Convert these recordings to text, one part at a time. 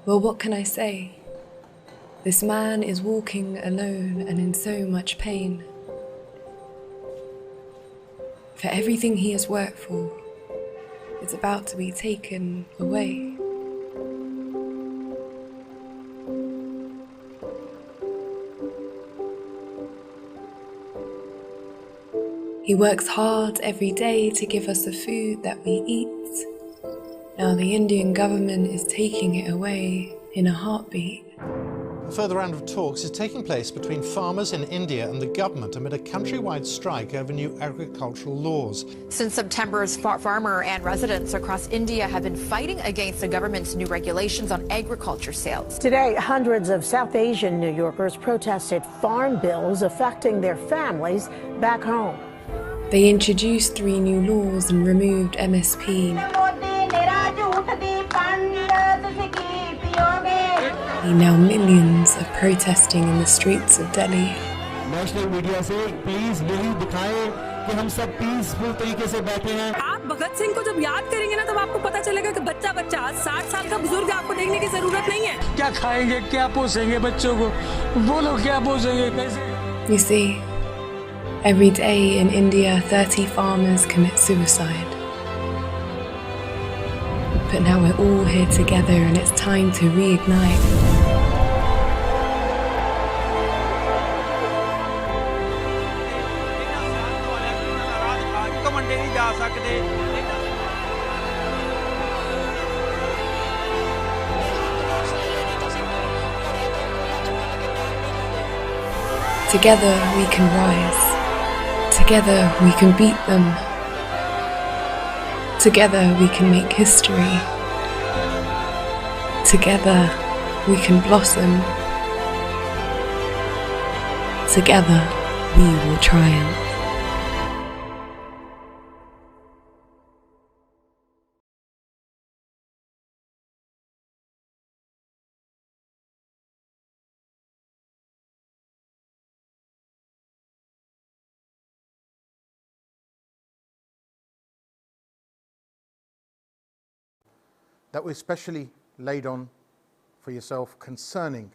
Well, what can I say? This man is walking alone and in so much pain. For everything he has worked for, it's about to be taken away. He works hard every day to give us the food that we eat. Now the Indian government is taking it away in a heartbeat. A further round of talks is taking place between farmers in India and the government amid a countrywide strike over new agricultural laws. Since September, farmer and residents across India have been fighting against the government's new regulations on agriculture sales. Today, hundreds of South Asian New Yorkers protested farm bills affecting their families back home. They introduced 3 new laws and removed MSP. Now millions are protesting in the streets of Delhi. National media से please यही दिखाएं कि हम सब peaceful तरीके से बैठे हैं. आप भगत सिंह को जब याद करेंगे ना तब आपको पता चलेगा कि बच्चा 60 साल का बुजुर्ग आपको देखने की जरूरत नहीं है. क्या खाएंगे, क्या पोसेंगे बच्चों को, वो लोग क्या पोसेंगे कैसे? You see, every day in India 30 farmers commit suicide. But now we're all here together and it's time to reignite. Together we can rise. Together we can beat them. Together we can make history. Together we can blossom. Together we will triumph. That was specially laid on for yourself concerning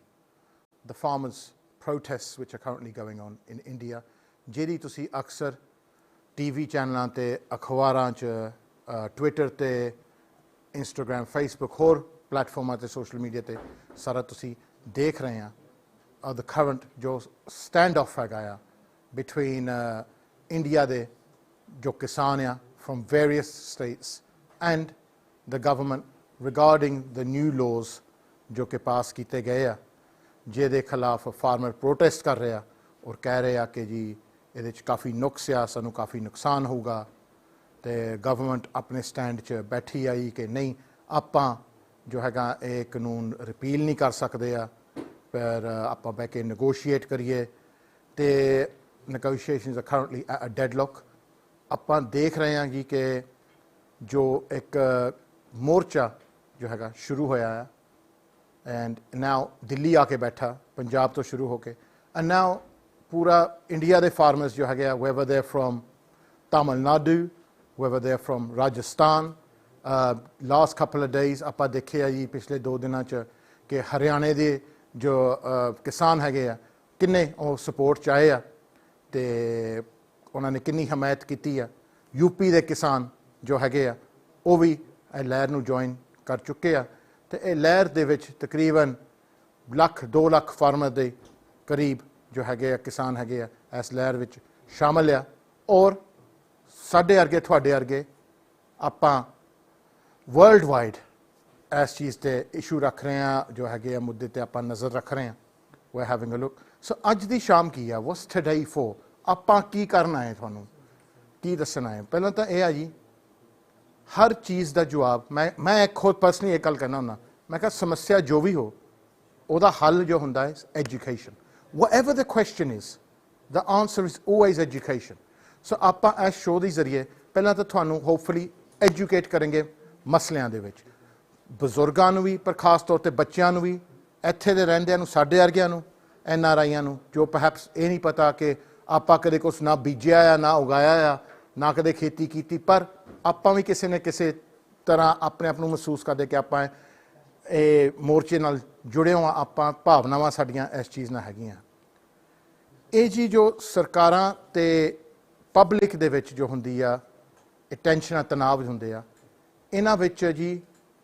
the farmers' protests which are currently going on in India. ਜਿਹੜੀ ਤੁਸੀਂ ਅਕਸਰ TV ਚੈਨਲਾਂ ਤੇ ਅਖਬਾਰਾਂ 'ਚ Twitter ਤੇ Instagram Facebook ਹੋਰ ਪਲੇਟਫਾਰਮਾਂ ਤੇ ਸੋਸ਼ਲ ਮੀਡੀਆ ਤੇ ਸਾਰਾ ਤੁਸੀਂ ਦੇਖ ਰਹੇ ਆ the current ਜੋ stand off ਹੈਗਾ ਆ between India ਦੇ ਜੋ ਕਿਸਾਨ ਆ from various states and the government regarding the new laws जो कि पास किए गए आ ਜਿਹਦੇ खिलाफ फार्मर प्रोटेस्ट कर रहे और कह रहे आ कि जी ये काफ़ी नुक्स आ सानू काफ़ी नुकसान होगा तो गवर्नमेंट अपने स्टैंड च बैठी आई कि नहीं आपां जो हैगा ये कानून रिपील नहीं कर सकते आ पर आपां बह के नगोशिएट करिए तो नगोशिएशनस आर करंटली अ डेडलॉक आपां देख रहे हैं जी कि जो एक मोर्चा जो हैगा शुरू होया है एंड नाउ दिल्ली आके बैठा पंजाब तो शुरू होके एंड नाउ पूरा इंडिया दे फार्मर्स जो है wherever they from Tamil Nadu wherever they from Rajasthan last couple of days आप देखे जी पिछले 2 दिनों च कि हरियाणे दे जो किसान है किन्ने सपोर्ट चाहे आ ते उन्होंने किन्नी हमायत की है यूपी दे किसान जो है वो भी लहर नूं ज्वाइन कर चुके आ तो यह लहर दे विच तकरीबन 1-2 लाख फार्मर दे करीब जो है किसान है इस लहर विच शामिल आ और साडे अर्गे तुहाडे अर्गे आपां वर्ल्ड वाइड इस चीज़ ते इशू रख रहे हैं जो है मुद्दे ते आपां नज़र रख रहे हैं we having a look so अज दी शाम की है वॉट्स टुडे फॉर आपां की करना है तुहानूं की दसना है पहला तो यह है जी हर चीज़ का जवाब मैं खुद पर्सनली एक गल कहना हुंदा मैं कहा समस्या जो भी हो उहदा हल जो हुंदा है education whatever the question is the answer is always education so आपां इस शो के जरिए पहला तो तुहानूं होपफुली एजुकेट करेंगे मसलियां दे विच बजुर्गां नूं भी पर खास तौर पर बच्चों भी इत्थे दे रहिंदियां नूं साडे वर्गियां नूं NRIयां नूं जो परहैप्स ये नहीं पता कि आपां कदे कुछ ना बीजिया आ ना उगाया आ ना कदे खेती की पर आपां भी किसी न किसी तरह अपने आप को महसूस करते कि आप ਇਹ ਮੋਰਚੇ ਨਾਲ ਜੁੜੇ ਹਾਂ ਆਪਾਂ, ਭਾਵਨਾਵਾਂ ਸਾਡੀਆਂ ਇਸ ਚੀਜ਼ ਨਾਲ ਹੈਗੀਆਂ। ਇਹ ਜੀ ਜੋ ਸਰਕਾਰਾਂ ਤੇ ਪਬਲਿਕ ਦੇ ਵਿੱਚ ਜੋ ਹੁੰਦੀ ਆ, ਇਹ ਟੈਨਸ਼ਨਾਂ ਤਣਾਅ ਹੁੰਦੇ ਆ, ਇਹਨਾਂ ਵਿੱਚ ਜੀ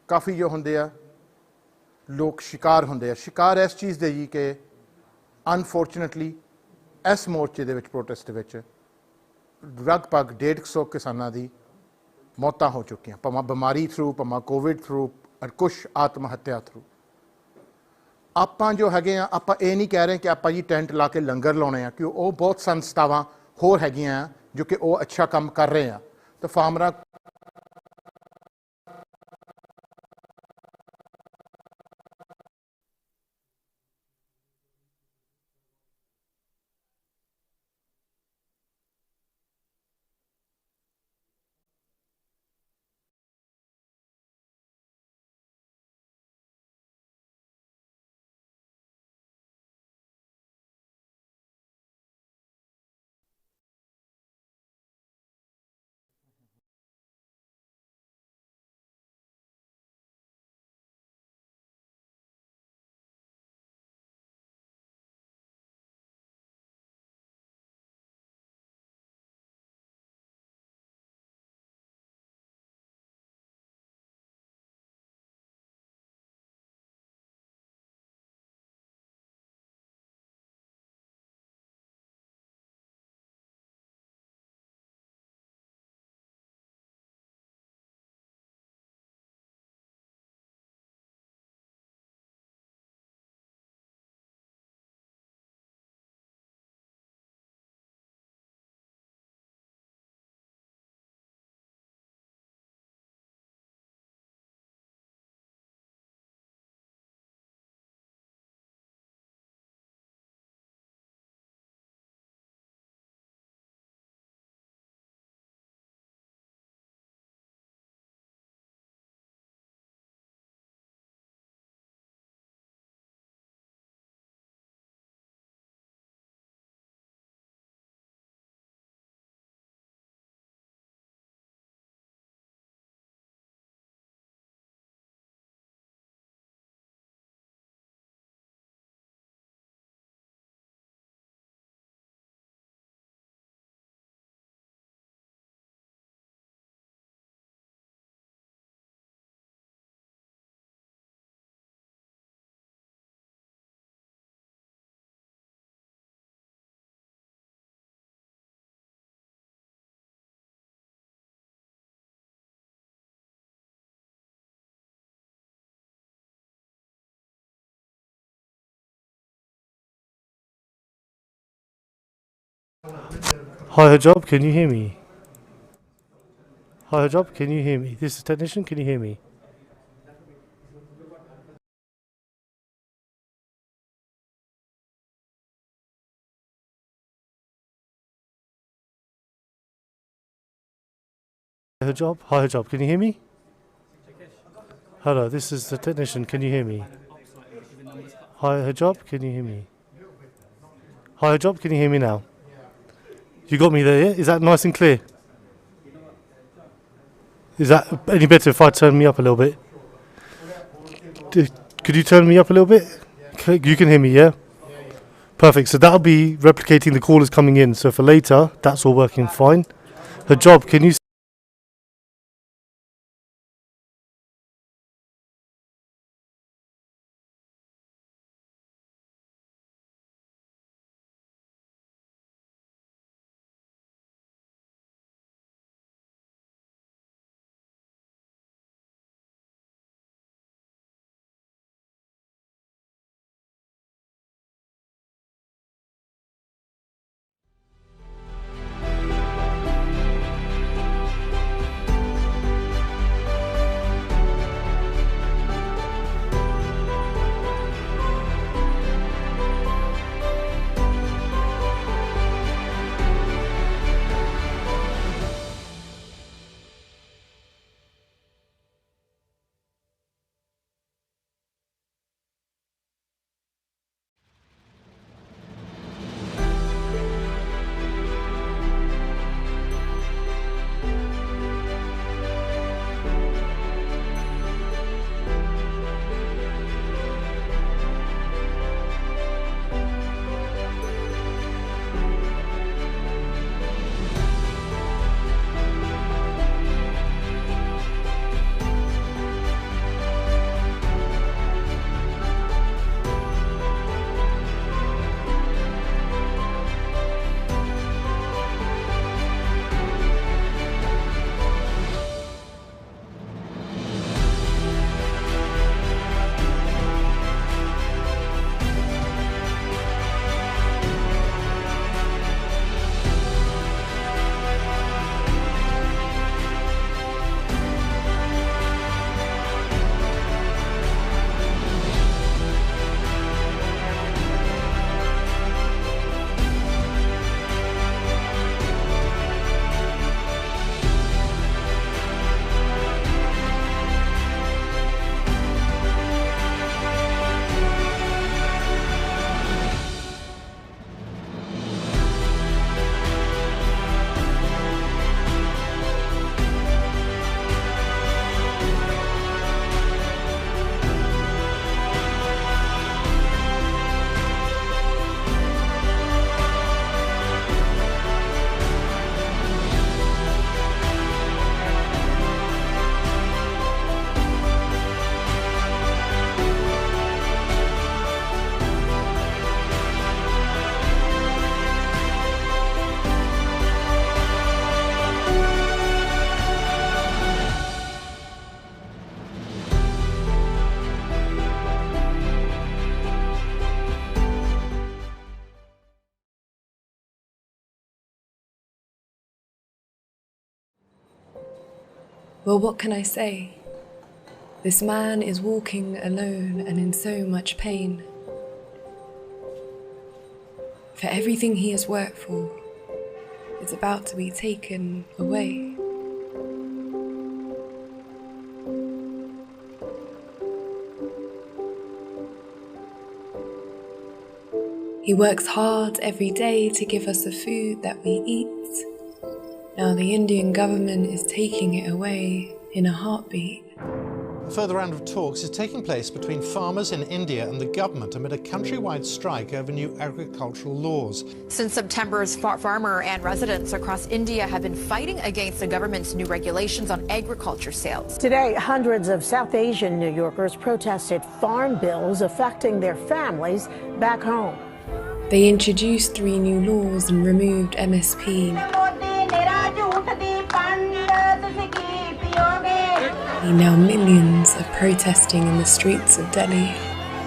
ਕਾਫੀ ਜੋ ਹੁੰਦੇ ਆ ਲੋਕ ਸ਼ਿਕਾਰ ਹੁੰਦੇ ਆ। ਸ਼ਿਕਾਰ ਇਸ ਚੀਜ਼ ਦੇ ਜੀ ਕਿ ਅਨਫੋਰਚੂਨੇਟਲੀ ਇਸ ਮੋਰਚੇ ਦੇ ਵਿੱਚ, ਪ੍ਰੋਟੈਸਟ ਦੇ ਵਿੱਚ ਲਗਭਗ 150 ਕਿਸਾਨਾਂ ਦੀ ਮੌਤਾਂ ਹੋ ਚੁੱਕੀਆਂ, ਭਾਵੇਂ ਬਿਮਾਰੀ ਥਰੂ, ਭਾਵੇਂ ਕੋਵਿਡ ਥਰੂ, ਔਰ ਕੁਛ ਆਤਮ ਹੱਤਿਆ ਥਰੂ। ਆਪਾਂ ਜੋ ਹੈਗੇ ਆ, ਆਪਾਂ ਇਹ ਨਹੀਂ ਕਹਿ ਰਹੇ ਕਿ ਆਪਾਂ ਜੀ ਟੈਂਟ ਲਾ ਕੇ ਲੰਗਰ ਲਾਉਣੇ ਆ, ਕਿ ਉਹ ਬਹੁਤ ਸੰਸਥਾਵਾਂ ਹੋਰ ਹੈਗੀਆਂ ਆ ਜੋ ਕਿ ਉਹ ਅੱਛਾ ਕੰਮ ਕਰ ਰਹੇ ਆ। ਤਾਂ ਫਾਰਮਰਾਂ Hi Harjap, can you hear me? Hi Harjap, can you hear me? This is technician, can you hear me? Hi Harjap, can you hear me? Hello, this is the technician, can you hear me? Hi Harjap, can you hear me? Hi Harjap, can you hear me now? You got me there, yeah? Is that nice and clear? Is that any better if I turn me up a little bit? Could you turn me up a little bit? You can hear me, yeah? Perfect, so that'll be replicating the callers coming in. So for later, that's all working fine. Harjap, can you... Well, what can I say? This man is walking alone and in so much pain. For everything he has worked for is about to be taken away. He works hard every day to give us the food that we eat. Now the Indian government is taking it away in a heartbeat. A further round of talks is taking place between farmers in India and the government amid a countrywide strike over new agricultural laws. Since September, farmer and residents across India have been fighting against the government's new regulations on agriculture sales. Today, hundreds of South Asian New Yorkers protested farm bills affecting their families back home. They introduced 3 new laws and removed MSP. Now millions are protesting in the streets of Delhi.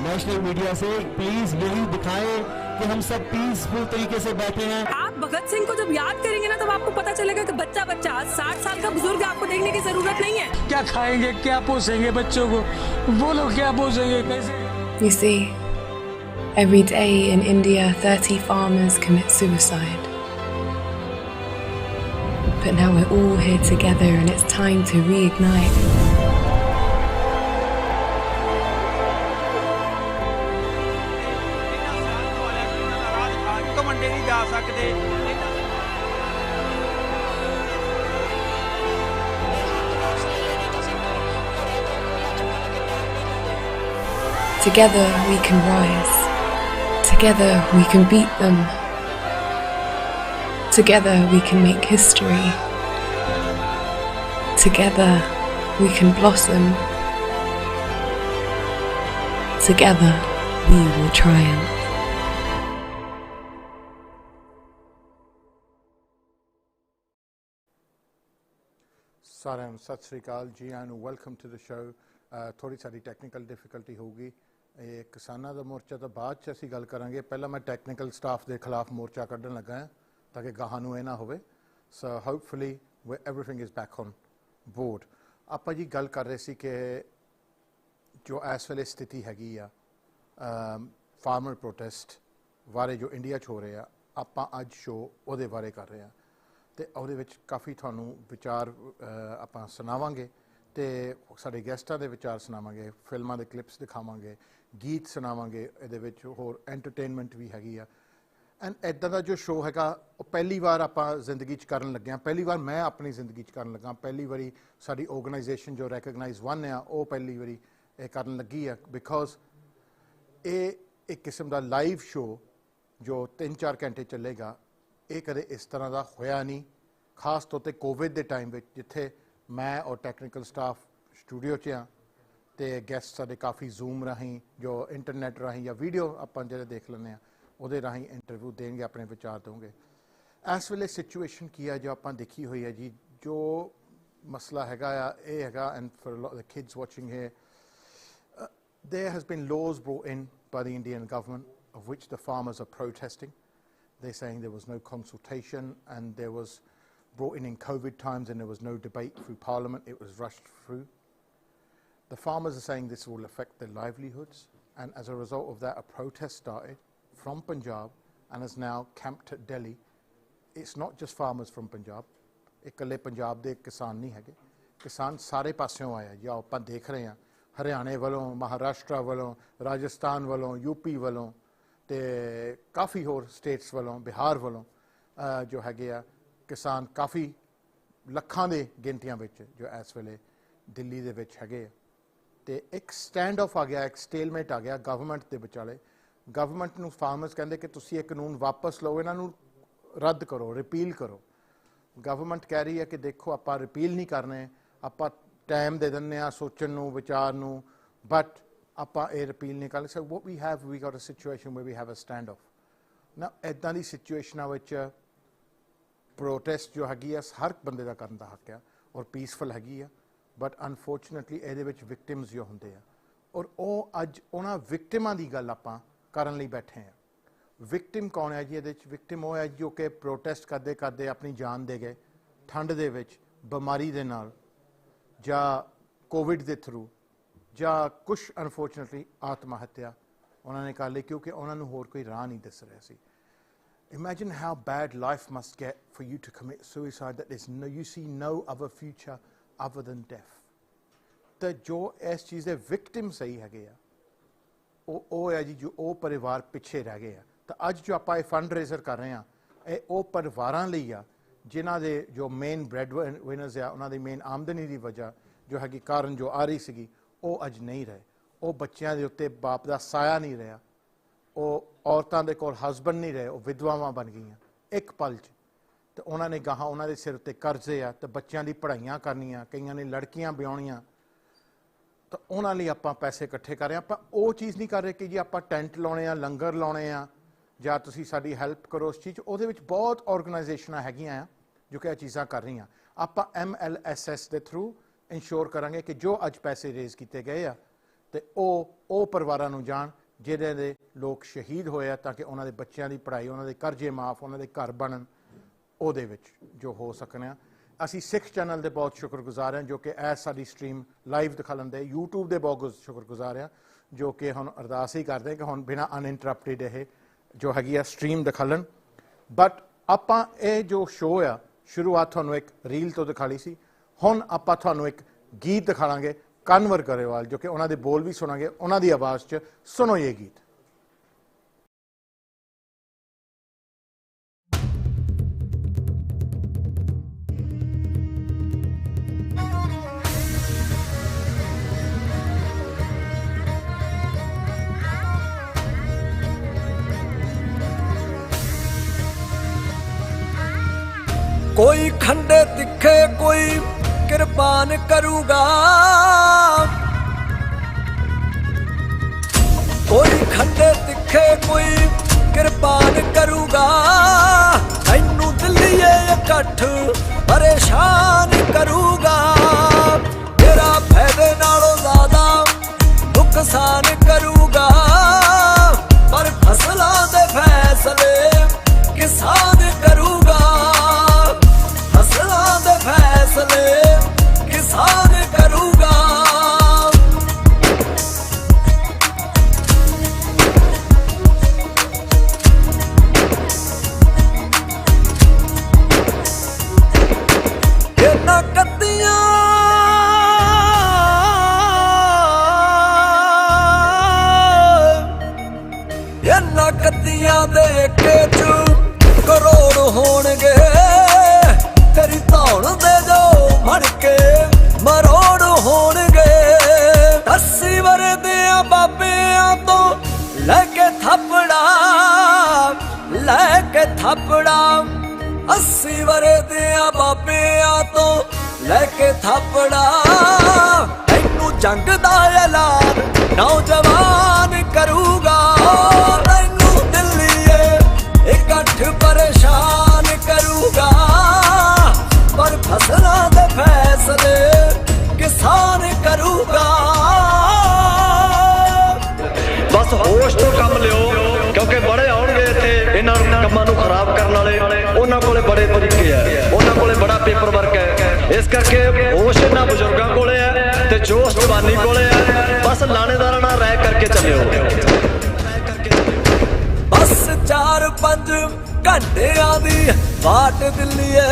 National media से please यही दिखाएं कि हम सब peaceful तरीके से बैठे हैं। आप भगत सिंह को जब याद करेंगे ना तब आपको पता चलेगा कि बच्चा 60 साल का बुजुर्ग आपको देखने की जरूरत नहीं है। क्या खाएंगे, क्या पोसेंगे बच्चों को, वो लोग क्या पोसेंगे कैसे? You see, every day in India 30 farmers commit suicide. But now we're all here together and it's time to reignite. Together we can rise. Together we can beat them. Together we can make history. Together we can blossom. Together we will triumph. ਸਾਰਿਆਂ ਨੂੰ ਸਤਿ ਸ੍ਰੀ ਅਕਾਲ ਜੀ ਆਇਆਂ ਨੂੰ welcome to the show. ਥੋੜੀ ਸਾਡੀ ਟੈਕਨੀਕਲ ਡਿਫਿਕਲਟੀ ਹੋਊਗੀ। ਇਹ ਕਿਸਾਨਾਂ ਦਾ ਮੋਰਚਾ ਤਾਂ ਬਾਅਦ 'ਚ ਅਸੀਂ ਗੱਲ ਕਰਾਂਗੇ। ਪਹਿਲਾਂ ਮੈਂ ਟੈਕਨੀਕਲ ਸਟਾਫ ਦੇ ਖਿਲਾਫ ਮੋਰਚਾ ਕੱਢਣ ਲੱਗਾ ਹਾਂ ਤਾਂ ਕਿ ਗਾਹਾਂ ਨੂੰ ਇਹ ਨਾ ਹੋਵੇ। So hopefully everything is back on board. ਆਪਾਂ ਜੀ ਗੱਲ ਕਰ ਰਹੇ ਸੀ ਕਿ ਜੋ ਇਸ ਵੇਲੇ ਸਥਿਤੀ ਹੈਗੀ ਆ ਫਾਰਮਰ ਪ੍ਰੋਟੈਸਟ ਬਾਰੇ ਜੋ ਇੰਡੀਆ 'ਚ ਹੋ ਰਹੇ ਆ, ਆਪਾਂ ਅੱਜ ਸ਼ੋਅ ਉਹਦੇ ਬਾਰੇ ਕਰ ਰਹੇ ਹਾਂ ਅਤੇ ਉਹਦੇ ਵਿੱਚ ਕਾਫੀ ਤੁਹਾਨੂੰ ਵਿਚਾਰ ਆਪਾਂ ਸੁਣਾਵਾਂਗੇ ਅਤੇ ਸਾਡੇ ਗੈਸਟਾਂ ਦੇ ਵਿਚਾਰ ਸੁਣਾਵਾਂਗੇ, ਫਿਲਮਾਂ ਦੇ ਕਲਿੱਪਸ ਦਿਖਾਵਾਂਗੇ, ਗੀਤ ਸੁਣਾਵਾਂਗੇ, ਇਹਦੇ ਵਿੱਚ ਹੋਰ ਐਂਟਰਟੇਨਮੈਂਟ ਵੀ ਹੈਗੀ ਆ। ਐਂਡ ਇੱਦਾਂ ਦਾ ਜੋ ਸ਼ੋਅ ਹੈਗਾ ਉਹ ਪਹਿਲੀ ਵਾਰ ਆਪਾਂ ਜ਼ਿੰਦਗੀ 'ਚ ਕਰਨ ਲੱਗੇ ਹਾਂ। ਪਹਿਲੀ ਵਾਰ ਮੈਂ ਆਪਣੀ ਜ਼ਿੰਦਗੀ 'ਚ ਕਰਨ ਲੱਗਾ। ਪਹਿਲੀ ਵਾਰੀ ਸਾਡੀ ਆਰਗੇਨਾਈਜੇਸ਼ਨ ਜੋ ਰੈਕਗਨਾਈਜ਼ ਵਨ ਆ ਉਹ ਪਹਿਲੀ ਵਾਰੀ ਇਹ ਕਰਨ ਲੱਗੀ ਆ। ਬਿਕੋਜ਼ ਇਹ ਇੱਕ ਕਿਸਮ ਦਾ ਲਾਈਵ ਸ਼ੋਅ ਜੋ 3-4 ਘੰਟੇ ਚੱਲੇਗਾ, ਇਹ ਕਦੇ ਇਸ ਤਰ੍ਹਾਂ ਦਾ ਹੋਇਆ ਨਹੀਂ। ਖਾਸ ਤੌਰ 'ਤੇ ਕੋਵਿਡ ਦੇ ਟਾਈਮ ਵਿੱਚ ਜਿੱਥੇ ਮੈਂ ਔਰ ਟੈਕਨੀਕਲ ਸਟਾਫ ਸਟੂਡੀਓ 'ਚ ਹਾਂ ਅਤੇ ਗੈਸਟ ਸਾਡੇ ਕਾਫੀ ਜ਼ੂਮ ਰਾਹੀਂ ਜੋ ਇੰਟਰਨੈਟ ਰਾਹੀਂ ਜਾਂ ਵੀਡੀਓ ਆਪਾਂ ਜਿਹੜੇ ਦੇਖ ਲੈਂਦੇ ਹਾਂ ਉਹਦੇ ਰਾਹੀਂ ਇੰਟਰਵਿਊ ਦੇਣਗੇ, ਆਪਣੇ ਵਿਚਾਰ ਦੇਣਗੇ। ਇਸ ਵੇਲੇ ਸਿਚੁਏਸ਼ਨ ਕੀ ਆ ਜੋ ਆਪਾਂ ਦੇਖੀ ਹੋਈ ਹੈ ਜੀ। ਜੋ ਮਸਲਾ ਹੈਗਾ ਆ ਇਹ ਹੈਗਾ and for the kids watching here there has been laws brought in by the Indian government of which the farmers are protesting. They're saying there was no consultation and there was brought in COVID times and there was no debate through Parliament. It was rushed through. The farmers are saying this will affect their livelihoods, and as a result of that a protest started from Punjab and is now camped at Delhi. It's not just farmers from Punjab. ਇਕੱਲੇ ਪੰਜਾਬ ਦੇ ਕਿਸਾਨ ਨਹੀਂ ਹੈਗੇ, ਕਿਸਾਨ ਸਾਰੇ ਪਾਸਿਓਂ ਆਏ ਜੋ ਆਪਾਂ ਦੇਖ ਰਹੇ ਹਾਂ। ਹਰਿਆਣੇ ਵੱਲੋਂ, ਮਹਾਰਾਸ਼ਟਰ ਵੱਲੋਂ, ਰਾਜਸਥਾਨ ਵੱਲੋਂ, ਯੂਪੀ ਵੱਲੋਂ ਅਤੇ ਕਾਫੀ ਹੋਰ ਸਟੇਟਸ ਵੱਲੋਂ, ਬਿਹਾਰ ਵੱਲੋਂ ਜੋ ਹੈਗੇ ਆ ਕਿਸਾਨ ਕਾਫੀ ਲੱਖਾਂ ਦੇ ਗਿਣਤੀਆਂ ਵਿੱਚ ਜੋ ਇਸ ਵੇਲੇ ਦਿੱਲੀ ਦੇ ਵਿੱਚ ਹੈਗੇ ਆ। ਅਤੇ ਇੱਕ ਸਟੈਂਡ ਆਫ ਆ ਗਿਆ, ਇੱਕ ਸਟੇਲਮੇਟ ਆ ਗਿਆ ਗਵਰਨਮੈਂਟ ਦੇ ਵਿਚਾਲੇ। ਗਵਰਨਮੈਂਟ ਨੂੰ ਫਾਰਮਰਸ ਕਹਿੰਦੇ ਕਿ ਤੁਸੀਂ ਇਹ ਕਾਨੂੰਨ ਵਾਪਸ ਲਓ, ਇਹਨਾਂ ਨੂੰ ਰੱਦ ਕਰੋ, ਰਿਪੀਲ ਕਰੋ। ਗਵਰਨਮੈਂਟ ਕਹਿ ਰਹੀ ਹੈ ਕਿ ਦੇਖੋ ਆਪਾਂ ਰਿਪੀਲ ਨਹੀਂ ਕਰਨੇ, ਆਪਾਂ ਟਾਈਮ ਦੇ ਦਿੰਦੇ ਹਾਂ ਸੋਚਣ ਨੂੰ, ਵਿਚਾਰ ਨੂੰ, ਬਟ ਆਪਾਂ ਇਹ ਰਿਪੀਲ ਨਹੀਂ ਕਰਨੀ। So what we got a situation where we have a stand off ਨਾ। ਇੱਦਾਂ ਦੀ ਸਿਚੁਏਸ਼ਨਾਂ ਵਿੱਚ ਪ੍ਰੋਟੈਸਟ ਜੋ ਹੈਗੀ ਆ ਹਰ ਬੰਦੇ ਦਾ ਕਰਨ ਦਾ ਹੱਕ ਆ ਔਰ ਪੀਸਫੁਲ ਹੈਗੀ ਆ, ਬਟ ਅਨਫੋਰਚੂਨੇਟਲੀ ਇਹਦੇ ਵਿੱਚ ਵਿਕਟਿਮਸ ਜੋ ਹੁੰਦੇ ਆ ਔਰ ਉਹ ਅੱਜ ਉਹਨਾਂ ਵਿਕਟਿਮਾਂ ਦੀ ਗੱਲ ਆਪਾਂ ਕਰਨ ਲਈ ਬੈਠੇ ਹਾਂ। ਵਿਕਟਿਮ ਕੌਣ ਹੈ ਜੀ ਇਹਦੇ 'ਚ? ਵਿਕਟਿਮ ਉਹ ਹੈ ਜੋ ਕਿ ਪ੍ਰੋਟੈਸਟ ਕਰਦੇ ਕਰਦੇ ਆਪਣੀ ਜਾਨ ਦੇ ਗਏ ਠੰਡ ਦੇ ਵਿੱਚ, ਬਿਮਾਰੀ ਦੇ ਨਾਲ, ਜਾਂ ਕੋਵਿਡ ਦੇ ਥਰੂ ਜਾਂ ਕੁਛ ਅਨਫੋਰਚੂਨੇਟਲੀ ਆਤਮ ਹੱਤਿਆ ਉਹਨਾਂ ਨੇ ਕਰ ਲਈ ਕਿਉਂਕਿ ਉਹਨਾਂ ਨੂੰ ਹੋਰ ਕੋਈ ਰਾਹ ਨਹੀਂ ਦਿਸ ਰਿਹਾ ਸੀ। Imagine how bad life must get for you to commit suicide that you see no other future other than death. ਤਾਂ ਜੋ ਇਸ ਚੀਜ਼ ਦੇ ਵਿਕਟਿਮ ਸਹੀ ਹੈਗੇ ਆ ਉਹ ਹੈ ਜੀ ਜੋ ਉਹ ਪਰਿਵਾਰ ਪਿੱਛੇ ਰਹਿ ਗਏ ਆ। ਤਾਂ ਅੱਜ ਜੋ ਆਪਾਂ ਇਹ ਫੰਡ ਰੇਜ਼ਰ ਕਰ ਰਹੇ ਹਾਂ ਇਹ ਉਹ ਪਰਿਵਾਰਾਂ ਲਈ ਆ ਜਿਨ੍ਹਾਂ ਦੇ ਜੋ ਮੇਨ ਬ੍ਰੈਡ ਵਿਨਰਸ ਆ ਉਹਨਾਂ ਦੀ ਮੇਨ ਆਮਦਨੀ ਦੀ ਵਜ੍ਹਾ ਜੋ ਹੈਗੀ ਕਾਰਨ ਜੋ ਆ ਰਹੀ ਸੀਗੀ ਉਹ ਅੱਜ ਨਹੀਂ ਰਹੇ। ਉਹ ਬੱਚਿਆਂ ਦੇ ਉੱਤੇ ਬਾਪ ਦਾ ਸਾਇਆ ਨਹੀਂ ਰਿਹਾ, ਉਹ ਔਰਤਾਂ ਦੇ ਕੋਲ ਹਸਬੈਂਡ ਨਹੀਂ ਰਹੇ, ਉਹ ਵਿਧਵਾਵਾਂ ਬਣ ਗਈਆਂ ਇੱਕ ਪਲ 'ਚ। ਅਤੇ ਉਹਨਾਂ ਨੇ ਗਾਹਾਂ ਉਹਨਾਂ ਦੇ ਸਿਰ ਉੱਤੇ ਕਰਜ਼ੇ ਆ ਅਤੇ ਬੱਚਿਆਂ ਦੀ ਪੜ੍ਹਾਈਆਂ ਕਰਨੀਆਂ, ਕਈਆਂ ਨੇ ਲੜਕੀਆਂ ਵਿਆਹੁਣੀਆਂ। ਤਾਂ ਉਹਨਾਂ ਲਈ ਆਪਾਂ ਪੈਸੇ ਇਕੱਠੇ ਕਰ ਰਹੇ ਹਾਂ। ਆਪਾਂ ਉਹ ਚੀਜ਼ ਨਹੀਂ ਕਰ ਰਹੇ ਕਿ ਜੀ ਆਪਾਂ ਟੈਂਟ ਲਾਉਣੇ ਆ, ਲੰਗਰ ਲਾਉਣੇ ਆ ਜਾਂ ਤੁਸੀਂ ਸਾਡੀ ਹੈਲਪ ਕਰੋ ਉਸ ਚੀਜ਼ 'ਚ। ਉਹਦੇ ਵਿੱਚ ਬਹੁਤ ਔਰਗਨਾਈਜੇਸ਼ਨਾਂ ਹੈਗੀਆਂ ਆ ਜੋ ਕਿ ਇਹ ਚੀਜ਼ਾਂ ਕਰ ਰਹੀਆਂ। ਆਪਾਂ MLS ਦੇ ਥਰੂ ਇੰਸ਼ੋਰ ਕਰਾਂਗੇ ਕਿ ਜੋ ਅੱਜ ਪੈਸੇ ਰੇਜ਼ ਕੀਤੇ ਗਏ ਆ ਅਤੇ ਉਹ ਪਰਿਵਾਰਾਂ ਨੂੰ ਜਾਣ ਜਿਹਦੇ ਦੇ ਲੋਕ ਸ਼ਹੀਦ ਹੋਏ ਆ ਤਾਂ ਕਿ ਉਹਨਾਂ ਦੇ ਬੱਚਿਆਂ ਦੀ ਪੜ੍ਹਾਈ, ਉਹਨਾਂ ਦੇ ਕਰਜ਼ੇ ਮਾਫ, ਉਹਨਾਂ ਦੇ ਘਰ ਬਣਨ, ਉਹਦੇ ਵਿੱਚ ਜੋ ਹੋ ਸਕਣ ਆ। ਅਸੀਂ ਸਿੱਖ ਚੈਨਲ ਦੇ ਬਹੁਤ ਸ਼ੁਕਰਗੁਜ਼ਾਰ ਹਾਂ ਜੋ ਕਿ ਇਹ ਸਾਡੀ ਸਟਰੀਮ ਲਾਈਵ ਦਿਖਾਉਣ ਦੇ, YouTube ਦੇ ਬਹੁਤ ਸ਼ੁਕਰਗੁਜ਼ਾਰ ਹਾਂ ਜੋ ਕਿ ਹੁਣ ਅਰਦਾਸ ਹੀ ਕਰਦੇ ਕਿ ਹੁਣ ਬਿਨਾਂ ਅਨਇੰਟਰਪਟਿਡ ਇਹ ਜੋ ਹੈਗੀ ਆ ਸਟਰੀਮ ਦਿਖਾਉਣ। ਬਟ ਆਪਾਂ ਇਹ ਜੋ ਸ਼ੋਅ ਆ ਸ਼ੁਰੂਆਤ ਤੁਹਾਨੂੰ ਇੱਕ ਰੀਲ ਤੋਂ ਦਿਖਾ ਲਈ ਸੀ, ਹੁਣ ਆਪਾਂ ਤੁਹਾਨੂੰ ਇੱਕ ਗੀਤ ਦਿਖਾਵਾਂਗੇ ਕਨਵਰ ਗਰੇਵਾਲ ਜੋ ਕਿ ਉਹਨਾਂ ਦੇ ਬੋਲ ਵੀ ਸੁਣਾਂਗੇ, ਉਹਨਾਂ ਦੀ ਆਵਾਜ਼ 'ਚ। ਸੁਣੋ ਇਹ ਗੀਤ। कोई खंडे तिखे कोई कृपान करूगा, कोई खंडे तिखे कोई कृपान करूगा। तैनू दिल्लीए इकट्ठ परेशान करूगा, तेरा फायदे नालों ज्यादा नुकसान करूगा। पर फसलों दे फैसले किसान करूगा, फैसले किसान करूगा। ये नकदियां दे के करोड़ होणगे, तेरी धौल दे जो मर के मरोड़ होणगे। 80 वरे दिया बाबियां तो लैके थपड़ा 80 वरे दिया बाबियां तो लैके थपड़ा। तैनू जंग दा ऐलान नौजवान करूगा, तैनू दिल्लीए इकट्ठ परेशान करूगा। पर फसलों दे फैसले किसान करूगा। बस होश तो कम लियो क्योंकि बड़े आउणगे इत्थे इन्हां कम्मां नूं खराब करन वाले, उन्हां कोले बड़े तरीके है, उन्हां कोले बड़ा पेपर वर्क है। इस करके होश इन्हां बजुर्गां कोले है ते जोश जवानी कोले है। बस लाणेदारां नाल राय करके चलियो। बस 4-5 घंटियां दी बाट दिल्लीए,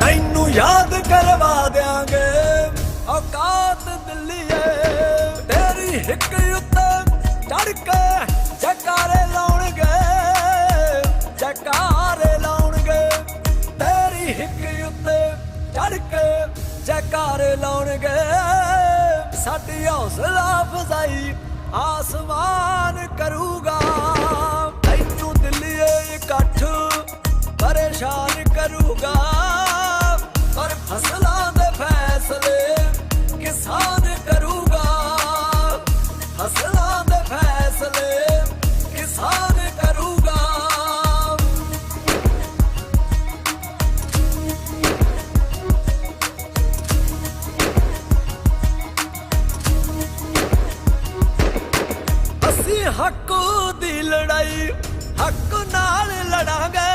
तैनू याद करवा देंगे औकात दिल्लीए। तेरी हिक उत्ते चढ़ के जयकारे लाउणगे, जयकारे लाउणगे। तेरी हिक उत्ते चढ़ के जयकारे लाउणगे। साडी हौसला अफजाई आसमान करूगा, तैनू दिल्लीए इकट्ठ परेशान करूगा। पर फसलों दे फैसले किसान करूगा, फसलों दे फैसले किसान करूगा। असी हक दी लड़ाई हक नाल लड़ांगे,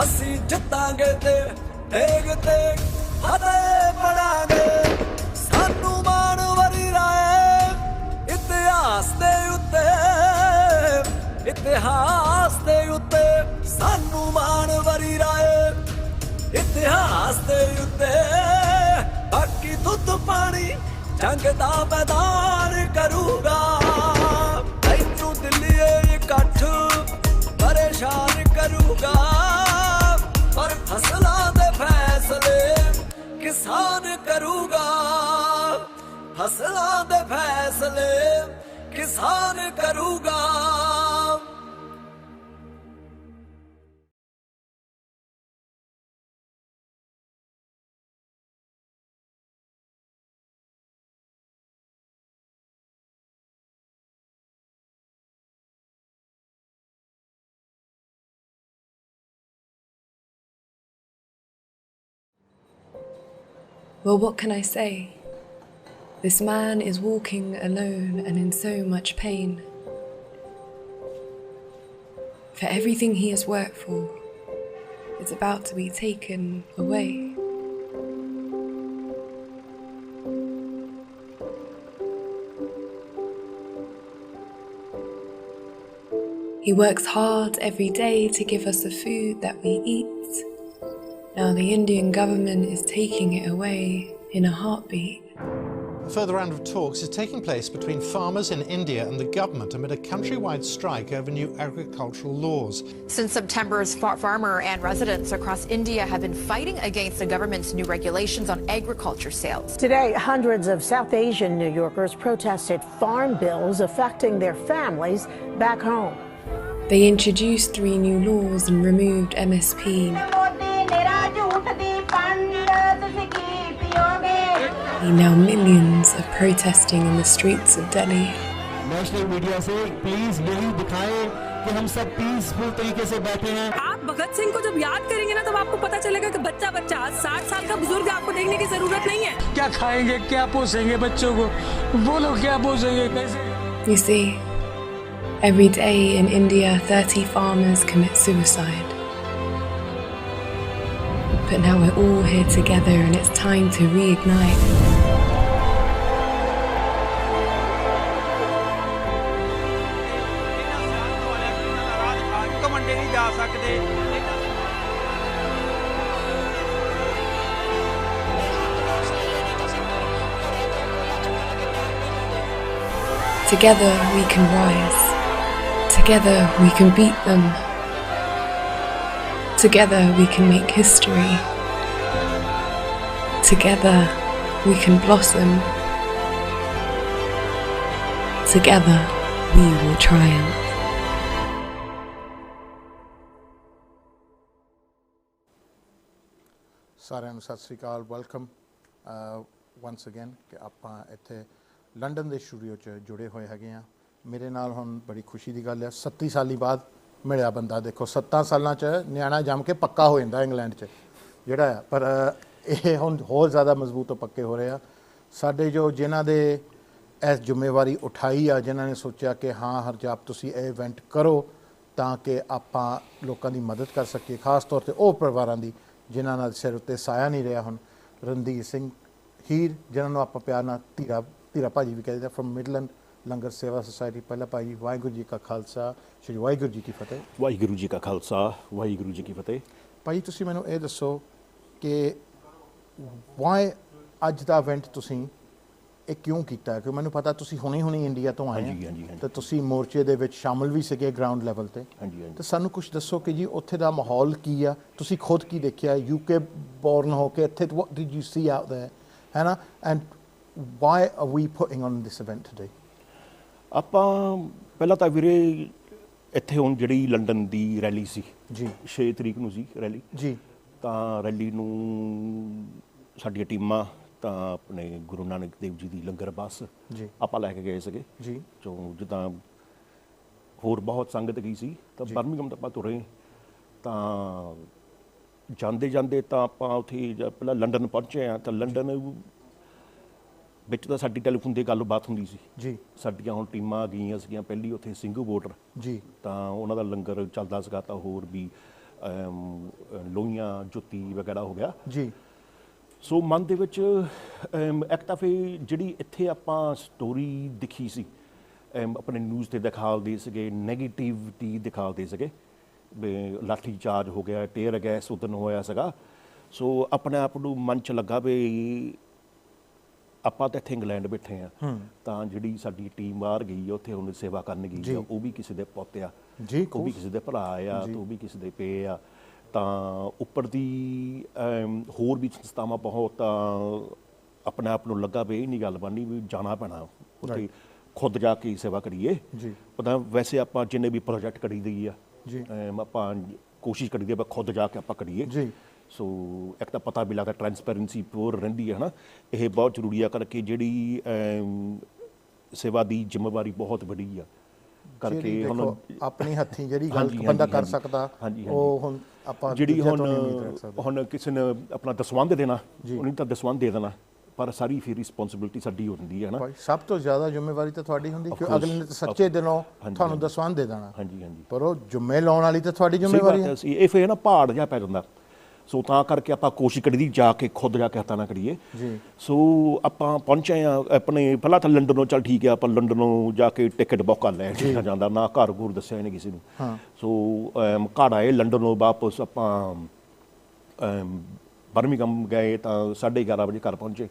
असी जितांगे ते तेग ते फतेह पड़ांगे। ਰਾਸਤੇ ਉੱਤੇ ਬਾਕੀ ਦੁੱਧ ਪਾਣੀ ਜੰਗ ਦਾ ਮੈਦਾਨ ਕਰੂਗਾ ਤੈਨੂੰ ਦਿੱਲੀ ਇਕੱਠ ਪਰੇਸ਼ਾਨ ਕਰੂਗਾ ਪਰ ਫਸਲਾਂ ਦੇ ਫੈਸਲੇ ਕਿਸਾਨ ਕਰੂਗਾ ਫਸਲਾਂ ਦੇ ਫੈਸਲੇ ਕਿਸਾਨ ਕਰੂਗਾ Well, what can I say? This man is walking alone and in so much pain. For everything he has worked for is about to be taken away. He works hard every day to give us the food that we eat. Now the Indian government is taking it away in a heartbeat. A further round of talks is taking place between farmers in India and the government amid a countrywide strike over new agricultural laws. Since September's farmer and residents across India have been fighting against the government's new regulations on agriculture sales. Today, hundreds of South Asian New Yorkers protested farm bills affecting their families back home. They introduced 3 new laws and removed MSP. Now millions are protesting in the streets of Delhi. National media से please यही दिखाएं कि हम सब peaceful तरीके से बैठे हैं। आप भगत सिंह को जब याद करेंगे ना तब आपको पता चलेगा कि बच्चा 60 साल का बुजुर्ग आपको देखने की जरूरत नहीं है। क्या खाएंगे, क्या पोसेंगे बच्चों को, वो लोग क्या पोसेंगे, कैसे? You see, every day in India 30 farmers commit suicide. But now we're all here together and it's time to reignite. Together we can rise. Together we can beat them. Together we can make history. Together we can blossom. Together we will triumph. ਸਾਰਿਆਂ ਨੂੰ ਸਤਿ ਸ੍ਰੀ ਅਕਾਲ, welcome ones again ਕਿ ਆਪਾਂ ਇੱਥੇ London ਦੇ studio 'ਚ ਜੁੜੇ ਹੋਏ ਹੈਗੇ ਆ। ਮੇਰੇ ਨਾਲ ਹੁਣ ਬੜੀ ਖੁਸ਼ੀ ਦੀ ਗੱਲ ਹੈ, 37 ਸਾਲੀ ਬਾਅਦ ਮਿਲਿਆ ਬੰਦਾ। ਦੇਖੋ 7 ਸਾਲਾਂ 'ਚ ਨਿਆਣਾ ਜੰਮ ਕੇ ਪੱਕਾ ਹੋ ਜਾਂਦਾ ਇੰਗਲੈਂਡ 'ਚ ਜਿਹੜਾ ਆ, ਪਰ ਇਹ ਹੁਣ ਹੋਰ ਜ਼ਿਆਦਾ ਮਜ਼ਬੂਤ ਪੱਕੇ ਹੋ ਰਹੇ ਆ। ਸਾਡੇ ਜੋ ਜਿਨ੍ਹਾਂ ਦੇ ਇਸ ਜ਼ਿੰਮੇਵਾਰੀ ਉਠਾਈ ਆ, ਜਿਨ੍ਹਾਂ ਨੇ ਸੋਚਿਆ ਕਿ ਹਾਂ ਹਰਜਾਪ ਤੁਸੀਂ ਇਹ ਇਵੈਂਟ ਕਰੋ ਤਾਂ ਕਿ ਆਪਾਂ ਲੋਕਾਂ ਦੀ ਮਦਦ ਕਰ ਸਕੀਏ, ਖਾਸ ਤੌਰ 'ਤੇ ਉਹ ਪਰਿਵਾਰਾਂ ਦੀ ਜਿਨ੍ਹਾਂ ਨਾਲ ਸਿਰ ਉੱਤੇ ਸਾਇਆ ਨਹੀਂ ਰਿਹਾ। ਹੁਣ ਰਣਧੀਰ ਸਿੰਘ ਹੀਰ, ਜਿਨ੍ਹਾਂ ਨੂੰ ਆਪਾਂ ਪਿਆਰ ਨਾਲ ਧੀਰਾ ਭਾਜੀ ਵੀ ਕਹਿੰਦੇ, ਫਰਮ ਮਿਡਲੈਂਡ ਲੰਗਰ ਸੇਵਾ ਸੁਸਾਇਟੀ। ਪਹਿਲਾਂ ਭਾਈ ਵਾਹਿਗੁਰੂ ਜੀ ਕਾ ਖਾਲਸਾ, ਸ਼੍ਰੀ ਵਾਹਿਗੁਰੂ ਜੀ ਕੀ ਫਤਿਹ। ਵਾਹਿਗੁਰੂ ਜੀ ਕਾ ਖਾਲਸਾ, ਵਾਹਿਗੁਰੂ ਜੀ ਕੀ ਫਤਿਹ। ਭਾਈ ਤੁਸੀਂ ਮੈਨੂੰ ਇਹ ਦੱਸੋ ਕਿ ਵਾਈ ਅੱਜ ਦਾ ਇਵੈਂਟ ਤੁਸੀਂ ਇਹ ਕਿਉਂ ਕੀਤਾ? ਕਿ ਮੈਨੂੰ ਪਤਾ ਤੁਸੀਂ ਹੁਣੇ ਇੰਡੀਆ ਤੋਂ ਆਏ ਹੋ ਤਾਂ ਤੁਸੀਂ ਮੋਰਚੇ ਦੇ ਵਿੱਚ ਸ਼ਾਮਲ ਵੀ ਸੀਗੇ ਗਰਾਊਂਡ ਲੈਵਲ ਤੇ। ਤਾਂ ਸਾਨੂੰ ਕੁਝ ਦੱਸੋ ਕਿ ਜੀ ਉੱਥੇ ਦਾ ਮਾਹੌਲ ਕੀ ਆ, ਤੁਸੀਂ ਖੁਦ ਕੀ ਦੇਖਿਆ UK ਬੋਰਨ ਹੋ ਕੇ ਇੱਥੇ? what did you see out there, ਹੈ ਨਾ? and why are we putting on this event today? ਆਪਾਂ ਪਹਿਲਾਂ ਤਾਂ ਵੀਰੇ ਇੱਥੇ ਹੁਣ ਜਿਹੜੀ ਲੰਡਨ ਦੀ ਰੈਲੀ ਸੀ ਜੀ 6 ਤਰੀਕ ਨੂੰ ਸੀ ਰੈਲੀ ਜੀ, ਤਾਂ ਰੈਲੀ ਨੂੰ ਸਾਡੀਆਂ ਟੀਮਾਂ ਤਾਂ ਆਪਣੇ ਗੁਰੂ ਨਾਨਕ ਦੇਵ ਜੀ ਦੀ ਲੰਗਰ ਬੱਸ ਜੀ ਆਪਾਂ ਲੈ ਕੇ ਗਏ ਸੀਗੇ ਜੀ, ਜੋ ਜਿੱਦਾਂ ਹੋਰ ਬਹੁਤ ਸੰਗਤ ਗਈ ਸੀ। ਤਾਂ ਬਰਮਿੰਘਮ ਤੋਂ ਆਪਾਂ ਤੁਰੇ, ਤਾਂ ਜਾਂਦੇ ਤਾਂ ਆਪਾਂ ਉੱਥੇ ਪਹਿਲਾਂ ਲੰਡਨ ਪਹੁੰਚੇ ਆ। ਤਾਂ ਲੰਡਨ ਵਿੱਚ ਤਾਂ ਸਾਡੀ ਟੈਲੀਫੋਨ 'ਤੇ ਗੱਲਬਾਤ ਹੁੰਦੀ ਸੀ ਜੀ। ਸਾਡੀਆਂ ਹੁਣ ਟੀਮਾਂ ਗਈਆਂ ਸੀਗੀਆਂ ਪਹਿਲੀ ਉੱਥੇ ਸਿੰਘੂ ਬਾਰਡਰ ਜੀ, ਤਾਂ ਉਹਨਾਂ ਦਾ ਲੰਗਰ ਚੱਲਦਾ ਸੀਗਾ। ਤਾਂ ਹੋਰ ਵੀ ਲੋਹੀਆਂ ਜੁੱਤੀ ਵਗੈਰਾ ਹੋ ਗਿਆ ਜੀ। ਸੋ ਮਨ ਦੇ ਵਿੱਚ ਇੱਕ ਤਾਂ ਫਿਰ ਜਿਹੜੀ ਇੱਥੇ ਆਪਾਂ ਸਟੋਰੀ ਦਿਖੀ ਸੀ ਆਪਣੇ ਨਿਊਜ਼ 'ਤੇ ਦਿਖਾਉਂਦੇ ਸੀਗੇ, ਨੈਗੇਟਿਵਿਟੀ ਦਿਖਾਉਂਦੇ ਸੀਗੇ ਵੀ ਲਾਠੀ ਚਾਰਜ ਹੋ ਗਿਆ, ਟੇਅਰ ਗੈਸ ਉਦਣ ਹੋਇਆ ਸੀਗਾ। ਸੋ ਆਪਣੇ ਆਪ ਨੂੰ ਮਨ 'ਚ ਲੱਗਾ ਵੀ ਆਪਾਂ ਤਾਂ ਇੱਥੇ ਇੰਗਲੈਂਡ ਬੈਠੇ ਹਾਂ ਤਾਂ ਜਿਹੜੀ ਸਾਡੀ ਟੀਮ ਬਾਹਰ ਗਈ ਆ ਉੱਥੇ ਹੁਣ ਸੇਵਾ ਕਰਨ ਗਈ ਆ, ਉਹ ਵੀ ਕਿਸੇ ਦੇ ਪੁੱਤ ਆ, ਉਹ ਵੀ ਕਿਸੇ ਦੇ ਭਰਾ ਆ, ਤੇ ਉਹ ਵੀ ਕਿਸੇ ਦੇ ਪੇ ਆ, ਤਾਂ ਉੱਪਰ ਦੀ ਹੋਰ ਵੀ ਸੰਸਥਾਵਾਂ ਬਹੁਤ, ਤਾਂ ਆਪਣੇ ਆਪ ਨੂੰ ਲੱਗਾ ਵੀ ਇਹ ਨਹੀਂ ਗੱਲ ਬਣਨੀ ਵੀ ਜਾਣਾ ਪੈਣਾ ਉੱਥੇ, ਖੁਦ ਜਾ ਕੇ ਸੇਵਾ ਕਰੀਏ। ਪਤਾ ਵੈਸੇ ਆਪਾਂ ਜਿੰਨੇ ਵੀ ਪ੍ਰੋਜੈਕਟ ਕਰੀ ਦੀ ਆ ਆਪਾਂ ਕੋਸ਼ਿਸ਼ ਕਰੀਦੀ ਆਪਾਂ ਖੁਦ ਜਾ ਕੇ ਆਪਾਂ ਕਰੀਏ। ਸੋ ਇੱਕ ਤਾਂ ਪਤਾ ਵੀ ਲੱਗਦਾ ਟਰਾਂਸਪੇਰੈਂਸੀ ਪੂਰ ਰਹਿੰਦੀ ਹੈ ਨਾ, ਇਹ ਬਹੁਤ ਜ਼ਰੂਰੀ ਆ ਕਰਕੇ ਜਿਹੜੀ ਸੇਵਾ ਦੀ ਜ਼ਿੰਮੇਵਾਰੀ ਬਹੁਤ ਵੱਡੀ ਆ ਕਰਕੇ ਹੁਣ ਆਪਣੀ ਹੱਥੀਂ ਜਿਹੜੀ ਗੱਲ ਬੰਦਾ ਕਰ ਸਕਦਾ ਉਹ ਹੁਣ ਆਪਾਂ ਜਿਹੜੀ ਹੁਣ ਕਿਸੇ ਨੇ ਆਪਣਾ ਦਸਵੰਧ ਦੇ ਦੇਣਾ ਉਹਨੇ ਤਾਂ ਦਸਵੰਧ ਦੇ ਦੇਣਾ, ਪਰ ਸਾਰੀ ਫਿਰ ਰਿਸਪੌਂਸਿਬਿਲਿਟੀ ਸਾਡੀ ਹੁੰਦੀ ਹੈ ਨਾ। ਸਭ ਤੋਂ ਜ਼ਿਆਦਾ ਜ਼ਿੰਮੇਵਾਰੀ ਤਾਂ ਤੁਹਾਡੀ ਹੁੰਦੀ ਕਿ ਅਗਲੇ ਨੇ ਸੱਚੇ ਦਿਲੋਂ ਤੁਹਾਨੂੰ ਦਸਵੰਧ ਦੇ ਦੇਣਾ, ਪਰ ਉਹ ਜ਼ਿੰਮੇ ਲਾਉਣ ਵਾਲੀ ਤਾਂ ਤੁਹਾਡੀ ਜ਼ਿੰਮੇਵਾਰੀ ਹੈ। ਇਹ ਫਿਰ ਨਾ ਪਹਾੜ ਜਿਹਾ ਪੈ ਜਾਂਦਾ, ਸੋ ਤਾਂ ਕਰਕੇ ਆਪਾਂ ਕੋਸ਼ਿਸ਼ ਕਰੀਦੀ ਜਾ ਕੇ ਖੁਦ ਜਾ ਕੇ ਹੱਥਾਂ ਨਾਲ ਕਰੀਏ। ਸੋ ਆਪਾਂ ਪਹੁੰਚੇ ਆ ਆਪਣੇ ਪਹਿਲਾਂ ਤਾਂ ਲੰਡਨੋਂ, ਚੱਲ ਠੀਕ ਹੈ ਆਪਾਂ ਲੰਡਨੋਂ ਜਾ ਕੇ ਟਿਕਟ ਬੁੱਕ ਕਰ ਲੈ ਜਾਂਦਾ, ਨਾ ਘਰ ਘੂਰ ਦੱਸਿਆ ਇਹਨੇ ਕਿਸੇ ਨੂੰ। ਸੋ ਘਰ ਆਏ ਲੰਡਨੋਂ ਵਾਪਸ ਆਪਾਂ ਬਰਮਿੰਘਮ ਗਏ ਤਾਂ 11:30 ਵਜੇ ਘਰ ਪਹੁੰਚੇ,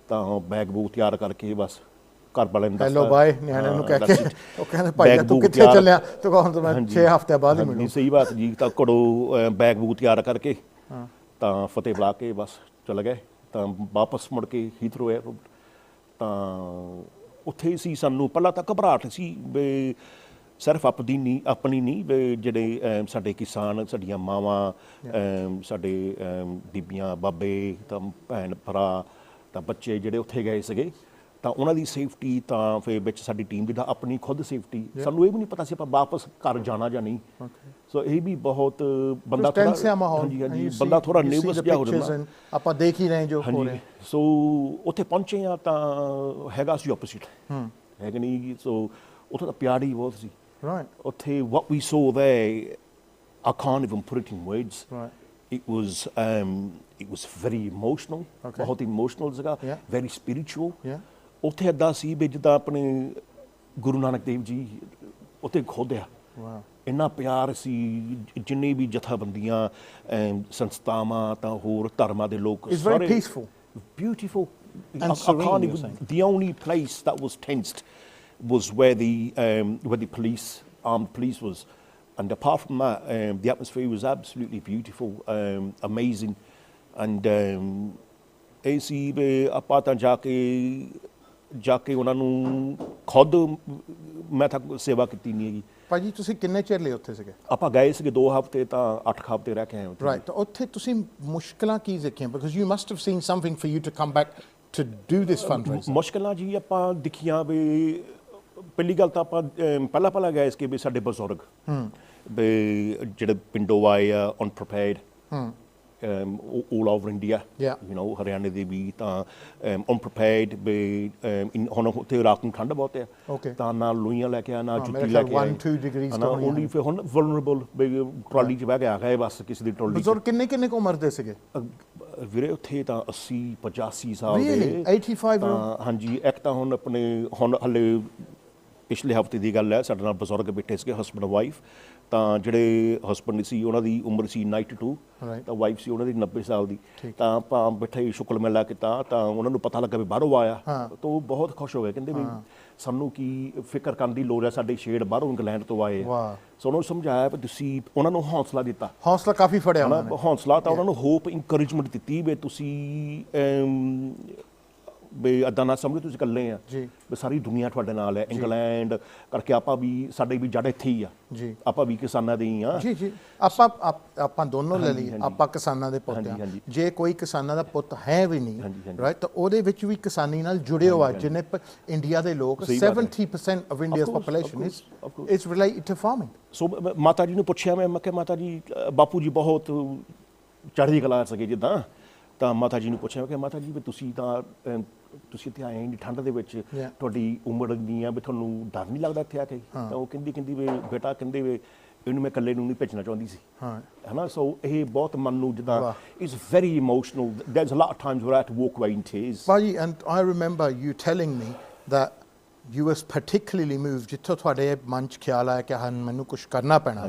ਤਾਂ ਬੈਗ ਬੂਗ ਤਿਆਰ ਕਰਕੇ ਬਸ ਘਰ ਵਾਲਿਆਂ ਨੂੰ ਹੈਲੋ ਬਾਏ ਨਿਆਣੇ ਨੂੰ ਕਹਿ ਕੇ ਉਹ ਕਹਿੰਦੇ ਭਾਈ ਤੂੰ ਕਿੱਥੇ ਚੱਲਿਆ, ਤੂੰ ਕਹਿੰਦਾ ਮੈਂ 6 ਹਫ਼ਤੇ ਬਾਅਦ ਹੀ ਮਿਲੂ। ਸਹੀ ਬਾਤ ਜੀ, ਤਾਂ ਘੜੋ ਬੈਗ ਬੂਗ ਤਿਆਰ ਕਰਕੇ ਤਾਂ ਫਤਿਹ ਬੁਲਾ ਕੇ ਬਸ ਚਲੇ ਗਏ, ਤਾਂ ਵਾਪਸ ਮੁੜ ਕੇ ਹੀਥਰੋ ਏਅਰਪੋਰਟ, ਤਾਂ ਉੱਥੇ ਸੀ ਸਾਨੂੰ ਪਹਿਲਾਂ ਤਾਂ ਘਬਰਾਹਟ ਸੀ ਵੀ ਸਿਰਫ ਆਪਣੀ ਨਹੀਂ ਵੀ ਜਿਹੜੇ ਸਾਡੇ ਕਿਸਾਨ, ਸਾਡੀਆਂ ਮਾਵਾਂ, ਸਾਡੇ ਬੀਬੀਆਂ, ਬਾਬੇ, ਤਾਂ ਭੈਣ ਭਰਾ, ਤਾਂ ਬੱਚੇ ਜਿਹੜੇ ਉੱਥੇ ਗਏ ਸੀਗੇ, ਤਾਂ ਉਹਨਾਂ ਦੀ ਸੇਫਟੀ, ਤਾਂ ਫਿਰ ਵਿੱਚ ਸਾਡੀ ਟੀਮ ਦੀ ਤਾਂ ਆਪਣੀ ਖੁਦ ਸੇਫਟੀ, ਸਾਨੂੰ ਇਹ ਵੀ ਨਹੀਂ ਪਤਾ ਸੀ ਆਪਾਂ ਵਾਪਸ ਘਰ ਜਾਣਾ ਜਾਂ ਨਹੀਂ। ਸੋ ਇਹ ਵੀ ਬਹੁਤ ਬੰਦਾ ਬੰਦਾ ਥੋੜਾ ਨਰਵਸ ਜਿਹਾ ਹੋ ਜਾਂਦਾ, ਆਪਾਂ ਦੇਖ ਹੀ ਰਹੇ ਜੋ ਹੋ ਰਿਹਾ। ਸੋ ਉੱਥੇ ਪਹੁੰਚੇ ਆ ਤਾਂ ਹੈਗਾ ਸੀ ਆਪੋਜ਼ਿਟ, ਹੈਗਾ ਨਹੀਂ, ਸੋ ਉੱਥੇ ਤਾਂ ਪਿਆਰ ਹੀ ਬਹੁਤ ਸੀ ਉੱਥੇ। what we saw there, I can't even put it in words. It was very emotional, ਬਹੁਤ emotional ਸੀਗਾ, very spiritual. ਉੱਥੇ ਏਦਾਂ ਸੀ ਵੀ ਜਿੱਦਾਂ ਆਪਣੇ ਗੁਰੂ ਨਾਨਕ ਦੇਵ ਜੀ ਉੱਥੇ ਖੁਦ ਆ, ਇੰਨਾ ਪਿਆਰ ਸੀ, ਜਿੰਨੇ ਵੀ ਜਥਾਬੰਦੀਆਂ, ਸੰਸਥਾਵਾਂ, ਤਾਂ ਹੋਰ ਧਰਮਾਂ ਦੇ ਲੋਕ ਸਾਰੇ beautiful. The only place that was tensed was where the police, armed police was, and apart from that, the atmosphere was absolutely beautiful, amazing, and ਇਹ ਸੀ ਵੀ ਆਪਾਂ ਤਾਂ ਜਾ ਕੇ ਉਹਨਾਂ ਨੂੰ ਖੁਦ, ਮੈਂ ਤਾਂ ਸੇਵਾ ਕੀਤੀ ਨਹੀਂ ਹੈਗੀ। ਭਾਜੀ ਤੁਸੀਂ ਕਿੰਨੇ ਚਿਰ ਲਈ ਉੱਥੇ ਸੀਗੇ? ਆਪਾਂ ਗਏ ਸੀਗੇ 2 ਹਫ਼ਤੇ, ਤਾਂ 8 ਹਫ਼ਤੇ ਰਹਿ ਕੇ ਆਏ ਉੱਥੇ। ਰਾਈਟ, ਤਾਂ ਉੱਥੇ ਤੁਸੀਂ ਮੁਸ਼ਕਲਾਂ ਕੀ ਦੇਖੀਆਂ? Because you must have seen something for you to come back to do this fundraising. ਮੁਸ਼ਕਲਾਂ ਜੀ ਆਪਾਂ ਦਿਖੀਆਂ ਵੀ ਪਹਿਲੀ ਗੱਲ ਤਾਂ ਆਪਾਂ ਪਹਿਲਾਂ ਗਏ ਸੀ ਵੀ ਸਾਡੇ ਬਜ਼ੁਰਗ ਵੀ ਜਿਹੜੇ ਪਿੰਡੋਂ ਆਏ ਆ ਅਨਪ੍ਰੀਪੇਅਰਡ, all over India, you know, ਹਰਿਆਣੇ ਦੇ ਵੀ, ਤਾਂ unprepared ਵੀ ਹੁਣ ਉੱਥੇ ਰਾਤ ਨੂੰ ਠੰਡ ਬਹੁਤ ਹੈ, ਤਾਂ ਨਾ ਲੋਈਆਂ ਲੈ ਕੇ ਆ, ਨਾ ਜੁੱਤੀ ਲੈ ਕੇ ਆਏ, 1-2 ਡਿਗਰੀ ਉਹਦੀ ਫਿਰ ਹੁਣ vulnerable ਵੀ ਟਰਾਲੀ 'ਚ ਬਹਿ ਕੇ ਆ ਗਏ ਬਸ ਕਿਸੇ ਦੀ ਟਰਾਲੀ। ਬਜ਼ੁਰਗ ਕਿੰਨੇ ਕੁ ਉਮਰ ਦੇ ਸੀਗੇ ਵੀਰੇ ਉੱਥੇ? ਤਾਂ 80-85 ਸਾਲ ਦੇ। 85? ਹਾਂਜੀ, ਇੱਕ ਤਾਂ ਹੁਣ ਆਪਣੇ ਹੁਣ ਹਲੇ ਪਿਛਲੇ ਹਫ਼ਤੇ ਦੀ ਗੱਲ ਹੈ, ਸਾਡੇ ਨਾਲ ਬਜ਼ੁਰਗ ਬੈਠੇ ਸੀਗੇ, ਹਸਬੈਂਡ ਵਾਈਫ, ਤਾਂ ਜਿਹੜੇ ਹਸਬੈਂਡ ਸੀ ਉਹਨਾਂ ਦੀ ਉਮਰ ਸੀ 92, ਤਾਂ ਵਾਈਫ ਸੀ ਉਹਨਾਂ ਦੀ 90 ਸਾਲ ਦੀ, ਤਾਂ ਆਪਾਂ ਬੈਠੇ ਸ਼ੁਕਰ ਮੇਲਾ ਕੀਤਾ, ਤਾਂ ਉਹਨਾਂ ਨੂੰ ਪਤਾ ਲੱਗਾ ਵੀ ਬਾਹਰੋਂ ਆਇਆ, ਤਾਂ ਉਹ ਬਹੁਤ ਖੁਸ਼ ਹੋ ਗਏ, ਕਹਿੰਦੇ ਵੀ ਸਾਨੂੰ ਕੀ ਫਿਕਰ ਕਰਨ ਦੀ ਲੋੜ ਹੈ, ਸਾਡੇ ਸ਼ੇਡ ਬਾਹਰੋਂ ਇੰਗਲੈਂਡ ਤੋਂ ਆਏ ਆ। ਸੋ ਉਹਨਾਂ ਨੂੰ ਸਮਝਾਇਆ ਵੀ ਤੁਸੀਂ, ਉਹਨਾਂ ਨੂੰ ਹੌਸਲਾ ਦਿੱਤਾ, ਹੌਸਲਾ ਕਾਫੀ ਫੜਿਆ ਉਹਨਾਂ ਨੇ, ਹੌਸਲਾ, ਤਾਂ ਉਹਨਾਂ ਨੂੰ ਹੋਪ, ਇਨਕਰੇਜਮੈਂਟ ਦਿੱਤੀ ਵੀ ਤੁਸੀਂ ਵੀ ਇੱਦਾਂ ਨਾ ਸਮਝੋ ਤੁਸੀਂ ਇਕੱਲੇ ਆ, ਵੀ ਸਾਰੀ ਦੁਨੀਆ ਤੁਹਾਡੇ ਨਾਲ ਹੈ, ਇੰਗਲੈਂਡ ਕਰਕੇ ਆਪਾਂ ਵੀ, ਸਾਡੇ ਵੀ ਜੜ ਇੱਥੇ ਹੀ ਆ, ਆਪਾਂ ਵੀ ਕਿਸਾਨਾਂ ਦੇ ਹੀ ਆ। ਆਪਾਂ ਦੋਨੋਂ ਲੈ ਲਈ, ਆਪਾਂ ਕਿਸਾਨਾਂ ਦੇ ਪੁੱਤ ਆ। ਜੇ ਕੋਈ ਕਿਸਾਨਾਂ ਦਾ ਪੁੱਤ ਹੈ ਵੀ ਨਹੀਂ, ਰਾਈਟ, ਤਾਂ ਉਹਦੇ ਵਿੱਚ ਵੀ ਕਿਸਾਨੀ ਨਾਲ ਜੁੜੇ ਹੋਆ, ਜਿੰਨੇ ਇੰਡੀਆ ਦੇ ਲੋਕ 70% of India's population is related to farming. So ਮਾਤਾ ਜੀ ਨੂੰ ਪੁੱਛਿਆ ਮੈਂ ਕਿਹਾ ਮਾਤਾ ਜੀ, ਬਾਪੂ ਜੀ ਬਹੁਤ ਚੜ੍ਹਦੀ ਕਲਾ ਸੀਗੇ ਜਿੱਦਾਂ, ਤਾਂ ਮਾਤਾ ਜੀ ਨੂੰ ਪੁੱਛਿਆ ਕਿ ਮਾਤਾ ਜੀ ਵੀ ਤੁਸੀਂ ਇੱਥੇ ਆਏ ਇੰਨੀ ਠੰਡ ਦੇ ਵਿੱਚ, ਤੁਹਾਡੀ ਉਮਰ ਇੰਨੀ ਆ ਵੀ ਤੁਹਾਨੂੰ ਡਰ ਨਹੀਂ ਲੱਗਦਾ ਇੱਥੇ ਆ ਕੇ? ਤਾਂ ਉਹ ਕਹਿੰਦੀ ਵੀ ਬੇਟਾ, ਕਹਿੰਦੇ ਵੀ ਇਹਨੂੰ ਮੈਂ ਇਕੱਲੇ ਨੂੰ ਨਹੀਂ ਭੇਜਣਾ ਚਾਹੁੰਦੀ ਸੀ, ਹੈ ਨਾ। ਸੋ ਇਹ ਬਹੁਤ ਮਨ ਨੂੰ ਜਿੱਦਾਂ it's very emotional, there's a lot of times where I had to walk away in tears. ਭਾਜੀ, and I remember you telling me that you were particularly moved ਜਿੱਥੋਂ ਤੁਹਾਡੇ ਮਨ 'ਚ ਖਿਆਲ ਆਇਆ ਕਿ ਹਾਂ ਮੈਨੂੰ ਕੁਝ ਕਰਨਾ ਪੈਣਾ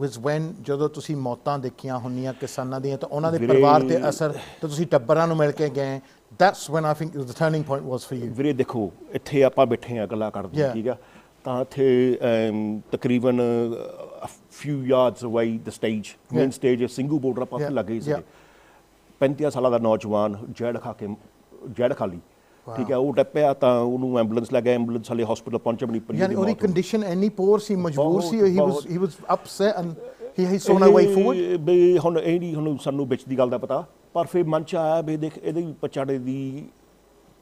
was when ਜਦੋਂ ਤੁਸੀਂ ਮੌਤਾਂ ਦੇਖੀਆਂ ਹੁੰਦੀਆਂ ਕਿਸਾਨਾਂ ਦੀਆਂ ਤਾਂ ਉਹਨਾਂ ਦੇ ਪਰਿਵਾਰ ਤੇ ਅਸਰ ਤੇ ਤੁਸੀਂ ਟੱਬਰਾਂ ਨੂੰ ਮਿਲ ਕੇ ਗਏ that's when I think the turning point was for you ਵੀਰੇ ਦੇਖੋ ਇੱਥੇ ਆਪਾਂ ਬੈਠੇ ਆ ਗੱਲਾਂ ਕਰਦੇ ਠੀਕ ਆ ਤਾਂ ਇੱਥੇ ਤਕਰੀਬਨ few yards away the stage main stage single border ਆਪਾਂ ਉੱਥੇ ਲੱਗੇ ਸੀ 35 ਸਾਲਾਂ ਦਾ ਨੌਜਵਾਨ ਜੜ ਖਾ ਲਈ ਠੀਕ ਹੈ ਉਹ ਟੱਪਿਆ ਤਾਂ ਉਹਨੂੰ ਐਂਬੂਲੈਂਸ ਲੈ ਗਏ ਐਂਬੂਲੈਂਸ ਵਾਲੇ ਹਸਪੀਟਲ ਪਹੁੰਚੇ ਬਣੀ ਪਈ ਯਾਨੀ ਉਹਦੀ ਕੰਡੀਸ਼ਨ ਇੰਨੀ ਪੂਰ ਸੀ ਮਜਬੂਰ ਸੀ he was upset and he saw no way forward ਬਈ ਹੁਣ ਇਹ ਨਹੀਂ ਹੁਣ ਸਾਨੂੰ ਵਿੱਚ ਦੀ ਗੱਲ ਦਾ ਪਤਾ ਪਰ ਫਿਰ ਮਨ ਚ ਆਇਆ ਵੀ ਦੇਖ ਇਹਦੇ ਪਛਾੜੇ ਦੀ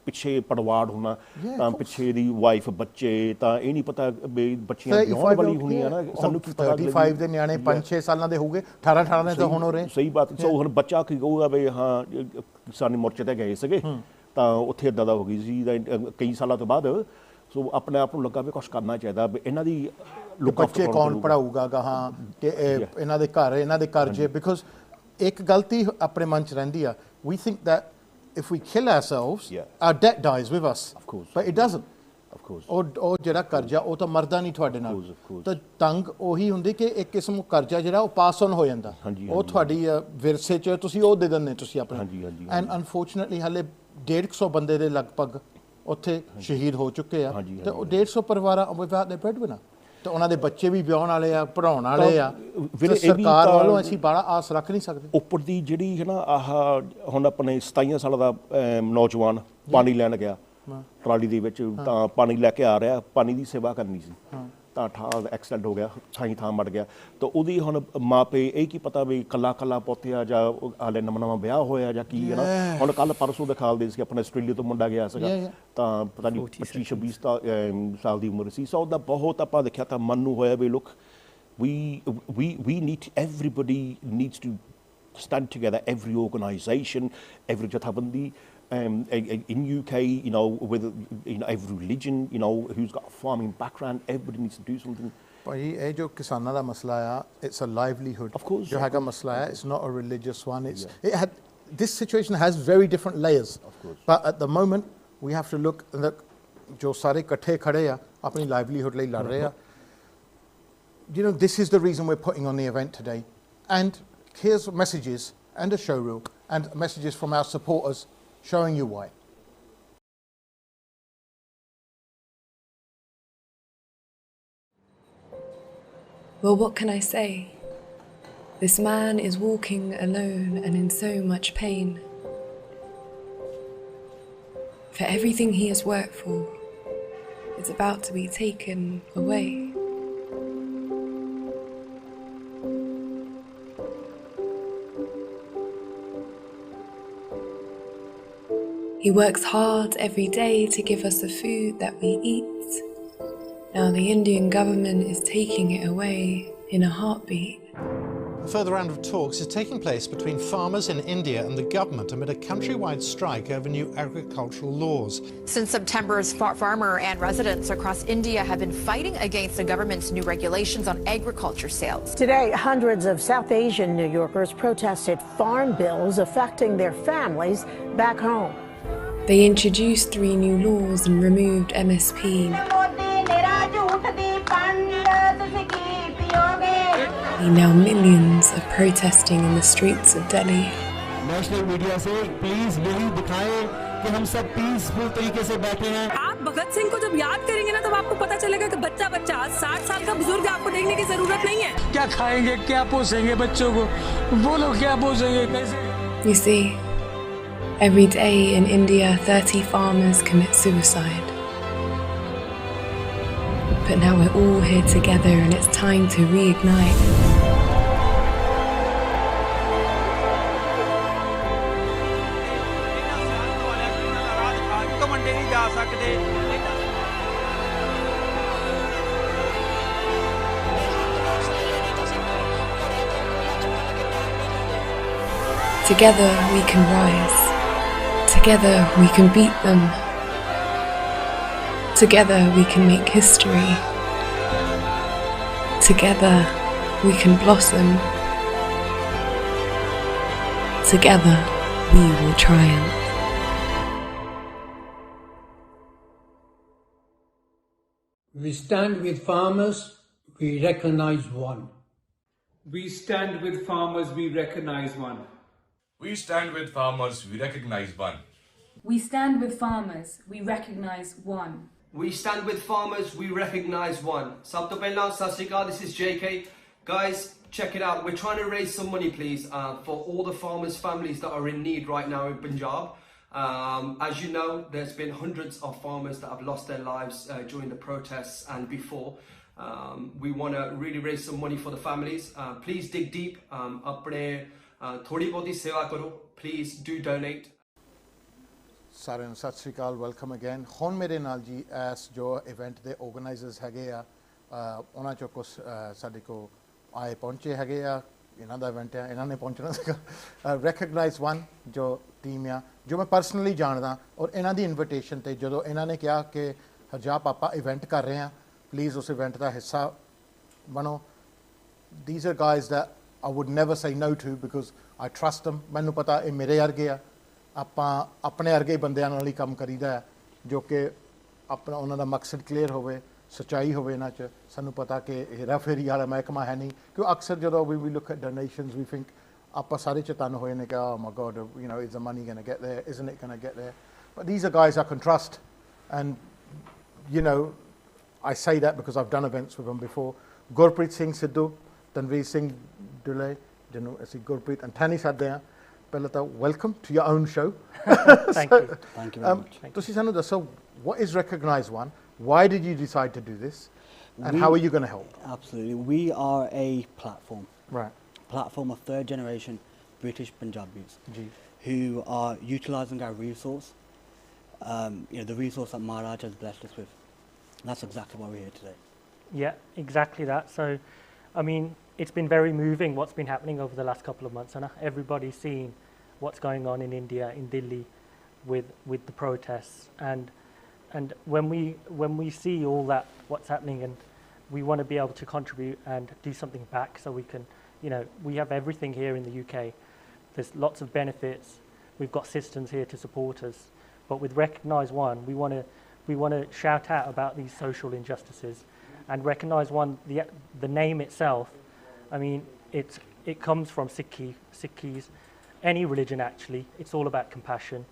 ਪਿੱਛੇ ਪੜਵਾੜ ਹੋਣਾ ਤਾਂ ਪਿੱਛੇ ਦੀ ਵਾਈਫ ਬੱਚੇ ਤਾਂ ਇਹ ਨਹੀਂ ਪਤਾ ਵੀ ਬੱਚੀਆਂ ਵਿਆਹਣ ਵਾਲੀ ਹੋਣੀਆਂ ਨਾ ਸਾਨੂੰ ਕੀ ਪਤਾ 35 ਦੇ ਨਿਆਣੇ 5-6 ਸਾਲਾਂ ਦੇ ਹੋਗੇ 18 ਦੇ ਤਾਂ ਹੁਣ ਹੋ ਰਹੇ ਸਹੀ ਬਾਤ ਸੋ ਹੁਣ ਬੱਚਾ ਕੀ ਕਹੂਗਾ ਵੀ ਹਾਂ ਕਿਸਾਨੀ ਮੋਰਚੇ ਤੇ ਗਏ ਸੀਗੇ ਤਾਂ ਉੱਥੇ ਇੱਦਾਂ ਦਾ ਹੋ ਗਈ ਸੀ ਕਈ ਸਾਲਾਂ ਤੋਂ ਬਾਅਦ ਸੋ ਆਪਣੇ ਆਪ ਨੂੰ ਲੱਗਾ ਵੀ ਕੁਛ ਕਰਨਾ ਚਾਹੀਦਾ ਵੀ ਇਹਨਾਂ ਦੀ ਬੱਚੇ ਕੌਣ ਪੜਾਊਗਾ ਗਾਹਾਂ ਕਿ ਇਹਨਾਂ ਦੇ ਘਰ ਇਹਨਾਂ ਦੇ ਕਰਜ਼ੇ ਬਿਕੋਜ਼ ਇੱਕ ਗਲਤੀ ਆਪਣੇ ਮਨ 'ਚ ਰਹਿੰਦੀ ਆ we think that if we kill ourselves our debt dies with us but it doesn't ਉਹ ਜਿਹੜਾ ਕਰਜ਼ਾ ਉਹ ਤਾਂ ਮਰਦਾ ਨਹੀਂ ਤੁਹਾਡੇ ਨਾਲ ਤਾਂ ਤੰਗ ਉਹੀ ਹੁੰਦੀ ਕਿ ਇੱਕ ਕਿਸਮ ਕਰਜ਼ਾ ਜਿਹੜਾ ਉਹ ਪਾਸ ਔਨ ਹੋ ਜਾਂਦਾ ਉਹ ਤੁਹਾਡੀ ਵਿਰਸੇ 'ਚ ਤੁਸੀਂ ਉਹ ਦੇ ਦਿੰਦੇ ਤੁਸੀਂ ਆਪਣੇ ਐਂਡ ਅਨਫੋਰਚੂਨੇਟਲੀ ਹਾਲੇ 150 ਬੰਦੇ ਦੇ ਲਗਭਗ ਉੱਥੇ ਸ਼ਹੀਦ ਹੋ ਚੁੱਕੇ ਆ ਤੇ ਉਹ 150 ਪਰਿਵਾਰਾਂ ਵਿਦਆਊਟ ਦੇ ਬ੍ਰੈਡਵਿਨਰ ਤੇ ਉਹਨਾਂ ਦੇ ਬੱਚੇ ਵੀ ਵਿਆਹਣ ਵਾਲੇ ਆ ਪੜਾਉਣ ਵਾਲੇ ਆ ਸਰਕਾਰ ਵੱਲੋਂ ਅਸੀਂ ਬੜਾ ਆਸ ਰੱਖ ਨਹੀਂ ਸਕਦੇ ਉੱਪਰ ਦੀ ਜਿਹੜੀ ਹੈ ਨਾ ਆਹ ਹੁਣ ਆਪਣੇ 27 ਸਾਲਾਂ ਦਾ ਨੌਜਵਾਨ ਪਾਣੀ ਲੈਣ ਗਿਆ ਟਰਾਲੀ ਦੇ ਵਿੱਚ ਤਾਂ ਪਾਣੀ ਲੈ ਕੇ ਆ ਰਿਹਾ ਪਾਣੀ ਦੀ ਸੇਵਾ ਕਰਨੀ ਸੀ ਤਾਂ ਐਕਸੀਡੈਂਟ ਹੋ ਗਿਆ ਥਾਂ ਮੜ ਗਿਆ ਤਾਂ ਉਹਦੀ ਹੁਣ ਮਾਂ ਪੇ ਇਹ ਕੀ ਪਤਾ ਵੀ ਕੱਲਾ ਪੋਤਿਆ ਜਾਂ ਹਾਲੇ ਨਵਾਂ ਵਿਆਹ ਹੋਇਆ ਜਾਂ ਕੀ ਹੈ ਨਾ ਹੁਣ ਕੱਲ ਪਰਸੋਂ ਦਿਖਾਲਦੇ ਸੀ ਆਪਣੇ ਆਸਟ੍ਰੇਲੀਆ ਤੋਂ ਮੁੰਡਾ ਗਿਆ ਸੀਗਾ ਤਾਂ ਪਤਾ ਨਹੀਂ 25-26 ਸਾਲ ਦੀ ਉਮਰ ਸੀ ਸੋ ਉਹਦਾ ਬਹੁਤ ਆਪਾਂ ਦੇਖਿਆ ਤਾਂ ਮਨ ਨੂੰ ਹੋਇਆ ਵੀ look we need everybody needs to stand together every organisation every ਜਥੇਬੰਦੀ in UK, with every religion, who's got a farming background, everybody needs to do something. ਭਾਈ ਇਹ ਜੋ ਕਿਸਾਨਾਂ ਦਾ ਮਸਲਾ ਆ it's a livelihood ਜੋ ਹੈਗਾ ਮਸਲਾ ਹੈ it's not a religious one this situation has very different layers but at the moment we have to look ਜੋ ਸਾਰੇ ਇਕੱਠੇ ਖੜੇ ਆ ਆਪਣੀ livelihood ਲਈ ਲੜ ਰਹੇ ਆ this is the reason we're putting on the event today and here's messages and a show reel and messages from our supporters showing you why. Well, what can I say? This man is walking alone and in so much pain. For everything he has worked for is about to be taken away. He works hard every day to give us the food that we eat. Now the Indian government is taking it away in a heartbeat. A further round of talks is taking place between farmers in India and the government amid a countrywide strike over new agricultural laws. Since September, farmer and residents across India have been fighting against the government's new regulations on agriculture sales. Today, hundreds of South Asian New Yorkers protested farm bills affecting their families back home. They introduced 3 new laws and removed MSP. Now millions are protesting in the streets of Delhi. National media से please यही दिखाएं कि हम सब peaceful तरीके से बैठे हैं आप भगत सिंह को जब याद करेंगे ना तब आपको पता चलेगा कि बच्चा 60 साल का बुजुर्ग आपको देखने की जरूरत नहीं है क्या खाएंगे क्या पोसेंगे बच्चों को वो लोग क्या पोसेंगे कैसे You see, every day in India 30 farmers commit suicide. But now we're all here together and it's time to reignite. Together we can rise. Together we can beat them. Together we can make history. Together we can blossom. Together we will triumph. We stand with farmers, we recognize one. We stand with farmers, we recognize one. We stand with farmers, we recognize one. We stand with farmers, we recognize one. We stand with farmers, we recognize one. Sab to pehla, sat sri akal, this is JK. Guys, check it out. We're trying to raise some money, please, for all the farmers' families that are in need right now in Punjab. As you know, there's been hundreds of farmers that have lost their lives during the protests and before. We want to really raise some money for the families. Please dig deep. Apne thodi bahti seva karo. Please do donate. ਸਾਰਿਆਂ ਨੂੰ ਸਤਿ ਸ਼੍ਰੀ ਅਕਾਲ, welcome again. ਹੁਣ ਮੇਰੇ ਨਾਲ ਜੀ ਇਸ ਜੋ event ਦੇ ਆਰਗੇਨਾਈਜ਼ਰਸ ਹੈਗੇ ਆ, ਉਹਨਾਂ ਚੋਂ ਕੁਛ ਸਾਡੇ ਕੋਲ ਆਏ ਪਹੁੰਚੇ ਹੈਗੇ ਆ। ਇਹਨਾਂ ਦਾ ਇਵੈਂਟ ਆ, ਇਹਨਾਂ ਨੇ ਪਹੁੰਚਣਾ ਸੀਗਾ। ਰੈਕਗਨਾਈਜ਼ ਵਨ ਜੋ ਟੀਮ ਆ, ਜੋ ਮੈਂ ਪਰਸਨਲੀ ਜਾਣਦਾ, ਔਰ ਇਹਨਾਂ ਦੀ ਇਨਵੀਟੇਸ਼ਨ 'ਤੇ ਜਦੋਂ ਇਹਨਾਂ ਨੇ ਕਿਹਾ ਕਿ ਹਰਜਾਪ ਆਪਾਂ ਇਵੈਂਟ ਕਰ ਰਹੇ ਹਾਂ, ਪਲੀਜ਼ ਉਸ ਇਵੈਂਟ ਦਾ ਹਿੱਸਾ ਬਣੋ। these are guys that I would never say no to because I trust them। ਮੈਨੂੰ ਪਤਾ ਇਹ ਮੇਰੇ ਵਰਗੇ ਆ, ਆਪਾਂ ਆਪਣੇ ਵਰਗੇ ਬੰਦਿਆਂ ਨਾਲ ਹੀ ਕੰਮ ਕਰੀਦਾ ਹੈ, ਜੋ ਕਿ ਆਪਣਾ ਉਹਨਾਂ ਦਾ ਮਕਸਦ ਕਲੀਅਰ ਹੋਵੇ, ਸੱਚਾਈ ਹੋਵੇ ਇਹਨਾਂ 'ਚ। ਸਾਨੂੰ ਪਤਾ ਕਿ ਹੇਰਾ ਫੇਰੀ ਵਾਲਾ ਮਹਿਕਮਾ ਹੈ ਨਹੀਂ, ਕਿਉਂ ਅਕਸਰ ਜਦੋਂ we look at donations we think ਆਪਾਂ ਸਾਰੇ ਚਤਨ ਹੋਏ ਨੇ ਕਿ oh my God, you know, is the money going to get there, isn't it going to get there? But these are guys I can trust, and you know, I say that because I've done events with them before. Gurpreet Singh Sidhu, Tanveer Singh Dule, ਜਿਹਨੂੰ ਅਸੀਂ Gurpreet and Tani ਸਾਡੇ ਆ। ਪਹਿਲਾਂ ਤਾਂ welcome to your own show. Thank you very much. ਤੁਸੀਂ ਸਾਨੂੰ ਦੱਸੋ, what is Recognize One? Why did you decide to do this? And how are you going to help? Absolutely. We are a platform. Right. Platform of third generation British Punjabis who are utilising our resource, you know, the resource that Maharaj has blessed us with. That's exactly why we're here today. Yeah, exactly that. So, I mean, it's been very moving what's been happening over the last couple of months, and everybody's seen what's going on in India, in Delhi, with the protests, and when we see all that what's happening, and we want to be able to contribute and do something back, so we can, you know, we have everything here in the UK. There's lots of benefits. We've got systems here to support us, but with Recognise One, we want to shout out about these social injustices, and Recognise One, the name itself. I mean, it comes from Sikhis, any religion actually. It's all about compassion,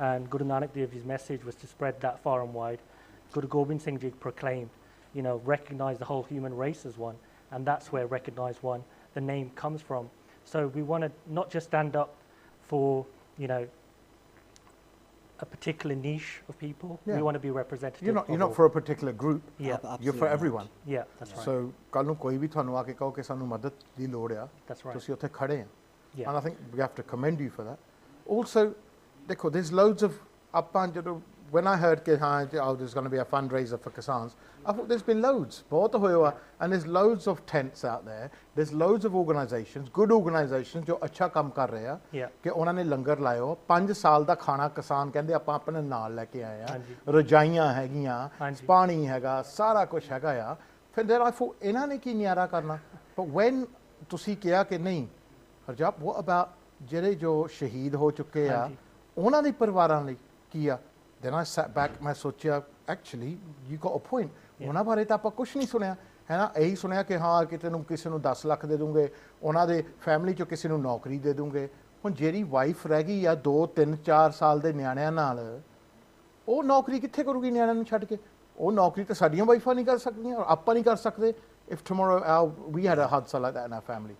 and Guru Nanak Dev's message was to spread that far and wide. Guru Gobind Singh Ji proclaimed, you know, recognise the whole human race as one, and that's where Recognise One, the name, comes from. So we want to not just stand up for, you know, a particular niche of people. Yeah. We want to be representative. You're not for a particular group. Yeah, you're for everyone. Yeah, that's right. So ਕੱਲ ਨੂੰ ਕੋਈ ਵੀ ਤੁਹਾਨੂੰ ਆ ਕੇ ਕਹੋ ਕਿ ਸਾਨੂੰ ਮਦਦ ਦੀ ਲੋੜ ਆ, ਤੁਸੀਂ ਉੱਥੇ ਖੜੇ ਆ। And I think we have to commend you for that. Also, ਦੇਖੋ, there's loads of ਆਪਾਂ ਜਦੋਂ when I heard ਕਿ ਹਾਂ there's going to be a fundraiser for Kisaans, I thought there's been loads, ਬਹੁਤ ਹੋਏ ਆ, and there's loads of tents out there. There's loads of organizations, good organizations ਜੋ ਅੱਛਾ ਕੰਮ ਕਰ ਰਹੇ ਆ, ਕਿ ਉਹਨਾਂ ਨੇ ਲੰਗਰ ਲਾਇਓ। 5 ਸਾਲ ਦਾ ਖਾਣਾ ਕਿਸਾਨ ਕਹਿੰਦੇ ਆਪਾਂ ਆਪਣੇ ਨਾਲ ਲੈ ਕੇ ਆਏ ਆ, ਰਜਾਈਆਂ ਹੈਗੀਆਂ, ਪਾਣੀ ਹੈਗਾ, ਸਾਰਾ ਕੁਝ ਹੈਗਾ ਆ। ਫਿਰ then I thought ਇਹਨਾਂ ਨੇ ਕੀ ਨਿਆਰਾ ਕਰਨਾ। But when ਤੁਸੀਂ ਕਿਹਾ ਕਿ ਨਹੀਂ ਹਰਜਾਪ, what about ਜਿਹੜੇ ਜੋ ਸ਼ਹੀਦ ਹੋ ਚੁੱਕੇ ਆ, ਉਹਨਾਂ ਦੇ ਪਰਿਵਾਰਾਂ ਲਈ ਕੀ ਆ? Then I sat back, ਮੈਂ ਸੋਚਿਆ actually you got a point. ਉਹਨਾਂ ਬਾਰੇ ਤਾਂ ਆਪਾਂ ਕੁਛ ਨਹੀਂ ਸੁਣਿਆ ਹੈ ਨਾ। ਇਹੀ ਸੁਣਿਆ ਕਿ ਹਾਂ ਕਿਤੇ ਨੂੰ ਕਿਸੇ ਨੂੰ 10 ਲੱਖ ਦੇ ਦੂੰਗੇ, ਉਹਨਾਂ ਦੇ ਫੈਮਿਲੀ 'ਚੋਂ ਕਿਸੇ ਨੂੰ ਨੌਕਰੀ ਦੇ ਦੂੰਗੇ। ਹੁਣ ਜਿਹੜੀ ਵਾਈਫ ਰਹਿ ਗਈ ਆ 2, 3, 4 ਸਾਲ ਦੇ ਨਿਆਣਿਆਂ ਨਾਲ, ਉਹ ਨੌਕਰੀ ਕਿੱਥੇ ਕਰੂਗੀ ਨਿਆਣਿਆਂ ਨੂੰ ਛੱਡ ਕੇ? ਉਹ ਨੌਕਰੀ ਤਾਂ ਸਾਡੀਆਂ ਵਾਈਫਾਂ ਨਹੀਂ ਕਰ ਸਕਦੀਆਂ, ਔਰ ਆਪਾਂ ਨਹੀਂ ਕਰ ਸਕਦੇ। If tomorrow we had a hadsa like that in our family,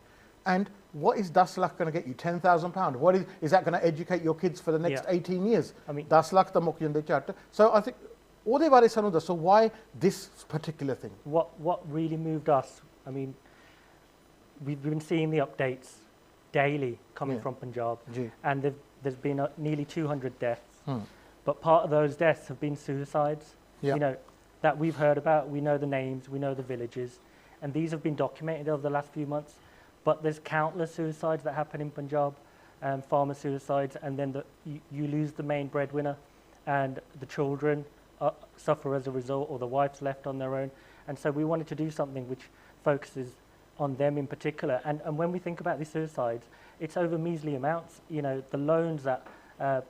and what is 10 lakh going to get you? £10,000. What is that going to educate your kids for the next 18 years? I mean, 10 lakh ਤਾਂ ਮੁੱਕ ਜਾਂਦੇ ਝੱਟ। So I think ਉਹਦੇ ਬਾਰੇ ਸਾਨੂੰ ਦੱਸੋ, why this particular thing? What really moved us, I mean, we've been seeing the updates daily coming from Punjab, and there's been nearly 200 deaths, but part of those deaths have been suicides, you know, that we've heard about. We know the names, we know the villages, and these have been documented over the last few months. But there's countless suicides that happen in Punjab, farmer suicides, and then you lose the main breadwinner, and the children suffer as a result, or the wife's left on their own. And so we wanted to do something which focuses on them in particular. And when we think about these suicides, it's over measly amounts. You know, the loans that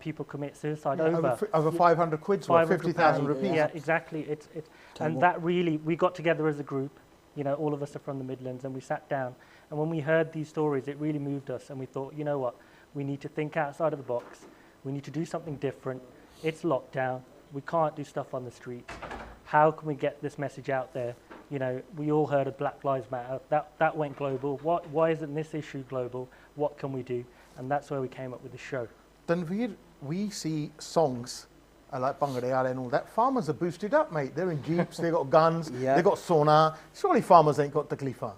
people commit suicide over 500 quid, 50,000 rupees. Yeah, exactly. And that really, we got together as a group, you know, all of us are from the Midlands, and we sat down, and when we heard these stories, it really moved us, and we thought, you know what, we need to think outside of the box, we need to do something different. It's lockdown, we can't do stuff on the streets. How can we get this message out there? You know, we all heard of Black Lives Matter, that went global. Why isn't this issue global? What can we do? And that's where we came up with the show. Tanveer, we see songs like Bhangle and all that. Farmers are boosted up, mate. They're in jeeps, they've got guns, they've got sauna. Surely farmers ain't got taklifa.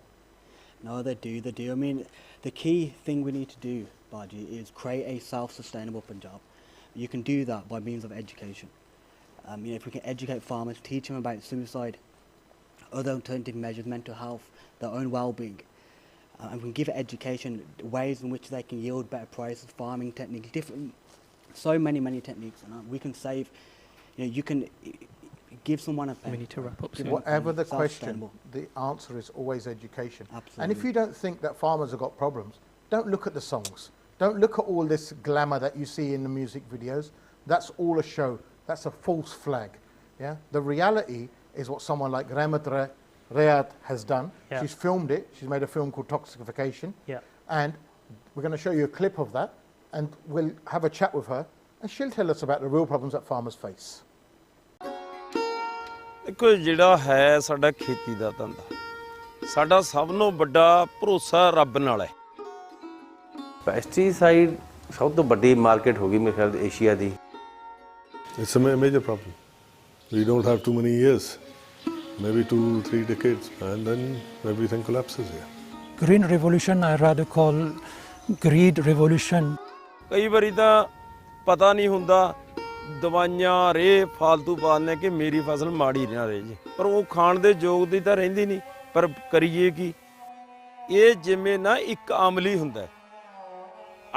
No, they do. I mean, the key thing we need to do, Baji, is create a self-sustainable Punjab. You can do that by means of education. You know, if we can educate farmers, teach them about suicide, other alternative measures, mental health, their own well-being, and we can give education ways in which they can yield better prices, farming techniques, different, so many techniques. We can save. You know, you can give someone a pen. We need to wrap up soon. Whatever the question, the answer is always education. Absolutely. And if you don't think that farmers have got problems, don't look at the songs. Don't look at all this glamour that you see in the music videos. That's all a show. That's a false flag. Yeah. The reality is what someone like Rahmat Rayat has done. Yeah. She's filmed it. She's made a film called Toxification. Yeah. And we're going to show you a clip of that, and we'll have a chat with her, and she'll tell us about the real problems that farmers face. देखो जिहड़ा है साडा खेती दा धंधा साडा सब नों वड्डा भरोसा रब नाल है पेस्टिसाइड सब तो बड़ी मार्केट होगी मेरे ख्याल Asia the It's a major problem. We don't have too many years, maybe 2-3 decades, and then everything collapses here. Green revolution I rather call greed revolution. कई बारी तां पता नहीं हुंदा दवाइयां रे फालतू पाने कि मेरी फसल माड़ी ना रहे जी पर वो खाण दे योग दी तां रहिंदी नहीं पर करिए की ये जिवें ना एक आमली हुंदा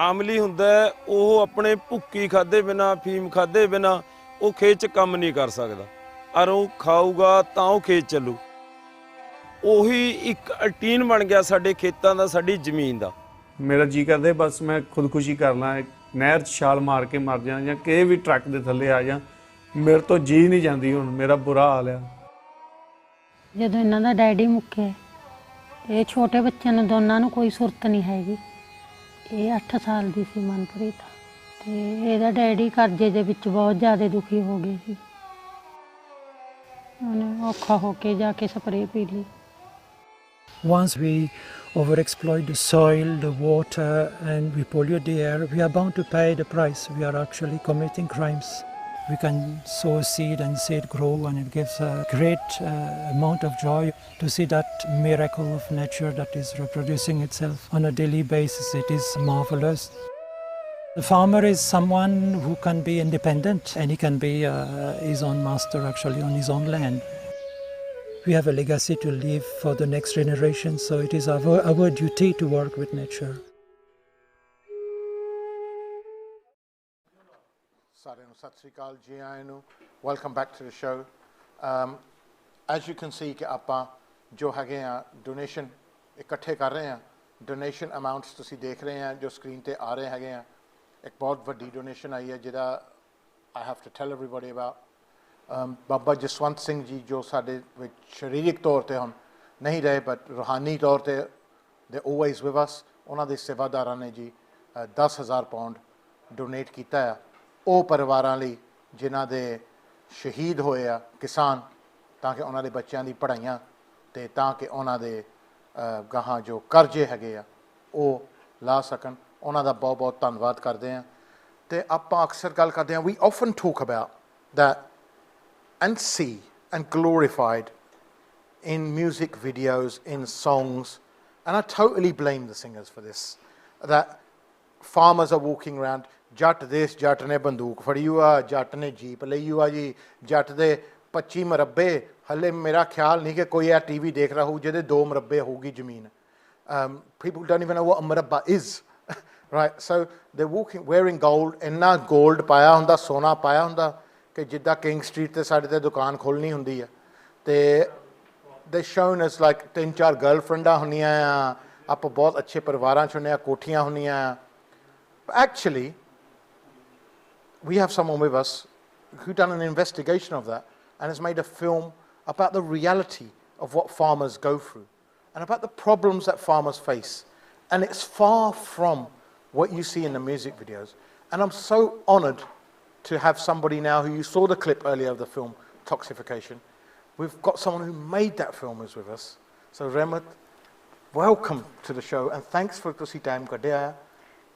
आमली हुंदा ਉਹ ਆਪਣੇ ਭੁੱਕੀ ਖਾਦੇ ਬਿਨਾ ਫੀਮ ਖਾਦੇ ਬਿਨਾ ਉਹ ਖੇਤ 'ਚ ਕੰਮ ਨਹੀਂ ਕਰ ਸਕਦਾ ਔਰ ਉਹ ਖਾਊਗਾ ਤਾਂ ਉਹ ਖੇਤ ਚੱਲੂ ਉਹੀ ਇੱਕ ਰੂਟੀਨ ਬਣ ਗਿਆ ਸਾਡੇ ਖੇਤਾਂ ਦਾ ਸਾਡੀ ਜ਼ਮੀਨ ਦਾ ਮੇਰਾ ਜੀ ਕਰਦੇ ਬਸ ਮੈਂ ਖੁਦਕੁਸ਼ੀ ਕਰ ਲਾਂ ਨਹਿਰ 'ਚ ਛਾਲ ਮਾਰ ਕੇ ਮਰ ਜਾਣਾ ਜਾਂ ਕਿਸੇ ਵੀ ਟਰੱਕ ਦੇ ਥੱਲੇ ਆ ਜਾ ਮੇਰੇ ਤੋਂ ਜੀ ਨਹੀਂ ਜਾਂਦੀ ਹੁਣ ਮੇਰਾ ਬੁਰਾ ਹਾਲ ਆ ਜਦੋਂ ਇਹਨਾਂ ਦਾ ਡੈਡੀ ਮੁੱਕਿਆ ਇਹ ਛੋਟੇ ਬੱਚਿਆਂ ਨੂੰ ਦੋਨਾਂ ਨੂੰ ਕੋਈ ਸੁਰਤ ਨਹੀਂ ਹੈਗੀ ਇਹ 8 ਸਾਲ ਦੀ ਸੀ ਮਨਪ੍ਰੀਤ ਤੇ ਇਹਦਾ ਡੈਡੀ ਕਰਜ਼ੇ ਦੇ ਵਿੱਚ ਬਹੁਤ ਜ਼ਿਆਦਾ ਦੁਖੀ ਹੋ ਗਏ ਸੀ ਉਹਨੇ ਔਖਾ ਹੋ ਕੇ ਜਾ ਕੇ ਸਪਰੇਅ ਪੀ ਲਈ Once we overexploit the soil, the water, and we pollute the air, we are bound to pay the price. We are actually committing crimes. We can sow a seed and see it grow, and it gives a great amount of joy to see that miracle of nature that is reproducing itself on a daily basis. It is marvelous. The farmer is someone who can be independent, and he can be his own master actually on his own land. We have a legacy to leave for the next generation, so it is our duty to work with nature. Welcome back to the show. As you can see कि ਆਪਾਂ जो ਹੈਗੇ ਆ donation ਇਕੱਠੇ ਕਰ ਰਹੇ ਆ donation amounts ਤੁਸੀਂ ਦੇਖ ਰਹੇ ਆ ਜੋ ਸਕਰੀਨ ਤੇ ਆ ਰਹੇ ਹੈਗੇ ਆ ਇੱਕ ਬਹੁਤ ਵੱਡੀ donation ਆਈ ਹੈ ਜਿਹਦਾ I have to tell everybody about ਬਾਬਾ ਜਸਵੰਤ ਸਿੰਘ ਜੀ ਜੋ ਸਾਡੇ ਵਿੱਚ ਸਰੀਰਕ ਤੌਰ ਤੇ ਹੁਣ ਨਹੀਂ ਰਹੇ ਬਟ ਰੂਹਾਨੀ ਤੌਰ ਤੇ ਦੇ always with us ਉਹਨਾਂ ਦੇ ਸੇਵਾਦਾਰਾਂ ਨੇ ਜੀ 10,000 ਪਾਉਂਡ ਡੋਨੇਟ ਕੀਤਾ ਆ ਉਹ ਪਰਿਵਾਰਾਂ ਲਈ ਜਿਨ੍ਹਾਂ ਦੇ ਸ਼ਹੀਦ ਹੋਏ ਆ ਕਿਸਾਨ ਤਾਂ ਕਿ ਉਹਨਾਂ ਦੇ ਬੱਚਿਆਂ ਦੀ ਪੜ੍ਹਾਈਆਂ ਤੇ ਤਾਂ ਕਿ ਉਹਨਾਂ ਦੇ ਗਾਹਾਂ ਜੋ ਕਰਜ਼ੇ ਹੈਗੇ ਆ ਉਹ ਲਾ ਸਕਣ ਉਹਨਾਂ ਦਾ ਬਹੁਤ ਬਹੁਤ ਧੰਨਵਾਦ ਕਰਦੇ ਆ ਤੇ ਆਪਾਂ ਅਕਸਰ ਗੱਲ ਕਰਦੇ ਆ we often talk about that and see and glorified in music videos, in songs, and I totally blame the singers for this, that farmers are walking around, jat des jat ne bandook fadi hua, jat ne jeep lai hua ji, jat de 25 ਮਰੱਬੇ ਹਲੇ ਮੇਰਾ ਖਿਆਲ ਨਹੀਂ ਕਿ ਕੋਈ ਇਹ TV ਦੇਖ ਰਿਹਾ ਹੋਊ ਜਿਹਦੇ 2 ਮਰੱਬੇ ਹੋਊਗੀ ਜ਼ਮੀਨ people don't even know what a ਮਰੱਬਾ is right so they're walking wearing gold ਇੰਨਾ gold ਪਾਇਆ ਹੁੰਦਾ ਸੋਨਾ ਪਾਇਆ ਹੁੰਦਾ ਕਿ ਜਿੱਦਾਂ ਕਿੰਗ ਸਟਰੀਟ ਤੇ ਸਾਡੇ ਤੇ ਦੁਕਾਨ ਖੋਲ੍ਹਣੀ ਹੁੰਦੀ ਆ ਤੇ ਦੇ ਸ਼ੋਨ ਇਸ ਲਾਈਕ 3-4 ਗਰਲਫ੍ਰੈਂਡਾਂ ਹੁੰਦੀਆਂ ਆ ਆਪਾਂ ਬਹੁਤ ਅੱਛੇ ਪਰਿਵਾਰਾਂ 'ਚ ਹੁੰਦੇ ਆ ਕੋਠੀਆਂ ਹੁੰਦੀਆਂ ਆ actually we have someone with us who done an investigation of that and has made a film about the reality of what farmers go through and about the problems that farmers face. And it's far from what you see in the music videos. And I'm so honored to have somebody now who you saw the clip earlier of the film, Toxification. We've got someone who made that film is with us. So Remat, welcome to the show and thanks for tusi time kadya.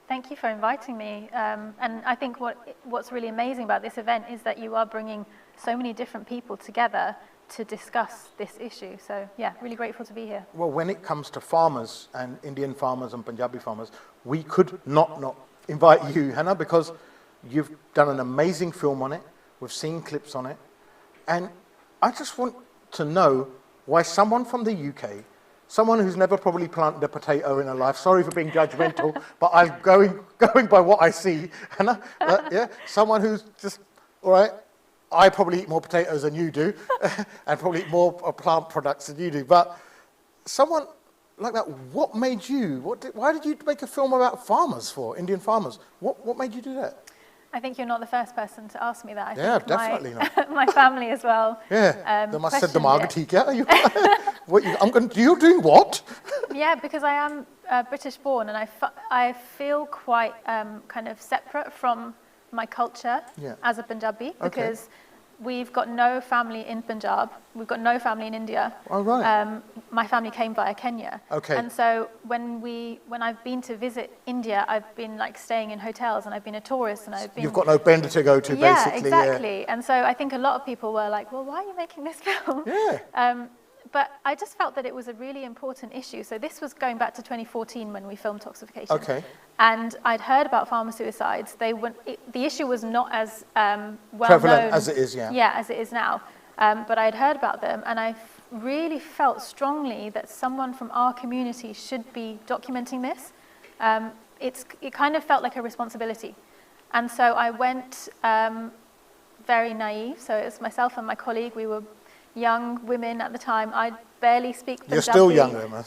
Thank you for inviting me. And I think what's really amazing about this event is that you are bringing so many different people together to discuss this issue. So yeah, really grateful to be here. Well, when it comes to farmers and Indian farmers and Punjabi farmers, we could not invite you, Hannah, because you've done an amazing film on it. We've seen clips on it. And I just want to know why someone from the UK, someone who's never probably planted a potato in her life, sorry for being judgmental, but I'm going by what I see, Hannah, yeah, someone who's just, all right, I probably eat more potatoes than you do, and probably eat more plant products than you do, but someone like that, what made you, why did you make a film about farmers for, Indian farmers? What made you do that? I think you're not the first person to ask me that. Yeah, definitely not. My family as well. Yeah, they must have said the Margatika. You're doing what? Yeah, because I am British born and I feel quite kind of separate from my culture as a Punjabi because we've got no family in Punjab. We've got no family in India. Oh, right. My family came via Kenya. Okay. And so when I've been to visit India, I've been like staying in hotels and I've been a tourist and I've been... You've got no bender to go to, basically. Yeah, exactly. And so I think a lot of people were like, well, why are you making this film? Yeah. But I just felt that it was a really important issue. So this was going back to 2014 when we filmed Toxification. Okay. And I'd heard about farmer suicides. The issue was not as well prevalent known, as it is, yeah. Yeah, as it is now. But I'd heard about them, and I really felt strongly that someone from our community should be documenting this. It kind of felt like a responsibility. And so I went very naive. So it was myself and my colleague. We were young women at the time. I barely speak Punjabi. You're still young, Emma.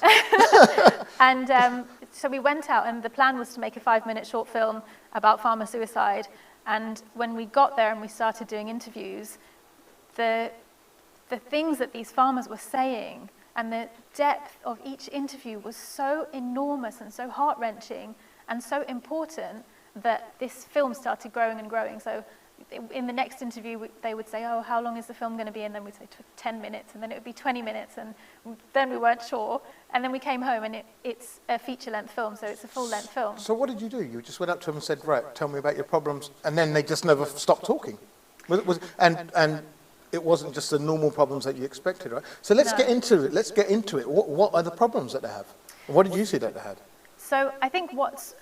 And so we went out, and the plan was to make a 5-minute short film about farmer suicide. And when we got there and we started doing interviews, the things that these farmers were saying and the depth of each interview was so enormous and so heart-wrenching and so important that this film started growing and growing. So in the next interview, they would say, oh, how long is the film going to be? And then we'd say 10 minutes, and then it would be 20 minutes, and then we weren't sure. And then we came home, and it's a feature-length film, so it's a full-length film. So what did you do? You just went up to them and said, right, tell me about your problems, and then they just never stopped talking. And it wasn't just the normal problems that you expected, right? So let's get into it. Let's get into it. What are the problems that they have? What did you see that they had? So I think what's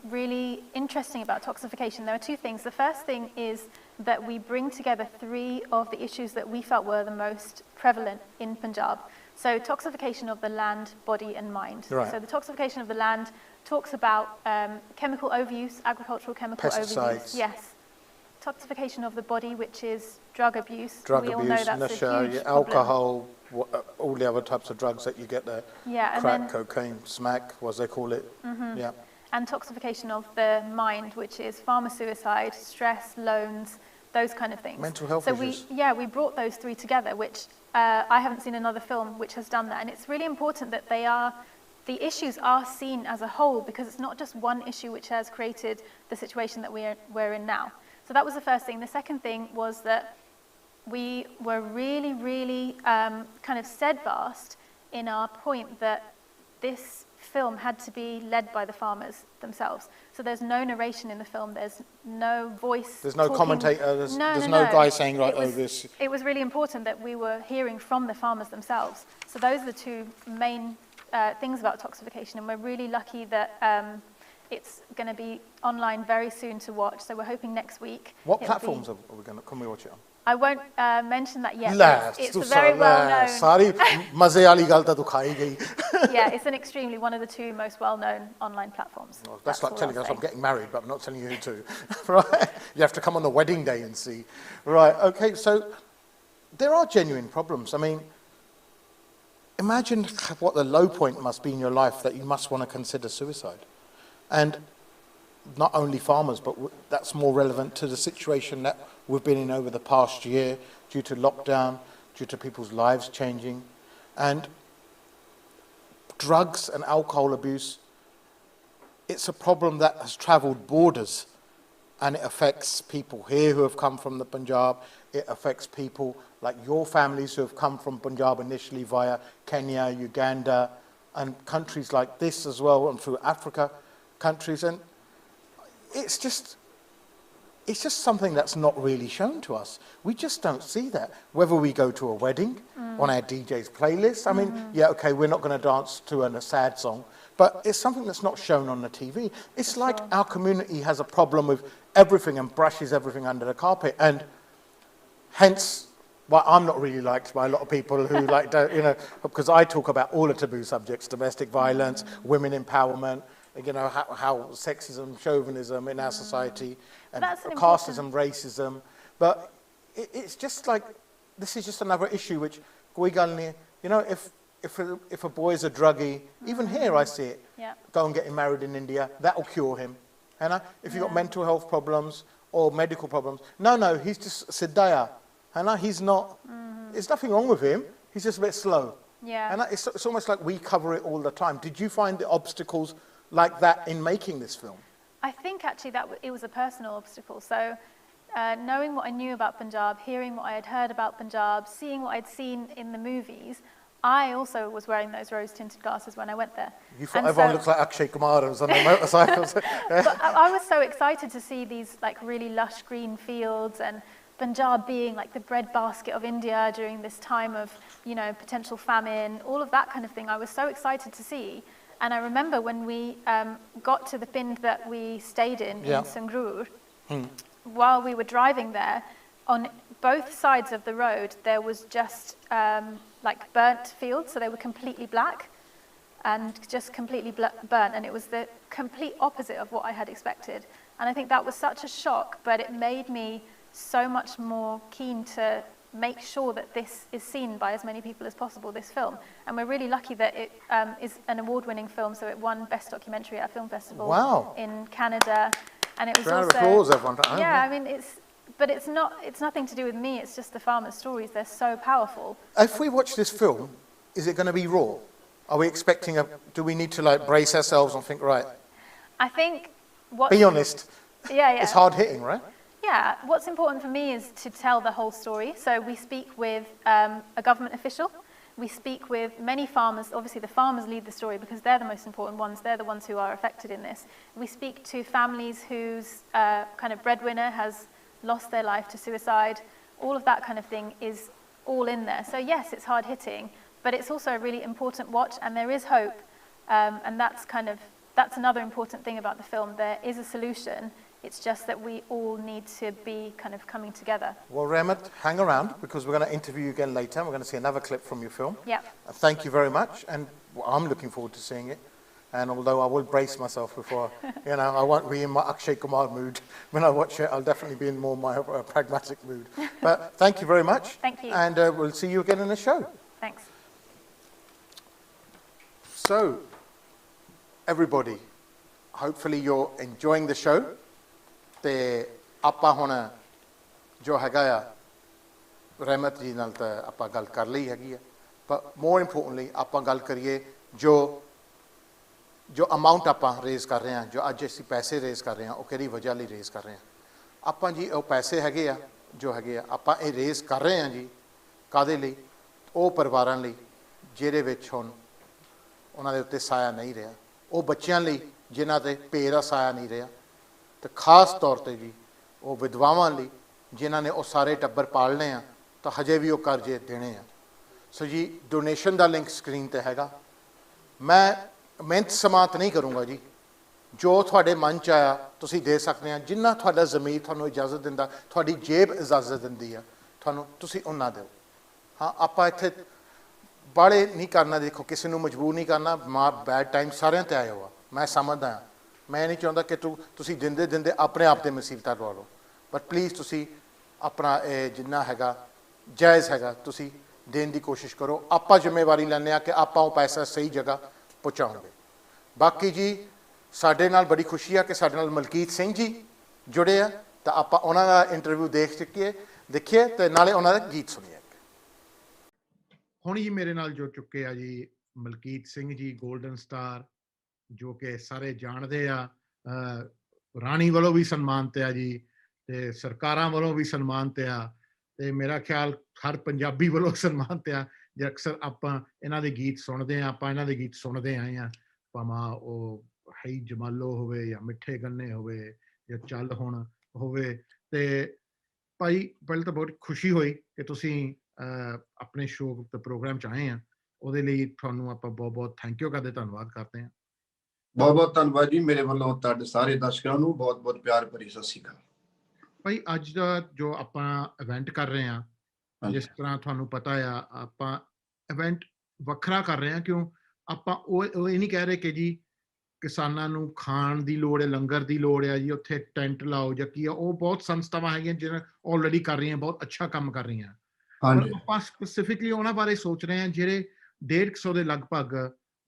really interesting about Toxification, there are two things. The first thing is that we bring together 3 of the issues that we felt were the most prevalent in Punjab. So toxification of the land, body and mind. Right. So the toxification of the land talks about chemical overuse, agricultural chemical overuse. Yes. Toxification of the body, which is drug abuse. We all know that's a huge alcohol, all the other types of drugs that you get there. Yeah, crack, cocaine, smack, as they call it. Mm-hmm. Yeah. And toxification of the mind, which is farmer suicide, stress, loans, those kind of things. Mental health issues. We brought those 3 together, which I haven't seen another film which has done that. And it's really important that the issues are seen as a whole, because it's not just one issue which has created the situation that we're in now. So that was the first thing. The second thing was that we were really, really kind of steadfast in our point that this film had to be led by the farmers themselves. So there's no narration in the film, there's no voice. There's no commentator, there's no guy saying, right, this. It was really important that we were hearing from the farmers themselves. So those are the 2 main things about Toxification, and we're really lucky that it's going to be online very soon to watch. So we're hoping next week. What platforms can we watch it on? I won't mention that yet. It's a very well-known. Yeah, it's one of the 2 most well-known online platforms. Well, that's like telling us I'm getting married, but I'm not telling you who to. Right? You have to come on the wedding day and see. Right, okay, so there are genuine problems. I mean, imagine what the low point must be in your life that you must want to consider suicide. And not only farmers, but that's more relevant to the situation that we've been in over the past year due to lockdown, due to people's lives changing, and drugs and alcohol abuse. It's a problem that has travelled borders, and it affects people here who have come from the Punjab. It affects people like your families who have come from Punjab initially via Kenya, Uganda, and countries like this as well, and through Africa countries. And it's just something that's not really shown to us. We just don't see that. Whether we go to a wedding on our DJ's playlist, I mean, yeah, okay, we're not going to dance to a sad song, but it's something that's not shown on the TV. It's like our community has a problem with everything and brushes everything under the carpet, and hence why I'm not really liked by a lot of people who like, don't, you know, because I talk about all the taboo subjects: domestic violence, women empowerment, you know, how sexism, chauvinism in our society, and casteism, racism. But it's just like, this is just another issue which, you know, if a boy is a druggie, even here I see it, go and get him married in India, that'll cure him. And if you've got mental health problems or medical problems, no, he's just Siddhaya. And he's not, there's nothing wrong with him, he's just a bit slow. Yeah. And it's almost like we cover it all the time. Did you find the obstacles like that in making this film? I think actually that it was a personal obstacle. So knowing what I knew about Punjab, hearing what I had heard about Punjab, seeing what I'd seen in the movies, I also was wearing those rose-tinted glasses when I went there. You thought everyone looked like Akshay Kumar and was on the motorcycles. But I was so excited to see these like really lush green fields, and Punjab being like the breadbasket of India during this time of, you know, potential famine, all of that kind of thing. I was so excited to see. And I remember when we got to the pind that we stayed in Sangrur, while we were driving there, on both sides of the road, there was just like burnt fields, so they were completely black and just completely burnt, and it was the complete opposite of what I had expected. And I think that was such a shock, but it made me so much more keen to make sure that this is seen by as many people as possible, this film. And we're really lucky that it is an award-winning film, so it won Best Documentary at a film festival in Canada. And it was round of applause, everyone. Yeah, I mean, it's nothing to do with me, it's just the farmers' stories, they're so powerful. If we watch this film, is it going to be raw? Are we expecting do we need to like brace ourselves and think, right? I think be honest. Yeah. It's hard hitting, right? Yeah, what's important for me is to tell the whole story. So we speak with a government official. We speak with many farmers. Obviously, the farmers lead the story because they're the most important ones. They're the ones who are affected in this. We speak to families whose kind of breadwinner has lost their life to suicide. All of that kind of thing is all in there. So yes, it's hard hitting, but it's also a really important watch, and there is hope. And that's another important thing about the film. There is a solution. It's just that we all need to be kind of coming together. Well, Rahmat, hang around because we're going to interview you again later. We're going to see another clip from your film. Yeah. Thank you very much, and I'm looking forward to seeing it. And although I will brace myself before, you know, I won't be in my Akshay Kumar mood when I watch it. I'll definitely be in more my pragmatic mood. But thank you very much. Thank you. And we'll see you again in the show. Thanks. So, everybody, hopefully you're enjoying the show. ਤੇ ਆਪਾਂ ਹੁਣ ਜੋ ਹੈਗਾ ਆ ਰਹਿਮਤ ਜੀ ਨਾਲ ਤਾਂ ਆਪਾਂ ਗੱਲ ਕਰ ਲਈ ਹੈਗੀ ਆ, ਪਰ ਮੋਰ ਇੰਪੋਰਟੈਂਟਲੀ ਆਪਾਂ ਗੱਲ ਕਰੀਏ ਜੋ ਅਮਾਉਂਟ ਆਪਾਂ ਰੇਜ਼ ਕਰ ਰਹੇ ਹਾਂ, ਜੋ ਅੱਜ ਅਸੀਂ ਪੈਸੇ ਰੇਜ਼ ਕਰ ਰਹੇ ਹਾਂ, ਉਹ ਕਿਹੜੀ ਵਜ੍ਹਾ ਲਈ ਰੇਜ਼ ਕਰ ਰਹੇ ਹਾਂ। ਆਪਾਂ ਜੀ ਉਹ ਪੈਸੇ ਹੈਗੇ ਆ ਜੋ ਹੈਗੇ ਆ, ਆਪਾਂ ਇਹ ਰੇਜ਼ ਕਰ ਰਹੇ ਹਾਂ ਜੀ ਕਾਹਦੇ ਲਈ? ਉਹ ਪਰਿਵਾਰਾਂ ਲਈ ਜਿਹਦੇ ਵਿੱਚ ਹੁਣ ਉਹਨਾਂ ਦੇ ਉੱਤੇ ਸਾਇਆ ਨਹੀਂ ਰਿਹਾ, ਉਹ ਬੱਚਿਆਂ ਲਈ ਜਿਨ੍ਹਾਂ ਦੇ ਪੇਰ ਦਾ ਸਾਇਆ ਨਹੀਂ ਰਿਹਾ, ਤੇ ਖਾਸ ਤੌਰ ਤੇ ਜੀ ਉਹ ਵਿਧਵਾਵਾਂ ਲਈ ਜਿਨ੍ਹਾਂ ਨੇ ਉਹ ਸਾਰੇ ਟੱਬਰ ਪਾਲਣੇ ਆ ਤਾਂ ਹਜੇ ਵੀ ਉਹ ਕਰਜ਼ੇ ਦੇਣੇ ਆ। ਸੋ ਜੀ ਡੋਨੇਸ਼ਨ ਦਾ ਲਿੰਕ ਸਕਰੀਨ ਤੇ ਹੈਗਾ। ਮੈਂ ਮਿਹਨਤ ਸਮਾਤ ਨਹੀਂ ਕਰੂੰਗਾ ਜੀ, ਜੋ ਤੁਹਾਡੇ ਮਨ 'ਚ ਆਇਆ ਤੁਸੀਂ ਦੇ ਸਕਦੇ ਆ, ਜਿੰਨਾ ਤੁਹਾਡਾ ਜ਼ਮੀਰ ਤੁਹਾਨੂੰ ਇਜਾਜ਼ਤ ਦਿੰਦਾ, ਤੁਹਾਡੀ ਜੇਬ ਇਜਾਜ਼ਤ ਦਿੰਦੀ ਆ ਤੁਹਾਨੂੰ, ਤੁਸੀਂ ਉਹਨਾਂ ਦਿਓ। ਹਾਂ, ਆਪਾਂ ਇੱਥੇ ਬਾਹਲੇ ਨਹੀਂ ਕਰਨਾ, ਦੇਖੋ ਕਿਸੇ ਨੂੰ ਮਜਬੂਰ ਨਹੀਂ ਕਰਨਾ। ਬੈਡ ਟਾਈਮ ਸਾਰਿਆਂ 'ਤੇ ਆਇਆ ਹੋਆ, ਮੈਂ ਸਮਝਦਾ ਹਾਂ। ਮੈਂ ਨਹੀਂ ਚਾਹੁੰਦਾ ਕਿ ਤੁਸੀਂ ਦਿੰਦੇ ਆਪਣੇ ਆਪ 'ਤੇ ਮੁਸੀਬਤਾਂ ਲਵਾ ਲਓ, ਬਟ ਪਲੀਜ਼ ਤੁਸੀਂ ਆਪਣਾ ਇਹ ਜਿੰਨਾ ਹੈਗਾ ਜਾਇਜ਼ ਹੈਗਾ ਤੁਸੀਂ ਦੇਣ ਦੀ ਕੋਸ਼ਿਸ਼ ਕਰੋ। ਆਪਾਂ ਜ਼ਿੰਮੇਵਾਰੀ ਲੈਂਦੇ ਹਾਂ ਕਿ ਆਪਾਂ ਉਹ ਪੈਸਾ ਸਹੀ ਜਗ੍ਹਾ ਪਹੁੰਚਾਉਣਗੇ। ਬਾਕੀ ਜੀ ਸਾਡੇ ਨਾਲ ਬੜੀ ਖੁਸ਼ੀ ਆ ਕਿ ਸਾਡੇ ਨਾਲ ਮਲਕੀਤ ਸਿੰਘ ਜੀ ਜੁੜੇ ਆ, ਤਾਂ ਆਪਾਂ ਉਹਨਾਂ ਦਾ ਇੰਟਰਵਿਊ ਦੇਖੀਏ ਤੇ ਨਾਲੇ ਉਹਨਾਂ ਦਾ ਗੀਤ ਸੁਣੀਏ। ਹੁਣ ਜੀ ਮੇਰੇ ਨਾਲ ਜੁੜ ਚੁੱਕੇ ਆ ਜੀ ਮਲਕੀਤ ਸਿੰਘ ਜੀ, 골ਡਨ ਸਟਾਰ, ਜੋ ਕਿ ਸਾਰੇ ਜਾਣਦੇ ਆ, ਰਾਣੀ ਵੱਲੋਂ ਵੀ ਸਨਮਾਨਿਤ ਆ ਜੀ, ਤੇ ਸਰਕਾਰਾਂ ਵੱਲੋਂ ਵੀ ਸਨਮਾਨਿਤ ਆ, ਤੇ ਮੇਰਾ ਖਿਆਲ ਹਰ ਪੰਜਾਬੀ ਵੱਲੋਂ ਸਨਮਾਨਿਤ ਆ। ਜੇ ਅਕਸਰ ਆਪਾਂ ਇਹਨਾਂ ਦੇ ਗੀਤ ਸੁਣਦੇ ਆ, ਆਪਾਂ ਇਹਨਾਂ ਦੇ ਗੀਤ ਸੁਣਦੇ ਆਏ ਆ, ਭਾਵੇਂ ਉਹ ਹੈ ਜਮਾਲੋ ਹੋਵੇ ਜਾਂ ਮਿੱਠੇ ਗੰਨੇ ਹੋਵੇ ਜਾਂ ਚੱਲ ਹੁਣ ਹੋਵੇ। ਤੇ ਭਾਈ ਪਹਿਲਾਂ ਤਾਂ ਬਹੁਤ ਖੁਸ਼ੀ ਹੋਈ ਕਿ ਤੁਸੀਂ ਆਪਣੇ ਸ਼ੋਅ ਤੇ ਪ੍ਰੋਗਰਾਮ 'ਚ ਆਏ ਆ, ਉਹਦੇ ਲਈ ਤੁਹਾਨੂੰ ਆਪਾਂ ਬਹੁਤ ਬਹੁਤ ਥੈਂਕ ਯੂ ਕਰਦੇ, ਧੰਨਵਾਦ ਕਰਦੇ ਹਾਂ। ਬਹੁਤ ਬਹੁਤ ਧੰਨਵਾਦ ਜੀ, ਮੇਰੇ ਵੱਲੋਂ ਤੁਹਾਡੇ ਸਾਰੇ ਦਰਸ਼ਕਾਂ ਨੂੰ ਬਹੁਤ ਬਹੁਤ ਪਿਆਰ ਭਰੀ ਸਤਿ ਸ਼੍ਰੀ ਅਕਾਲ। ਭਾਈ ਅੱਜ ਦਾ ਜੋ ਆਪਾਂ ਇਵੈਂਟ ਕਰ ਰਹੇ ਆ, ਜਿਸ ਤਰ੍ਹਾਂ ਤੁਹਾਨੂੰ ਪਤਾ ਆ, ਆਪਾਂ ਇਵੈਂਟ ਵੱਖਰਾ ਕਰ ਰਹੇ ਆ। ਕਿਉਂ? ਆਪਾਂ ਉਹ ਇਹ ਨਹੀਂ ਕਹਿ ਰਹੇ ਕਿ ਜੀ ਕਿਸਾਨਾਂ ਨੂੰ ਖਾਣ ਦੀ ਲੋੜ ਹੈ, ਲੰਗਰ ਦੀ ਲੋੜ ਹੈ ਜੀ, ਉੱਥੇ ਟੈਂਟ ਲਾਓ ਜਾਂ ਕੀ ਆ। ਉਹ ਬਹੁਤ ਸੰਸਥਾਵਾਂ ਹੈਗੀਆਂ ਜਿਹੜੇ ਆਲਰੇਡੀ ਕਰ ਰਹੀਆਂ, ਬਹੁਤ ਅੱਛਾ ਕੰਮ ਕਰ ਰਹੀਆਂ। ਪਰ ਆਪਾਂ ਸਪੈਸੀਫਿਕਲੀ ਉਹਨਾਂ ਬਾਰੇ ਸੋਚ ਰਹੇ ਹਾਂ ਜਿਹੜੇ 150 ਦੇ ਲਗਭਗ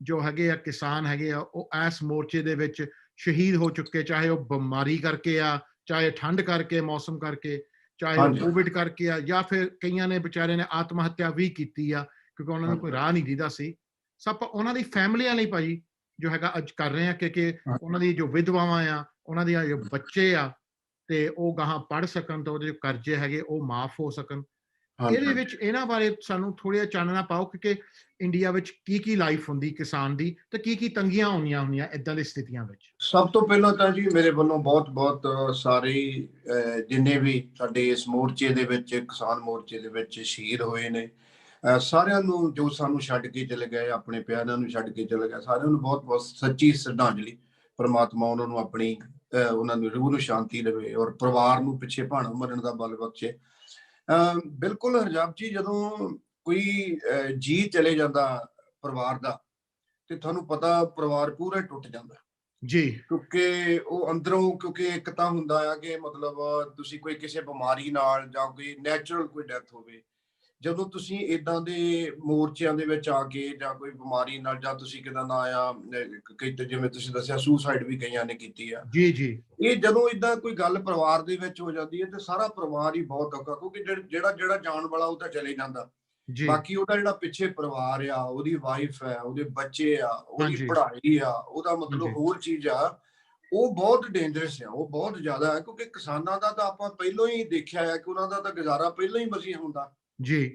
ਜੋ ਹੈਗੇ ਆ ਕਿਸਾਨ ਹੈਗੇ ਆ, ਉਹ ਇਸ ਮੋਰਚੇ ਦੇ ਵਿੱਚ ਸ਼ਹੀਦ ਹੋ ਚੁੱਕੇ, ਚਾਹੇ ਉਹ ਬਿਮਾਰੀ ਕਰਕੇ ਆ, ਚਾਹੇ ਠੰਡ ਕਰਕੇ, ਮੌਸਮ ਕਰਕੇ, ਚਾਹੇ ਉਹ ਕੋਵਿਡ ਕਰਕੇ ਆ, ਜਾਂ ਫਿਰ ਕਈਆਂ ਨੇ ਵਿਚਾਰੇ ਨੇ ਆਤਮ ਹੱਤਿਆ ਵੀ ਕੀਤੀ ਆ ਕਿਉਂਕਿ ਉਹਨਾਂ ਨੂੰ ਕੋਈ ਰਾਹ ਨਹੀਂ ਦਿੰਦਾ ਸੀ। ਸਭ ਉਹਨਾਂ ਦੀ ਫੈਮਲੀਆਂ ਲਈ ਭਾਜੀ ਜੋ ਹੈਗਾ ਅੱਜ ਕਰ ਰਹੇ ਆ ਕਿ ਉਹਨਾਂ ਦੀ ਜੋ ਵਿਧਵਾਵਾਂ ਆ, ਉਹਨਾਂ ਦੀਆਂ ਜੋ ਬੱਚੇ ਆ, ਤੇ ਉਹ ਗਾਹਾਂ ਪੜ੍ਹ ਸਕਣ, ਤਾਂ ਉਹਦੇ ਜੋ ਕਰਜ਼ੇ ਹੈਗੇ ਉਹ ਮਾਫ ਹੋ ਸਕਣ। ਇਹਦੇ ਵਿੱਚ ਇਹਨਾਂ ਬਾਰੇ ਸਾਨੂੰ ਥੋੜ੍ਹਾ ਜਿਹਾ ਚਾਨਣਾ ਪਾਓ ਕਿ ਇੰਡੀਆ ਵਿੱਚ ਕੀ ਕੀ ਲਾਈਫ ਹੁੰਦੀ ਕਿਸਾਨ ਦੀ, ਤੇ ਕੀ ਕੀ ਤੰਗੀਆਂ ਆਉਂਦੀਆਂ ਹੁੰਦੀਆਂ ਏਦਾਂ ਦੀ ਸਥਿਤੀਆਂ ਵਿੱਚ। ਸਭ ਤੋਂ ਪਹਿਲਾਂ ਤਾਂ ਜੀ ਮੇਰੇ ਵੱਲੋਂ ਬਹੁਤ ਬਹੁਤ ਸਾਰੇ ਜਿੰਨੇ ਵੀ ਸਾਡੇ ਇਸ ਮੋਰਚੇ ਦੇ ਵਿੱਚ, ਕਿਸਾਨ ਮੋਰਚੇ ਦੇ ਵਿੱਚ ਸ਼ਹੀਦ ਹੋਏ ਨੇ, ਸਾਰਿਆਂ ਨੂੰ, ਜੋ ਸਾਨੂੰ ਛੱਡ ਕੇ ਚਲੇ ਗਏ, ਆਪਣੇ ਪਿਆਰਿਆਂ ਨੂੰ ਛੱਡ ਕੇ ਚਲੇ ਗਏ, ਸਾਰਿਆਂ ਨੂੰ ਬਹੁਤ ਬਹੁਤ ਸੱਚੀ ਸ਼ਰਧਾਂਜਲੀ। ਪਰਮਾਤਮਾ ਉਹਨਾਂ ਨੂੰ ਆਪਣੀ ਉਹਨਾਂ ਨੂੰ ਰੂਹ ਨੂੰ ਸ਼ਾਂਤੀ ਦੇਵੇ ਔਰ ਪਰਿਵਾਰ ਨੂੰ ਪਿੱਛੇ ਭਾਣਾ ਮਰਨ ਦਾ ਬਲ ਬਖਸ਼ੇ। ਬਿਲਕੁਲ ਹਰਜਾਪ ਜੀ, ਜਦੋਂ ਕੋਈ ਜੀ ਚਲੇ ਜਾਂਦਾ ਪਰਿਵਾਰ ਦਾ, ਤੇ ਤੁਹਾਨੂੰ ਪਤਾ ਪਰਿਵਾਰ ਪੂਰਾ ਟੁੱਟ ਜਾਂਦਾ ਜੀ, ਕਿਉਂਕਿ ਉਹ ਅੰਦਰੋਂ, ਕਿਉਂਕਿ ਇੱਕ ਤਾਂ ਹੁੰਦਾ ਆ ਕਿ ਮਤਲਬ ਤੁਸੀਂ ਕੋਈ ਕਿਸੇ ਬਿਮਾਰੀ ਨਾਲ ਜਾਂ ਕੋਈ ਨੈਚੁਰਲ ਕੋਈ ਡੈਥ ਹੋਵੇ, ਜਦੋਂ ਤੁਸੀਂ ਇਦਾਂ ਦੇ ਮੋਰਚਿਆਂ ਦੇ ਵਿੱਚ ਆ ਕੇ ਜਾਂ ਕੋਈ ਬਿਮਾਰੀ ਨਾਲ, ਜਾਂ ਤੁਸੀਂ ਕਿਦਾਂ ਨਾ ਆ, ਜਿਵੇਂ ਤੁਸੀਂ ਦੱਸਿਆ ਸੁਸਾਈਡ ਵੀ ਕਈਆਂ ਨੇ ਕੀਤੀ ਆ ਜੀ ਜੀ, ਇਹ ਜਦੋਂ ਇਦਾਂ ਕੋਈ ਗੱਲ ਪਰਿਵਾਰ ਦੇ ਵਿੱਚ ਹੋ ਜਾਂਦੀ ਹੈ ਤੇ ਸਾਰਾ ਪਰਿਵਾਰ ਹੀ ਬਹੁਤ ਔਖਾ, ਕਿਉਂਕਿ ਜਿਹੜਾ ਜਾਣ ਵਾਲਾ ਉਹ ਤਾਂ ਚਲੇ ਜਾਂਦਾ, ਬਾਕੀ ਉਹਦਾ ਜਿਹੜਾ ਪਿੱਛੇ ਪਰਿਵਾਰ ਆ, ਉਹਦੀ ਵਾਈਫ ਹੈ, ਉਹਦੇ ਬੱਚੇ ਆ, ਉਹਦੀ ਪੜ੍ਹਾਈ ਆ, ਉਹਦਾ ਮਤਲਬ ਹੋਰ ਚੀਜ਼ ਆ, ਉਹ ਬਹੁਤ ਡੇਂਜਰਸ ਆ, ਉਹ ਬਹੁਤ ਜ਼ਿਆਦਾ ਹੈ। ਕਿਉਂਕਿ ਕਿਸਾਨਾਂ ਦਾ ਤਾਂ ਆਪਾਂ ਪਹਿਲਾਂ ਹੀ ਦੇਖਿਆ ਹੈ ਕਿ ਉਹਨਾਂ ਦਾ ਤਾਂ ਗੁਜ਼ਾਰਾ ਪਹਿਲਾਂ ਹੀ ਮਸੀਂ ਹੁੰਦਾ ਜੀ,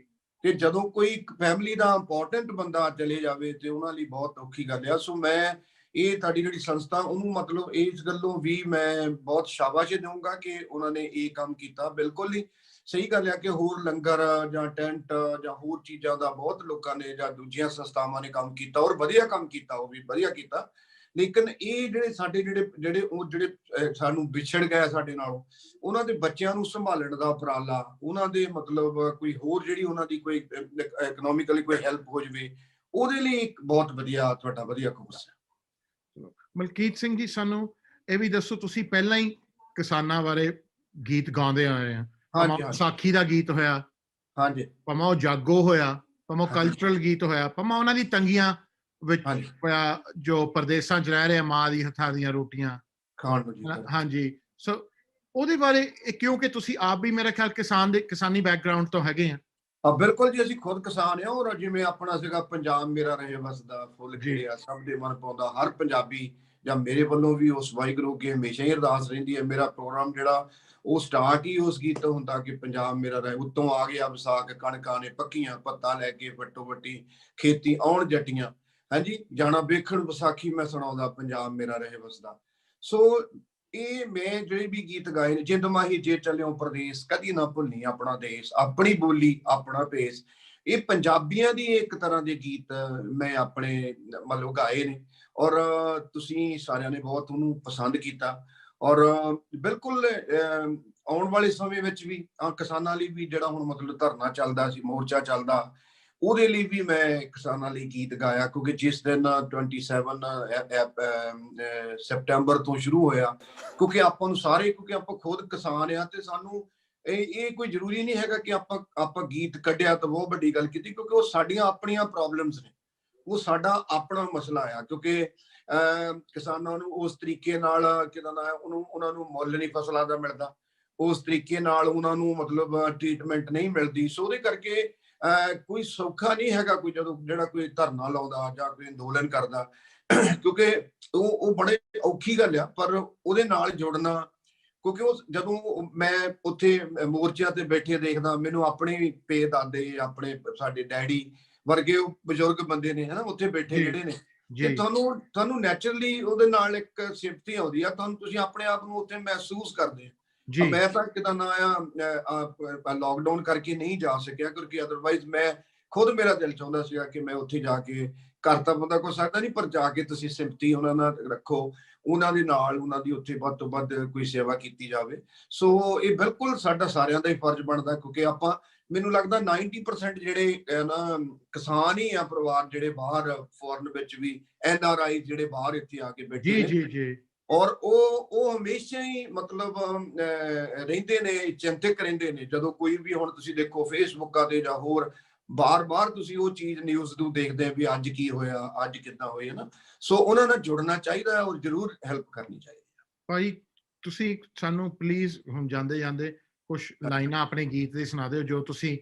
ਤੇ ਜਦੋਂ ਕੋਈ ਫੈਮਿਲੀ ਦਾ ਇੰਪੋਰਟੈਂਟ ਬੰਦਾ ਚਲੇ ਜਾਵੇ ਤੇ ਉਹਨਾਂ ਲਈ ਬਹੁਤ ਔਖੀ ਗੱਲ ਆ। ਸੋ ਮੈਂ ਇਹ ਤੁਹਾਡੀ ਜਿਹੜੀ ਸੰਸਥਾ, ਉਹਨੂੰ ਮਤਲਬ ਇਸ ਗੱਲੋਂ ਵੀ ਮੈਂ ਬਹੁਤ ਸ਼ਾਬਾਸ਼ ਦਊਂਗਾ ਕਿ ਉਹਨਾਂ ਨੇ ਇਹ ਕੰਮ ਕੀਤਾ। ਬਿਲਕੁਲ ਹੀ ਸਹੀ ਗੱਲ ਆ ਕਿ ਹੋਰ ਲੰਗਰ ਜਾਂ ਟੈਂਟ ਜਾਂ ਹੋਰ ਚੀਜ਼ਾਂ ਦਾ ਬਹੁਤ ਲੋਕਾਂ ਨੇ ਜਾਂ ਦੂਜੀਆਂ ਸੰਸਥਾਵਾਂ ਨੇ ਕੰਮ ਕੀਤਾ ਔਰ ਵਧੀਆ ਕੰਮ ਕੀਤਾ, ਉਹ ਵੀ ਵਧੀਆ ਕੀਤਾ। ਲੇਕਿਨ ਇਹ ਜਿਹੜੇ ਸਾਡੇ ਜਿਹੜੇ ਸਾਨੂੰ ਵਿਛੜ ਗਏ ਸਾਡੇ ਨਾਲੋਂ, ਉਹਨਾਂ ਦੇ ਬੱਚਿਆਂ ਨੂੰ ਸੰਭਾਲਣ ਦਾ ਉਪਰਾਲਾ, ਉਹਨਾਂ ਦੇ ਮਤਲਬ ਕੋਈ ਹੋਰ ਜਿਹੜੀ ਉਹਨਾਂ ਦੀ ਕੋਈ ਇਕਨੋਮਿਕਲੀ ਕੋਈ ਹੈਲਪ ਹੋ ਜਾਵੇ, ਉਹਦੇ ਲਈ ਇੱਕ ਬਹੁਤ ਵਧੀਆ ਤੁਹਾਡਾ ਵਧੀਆ ਕੋਰਸ ਹੈ। ਮਲਕੀਤ ਸਿੰਘ ਜੀ, ਸਾਨੂੰ ਇਹ ਵੀ ਦੱਸੋ, ਤੁਸੀਂ ਪਹਿਲਾਂ ਹੀ ਕਿਸਾਨਾਂ ਬਾਰੇ ਗੀਤ ਗਾਉਂਦੇ ਆਏ ਆ, ਭਾਵੇਂ ਵਿਸਾਖੀ ਦਾ ਗੀਤ ਹੋਇਆ, ਹਾਂਜੀ, ਭਾਵੇਂ ਉਹ ਜਾਗੋ ਹੋਇਆ, ਭਾਵੇਂ ਕਲਚਰਲ ਗੀਤ ਹੋਇਆ, ਭਾਵੇਂ ਉਹਨਾਂ ਦੀ ਤੰਗੀਆਂ ਵਿੱਚ ਹੋਇਆ ਜੋ ਪ੍ਰਦੇਸ਼ਾਂ 'ਚ ਰਹਿ ਰਹੇ, ਮਾਂ ਦੀ ਹੱਥਾਂ ਦੀਆਂ ਰੋਟੀਆਂ ਖਾਣ ਨੂੰ। ਹਾਂਜੀ, ਸੋ ਉਹਦੇ ਬਾਰੇ, ਕਿਉਂਕਿ ਤੁਸੀਂ ਆਪ ਵੀ ਮੇਰਾ ਖਿਆਲ ਕਿਸਾਨੀ ਬੈਕਗ੍ਰਾਉਂਡ ਤੋਂ ਹੈਗੇ ਆ। ਬਿਲਕੁਲ ਜੀ, ਅਸੀਂ ਖੁਦ ਕਿਸਾਨ ਆ, ਔਰ ਜਿਵੇਂ ਆਪਣਾ ਸੀਗਾ ਪੰਜਾਬ ਮੇਰਾ ਰਹੇ ਵਸਦਾ, ਫੁੱਲ ਖਿੜਿਆ ਸਭ ਦੇ ਮਨ ਪਾਉਂਦਾ, ਹਰ ਪੰਜਾਬੀ ਜਾਂ ਮੇਰੇ ਵੱਲੋਂ ਵੀ ਉਸ ਵਾਹਿਗੁਰੂ ਕੀ ਹਮੇਸ਼ਾ ਹੀ ਅਰਦਾਸ ਰਹਿੰਦੀ ਹੈ। ਮੇਰਾ ਪ੍ਰੋਗਰਾਮ ਜਿਹੜਾ ਉਹ ਸਟਾਰਟ ਹੀ ਉਸ ਗੀਤ ਤੋਂ ਹੁੰਦਾ ਕਿ ਪੰਜਾਬ ਮੇਰਾ ਰਹੇ, ਉੱਤੋਂ ਆ ਗਿਆ ਵਿਸਾਖ, ਕਣਕਾਂ ਨੇ ਪੱਕੀਆਂ, ਪੱਤਾ ਲੈ ਕੇ ਵੱਟੋ ਵੱਟੀ ਖੇਤੀ ਆਉਣ ਜੱਟੀਆਂ, ਹਾਂਜੀ ਜਾਣਾ ਵੇਖਣ ਵਿਸਾਖੀ, ਮੈਂ ਸੁਣਾਉਂਦਾ ਪੰਜਾਬ ਮੇਰਾ ਰਹੇ ਵਸਦਾ। ਸੋ ਇਹ ਮੈਂ ਜਿਹੜੇ ਵੀ ਗੀਤ ਗਾਏ ਨੇ, ਜਿੰਦ ਮਾਹੀ ਜੇ ਚੱਲਿਓ ਪ੍ਰਦੇਸ਼, ਕਦੀ ਨਾ ਭੁੱਲਣੀ ਆਪਣਾ ਦੇਸ਼, ਆਪਣੀ ਬੋਲੀ ਆਪਣਾ ਭੇਸ, ਇਹ ਪੰਜਾਬੀਆਂ ਦੀ ਇੱਕ ਤਰ੍ਹਾਂ ਦੇ ਗੀਤ ਮੈਂ ਆਪਣੇ ਮਤਲਬ ਗਾਏ ਨੇ, ਔਰ ਤੁਸੀਂ ਸਾਰਿਆਂ ਨੇ ਬਹੁਤ ਉਹਨੂੰ ਪਸੰਦ ਕੀਤਾ। ਔਰ ਬਿਲਕੁਲ ਆਉਣ ਵਾਲੇ ਸਮੇਂ ਵਿੱਚ ਵੀ ਕਿਸਾਨਾਂ ਲਈ ਵੀ ਜਿਹੜਾ ਹੁਣ ਮਤਲਬ ਧਰਨਾ ਚੱਲਦਾ ਸੀ, ਮੋਰਚਾ ਚੱਲਦਾ, ਉਹਦੇ ਲਈ ਵੀ ਮੈਂ ਕਿਸਾਨਾਂ ਲਈ ਗੀਤ ਗਾਇਆ, ਕਿਉਂਕਿ ਜਿਸ ਦਿਨ 27 ਸੈਪਟੈਂਬਰ ਤੋਂ ਸ਼ੁਰੂ ਹੋਇਆ, ਕਿਉਂਕਿ ਆਪਾਂ ਨੂੰ ਸਾਰੇ, ਕਿਉਂਕਿ ਆਪਾਂ ਖੁਦ ਕਿਸਾਨ ਆ, ਤੇ ਸਾਨੂੰ ਇਹ ਕੋਈ ਜ਼ਰੂਰੀ ਨਹੀਂ ਹੈਗਾ ਕਿ ਆਪਾਂ ਗੀਤ ਕੱਢਿਆ ਤਾਂ ਬਹੁਤ ਵੱਡੀ ਗੱਲ ਕੀਤੀ, ਕਿਉਂਕਿ ਉਹ ਸਾਡੀਆਂ ਆਪਣੀਆਂ ਪ੍ਰੋਬਲਮਸ ਨੇ, ਉਹ ਸਾਡਾ ਆਪਣਾ ਮਸਲਾ ਆ। ਕਿਉਂਕਿ ਕਿਸਾਨਾਂ ਨੂੰ ਉਸ ਤਰੀਕੇ ਨਾਲ ਕਿਹਦਾ ਨਾ ਉਹਨਾਂ ਨੂੰ ਮੁੱਲ ਨਹੀਂ ਫਸਲਾਂ ਦਾ ਮਿਲਦਾ, ਉਸ ਤਰੀਕੇ ਨਾਲ ਉਹਨਾਂ ਨੂੰ ਮਤਲਬ ਟ੍ਰੀਟਮੈਂਟ ਨਹੀਂ ਮਿਲਦੀ। ਸੋ ਉਹਦੇ ਕਰਕੇ ਕੋਈ ਸੌਖਾ ਨਹੀਂ ਹੈਗਾ ਕੋਈ ਜਦੋਂ ਜਿਹੜਾ ਕੋਈ ਧਰਨਾ ਲਾਉਂਦਾ ਜਾਂ ਕੋਈ ਅੰਦੋਲਨ ਕਰਦਾ, ਕਿਉਂਕਿ ਉਹ ਬੜੇ ਔਖੀ ਗੱਲ ਆ। ਪਰ ਉਹਦੇ ਨਾਲ ਜੁੜਨਾ, ਕਿਉਂਕਿ ਉਹ ਜਦੋਂ ਮੈਂ ਉੱਥੇ ਮੋਰਚਿਆਂ ਤੇ ਬੈਠੇ ਦੇਖਦਾ, ਮੈਨੂੰ ਆਪਣੇ ਪੇ ਦਾਦੇ, ਆਪਣੇ ਸਾਡੇ ਡੈਡੀ ਵਰਗੇ ਉਹ ਬਜ਼ੁਰਗ ਬੰਦੇ ਨੇ ਹਨਾ ਉੱਥੇ ਬੈਠੇ ਜਿਹੜੇ ਨੇ, ਤੇ ਤੁਹਾਨੂੰ ਨੈਚੁਰਲੀ ਉਹਦੇ ਨਾਲ ਇੱਕ ਸਿੰਪਥੀ ਆਉਂਦੀ ਆ, ਤੁਸੀਂ ਆਪਣੇ ਆਪ ਨੂੰ ਉੱਥੇ ਮਹਿਸੂਸ ਕਰਦੇ। ਮੈਂ ਤਾਂ ਕਿਦਾਂ ਨਾ ਆਇਆ ਲਾਕਡਾਊਨ ਕਰਕੇ ਨਹੀਂ ਜਾ ਸਕਿਆ, ਕਿਉਂਕਿ ਅਦਰਵਾਈਜ਼ ਮੈਂ ਖੁਦ ਮੇਰਾ ਦਿਲ ਚਾਹੁੰਦਾ ਸੀਗਾ ਕਿ ਮੈਂ ਉੱਥੇ ਜਾ ਕੇ, ਘਰ ਤਾਂ ਬੰਦਾ ਕੋਈ ਸਕਦਾ ਨਹੀਂ, ਪਰ ਜਾ ਕੇ ਤੁਸੀਂ ਸਿੰਪਥੀ ਉਹਨਾਂ ਨਾਲ ਰੱਖੋ, ਉਹਨਾਂ ਦੇ ਨਾਲ ਉਹਨਾਂ ਦੀ ਉੱਥੇ ਵੱਧ ਤੋਂ ਵੱਧ ਕੋਈ ਸੇਵਾ ਕੀਤੀ ਜਾਵੇ। ਸੋ ਇਹ ਬਿਲਕੁਲ ਸਾਡਾ ਸਾਰਿਆਂ ਦਾ ਹੀ ਫਰਜ਼ ਬਣਦਾ, ਕਿਉਂਕਿ ਆਪਾਂ ਮੈਨੂੰ ਲੱਗਦਾ 90% ਜਿਹੜੇ ਨਾ ਕਿਸਾਨ ਹੀ ਆ ਪਰਿਵਾਰ ਜਿਹੜੇ ਬਾਹਰ ਫੋਰਨ ਵਿੱਚ ਵੀ NRI ਜਿਹੜੇ ਬਾਹਰ ਇੱਥੇ ਆ ਕੇ ਬੈਠੇ ਨੇ, ਔਰ ਉਹ ਹਮੇਸ਼ਾ ਹੀ ਮਤਲਬ ਰਹਿੰਦੇ ਨੇ, ਚਿੰਤਕ ਰਹਿੰਦੇ ਨੇ। ਜਦੋਂ ਕੋਈ ਵੀ ਹੁਣ ਤੁਸੀਂ ਦੇਖੋ ਫੇਸਬੁੱਕਾਂ ਤੇ ਜਾਂ ਹੋਰ ਬਾਰ-ਬਾਰ ਤੁਸੀਂ ਉਹ ਚੀਜ਼ ਨਿਊਜ਼ ਨੂੰ ਦੇਖਦੇ ਆ ਵੀ ਅੱਜ ਕੀ ਹੋਇਆ, ਅੱਜ ਕਿੱਦਾਂ ਹੋਇਆ ਨਾ। ਸੋ ਉਹਨਾਂ ਨਾਲ ਜੁੜਨਾ ਚਾਹੀਦਾ ਔਰ ਜ਼ਰੂਰ ਹੈਲਪ ਕਰਨੀ ਚਾਹੀਦੀ ਹੈ। ਭਾਈ ਤੁਸੀਂ ਸਾਨੂੰ ਪਲੀਜ਼ ਹੁਣ ਜਾਂਦੇ ਜਾਂਦੇ ਕੁਛ ਲਾਈਨਾਂ ਆਪਣੇ ਗੀਤ ਦੇ ਸੁਣਾ ਦਿਓ, ਜੋ ਤੁਸੀਂ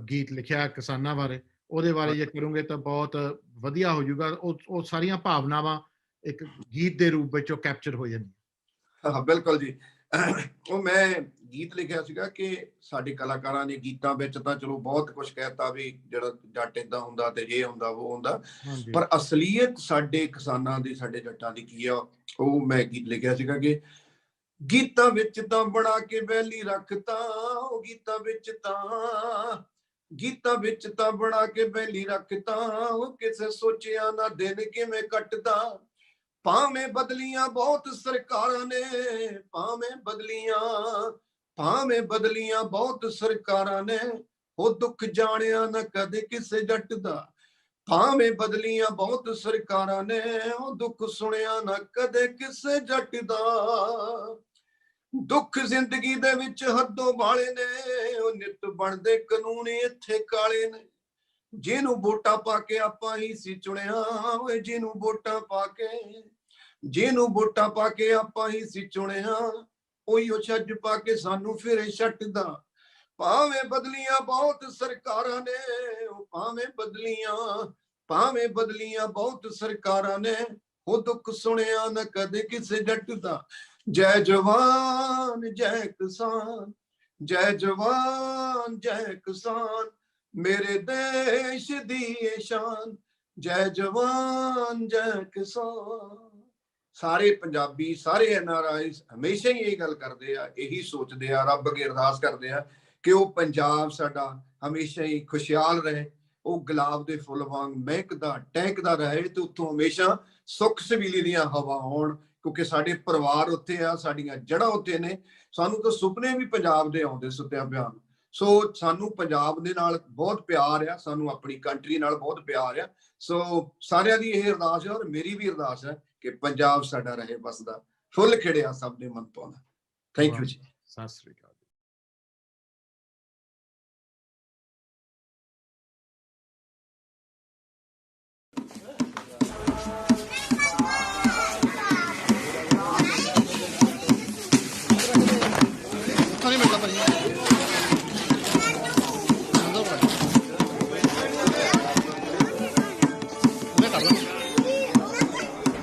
ਗੀਤ ਲਿਖਿਆ ਕਿਸਾਨਾਂ ਬਾਰੇ, ਉਹਦੇ ਬਾਰੇ ਜੇ ਕਰੋਗੇ ਤਾਂ ਬਹੁਤ ਵਧੀਆ ਹੋ ਜਾਊਗਾ। ਉਹ ਸਾਰੀਆਂ ਭਾਵਨਾਵਾਂ ਇੱਕ ਗੀਤ ਦੇ ਰੂਪ ਵਿੱਚ ਉਹ ਕੈਪਚਰ ਹੋ ਜਾਂਦੀਆਂ। ਹਾਂ ਬਿਲਕੁਲ ਜੀ। ਉਹ ਮੈਂ ਗੀਤ ਲਿਖਿਆ ਸੀਗਾ ਕਿ ਸਾਡੇ ਕਲਾਕਾਰਾਂ ਨੇ ਗੀਤਾਂ ਵਿੱਚ ਤਾਂ ਚਲੋ ਬਹੁਤ ਕੁਝ ਕਹਿਤਾ ਵੀ ਜਿਹੜਾ ਜੱਟ ਏਦਾਂ ਹੁੰਦਾ ਤੇ ਇਹ ਹੁੰਦਾ ਉਹ ਹੁੰਦਾ, ਪਰ ਅਸਲੀਅਤ ਸਾਡੇ ਕਿਸਾਨਾਂ ਦੀ, ਸਾਡੇ ਜੱਟਾਂ ਦੀ ਕੀ ਆ, ਉਹ ਮੈਂ ਗੀਤ ਲਿਖਿਆ ਸੀਗਾ ਕਿ ਗੀਤਾਂ ਵਿੱਚ ਤਾਂ ਬਣਾ ਕੇ ਵੈਲੀ ਰੱਖਤਾ, ਉਹ ਗੀਤਾਂ ਵਿੱਚ ਤਾਂ ਬਣਾ ਕੇ ਵੈਲੀ ਰੱਖਤਾ, ਉਹ ਕਿਸੇ ਸੋਚਿਆ ਨਾ ਦਿਨ ਕਿਵੇਂ ਕੱਟਦਾ। ਭਾਵੇਂ ਬਦਲੀਆਂ ਬਹੁਤ ਸਰਕਾਰਾਂ ਨੇ, ਭਾਵੇਂ ਬਦਲੀਆਂ ਬਹੁਤ ਸਰਕਾਰਾਂ ਨੇ, ਉਹ ਦੁੱਖ ਜਾਣਿਆ ਨਾ ਕਦੇ ਕਿਸੇ ਜੱਟ ਦਾ। ਭਾਵੇਂ ਬਦਲੀਆਂ ਬਹੁਤ ਸਰਕਾਰਾਂ ਨੇ, ਉਹ ਦੁੱਖ ਸੁਣਿਆ ਨਾ ਕਦੇ ਕਿਸੇ ਜੱਟ ਦਾ। ਦੁੱਖ ਜ਼ਿੰਦਗੀ ਦੇ ਵਿੱਚ ਹੱਦੋਂ ਵਾਲੇ ਨੇ, ਉਹ ਨਿੱਤ ਬਣਦੇ ਕਾਨੂੰਨ ਇੱਥੇ ਕਾਲੇ ਨੇ। ਜਿਹਨੂੰ ਵੋਟਾਂ ਪਾ ਕੇ ਆਪਾਂ ਹੀ ਸੀ ਚੁਣਿਆ, ਓਏ ਜਿਹਨੂੰ ਵੋਟਾਂ ਪਾ ਕੇ ਆਪਾਂ ਹੀ ਸੀ ਚੁਣਿਆ, ਉਹੀ ਉਹ ਛੱਜ ਪਾ ਕੇ ਸਾਨੂੰ ਫਿਰੇ ਛੱਟਦਾ। ਭਾਵੇਂ ਬਦਲੀਆਂ ਬਹੁਤ ਸਰਕਾਰਾਂ ਨੇ, ਉਹ ਭਾਵੇਂ ਬਦਲੀਆਂ ਬਹੁਤ ਸਰਕਾਰਾਂ ਨੇ, ਉਹ ਦੁੱਖ ਸੁਣਿਆ ਨਾ ਕਦੇ ਕਿਸੇ ਜੱਟ ਦਾ। ਜੈ ਜਵਾਨ ਜੈ ਕਿਸਾਨ, ਜੈ ਜਵਾਨ ਜੈ ਕਿਸਾਨ, ਮੇਰੇ ਦੇਸ਼ ਦੀ ਇਹ ਸ਼ਾਨ, ਜੈ ਜਵਾਨ ਜੈ ਕਿਸਾਨ। ਸਾਰੇ ਪੰਜਾਬੀ, ਸਾਰੇ NRI ਹਮੇਸ਼ਾ ਹੀ ਇਹ ਗੱਲ ਕਰਦੇ ਆ, ਇਹੀ ਸੋਚਦੇ ਆ, ਰੱਬ ਅੱਗੇ ਅਰਦਾਸ ਕਰਦੇ ਆ ਕਿ ਉਹ ਪੰਜਾਬ ਸਾਡਾ ਹਮੇਸ਼ਾ ਹੀ ਖੁਸ਼ਹਾਲ ਰਹੇ, ਉਹ ਗੁਲਾਬ ਦੇ ਫੁੱਲ ਵਾਂਗ ਮਹਿਕਦਾ ਟਹਿਕਦਾ ਰਹੇ, ਤੇ ਉੱਥੋਂ ਹਮੇਸ਼ਾ ਸੁੱਖ ਸਬੀਲੀ ਦੀਆਂ ਹਵਾ ਆਉਣ, ਕਿਉਂਕਿ ਸਾਡੇ ਪਰਿਵਾਰ ਉੱਥੇ ਆ, ਸਾਡੀਆਂ ਜੜ੍ਹਾਂ ਉੱਥੇ ਨੇ। ਸਾਨੂੰ ਤਾਂ ਸੁਪਨੇ ਵੀ ਪੰਜਾਬ ਦੇ ਆਉਂਦੇ ਸੁੱਤਿਆਂ ਪਿਆਂ। ਸੋ ਸਾਨੂੰ ਪੰਜਾਬ ਦੇ ਨਾਲ ਬਹੁਤ ਪਿਆਰ ਆ, ਸਾਨੂੰ ਆਪਣੀ ਕੰਟਰੀ ਨਾਲ ਬਹੁਤ ਪਿਆਰ ਆ। ਸੋ ਸਾਰਿਆਂ ਦੀ ਇਹ ਅਰਦਾਸ ਹੈ, ਔਰ ਮੇਰੀ ਵੀ ਅਰਦਾਸ ਹੈ ਕਿ ਪੰਜਾਬ ਸਾਡਾ ਰਹੇ ਬਸਦਾ, ਫੁੱਲ ਖਿੜਿਆ ਸਭ ਦੇ ਮਨ ਪਾਉਂਦਾ। ਥੈਂਕ ਯੂ ਜੀ। ਸਤਿ ਸ੍ਰੀ ਅਕਾਲ।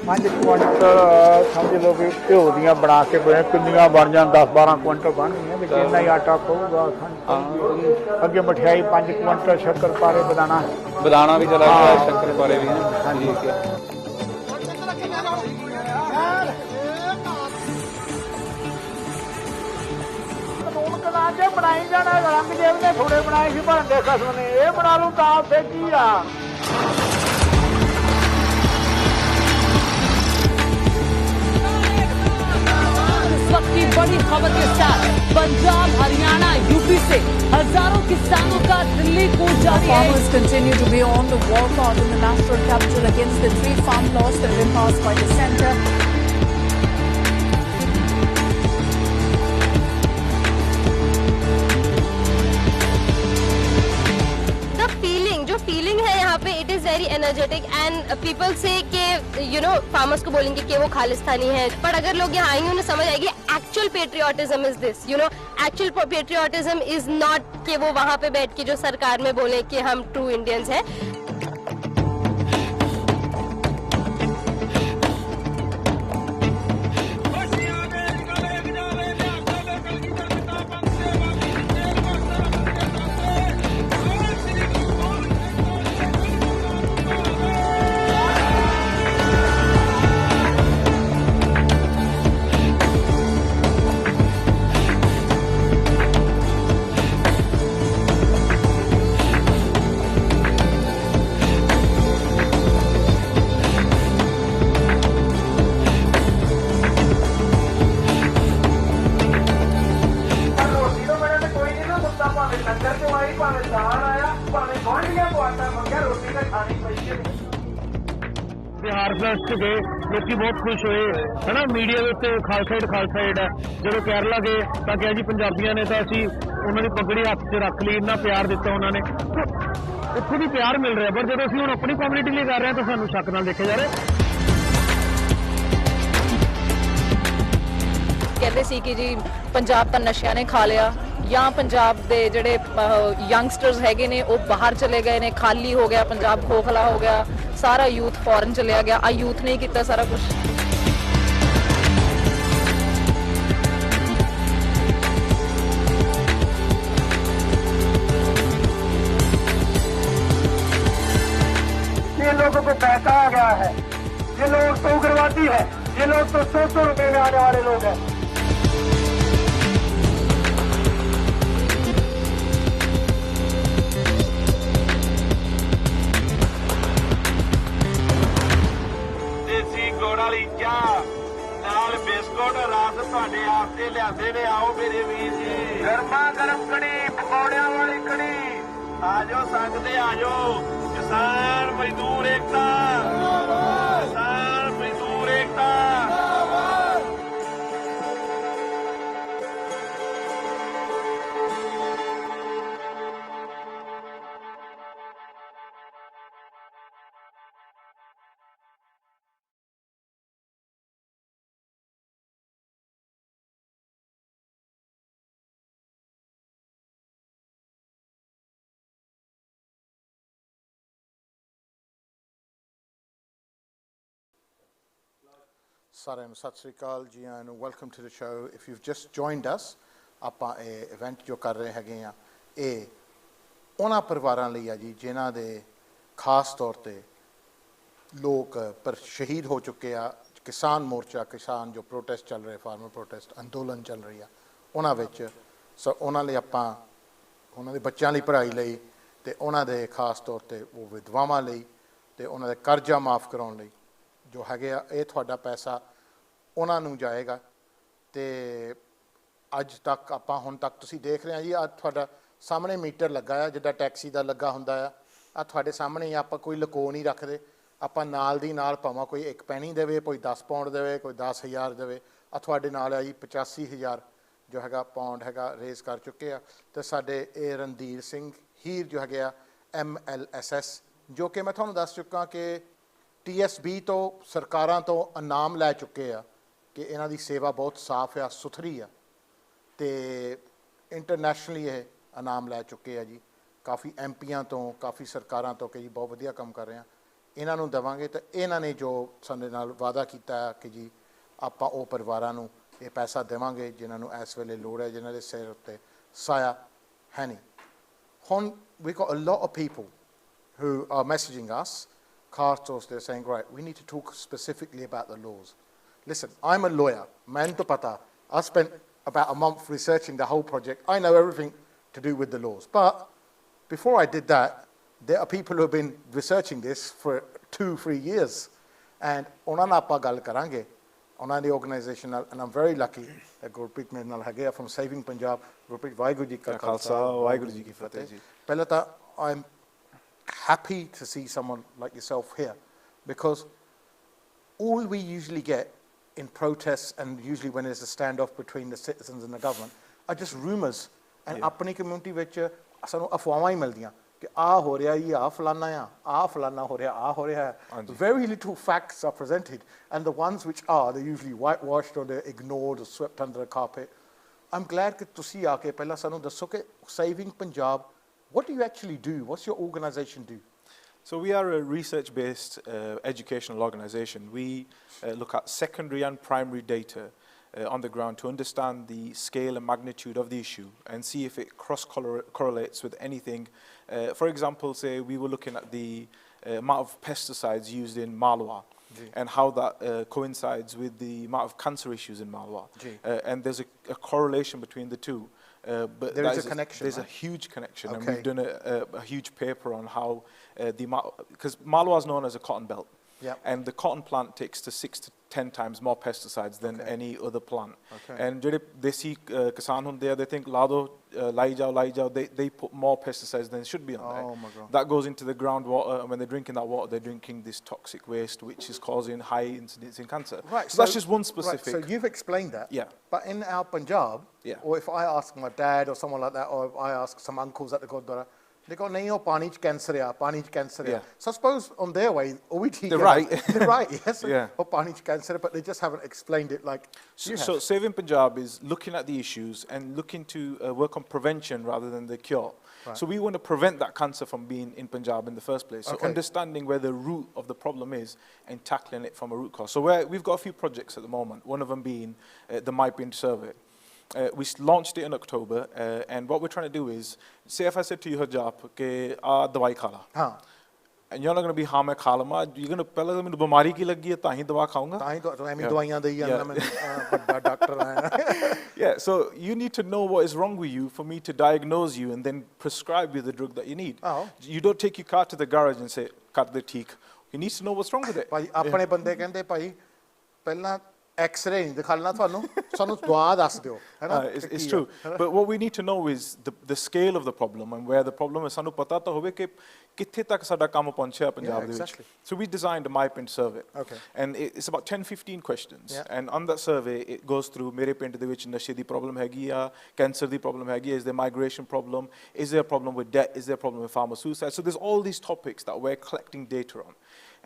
ਪੰਜ ਕੁਇੰਟਲ ਸਮਝ ਲਓ ਵੀ ਘਿਓ ਦੀਆਂ ਬਣਾ ਕੇ ਕਿੰਨੀਆਂ ਬਣ ਜਾਣ, 10-12 ਕੁਇੰਟਲ ਬਣਨੀਆਂ, ਵੀ ਜਿੰਨਾ ਹੀ ਆਟਾ ਪਊਗਾ। ਅੱਗੇ ਮਠਿਆਈ 5 ਕੁਇੰਟਲ, ਸ਼ੱਕਰਪਾਰੇ ਬਦਾਣਾ ਵੀ ਚਲਾ ਗਿਆ, ਸ਼ੱਕਰਪਾਰੇ ਵੀ। ਹਾਂਜੀ ਜੇ ਬਣਾਈ ਜਾਣਾ, ਰੰਗ ਜੇਬ ਨੇ ਥੋੜੇ ਬਣਾਏ ਸੀ, ਬਣਦੇ ਖਸਮ ਨੇ, ਇਹ ਬਣਾ ਲੂ ਤਾਂ ਉੱਥੇ ਕੀ ਆ। की बड़ी खबर के साथ पंजाब, हरियाणा, यूपी से हजारों किसानों का दिल्ली को जारी है। Farmers continue to be on the walkout in the national capital against the 3 farm laws that have been passed by the centre. The feeling है यहाँ पे, it is very energetic and people से कि यू नो फार्मर्स को बोलेंगे कि वो खालिस्तानी है, पर अगर लोग यहाँ आएंगे उन्हें समझ आएगी actual patriotism is this, you know actual patriotism is not कि वो वहाँ पे बैठ के जो सरकार में बोले कि हम ट्रू इंडियंस हैं। हारवेस्ट गए लोग बहुत खुश हुए है ना, मीडिया के उत्ते खालसा एड है। जो केरला गए तो क्या जी पंजाबियों ने तो असी उन्होंने पगड़ी हथ च रख ली, इन्ना प्यार दिता उन्होंने, उत्थों भी प्यार मिल रहा। पर जो असी हुण अपनी कम्यूनिटी लिए कर रहे हैं तो सानू शक नाल देखे जा रहे। कहते सी कि जी पंजाब तो नशिया ने खा लिया, या पंजाब के जोड़े यंगस्टर्स हैगे ने वो बाहर चले गए ने, खाली हो गया पंजाब, खोखला हो गया, सारा यूथ फॉरन चलिया गया। आ यूथ ने ही किया सारा कुछ। ये लोगों को पैसा आ गया है, ये लोग तो उग्रवादी है, ये लोग तो 100 रुपए में आने वाले लोग हैं। बिस्कुट रस तुहाडे आस्ते लिआंदे ने, आओ मेरे वीर जी। गरमा गरम कड़ी, पकौड़ियां वाली कड़ी, आजो संगते आजो। किसान मजदूर एकता, किसान मजदूर एकता। ਸਾਰਿਆਂ ਨੂੰ ਸਤਿ ਸ੍ਰੀ ਅਕਾਲ ਜੀ, and welcome to the show. If you've just joined us, ਆਪਾਂ ਇਹ ਇਵੈਂਟ ਜੋ ਕਰ ਰਹੇ ਹੈਗੇ ਆ ਇਹ ਉਹਨਾਂ ਪਰਿਵਾਰਾਂ ਲਈ ਆ ਜੀ ਜਿਨ੍ਹਾਂ ਦੇ ਖਾਸ ਤੌਰ 'ਤੇ ਲੋਕ ਪਰ ਸ਼ਹੀਦ ਹੋ ਚੁੱਕੇ ਆ। ਕਿਸਾਨ ਮੋਰਚਾ, ਕਿਸਾਨ ਜੋ ਪ੍ਰੋਟੈਸਟ ਚੱਲ ਰਹੇ, ਫਾਰਮਰ ਪ੍ਰੋਟੈਸਟ ਅੰਦੋਲਨ ਚੱਲ ਰਹੀ ਆ ਉਹਨਾਂ ਵਿੱਚ। ਸੋ ਉਹਨਾਂ ਲਈ ਆਪਾਂ ਉਹਨਾਂ ਦੇ ਬੱਚਿਆਂ ਲਈ ਪੜ੍ਹਾਈ ਲਈ ਅਤੇ ਉਹਨਾਂ ਦੇ ਖਾਸ ਤੌਰ 'ਤੇ ਉਹ ਵਿਧਵਾਵਾਂ ਲਈ ਅਤੇ ਉਹਨਾਂ ਦੇ ਕਰਜ਼ਾ ਮਾਫ ਕਰਾਉਣ ਲਈ ਜੋ ਹੈਗੇ ਆ, ਇਹ ਤੁਹਾਡਾ ਪੈਸਾ ਉਹਨਾਂ ਨੂੰ ਜਾਏਗਾ। ਅਤੇ ਅੱਜ ਤੱਕ ਆਪਾਂ ਹੁਣ ਤੱਕ ਤੁਸੀਂ ਦੇਖ ਰਹੇ ਆ ਜੀ, ਅੱਜ ਤੁਹਾਡਾ ਸਾਹਮਣੇ ਮੀਟਰ ਲੱਗਾ ਆ ਜਿੱਦਾਂ ਟੈਕਸੀ ਦਾ ਲੱਗਾ ਹੁੰਦਾ ਆ। ਆ ਤੁਹਾਡੇ ਸਾਹਮਣੇ ਆਪਾਂ ਕੋਈ ਲੁਕੋ ਨਹੀਂ ਰੱਖਦੇ, ਆਪਾਂ ਨਾਲ ਦੀ ਨਾਲ ਭਾਵੇਂ ਕੋਈ 1 ਪੈਣੀ ਦੇਵੇ, ਕੋਈ 10 ਪਾਉਂਡ ਦੇਵੇ, ਕੋਈ 10,000 ਦੇਵੇ। ਆ ਤੁਹਾਡੇ ਨਾਲ ਆ ਜੀ 85,000 ਜੋ ਹੈਗਾ ਪਾਉਂਡ ਹੈਗਾ ਰੇਜ਼ ਕਰ ਚੁੱਕੇ ਆ। ਅਤੇ ਸਾਡੇ ਇਹ ਰਣਧੀਰ ਸਿੰਘ ਹੀਰ ਜੋ ਹੈਗੇ ਆ MLSS, ਜੋ ਕਿ ਮੈਂ ਤੁਹਾਨੂੰ ਦੱਸ ਚੁੱਕਾ ਕਿ TSB ਤੋਂ ਸਰਕਾਰਾਂ ਤੋਂ ਇਨਾਮ ਲੈ ਚੁੱਕੇ ਆ ਕਿ ਇਹਨਾਂ ਦੀ ਸੇਵਾ ਬਹੁਤ ਸਾਫ਼ ਆ, ਸੁਥਰੀ ਆ। ਅਤੇ ਇੰਟਰਨੈਸ਼ਨਲੀ ਇਹ ਇਨਾਮ ਲੈ ਚੁੱਕੇ ਆ ਜੀ, ਕਾਫੀ MPਆਂ ਤੋਂ, ਕਾਫੀ ਸਰਕਾਰਾਂ ਤੋਂ ਕਿ ਜੀ ਬਹੁਤ ਵਧੀਆ ਕੰਮ ਕਰ ਰਹੇ ਆ, ਇਹਨਾਂ ਨੂੰ ਦੇਵਾਂਗੇ। ਤਾਂ ਇਹਨਾਂ ਨੇ ਜੋ ਸਾਡੇ ਨਾਲ ਵਾਅਦਾ ਕੀਤਾ ਕਿ ਜੀ ਆਪਾਂ ਉਹ ਪਰਿਵਾਰਾਂ ਨੂੰ ਇਹ ਪੈਸਾ ਦੇਵਾਂਗੇ ਜਿਨ੍ਹਾਂ ਨੂੰ ਇਸ ਵੇਲੇ ਲੋੜ ਹੈ, ਜਿਨ੍ਹਾਂ ਦੇ ਸਿਰ ਉੱਤੇ ਸਾਇਆ ਹੈ ਨਹੀਂ। ਹੁਣ we got a lot of people who are messaging us, cartos, they're saying, right, we need to talk specifically about the laws. Listen, I'm a lawyer, man to pata. I spent about a month researching the whole project. I know everything to do with the laws. But before I did that, there are people who have been researching this for 2-3 years. And ਉਹਨਾਂ ਨਾਲ ਆਪਾਂ ਗੱਲ ਕਰਾਂਗੇ, ਉਹਨਾਂ ਦੀ organisation ਨਾਲ। and I'm very lucky that Gurpreet ਮੇਰੇ ਨਾਲ ਹੈਗੇ ਆ from Saving Punjab। Gurpreet, Waheguru ji ਕਾ ਖਾਲਸਾ, ਵਾਹਿਗੁਰੂ ਜੀ ਕੀ ਫਤਿਹ ਜੀ। ਪਹਿਲਾਂ ਤਾਂ I'm happy to see someone like yourself here, because all we usually get in protests, and usually when there's a standoff between the citizens and the government, are just rumours. And apni community ਵਿੱਚ ਸਾਨੂੰ ਅਫਵਾਹਾਂ ਹੀ ਮਿਲਦੀਆਂ कि आ हो रहा ये आ फलाना हो रहा आ हो रहा है. Very little facts are presented, and the ones which are, they're usually whitewashed or they're ignored or swept under the carpet. I'm glad कि तुसी आके पहला सानू दसो कि Saving Punjab, what do you actually do? What's your organisation do? So we are a research-based educational organisation. We look at secondary and primary data on the ground to understand the scale and magnitude of the issue and see if it cross-correlates with anything. For example, say we were looking at the amount of pesticides used in Malwa and how that coincides with the amount of cancer issues in Malwa. And there's a correlation between the two. But there is a connection. There's a huge connection, and we've done a huge paper on how the amount, because Malwa is known as a cotton belt, and the cotton plant takes to 6 to 10 times more pesticides than any other plant. And jehde desi Kisaan hunde they think lado lai jao, they put more pesticides than should be on there. That goes into the groundwater, and when they're drinking that water, they're drinking this toxic waste, which is causing high incidence in cancer. Right. So that's just one specific. Right, so you've explained that. Yeah. But in our Punjab, or if I ask my dad or someone like that, or if I ask some uncles at the Gurdwara, they go, nahi ho pani ch cancer hai, So I suppose on their way, they're right. They're right, yes. Or pani ch cancer, but they just haven't explained it like you have. So Saving Punjab is looking at the issues and looking to work on prevention rather than the cure. Right. So we want to prevent that cancer from being in Punjab in the first place. So understanding where the root of the problem is and tackling it from a root cause. So we've got a few projects at the moment, one of them being the MyPint survey. We launched it in October, and what we're trying to do is, say if I said to you, Harjap, ke aa dawai kha la. And you're not going to be harm kha lama, you're going to pehla mainu bimari ki lagi hai tahi dawa khaunga. Tahi to aimi dawaiyan dei janda main badda doctor aa. Yeah, so you need to know what is wrong with you for me to diagnose you and then prescribe you the drug that you need. You don't take your car to the garage and say kar de theek. You need to know what's wrong with it. Bhai apne bande kehinde bhai pehla X-ray नहीं दिखाना थानू सानू दवा दस दियो है ना. It's true, but what we need to know is the scale of the problem and where the problem is. सानू पता तो होवे कि कित्थे तक साडा काम पहुंचया पंजाब दे विच. So we designed a MyPint survey, and it's about 10-15 questions, and on that survey it goes through मेरे पिंड दे विच नशे दी problem हैगी या cancer दी problem हैगी, is there migration problem, is there a problem with debt, is there a problem with farmer suicide. So there's all these topics that we're collecting data on.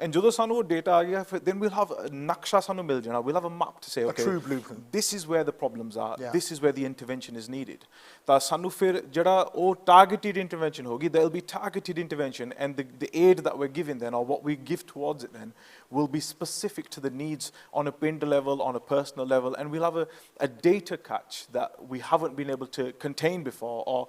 And ਜਦੋਂ ਸਾਨੂੰ ਉਹ data ਆ ਗਿਆ, then we'll have a ਨਕਸ਼ਾ ਸਾਨੂੰ ਮਿਲ ਜਾਣਾ. We'll have a map to say, okay, a true blueprint. This is where the problems are. This is where the intervention is needed. ਤਾਂ ਸਾਨੂੰ ਫਿਰ ਜਿਹੜਾ ਉਹ targeted intervention ਹੋਗੀ, there will be targeted intervention, and the aid that we're giving then, or what we give towards it then, will be specific to the needs on a pind level, on a personal level, and we'll have a data catch that we haven't been able to contain before, or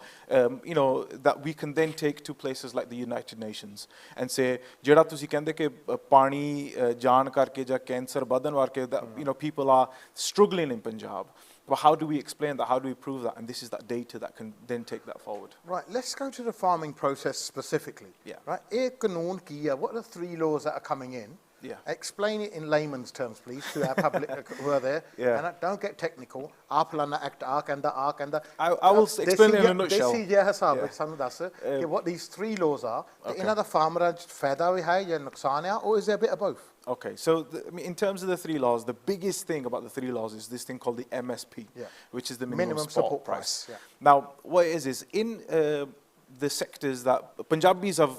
that we can then take to places like the United Nations and say, ਜਿਹੜਾ ਤੁਸੀਂ ਕਹਿੰਦੇ ਕਿ ਪਾਣੀ ਜਾਣ ਕਰਕੇ ਜਾਂ cancer ਵਧਣ ਕਰਕੇ, that people are struggling in Punjab. But how do we explain that? How do we prove that? And this is that data that can then take that forward. Right, let's go to the farming process specifically. Right, ek kanoon ki hai, what are the 3 laws that are coming in? Explain it in layman's terms, please, to our public who are there. And don't get technical. Aapalana act ark and the. I will explain it in a nutshell. Desi je hisab vich sanu das कि what these 3 laws are. Inna da farmer fayda vi hai ya nuksan hai, or is there a bit of both? Okay, so in terms of the 3 laws, the biggest thing about the 3 laws is this thing called the MSP, which is the minimum support price. Now, what it is in the sectors that Punjabis have,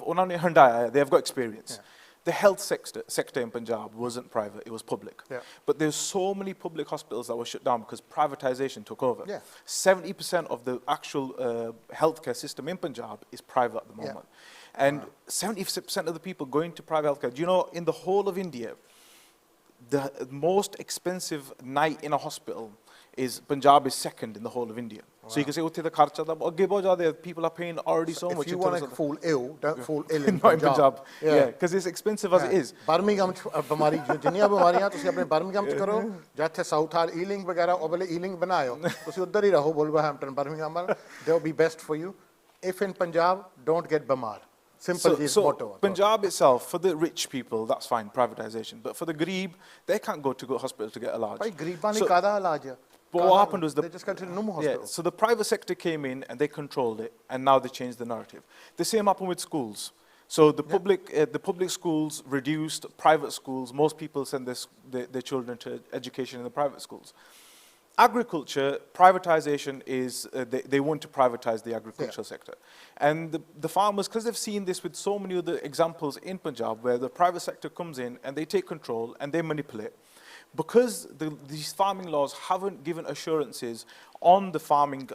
they have got experience. The health sector in Punjab wasn't private, it was public. But there's so many public hospitals that were shut down because privatization took over. 70% of the actual healthcare system in Punjab is private at the moment. And 70% of the people going to private healthcare, do you know, in the whole of India, the most expensive night in a hospital is Punjab is second in the whole of India. So you can say, utte the kharcha da agge bahut zyada, people are paying already so much. If you want to fall ill, don't fall ill in Not in Punjab. Yeah, because it's expensive as it is. Birmingham bimari jinniyan bimariyan tusi apne Birmingham ch karo, jathe South Hall Ealing वगैरह ਉਹ ਵਾਲੇ Ealing ਬਣਾਇਓ, ਤੁਸੀਂ ਉੱਧਰ ਹੀ ਰਹੋ Wolverhampton Birmingham, they will be best for you. If in Punjab, don't get bimar. Simple is motto. Punjab itself, for the rich people, that's fine, privatization. But for the Greeb, they can't go to hospital to get a Bhai Greeban ni kada ilaj hai. But what happened was they just got to the normal hospital. So the private sector came in and they controlled it, and now they changed the narrative. The same happened with schools. So the public schools reduced, private schools, most people send their children to education in the private schools. agriculture, privatization is, they want to privatize the agricultural sector. And the farmers, because they've seen this with so many other examples in Punjab, where the private sector comes in and they take control and they manipulate, because these farming laws haven't given assurances on the farming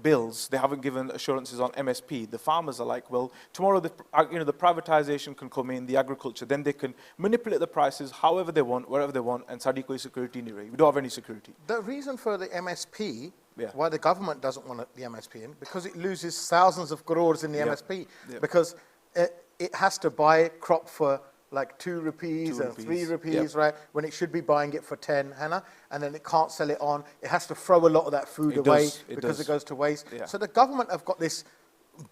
bills, they haven't given assurances on MSP. The farmers are like, well, tomorrow the privatization can come in, the agriculture, then they can manipulate the prices however they want, wherever they want, and sadi koi security nahi rahi. We don't have any security. The reason for the MSP, why the government doesn't want the MSP in, because it loses thousands of crores in the MSP, because it has to buy crop for like 2 rupees and 3 rupees, right? When it should be buying it for 10, Hannah, and then it can't sell it on. It has to throw a lot of that food away because it goes to waste. So the government have got this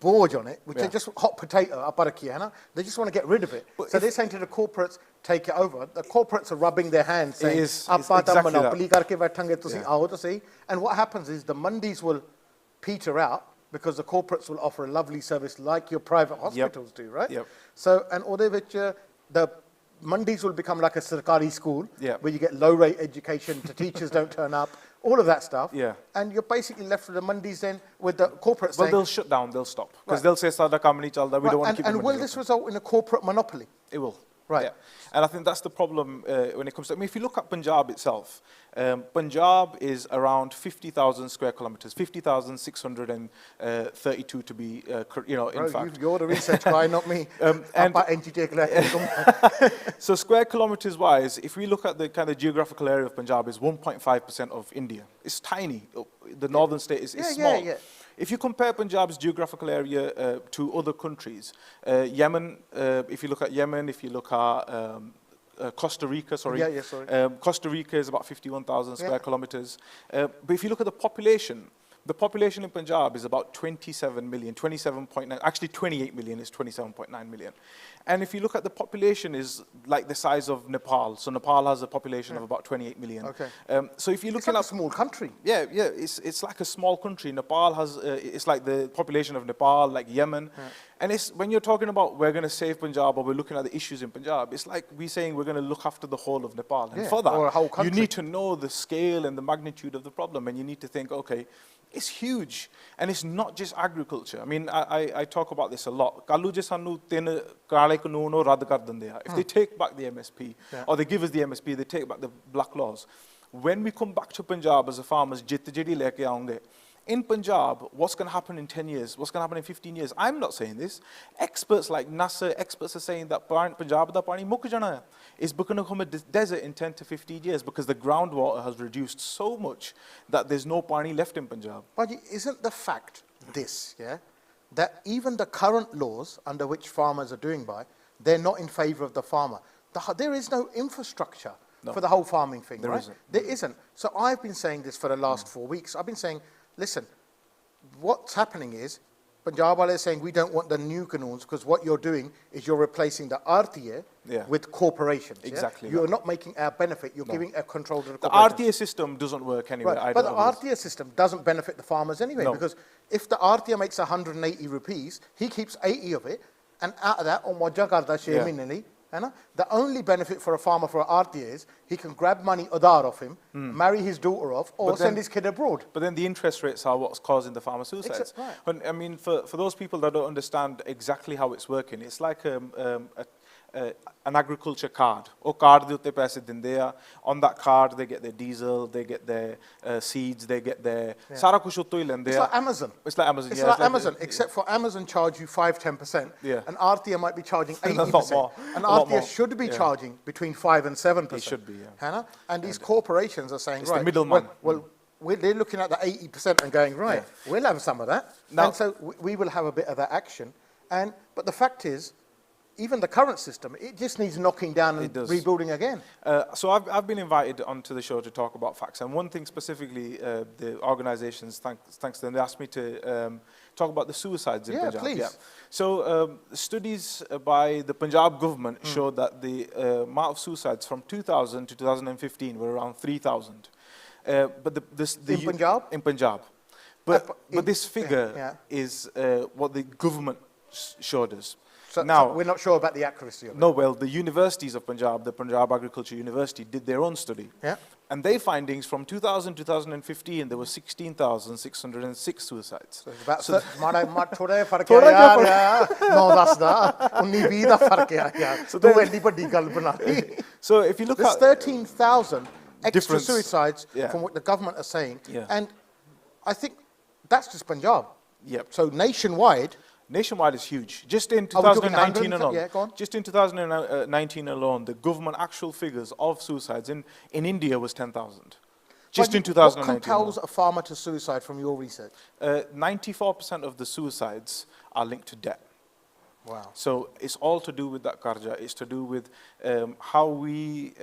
board on it, which is just hot potato, Hannah. They just want to get rid of it. So they're saying to the corporates, take it over. The corporates are rubbing their hands, saying, exactly and what happens is the mandis will peter out, because the corporates will offer a lovely service like your private hospitals do, right? So, and the mandis will become like a sarkari school, where you get low-rate education, the teachers don't turn up, all of that stuff. And you're basically left with the mandis then with the corporates saying... Well, they'll shut down, they'll stop. Because they'll say, Sada kam nahi chalda, we don't want to keep the And will this result in a corporate monopoly? It will. Right. Yeah. And I think that's the problem when it comes to... I mean, if you look at Punjab itself, Punjab is around 50,000 square kilometers, 50,632 to be, in fact. You're the research guy, not me. So square kilometers wise, if we look at the kind of geographical area of Punjab, is 1.5% of India. It's tiny. The northern state is small. If you compare Punjab's geographical area to other countries, Yemen, if you look at Yemen, if you look at Costa Rica, Costa Rica is about 51,000 square kilometers. But if you look at the population in Punjab is about 27 million, 27.9, actually 28 million is 27.9 million. And if you look at the population is like the size of Nepal. So Nepal has a population of about 28 million. So if you look at a small country. It's like a small country. Nepal has, it's like the population of Nepal, like Yemen. And it's, when you're talking about we're going to save Punjab or we're looking at the issues in Punjab, it's like we're saying we're going to look after the whole of Nepal. And for that, you need to know the scale and the magnitude of the problem. And you need to think, okay, it's huge. And it's not just agriculture. I mean, I talk about this a lot. If they take back the MSP, or they give us the MSP, they take back the black laws. When we come back to Punjab as a farmers, in Punjab, what's going to happen in 10 years? What's going to happen in 15 years? I'm not saying this. Experts like NASA, experts are saying that Punjab da pani muk jana hai. It's going to become a desert in 10 to 15 years because the groundwater has reduced so much that there's no pani left in Punjab. But isn't the fact this, that even the current laws under which farmers are doing by, they're not in favour of the farmer. There is no infrastructure for the whole farming thing, right? There isn't. So I've been saying this for the last 4 weeks. I've been saying, listen, what's happening is, Punjab wale is saying we don't want the new canoons because what you're doing is you're replacing the RTA with corporations. Exactly. You're not making our benefit, you're giving a control to the corporations. The RTA system doesn't work anyway. But the RTA system doesn't benefit the farmers anyway, because if the RTA makes 180 rupees, he keeps 80 of it, and out of that, the only benefit for a farmer for RTA is he can grab money Adar off him, marry his daughter off, or send his kid abroad. But then the interest rates are what's causing the farmer suicides. And, I mean, for those people that don't understand exactly how it's working, it's like an agriculture card. Or card de utte paise dinde a. On that card, they get their diesel, they get their seeds, they get their sara kuch utto hi lende a. It's like Amazon. It's like Amazon. It's like Amazon, except for Amazon charge you 5-10%, and RTA might be charging 80%. And RTA should be charging between 5 and 7%. It should be, And these corporations are saying, it's the middleman. Well, they're looking at the 80% and going, we'll have some of that. And so we will have a bit of that action. But the fact is, even the current system, it just needs knocking down and rebuilding again. So I've been invited onto the show to talk about facts. And one thing specifically, the organizations, thanks to them, they asked me to talk about the suicides in Punjab. Please. So studies by the Punjab government showed that the amount of suicides from 2000 to 2015 were around 3,000. But in Punjab? In Punjab. But this figure is what the government showed us. So we're not sure about the accuracy of it. No, well, the universities of Punjab, the Punjab Agriculture University, did their own study. Yeah. And their findings from 2000 to 2015, there were 16,606 suicides. So it's about थोड़ा फर्क है यार 9-10 ਦਾ 19-20 ਦਾ ਫਰਕ ਹੈ ਯਾਰ ਤੂੰ ਐਡੀ ਵੱਡੀ ਗੱਲ ਬਣਾ ਲਈ. So if you look at 13,000 extra difference. suicides Yeah. from what the government are saying, Yeah. and I think that's just Punjab. Yep. So nationwide is huge. Just in Are we talking 2019 alone, yeah, go on. just in 2019 alone, the government actual figures of suicides in India was 10,000. Just in 2019. What compels a farmer to suicide from your research? 94% of the suicides are linked to debt. Wow. So it's all to do with that karja. It's to do with how we,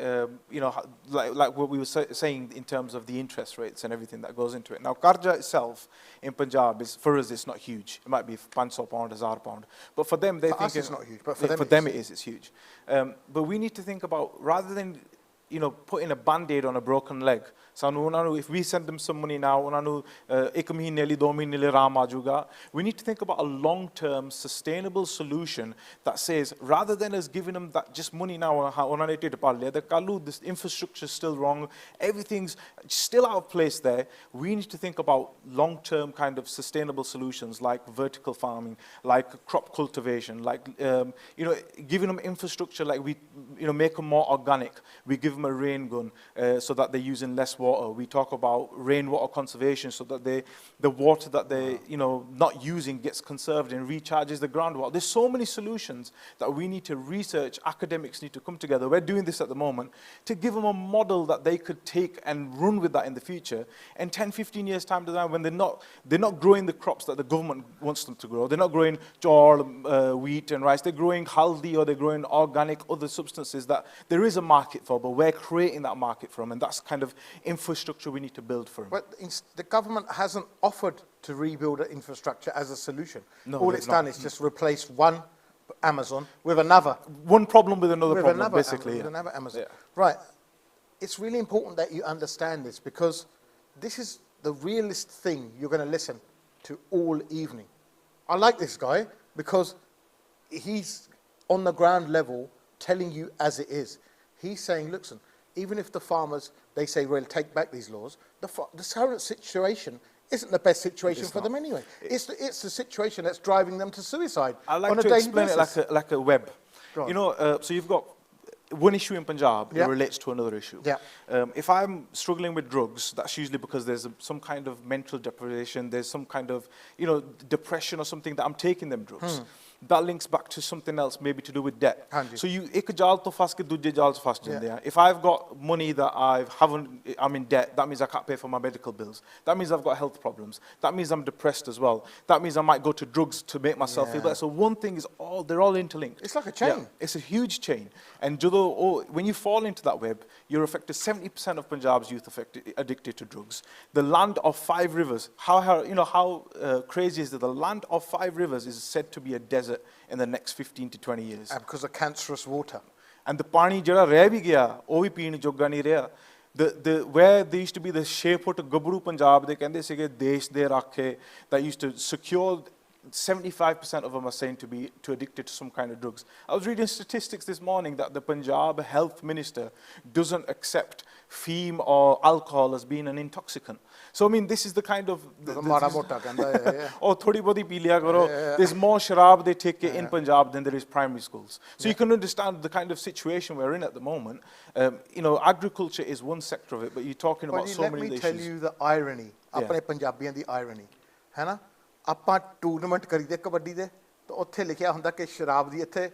like what we were saying in terms of the interest rates and everything that goes into it. Now, karja itself in Punjab is, for us, it's not huge. It might be £500, £1,000. But for them, they think it's not huge. But for them, it's huge. But we need to think about, rather than putting a band-aid on a broken leg. If we send them some money now, we need to think about a long-term, sustainable solution that says, rather than us giving them that just money now, this infrastructure is still wrong, everything's still out of place there, we need to think about long-term kind of sustainable solutions like vertical farming, like crop cultivation, like giving them infrastructure, like we make them more organic. We give them a rain gun so that they're using less water. We talk about rainwater conservation so that the water that they're not using gets conserved and recharges the groundwater. There's so many solutions that we need to research. Academics need to come together. We're doing this at the moment to give them a model that they could take and run with that in the future. And 10, 15 years time to time, when they're not growing the crops that the government wants them to grow. They're not growing jawar, wheat and rice. They're growing haldi or they're growing organic other substances that there is a market for, but we're creating that market for them, and that's kind of infrastructure we need to build for them. But the government hasn't offered to rebuild an infrastructure as a solution. No, all it's done is just replace one Amazon with another. One problem with another problem, basically. With another Amazon. Yeah. Right. It's really important that you understand this, because this is the realist thing you're going to listen to all evening. I like this guy because he's on the ground level telling you as it is. He's saying, listen, even if the farmers, they say, well, take back these laws, the current situation isn't the best situation for them anyway. It's the situation that's driving them to suicide I on like a to daily explain basis. it like a web. So you've got one issue in Punjab that relates to another issue. Yeah. If I'm struggling with drugs, that's usually because there's some kind of mental deprivation, there's some kind of depression or something that I'm taking them drugs. That links back to something else, maybe to do with debt. So ek jaal to fas ke duje jaal to fas jande hain. If I've got money that I'm in debt, that means I can't pay for my medical bills. That means I've got health problems. That means I'm depressed as well. That means I might go to drugs to make myself feel better. So one thing is they're all interlinked. It's like a chain. Yeah, it's a huge chain. And when you fall into that web, you're affected. 70% of Punjab's youth addicted to drugs. The land of 5 rivers. How crazy is it? The land of 5 rivers is said to be a desert in the next 15 to 20 years. And because of cancerous water. And the pani jada reh bhi gaya, oh bhi peen jogga nahi reha. Where there used to be the 6 foot Gabru Punjab, they kende sige desh de rakhe, that used to secure 75% of them are saying to be addicted to some kind of drugs. I was reading statistics this morning that the Punjab health minister doesn't accept feme or alcohol as being an intoxicant. So I mean, this is the kind of thodi bodi pi liya karo. There's more sharab they take in Punjab than there is primary schools. So you can understand the kind of situation we're in at the moment. Agriculture is one sector of it, but you're talking about so many issues. Let me tell you the irony. Apne Punjabiyan di irony. है ना? ਆਪਾਂ tournament ਕਰੀਦੇ kabaddi ਦੇ ਤਾਂ ਉੱਥੇ ਲਿਖਿਆ ਹੁੰਦਾ ਕਿ ਸ਼ਰਾਬ ਦੀ ਇੱਥੇ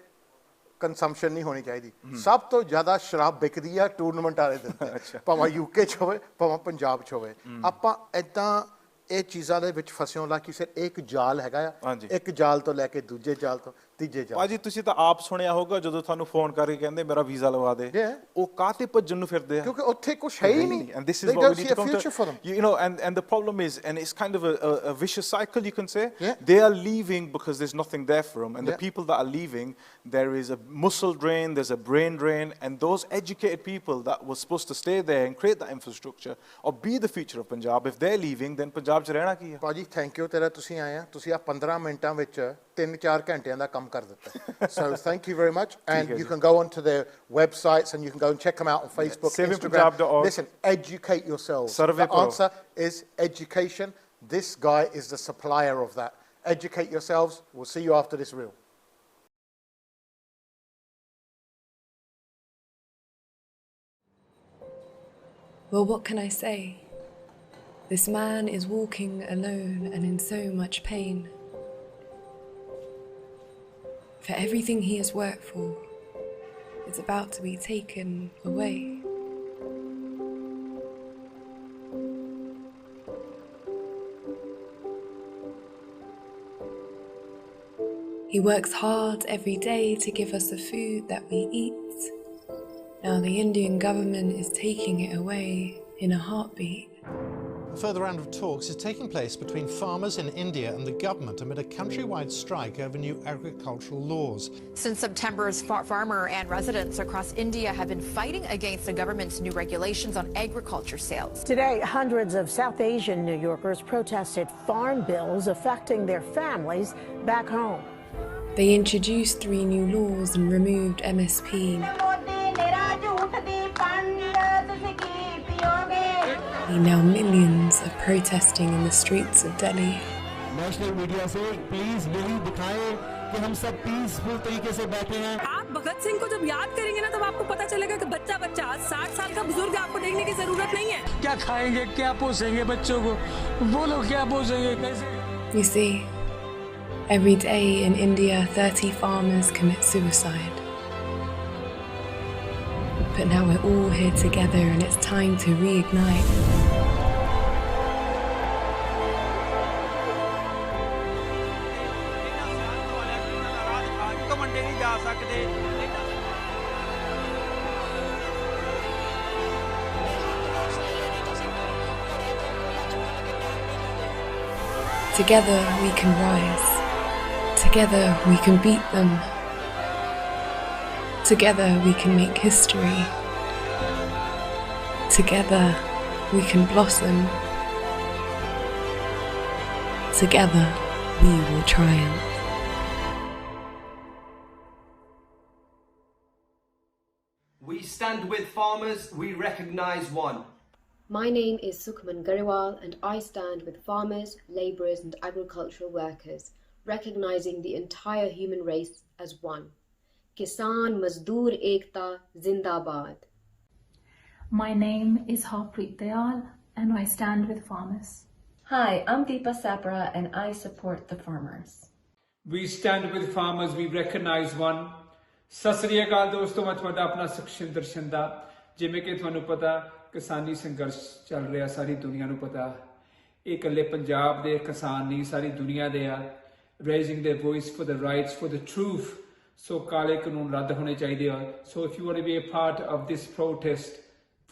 ਕੰਜ਼ੰਪਸ਼ਨ ਨਹੀਂ ਹੋਣੀ ਚਾਹੀਦੀ ਸਭ ਤੋਂ ਜ਼ਿਆਦਾ ਸ਼ਰਾਬ ਵਿਕਦੀ ਆ ਟੂਰਨਾਮੈਂਟ ਵਾਲੇ ਦਿਨ ਭਾਵੇਂ ਯੂਕੇ 'ਚ ਹੋਵੇ ਭਾਵੇਂ ਪੰਜਾਬ 'ਚ ਹੋਵੇ ਆਪਾਂ ਇੱਦਾਂ ਇਹ ਚੀਜ਼ਾਂ ਦੇ ਵਿੱਚ ਫਸੇ ਹੋਣ ਲੱਗ ਕਿਸੇ ਇੱਕ ਜਾਲ ਹੈਗਾ ਆ ਇੱਕ ਜਾਲ ਤੋਂ ਲੈ ਕੇ ਦੂਜੇ ਜਾਲ ਤੋਂ ਤੀਜੇ ਜਾਲ ਭਾਜੀ ਤੁਸੀਂ ਤਾਂ ਆਪ ਸੁਣਿਆ ਹੋਗਾ ਜਦੋਂ ਤੁਹਾਨੂੰ ਫੋਨ ਕਰਕੇ ਕਹਿੰਦੇ ਮੇਰਾ ਵੀਜ਼ਾ ਲਵਾ ਦੇ ਉਹ ਕਾਹਤੇ ਭੱਜਣ ਨੂੰ ਫਿਰਦੇ ਆ ਕਿਉਂਕਿ ਉੱਥੇ ਕੁਝ ਹੈ ਹੀ ਨਹੀਂ and this is what we need to come to and the problem is, and it's kind of a vicious cycle you can say, they are leaving because there's nothing there for them, and the people that are leaving, there is a muscle drain, there's a brain drain, and those educated people that were supposed to stay there and create that infrastructure or be the future of Punjab, if they're leaving, then Punjab Punjab 'ਚ ਰਹਿਣਾ ਕੀ ਆ। ਭਾਜੀ thank you ਤੇਰਾ, ਤੁਸੀਂ ਆਏ ਆ, ਤੁਸੀਂ ਆ 15 ਮਿੰਟਾਂ ਵਿੱਚ 3-4 ਘੰਟਿਆਂ ਦਾ ਕੰਮ ਕਰ ਦਿੱਤਾ। So thank you very much, and you can go onto their websites and you can go and check them out on Facebook, Instagram. Listen, educate yourselves. The answer is education. This guy is the supplier of that. Educate yourselves. We'll see you after this reel. Well, what can I say? This man is walking alone and in so much pain. For everything he has worked for is about to be taken away. He works hard every day to give us the food that we eat. Now the Indian government is taking it away in a heartbeat. A further round of talks is taking place between farmers in India and the government amid a countrywide strike over new agricultural laws. Since September, farmer and residents across India have been fighting against the government's new regulations on agriculture sales. Today, hundreds of South Asian New Yorkers protested farm bills affecting their families back home. They introduced 3 new laws and removed MSP. Now millions are protesting in the streets of Delhi. National media से please यही दिखाएं कि हम सब peaceful तरीके से बैठे हैं। आप भगत सिंह को जब याद करेंगे ना तब आपको पता चलेगा कि बच्चा 60 साल का बुजुर्ग आपको देखने की जरूरत नहीं है। क्या खाएंगे, क्या पोसेंगे बच्चों को, वो लोग क्या पोसेंगे कैसे? You see, every day in India 30 farmers commit suicide. But now we're all here together and it's time to reignite. Together we can rise. Together we can beat them. Together we can make history. Together we can blossom. Together we will triumph. We stand with farmers, we recognise one. My name is Sukhman Gariwal and I stand with farmers, labourers and agricultural workers, recognising the entire human race as one. Kisan Mazdoor Ekta Zindabad. My name is Harpreet Dayal and I stand with farmers. Hi, I'm Deepa Sapra and I support the farmers. We stand with farmers, we recognise one. ਸਤਿ ਸ੍ਰੀ ਅਕਾਲ ਦੋਸਤੋ, ਮੈਂ ਤੁਹਾਡਾ ਆਪਣਾ ਸੁਖਸ਼ਿੰਦਰ ਸ਼ਿੰਦਾ। ਜਿਵੇਂ ਕਿ ਤੁਹਾਨੂੰ ਪਤਾ ਕਿਸਾਨੀ ਸੰਘਰਸ਼ ਚੱਲ ਰਿਹਾ, ਸਾਰੀ ਦੁਨੀਆ ਨੂੰ ਪਤਾ। ਇਹ ਇਕੱਲੇ ਪੰਜਾਬ ਦੇ ਕਿਸਾਨ ਨਹੀਂ, ਸਾਰੀ ਦੁਨੀਆ ਦੇ ਆ। Raising their voice for the rights, for the truth. So ਕਾਲੇ ਕਾਨੂੰਨ ਰੱਦ ਹੋਣੇ ਚਾਹੀਦੇ ਆ। So if you want to be a part of this protest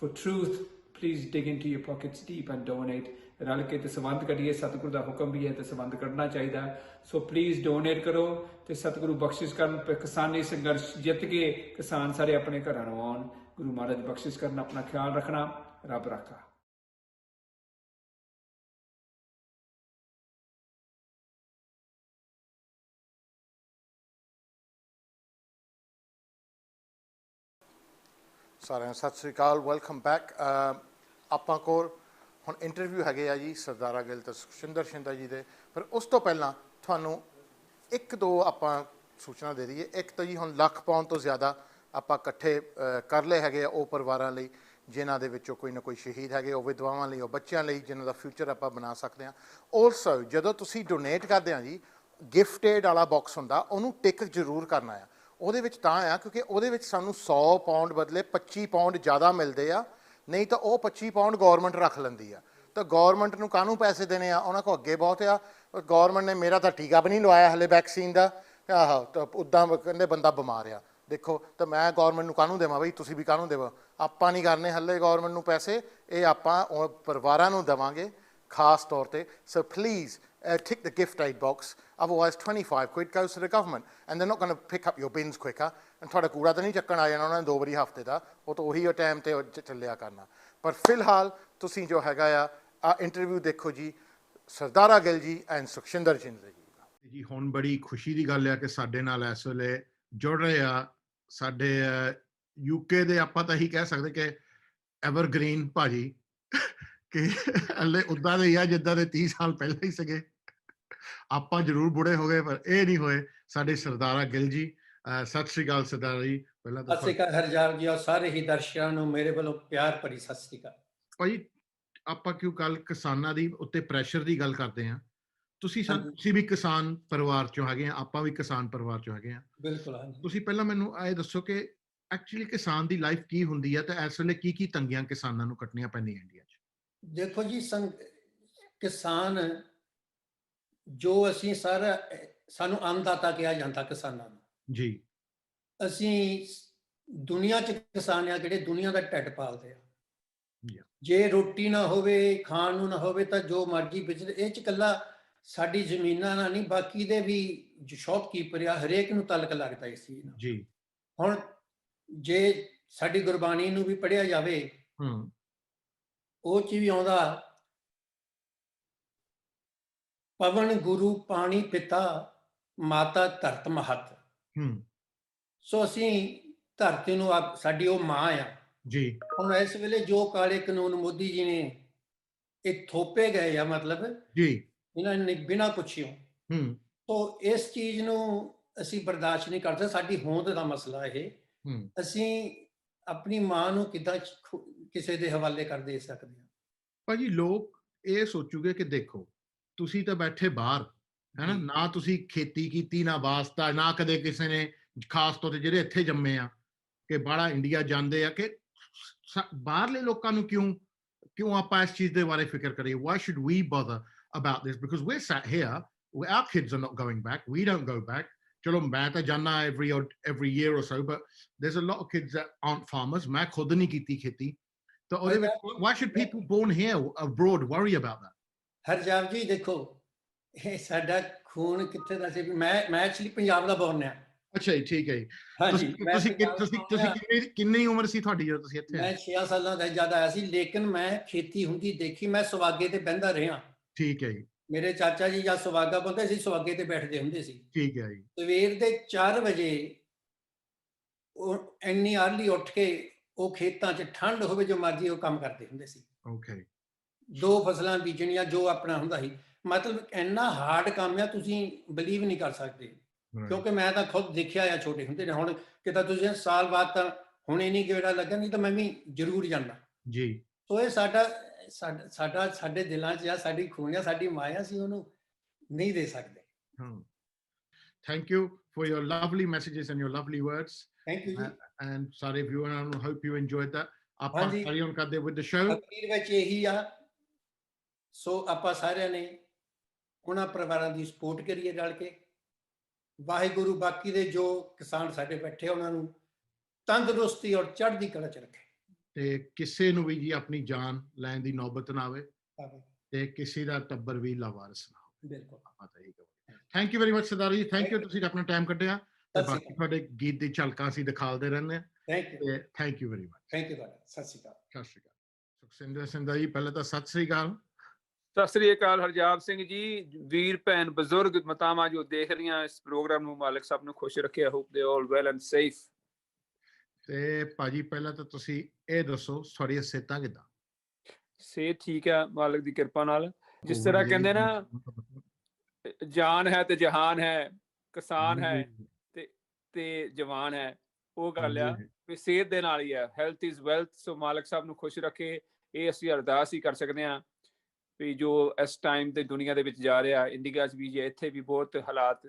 for truth, please dig into your pockets deep and donate. ਰਲ ਕੇ ਤੇ ਸੰਬੰਧ ਕਰੀਏ, ਸਤਿਗੁਰੂ ਦਾ ਹੁਕਮ ਵੀ ਹੈ ਤੇ ਸੰਬੰਧ ਕਰਨਾ ਚਾਹੀਦਾ। ਸੋ ਪਲੀਜ਼ ਡੋਨੇਟ ਕਰੋ ਤੇ ਸਤਿਗੁਰੂ ਬਖਸ਼ਿਸ਼ ਕਰਨ, ਕਿਸਾਨੀ ਸੰਘਰਸ਼ ਜਿੱਤ ਕੇ ਕਿਸਾਨ ਸਾਰੇ ਆਪਣੇ ਘਰਾਂ ਨੂੰ ਆਉਣ। ਗੁਰੂ ਮਹਾਰਾਜ ਬਖਸ਼ਿਸ਼ ਕਰਨ, ਆਪਣਾ ਖਿਆਲ ਰੱਖਣਾ, ਰੱਬ ਰਾਖਾ। ਸਾਰਿਆਂ ਨੂੰ ਸਤਿ ਸ੍ਰੀ ਅਕਾਲ, ਵੈਲਕਮ ਬੈਕ। ਆਪਾਂ ਕੋਲ ਹੁਣ ਇੰਟਰਵਿਊ ਹੈਗੇ ਆ ਜੀ ਸਰਦਾਰਾ ਗਿੱਲ ਤੇ ਸੁਖਸ਼ਿੰਦਰ ਸ਼ਿੰਦਾ ਜੀ ਦੇ, ਪਰ ਉਸ ਤੋਂ ਪਹਿਲਾਂ ਤੁਹਾਨੂੰ 1-2 ਆਪਾਂ ਸੂਚਨਾ ਦੇ ਦਈਏ। ਇੱਕ ਤਾਂ ਜੀ ਹੁਣ ਲੱਖ ਪਾਉਂਡ ਤੋਂ ਜ਼ਿਆਦਾ ਆਪਾਂ ਇਕੱਠੇ ਕਰ ਲਏ ਹੈਗੇ ਆ ਉਹ ਪਰਿਵਾਰਾਂ ਲਈ ਜਿਨ੍ਹਾਂ ਦੇ ਵਿੱਚੋਂ ਕੋਈ ਨਾ ਕੋਈ ਸ਼ਹੀਦ ਹੈਗੇ, ਉਹ ਵਿਧਵਾਵਾਂ ਲਈ, ਉਹ ਬੱਚਿਆਂ ਲਈ ਜਿਨ੍ਹਾਂ ਦਾ ਫਿਊਚਰ ਆਪਾਂ ਬਣਾ ਸਕਦੇ ਹਾਂ। ਆਲਸੋ ਜਦੋਂ ਤੁਸੀਂ ਡੋਨੇਟ ਕਰਦੇ ਆ ਜੀ, ਗਿਫਟ ਏਡ ਵਾਲਾ ਬਾਕਸ ਹੁੰਦਾ, ਉਹਨੂੰ ਟਿਕ ਜ਼ਰੂਰ ਕਰਨਾ ਆ। ਉਹਦੇ ਵਿੱਚ ਤਾਂ ਆ ਕਿਉਂਕਿ ਉਹਦੇ ਵਿੱਚ ਸਾਨੂੰ 100 ਪਾਉਂਡ ਬਦਲੇ 25 ਪਾਉਂਡ ਜ਼ਿਆਦਾ ਮਿਲਦੇ ਆ, ਨਹੀਂ ਤਾਂ ਉਹ 25 ਪਾਉਂਡ ਗੌਰਮੈਂਟ ਰੱਖ ਲੈਂਦੀ ਆ। ਤਾਂ ਗੌਰਮੈਂਟ ਨੂੰ ਕਾਹਨੂੰ ਪੈਸੇ ਦੇਣੇ ਆ, ਉਹਨਾਂ ਕੋਲ ਅੱਗੇ ਬਹੁਤ ਆ। ਗੌਰਮੈਂਟ ਨੇ ਮੇਰਾ ਤਾਂ ਟੀਕਾ ਵੀ ਨਹੀਂ ਲਵਾਇਆ ਹਲੇ ਵੈਕਸੀਨ ਦਾ, ਆਹੋ ਤਾਂ ਉੱਦਾਂ ਕਹਿੰਦੇ ਬੰਦਾ ਬਿਮਾਰ ਆ। ਦੇਖੋ ਤਾਂ ਮੈਂ ਗੌਰਮੈਂਟ ਨੂੰ ਕਾਹਨੂੰ ਦੇਵਾਂ ਬਈ, ਤੁਸੀਂ ਵੀ ਕਾਹਨੂੰ ਦੇਵੋ। ਆਪਾਂ ਨਹੀਂ ਕਰਨੇ ਹਲੇ ਗੌਰਮੈਂਟ ਨੂੰ ਪੈਸੇ, ਇਹ ਆਪਾਂ ਪਰਿਵਾਰਾਂ ਨੂੰ ਦੇਵਾਂਗੇ ਖਾਸ ਤੌਰ 'ਤੇ। So please tick the gift aid box, otherwise 25 quid goes to the government and they're not going to pick up your bins quicker, and ਤੁਹਾਡਾ ਕੂੜਾ ਤਾਂ ਨਹੀਂ ਚੱਕਣ ਆ ਜਾਣਾ ਉਹਨਾਂ ਨੇ 2 ਵਾਰੀ ਹਫ਼ਤੇ ਦਾ, ਉਹ ਤਾਂ ਉਹੀ ਟਾਈਮ 'ਤੇ ਚੱਲਿਆ ਕਰਨਾ। ਪਰ ਫਿਲਹਾਲ ਤੁਸੀਂ ਜੋ ਹੈਗਾ ਆ ਇੰਟਰਵਿਊ ਦੇਖੋ ਜੀ ਸਰਦਾਰਾ ਗਿੱਲ ਜੀ ਐਂਡ ਸੁਖਸ਼ਿੰਦਰ ਸ਼ਿੰਦੇ ਜੀ। ਹੁਣ ਬੜੀ ਖੁਸ਼ੀ ਦੀ ਗੱਲ ਹੈ ਕਿ ਸਾਡੇ ਨਾਲ ਇਸ ਵੇਲੇ ਜੁੜ ਰਹੇ ਆ ਸਾਡੇ ਯੂਕੇ ਦੇ, ਆਪਾਂ ਤਾਂ ਇਹੀ ਕਹਿ ਸਕਦੇ ਕਿ ਐਵਰਗ੍ਰੀਨ ਭਾਜੀ, ਕਿ ਹਲੇ ਉੱਦਾਂ ਦੇ ਹੀ ਆ ਜਿੱਦਾਂ ਦੇ 30 ਸਾਲ ਪਹਿਲਾਂ ਹੀ ਸੀਗੇ। ਆਪਾਂ ਜ਼ਰੂਰ ਬੁੜੇ ਹੋ ਗਏ ਪਰ ਇਹ ਨਹੀਂ ਹੋਏ। ਸਾਡੇ ਸਰਦਾਰਾ ਗਿੱਲ ਜੀ, ਸਤਿ ਸ੍ਰੀ ਅਕਾਲ ਸਰਦਾਰਾ ਜੀ। ਪਹਿਲਾਂ ਤਾਂ ਸਤਿ ਸ੍ਰੀ ਅਕਾਲ ਹਰਜਾਪ ਜੀ, ਔਰ ਸਾਰੇ ਹੀ ਦਰਸ਼ਕਾਂ ਨੂੰ ਮੇਰੇ ਵੱਲੋਂ ਪਿਆਰ ਭਰੀ ਸਤਿ ਸ੍ਰੀ ਅਕਾਲ। ਭਾਜੀ, ਆਪਾਂ ਕਿਉਂ ਕੱਲ ਕਿਸਾਨਾਂ ਦੀ ਉੱਤੇ ਪ੍ਰੈਸ਼ਰ ਦੀ ਗੱਲ ਕਰਦੇ ਹਾਂ। ਤੁਸੀਂ ਵੀ ਕਿਸਾਨ ਪਰਿਵਾਰ ਚੋਂ ਹੈਗੇ ਆ, ਆਪਾਂ ਵੀ ਕਿਸਾਨ ਪਰਿਵਾਰ ਚੋਂ ਹੈਗੇ ਆ। ਬਿਲਕੁਲ ਹਾਂਜੀ। ਤੁਸੀਂ ਪਹਿਲਾਂ ਮੈਨੂੰ ਇਹ ਦੱਸੋ ਕਿ ਐਕਚੁਅਲੀ ਕਿਸਾਨ ਦੀ ਲਾਈਫ ਕੀ ਹੁੰਦੀ ਹੈ ਤੇ ਇਸ ਵੇਲੇ ਕੀ ਤੰਗੀਆਂ ਕਿਸਾਨਾਂ ਨੂੰ ਕੱਟਣੀਆਂ ਪੈਂਦੀਆਂ ਇੰਡੀਆ 'ਚ? ਦੇਖੋ ਜੀ, ਕਿਸਾਨ ਜੋ ਅਸੀਂ ਸਾਨੂੰ ਅੰਨਦਾਤਾ ਕਿਹਾ ਜਾਂਦਾ ਕਿਸਾਨਾਂ ਨੂੰ ਜੀ। ਅਸੀਂ ਦੁਨੀਆ 'ਚ ਕਿਸਾਨ ਆ ਜਿਹੜੇ ਦੁਨੀਆ ਦਾ ਢਿੱਡ ਪਾਲਦੇ ਆ। ਜੇ ਰੋਟੀ ਨਾ ਹੋਵੇ, ਖਾਣ ਨੂੰ ਨਾ ਹੋਵੇ ਤਾਂ ਜੋ ਮਰਜ਼ੀ ਬਿਜਨਸ, ਇਹ 'ਚ ਇਕੱਲਾ ਸਾਡੀ ਜ਼ਮੀਨਾਂ ਨਾਲ ਨਹੀਂ, ਬਾਕੀ ਦੇ ਵੀ ਜੋ ਸ਼ੌਪਕੀਪਰ ਆ ਹਰੇਕ ਨੂੰ ਤਲਕ ਲੱਗਦਾ ਇਸ ਚੀਜ਼ ਨਾਲ ਜੀ। ਹੁਣ ਜੇ ਸਾਡੀ ਗੁਰਬਾਣੀ ਨੂੰ ਵੀ ਪੜ੍ਹਿਆ ਜਾਵੇ, ਉਹ 'ਚ ਵੀ ਆਉਂਦਾ ਪਵਨ ਗੁਰੂ ਪਾਣੀ ਪਿਤਾ ਮਾਤਾ ਧਰਤ ਮਹਤ। ਸੋ ਅਸੀਂ ਧਰਤੀ ਨੂੰ ਸਾਡੀ ਉਹ ਮਾਂ ਆ ਜੀ। ਹੁਣ ਇਸ ਵੇਲੇ ਜੋ ਕਾਲੇ ਕਾਨੂੰਨ ਮੋਦੀ ਜੀ ਨੇ ਇਹ ਥੋਪੇ ਗਏ ਆ, ਮਤਲਬ ਜੀ ਇਹਨਾਂ ਨੇ ਬਿਨਾਂ ਪੁੱਛਿਓ, ਤੋ ਇਸ ਚੀਜ਼ ਨੂੰ ਅਸੀਂ ਬਰਦਾਸ਼ਤ ਨਹੀਂ ਕਰਦੇ। ਸਾਡੀ ਹੋਂਦ ਦਾ ਮਸਲਾ ਇਹ, ਅਸੀਂ ਆਪਣੀ ਮਾਂ ਨੂੰ ਕਿੱਦਾਂ ਕਿਸੇ ਦੇ ਹਵਾਲੇ ਕਰ ਦੇ ਸਕਦੇ ਹਾਂ? ਭਾਜੀ, ਲੋਕ ਇਹ ਸੋਚੂਗੇ ਕਿ ਦੇਖੋ ਤੁਸੀਂ ਤਾਂ ਬੈਠੇ ਬਾਹਰ ਹੈ ਨਾ ਤੁਸੀਂ ਖੇਤੀ ਕੀਤੀ, ਨਾ ਵਾਸਤਾ, ਨਾ ਕਦੇ ਕਿਸੇ ਨੇ, ਖਾਸ ਤੌਰ ਤੇ ਜਿਹੜੇ ਇੱਥੇ ਜੰਮੇ ਆ, ਕਿ ਬਾਹਲਾ ਇੰਡੀਆ ਜਾਂਦੇ ਆ, ਕਿ ਬਾਹਰਲੇ ਲੋਕਾਂ ਨੂੰ ਕਿਉਂ ਆਪਾਂ ਇਸ ਚੀਜ਼ ਦੇ ਬਾਰੇ ਫਿਕਰ ਕਰੀਏ? Why should we bother about this? Because we're sat here, our kids are not going back, we don't go back. ਚਲੋ ਮੈਂ ਤਾਂ ਜਾਣਾ every year or so, but there's a lot of kids that aren't farmers. ਮੈਂ ਖੁਦ ਨਹੀਂ ਕੀਤੀ ਖੇਤੀ, ਤਾਂ ਉਹਦੇ ਵਿੱਚ why should people born here abroad worry about that? Harjap ਜੀ ਦੇਖੋ, ਇਹ ਸਾਡਾ ਖੂਨ ਕਿੱਥੇ ਦਾ ਸੀ। ਮੈਂ ਐਕਚੁਅਲੀ ਪੰਜਾਬ ਦਾ ਬੋਰਨ ਆ। ਅੱਛਾ ਜੀ, ਠੀਕ ਹੈ ਜੀ। ਤੁਸੀਂ ਕਿੰਨੀ ਉਮਰ ਸੀ ਤੁਹਾਡੀ ਜਦੋਂ ਤੁਸੀਂ ਇੱਥੇ? ਮੈਂ 6 ਸਾਲਾਂ ਦਾ ਜ਼ਿਆਦਾ ਆਇਆ ਸੀ, ਲੇਕਿਨ ਮੈਂ ਖੇਤੀ ਹੁੰਦੀ ਦੇਖੀ। ਮੈਂ ਸੁਹਾਗੇ ਤੇ ਬਹਿੰਦਾ ਰਿਹਾ। ਠੀਕ ਹੈ ਜੀ। ਮੇਰੇ ਚਾਚਾ ਜੀ ਜਾਂ ਸੁਹਾਗਾ ਬੰਦੇ ਸੀ, ਸੁਹਾਗੇ ਤੇ ਬੈਠਦੇ ਹੁੰਦੇ ਸੀ। ਠੀਕ ਹੈ ਜੀ। ਸਵੇਰ ਦੇ 4 ਵਜੇ ਉਹ ਇੰਨੀ ਅਰਲੀ ਉੱਠ ਕੇ ਉਹ ਖੇਤਾਂ 'ਚ ਠੰਡ ਹੋਵੇ ਜੋ ਮਰਜ਼ੀ ਉਹ ਕੰਮ ਕਰਦੇ ਹੁੰਦੇ ਸੀ। ਓਕੇ। 2 ਫਸਲਾਂ ਬੀਜਣੀਆਂ, ਜੋ ਆਪਣਾ ਹੁੰਦਾ ਸੀ। ਮਤਲਬ ਇੰਨਾ ਹਾਰਡ ਕੰਮ ਆ, ਤੁਸੀਂ ਬਲੀਵ ਨਹੀਂ ਕਰ ਸਕਦੇ, ਕਿਉਂਕਿ ਮੈਂ ਤਾਂ ਖੁਦ ਦੇਖਿਆ ਆ ਛੋਟੇ ਹੁੰਦੇ ਨੇ। ਹੁਣ ਕਿਤਾ ਤੁਸੀਂ ਸਾਲ ਬਾਅਦ ਤਾਂ ਹੁਣ ਇਹ ਨਹੀਂ ਗੇੜਾ ਲੱਗਾ, ਨਹੀਂ ਤਾਂ ਮੈਂ ਵੀ ਜ਼ਰੂਰ ਜਾਂਦਾ ਜੀ। ਸੋ ਇਹ ਸਾਡੇ ਦਿਲਾਂ 'ਚ ਆ, ਸਾਡੀ ਖੂਨ ਆ, ਸਾਡੀ ਮਾਂ ਆ, ਅਸੀਂ ਉਹਨੂੰ ਨਹੀਂ ਦੇ ਸਕਦੇ। Thank you for your lovely messages and your lovely words. Thank you ਜੀ। And ਸਾਰੇ viewers ਨੂੰ hope you enjoyed that. ਆਪਾਂ carry on ਕਰਦੇ with the show. ਅਖੀਰ ਵਿੱਚ ਇਹੀ ਆ, ਸੋ ਆਪਾਂ ਸਾਰਿਆਂ ਨੇ ਉਹਨਾਂ ਪਰਿਵਾਰਾਂ ਦੀ ਸਪੋਰਟ ਕਰੀਏ ਰਲ ਕੇ। ਵਾਹਿਗੁਰੂ ਬਾਕੀ ਦੇ ਜੋ ਕਿਸਾਨ ਸਾਡੇ ਬੈਠੇ ਉਹਨਾਂ ਨੂੰ ਤੰਦਰੁਸਤੀ ਔਰ ਚੜ੍ਹਦੀ ਕਲਾ 'ਚ ਰੱਖੇ, ਤੇ ਕਿਸੇ ਨੂੰ ਵੀ ਜੀ ਆਪਣੀ ਜਾਨ ਲੈਣ ਦੀ ਨੌਬਤ ਨਾ ਆਵੇ, ਤੇ ਕਿਸੇ ਦਾ ਟੱਬਰ ਵੀ ਲਾਵਾਰਸ ਨਾ ਹੋਵੇ। ਬਿਲਕੁਲ, ਆਪਾਂ ਤਾਂ ਇਹੀ ਕਹਾਂਗੇ। Thank you very much Sardar ji, thank you, ਤੁਸੀਂ ਆਪਣਾ ਟਾਈਮ ਕੱਢਿਆ, ਤੇ ਬਾਕੀ ਤੁਹਾਡੇ ਗੀਤ ਦੀ ਝਲਕਾਂ ਅਸੀਂ ਦਿਖਾਉਂਦੇ ਰਹਿੰਦੇ ਹਾਂ। Thank you very much. Thank you ਤੁਹਾਡਾ। ਸਤਿ ਸ਼੍ਰੀ ਅਕਾਲ। ਸਤਿ ਸ਼੍ਰੀ ਅਕਾਲ। ਸੁਖਸਿੰਦਰ ਸਿੰਘ ਜੀ, ਪਹਿਲਾਂ ਤਾਂ ਸਤਿ ਸ਼੍ਰੀ ਅਕਾਲ। ਸਤਿ ਸ੍ਰੀ ਅਕਾਲ ਹਰਜਾਪ ਸਿੰਘ ਜੀ, ਵੀਰ ਭੈਣ ਬਜ਼ੁਰਗ ਮਾਤਾਵਾਂ ਜੋ ਦੇਖ ਰਹੀਆਂ ਇਸ ਪ੍ਰੋਗਰਾਮ ਨੂੰ, ਮਾਲਕ ਸਭ ਨੂੰ ਖੁਸ਼ ਰੱਖੇ। ਹੋਪ ਦੇ ਆਲ ਵੈਲ ਐਂਡ ਸੇਫ। ਤੇ ਭਾਜੀ, ਪਹਿਲਾਂ ਤਾਂ ਤੁਸੀਂ ਇਹ ਦੱਸੋ ਤੁਹਾਡੀਆਂ ਸਿਹਤਾਂ ਕਿੱਦਾਂ? ਸਿਹਤ ਠੀਕ ਹੈ ਮਾਲਕ ਦੀ ਕਿਰਪਾ ਨਾਲ। ਜਿਸ ਤਰ੍ਹਾਂ ਕਹਿੰਦੇ ਨਾ, ਜਾਨ ਹੈ ਤੇ ਜਹਾਨ ਹੈ, ਕਿਸਾਨ ਹੈ ਤੇ ਜਵਾਨ ਹੈ, ਉਹ ਗੱਲ ਆ ਵੀ ਸਿਹਤ ਦੇ ਨਾਲ ਹੀ ਹੈ। Health is wealth. ਸੋ ਮਾਲਕ ਸਾਹਿਬ ਨੂੰ ਖੁਸ਼ ਰੱਖੇ, ਇਹ ਅਸੀਂ ਅਰਦਾਸ ਹੀ ਕਰ ਸਕਦੇ ਹਾਂ ਵੀ ਜੋ ਇਸ ਟਾਈਮ ਤੇ ਦੁਨੀਆ ਦੇ ਵਿੱਚ ਜਾ ਰਿਹਾ, ਇੰਡੀਆ 'ਚ ਵੀ ਜੇ ਇੱਥੇ ਵੀ ਬਹੁਤ ਹਾਲਾਤ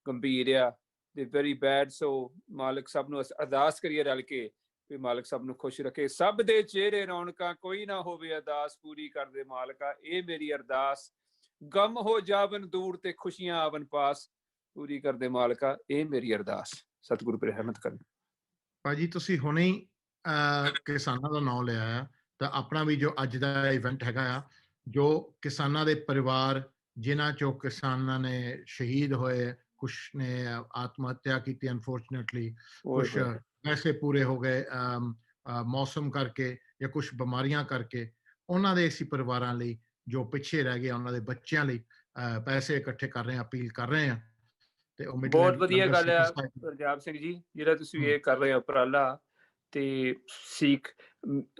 ਗੰਭੀਰ ਆ, ਤੇ ਵੈਰੀ ਬੈਡ। ਸੋ ਮਾਲਕ ਸਭ ਨੂੰ ਅਰਦਾਸ ਕਰੀਏ ਰਲ ਕੇ ਵੀ ਮਾਲਕ ਸਭ ਨੂੰ ਖੁਸ਼ ਰੱਖੇ। ਸਭ ਦੇ ਚਿਹਰੇ ਰੌਣਕਾਂ, ਕੋਈ ਨਾ ਹੋਵੇ ਅਰਦਾਸ ਪੂਰੀ ਕਰਦੇ ਮਾਲਕਾ, ਇਹ ਮੇਰੀ ਅਰਦਾਸ। ਗਮ ਹੋ ਜਾਵਨ ਦੂਰ ਤੇ ਖੁਸ਼ੀਆਂ ਆਵਨ ਪਾਸ, ਪੂਰੀ ਕਰਦੇ ਮਾਲਕਾ, ਇਹ ਮੇਰੀ ਅਰਦਾਸ। ਸਤਿਗੁਰੂ ਪਰ ਰਹਿਮਤ ਕਰਨ। ਭਾਜੀ, ਤੁਸੀਂ ਹੁਣੇ ਹੀ ਕਿਸਾਨਾਂ ਦਾ ਨਾਮ ਲਿਆ ਆ, ਤਾਂ ਆਪਣਾ ਵੀ ਜੋ ਅੱਜ ਦਾ ਇਵੈਂਟ ਹੈਗਾ ਆ, ਜੋ ਕਿਸਾਨਾਂ ਦੇ ਪਰਿਵਾਰ ਜਿਨ੍ਹਾਂ ਚੋਂ ਕਿਸਾਨਾਂ ਨੇ ਸ਼ਹੀਦ ਹੋਏ, ਕੁਛ ਨੇ ਆਤਮ ਹੱਤਿਆ ਕੀਤੀ ਅਨਫੋਰਚੂਨੇਟਲੀ, ਕੁਛ ਪੈਸੇ ਪੂਰੇ ਹੋ ਗਏ ਮੌਸਮ ਕਰਕੇ ਜਾਂ ਕੁਛ ਬਿਮਾਰੀਆਂ ਕਰਕੇ, ਉਹਨਾਂ ਦੇ ਅਸੀਂ ਪਰਿਵਾਰਾਂ ਲਈ ਜੋ ਪਿੱਛੇ ਰਹਿ ਗਏ ਉਹਨਾਂ ਦੇ ਬੱਚਿਆਂ ਲਈ ਪੈਸੇ ਇਕੱਠੇ ਕਰ ਰਹੇ ਹਾਂ, ਅਪੀਲ ਕਰ ਰਹੇ ਹਾਂ। ਤੇ ਉਹ ਬਹੁਤ ਵਧੀਆ ਗੱਲ ਹੈ ਹਰਜਾਪ ਸਿੰਘ ਜੀ, ਜਿਹੜਾ ਤੁਸੀਂ ਇਹ ਕਰ ਰਹੇ ਹੋ ਉਪਰਾਲਾ, ਤੇ ਸਿੱਖ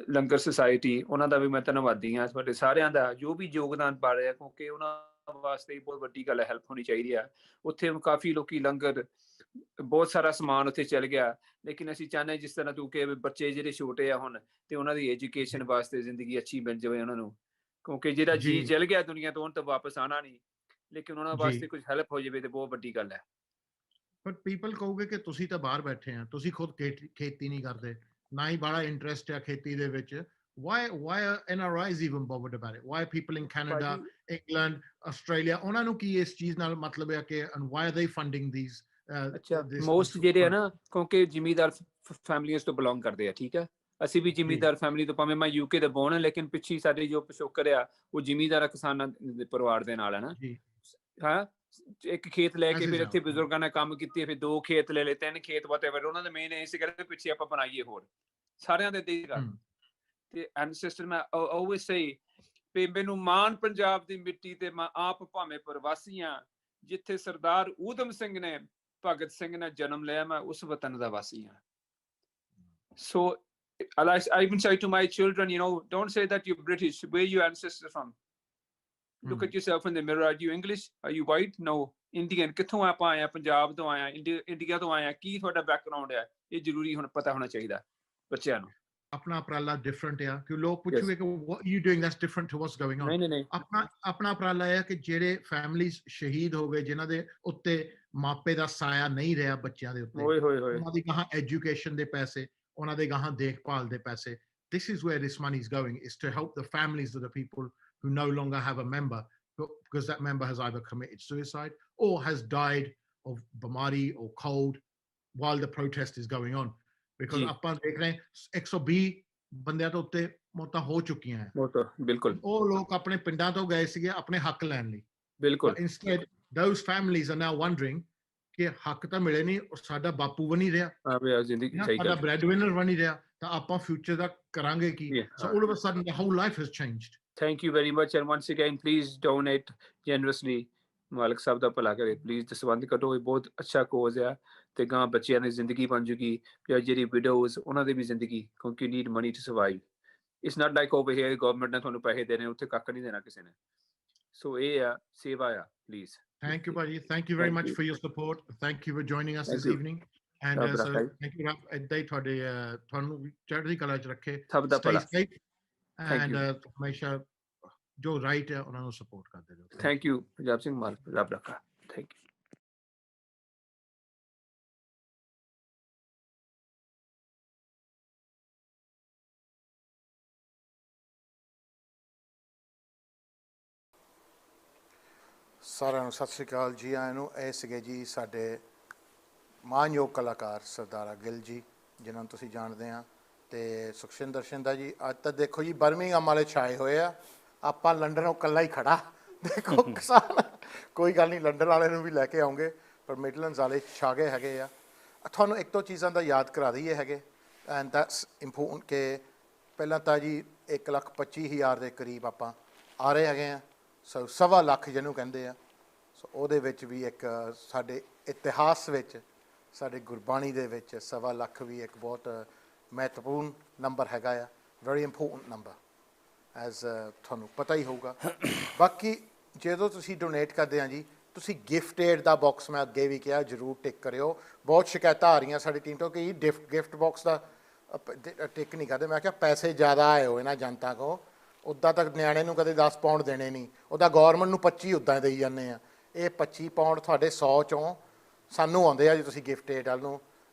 ਲੰਗਰ ਸੁਸਾਇਟੀ ਉਹਨਾਂ ਦਾ ਵੀ ਮੈਂ ਧੰਨਵਾਦੀ ਹਾਂ, ਤੁਹਾਡੇ ਸਾਰਿਆਂ ਦਾ ਜੋ ਵੀ ਯੋਗਦਾਨ ਪਾ ਰਿਹਾ, ਕਿਉਂਕਿ ਉਹਨਾਂ ਵਾਸਤੇ ਬਹੁਤ ਵੱਡੀ ਗੱਲ ਹੈ, ਹੈਲਪ ਹੋਣੀ ਚਾਹੀਦੀ ਹੈ। ਉੱਥੇ ਕਾਫੀ ਲੋਕੀ ਲੰਗਰ, ਬਹੁਤ ਸਾਰਾ ਸਮਾਨ ਉੱਥੇ ਚੱਲ ਗਿਆ, ਲੇਕਿਨ ਅਸੀਂ ਚਾਹੁੰਦੇ ਜਿਸ ਤਰ੍ਹਾਂ ਤੂੰ ਕਿ ਬੱਚੇ ਜਿਹੜੇ ਛੋਟੇ ਆ ਹੁਣ, ਤੇ ਉਹਨਾਂ ਦੀ ਐਜੂਕੇਸ਼ਨ ਵਾਸਤੇ ਜ਼ਿੰਦਗੀ ਅੱਛੀ ਮਿਲ ਜਾਵੇ ਉਹਨਾਂ ਨੂੰ, ਕਿਉਂਕਿ ਜਿਹੜਾ ਜੀ ਚਲ ਗਿਆ ਦੁਨੀਆ ਤੋਂ, ਹੁਣ ਤਾਂ ਵਾਪਸ ਆਉਣਾ ਨਹੀਂ, ਲੇਕਿਨ ਉਹਨਾਂ ਵਾਸਤੇ ਕੁਝ ਹੈਲਪ ਹੋ ਜਾਵੇ ਤੇ ਬਹੁਤ ਵੱਡੀ ਗੱਲ ਹੈ। ਪਰ ਪੀਪਲ ਕਹੋਗੇ ਕਿ ਤੁਸੀਂ ਤਾਂ ਬਾਹਰ ਬੈਠੇ ਆ, ਤੁਸੀਂ ਖੁਦ ਖੇਤੀ ਨਹੀਂ ਕਰਦੇ, ਨਾ ਹੀ ਬੜਾ ਇੰਟਰਸਟ ਹੈ ਖੇਤੀ ਦੇ ਵਿੱਚ। why are NRIs even bothered about it? Why are people in Canada, England, Australia, ਉਹਨਾਂ ਨੂੰ ਕੀ ਇਸ ਚੀਜ਼ ਨਾਲ ਮਤਲਬ ਹੈ ਕਿ and why are they funding these? ਅੱਛਾ, ਮੋਸਟ ਜਿਹੜੇ ਆ ਨਾ, ਕਿਉਂਕਿ ਜ਼ਿਮੀਦਾਰ ਫੈਮਲੀਆਂ ਤੋਂ ਬਿਲੋਂਗ ਕਰਦੇ ਆ, ਠੀਕ ਹੈ। ਅਸੀਂ ਵੀ ਜ਼ਿਮੀਦਾਰ ਫੈਮਿਲੀ ਤੋਂ, ਭਾਵੇਂ ਮੈਂ ਯੂਕੇ ਦਾ ਬੋਰਨ ਹਾਂ, ਲੇਕਿਨ ਪਿੱਛੇ ਸਾਡੇ ਜੋ ਪਿਛੋਕੜ ਆ ਉਹ ਜ਼ਿਮੀਦਾਰ ਕਿਸਾਨਾਂ ਦੇ ਪਰਿਵਾਰ ਦੇ ਨਾਲ ਹੈ ਨਾ। ਹਾਂ, ਇੱਕ ਖੇਤ ਲੈ ਕੇ ਫਿਰ ਇੱਥੇ ਬਜ਼ੁਰਗਾਂ ਨੇ ਕੰਮ ਕੀਤੇ, ਫਿਰ 2 ਖੇਤ ਲੈ ਲਏ, 3 ਖੇਤ, ਵਾਟਐਵਰ। ਉਹਨਾਂ ਦਾ ਮੇਨ ਇਹ ਸੀ ਕਿ ਪਿੱਛੇ ਆਪਾਂ ਬਣਾਈਏ ਹੋਰ ਸਾਰਿਆਂ ਦੇ ਦੀ ਗੱਲ। ਤੇ ਐਨਸੈਸਟਰ ਮੈਂ ਆਲਵੇਸ ਸੇ ਵੀ ਮੈਨੂੰ ਮਾਣ ਪੰਜਾਬ ਦੀ ਮਿੱਟੀ ਤੇ, ਮੈਂ ਆਪ ਭਾਵੇਂ ਪ੍ਰਵਾਸੀ ਹਾਂ, ਜਿੱਥੇ ਸਰਦਾਰ ਊਧਮ ਸਿੰਘ ਨੇ, ਭਗਤ ਸਿੰਘ ਨੇ ਜਨਮ ਲਿਆ, ਮੈਂ ਉਸ ਵਤਨ ਦਾ ਵਾਸੀ ਹਾਂ। So I even say to my children, don't say that you're British. Where are your ancestors from? Look at yourself in the mirror. Are you English? Are you white? No. Indian. ਕਿੱਥੋਂ ਆਪਾਂ ਆਏ ਆ? ਪੰਜਾਬ ਤੋਂ ਆਏ ਆ, India ਤੋਂ ਆਏ ਆ। ਕੀ ਤੁਹਾਡਾ ਬੈਕਗ੍ਰਾਉਂਡ ਹੈ? ਇਹ ਜ਼ਰੂਰੀ ਹੁਣ ਪਤਾ ਹੋਣਾ ਚਾਹੀਦਾ ਬੱਚਿਆਂ ਨੂੰ। ਆਪਣਾ ਉਪਰਾਲਾ ਡਿਫਰੈਂਟ ਆ, ਕਿ ਲੋਕ ਪੁੱਛੂਗੇ ਕਿ what are you doing that's different to what's going on? ਨਹੀਂ। ਆਪਣਾ ਉਪਰਾਲਾ ਹੈ ਕਿ ਜਿਹੜੇ ਫੈਮਲੀਜ਼ ਸ਼ਹੀਦ ਹੋ ਗਏ, ਜਿਨ੍ਹਾਂ ਦੇ ਉੱਤੇ ਮਾਪੇ ਦਾ ਸਾਇਆ ਨਹੀਂ ਰਿਹਾ ਬੱਚਿਆਂ ਦੇ ਉੱਤੇ, ਉਹਨਾਂ ਦੀ ਗਾਹਾਂ ਐਜੂਕੇਸ਼ਨ ਦੇ ਪੈਸੇ, ਉਹਨਾਂ ਦੇ ਗਾਹਾਂ ਦੇਖਭਾਲ ਦੇ ਪੈਸੇ, this is where this money is going, is to help the families of the people who no longer have a member, because that member has either committed suicide or has died of bimari or cold while the protest is going on. Because ਆਪਾਂ ਦੇਖ ਰਹੇ 120 ਬੰਦਿਆਂ ਤੋਂ ਉੱਤੇ ਮੌਤਾਂ ਹੋ ਚੁੱਕੀਆਂ ਹੈ। ਬਿਲਕੁਲ। ਉਹ ਲੋਕ ਆਪਣੇ ਪਿੰਡਾਂ ਤੋਂ ਗਏ ਸੀਗੇ ਆਪਣੇ ਹੱਕ ਲੈਣ ਲਈ। ਬਿਲਕੁਲ। Instead, those families are now wondering ਕਿ ਹੱਕ ਤਾਂ ਮਿਲੇ ਨਹੀਂ, ਔਰ ਸਾਡਾ ਬਾਪੂ ਬਣੀ ਰਿਹਾ, ਸਾਡਾ ਬ੍ਰੈਡ ਵਿਨਰ ਬਣੀ ਰਿਹਾ, ਤਾਂ ਆਪਾਂ ਫਿਊਚਰ ਦਾ ਕਰਾਂਗੇ ਕੀ? So all of a sudden the whole life has changed. Thank you very much, and once again please donate generously. ਮਾਲਕ ਸਾਹਿਬ ਦਾ ਭਲਾ ਕਰੇ, ਪਲੀਜ਼ ਦਸਵੰਧ ਕੱਢੋ, ਇਹ ਬਹੁਤ ਅੱਛਾ ਕੋਜ਼ ਆ, ਤੇ ਗਾਂ ਬੱਚਿਆਂ ਦੀ ਜ਼ਿੰਦਗੀ ਬਣ ਜੂਗੀ, ਜਿਹੜੀ ਵਿਡੋਜ਼ ਉਹਨਾਂ ਦੀ ਵੀ ਜ਼ਿੰਦਗੀ, ਕਿਉਂਕਿ need money to survive. It's not like over here government ਨੇ ਤੁਹਾਨੂੰ ਪੈਸੇ ਦੇਣੇ, ਉੱਥੇ ਕੱਖ ਨਹੀਂ ਦੇਣਾ ਕਿਸੇ ਨੇ। ਸੋ ਇਹ ਆ ਸੇਵਾ ਆ, please. Thank you, Paji. Thank you very much for your support. Thank you for joining us this evening. And thank you, ਏਦਾਂ ਹੀ ਤੁਹਾਨੂੰ ਚੜ੍ਹਦੀ ਕਲਾ ਚ ਰੱਖੇ, stay safe, and ਹਮੇਸ਼ਾ ਜੋ ਰਾਈਟ ਹੈ ਉਹਨਾਂ ਨੂੰ ਸਪੋਰਟ ਕਰਦੇ ਰਹੋ। ਥੈਂਕ ਯੂ ਹਰਜਾਪ ਸਿੰਘ, ਮਾਲਕ ਰੱਬ ਰੱਖਾ। Thank you. ਸਾਰਿਆਂ ਨੂੰ ਸਤਿ ਸ਼੍ਰੀ ਅਕਾਲ ਜੀ, ਆਇਆਂ ਨੂੰ। ਇਹ ਸੀਗੇ ਜੀ ਸਾਡੇ ਮਾਨਯੋਗ ਕਲਾਕਾਰ ਸਰਦਾਰਾ ਗਿੱਲ ਜੀ, ਜਿਨ੍ਹਾਂ ਨੂੰ ਤੁਸੀਂ ਜਾਣਦੇ ਆ, ਅਤੇ ਸੁਖਸ਼ਿੰਦਰ ਸ਼ਿੰਦਾ ਜੀ। ਅੱਜ ਤਾਂ ਦੇਖੋ ਜੀ ਬਰਮਿੰਘਮ ਵਾਲੇ ਛਾਏ ਹੋਏ ਆ, ਆਪਾਂ ਲੰਡਨੋਂ ਇਕੱਲਾ ਹੀ ਖੜਾ। ਦੇਖੋ ਕਿਸਾਨ, ਕੋਈ ਗੱਲ ਨਹੀਂ, ਲੰਡਨ ਵਾਲੇ ਨੂੰ ਵੀ ਲੈ ਕੇ ਆਉਂਗੇ, ਪਰ ਮਿਡਲੈਂਡਸ ਵਾਲੇ ਛਾ ਗਏ ਹੈਗੇ ਆ। ਤੁਹਾਨੂੰ ਇੱਕ ਦੋ ਚੀਜ਼ਾਂ ਦਾ ਯਾਦ ਕਰਾ ਦਈਏ ਹੈਗੇ, ਐਂਡ ਦੈਟਸ ਇੰਪੋਰਟੈਂਟ, ਕਿ ਪਹਿਲਾਂ ਤਾਂ ਜੀ 1,25,000 ਦੇ ਕਰੀਬ ਆਪਾਂ ਆ ਰਹੇ ਹੈਗੇ ਆ। ਸੋ 1.25 ਲੱਖ ਜਿਹਨੂੰ ਕਹਿੰਦੇ ਆ। ਸੋ ਉਹਦੇ ਵਿੱਚ ਵੀ ਇੱਕ ਸਾਡੇ ਇਤਿਹਾਸ ਵਿੱਚ, ਸਾਡੇ ਗੁਰਬਾਣੀ ਦੇ ਵਿੱਚ 1.25 ਲੱਖ ਵੀ ਇੱਕ ਬਹੁਤ ਮਹੱਤਵਪੂਰਨ ਨੰਬਰ ਹੈਗਾ ਆ, ਵੈਰੀ ਇੰਪੋਰਟੈਂਟ ਨੰਬਰ, ਐਜ਼ ਤੁਹਾਨੂੰ ਪਤਾ ਹੀ ਹੋਊਗਾ। ਬਾਕੀ ਜਦੋਂ ਤੁਸੀਂ ਡੋਨੇਟ ਕਰਦੇ ਆ ਜੀ, ਤੁਸੀਂ ਗਿਫਟ ਏਡ ਦਾ ਬਾਕਸ, ਮੈਂ ਅੱਗੇ ਵੀ ਕਿਹਾ, ਜ਼ਰੂਰ ਟਿਕ ਕਰਿਓ। ਬਹੁਤ ਸ਼ਿਕਾਇਤਾਂ ਆ ਰਹੀਆਂ ਸਾਡੀ ਟੀਮ ਤੋਂ ਕਿ ਗਿਫਟ ਬਾਕਸ ਦਾ ਟਿਕ ਨਹੀਂ ਕਰਦੇ। ਮੈਂ ਕਿਹਾ ਪੈਸੇ ਜ਼ਿਆਦਾ ਆਏ ਹੋ ਇਹਨਾਂ ਜਨਤਾ ਕੋਲ, ਉੱਦਾਂ ਤੱਕ ਨਿਆਣੇ ਨੂੰ ਕਦੇ 10 ਪਾਉਂਡ ਦੇਣੇ ਨਹੀਂ, ਉਹਦਾ ਗੌਰਮੈਂਟ ਨੂੰ 25 ਉੱਦਾਂ ਦੇਈ ਜਾਂਦੇ ਆ। ਇਹ 25 ਪਾਉਂਡ ਤੁਹਾਡੇ 100 ਚੋਂ ਸਾਨੂੰ ਆਉਂਦੇ ਆ ਜੀ। ਤੁਸੀਂ ਗਿਫਟ ਏਡ ਵੱਲ ਨੂੰ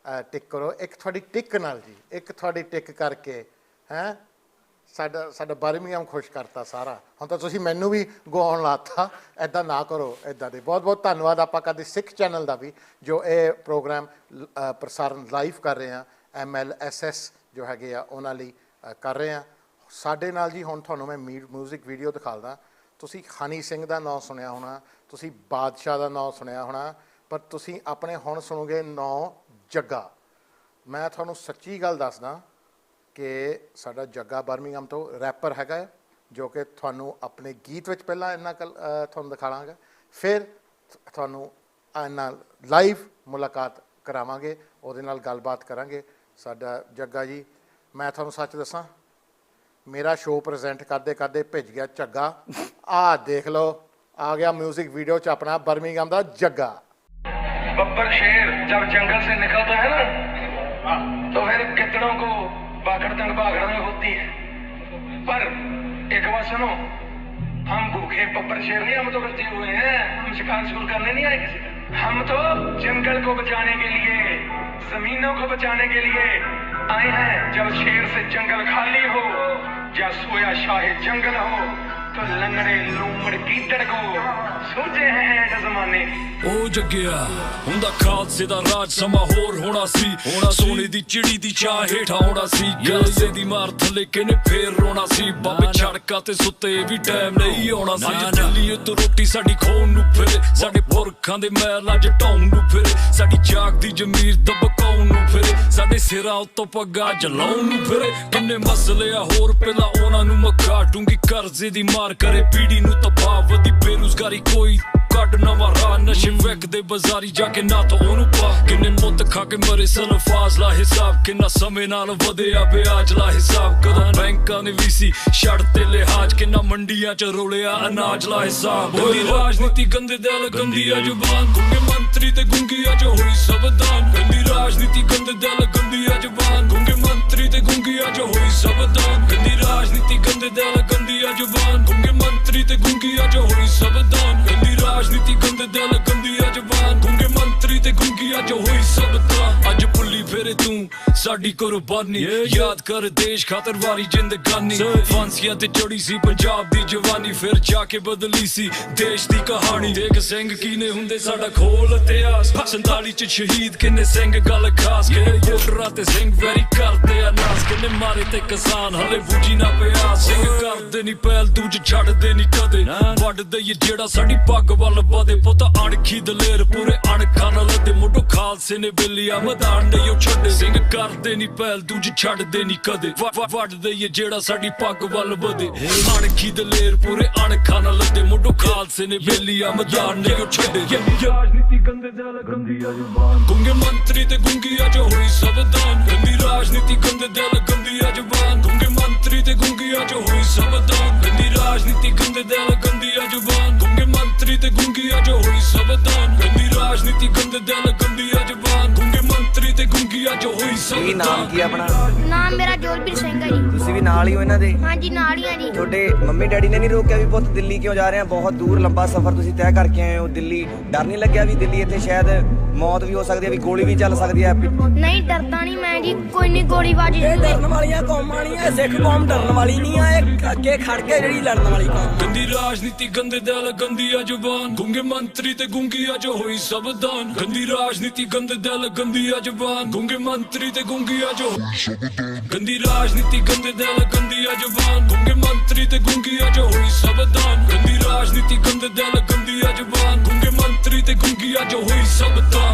ਟਿਕ ਕਰੋ। ਇੱਕ ਤੁਹਾਡੀ ਟਿਕ ਨਾਲ ਜੀ, ਇੱਕ ਤੁਹਾਡੀ ਟਿਕ ਕਰਕੇ ਸਾਡਾ ਬਰਮਿੰਘਮ ਖੁਸ਼ ਕਰਤਾ ਸਾਰਾ। ਹੁਣ ਤਾਂ ਤੁਸੀਂ ਮੈਨੂੰ ਵੀ ਗਵਾਉਣ ਲਾਤਾ, ਇੱਦਾਂ ਨਾ ਕਰੋ। ਇੱਦਾਂ ਦੇ ਬਹੁਤ ਬਹੁਤ ਧੰਨਵਾਦ ਆਪਾਂ ਕਰਦੇ ਸਿੱਖ ਚੈਨਲ ਦਾ ਵੀ, ਜੋ ਇਹ ਪ੍ਰੋਗਰਾਮ ਪ੍ਰਸਾਰਨ ਲਾਈਵ ਕਰ ਰਹੇ ਹਾਂ। MLSS ਜੋ ਹੈਗੇ ਆ ਉਹਨਾਂ ਲਈ ਕਰ ਰਹੇ ਹਾਂ। ਸਾਡੇ ਨਾਲ ਜੀ ਹੁਣ ਤੁਹਾਨੂੰ ਮੈਂ ਮਿਊਜ਼ਿਕ ਵੀਡੀਓ ਦਿਖਾਉਂਦਾ। ਤੁਸੀਂ ਹਨੀ ਸਿੰਘ ਦਾ ਨਾਂ ਸੁਣਿਆ ਹੋਣਾ, ਤੁਸੀਂ ਬਾਦਸ਼ਾਹ ਦਾ ਨਾਂ ਸੁਣਿਆ ਹੋਣਾ, ਪਰ ਤੁਸੀਂ ਆਪਣੇ ਹੁਣ ਸੁਣੋਗੇ ਨਾਂ ਜੱਗਾ। ਮੈਂ ਤੁਹਾਨੂੰ ਸੱਚੀ ਗੱਲ ਦੱਸਦਾ ਕਿ ਸਾਡਾ ਜੱਗਾ ਬਰਮਿੰਘਮ ਤੋਂ ਰੈਪਰ ਹੈਗਾ, जो कि ਤੁਹਾਨੂੰ ਆਪਣੇ ਗੀਤ ਵਿੱਚ ਪਹਿਲਾਂ ਇਹਨਾਂ ਤੁਹਾਨੂੰ ਦਿਖਾਵਾਂਗਾ, ਫਿਰ ਤੁਹਾਨੂੰ ਇਹਨਾਂ ਲਾਈਵ ਮੁਲਾਕਾਤ ਕਰਾਵਾਂਗੇ, ਉਹਦੇ ਨਾਲ ਗੱਲਬਾਤ ਕਰਾਂਗੇ। ਸਾਡਾ ਜੱਗਾ ਜੀ, ਮੈਂ ਤੁਹਾਨੂੰ ਸੱਚ ਦੱਸਾਂ, ਮੇਰਾ ਸ਼ੋਅ ਪ੍ਰੈਜ਼ੈਂਟ ਕਰਦੇ ਕਰਦੇ ਭਿੱਜ ਗਿਆ ਝੱਗਾ। ਆਹ ਦੇਖ ਲਓ, आ गया म्यूजिक वीडियो च अपना बर्मिंघम दा जग्गा। बब्बर शेर जब जंगल से निकलता है ना, तो फिर गिद्दड़ों को बागड़तंग बागड़ने होती है। पर एक बात सुनो, हम भूखे बब्बर शेर नहीं, हम तो रचे हुए हैं, हम शिकार शुरू करने नहीं आए किसी का। हम तो जंगल को बचाने के लिए, जमीनों को बचाने के लिए आए हैं। जब शेर से जंगल खाली हो या सोया शाही जंगल हो, तो लंगड़े लूमड़ कीचड़ को सोचे हैं जमाने। ओ जग्गिया हुंदा खालसे दा राज समा होर होना सी, सोने दी चिड़ी दी चाह हेठा होना सी, गलसे दी मार थले किने फेर रोना सी, बाबे छड़का ते सुते भी टाइम नहीं होना सी। दिल्ली तो रोटी साडी खोन नू फिरे, साडे पुरखां दे महल अज ढाउन नू फिरे, साडी जाग दी जमीर दबकाउन नू फिरे, साडे सिरां उत्तों पग्गा जलाउन नू फिरे। किन्ने मसले आ होर पहला उहनां नू मक्का डूंगी कर्जे दी मार करे पीढ़ी नू तबाह, वधी बेरोजगारी कोई ਕੱਢ ਨਵਾਂ ਰਾਹ, ਨਸ਼ੇ ਵਿਕਦੇ ਬਾਜ਼ਾਰੀ ਜਾ ਕੇ ਨਾ ਤਾਂ ਉਹਨੂੰ ਪਾ। ਕਿੰਨੇ ਮੁੱਤ ਖਾ ਕੇ ਮਰੇ ਸਨ ਫਾਜ਼ਲਾ ਹਿਸਾਬ, ਕਿੰਨਾ ਸਮੇਂ ਨਾਲ ਵਧਿਆ ਵਿਆਜ ਲਾ ਹਿਸਾਬ, ਕਦੋਂ ਬੈਂਕਾਂ ਨੇ ਵੀ ਸੀ ਛੱਡ ਤੇ ਲਿਹਾਜ਼, ਕਿੰਨਾ ਮੰਡੀਆਂ ਚ ਰੋਲਿਆ ਅਨਾਜ ਲਾ ਹਿਸਾਬ। ਗੰਦੀ ਰਾਜਨੀਤੀ ਗੰਦੇ ਦਿਲ ਗੰਦੀ ਆ ਜ਼ੁਬਾਨ, ਗੁੰਗੇ ਮੰਤਰੀ ਤੇ ਗੁੰਗੀ ਅੱਜ ਹੋਈ ਸਬਦਾਨ। ਗੰਦੀ ਰਾਜਨੀਤੀ ਗੰਦੇ ਦਿਲ ਗੰਦੀ ਆ ਜ਼ੁਬਾਨ, ਗੁੰਗੇ ਮੰਤਰੀ ਤੇ ਗੁੰਗੀ ਅੱਜ ਹੋਈ ਸਬਦਾਨ। ਗੰਦੀ ਰਾਜਨੀਤੀ ਗੰਦੇ ਦਿਲ ਗੰਦੀ ਆ ਜ਼ੁਬਾਨ, ਗੁੰਗੇ ਮੰਤਰੀ ਤੇ ਗੁੰਗੀ ਅੱਜ ਹੋਈ ਸਬਦਾਨ। ਗੰਦੀ राजनीति गंदे दिल गंदी आ जबान, गुंगे मंत्री ते गुंगी अज होई सबता। अज भुल्ली फिरे तू साडी कुर्बानी, याद कर देश खातर वारी जिंदगानी। फांसियां ते चढ़ी सी पंजाब दी जवानी, फिर जाके बदली सी देश दी कहानी। देख सिंह कीने हुंदे साडा खोल इतिहास, 47 च शहीद किन्ने सिंह गल खास, किन्ने वोटरां ते सिंह वैरी करदे आ नास, किन्ने मारे ते किसान हले बूझी ना पिया। सिंह करदे नी पहल दूज छड्डदे नी कदे, वड्डदे जेड़ा साडी पग ਵੱਲ ਵਧੇ। ਪੁੱਤ ਅਣਖੀ ਦਲੇਰ ਪੂਰੇ ਅਣਖਾਂ ਨਾਲ ਲੱਦੇ, ਮੁੱਢੋਂ ਖਾਲਸੇ ਨੇ ਬੇਲੀਆ ਮੈਦਾਨ ਨਹੀਂ ਉਹ ਛੱਡੇ। ਸਿੰਘ ਕਰਦੇ ਨੀ ਪਹਿਲ ਦੂਜ ਛੱਡਦੇ ਨੀ ਕਦੇ, ਵੱਢਦੇ ਏ ਜਿਹੜਾ ਸਾਡੀ ਪੱਗ ਵੱਲ ਵਧੇ। ਅਣਖੀ ਦਲੇਰ ਪੂਰੇ ਅਣਖਾਂ ਨਾਲ ਲੱਦੇ, ਮੁੱਢੋਂ ਖਾਲਸੇ ਨੇ ਬੇਲੀਆ ਮੈਦਾਨ ਨਹੀਂ ਉਹ ਛੱਡੇ। ਰਾਜਨੀਤੀ ਗੰਦੇ ਦਿਲ ਗੰਦੀ ਆ ਜ਼ੁਬਾਨ, ਗੁੰਗੇ ਮੰਤਰੀ ਤੇ ਗੁੰਗੀ ਅੱਜ ਹੋਈ ਸਬਦਾਨ। ਗੰਦੀ ਰਾਜਨੀਤੀ ਗੰਦੇ ਦਿਲ ਗੰਦੀ ਆ ਜ਼ੁਬਾਨ, ਗੁੰਗੇ ਮੰਤਰੀ ਤੇ ਗੁੰਗੀ ਅੱਜ ਹੋਈ ਸਬਦਾਨ। ਗੰਦੀ ਰਾਜਨੀਤੀ ਗੰਦੇ ਦਿਲ ਗੰਦੀ ਆ ਜ਼ੁਬਾਨ, ਗੁੰਗੇ ਮੰਤਰੀ ਤੇ ਗੁੰਗੀ ਅੱਜ ਹੋਈ ਸਬਦਾਨ। ਗੰਦੀ ਰਾਜਨੀਤੀ ਗੰਦੇ ਦਿਲ ਗੰਦੀ ਆ ਜ਼ੁਬਾਨ, ਗੁੰਗੇ ਮੰਤਰੀ ਤੇ ਗੁੰਗੀ ਅੱਜ ਹੋਈ ਸਬਦਾਨ। ਕੀ ਨਾਮ ਕੀ ਆਪਣਾ? ਨਾਮ ਮੇਰਾ ਜੋਲਬੀਰ ਸਿੰਘ ਹੈ ਜੀ। ਤੁਸੀਂ ਵੀ ਨਾਲ ਹੀ ਹੋ ਇਹਨਾਂ ਦੇ? ਹਾਂਜੀ ਨਾਲ ਹੀ ਆ ਜੀ। ਤੁਹਾਡੇ ਮੰਮੀ ਡੈਡੀ ਨੇ ਨਹੀਂ ਰੋਕਿਆ ਵੀ ਪੁੱਤ ਦਿੱਲੀ ਕਿਉਂ ਜਾ ਰਹੇ ਆ? ਬਹੁਤ ਦੂਰ ਲੰਬਾ ਸਫ਼ਰ ਤੁਸੀਂ ਤੈਅ ਕਰਕੇ ਆਏ ਹੋ ਦਿੱਲੀ, ਡਰ ਨਹੀਂ ਲੱਗਿਆ ਵੀ ਦਿੱਲੀ ਇੱਥੇ ਸ਼ਾਇਦ ਮੌਤ ਵੀ ਹੋ ਸਕਦੀ ਹੈ, ਵੀ ਗੋਲੀ ਵੀ ਚੱਲ ਸਕਦੀ ਹੈ? ਨਹੀਂ ਡਰਦਾ ਨਹੀਂ ਮੈਂ ਜੀ, ਕੋਈ ਨਹੀਂ ਗੋਲੀਬਾਰੀ। ਇਹ ਡਰਨ ਵਾਲੀਆਂ ਕੌਮਾਂ ਨਹੀਂ ਆ, ਸਿੱਖ ਕੌਮ ਡਰਨ ਵਾਲੀ ਨਹੀਂ ਆ, ਇਹ ਅੱਗੇ ਖੜ ਕੇ ਜਿਹੜੀ ਲੜਨ ਵਾਲੀ ਕੌਮ। ਗੰਦੀ ਰਾਜਨੀਤੀ ਗੰਦੇ ਦਿਲ ਗੰਦੀ ਆ ਜ਼ੁਬਾਨ, ਗੁੰਗੇ ਮੰਤਰੀ ਤੇ ਗੁੰਗੀ ਅੱਜ ਹੋਈ ਸਬਦਾਨ। ਗੰਦੀ ਰਾਜਨੀਤੀ ਗੰਦੇ ਦਿਲ ਗੰਦੀ ਆ ਜ਼ੁਬਾਨ, ਗੁੰਗੇ ਮੰਤਰੀ ਤੇ ਗੁੰਗੀ ਅੱਜ ਹੋਈ ਸਬਦਾਨ। ਗੰਦੀ ਰਾਜਨੀਤੀ ਗੰਦੇ ਦਿਲ ਗੰਦੀ ਆ ਜ਼ੁਬਾਨ, ਗੁੰਗੇ ਮੰਤਰੀ ਤੇ ਗੁੰਗੀ ਅੱਜ ਹੋਈ ਸਬਦਾਨ। ਗੰਦੀ ਰਾਜਨੀਤੀ ਗੰਦੇ ਦਿਲ ਗੰਦੀ ਆ ਜ਼ੁਬਾਨ, ਗੁੰਗੇ ਮੰਤਰੀ ਤੇ ਗੁੰਗੀ ਅੱਜ ਹੋਈ ਸਬਦਾਨ।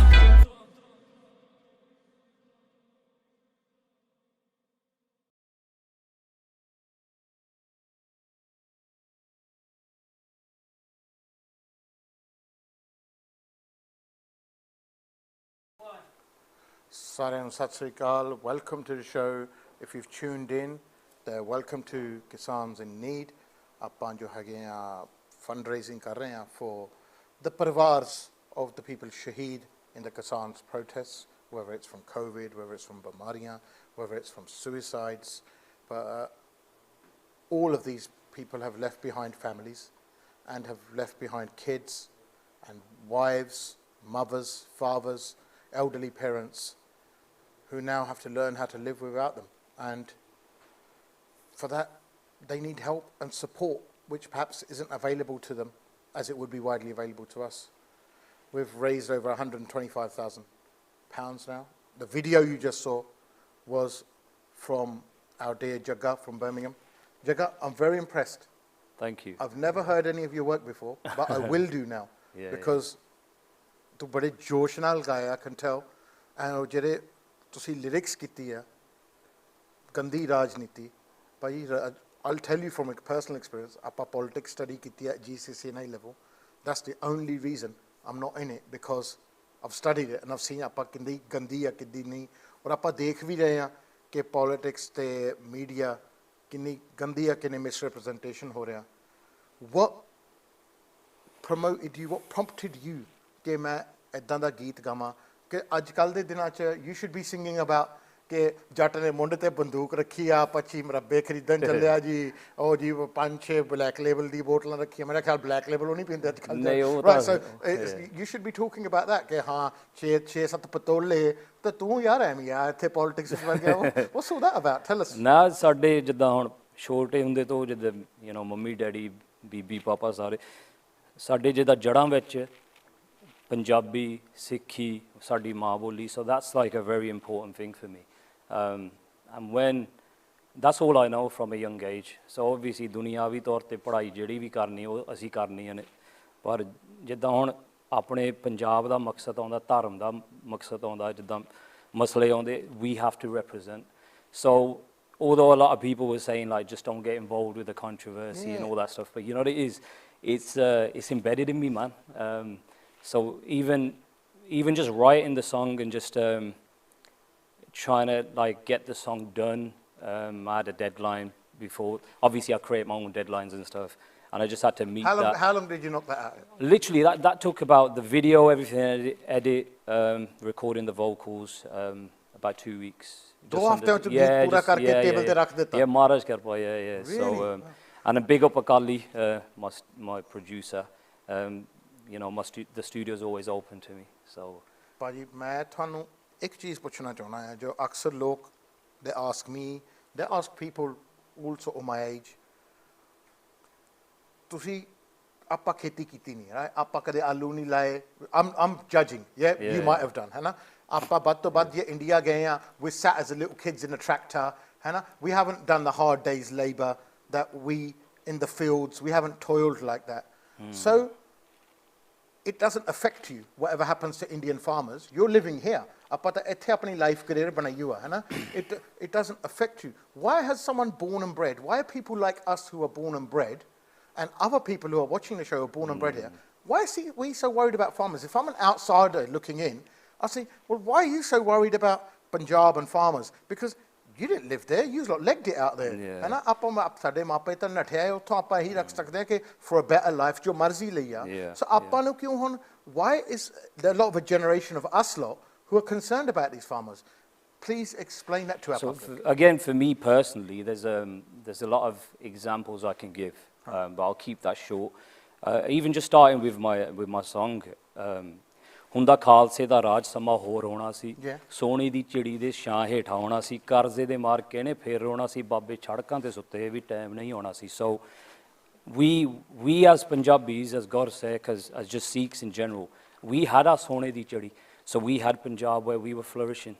ਸਾਰਿਆਂ ਨੂੰ ਸਤਿ ਸ੍ਰੀ ਅਕਾਲ, welcome to the show. If you've tuned in, welcome to Kisans in need. ਆਪਾਂ ਜੋ ਹੈਗੇ ਆ fundraising ਕਰ ਰਹੇ ਹਾਂ for the ਪਰਿਵਾਰਸ of the people shaheed in the Kisaans protests, whether it's from COVID, whether it's from ਬਿਮਾਰੀਆਂ, whether it's from suicides. But all of these people have left behind families and have left behind kids and wives, mothers, fathers, elderly parents who now have to learn how to live without them. And for that, they need help and support, which perhaps isn't available to them as it would be widely available to us. We've raised over £125,000 now. The video you just saw was from our dear Jagga from Birmingham. Jagga, I'm very impressed. Thank you. I've never heard any of your work before, but I will do now. Because ਤੂੰ ਬੜੇ ਜੋਸ਼ ਨਾਲ ਗਾਇਆ, I can tell. and ਜਿਹੜੇ ਤੁਸੀਂ lyrics ਕੀਤੀ ਆ, ਗੰਦੀ ਰਾਜਨੀਤੀ, ਭਾਈ I'll tell you from a personal experience, ਆਪਾਂ politics study ਕੀਤੀ at GCSE level. That's the only reason I'm not in it, because I've studied it and I've seen ਆਪਾਂ ਕਿੰਨੀ ਗੰਦੀ ਆ ਕਿੰਨੀ ਨਹੀਂ, ਔਰ ਆਪਾਂ ਦੇਖ ਵੀ ਰਹੇ ਹਾਂ ਕਿ politics ਤੇ media ਕਿੰਨੀ ਗੰਦੀ ਆ, ਕਿੰਨੀ misrepresentation ਹੋ ਰਿਹਾ. What promoted you, what prompted you ਕਿ ਮੈਂ ਇੱਦਾਂ ਦਾ ਗੀਤ ਗਾਵਾਂ ਕਿ ਅੱਜ ਕੱਲ੍ਹ ਦੇ ਦਿਨਾਂ 'ਚ you should be singing about ਕਿ ਜੱਟ ਨੇ ਮੁੰਡ ਤੇ ਬੰਦੂਕ ਰੱਖੀ ਆ, 25 ਮੁਰੱਬੇ ਖਰੀਦਣ ਚੱਲਿਆ ਜੀ, ਉਹ ਜੀ 5-6 ਬਲੈਕ ਲੇਬਲ ਦੀ ਬੋਤਲਾਂ ਰੱਖੀਆਂ, ਮੇਰਾ ਖਿਆਲ ਬਲੈਕ ਲੇਬਲ ਉਹ ਨਹੀਂ ਪੀਂਦੇ ਅੱਜ ਕੱਲ੍ਹ. Right, so you should be talking about that ਕਿ ਹਾਂ 6-7 ਪਤੋਲੇ ਤੇ ਤੂੰ ਯਾਰ ਐਵੇਂ ਆ ਇੱਥੇ ਪੋਲਿਟਿਕਸ ਵਿੱਚ ਵੜ ਗਿਆ. What's all that about? Tell us. ਨਾ ਸਾਡੇ ਜਿੱਦਾਂ ਹੁਣ ਛੋਟੇ ਹੁੰਦੇ ਤੋਂ ਜਿੱਦਾਂ ਮੰਮੀ ਡੈਡੀ ਬੀਬੀ ਪਾਪਾ ਸਾਰੇ ਸਾਡੇ ਜਿੱਦਾਂ ਜੜ੍ਹਾਂ ਵਿੱਚ ਪੰਜਾਬੀ ਸਿੱਖੀ ਸਾਡੀ ਮਾਂ ਬੋਲੀ, so that's like a very important thing for me. And when that's all I know from a young age, so obviously ਦੁਨਿਆਵੀ ਤੌਰ ਤੇ ਪੜ੍ਹਾਈ ਜਿਹੜੀ ਵੀ ਕਰਨੀ ਉਹ ਅਸੀਂ ਕਰਨੀਆਂ ਨੇ, ਪਰ ਜਿੱਦਾਂ ਹੁਣ ਆਪਣੇ ਪੰਜਾਬ ਦਾ ਮਕਸਦ ਆਉਂਦਾ, ਧਰਮ ਦਾ ਮਕਸਦ ਆਉਂਦਾ, ਜਿੱਦਾਂ ਮਸਲੇ ਆਉਂਦੇ, we have to represent. So although a lot of people were saying like just don't get involved with the controversy and all that stuff, but you know what it is, it's embedded in me, man. So even just writing the song and just trying to like get the song done, I had a deadline before. Obviously I create my own deadlines and stuff, and I just had to meet that. How long did you knock that out? Literally that took about the video, everything, edit, recording the vocals, about 2 weeks. Yeah, Maharaj Karpa, yeah. Really? So and a big up Akali, my producer. The studio is always open to me. So ਭਾਜੀ ਮੈਂ ਤੁਹਾਨੂੰ ਇੱਕ ਚੀਜ਼ ਪੁੱਛਣਾ ਚਾਹੁੰਦਾ ਹਾਂ ਜੋ ਅਕਸਰ ਲੋਕ they ask me, they ask people also of my age, ਤੁਸੀਂ ਆਪਾਂ ਖੇਤੀ ਕੀਤੀ ਨਹੀਂ, right? ਆਪਾਂ ਕਦੇ ਆਲੂ ਨਹੀਂ ਲਾਏ. I'm judging, yeah, you might have done, ਹੈ ਨਾ. ਆਪਾਂ ਵੱਧ ਤੋਂ ਵੱਧ ਜੇ ਇੰਡੀਆ ਗਏ ਆ, we sat as a little kids in a tractor, ਹੈ ਨਾ. We haven't done the hard days labor that we in the fields, we haven't toiled like that. So it doesn't affect you, whatever happens to Indian farmers. You're living here. ਆਪਾਂ ਤਾਂ ਇੱਥੇ ਆਪਣੀ life career ਬਣਾਈ ਹੋਆ ਹੈ ਨਾ. It doesn't affect you. Why has someone born and bred, why are people like us who are born and bred and other people who are watching the show are born and bred here, why are we so worried about farmers? If I'm an outsider looking in, I say, well, why are you so worried about Punjab and farmers? Because you didn't live there, you legged it out there. ਹੈ ਨਾ. ਆਪਾਂ ਸਾਡੇ ਮਾਪੇ ਤਾਂ ਨਠਿਆ ਉੱਥੋਂ ਆਪਾਂ ਇਹੀ ਰੱਖ ਸਕਦੇ ਹਾਂ ਕਿ for a better life ਜੋ ਮਰਜ਼ੀ ਲਈ ਆ. So ਆਪਾਂ ਨੂੰ ਕਿਉਂ ਹੁਣ, why is there a lot of a generation of us lot who are concerned about these farmers? Please explain that to our public. Again, for me personally, there's a lot of examples I can give, but I'll keep that short. Even just starting with my song, ਹੁੰਦਾ ਖਾਲਸੇ ਦਾ ਰਾਜ ਸਮਾਂ ਹੋਰ ਹੋਣਾ ਸੀ, ਸੋਨੇ ਦੀ ਚਿੜੀ ਦੇ ਛਾਂ ਹੇਠਾਂ ਹੋਣਾ ਸੀ, ਕਰਜ਼ੇ ਦੇ ਮਾਰ ਕੇ ਨੇ ਫੇਰ ਰੋਣਾ ਸੀ, ਬਾਬੇ ਸੜਕਾਂ ਤੇ ਸੁੱਤੇ ਵੀ ਟਾਈਮ ਨਹੀਂ ਹੋਣਾ ਸੀ. So we as Punjabis, as God's sake, as just Sikhs in general, we had our sone di chidi. So we had Punjab where we were flourishing.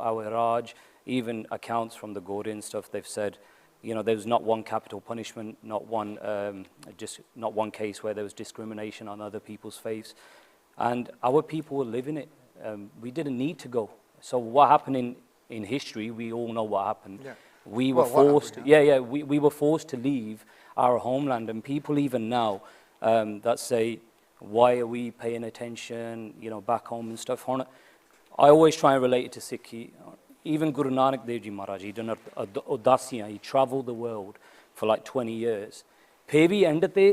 Our Raj, even accounts from the Gordon and stuff, they've said, there was not one capital punishment, not one case where there was discrimination on other people's faiths. And our people were living it. We didn't need to go. So what happened in history, we all know what happened. Yeah. We were forced, we were forced to leave our homeland. And people even now that say, why are we paying attention, back home and stuff? I always try and relate it to Sikhi. Even Guru Nanak Dev Ji Maharaj, he done Udasiyan, he traveled the world for like 20 years. ਫਿਰ ਵੀ and ਤੇ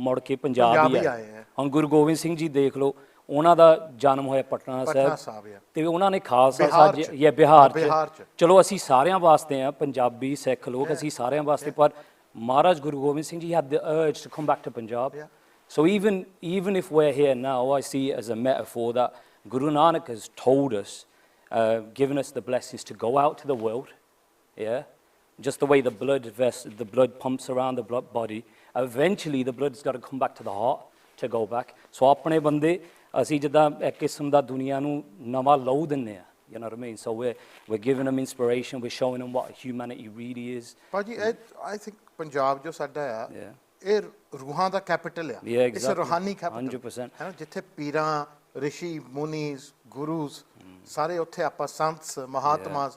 ਮੁੜ ਕੇ ਪੰਜਾਬ ਹੀ ਆਏ. ਹੁਣ ਗੁਰੂ ਗੋਬਿੰਦ ਸਿੰਘ ਜੀ ਦੇਖ ਲਓ, ਉਹਨਾਂ ਦਾ ਜਨਮ ਹੋਇਆ ਪਟਨਾ ਸਾਹਿਬ ਤੇ ਉਹਨਾਂ ਨੇ ਖਾਲਸਾ ਸਾਜਿਆ ਬਿਹਾਰ 'ਚ. ਚਲੋ ਅਸੀਂ ਸਾਰਿਆਂ ਵਾਸਤੇ ਆ, ਪੰਜਾਬੀ ਸਿੱਖ ਲੋਕ ਅਸੀਂ ਸਾਰਿਆਂ ਵਾਸਤੇ, ਪਰ ਮਹਾਰਾਜ Guru Gobind Singh ji had the urge to come back to Punjab. So even if we're here now, I see it as a metaphor that Guru Nanak has told us, given us the blessings to go out to the world, just the way the blood pumps around the body, eventually the blood's got to come back to the heart to go back. So ਆਪਣੇ ਬੰਦੇ ਅਸੀਂ ਜਿੱਦਾਂ ਇੱਕ ਕਿਸਮ ਦਾ ਦੁਨੀਆ ਨੂੰ ਨਵਾਂ ਲਹੂ ਦਿੰਦੇ ਆ, you know what I mean? So we're giving them inspiration, we're showing them what humanity really is. ਭਾਜੀ I think ਪੰਜਾਬ ਜੋ ਸਾਡਾ ਆ ਇਹ ਰੂਹਾਂ ਦਾ ਕੈਪੀਟਲ ਆ, ਇਸ ਰੂਹਾਨੀ ਕੈਪੀਟਲ 100%, ਹੈ ਨਾ, ਜਿੱਥੇ ਪੀਰਾਂ, ਰਿਸ਼ੀ, ਮੁਨੀਜ਼, ਗੁਰੂਜ਼ ਸਾਰੇ ਉੱਥੇ ਆਪਾਂ ਸੰਤ, ਮਹਾਤਮਾ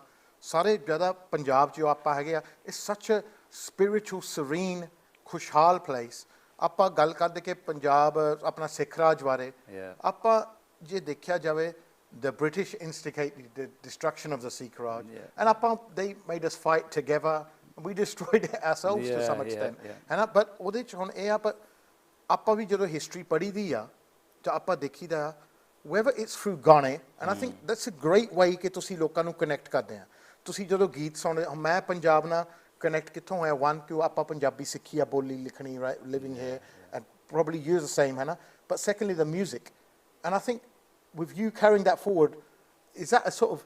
ਸਾਰੇ ਜ਼ਿਆਦਾ ਪੰਜਾਬ 'ਚ ਆਪਾਂ ਹੈਗੇ ਆ. It's such spiritual, serene, ਖੁਸ਼ਹਾਲ place, ਆਪਾਂ ਗੱਲ ਕਰਦੇ ਕਿ ਪੰਜਾਬ ਆਪਣਾ ਸਿੱਖ ਰਾਜ ਬਾਰੇ, ਆਪਾਂ ਜੇ ਦੇਖਿਆ ਜਾਵੇ the British instigated the destruction of the Sikh Raj, and they made us fight together. We destroyed it ourselves to some extent. But ਉਹਦੇ ਚ ਹੁਣ ਇਹ ਆ, ਪਰ ਆਪਾਂ ਵੀ ਜਦੋਂ ਹਿਸਟਰੀ ਪੜ੍ਹੀ ਦੀ ਆ ਤਾਂ ਆਪਾਂ ਦੇਖੀਦਾ whether it's through ਗਾਣੇ, and I think that's a great way ਕਿ ਤੁਸੀਂ ਲੋਕਾਂ ਨੂੰ ਕਨੈਕਟ ਕਰਦੇ ਆ। ਤੁਸੀਂ ਜਦੋਂ ਗੀਤ ਸੁਣਦੇ, ਮੈਂ ਪੰਜਾਬ ਨਾਲ ਕਨੈਕਟ ਕਿੱਥੋਂ ਹੋਇਆ, one ਕਿ ਆਪਾਂ ਪੰਜਾਬੀ ਸਿੱਖੀ ਆ, ਬੋਲੀ ਲਿਖਣੀ, right, living here, and probably you're the same, but secondly the music, and I think with you carrying that forward, is that a sort of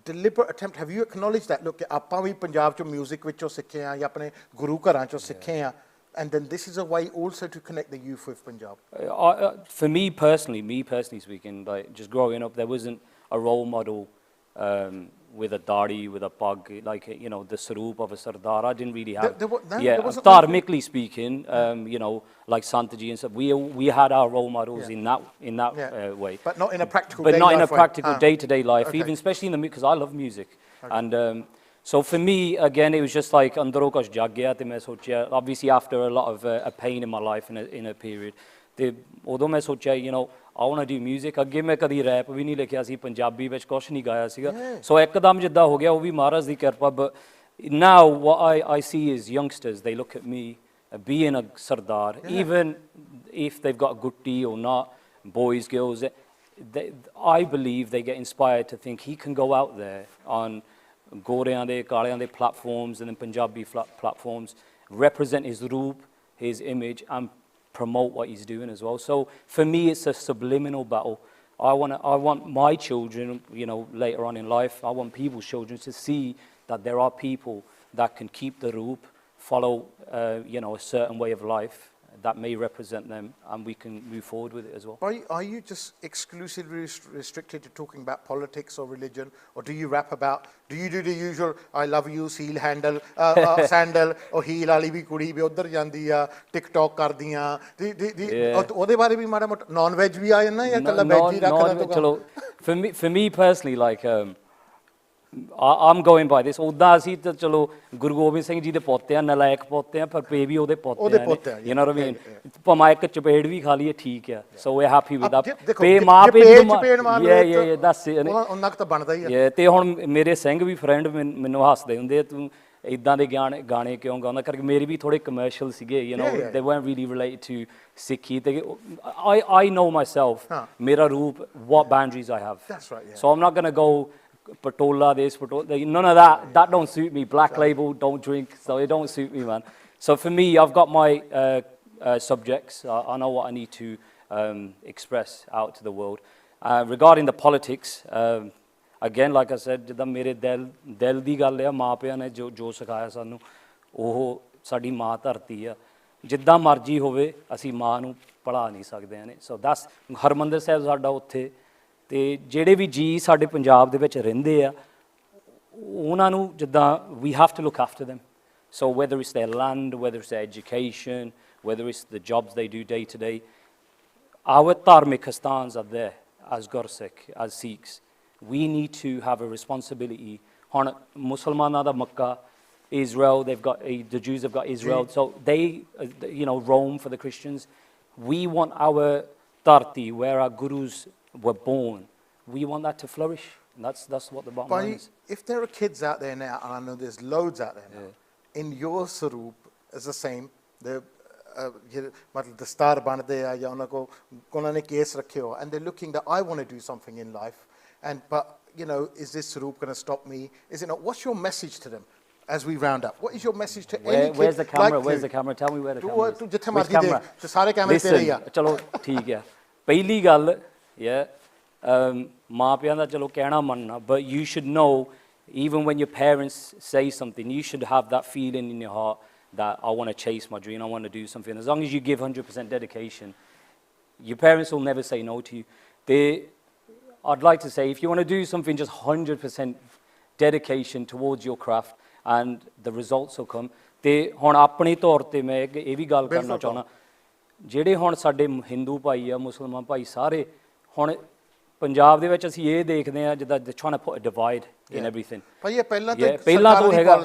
deliberate attempt? Have you acknowledged that, look, ਆਪਾਂ ਵੀ ਪੰਜਾਬ ਚੋਂ music ਵਿੱਚੋਂ ਸਿੱਖੇ ਆ ਜਾਂ ਆਪਣੇ ਗੁਰੂ ਘਰਾਂ ਚੋਂ ਸਿੱਖੇ ਆ, and then this is a way also to connect the youth with Punjab? For me personally speaking, like just growing up, there wasn't a role model with a dari, with a pug, like, you know, the saroop of a sardar. I didn't really have. Dharmically speaking, you know, like Santaji and stuff. We had our role models in that way. But not in a practical. But not in a practical day-to-day life, even especially in the because I love music, and so for me again it was just like andro kuch jag gaya te main sochya, obviously after a lot of a pain in my life in a period, te udo main sochya, you know, I want to do music. ਅੱਗੇ ਮੈਂ ਕਦੀ rap ਵੀ ਨਹੀਂ ਲਿਖਿਆ ਸੀ, ਪੰਜਾਬੀ ਵਿੱਚ ਕੁਛ ਨਹੀਂ ਗਾਇਆ ਸੀਗਾ, ਸੋ ਇੱਕਦਮ ਜਿੱਦਾਂ ਹੋ ਗਿਆ ਉਹ ਵੀ ਮਹਾਰਾਜ ਦੀ ਕਿਰਪਾ। But now what I see is youngsters, they look at me being a sardar, even if they've got a gutti or not, boys, girls, I believe they get inspired to think he can go out there on ਗੋਰਿਆਂ ਦੇ ਕਾਲਿਆਂ ਦੇ platforms and then Punjabi platforms, represent his roop, his image, and promote what he's doing as well. So for me it's a subliminal battle. I want my children, you know, later on in life, I want people's children to see that there are people that can keep the roop, follow you know, a certain way of life that may represent them, and we can move forward with it as well. Are you just exclusively restricted to talking about politics or religion, or do you rap about, do you do the usual I love you, seal handle, sandal, or heel ਵਾਲੀ ਵੀ ਕੁੜੀ ਵੀ ਉੱਧਰ ਜਾਂਦੀ ਆ, TikTok ਕਰਦੀਆਂ, ਉਹਦੇ ਬਾਰੇ ਵੀ ਮਾੜਾ ਮੋਟਾ ਨਾਨ ਵੈਜ ਵੀ ਆ ਜਾਂਦਾ ਜਾਂ ਇਕੱਲਾ ਵੈਜ ਹੀ ਰੱਖਦਾ? ਚਲੋ for me personally, like I'm going by this. ਉੱਦਾਂ ਅਸੀਂ ਤਾਂ ਚਲੋ ਗੁਰੂ ਗੋਬਿੰਦ ਸਿੰਘ ਜੀ ਦੇ ਪੋਤੇ ਆ, ਨਲਾਇਕ ਪੋਤੇ ਆ, ਪਰ ਪੇ ਵੀ ਉਹਦੇ ਪੋਤੇ ਆ, you know what I mean? ਭਾਵੇਂ ਇੱਕ ਚਪੇੜ ਵੀ ਖਾ ਲਈਏ ਠੀਕ ਆ, so we're happy with that. ਪੇ ਮਾਂ ਪੇ yeah that's it, ਉਹਨਾਂ ਤਾਂ ਬਣਦਾ ਹੀ ਆ। ਤੇ ਹੁਣ ਮੇਰੇ ਸਿੰਘ ਵੀ ਫਰੈਂਡ ਮੈਨੂੰ ਹੱਸਦੇ ਹੁੰਦੇ ਆ, ਤੂੰ ਇਦਾਂ ਦੇ ਗਾਣੇ ਕਿਉਂ ਗਾਉਂਦਾ, ਕਰਕੇ ਮੇਰੇ ਵੀ ਥੋੜੇ ਕਮਰਸ਼ੀਅਲ ਸੀਗੇ, you know, they weren't really related to ਸਿੱਖੀ। ਤੇ I know myself, ਮੇਰਾ ਰੂਪ, what boundaries I have, so I'm not going to go patola this, patola, none of that don't suit me. Black label, don't drink, so it don't suit me, man. So for me, I've got my subjects. I know what I need to express out to the world. Regarding the politics, again, like I said, ਜਿੱਦਾਂ ਮੇਰੇ ਦਿਲ ਦੀ ਗੱਲ ਆ, ਮਾਂ ਪਿਆਂ ਨੇ ਜੋ ਸਿਖਾਇਆ ਸਾਨੂੰ, ਉਹ ਸਾਡੀ ਮਾਂ ਧਰਤੀ ਆ, ਜਿੱਦਾਂ ਮਰਜ਼ੀ ਹੋਵੇ ਅਸੀਂ ਮਾਂ ਨੂੰ ਭੁਲਾ ਨਹੀਂ ਸਕਦੇ ਨੇ। ਸੋ ਦਸ ਹਰਮੰਦਰ ਸਾਹਿਬ ਸਾਡਾ ਉੱਥੇ, ਤੇ ਜਿਹੜੇ ਵੀ ਜੀ ਸਾਡੇ ਪੰਜਾਬ ਦੇ ਵਿੱਚ ਰਹਿੰਦੇ ਆ, ਉਹਨਾਂ ਨੂੰ ਜਿੱਦਾਂ we have to look after them. So whether it's their land, whether it's their education, whether it's the jobs they do day to day, our ਧਾਰਮਿਕ ਸਥਾਨ are there as Gursikh, as Sikhs. We need to have a responsibility. ਹੁਣ ਮੁਸਲਮਾਨਾਂ ਦਾ ਮੱਕਾ, Israel, the Jews have got Israel, so they you know, Rome for the Christians. We want our dharti, where our gurus were born, we want that to flourish, and that's what the bottom line is. If there are kids out there now, and I know there's loads out there now, in your saroop is the same, the star bandde ਆ ਜਾਂ ਉਹਨਾਂ ਨੇ case ਰੱਖੇ ਹੋ, and they're looking that I want to do something in life, but you know, is this saroop going to stop me, is it not? What's your message to them as we round up? What is your message to any kid? Where's the camera? Where's the camera? Tell me where the camera is. ਜਿੱਥੇ ਮਰਜ਼ੀ ਦੇਖ, ਤੇ ਸਾਰੇ ਕੈਮਰੇ ਤੇਰੇ ਹੀ ਆ। ਚਲੋ ਠੀਕ ਆ, ਪਹਿਲੀ ਗੱਲ ਮਾਂ ਪਿਆਂ ਦਾ ਚਲੋ ਕਹਿਣਾ ਮੰਨਣਾ, but you should know, even when your parents say something, you should have that feeling in your heart that I want to chase my dream, I want to do something. As long as you give 100% dedication, your parents will never say no to you. I'd like to say, if you want to do something, just 100% dedication towards your craft, and the results will come. ਤੇ ਹੁਣ ਆਪਣੇ ਤੌਰ ਤੇ ਮੈਂ ਇਹ ਵੀ ਗੱਲ ਕਰਨਾ ਚਾਹੁੰਦਾ, ਜਿਹੜੇ ਹੁਣ ਸਾਡੇ ਹਿੰਦੂ ਭਾਈ ਆ, ਮੁਸਲਮਾਨ ਭਾਈ ਸਾਰੇ, ਹੁਣ ਪੰਜਾਬ ਦੇ ਵਿੱਚ ਅਸੀਂ ਇਹ ਦੇਖਦੇ ਹਾਂ ਜਿੱਦਾਂ they're trying to put a divide in everything. But yeah, ਪਹਿਲਾਂ ਤੋਂ ਹੈਗਾ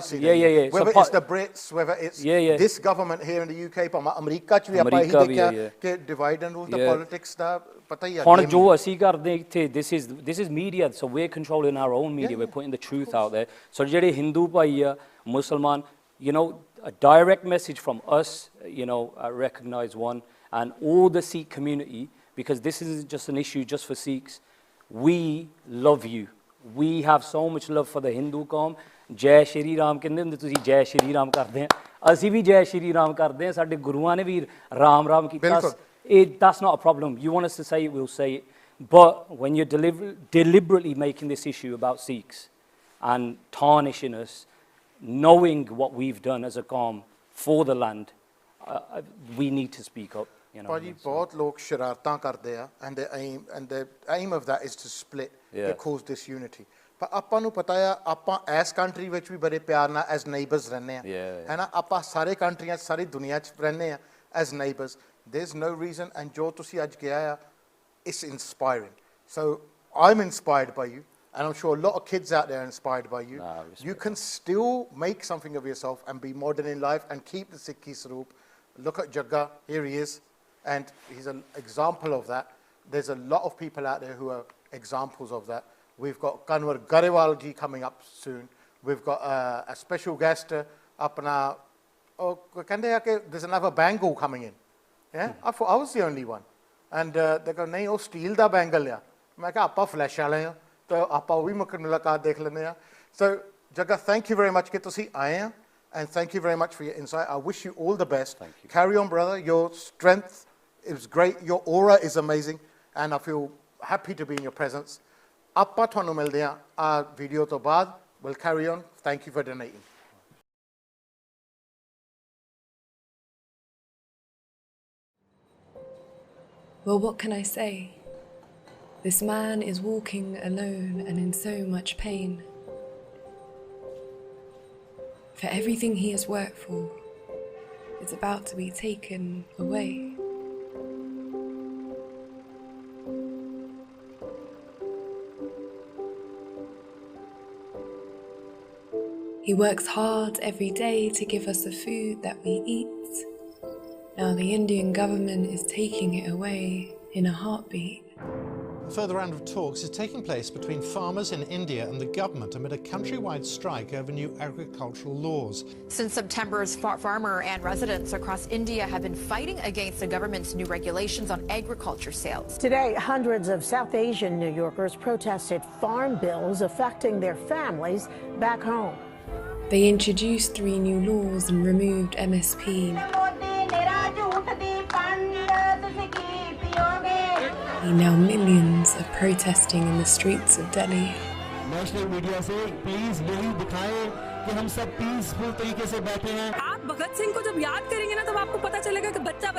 whether it's the Brits, whether it's this government here in the UK, ਭਾਵੇਂ ਅਮਰੀਕਾ ਚ ਵੀ ਆਪਾਂ ਇਹੀ ਦੇਖਿਆ ਕਿ divide and rule the politics ਦਾ ਪਤਾ ਹੀ ਆ ਹੁਣ ਜੋ ਅਸੀਂ ਕਰਦੇ ਇੱਥੇ this is media, so we're controlling our own media, we're putting the truth out there. So ਜਿਹੜੇ ਹਿੰਦੂ ਭਾਈ ਆ ਮੁਸਲਮਾਨ, you know, a direct message from us, you know, recognize one, and all the Sikh community, because this isn't just an issue just for Sikhs. We love you. We have so much love for the Hindu qawm. Jai Shri Ram ਕਹਿੰਦੇ ਹੁੰਦੇ, ਤੁਸੀਂ ਜੈ ਸ਼੍ਰੀ ਰਾਮ ਕਰਦੇ ਆ, ਅਸੀਂ ਵੀ ਜੈ ਸ਼੍ਰੀ ਰਾਮ ਕਰਦੇ ਆ, ਸਾਡੇ ਗੁਰੂਆਂ ਨੇ ਵੀ ਰਾਮ ਰਾਮ ਕੀਤਾ. That's not a problem. You want us to say it, we'll say it. But when you're deliberately making this issue about Sikhs and tarnishing us, knowing what we've done as a qawm for the land, we need to speak up. You know, ਭਾਜੀ ਬਹੁਤ ਲੋਕ ਸ਼ਰਾਰਤਾਂ ਕਰਦੇ ਆ and the aim of that is to split, to cause disunity. ਪਰ ਆਪਾਂ ਨੂੰ ਪਤਾ ਆ ਆਪਾਂ ਇਸ ਕੰਟਰੀ ਵਿੱਚ ਵੀ ਬੜੇ ਪਿਆਰ ਨਾਲ as neighbors ਰਹਿੰਦੇ ਆ, ਹੈ ਨਾ, ਆਪਾਂ ਸਾਰੇ ਕੰਟਰੀਆਂ ਸਾਰੀ ਦੁਨੀਆ 'ਚ ਰਹਿੰਦੇ ਆ as neighbors. There's no reason, and ਜੋ ਤੁਸੀਂ ਅੱਜ ਕਿਹਾ ਆ, it's inspiring. So I'm inspired by you, and I'm sure a lot of kids out there are inspired by you. You can still make something of yourself and be modern in life and keep the Sikhi Saroop. Look at Jagga, here he is, and he's an example of that. There's a lot of people out there who are examples of that. We've got Kanwar Garewal ji coming up soon. We've got a special guest, apna, there's another Bengal coming in. Yeah, I thought I was the only one. And they go, nahi, oh, steel da Bengal ya. Main kaha, appa flesh wale ha, to appa bhi mulaqat dekh lene ha. So, Jagga, thank you very much ke tusi aaye hain, and thank you very much for your insight. I wish you all the best. Thank you. Carry on, brother. Your strength is great. Your aura is amazing, and I feel happy to be in your presence. Appa thonu milde hain aa video to baad. We'll carry on. Thank you for donating. Well, what can I say? This man is walking alone and in so much pain. For everything he has worked for is about to be taken away. He works hard every day to give us the food that we eat. Now the Indian government is taking it away in a heartbeat. A further round of talks is taking place between farmers in India and the government amid a countrywide strike over new agricultural laws. Since September, farmer and residents across India have been fighting against the government's new regulations on agriculture sales. Today, hundreds of South Asian New Yorkers protested farm bills affecting their families back home. They introduced 3 new laws and removed MSP. Now millions are protesting in the streets of Delhi. National media से please यही दिखाएं कि हम सब peaceful तरीके से बैठे हैं. आप भगत सिंह को जब याद करेंगे ना, तब आपको पता चलेगा कि बच्चा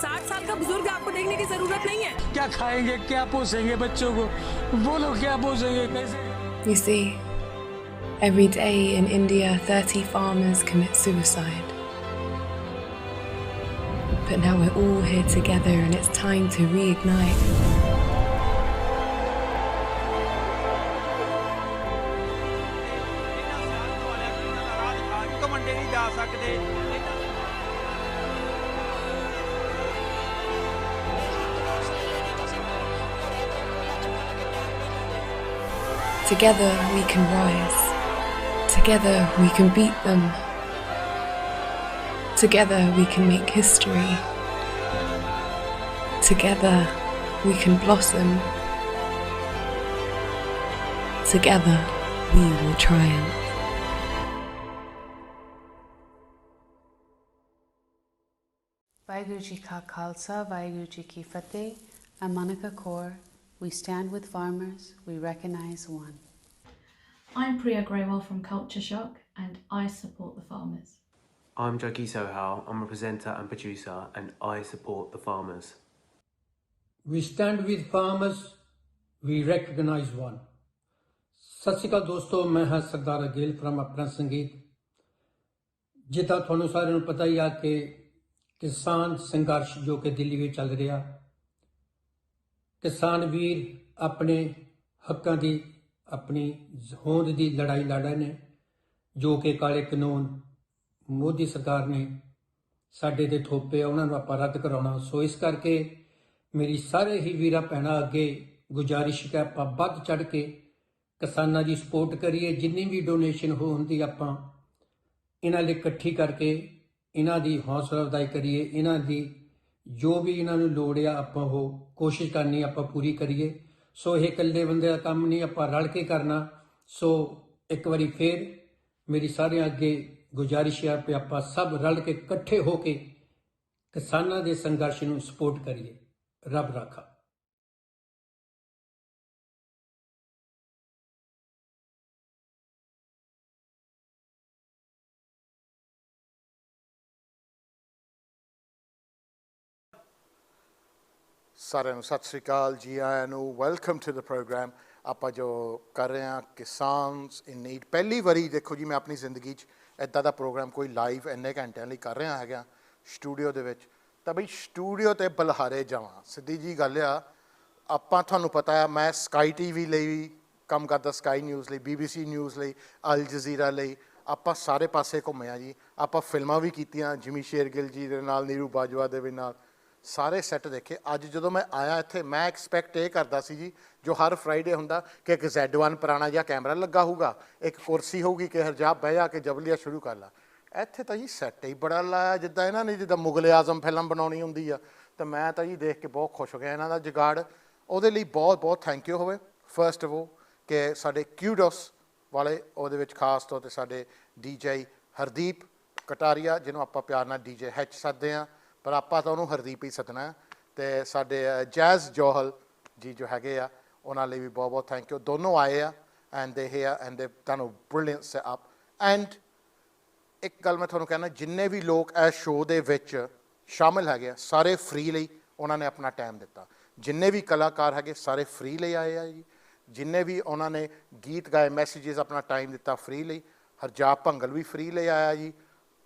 60 साल का बुजुर्ग आपको देखने की जरूरत नहीं है. क्या खाएंगे, क्या पोसेंगे बच्चों को, वो लोग क्या पोसेंगे, कैसे? You see, every day in India 30 farmers commit suicide. But now we're all here together and it's time to reignite. Together we can rise. Together we can beat them. Together we can make history. Together we can blossom. Together we will triumph. Waheguru Ji Ka Khalsa, Waheguru Ji Ki Fateh. I'm Monica Kaur. We stand with farmers. We recognize one. I'm Priya Grewal from Culture Shock, and I support the farmers. I'm Jaggi Sohal. I'm a presenter and producer, and I support the farmers. We stand with farmers. We recognize one. सत श्री अकाल दोस्तों, मैं हां सरदार अगेल from अपना संगीत. जिता ਤੁਹਾਨੂੰ ਸਾਰਿਆਂ ਨੂੰ ਪਤਾ ਹੀ ਆ ਕਿ किसान संघर्ष जो कि दिल्ली में चल रहा, किसान वीर ਆਪਣੇ ਹੱਕਾਂ ਦੀ ਆਪਣੀ ਹੋਂਦ ਦੀ ਲੜਾਈ ਲੜ ਰਹੇ ਨੇ, ਜੋ ਕਿ ਕਾਲੇ ਕਾਨੂੰਨ ਮੋਦੀ ਸਰਕਾਰ ਨੇ ਸਾਡੇ ਤੇ ਥੋਪੇ, ਉਹਨਾਂ ਨੂੰ ਆਪਾਂ ਰੱਦ ਕਰਾਉਣਾ। ਸੋ ਇਸ ਕਰਕੇ ਮੇਰੀ ਸਾਰੇ ਹੀ ਵੀਰਾਂ ਭੈਣਾਂ ਅੱਗੇ ਗੁਜ਼ਾਰਿਸ਼ ਹੈ, ਆਪਾਂ ਵੱਧ ਚੜ ਕੇ ਕਿਸਾਨਾਂ ਦੀ ਸਪੋਰਟ ਕਰੀਏ। ਜਿੰਨੀ ਵੀ ਡੋਨੇਸ਼ਨ ਹੁੰਦੀ ਆਪਾਂ ਇਹਨਾਂ ਲਈ ਇਕੱਠੀ ਕਰਕੇ ਇਹਨਾਂ ਦੀ ਹੌਸਲਾ ਅਫਜ਼ਾਈ ਕਰੀਏ। ਇਹਨਾਂ ਦੀ ਜੋ ਵੀ ਇਹਨਾਂ ਨੂੰ ਲੋੜ ਆ ਆਪਾਂ ਉਹ ਕੋਸ਼ਿਸ਼ ਕਰਨੀ ਆਪਾਂ ਪੂਰੀ ਕਰੀਏ। ਸੋ ਇਹ ਇਕੱਲੇ ਬੰਦੇ ਦਾ ਕੰਮ ਨਹੀਂ, ਆਪਾਂ ਰਲ ਕੇ ਕਰਨਾ। ਸੋ ਇੱਕ ਵਾਰੀ ਫੇਰ ਮੇਰੀ ਸਾਰਿਆਂ ਅੱਗੇ ਗੁਜ਼ਾਰਿਸ਼ ਹੈ ਕਿ ਆਪਾਂ ਸਭ ਰਲ ਕੇ ਇਕੱਠੇ ਹੋ ਕੇ ਕਿਸਾਨਾਂ ਦੇ ਸੰਘਰਸ਼ ਨੂੰ ਸਪੋਰਟ ਕਰੀਏ। ਰੱਬ ਰਾਖਾ। ਸਾਰਿਆਂ ਨੂੰ ਸਤਿ ਸ਼੍ਰੀ ਅਕਾਲ, ਜੀ ਆਇਆਂ ਨੂੰ, ਵੈਲਕਮ ਟੂ ਦ ਪ੍ਰੋਗਰਾਮ। ਆਪਾਂ ਜੋ ਕਰ ਰਹੇ ਹਾਂ ਕਿਸਾਨਸ ਇਨ ਨੀਡ, ਪਹਿਲੀ ਵਾਰੀ ਦੇਖੋ ਜੀ ਮੈਂ ਆਪਣੀ ਜ਼ਿੰਦਗੀ 'ਚ ਇੱਦਾਂ ਦਾ ਪ੍ਰੋਗਰਾਮ ਕੋਈ ਲਾਈਵ ਇੰਨੇ ਘੰਟਿਆਂ ਲਈ ਕਰ ਰਿਹਾ ਹੈਗਾ ਸਟੂਡੀਓ ਦੇ ਵਿੱਚ। ਤਾਂ ਬਈ ਸਟੂਡੀਓ 'ਤੇ ਬੁਲਹਾਰੇ ਜਾਵਾਂ, ਸਿੱਧੀ ਜੀ ਗੱਲ ਆ। ਆਪਾਂ ਤੁਹਾਨੂੰ ਪਤਾ ਆ ਮੈਂ ਸਕਾਈ TV ਲਈ ਵੀ ਕੰਮ ਕਰਦਾ, ਸਕਾਈ ਨਿਊਜ਼ ਲਈ, BBC ਨਿਊਜ਼ ਲਈ, ਅਲ ਜਜ਼ੀਰਾ ਲਈ। ਆਪਾਂ ਸਾਰੇ ਪਾਸੇ ਘੁੰਮੇ ਆ ਜੀ। ਆਪਾਂ ਫਿਲਮਾਂ ਵੀ ਕੀਤੀਆਂ, ਜਿਮੀ ਸ਼ੇਰਗਿੱਲ ਜੀ ਦੇ ਨਾਲ, ਨੀਰੂ ਬਾਜਵਾ ਦੇ ਵੀ ਨਾਲ, ਸਾਰੇ ਸੈੱਟ ਦੇਖੇ। ਅੱਜ ਜਦੋਂ ਮੈਂ ਆਇਆ ਇੱਥੇ ਮੈਂ ਐਕਸਪੈਕਟ ਇਹ ਕਰਦਾ ਸੀ ਜੀ, ਜੋ ਹਰ ਫਰਾਈਡੇ ਹੁੰਦਾ ਕਿ ਇੱਕ Z1 ਪੁਰਾਣਾ ਜਿਹਾ ਕੈਮਰਾ ਲੱਗਾ ਹੋਊਗਾ, ਇੱਕ ਕੁਰਸੀ ਹੋਊਗੀ ਕਿ ਹਰਜਾਬ ਬਹਿ ਜਾ ਕੇ ਜਬਲੀਆ ਸ਼ੁਰੂ ਕਰ ਲਾ। ਇੱਥੇ ਤਾਂ ਜੀ ਸੈੱਟ ਹੀ ਬੜਾ ਲਾਇਆ ਜਿੱਦਾਂ ਇਹਨਾਂ ਨੇ ਜਿੱਦਾਂ ਮੁਗਲ ਆਜ਼ਮ ਫਿਲਮ ਬਣਾਉਣੀ ਹੁੰਦੀ ਆ। ਤਾਂ ਮੈਂ ਤਾਂ ਜੀ ਦੇਖ ਕੇ ਬਹੁਤ ਖੁਸ਼ ਹੋ ਗਿਆ ਇਹਨਾਂ ਦਾ ਜੁਗਾੜ। ਉਹਦੇ ਲਈ ਬਹੁਤ ਬਹੁਤ ਥੈਂਕ ਯੂ ਹੋਵੇ ਫਸਟ ਆਫ ਆਲ ਕਿ ਸਾਡੇ ਕਿਊਡੋਸ ਵਾਲੇ, ਉਹਦੇ ਵਿੱਚ ਖਾਸ ਤੌਰ 'ਤੇ ਸਾਡੇ DJ ਹਰਦੀਪ ਕਟਾਰੀਆ, ਜਿਹਨੂੰ ਆਪਾਂ ਪਿਆਰ ਨਾਲ DJ H ਸੱਦਦੇ ਹਾਂ, ਪਰ ਆਪਾਂ ਤਾਂ ਉਹਨੂੰ ਹਰਦੀਪ ਹੀ ਸੱਦਣਾ। ਅਤੇ ਸਾਡੇ ਜੈਜ਼ ਜੋਹਲ ਜੀ ਜੋ ਹੈਗੇ ਆ, ਉਹਨਾਂ ਲਈ ਵੀ ਬਹੁਤ ਬਹੁਤ ਥੈਂਕ ਯੂ। ਦੋਨੋਂ ਆਏ ਆ ਐਂਡ ਦੇ ਹੇਅਰ ਐਂਡ ਦੇ ਤੁਹਾਨੂੰ ਬ੍ਰਿਲੀਅੰਟ ਸੈਟ ਅਪ। ਐਂਡ ਇੱਕ ਗੱਲ ਮੈਂ ਤੁਹਾਨੂੰ ਕਹਿਣਾ, ਜਿੰਨੇ ਵੀ ਲੋਕ ਇਸ ਸ਼ੋਅ ਦੇ ਵਿੱਚ ਸ਼ਾਮਿਲ ਹੈਗੇ ਆ ਸਾਰੇ ਫ੍ਰੀ ਲਈ ਉਹਨਾਂ ਨੇ ਆਪਣਾ ਟਾਈਮ ਦਿੱਤਾ। ਜਿੰਨੇ ਵੀ ਕਲਾਕਾਰ ਹੈਗੇ ਸਾਰੇ ਫ੍ਰੀ ਲਈ ਆਏ ਆ ਜੀ। ਜਿੰਨੇ ਵੀ ਉਹਨਾਂ ਨੇ ਗੀਤ ਗਾਏ, ਮੈਸੇਜਸ, ਆਪਣਾ ਟਾਈਮ ਦਿੱਤਾ ਫ੍ਰੀ ਲਈ। ਹਰਜਾਪ ਭੰਗਲ ਵੀ ਫ੍ਰੀ ਲਈ ਆਇਆ ਜੀ,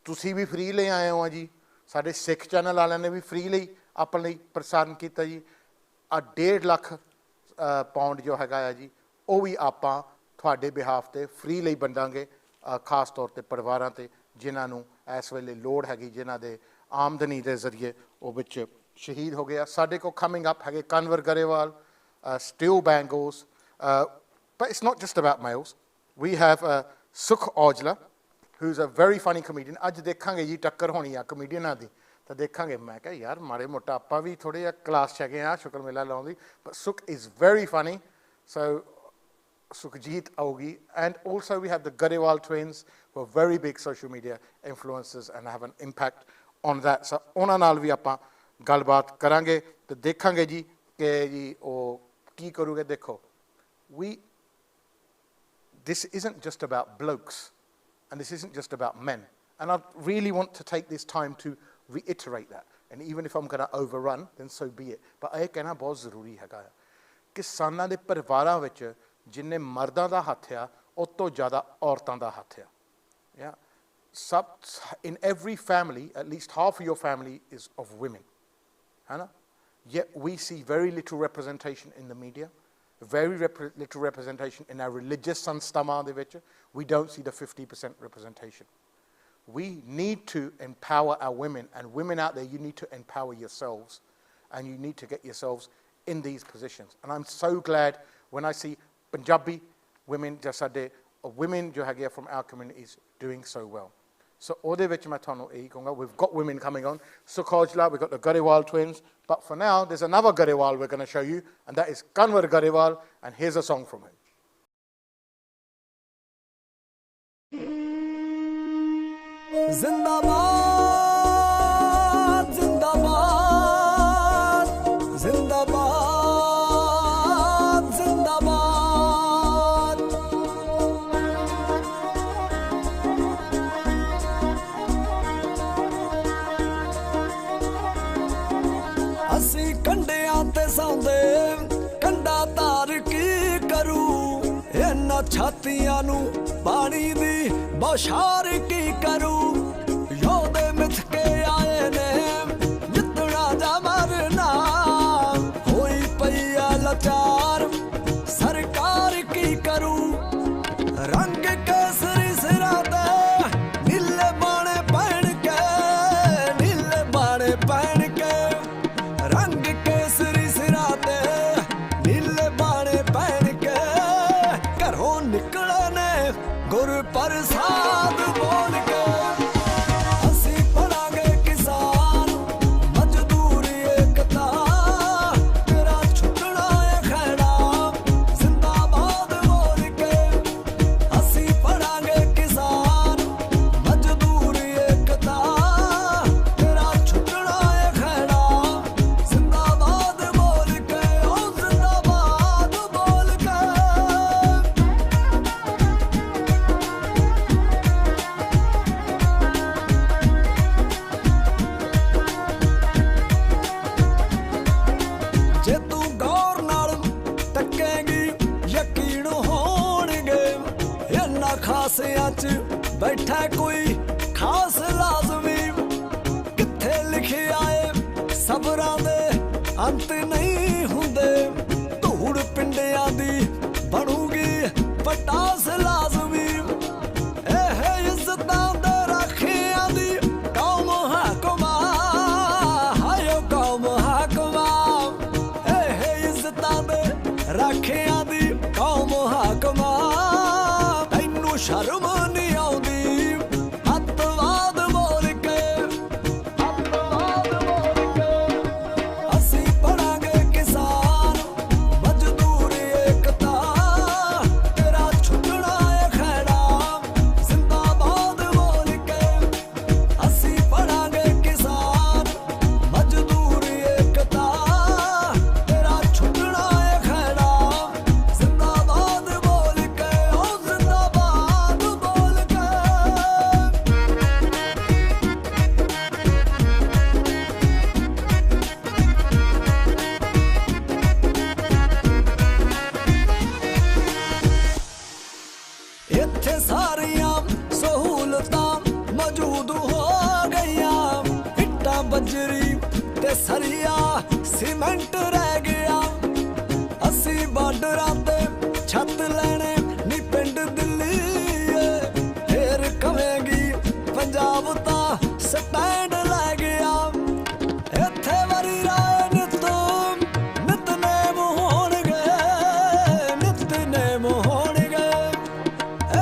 ਤੁਸੀਂ ਵੀ ਫ੍ਰੀ ਲਈ ਆਏ ਹੋ ਆ ਜੀ। ਸਾਡੇ ਸਿੱਖ ਚੈਨਲ ਵਾਲਿਆਂ ਨੇ ਵੀ ਫ੍ਰੀ ਲਈ ਆਪਣੇ ਲਈ ਪ੍ਰਸਾਰਨ ਕੀਤਾ ਜੀ। 1.5 ਲੱਖ ਪਾਉਂਡ ਜੋ ਹੈਗਾ ਆ ਜੀ, ਉਹ ਵੀ ਆਪਾਂ ਤੁਹਾਡੇ ਬਿਹਾਫ 'ਤੇ ਫ੍ਰੀ ਲਈ ਵੰਡਾਂਗੇ, ਖਾਸ ਤੌਰ 'ਤੇ ਪਰਿਵਾਰਾਂ 'ਤੇ ਜਿਨ੍ਹਾਂ ਨੂੰ ਇਸ ਵੇਲੇ ਲੋੜ ਹੈਗੀ, ਜਿਨ੍ਹਾਂ ਦੇ ਆਮਦਨੀ ਦੇ ਜ਼ਰੀਏ ਉਹ ਵਿੱਚ ਸ਼ਹੀਦ ਹੋ ਗਿਆ। ਸਾਡੇ ਕੋਲ ਕਮਿੰਗ ਅਪ ਹੈਗੇ Kanwar Grewal, Steve Bangos, but it's not just about males. We have Sukh Aujla, who's a very funny comedian. ਅੱਜ ਦੇਖਾਂਗੇ ਜੀ ਟੱਕਰ ਹੋਣੀ ਆ ਕਮੇਡੀਅਨਾਂ ਦੀ, ਤਾਂ ਦੇਖਾਂਗੇ। ਮੈਂ ਕਿਹਾ ਯਾਰ ਮਾੜੇ ਮੋਟਾ ਆਪਾਂ ਵੀ ਥੋੜ੍ਹੇ ਜਿਹਾ ਕਲਾਸ 'ਚ ਹੈਗੇ ਆ ਸ਼ੁਕਰ ਮੇਲਾ ਲਾਉਣ ਦੀ। but Sukh is very funny, so Sukhjit ਆਊਗੀ। and also we have the Garewal twins, who are very big social media influencers and have an impact on that. so ਉਹਨਾਂ ਨਾਲ ਵੀ ਆਪਾਂ ਗੱਲਬਾਤ ਕਰਾਂਗੇ ਤੇ ਦੇਖਾਂਗੇ ਜੀ ਕਿ ਜੀ ਉਹ ਕੀ ਕਰੂਗੇ। ਦੇਖੋ this isn't just about blokes and this isn't just about men, and I really want to take this time to reiterate that, and even if I'm going to overrun then so be it, but ਇਹ ਕਹਿਣਾ ਬਹੁਤ ਜ਼ਰੂਰੀ ਹੈਗਾ। ਕਿਸਾਨਾਂ ਦੇ ਪਰਿਵਾਰਾਂ ਵਿੱਚ ਜਿੰਨੇ ਮਰਦਾਂ ਦਾ ਹੱਥ ਆ ਉਹ ਤੋਂ ਜ਼ਿਆਦਾ ਔਰਤਾਂ ਦਾ ਹੱਥ ਆ। in every family at least half of your family is of women, ਹੈ ਨਾ। yet we see very little representation in the media, very little representation in our religious ਸੰਸਥਾਵਾਂ ਦੇ ਵਿੱਚ। we don't see the 50% representation. We need to empower our women, and women out there, you need to empower yourselves and you need to get yourselves in these positions. And I'm so glad when I see Punjabi women, just ਸਾਡੇ women ਜੋ ਹੈਗੇ from our communities doing so well. So ਉਹਦੇ ਵਿੱਚ ਮੈਂ ਤੁਹਾਨੂੰ ਇਹੀ ਕਹੂੰਗਾ, we've got women coming on. Sukh Aujla, we've got the Garewal twins, but for now there's another Garewal we're going to show you, and that is Kanwar Garewal, and here's a song from him. Zindabad, Zindabad, Zindabad, Zindabad. ਅਸੀਂ ਕੰਡਿਆਂ ਤੇ ਸੌਂਦੇ, ਕੰਡਾ ਧਾਰ ਕੀ ਕਰੂ, ਇਹਨਾਂ ਛਾਤੀਆਂ ਨੂੰ ਪਾਣੀ ਦੀ ਬੌਛਾਰ ਕੀ ਕਰੂ। ਯੋਧੇ ਮਿੱਥ ਕੇ ਆਏ ਨੇ, ਜਿੱਤਣਾ ਜਾਂ ਮਰਨਾ, ਹੋਈ ਪਈ ਆ ਲਾਚਾਰ ਪਾਸਿਆਂ 'ਚ ਬੈਠਾ ਕੋਈ ਖਾਸ ਲਾਜ਼ਮੀ ਕਿੱਥੇ ਲਿਖਿਆ ਏ ਸਬਰਾਂ ਦੇ ਅੰਤ ਨਹੀਂ ਹੁੰਦੇ ਧੂੜ ਪਿੰਡਿਆਂ ਦੀ ਬਣੂਗੀ ਪਟਾਸ ਲਾਜ਼ਮੀ ਇਹ ਇੱਜ਼ਤਾਂ ਦੇ ਰਾਖਿਆਂ ਦੀ ਕੌਮ ਹਾਕਮਾ ਹਾਇਓ ਕੌਮ ਹਾਕਮਾ ਇਹ ਇੱਜ਼ਤਾਂ ਦੇ ਰਾਖਿਆਂ ਦੀ ਕੌਮ ਹਾਕਮਾ ਤੈਨੂੰ ਸ਼ਰਮ ਨਹੀਂ ਆਉਂਦੀ ਅੱਤਵਾਦ ਬੋਲ ਕੇ ਅਸੀਂ ਪੜਾਂਗੇ ਕਿਸਾਨ ਮਜ਼ਦੂਰ ਏਕਤਾ ਤੇਰਾ ਛੁੱਟਣਾ ਏ ਖੈੜਾ ਜ਼ਿੰਦਾਬਾਦ ਬੋਲ ਕੇ ਅਸੀਂ ਪੜਾਂਗੇ ਕਿਸਾਨ ਮਜ਼ਦੂਰ ਏਕਤਾ ਤੇਰਾ ਛੁੱਟਣਾ ਏ ਖੈੜਾ ਜ਼ਿੰਦਾਬਾਦ ਬੋਲ ਕੇ ਓ ਜ਼ਿੰਦਾਬਾਦ ਬੋਲ ਕੇ ਇੱਥੇ ਸਾਰੀਆਂ ਸਹੂਲਤਾਂ ਮੌਜੂਦ ਹੋ ਗਈਆਂ ਇੱਟਾਂ ਬਜਰੀ ਤੇ ਸਰੀਆ ਸੀਮੈਂਟ ਰਹਿ ਗਿਆ ਅਸੀਂ ਬਾਰਡਰਾਂ ਤੇ ਛੱਤ ਲੈਣੇ ਨੀ ਪਿੰਡ ਦਿੱਲੀ ਏ ਫੇਰ ਕਵੇਂਗੀ ਪੰਜਾਬ ਤਾਂ ਸਟੈਂਡ ਲੈ ਗਿਆ ਇੱਥੇ ਵਰੀ ਰਾਏ ਨਿਤਨੇਮ ਹੋਣਗੇ ਨਿਤਨੇਮ ਹੋਣਗੇ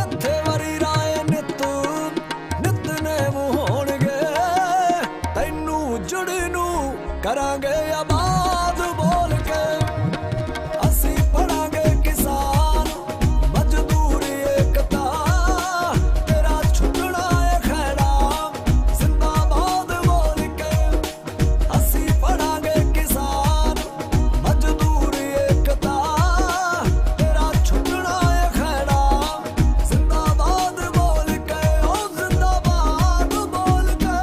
ਇੱਥੇ ਵਰੀ ਰਾਏ ਨਿਤਨੇਮ ਹੋਣਗੇ ਤੈਨੂੰ ਜੁੜ ਨੂੰ ਕਰਾਂਗੇ ਆਬਾਦ ਬੋਲ ਕੇ ਅਸੀਂ ਪੜਾਂਗੇ ਕਿਸਾਨ ਮਜ਼ਦੂਰ ਏਕਤਾ ਤੇਰਾ ਛੁੱਟਣਾ ਏ ਖੈੜਾ ਜ਼ਿੰਦਾਬਾਦ ਬੋਲ ਕੇ ਅਸੀਂ ਪੜਾਂਗੇ ਕਿਸਾਨ ਮਜ਼ਦੂਰ ਏਕਤਾ ਤੇਰਾ ਛੁੱਟਣਾ ਏ ਖੈੜਾ ਜ਼ਿੰਦਾਬਾਦ ਬੋਲ ਕੇ ਓ ਜ਼ਿੰਦਾਬਾਦ ਬੋਲ ਕੇ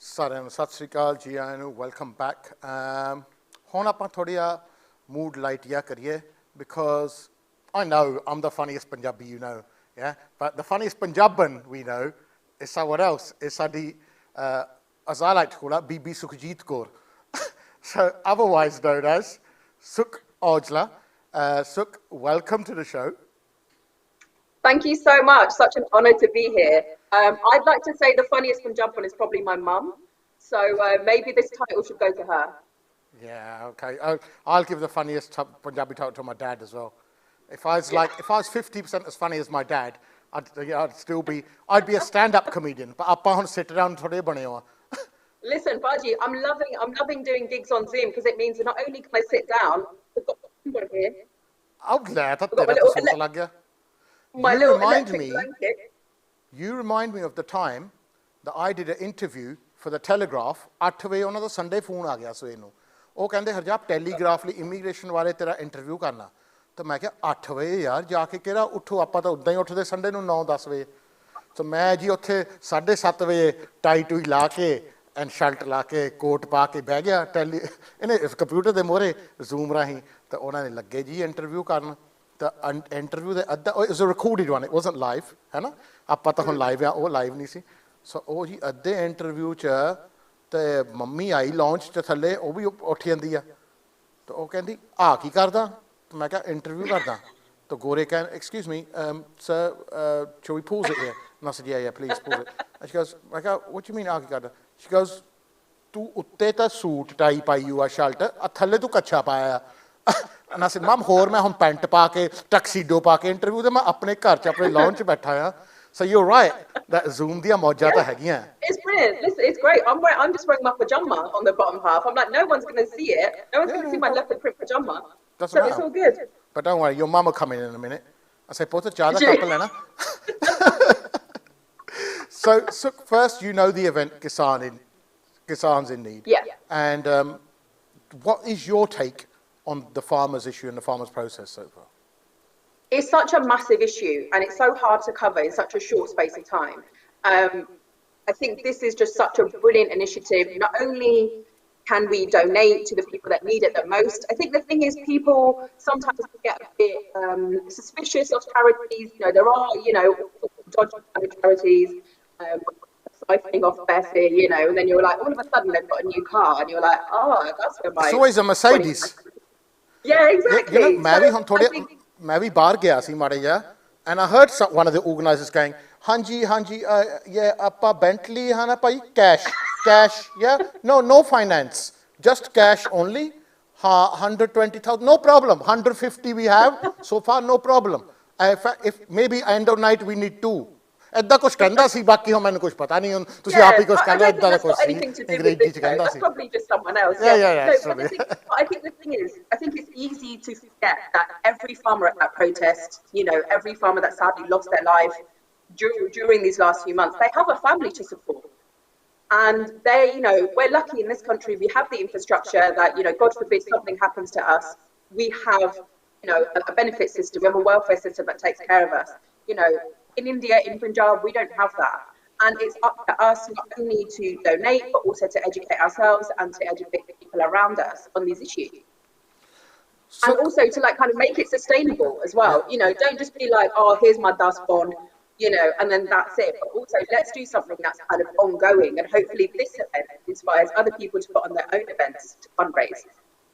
ਸਾਰਿਆਂ ਨੂੰ ਸਤਿ ਸ਼੍ਰੀ ਅਕਾਲ ਜੀ ਆਇਆਂ ਨੂੰ ਵੈਲਕਮ ਬੈਕ ਹੁਣ ਆਪਾਂ ਥੋੜ੍ਹਾ ਜਿਹਾ ਮੂਡ ਲਾਈਟ ਜਿਹਾ ਕਰੀਏ because I know I'm the funniest Punjabi you know, yeah, but the funniest Punjaban we know is someone else. It's ਸਾਡੀ as I like to call her Bibi Sukhjit Kaur, so otherwise known as Sukh Aujla. Sukh, welcome to the show. Thank you so much. Such an honour to be here. I'd like to say the funniest Punjaban is probably my mum. So maybe this title should go to her. Yeah, okay. I'll give the funniest Punjabi title to my dad as well. If I was 50% as funny as my dad, I'd be a stand-up comedian. But ਆਪਾਂ ਹੁਣ sit down ਥੋੜੇ ਬਣੇ ਹੋ. Listen, Baji, I'm loving doing gigs on Zoom because it means that not only can I sit down, I've got someone here. I'm glad that ਤੇਰਾ ਤਾਂ ਸੁਣ ਲੱਗ ਗਿਆ. My little electric blanket. You remind me of the time that I did an interview for the Telegraph. 8 ਵਜੇ ਉਹਨਾਂ ਦਾ Sunday phone ਆ ਗਿਆ ਸਵੇਰ ਨੂੰ. ਉਹ ਕਹਿੰਦੇ ਹਰਜਾਪ ਟੈਲੀਗ੍ਰਾਫ ਲਈ ਇਮੀਗ੍ਰੇਸ਼ਨ ਵਾਲੇ ਤੇਰਾ ਇੰਟਰਵਿਊ ਕਰਨਾ. ਤਾਂ ਮੈਂ ਕਿਹਾ 8 ਵਜੇ ਯਾਰ ਜਾ ਕੇ ਕਿਹੜਾ ਉੱਠੋ ਆਪਾਂ ਤਾਂ ਉੱਦਾਂ ਹੀ ਉੱਠਦੇ ਸੰਡੇ ਨੂੰ 9-10 ਵਜੇ. ਤਾਂ ਮੈਂ ਜੀ ਉੱਥੇ 7:30 ਵਜੇ ਟਾਈ ਟੂਈ ਲਾ ਕੇ ਐਂਡ ਸ਼ਰਟ ਲਾ ਕੇ ਕੋਟ ਪਾ ਕੇ ਬਹਿ ਗਿਆ ਇਹਨੇ ਕੰਪਿਊਟਰ ਦੇ ਮੂਹਰੇ ਜ਼ੂਮ ਰਾਹੀਂ. ਤਾਂ ਉਹਨਾਂ ਨੇ ਲੱਗੇ ਜੀ ਇੰਟਰਵਿਊ ਕਰਨ. ਤਾਂ ਇੰਟਰਵਿਊ ਦੇ ਅੱਧਾ is a recorded one, it wasn't live, ਹੈ ਨਾ. ਆਪਾਂ ਤਾਂ ਹੁਣ ਲਾਈਵ ਆ, ਉਹ ਲਾਈਵ ਨਹੀਂ ਸੀ. ਸੋ ਉਹ ਜੀ ਅੱਧੇ ਇੰਟਰਵਿਊ 'ਚ ਤੇ ਮੰਮੀ ਆਈ ਲਾਂਚ 'ਚ ਥੱਲੇ, ਉਹ ਵੀ ਉੱਠ ਜਾਂਦੀ ਆ. ਤਾਂ ਉਹ ਕਹਿੰਦੀ ਆ ਕੀ ਕਰਦਾ? ਮੈਂ ਕਿਹਾ ਇੰਟਰਵਿਊ ਕਰਦਾ. ਤਾਂ ਗੋਰੇ ਕਹਿਣ excuse me sir shall we pause it here? And I said yeah please pause it. And she goes, ਮੈਂ ਕਿਹਾ what do you mean ਆ ਕੀ ਕਰਦਾ? She goes, ਤੂੰ ਉੱਤੇ ਤਾਂ ਸੂਟ ਟਾਈ ਪਾਈ ਹੋਆ ਸ਼ਰਟ, ਥੱਲੇ ਤੂੰ ਕੱਛਾ ਪਾਇਆ. And I said mum ਹੋਰ ਮੈਂ ਹੁਣ ਪੈਂਟ ਪਾ ਕੇ ਟਕਸੀਡੋ ਪਾ ਕੇ ਇੰਟਰਵਿਊ ਤੇ ਮੈਂ ਆਪਣੇ ਘਰ 'ਚ ਆਪਣੇ ਲਾਂਚ 'ਚ ਬੈਠਾ ਆ. So you're right that Zoom ਦੀਆਂ ਮੌਜਾਂ ਤਾਂ ਹੈਗੀਆਂ. It's brilliant. Listen, it's great. I'm just wearing my pajama on the bottom half. I'm like, no one's going to see it. No one's going to see my leopard print pajama. Doesn't matter. It's all good. But don't worry, your mum will come in a minute. I say, ਪੁੱਤ ਚਾਹ ਦਾ cup ਲੈਣਾ. So first, you know the event Kisaan Kisaans in need. Yeah. And what is your take on the farmers' issue and the farmers' process so far? It's such a massive issue, and it's so hard to cover in such a short space of time. I think this is just such a brilliant initiative. Not only can we donate to the people that need it the most, I think the thing is people sometimes get a bit suspicious of charities. You know, there are, you know, dodgy charities, siphoning off their fee, you know, and then you're like, all of a sudden they've got a new car, and you're like, oh, that's where my... It's always a Mercedes. Yeah, exactly. You know, मैं भी बाहर गया सी माड़े जा, and I heard one of the organisers going, हाँ जी, yeah, appa Bentley है ना भाई, cash, yeah, no finance, just cash only, 120,000, no problem, 150 we have, so far no problem, if maybe end of night we need 2. ऐदा कुछ कहंदा सी, बाकी हम मैंने कुछ पता नहीं, तुसी आप ही कुछ कहंदा ऐदा दा कुछ अंग्रेजी च कहंदा सी. That's probably just someone else. Yeah. No, but I think the thing is, I think it's easy to forget that every farmer at that protest, you know, every farmer that sadly lost their life during these last few months, they have a family to support. And they, you know, we're lucky in this country, we have the infrastructure that, you know, God forbid something happens to us, we have, you know, a benefit system, we have a welfare system that takes care of us. You know, in India, in Punjab, we don't have that. And it's up to us not only to donate, but also to educate ourselves and to educate the people around us on these issues. So, and also to like kind of make it sustainable as well. You know, don't just be like, oh, here's my dust bond, you know, and then that's it. But also let's do something that's kind of ongoing, and hopefully this event inspires other people to put on their own events to fundraise.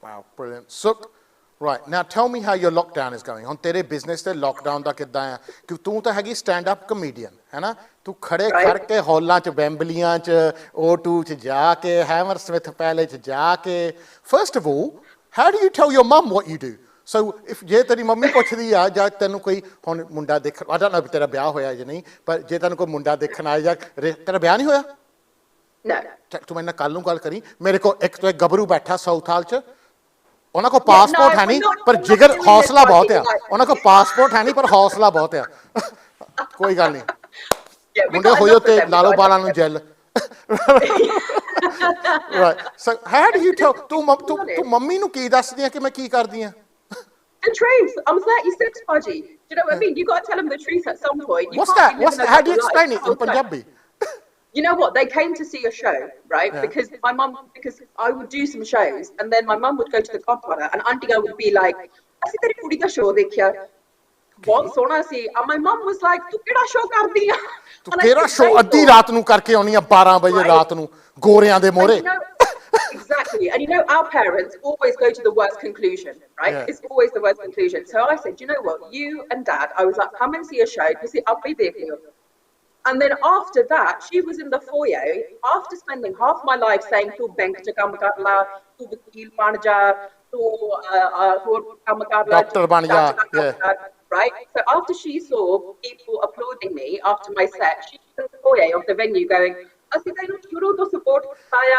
Wow, brilliant. So, right, now tell me how your lockdown is going. On tere business te lockdown da kidda hai? Kyun tu ta hegi stand up comedian, hai na? Tu khade khar ke hallan ch, Wembleyan ch, O2 ch ja ke, Hammersmith Palace ch ja ke. First of all, how do you tell your mum what you do? So if je teri mummy puchdi ya ja tenu koi hon munda dekh, I don't know if tera vyah hoya ya nahi, but je tenu koi munda dekhna aaya ja tera vyah nahi hoya? No. Tu maine kal nu gal kari, mere ko ek to ek gabru baitha South Hall ch, ਉਹਨਾਂ ਕੋ passport ਹੈ ਨਹੀਂ ਪਰ ਜਿਗਰ ਹੌਸਲਾ ਬਹੁਤ ਆ, ਉਹਨਾਂ ਕੋ ਪਾਸਪੋਰਟ ਹੈ ਨਹੀਂ ਪਰ ਹੌਸਲਾ ਬਹੁਤ ਆ. ਕੋਈ ਗੱਲ ਨਹੀਂ, ਮੁੰਡੇ ਹੋਇਓ ਤੇ ਲਾ ਲਓ ਬਾਲਾਂ ਨੂੰ gel. Right, so how do you tell, ਤੂੰ ਮੰਮੀ ਨੂੰ ਕੀ ਦੱਸਦੀ ਆ ਕਿ ਮੈਂ ਕੀ ਕਰਦੀ ਆ? The truth. I'm 36, Haji. Do you know what I mean? You got to tell them the truth at some point. What's that? How do you explain it in Punjabi? You know what? They came to see a show, right? Yeah. Because I would do some shows, and then my mum would go to the godfather, and Auntie would be like, "Asi teri kudi da show dekhiya, bahut sona si." And my mum was like, "Tu keda show kardi hai?" Tu keda show addi raat nu karke auni a 12 baje raat nu goreyan de more. Exactly, and you know our parents always go to the worst conclusion, right? Yeah. It's always the worst conclusion. So I said, you know what? You and Dad, I was like, come and see a show. You see, I'll be there for you. And then after that, she was in the foyer, after spending half my life saying, tu bank cha kam kar la, tu vakil ban ja, tu kam kar la, doctor ban ja, yeah. Right? So after she saw people applauding me after my set, she was in the foyer of the venue going, ਅਸੀਂ ਤੈਨੂੰ ਸ਼ੁਰੂ ਤੋਂ support ਕੀਤਾ ਆ,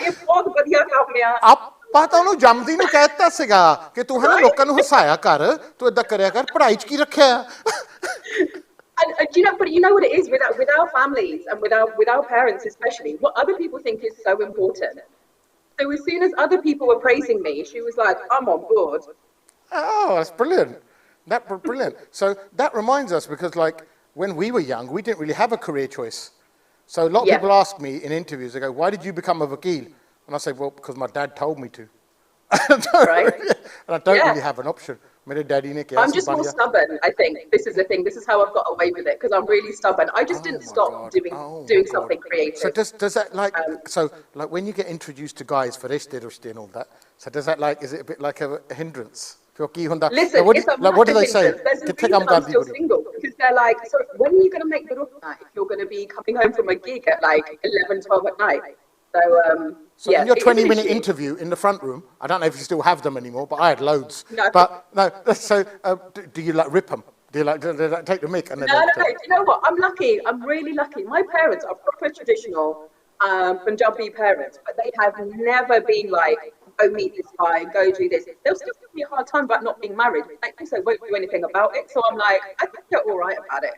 ਇਹ ਬਹੁਤ ਵਧੀਆ ਕੰਮ ਆ. ਆਪਾਂ ਤਾਂ ਉਹਨੂੰ ਜੰਮਦੀ ਨੂੰ ਕਹਿ ਦਿੱਤਾ ਸੀਗਾ ਕਿ ਤੂੰ ਹੈ ਨਾ ਲੋਕਾਂ ਨੂੰ ਹਸਾਇਆ ਕਰ, ਤੂੰ ਏਦਾਂ ਕਰਿਆ ਕਰ, ਪੜ੍ਹਾਈ 'ਚ ਕੀ ਰੱਖਿਆ? And you know, but you know what it is with our families and with our parents especially, what other people think is so important. So as soon as other people were praising me, she was like, I'm on board. Oh, that's brilliant. Brilliant. So that reminds us, because like when we were young, we didn't really have a career choice. So a lot of people ask me in interviews, they go, why did you become a vakil? And I say, well, because my dad told me to. Right? And I don't really have an option. I'm just more stubborn, I think. This is the thing. This is how I've got away with it, because I'm really stubborn. I just didn't stop doing something creative. So does that like, so like when you get introduced to guys for rishte and all that, so does that like, is it a bit like a hindrance? Listen, what do they say? There's a reason I'm still single, because they're like, so when are you going to make the rukna if you're going to be coming home from a gig at like 11, 12 at night? So in your 20-minute interview in the front room, I don't know if you still have them anymore, but I had loads. No. But no, so do you like rip them? Do you like take the mic? And then no. Do you know what? I'm lucky. I'm really lucky. My parents are proper traditional Punjabi parents, but they have never been like, go meet this guy, go do this. They'll still give me a hard time about not being married. Like, they won't do anything about it. So I'm like, I think they're all right about it.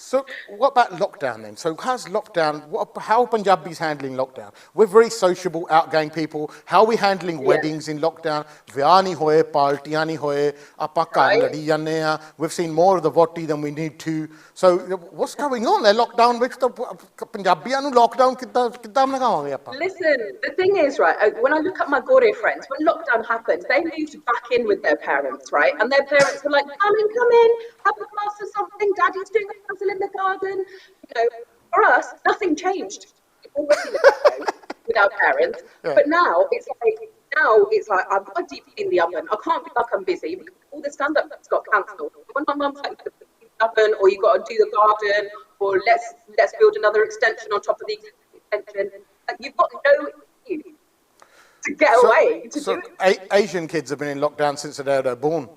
So what about lockdown then? So how's lockdown, how are Punjabis handling lockdown? We're very sociable, outgoing people. How are we handling weddings in lockdown? Viah nahi hoye, parties nahi hoye, aapa ghar ladi janne a. We've seen more of the voti than we need to. So what's going on there? Lockdown, which the Punjabiyan nu lockdown kidda manavenge aapa? Listen, the thing is, right, when I look at my Gore friends, when lockdown happened, they moved back in with their parents, right? And their parents were like, come in, have a glass of something, daddy's doing a puzzle in the garden. You know, for us, nothing changed. We already lived at home with our parents. Yeah. But now it's like I've got a deep in the oven. I can't be like I'm busy because all the stand-up got cancelled. When my mum's like the oven, or you got to do the garden, or let's build another extension on top of the extension. Like, you've got no excuse to get away to do it. Asian kids have been in lockdown since the day they're born.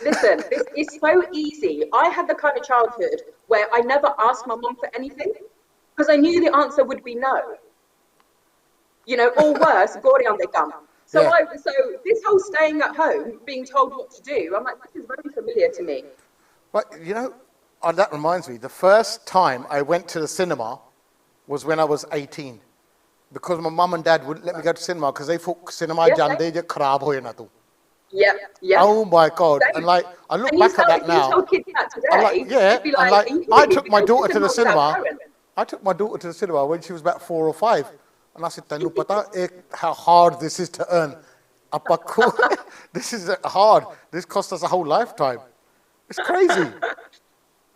Listen, it's so easy. I had the kind of childhood where I never asked my mum for anything because I knew the answer would be no. You know, or worse, Gori on the gum. So this whole staying at home, being told what to do, I'm like, this is very familiar to me. But you know, that reminds me, the first time I went to the cinema was when I was 18. Because my mum and dad wouldn't let me go to cinema because they thought cinema jande je kharab hoye na tu. Yeah, yeah. Oh my God! And like, I look back at that now. I'm like, I took my daughter to the cinema. I took my daughter to the cinema when she was about 4 or 5, and I said, "Tanu pata how hard this is to earn? This is hard. This cost us a whole lifetime. It's crazy."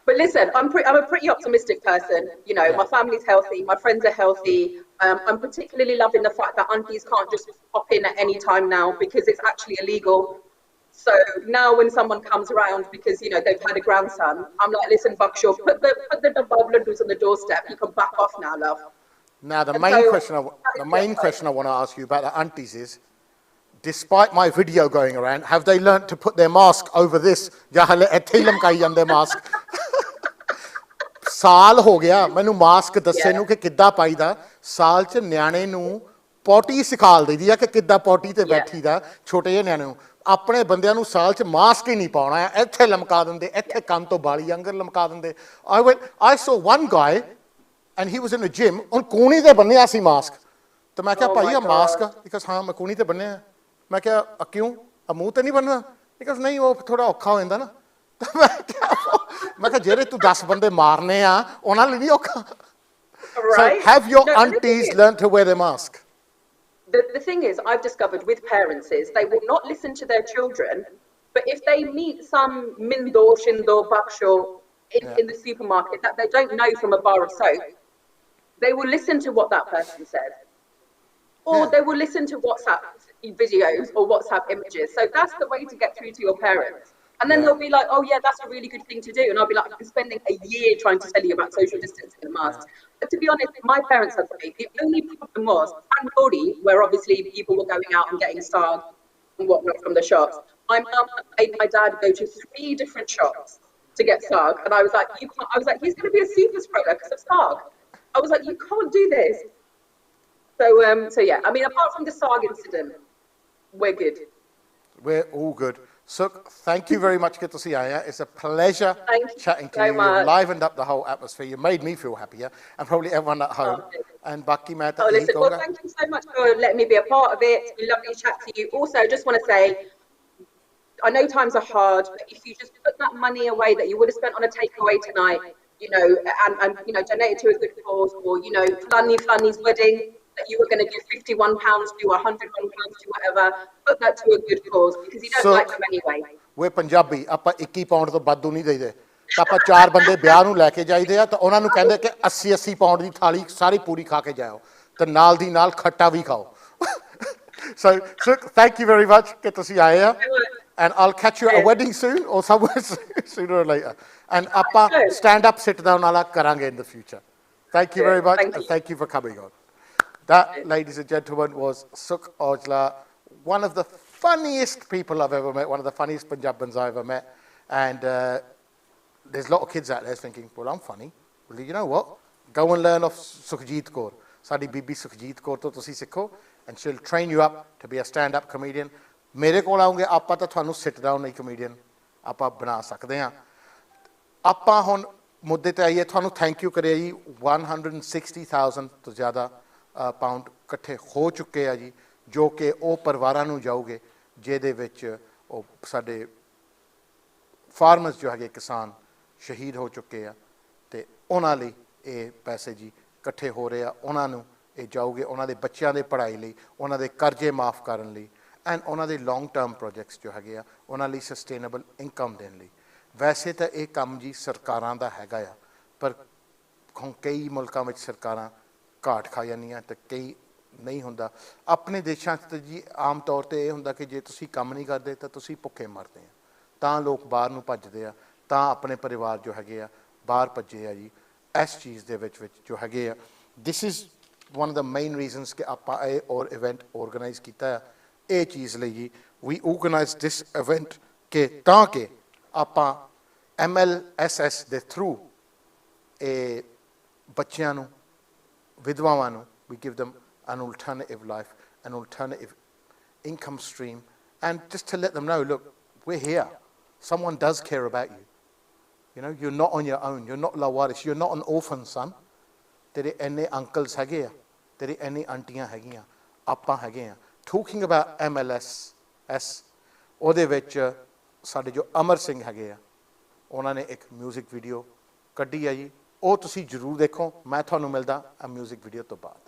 But listen, I'm a pretty optimistic person. You know, my family's healthy, my friends are healthy. I'm particularly loving the fact that aunties can't just pop in at any time now because it's actually illegal. So now when someone comes around because, you know, they've had a grandson, I'm like, listen, Bakshaw, put the bubblers on the doorstep. You can back off now, love. Now, the main question I want to ask you about the aunties is, despite my video going around, have they learnt to put their mask over this? Mask. ਸਾਲ ਹੋ ਗਿਆ ਮੈਨੂੰ mask ਦੱਸੇ ਨੂੰ ਕਿ ਕਿੱਦਾਂ ਪਾਈਦਾ ਸਾਲ ਚ ਨਿਆਣੇ ਨੂੰ ਪੋਟੀ ਸਿਖਾਲ ਦਈਦੀ ਆ ਕਿ ਕਿੱਦਾਂ ਪੋਟੀ ਤੇ ਬੈਠੀਦਾ ਛੋਟੇ ਜਿਹੇ ਨਿਆਣੇ ਨੂੰ ਆਪਣੇ ਬੰਦਿਆਂ ਨੂੰ ਸਾਲ ਚ ਮਾਸਕ ਹੀ ਨਹੀਂ ਪਾਉਣਾ ਇੱਥੇ ਲਮਕਾ ਦਿੰਦੇ ਇੱਥੇ ਕੰਨ ਤੋਂ ਬਾਲੀ ਅੰਗਰ ਲਮਕਾ ਦਿੰਦੇ I saw one guy and he was in the gym on ਕੋਣੀ ਤੇ ਬੰਨਿਆ ਸੀ ਮਾਸਕ ਤੇ ਮੈਂ ਕਿਹਾ ਭਾਈ ਆ ਮਾਸਕ because ਹਾਂ ਮੈਂ ਕੋਣੀ ਤੇ ਬੰਨਿਆ ਮੈਂ ਕਿਹਾ ਕਿਉਂ ਮੂੰਹ ਤੇ ਨਹੀਂ ਬੰਨਣਾ because ਨਹੀਂ ਉਹ ਥੋੜਾ ਔਖਾ ਹੋ ਜਾਂਦਾ ਨਾ ਮੈਂ ਕਿਹਾ ਜਿਹੜੇ ਤੂੰ 10 ਬੰਦੇ ਮਾਰਨੇ ਆ ਉਹਨਾਂ ਲਈ ਨਹੀਂ ਔਖਾ So have your aunties learned to wear their mask? The thing is, I've discovered with parents is they will not listen to their children, but if they meet some Mindo, Shindo, Bakshaw in the supermarket that they don't know from a bar of soap, they will listen to what that person says. Or they will listen to WhatsApp videos or WhatsApp images. So that's the way to get through to your parents. And then they'll be like, oh yeah, that's a really good thing to do. And I'll be like, I've been spending a year trying to tell you about social distancing and masks. But to be honest, my parents had to. The only problem was, and Lodi, where obviously people were going out and getting SARG and whatnot from the shops. My mum made my dad go to 3 different shops to get SARG. And I was like, you can't. I was like, he's going to be a super spreader because of SARG. I was like, you can't do this. So yeah, I mean, apart from the SARG incident, we're good. We're all good. So thank you very much. Good to see you. It's a pleasure chatting to you. You livened up the whole atmosphere. You made me feel happier, and probably everyone at home. And Baki Mad. Listen, well, thank you so much for letting me be a part of it. It's been lovely to chat to you. Also, I just want to say, I know times are hard, but if you just put that money away that you would have spent on a takeaway tonight, you know, and you know, donate it to a good cause, or you know, Flanny's wedding, that you were going to give £51 to, £101 to, whatever, put that to a good cause because you don't like them anyway. We're Punjabi, ਆਪਾਂ 21 pound ਤੋਂ ਵੱਧ ਨਹੀਂ ਦੇਈਦੇ ਤਾਂ ਆਪਾਂ 4 ਬੰਦੇ ਵਿਆਹ ਨੂੰ ਲੈ ਕੇ ਜਾਈਦੇ ਆ ਤਾਂ ਉਹਨਾਂ ਨੂੰ ਕਹਿੰਦੇ ਕਿ 80 ਪਾਉਂਡ ਦੀ ਥਾਲੀ ਸਾਰੀ ਪੂਰੀ ਖਾ ਕੇ ਜਾਓ ਤੇ ਨਾਲ ਦੀ ਨਾਲ ਖੱਟਾ ਵੀ ਖਾਓ So thank you very much ਕਿ ਤੁਸੀਂ ਆਏ ਆ and I'll catch you at a wedding soon or somewhere sooner or later and ਆਪਾਂ stand up sit down ਵਾਲਾ ਕਰਾਂਗੇ in the future. Thank you very much and thank you for coming on. That, ladies and gentlemen, was Sukh Aujla, one of the funniest people I've ever met, one of the funniest Punjabans I've ever met. And there's a lot of kids out there thinking, well, I'm funny. Well, you know what? Go and learn off Sukhjeet Kaur. Sadi Bibi Sukhjeet Kaur to tusi sikho, and she'll train you up to be a stand-up comedian. Mere kol aunge, aapa ta thanu sit-down nahi comedian. Aapa bana sakde hain. Aapa hon ਮੁੱਦੇ ਤੇ ਆਈਏ, ਤੁਹਾਨੂੰ thank you ਕਰਿਆ ਜੀ। 160,000 ਤੋਂ ਜ਼ਿਆਦਾ pound ਇਕੱਠੇ ਹੋ ਚੁੱਕੇ ਆ ਜੀ, ਜੋ ਕਿ ਉਹ ਪਰਿਵਾਰਾਂ ਨੂੰ ਜਾਊਗੇ ਜਿਹਦੇ ਵਿੱਚ ਉਹ ਸਾਡੇ ਫਾਰਮਰਸ ਜੋ ਹੈਗੇ ਕਿਸਾਨ ਸ਼ਹੀਦ ਹੋ ਚੁੱਕੇ ਆ, ਅਤੇ ਉਹਨਾਂ ਲਈ ਇਹ ਪੈਸੇ ਜੀ ਇਕੱਠੇ ਹੋ ਰਹੇ ਆ। ਉਹਨਾਂ ਨੂੰ ਇਹ ਜਾਊਗੇ ਉਹਨਾਂ ਦੇ ਬੱਚਿਆਂ ਦੇ ਪੜ੍ਹਾਈ ਲਈ, ਉਹਨਾਂ ਦੇ ਕਰਜ਼ੇ ਮਾਫ ਕਰਨ ਲਈ, ਐਂਡ ਉਹਨਾਂ ਦੇ ਲੌਂਗ ਟਰਮ ਪ੍ਰੋਜੈਕਟਸ ਜੋ ਹੈਗੇ ਆ ਉਹਨਾਂ ਲਈ ਸਸਟੇਨੇਬਲ ਇਨਕਮ ਦੇਣ ਲਈ। ਵੈਸੇ ਤਾਂ ਇਹ ਕੰਮ ਜੀ ਸਰਕਾਰਾਂ ਦਾ ਹੈਗਾ ਆ, ਪਰ ਹੁਣ ਕਈ ਮੁਲਕਾਂ ਵਿੱਚ ਸਰਕਾਰਾਂ ਘਾਟ ਖਾ ਜਾਂਦੀਆਂ ਅਤੇ ਕਈ ਨਹੀਂ ਹੁੰਦਾ। ਆਪਣੇ ਦੇਸ਼ਾਂ 'ਚ ਤਾਂ ਜੀ ਆਮ ਤੌਰ 'ਤੇ ਇਹ ਹੁੰਦਾ ਕਿ ਜੇ ਤੁਸੀਂ ਕੰਮ ਨਹੀਂ ਕਰਦੇ ਤਾਂ ਤੁਸੀਂ ਭੁੱਖੇ ਮਰਦੇ ਆ, ਤਾਂ ਲੋਕ ਬਾਹਰ ਨੂੰ ਭੱਜਦੇ ਆ, ਤਾਂ ਆਪਣੇ ਪਰਿਵਾਰ ਜੋ ਹੈਗੇ ਆ ਬਾਹਰ ਭੱਜੇ ਆ ਜੀ। ਇਸ ਚੀਜ਼ ਦੇ ਵਿੱਚ ਜੋ ਹੈਗੇ ਆ, this is one of the main reasons ਕਿ ਆਪਾਂ ਇਹ ਔਰ ਇਵੈਂਟ ਔਰਗਨਾਈਜ਼ ਕੀਤਾ ਆ ਇਹ ਚੀਜ਼ ਲਈ ਜੀ। ਵੀ ਔਰਗਨਾਈਜ਼ ਦਿਸ ਇਵੈਂਟ ਕਿ ਤਾਂ ਕਿ ਆਪਾਂ MLSS ਦੇ ਥਰੂ ਇਹ ਬੱਚਿਆਂ ਨੂੰ, ਵਿਧਵਾਵਾਂ ਨੂੰ, we give them an alternative life, an alternative income stream, and just to let them know, look, we're here. Someone does care about you. You know, you're not on your own. You're not lawaris. You're not an orphan son. ਤੇਰੇ ਇੰਨੇ uncles ਹੈਗੇ ਆ, ਤੇਰੀ ਇੰਨੀ ਆਂਟੀਆਂ ਹੈਗੀਆਂ, ਆਪਾਂ ਹੈਗੇ ਆ। Talking about MLSS, ਉਹਦੇ ਵਿੱਚ ਸਾਡੇ ਜੋ ਅਮਰ ਸਿੰਘ ਹੈਗੇ ਆ, ਉਹਨਾਂ ਨੇ ਇੱਕ ਮਿਊਜ਼ਿਕ ਵੀਡੀਓ ਕੱਢੀ ਆ ਜੀ, ਉਹ ਤੁਸੀਂ ਜ਼ਰੂਰ ਦੇਖੋ। ਮੈਂ ਤੁਹਾਨੂੰ ਮਿਲਦਾ ਆ ਮਿਊਜ਼ਿਕ ਵੀਡੀਓ ਤੋਂ ਬਾਅਦ।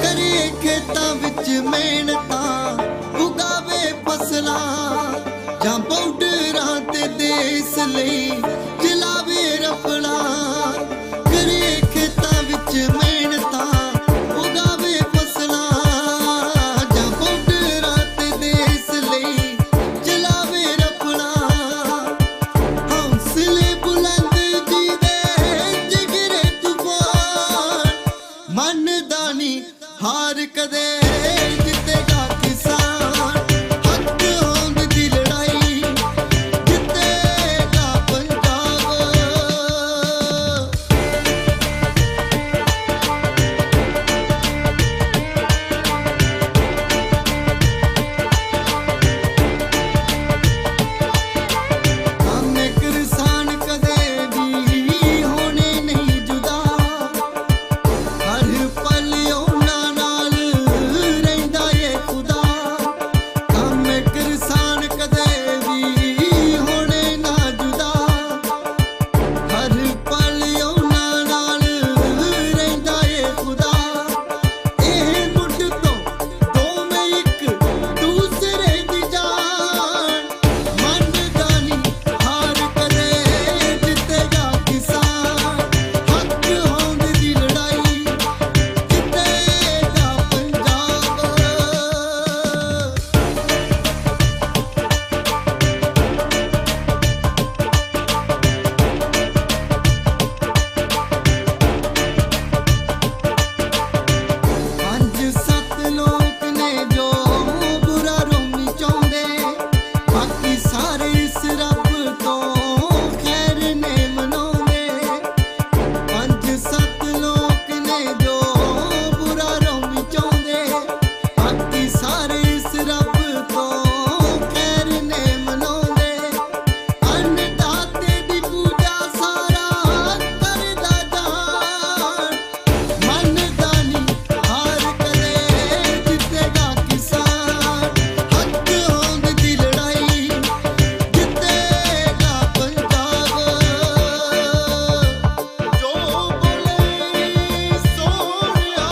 ਕਰੇ ਖੇਤਾਂ ਵਿੱਚ ਮਿਹਨਤਾਂ, ਉਗਾਵੇ ਫਸਲਾਂ, ਜਾਂ ਪਾਊਡਰਾਂ ਤੇ ਦੇਸ ਲਈ ਜਲਾਵੇ ਰਫਲਾਂ। ਕਰੇ ਖੇਤਾਂ ਵਿੱਚ ਮਿਹਨਤਾਂ, ਉਗਾਵੇ ਫਸਲਾਂ, ਜਾਂ ਪਾਊਡਰਾਂ ਤੇ ਦੇਸ ਲਈ ਜਲਾਵੇ ਰਫਲਾਂ। ਹੌਸਲੇ ਬੁਲੰਦ ਜੀਵੇ ਜਿਗਰੇ ਤੂਫਾਨ, ਮੰਨਦਾ ਨੀ ਹਾਰ ਕਦੇ ਜਿੱਤੇਗਾ ਕਿਸਾਨ। ਹੱਕ ਹੋਂਦ ਦੀ ਲੜਾਈ ਜਿੱਤੇਗਾ ਪੰਜਾਬ। ਸਾਹਮਣੇ ਕਿਸਾਨ ਕਦੇ ਵੀ ਹੋਣੇ ਨਹੀਂ ਜੁਦਾ, ਹਰ ਪਲ ਉਹਨਾਂ ਨਾਲ ਰਹਿੰਦਾ ਏ ਖੁਦਾ। ਕੰਮ ਕਿਸਾਨ ਕਦੇ ਵੀ ਹੋਣੇ ਨਾ ਜੁਦਾ, ਹਰ ਪਲ ਉਹਨਾਂ ਨਾਲ ਰਹਿੰਦਾ ਏ ਖੁਦਾ। ਇਹ ਮੁੱਢ ਤੋਂ ਦੋਵੇਂ ਇੱਕ ਦੂਸਰੇ ਦੀ ਜਾਨ, ਮੰਨਦਾ ਨੀ ਹਾਰ ਕਦੇ ਜਿੱਤੇਗਾ ਕਿਸਾਨ। ਹੱਕ ਹੋਂਦ ਦੀ ਲੜਾਈ ਜਿੱਤੇਗਾ ਪੰਜਾਬ। ਪੰਜ ਸੱਤ ਲੋਕ ਨੇ ਜੋ ਬੁਰਾ ਰੋਮੀ ਚਾਹੁੰਦੇ, ਬਾਕੀ ਸਾਰੇ ਇਸ ਰੱਬ ਤੋਂ ਖੈਰ ਨੇ ਮਨਾਉਂਦੇ। ਪੰਜ ਸੱਤ ਲੋਕ ਨੇ ਜੋ ਬੁਰਾ ਰੋਮੀ ਚਾਹੁੰਦੇ, ਬਾਕੀ ਸਾਰੇ ਇਸ ਰੱਬ ਤੋਂ ਖੈਰ ਨੇ ਮਨਾਉਂਦੇ। ਅੰਨਦਾਤੇ ਦੀ ਪੂਜਾ ਸਾਰਾ ਕਰਦਾ ਜਾਨ, ਮੰਨਦਾ ਨੀ ਹਾਰ ਕਦੇ ਜਿੱਤੇਗਾ ਕਿਸਾਨ। ਹੱਕ ਹੋਂਦ ਦੀ ਲੜਾਈ ਜਿੱਤੇਗਾ ਪੰਜਾਬ। ਜੋ ਬੋਲੇ ਸੋਹਣਿਆ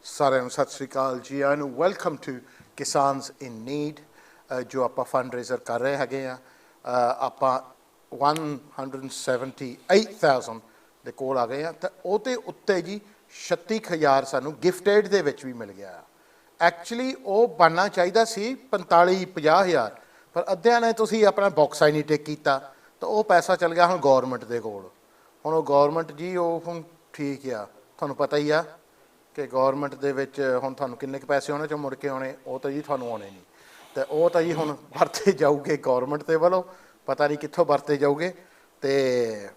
ਸਤਿ ਸ੍ਰੀ ਸਾਰਿਆਂ ਨੂੰ ਸਤਿ ਸ਼੍ਰੀ ਅਕਾਲ ਜੀ, ਆਇਆਂ ਨੂੰ welcome to Kisaans in need, ਜੋ ਆਪਾਂ fundraiser ਕਰ ਰਹੇ ਹੈਗੇ ਆ, ਆਪਾਂ 178,000 ਦੇ ਕੋਲ ਆ ਗਏ ਆ, ਤਾਂ ਉਹਦੇ ਉੱਤੇ ਜੀ 36,000 ਸਾਨੂੰ ਗਿਫਟ ਏਡ ਦੇ ਵਿੱਚ ਵੀ ਮਿਲ ਗਿਆ। ਐਕਚੁਅਲੀ ਉਹ ਬਣਨਾ ਚਾਹੀਦਾ ਸੀ 45-50,000, ਪਰ ਅੱਧਿਆਂ ਨੇ ਤੁਸੀਂ ਆਪਣਾ ਬੌਕਸ ਹੀ ਨਹੀਂ ਟਿਕ ਕੀਤਾ, ਤਾਂ ਉਹ ਪੈਸਾ ਚੱਲ ਗਿਆ ਹੁਣ ਗੌਰਮੈਂਟ ਦੇ ਕੋਲ। ਹੁਣ ਉਹ ਗੌਰਮੈਂਟ ਜੀ ਉਹ ਹੁਣ ਠੀਕ ਆ, ਤੁਹਾਨੂੰ ਪਤਾ ਹੀ ਆ ਕਿ ਗੌਰਮੈਂਟ ਦੇ ਵਿੱਚ ਹੁਣ ਤੁਹਾਨੂੰ ਕਿੰਨੇ ਕੁ ਪੈਸੇ ਉਹਨਾਂ 'ਚੋਂ ਮੁੜ ਕੇ ਆਉਣੇ, ਉਹ ਤਾਂ ਜੀ ਤੁਹਾਨੂੰ ਆਉਣੇ ਨਹੀਂ, ਅਤੇ ਉਹ ਤਾਂ ਜੀ ਹੁਣ ਵਰਤੇ ਜਾਊਗੇ ਗੌਰਮੈਂਟ ਦੇ ਵੱਲੋਂ, ਪਤਾ ਨਹੀਂ ਕਿੱਥੋਂ ਵਰਤੇ ਜਾਊਗੇ। ਅਤੇ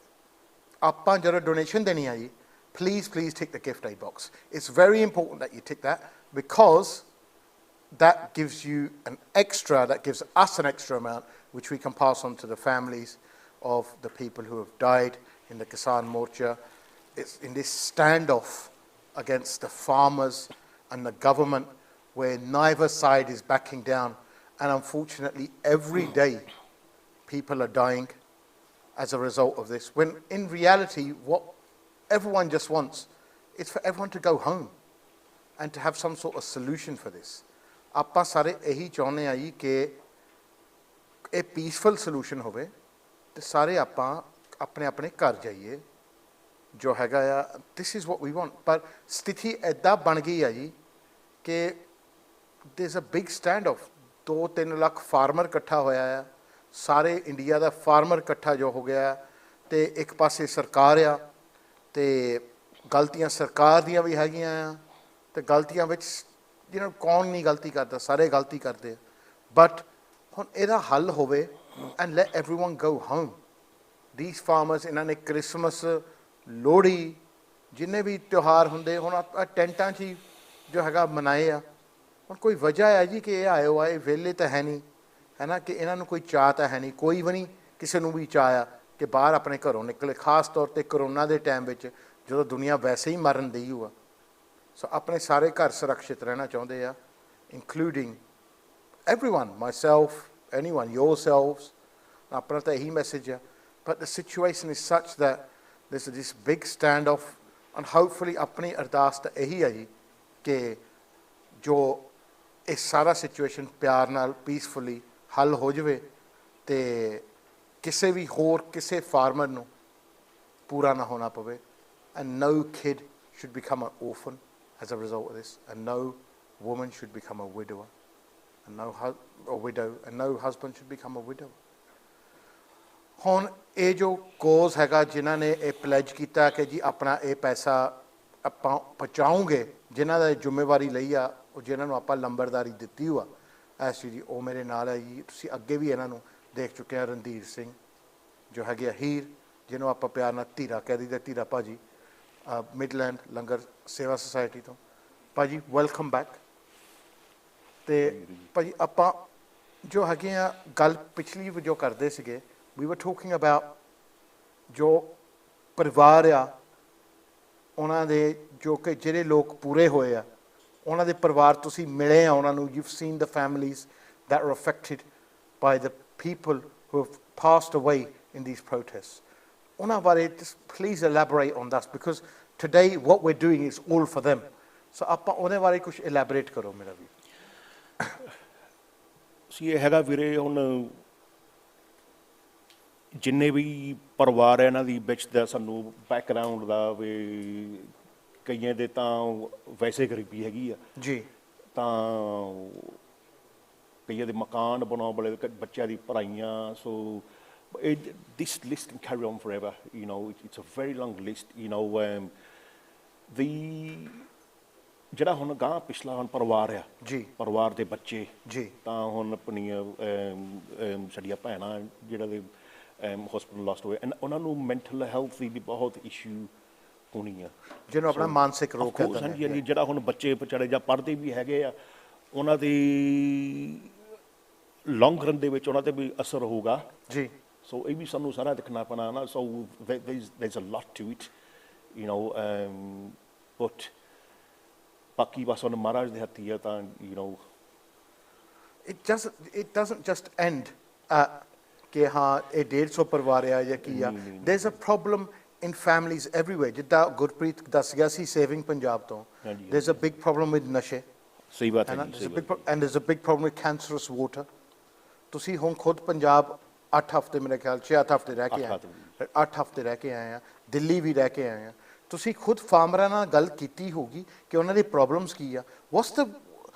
ਆਪਾਂ ਜਦੋਂ ਡੋਨੇਸ਼ਨ ਦੇਣੀ ਆ ਜੀ, please take the gift aid box. It's very important that you tick that, because that gives you an extra, that gives us an extra amount which we can pass on to the families of the people who have died in the Kisan Morcha. It's in this standoff against the farmers and the government where neither side is backing down, and unfortunately every day people are dying as a result of this, when in reality what everyone just wants is for everyone to go home and to have some sort of solution for this. ਆਪਾਂ ਸਾਰੇ ਇਹੀ ਚਾਹੁੰਦੇ ਆ ਜੀ ਕਿ ਇਹ peaceful solution ਹੋਵੇ ਤੇ ਸਾਰੇ ਆਪਾਂ ਆਪਣੇ ਆਪਣੇ ਘਰ ਜਾਈਏ, ਜੋ ਹੈਗਾ ਆ this is what we want. ਪਰ ਸਥਿਤੀ ਇੱਦਾਂ ਬਣ ਗਈ ਆ ਜੀ ਕਿ there is a big stand off, 2-3 lakh farmer ਇਕੱਠਾ ਹੋਇਆ ਆ, ਸਾਰੇ ਇੰਡੀਆ ਦਾ ਫਾਰਮਰ ਇਕੱਠਾ ਜੋ ਹੋ ਗਿਆ, ਅਤੇ ਇੱਕ ਪਾਸੇ ਸਰਕਾਰ ਆ, ਅਤੇ ਗਲਤੀਆਂ ਸਰਕਾਰ ਦੀਆਂ ਵੀ ਹੈਗੀਆਂ ਆ, ਅਤੇ ਗਲਤੀਆਂ ਵਿੱਚ ਜਿਹਨਾਂ ਕੌਣ ਨਹੀਂ ਗਲਤੀ ਕਰਦਾ, ਸਾਰੇ ਗਲਤੀ ਕਰਦੇ ਆ। ਬਟ ਹੁਣ ਇਹਦਾ ਹੱਲ ਹੋਵੇ and light everyone go home. These farmers, ਇਹਨਾਂ ਨੇ ਕ੍ਰਿਸਮਸ, ਲੋਹੜੀ, ਜਿੰਨੇ ਵੀ ਤਿਉਹਾਰ ਹੁੰਦੇ ਹੁਣ ਟੈਂਟਾਂ 'ਚ ਹੀ ਜੋ ਹੈਗਾ ਮਨਾਏ ਆ। ਹੁਣ ਕੋਈ ਵਜ੍ਹਾ ਹੈ ਜੀ ਕਿ ਇਹ ਆਇਓ ਆ, ਇਹ ਵਿਹਲੇ ਤਾਂ ਹੈ ਨਹੀਂ, ਹੈ ਨਾ, ਕਿ ਇਹਨਾਂ ਨੂੰ ਕੋਈ ਚਾਅ ਤਾਂ ਹੈ ਨਹੀਂ, ਕੋਈ ਵੀ ਨਹੀਂ ਕਿਸੇ ਨੂੰ ਵੀ ਚਾਅ ਆ ਕਿ ਬਾਹਰ ਆਪਣੇ ਘਰੋਂ ਨਿਕਲੇ, ਖਾਸ ਤੌਰ 'ਤੇ ਕਰੋਨਾ ਦੇ ਟਾਈਮ ਵਿੱਚ ਜਦੋਂ ਦੁਨੀਆ ਵੈਸੇ ਹੀ ਮਰਨ ਦੀ ਹੋਆ। ਸੋ ਆਪਣੇ ਸਾਰੇ ਘਰ ਸੁਰੱਖਿਅਤ ਰਹਿਣਾ ਚਾਹੁੰਦੇ ਆ, including everyone, myself, anyone, yourselves. ਆਪਣਾ ਤਾਂ ਇਹੀ ਮੈਸੇਜ ਆ। But the situation is such that there's this big standoff, and hopefully ਆਪਣੀ ਅਰਦਾਸ ਤਾਂ ਇਹੀ ਹੈ ਜੀ ਕਿ ਜੋ ਇਹ ਸਾਰਾ ਸਿਚੁਏਸ਼ਨ ਪਿਆਰ ਨਾਲ ਪੀਸਫੁਲੀ ਹੱਲ ਹੋ ਜਾਵੇ, ਅਤੇ ਕਿਸੇ ਵੀ ਹੋਰ ਕਿਸੇ ਫਾਰਮਰ ਨੂੰ ਪੂਰਾ ਨਾ ਹੋਣਾ ਪਵੇ, and no kid should become an orphan as a result of this, and no woman should become a widower, and no husband should become a widow. ਹੁਣ ਇਹ ਜੋ ਕੋਜ਼ ਹੈਗਾ, ਜਿਨ੍ਹਾਂ ਨੇ ਇਹ ਪਲੈਜ ਕੀਤਾ ਕਿ ਜੀ ਆਪਣਾ ਇਹ ਪੈਸਾ ਆਪਾਂ ਪਹੁੰਚਾਉਂਗੇ, ਜਿਨ੍ਹਾਂ ਦਾ ਜ਼ਿੰਮੇਵਾਰੀ ਲਈ ਆ, ਉਹ ਜਿਨ੍ਹਾਂ ਨੂੰ ਆਪਾਂ ਲੰਬਰਦਾਰੀ ਦਿੱਤੀ ਹੋਆ ਐਸ ਜੀ, ਉਹ ਮੇਰੇ ਨਾਲ ਹੈ ਜੀ। ਤੁਸੀਂ ਅੱਗੇ ਵੀ ਇਹਨਾਂ ਨੂੰ ਦੇਖ ਚੁੱਕੇ ਆ, ਰਣਧੀਰ ਸਿੰਘ ਜੋ ਹੈਗੇ ਆ, ਹੀਰ ਜਿਹਨੂੰ ਆਪਾਂ ਪਿਆਰ ਨਾਲ ਧੀਰਾ ਕਹਿ ਦਈਦਾ, ਧੀਰਾ ਭਾਜੀ, ਮਿਡਲੈਂਡ ਲੰਗਰ ਸੇਵਾ ਸੁਸਾਇਟੀ ਤੋਂ। ਭਾਜੀ ਵੈਲਕਮ ਬੈਕ। ਅਤੇ ਭਾਜੀ ਆਪਾਂ ਜੋ ਹੈਗੇ ਆ, ਗੱਲ ਪਿਛਲੀ ਜੋ ਕਰਦੇ ਸੀਗੇ, we were talking about ਜੋ ਪਰਿਵਾਰ ਆ ਉਹਨਾਂ ਦੇ, ਜੋ ਕਿ ਜਿਹੜੇ ਲੋਕ ਪੂਰੇ ਹੋਏ ਆ, ਉਹਨਾਂ ਦੇ ਪਰਿਵਾਰ ਤੁਸੀਂ ਮਿਲੇ ਆ ਉਹਨਾਂ ਨੂੰ, you've seen the families that are affected by the people who have passed away in these protests. ਉਹਨਾਂ ਬਾਰੇ just please elaborate on that, because today what we're doing is all for them. So ਆਪਾਂ ਉਹਦੇ ਬਾਰੇ ਕੁਝ elaborate ਕਰੋ ਮੇਰਾ ਵੀ। ਇਹ ਹੈਗਾ ਵੀਰੇ, ਹੁਣ ਜਿੰਨੇ ਵੀ ਪਰਿਵਾਰ ਹੈ ਇਹਨਾਂ ਦੀ ਵਿੱਚ ਦਾ ਸਾਨੂੰ ਬੈਕਗਰਾਊਂਡ ਦਾ ਵੀ, ਕਈਆਂ ਦੇ ਤਾਂ ਵੈਸੇ ਗਰੀਬੀ ਹੈਗੀ ਆ ਜੀ, ਤਾਂ ਕਈਆਂ ਦੇ ਮਕਾਨ ਬਣਾਉਣ ਵਾਲੇ, ਬੱਚਿਆਂ ਦੀ ਪੜ੍ਹਾਈਆਂ। ਸੋ this list can carry on forever, you know, it's a very long list, you know. ਜਿਹੜਾ ਹੁਣ ਗਾਂ ਪਿਛਲਾ ਹੁਣ ਪਰਿਵਾਰ ਆ ਜੀ, ਪਰਿਵਾਰ ਦੇ ਬੱਚੇ ਜੀ, ਤਾਂ ਹੁਣ ਆਪਣੀਆਂ ਸਾਡੀਆਂ ਭੈਣਾਂ ਜਿਹੜਾ ਦੇ ਹਸਪੀਟਲ ਲਾਸਟ ਹੋਏ, ਉਹਨਾਂ ਨੂੰ ਮੈਂਟਲ ਹੈਲਥ ਦੀ ਵੀ ਬਹੁਤ ਇਸ਼ੂ ਹੋਣੀ ਆ, ਜਿਹਨੂੰ ਆਪਣਾ ਮਾਨਸਿਕ ਰੋਗ ਕਹਿੰਦੇ। ਹਾਂਜੀ ਹਾਂਜੀ, ਜਿਹੜਾ ਹੁਣ ਬੱਚੇ ਵਿਚਾਰੇ ਜਾਂ ਪੜ੍ਹਦੇ ਵੀ ਹੈਗੇ ਆ, ਉਹਨਾਂ ਦੀ ਲੌਂਗ ਰਨ ਦੇ ਵਿੱਚ ਉਹਨਾਂ 'ਤੇ ਵੀ ਅਸਰ ਹੋਊਗਾ ਜੀ। ਸੋ ਇਹ ਵੀ ਸਾਨੂੰ ਸਾਰਾ ਦੇਖਣਾ ਪੈਣਾ ਨਾ। ਸੋ there's a lot to it, you know, but ਬਾਕੀ ਬਸ ਹੁਣ ਮਹਾਰਾਜ ਦੇ ਹੱਥੀ ਆ, ਤਾਂ you know it doesn't just end ਕਿ ਹਾਂ ਇਹ 150 ਪਰਿਵਾਰ ਆ ਜਾਂ ਕੀ ਆ। there's a problem in families everywhere, ਜਿੱਦਾਂ ਗੁਰਪ੍ਰੀਤ ਦੱਸ ਗਿਆ ਸੀ ਸੇਵਿੰਗ ਪੰਜਾਬ ਤੋਂ, there's a big problem with ਨਸ਼ੇ, ਸਹੀ ਬਾਤ ਹੈ ਨਾ, ਜੀ, there's ਸਹੀ a big and there's a big problem with cancerous water. ਤੁਸੀਂ ਹੁਣ ਖੁਦ ਪੰਜਾਬ 8 ਹਫ਼ਤੇ ਮੇਰੇ ਖਿਆਲ 6-8 ਹਫ਼ਤੇ ਰਹਿ ਕੇ ਆਏ 8 ਹਫ਼ਤੇ ਰਹਿ ਕੇ ਆਏ ਆ, ਦਿੱਲੀ ਵੀ ਰਹਿ ਕੇ ਆਏ ਆ, ਤੁਸੀਂ ਖੁਦ ਫਾਰਮਰਾਂ ਨਾਲ ਗੱਲ ਕੀਤੀ ਹੋਗੀ ਕਿ ਉਹਨਾਂ ਦੀ ਪ੍ਰੋਬਲਮਸ ਕੀ ਆ। what's the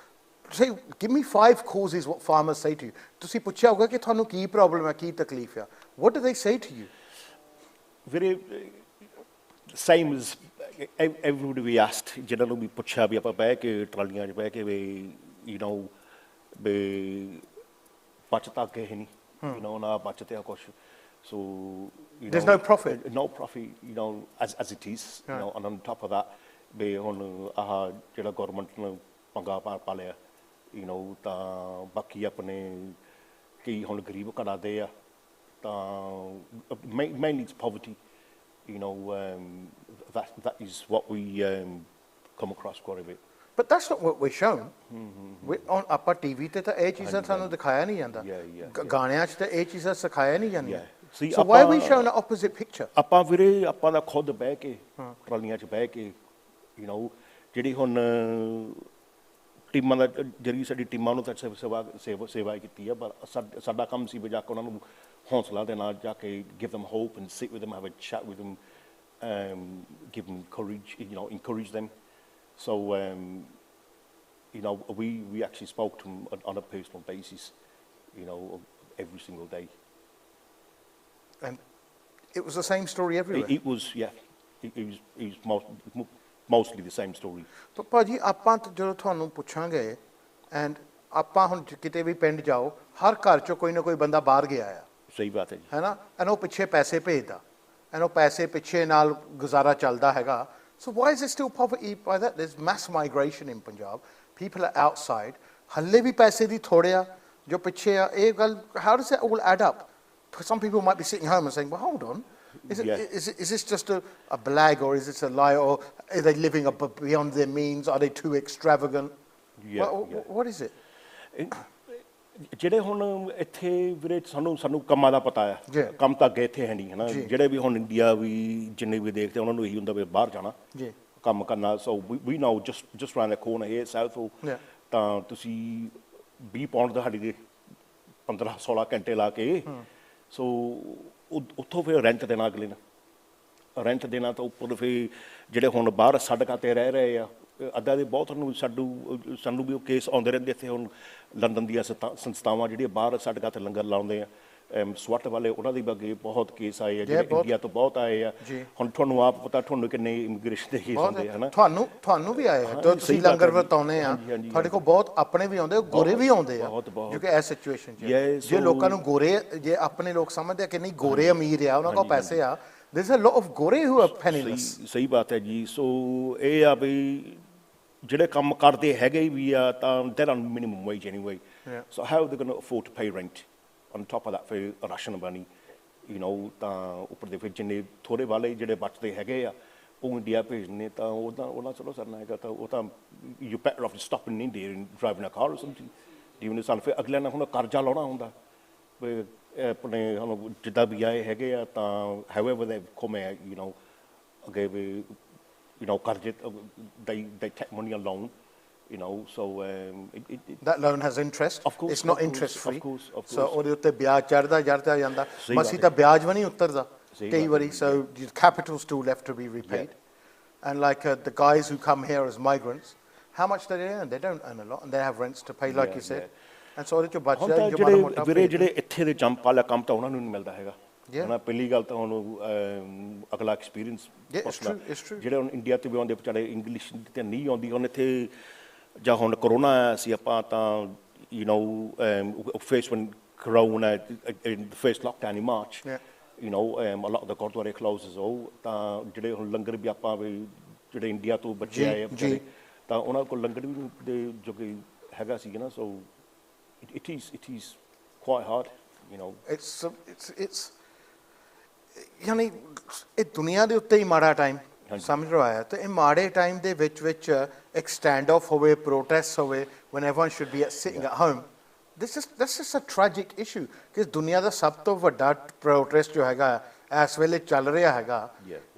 say give me 5 causes what farmers say to you. ਤੁਸੀਂ ਪੁੱਛਿਆ ਹੋਗਾ ਕਿ ਤੁਹਾਨੂੰ ਕੀ ਪ੍ਰੋਬਲਮ ਹੈ, ਕੀ ਤਕਲੀਫ ਆ, what do they say to you? Very same as everybody we asked, ਜਿਹਨਾਂ ਨੂੰ ਵੀ ਪੁੱਛਿਆ ਵੀ ਆਪਾਂ ਬਹਿ ਕੇ ਟਰਾਲੀਆਂ 'ਚ ਬਹਿ ਕੇ ਵੀ you know ਵੀ ਬਚਤ ਅੱਗੇ ਹੈ ਨਹੀਂ, you know ਨਾ ਬਚਤ ਆ ਕੁਛ, so you there's know, no profit, no profit, you know, as it is, you know, and on top of that ਵੀ ਹੁਣ ਆਹ ਜਿਹੜਾ ਗੌਰਮੈਂਟ ਨੇ ਪੰਗਾ ਪਾ ਲਿਆ, you know, ਤਾਂ ਬਾਕੀ ਆਪਣੇ ਕਈ ਹੁਣ ਗਰੀਬ ਘਰਾਂ ਦੇ ਆ, ਤਾਂ mainly it's poverty, you know, that is what we come across quite a bit. But that's not what we're shown. On ਆਪਾਂ ਟੀਵੀ ਤੇ ਤਾਂ ਇਹ ਚੀਜ਼ਾਂ ਸਾਨੂੰ ਦਿਖਾਇਆ ਨਹੀਂ ਜਾਂਦਾ, ਗਾਣਿਆਂ 'ਚ ਤਾਂ ਇਹ ਚੀਜ਼ਾਂ ਸਿਖਾਇਆ ਨਹੀਂ ਜਾਂਦੀਆਂ। So why are we showing an opposite picture? ਆਪਾਂ ਵੀਰੇ ਆਪਾਂ ਦਾ ਖੁਦ ਬਹਿ ਕੇ ਟਰਾਲੀਆਂ 'ਚ ਬਹਿ ਕੇ, you know, ਜਿਹੜੀ ਹੁਣ ਟੀਮਾਂ ਦਾ ਜਿਹੜੀ ਸਾਡੀ ਟੀਮਾਂ ਨੂੰ ਤਾਂ ਸੇਵਾ ਕੀਤੀ ਆ, ਪਰ ਸਾਡਾ ਕੰਮ ਸੀ ਵੀ ਜਾ ਕੇ ਉਹਨਾਂ ਨੂੰ ਹੌਸਲਾ ਦੇ ਨਾਲ ਜਾ ਕੇ give them hope and sit with them, have a chat with them, give them courage, you know, encourage them. So you know, we actually spoke to them on a personal basis, you know, every single day. And it was the same story everywhere. It was, yeah, it was mostly the same story. ਤਾਂ ਭਾਜੀ ਆਪਾਂ ਜਦੋਂ ਤੁਹਾਨੂੰ ਪੁੱਛਾਂਗੇ and ਆਪਾਂ ਹੁਣ ਕਿਤੇ ਵੀ ਪਿੰਡ ਜਾਓ, ਹਰ ਘਰ 'ਚੋਂ ਕੋਈ ਨਾ ਕੋਈ ਬੰਦਾ ਬਾਹਰ ਗਿਆ ਆ। ਸਹੀ ਬਾਤ ਹੈ ਜੀ, ਹੈ ਨਾ, ਐਨ ਉਹ ਪਿੱਛੇ ਪੈਸੇ ਭੇਜਦਾ, ਐਨ ਉਹ ਪੈਸੇ ਪਿੱਛੇ ਨਾਲ ਗੁਜ਼ਾਰਾ ਚੱਲਦਾ ਹੈਗਾ। So why is there still poverty by that? There's mass migration in Punjab. People are outside. ਹੱਲੇ ਵੀ ਪੈਸੇ ਦੀ ਥੋੜ੍ਹਿਆ ਜੋ ਪਿੱਛੇ ਆ, ਇਹ ਗੱਲ, how does that all add up? Some people might be sitting home and saying, well, hold on. Is this just a blag, or is this a lie, or are they living beyond their means? Are they too extravagant? What is it? ਜਿਹੜੇ ਹੁਣ ਇੱਥੇ ਵੀਰੇ ਸਾਨੂੰ ਕੰਮਾਂ ਦਾ ਪਤਾ ਆ, ਕੰਮ ਤਾਂ ਅੱਗੇ ਇੱਥੇ ਹੈ ਨਹੀਂ, ਹੈ ਨਾ। ਜਿਹੜੇ ਵੀ ਹੁਣ ਇੰਡੀਆ ਵੀ ਜਿੰਨੇ ਵੀ ਦੇਖਦੇ ਉਹਨਾਂ ਨੂੰ ਇਹੀ ਹੁੰਦਾ ਵੀ ਬਾਹਰ ਜਾਣਾ ਕੰਮ ਕਰਨਾ। ਸੋ ਵੀ ਨੋ ਜਸਟ ਰਾਊਂਡ ਦ ਕੋਰਨਰ ਹੇਅਰ ਸਾਊਥ, ਤਾਂ ਤੁਸੀਂ 20 ਪਾਉਂਡ ਦਿਹਾੜੀ ਦੇ 15-16 ਘੰਟੇ ਲਾ ਕੇ, ਸੋ ਉੱਥੋਂ ਫਿਰ ਰੈਂਟ ਦੇਣਾ ਅਗਲੇ ਨੇ, ਰੈਂਟ ਦੇਣਾ ਤਾਂ ਉੱਪਰ ਫਿਰ ਜਿਹੜੇ ਹੁਣ ਬਾਹਰ ਸੜਕਾਂ 'ਤੇ ਰਹਿ ਰਹੇ ਆ, ਅੱਧਾ ਦੇ ਬਹੁਤ ਸਾਨੂੰ ਵੀ ਉਹ ਕੇਸ ਆਉਂਦੇ ਰਹਿੰਦੇ ਇੱਥੇ। ਹੁਣ ਲੰਡਨ ਦੀਆਂ ਸੰਸਥਾਵਾਂ ਜਿਹੜੀਆਂ ਬਾਹਰ ਸੜਕਾਂ 'ਤੇ ਲੰਗਰ ਲਾਉਂਦੇ ਆ, ਸਵੱਟ ਵਾਲੇ, ਉਹਨਾਂ ਦੇ ਅੱਗੇ ਬਹੁਤ ਕੇਸ ਆਏ ਆ, ਜਿਹੜੇ ਇੰਡੀਆ ਤੋਂ ਬਹੁਤ ਆਏ ਆ। ਹੁਣ ਤੁਹਾਨੂੰ ਆਪ ਪਤਾ ਤੁਹਾਨੂੰ ਕਿੰਨੇ ਇਮੀਗ੍ਰੇਸ਼ਨ ਦੇ ਕੇਸ ਆਉਂਦੇ ਆ, ਹੈ ਨਾ। ਤੁਹਾਨੂੰ ਵੀ ਆਏ ਆ, ਤੁਸੀਂ ਲੰਗਰ ਵਰਤਾਉਂਦੇ ਆ, ਤੁਹਾਡੇ ਕੋਲ ਬਹੁਤ ਆਪਣੇ ਵੀ ਆਉਂਦੇ, ਗੋਰੇ ਵੀ ਆਉਂਦੇ ਆ, ਕਿਉਂਕਿ ਇਸ ਸਿਚੁਏਸ਼ਨ 'ਚ ਜੇ ਲੋਕਾਂ ਨੂੰ ਗੋਰੇ, ਜੇ ਆਪਣੇ ਲੋਕ ਸਮਝਦੇ ਆ ਕਿ ਨਹੀਂ ਗੋਰੇ ਅਮੀਰ ਆ, ਉਹਨਾਂ ਕੋਲ ਪੈਸੇ ਆ, there's a lot of ਗੋਰੇ who are penniless. ਸਹੀ ਬਾਤ ਹੈ ਜੀ। ਸੋ ਇਹ ਆ ਵੀ ਜਿਹੜੇ ਕੰਮ ਕਰਦੇ ਹੈਗੇ ਵੀ ਆ, ਤਾਂ they're on minimum wage anyway. So how are they going to afford to pay rent on top of that for ration money, you know? ਤਾਂ ਉੱਪਰ ਦੇ ਫਿਰ ਜਿੰਨੇ ਥੋੜ੍ਹੇ ਵਾਲੇ ਜਿਹੜੇ ਬਚਦੇ ਹੈਗੇ ਆ, ਉਹ ਇੰਡੀਆ ਭੇਜਣੇ, ਤਾਂ ਉਹਨਾਂ ਚਲੋ ਸਰਨਾ ਹੈਗਾ, ਤਾਂ ਉਹ ਤਾਂ you better off stopping in India and driving a car or something, even if ਸਾਨੂੰ ਫਿਰ ਅਗਲਿਆਂ ਨੇ ਹੁਣ ਕਰਜ਼ਾ ਲਾਉਣਾ ਹੁੰਦਾ ਵੀ ਆਪਣੇ ਹੁਣ ਜਿੱਦਾਂ ਵੀ ਆਏ ਹੈਗੇ ਆ, ਤਾਂ however they've come out, you know, ਅੱਗੇ ਵੀ you know, ਕਰਜ਼ੇ they take money on loan, you know, so that loan has interest. Of course, it's not interest free. Of course. So ਉਹਦੇ ਉੱਤੇ ਵਿਆਜ ਚੜਦਾ ਜਾਂਦਾ, ਮਸੀ ਤਾਂ ਵਿਆਜ ਵੀ ਨਹੀਂ ਉਤਰਦਾ ਕਈ ਵਾਰੀ। So the capital still left to be repaid. And like the guys who come here as migrants, how much do they earn? They don't earn a lot, and they have rents to pay, like you said. And so ਉਹਦੇ ਚੋਂ ਬਚ ਜਾਂਦਾ ਜੋ ਮਾੜਾ ਮੋਟਾ। ਵੀਰੇ ਜਿਹੜੇ ਇੱਥੇ ਦੇ ਜੰਪ ਵਾਲਾ ਕੰਮ ਤਾਂ ਉਹਨਾਂ ਨੂੰ ਨਹੀਂ ਮਿਲਦਾ ਹੈਗਾ, ਹੈ। ਪਹਿਲੀ ਗੱਲ ਤਾਂ ਹੁਣ ਅਗਲਾ ਐਕਸਪੀਰੀਅੰਸ, ਜਿਹੜੇ ਹੁਣ ਇੰਡੀਆ ਤੋਂ ਵੀ ਆਉਂਦੇ ਵਿਚਾਰੇ ਇੰਗਲਿਸ਼ ਤੇ ਨਹੀਂ ਆਉਂਦੀ, ਹੁਣ ਇੱਥੇ ਜਾਂ ਹੁਣ ਕਰੋਨਾ ਆਇਆ ਸੀ, ਆਪਾਂ ਤਾਂ you know faced when corona in the first lockdown in March, you know, a lot of the ਗੁਰਦੁਆਰੇ closed as well, ਤਾਂ ਜਿਹੜੇ ਹੁਣ ਲੰਗਰ ਵੀ ਆਪਾਂ ਵੀ ਜਿਹੜੇ ਇੰਡੀਆ ਤੋਂ ਬੱਚੇ ਆਏ ਵਿਚਾਰੇ, ਤਾਂ ਉਹਨਾਂ ਕੋਲ ਲੰਗਰ ਵੀ ਦੇ ਜੋ ਕਿ ਹੈਗਾ ਸੀ ਨਾ। So it is quite hard, you know. It's ਯਾਨੀ ਇਹ ਦੁਨੀਆ ਦੇ ਉੱਤੇ ਹੀ ਮਾੜਾ ਟਾਈਮ ਸਮਝ ਲਓ ਆਇਆ, ਤੇ ਇਹ ਮਾੜੇ ਟਾਈਮ ਦੇ ਵਿੱਚ ਇੱਕ ਸਟੈਂਡ ਆਫ ਹੋਵੇ, ਪ੍ਰੋਟੈਸਟ ਹੋਵੇ, when everyone should be sitting at home. That's just a tragic issue, ਕਿ ਦੁਨੀਆ ਦਾ ਸਭ ਤੋਂ ਵੱਡਾ ਪ੍ਰੋਟੈਸਟ ਜੋ ਹੈਗਾ ਇਸ ਵੇਲੇ ਚੱਲ ਰਿਹਾ ਹੈਗਾ,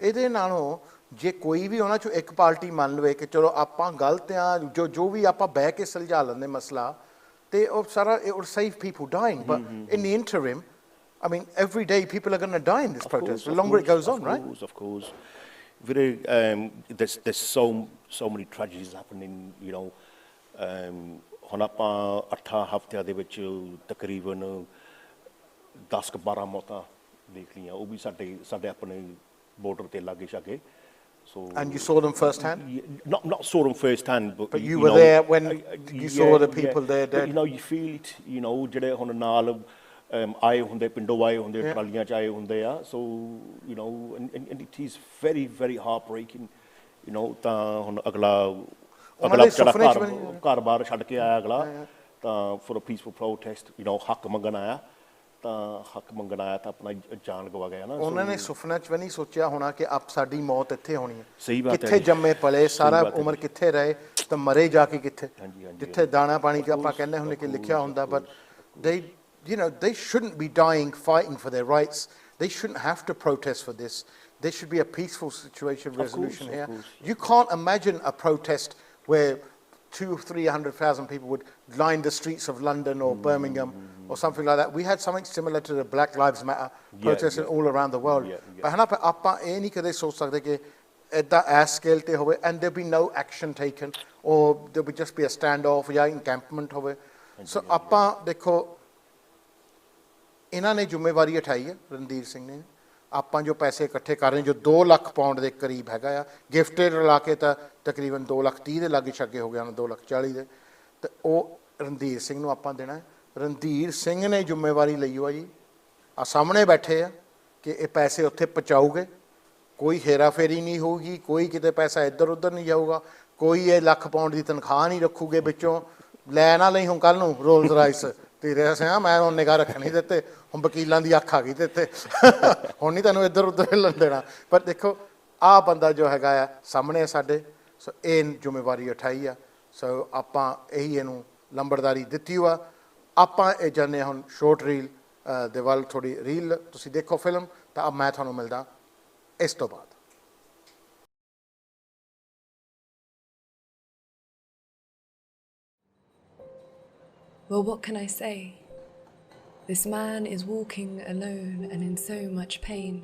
ਇਹਦੇ ਨਾਲੋਂ ਜੇ ਕੋਈ ਵੀ ਉਹਨਾਂ 'ਚੋਂ ਇੱਕ ਪਾਰਟੀ ਮੰਨ ਲਵੇ ਕਿ ਚਲੋ ਆਪਾਂ ਗਲਤ ਆ, ਜੋ ਵੀ ਆਪਾਂ ਬਹਿ ਕੇ ਸੁਲਝਾ ਲੈਂਦੇ ਮਸਲਾ, ਤੇ ਉਹ ਸਾਰਾ it would save people dying. But in the interim, I mean, every day people are going to die in this protest. The longer it goes on, right? Of course. There's so many tragedies happening, you know. ਹੁਣ ਆਪਾਂ 8 ਹਫ਼ਤਿਆਂ ਦੇ ਵਿੱਚ ਤਕਰੀਬਨ 10-12 ਮੌਤਾਂ ਦੇਖ ਲਈਆਂ, ਉਹ ਵੀ ਸਾਡੇ ਆਪਣੇ border ਤੇ ਲਾਗੇ ਛਾਗੇ. So, and you saw them firsthand? Not saw them firsthand, but you were there when you saw the people there dead? But, you know, you feel it, you know, ਜਿਹੜੇ ਹੁਣ ਨਾਲ ਆਏ ਹੁੰਦੇ, ਪਿੰਡੋਂ ਆਏ ਹੁੰਦੇ, ਟਰਾਲੀਆਂ 'ਚ ਆਏ ਹੁੰਦੇ ਆ. So, you know, and it is very, very heartbreaking, you know. ਤਾਂ ਹੁਣ ਅਗਲਾ ਜਿਹੜਾ ਘਰ-ਬਾਰ ਛੱਡ ਕੇ ਆਇਆ ਅਗਲਾ, ਤਾਂ for a peaceful protest, you know, ਹੱਕ ਮੰਗਣ ਆਇਆ, ਤਾਂ ਹੱਕ ਮੰਗਣ ਆਇਆ ਤਾਂ ਆਪਣਾ ਜਾਨ ਗਵਾ ਗਿਆ ਨਾ. ਉਹਨਾਂ ਨੇ ਸੁਪਨੇ 'ਚ ਵੀ ਨਹੀਂ ਸੋਚਿਆ ਹੋਣਾ ਕਿ ਸਾਡੀ ਮੌਤ ਇੱਥੇ ਹੋਣੀ ਹੈ. ਸਹੀ ਬਾਤ ਹੈ. ਕਿੱਥੇ ਜੰਮੇ ਪਲੇ, ਸਾਰਾ ਉਮਰ ਕਿੱਥੇ ਰਹੇ, ਤਾਂ ਮਰੇ ਜਾ ਕੇ ਕਿੱਥੇ, ਜਿੱਥੇ ਦਾਣਾ ਪਾਣੀ 'ਚ ਆਪਾਂ ਕਹਿੰਦੇ ਹੁੰਦੇ ਕਿ ਲਿਖਿਆ ਹੁੰਦਾ. But they, you know, they shouldn't be dying fighting for their rights. They shouldn't have to protest for this. There should be a peaceful situation resolution here. You can't imagine a protest where 200,000-300,000 people would line the streets of London or Birmingham or something like that. We had something similar to the Black Lives Matter protesting all around the world. But ਆਪਾਂ ਇਹ ਨਹੀਂ ਕਦੇ ਸੋਚ ਸਕਦੇ ਕਿ ਇੱਦਾਂ ਇਸ scale ਤੇ ਹੋਵੇ and there be no action taken or there would just be a standoff ਜਾਂ encampment ਹੋਵੇ. So ਆਪਾਂ ਦੇਖੋ ਇਹਨਾਂ ਨੇ ਜ਼ਿੰਮੇਵਾਰੀ ਉਠਾਈ ਹੈ, ਰਣਧੀਰ ਸਿੰਘ ਨੇ. ਆਪਾਂ ਜੋ ਪੈਸੇ ਇਕੱਠੇ ਕਰ ਰਹੇ ਜੋ 2 ਲੱਖ ਪਾਉਂਡ ਦੇ ਕਰੀਬ ਹੈਗਾ ਆ, ਗਿਫਟਡ ਲਾ ਕੇ ਤਾਂ ਤਕਰੀਬਨ 2,30,000 ਦੇ ਲਾਗੇ ਛਾਗੇ ਹੋ ਗਿਆ, 2,40,000 ਦੇ, ਤੇ ਉਹ ਰਣਧੀਰ ਸਿੰਘ ਨੂੰ ਆਪਾਂ ਦੇਣਾ. ਰਣਧੀਰ ਸਿੰਘ ਨੇ ਜ਼ਿੰਮੇਵਾਰੀ ਲਈ ਹੋਆ ਜੀ, ਆ ਸਾਹਮਣੇ ਬੈਠੇ ਆ ਕਿ ਇਹ ਪੈਸੇ ਉੱਥੇ ਪਹੁੰਚਾਊਗੇ, ਕੋਈ ਹੇਰਾ ਫੇਰੀ ਨਹੀਂ ਹੋਊਗੀ, ਕੋਈ ਕਿਤੇ ਪੈਸਾ ਇੱਧਰ ਉੱਧਰ ਨਹੀਂ ਜਾਊਗਾ, ਕੋਈ ਇਹ ਲੱਖ ਪਾਉਂਡ ਦੀ ਤਨਖਾਹ ਨਹੀਂ ਰੱਖੂਗੇ ਵਿੱਚੋਂ, ਲੈ ਨਾ ਲਈ ਹੁਣ ਕੱਲ੍ਹ ਨੂੰ ਰੋਲਸ ਰਾਈਸ ਤੇਰੇ ਸਿਆ ਮੈਂ ਉਹ ਨਿਗਾਹ ਰੱਖਣੀ ਦਿੱਤੇ, ਹੁਣ ਵਕੀਲਾਂ ਦੀ ਅੱਖ ਆ ਗਈ ਤੇ ਹੁਣ ਨਹੀਂ ਤੈਨੂੰ ਇੱਧਰ ਉੱਧਰ ਹਿੱਲਣ ਦੇਣਾ. ਪਰ ਦੇਖੋ ਆਹ ਬੰਦਾ ਜੋ ਹੈਗਾ ਆ ਸਾਹਮਣੇ ਸਾਡੇ, ਸੋ ਇਹ ਜ਼ਿੰਮੇਵਾਰੀ ਉਠਾਈ ਆ. ਸੋ ਆਪਾਂ ਇਹੀ ਇਹਨੂੰ ਲੰਬੜਦਾਰੀ ਦਿੱਤੀ ਵਾ. ਆਪਾਂ ਇਹ ਜਾਂਦੇ ਹੁਣ ਸ਼ੋਰਟ ਰੀਲ ਦੇ ਵੱਲ, ਥੋੜ੍ਹੀ ਰੀਲ ਤੁਸੀਂ ਦੇਖੋ ਫਿਲਮ, ਤਾਂ ਮੈਂ ਤੁਹਾਨੂੰ ਮਿਲਦਾ ਇਸ ਤੋਂ ਬਾਅਦ. Well, what can I say? This man is walking alone and in so much pain.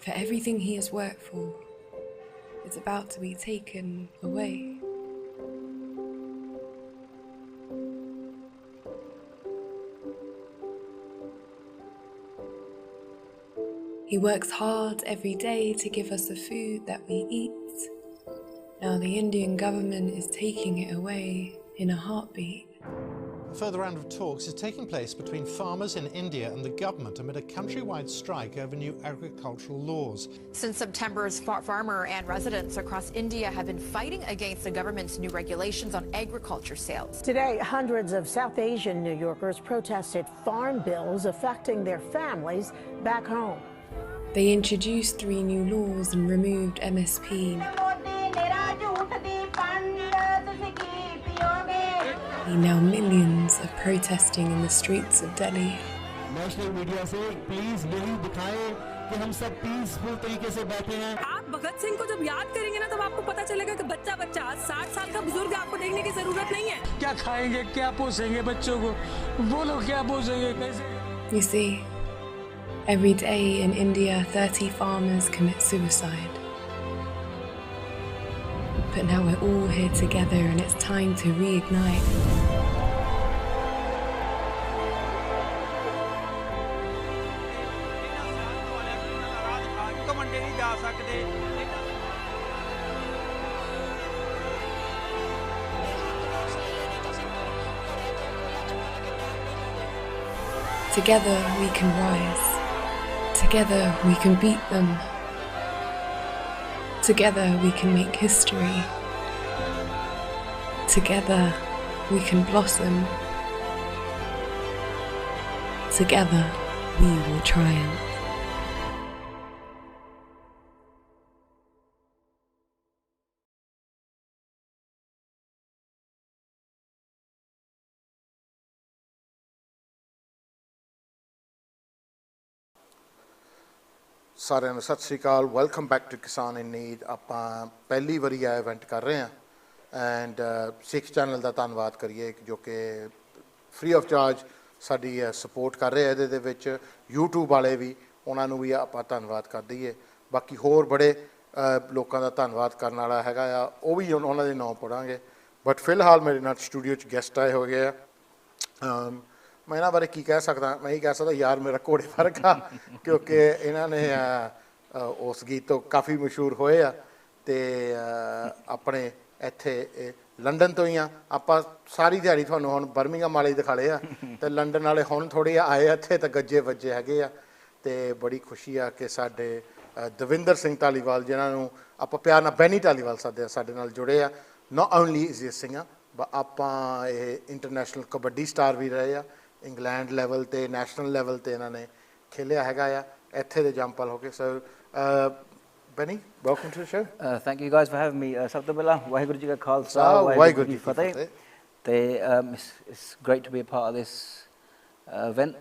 For everything he has worked for is about to be taken away. He works hard every day to give us the food that we eat. Now the Indian government is taking it away in a heartbeat. A further round of talks is taking place between farmers in India and the government amid a countrywide strike over new agricultural laws. Since September, farmer and residents across India have been fighting against the government's new regulations on agriculture sales. Today, hundreds of South Asian New Yorkers protested farm bills affecting their families back home. They introduced 3 new laws and removed MSP. Now millions are protesting in the streets of Delhi. National media से please यही दिखाएं कि हम सब peaceful तरीके से बैठे हैं. आप भगत सिंह को जब याद करेंगे ना, तब आपको पता चलेगा कि बच्चा 60 साल का बुजुर्ग आपको देखने की जरूरत नहीं है. क्या खाएंगे, क्या पोसेंगे बच्चों को, वो लोग क्या पोसेंगे, कैसे? You see, every day in India 30 farmers commit suicide. But now we're all here together and it's time to reignite. Together we can rise. Together we can beat them. Together we can make history. Together we can blossom. Together we will triumph. ਸਾਰਿਆਂ ਨੂੰ ਸਤਿ ਸ਼੍ਰੀ ਅਕਾਲ welcome back to ਕਿਸਾਨ ਇਨ need ਆਪਾਂ ਪਹਿਲੀ ਵਾਰੀ ਇਹ event ਕਰ ਰਹੇ ਹਾਂ ਐਂਡ ਸਿੱਖ ਚੈਨਲ ਦਾ ਧੰਨਵਾਦ ਕਰੀਏ ਜੋ ਕਿ ਫ੍ਰੀ ਆਫ ਚਾਰਜ ਸਾਡੀ ਸਪੋਰਟ ਕਰ ਰਹੇ ਇਹਦੇ ਦੇ ਵਿੱਚ YouTube ਵਾਲੇ ਵੀ ਉਹਨਾਂ ਨੂੰ ਵੀ ਆਪਾਂ ਧੰਨਵਾਦ ਕਰ ਦਈਏ ਬਾਕੀ ਹੋਰ ਬੜੇ ਲੋਕਾਂ ਦਾ ਧੰਨਵਾਦ ਕਰਨ ਵਾਲਾ ਹੈਗਾ ਆ ਉਹ ਵੀ ਉਹਨਾਂ ਦੇ ਨਾਮ ਪੜਾਂਗੇ ਬਟ ਫਿਲਹਾਲ ਮੇਰੇ ਨਾਲ ਸਟੂਡੀਓ 'ਚ ਗੈਸਟ ਆਏ ਹੋ ਗਏ ਆ ਮੈਂ ਇਹਨਾਂ ਬਾਰੇ ਕੀ ਕਹਿ ਸਕਦਾ ਮੈਂ ਇਹ ਕਹਿ ਸਕਦਾ ਯਾਰ ਮੇਰਾ ਘੋੜੇ ਫਰਕ ਆ ਕਿਉਂਕਿ ਇਹਨਾਂ ਨੇ ਉਸ ਗੀਤ ਤੋਂ ਕਾਫੀ ਮਸ਼ਹੂਰ ਹੋਏ ਆ ਅਤੇ ਆਪਣੇ ਇੱਥੇ ਲੰਡਨ ਤੋਂ ਹੀ ਆ ਆਪਾਂ ਸਾਰੀ ਦਿਹਾੜੀ ਤੁਹਾਨੂੰ ਹੁਣ ਬਰਮਿੰਘਮ ਵਾਲੇ ਦਿਖਾ ਲਏ ਆ ਅਤੇ ਲੰਡਨ ਵਾਲੇ ਹੁਣ ਥੋੜ੍ਹੇ ਆਏ ਇੱਥੇ ਤਾਂ ਗੱਜੇ ਵੱਜੇ ਹੈਗੇ ਆ ਅਤੇ ਬੜੀ ਖੁਸ਼ੀ ਆ ਕਿ ਸਾਡੇ ਦਵਿੰਦਰ ਸਿੰਘ ਧਾਲੀਵਾਲ ਜਿਨ੍ਹਾਂ ਨੂੰ ਆਪਾਂ ਪਿਆਰ ਨਾਲ ਬੈਨੀ ਧਾਲੀਵਾਲ ਸਾਡੇ ਨਾਲ ਜੁੜੇ ਆ not only is a singer but ਆਪਾਂ ਇਹ ਇੰਟਰਨੈਸ਼ਨਲ ਕਬੱਡੀ ਸਟਾਰ ਵੀ ਰਹੇ ਆ ਇੰਗਲੈਂਡ ਲੈਵਲ 'ਤੇ ਨੈਸ਼ਨਲ ਲੈਵਲ 'ਤੇ ਇਹਨਾਂ ਨੇ ਖੇਲਿਆ ਹੈਗਾ ਆ ਇੱਥੇ ਦੇ ਜੰਪਲ ਹੋ ਕੇ ਸੋ Benny, welcome to the show. Thank you guys for having me. ਸਭ ਤੋਂ ਪਹਿਲਾਂ ਵਾਹਿਗੁਰੂ ਜੀ ਕਾ ਖਾਲਸਾ ਵਾਹਿਗੁਰੂ ਜੀ ਕੀ ਫਤਿਹ ਤੇ it's great to be a part of this event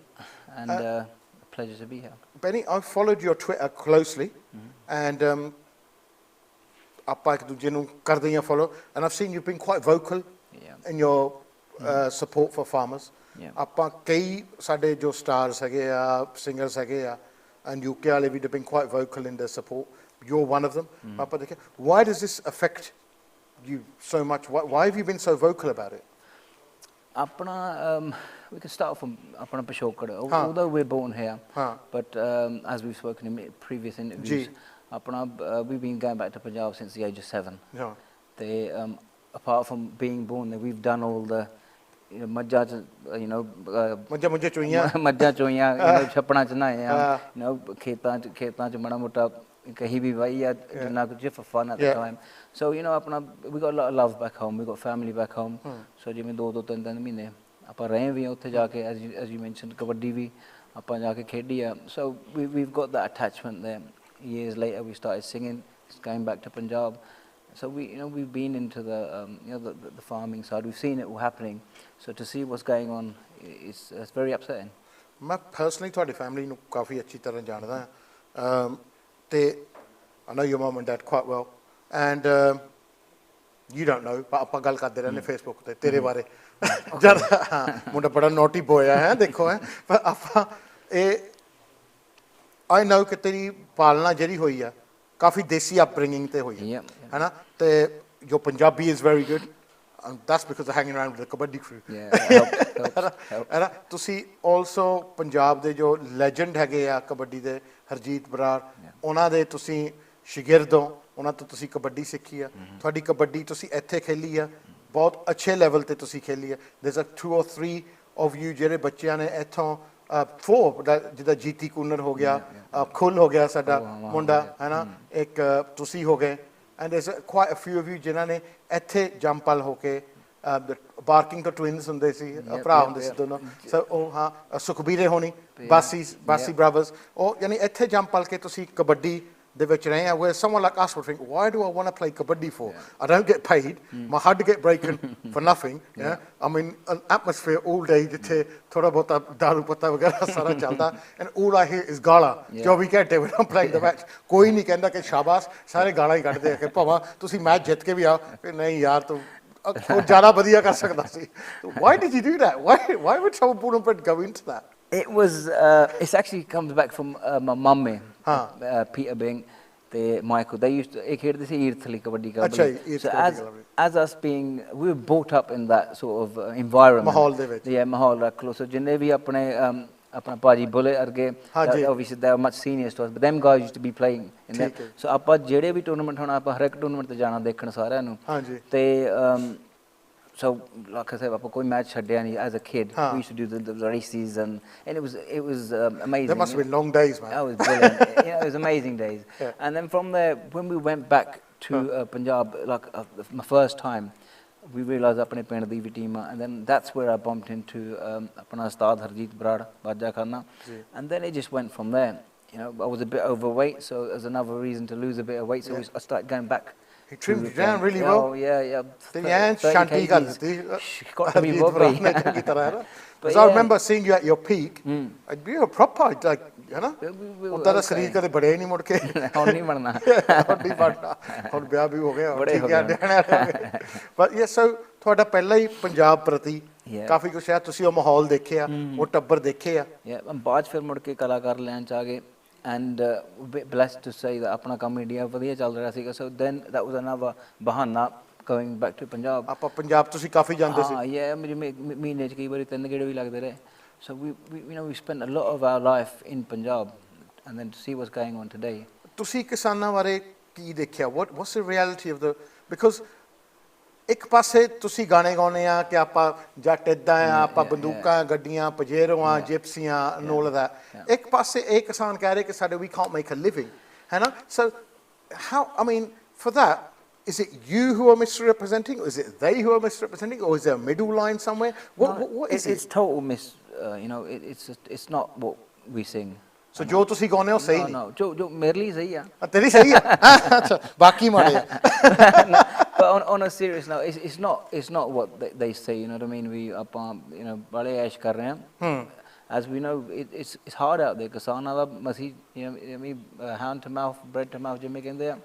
and a pleasure to be here. Benny, I've followed your Twitter closely and ਆਪਾਂ ਇੱਕ ਦੂਜੇ ਨੂੰ ਕਰਦੇ ਹਾਂ follow and I've seen you've been quite vocal in your support for farmers. ਆਪਾਂ ਕਈ ਸਾਡੇ ਜੋ stars ਹੈਗੇ ਆ singers ਹੈਗੇ ਆ and UK ਵਾਲੇ ਵੀ have been quite vocal in their support. You're one of them. Why does this affect you so much? Why have you been so vocal about it? Apna, we can start from Apna Pashokar. Although we're born here, but as we've spoken in previous interviews, Apna, we've been going back to Punjab since the age of 7. They, apart from being born there, we've done all the ਮੱਝਾਂ 'ਚ ਮੱਝਾਂ ਚੋਈਆਂ ਛੱਪੜਾਂ 'ਚ ਨਹਾਏ ਖੇਤਾਂ 'ਚ ਮਾੜਾ ਮੋਟਾ ਕਹੀ ਵੀ ਵਾਹੀ ਆ ਜਿੰਨਾ ਕੁ just for fun at the time so ਆਪਣਾ we got a lot of love back home we got family back home so ਜਿਵੇਂ 2-3 ਮਹੀਨੇ ਆਪਾਂ ਰਹੇ ਵੀ ਉੱਥੇ ਜਾ ਕੇ as you mentioned ਕਬੱਡੀ ਵੀ ਆਪਾਂ ਜਾ ਕੇ ਖੇਡੀ ਆ so we've got that attachment there years later we started singing going back to Punjab so we've been into the the farming side we've seen it all happening so to see what's going on it's very upsetting ਮੈਂ personally ਤੁਹਾਡੀ family ਨੂੰ ਕਾਫੀ ਅੱਛੀ ਤਰ੍ਹਾਂ ਜਾਣਦਾ ਹਾਂ ਤੇ I know your mom and dad quite well and you don't know but ਆਪਾਂ ਗੱਲ ਕਰਦੇ ਰਹਿੰਦੇ Facebook ਤੇ ਤੇਰੇ ਬਾਰੇ ਜਦ ਮੁੰਡਾ ਬੜਾ ਨੋਟੀ ਬੋਏ ਹੈ ਦੇਖੋ ਹੈ ਪਰ ਆਪਾਂ ਇਹ I know ਕਿ ਤੇਰੀ ਪਾਲਣਾ ਜਿਹੜੀ ਹੋਈ ਆ ਕਾਫੀ ਦੇਸੀ ਅਪਬ੍ਰਿੰਗਿੰਗ ਤੇ ਹੋਈ ਹੈ ਨਾ ਤੇ ਜੋ Punjabi is very good and that's because of hanging around with the kabaddi crew help ਤੁਸੀਂ also ਪੰਜਾਬ ਦੇ ਜੋ ਲੈਜੈਂਡ ਹੈਗੇ ਆ ਕਬੱਡੀ ਦੇ ਹਰਜੀਤ ਬਰਾੜ ਉਹਨਾਂ ਦੇ ਤੁਸੀਂ ਸ਼ਾਗਿਰਦ ਹੋ ਉਹਨਾਂ ਤੋਂ ਤੁਸੀਂ ਕਬੱਡੀ ਸਿੱਖੀ ਆ ਤੁਹਾਡੀ ਕਬੱਡੀ ਤੁਸੀਂ ਇੱਥੇ ਖੇਲੀ ਆ ਬਹੁਤ ਅੱਛੇ ਲੈਵਲ ਤੇ ਤੁਸੀਂ ਖੇਲੀ ਆ there's a 2 or 3 of you ਜਿਹੜੇ ਬੱਚਿਆਂ ਨੇ ਇੱਥੋਂ 4 ਜਿੱਦਾਂ ਜੀਤੀ ਕੂਨਰ ਹੋ ਗਿਆ ਖੁੱਲ ਹੋ ਗਿਆ ਸਾਡਾ ਮੁੰਡਾ ਹੈ ਨਾ ਇੱਕ ਤੁਸੀਂ ਹੋ ਗਏ and there's quite a few of you ਜਿਨ੍ਹਾਂ ਨੇ ਇੱਥੇ ਜੰਪਲ ਹੋ ਕੇ ਬਾਰਕਿੰਗ ਤੋਂ ਟਵਿਨਸ ਹੁੰਦੇ ਸੀ ਭਰਾ ਹੁੰਦੇ ਸੀ ਦੋਨੋਂ ਸੋ ਉਹ ਹਾਂ ਸੁਖਬੀਰੇ ਹੋਣੀ ਬਾਸੀ ਬ੍ਰਦਰਸ ਉਹ ਯਾਨੀ ਇੱਥੇ ਜੰਪਲ ਕੇ ਤੁਸੀਂ ਕਬੱਡੀ ਦੇ ਵਿੱਚ ਰਹੇ ਆ where someone like us would think why do I want to play kabaddi for I don't get paid my heart get breaking for nothing I'm in an atmosphere all day ਜਿੱਥੇ ਥੋੜਾ ਬਹੁਤਾ ਦਾਰੂ ਪੱਤਾ ਵਗੈਰਾ ਸਾਰਾ ਚੱਲਦਾ and all I hear is ਗਾਲਾਂ 24 ਘੰਟੇ when I'm playing the match ਕੋਈ ਨਹੀਂ ਕਹਿੰਦਾ ਕਿ ਸ਼ਾਬਾਸ਼ ਸਾਰੇ ਗਾਲਾਂ ਹੀ ਕੱਢਦੇ ਆ ਕਿ ਭਾਵੇਂ ਤੁਸੀਂ ਮੈਚ ਜਿੱਤ ਕੇ ਵੀ ਆਓ ਕਿ ਨਹੀਂ ਯਾਰ ਤੂੰ ਉਹ ਜ਼ਿਆਦਾ ਵਧੀਆ ਕਰ ਸਕਦਾ ਸੀ why did you do that why would someone born and bred go into that It was. It actually comes back from my mummy, Peter Bing, the Michael. They used to. Ek khedde se Earthly kabaddi kabaddi. So as us being, we were brought up in that sort of environment. Mahal de vich. Yeah, mahal rakh lo. So jinne bhi apne apna paji bole arge. Obviously they are much seniors to us, but them guys used to be playing in that. So ਆਪਾਂ ਜਿਹੜੇ ਵੀ tournament ਹੋਣਾ ਆਪਾਂ ਹਰ ਇੱਕ tournament ਤੇ ਜਾਣਾ ਦੇਖਣ ਸਾਰਿਆਂ ਨੂੰ. ਤੇ so like I said ਆਪਾਂ ਕੋਈ ਮੈਚ ਛੱਡਿਆ ਨਹੀਂ as a kid we used to do the races and it was amazing there must have been long days man that was brilliant it was amazing days and then from there when we went back to Punjab like my first time we realized ਆਪਣੇ ਪਿੰਡ ਦੀ ਵੀ team and then that's where I bumped into ਆਪਣਾ ਉਸਤਾਦ ਹਰਜੀਤ ਬਰਾੜ ਬਾਜਾ ਖਾਨਾ and then it just went from there I was a bit overweight so as another reason to lose a bit of weight so I started going back He trimmed you down really well. Oh, yeah. Then shanty got got to be Bobby. Because I remember seeing you at your peak. You were proper, like, you know. उधर का शरीर कदे बढ़े नहीं मुड़ के. और नहीं बढ़ना. और नहीं बढ़ना. और ब्याह भी हो गया. बड़े हो गए. But yeah, so ਤੁਹਾਡਾ ਪਹਿਲਾਂ ਹੀ ਪੰਜਾਬ ਪ੍ਰਤੀ ਕਾਫੀ ਕੁਝ ਹੈ, ਤੁਸੀਂ ਉਹ ਮਾਹੌਲ ਦੇਖਿਆ, ਉਹ ਟੱਬਰ ਦੇਖੇ ਆ. ਬਾਅਦ ਫਿਰ ਮੁੜ ਕੇ ਕਲਾਕਾਰ ਲੈਣ ਚ ਆ ਗਏ. And blessed to say that ਆਪਣਾ ਕੰਮ ਇੰਡੀਆ ਵਧੀਆ ਚੱਲ ਰਿਹਾ ਸੀਗਾ. So then that was another ਬਹਾਨਾ going back to Punjab. ਆਪਾਂ ਪੰਜਾਬ ਤੁਸੀਂ ਕਾਫੀ ਜਾਂਦੇ ਸੀ. Yeah, ਮਹੀਨੇ ਚ ਕਈ ਵਾਰੀ 3 ਗੇੜੇ ਵੀ ਲੱਗਦੇ ਰਹੇ. So we spent a lot of our life in Punjab, and then to see what's going on today. ਤੁਸੀਂ ਕਿਸਾਨਾਂ ਬਾਰੇ ਕੀ ਦੇਖਿਆ? What's the reality of the, because ਇੱਕ ਪਾਸੇ ਤੁਸੀਂ ਗਾਣੇ ਗਾਉਂਦੇ ਆ ਕਿ ਆਪਾਂ ਜੱਟ ਇੱਦਾਂ ਆ, ਆਪਾਂ ਬੰਦੂਕਾਂ, ਗੱਡੀਆਂ, ਪਜੇਰੋ ਆ, ਜਿਪਸੀਆਂ, all of that. ਇੱਕ ਪਾਸੇ ਇਹ ਕਿਸਾਨ ਕਹਿ ਰਹੇ ਕਿ ਸਾਡੇ we can't make a living, ਹੈ ਨਾ? So how, I mean, for that, is it you who are misrepresenting, or is it they who are misrepresenting, or is there a middle line somewhere? What is it? It's total it's not what we sing. So ਜੋ ਤੁਸੀਂ ਗਾਉਂਦੇ ਹੋ ਸਹੀ ਨਹੀਂ? No, ਜੋ ਮੇਰੇ ਲਈ ਸਹੀ ਆ. ਤੇਰੀ ਸਹੀ ਆ? ਅੱਛਾ, ਬਾਕੀ ਮਾੜੇ ਆ. But on a serious note, it's not what they say, you know what I mean? We ਆਪਾਂ ਬੜੇ ਐਸ਼ ਕਰ ਰਹੇ ਹਾਂ. As we know, it's hard out there. ਕਿਸਾਨਾਂ ਦਾ ਮਸੀਂ hand to mouth, bread to mouth ਜਿਵੇਂ ਕਹਿੰਦੇ ਆ.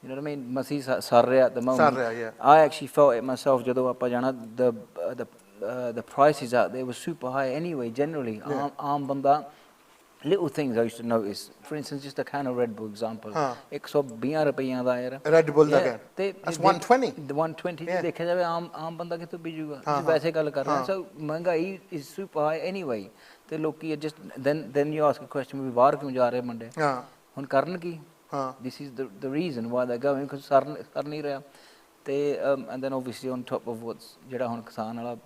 You know what I mean? ਮਸੀਂ ਸਰ ਰਿਹਾ at the moment. ਸਰ ਰਿਹਾ, yeah. I actually felt it myself ਜਦੋਂ ਆਪਾਂ ਜਾਣਾ, the prices out there were super high anyway, generally. ਆਮ ਬੰਦਾ, little things I used to notice. For instance, just a can of Red Bull example. 120 ਰੁਪਈਆਂ ਦਾ ਯਾਰ. Red Bull the can. That's 120. 120 ਦੇਖਿਆ ਜਾਵੇ ਆਮ ਬੰਦਾ ਕਿੱਥੋਂ ਪੀਜੂਗਾ? ਵੈਸੇ ਗੱਲ ਕਰ ਰਹੇ ਹਾਂ. So ਮਹਿੰਗਾਈ is super high anyway. ਤੇ ਲੋਕੀ just then you ask a question, ਵੀ ਬਾਹਰ ਕਿਉਂ ਜਾ ਰਹੇ ਮੁੰਡੇ? ਹੁਣ ਕਰਨ ਕੀ? This is the reason why they're going, because ਕਰ ਨਹੀਂ ਰਿਹਾ. ਤੇ and then obviously on top of what's ਜਿਹੜਾ ਹੁਣ ਕਿਸਾਨ ਵਾਲਾ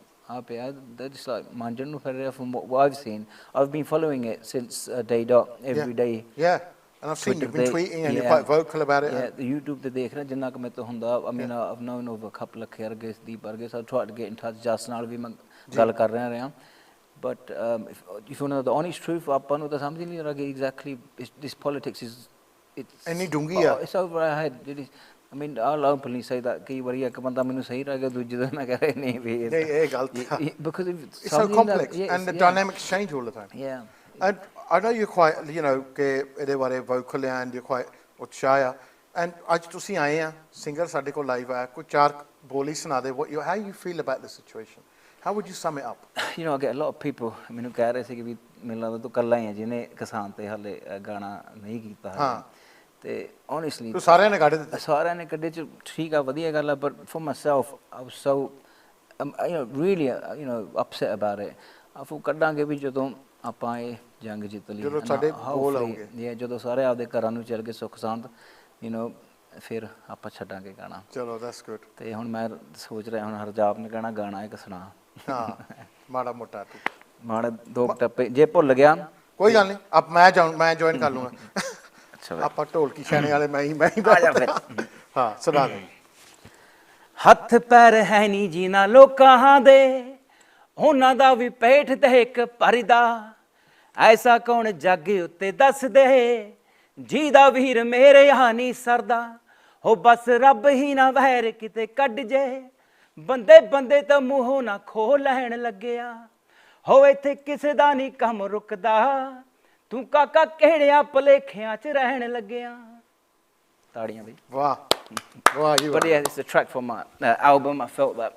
they're just like manjan nu fer ਰਿਹਾ. From what I've seen, I've been following it since day dot every day. Yeah, and I've seen you've been tweeting and you're quite vocal about it. Yeah, the YouTube ਤੇ ਦੇਖ ਰਿਹਾ ਜਿੰਨਾ ਕੁ ਮੇਰੇ ਤੋਂ ਹੁੰਦਾ. I mean, I've known of a couple of Kyrgyz, Deep Argyz. I've tried to get in touch. ਜਸ ਨਾਲ ਵੀ ਮੈਂ ਗੱਲ ਕਰ ਰਿਹਾ. But if you know the honest truth, ਆਪਾਂ ਨੂੰ ਤਾਂ ਸਮਝ ਨਹੀਂ ਆ ਰਿਹਾ ਕਿ exactly this politics is, ਇੰਨੀ ਡੂੰਗੀ ਆ. It's over our head. I mean, I'll openly say that ਕਈ ਵਾਰੀ ਇੱਕ ਬੰਦਾ ਮੈਨੂੰ ਸਹੀ ਲੱਗ ਗਿਆ, ਦੂਜੇ ਦਿਨ ਮੈਂ ਕਹਿ ਰਿਹਾ ਨਹੀਂ ਵੀ ਇਹ ਗਲਤ ਆ. Because it's so complex and the dynamics change all the time. Yeah. And I know you're quite, ਕਿ ਇਹਦੇ ਬਾਰੇ vocal and you're quite ਉਤਸ਼ਾਹ ਆ. And ਅੱਜ ਤੁਸੀਂ ਆਏ ਆ, ਸਿੰਗਰ ਸਾਡੇ ਕੋਲ ਲਾਈਵ ਆਇਆ, ਕੋਈ 4 ਬੋਲੀ ਸੁਣਾ ਦੇ. How you feel about the situation? How would you sum it up? You know, I get a lot of people ਮੈਨੂੰ ਕਹਿ ਰਹੇ ਸੀ ਕਿ ਵੀ ਮੈਨੂੰ ਲੱਗਦਾ ਤੂੰ ਇਕੱਲਾ ਹੀ ਹੈ ਜਿਹਨੇ ਕਿਸਾਨ ਤੇ ਹਾਲੇ ਗਾਣਾ ਨਹੀਂ ਕੀਤਾ ਹੈ. ਤੇ honestly ਤੂੰ ਸਾਰਿਆਂ ਨੇ ਕੱਢ ਦਿੱਤੇ? ਸਾਰਿਆਂ ਨੇ ਕੱਢੇ ਚ ਠੀਕ ਆ, ਵਧੀਆ ਗੱਲ ਆ. But for myself, I was so really upset about it. ਆਫੂ ਕੱਢਾਂਗੇ ਵੀ ਜਦੋਂ ਆਪਾਂ ਇਹ ਜੰਗ ਜਿੱਤ ਲਈ, ਜਦੋਂ ਸਾਡੇ ਗੋਲ ਆਉਗੇ, ਜਦੋਂ ਸਾਰੇ ਆਪਦੇ ਘਰਾਂ ਨੂੰ ਚੱਲ ਕੇ ਸੁੱਖ ਸ਼ਾਂਤ, ਫਿਰ ਆਪਾਂ ਛੱਡਾਂਗੇ ਗਾਣਾ. ਚਲੋ that's good. ਤੇ ਹੁਣ ਮੈਂ ਸੋਚ ਰਿਹਾ, ਹੁਣ ਹਰਜਾਪ ਨੇ ਕਹਿਣਾ ਗਾਣਾ ਇੱਕ ਸੁਣਾ. ਹਾਂ, ਮਾੜਾ ਮੋਟਾ ਤੂੰ ਮਾੜਾ 2 ਟੱਪੇ ਜੇ ਭੁੱਲ ਗਿਆ ਕੋਈ ਗੱਲ ਨਹੀਂ. ਮੈਂ ਜੁਆਇਨ ਕਰ ਲੂੰਗਾ. ਆਪਾਂ ਢੋਲਕੀ ਛਾਣੇ ਵਾਲੇ ਮੈਂ ਹੀ ਆ ਜਾ ਫਿਰ. ਹਾਂ, ਸੁਣਾ ਦੇ. ਹੱਥ ਪੈਰ ਹੈ ਨਹੀਂ ਜੀਣਾ ਲੋਕਾਂ ਦੇ, ਉਹਨਾਂ ਦਾ ਵੀ ਪੇਟ ਤੇ ਇੱਕ ਭਰਦਾ, ਐਸਾ ਕੌਣ ਜੱਗ ਉੱਤੇ ਦੱਸ ਦੇ, ਜਿਹਦਾ ਵੀਰ ਮੇਰੇ ਆ ਨਹੀਂ ਸਰਦਾ, ਹੋ ਬਸ ਰੱਬ ਹੀ ਨਾ ਵੈਰ ਕਿਤੇ ਕੱਢ ਜੇ, ਬੰਦੇ ਤਾਂ ਮੂੰਹੋਂ ਨਾ ਖੋ ਲੈਣ ਲੱਗਿਆ, ਹੋ ਇੱਥੇ ਕਿਸੇ ਦਾ ਨਹੀਂ ਕੰਮ ਰੁਕਦਾ, ਤੂੰ ਕਾਕਾ ਕਿਹੜਿਆਂ ਭਲੇਖਿਆਂ ਚ ਰਹਿਣ ਲੱਗਿਆ. ਤਾੜੀਆਂ ਬਈ. ਵਾਹ ਵਾਹ ਜੀ. But yeah, it's a track from my album. I felt that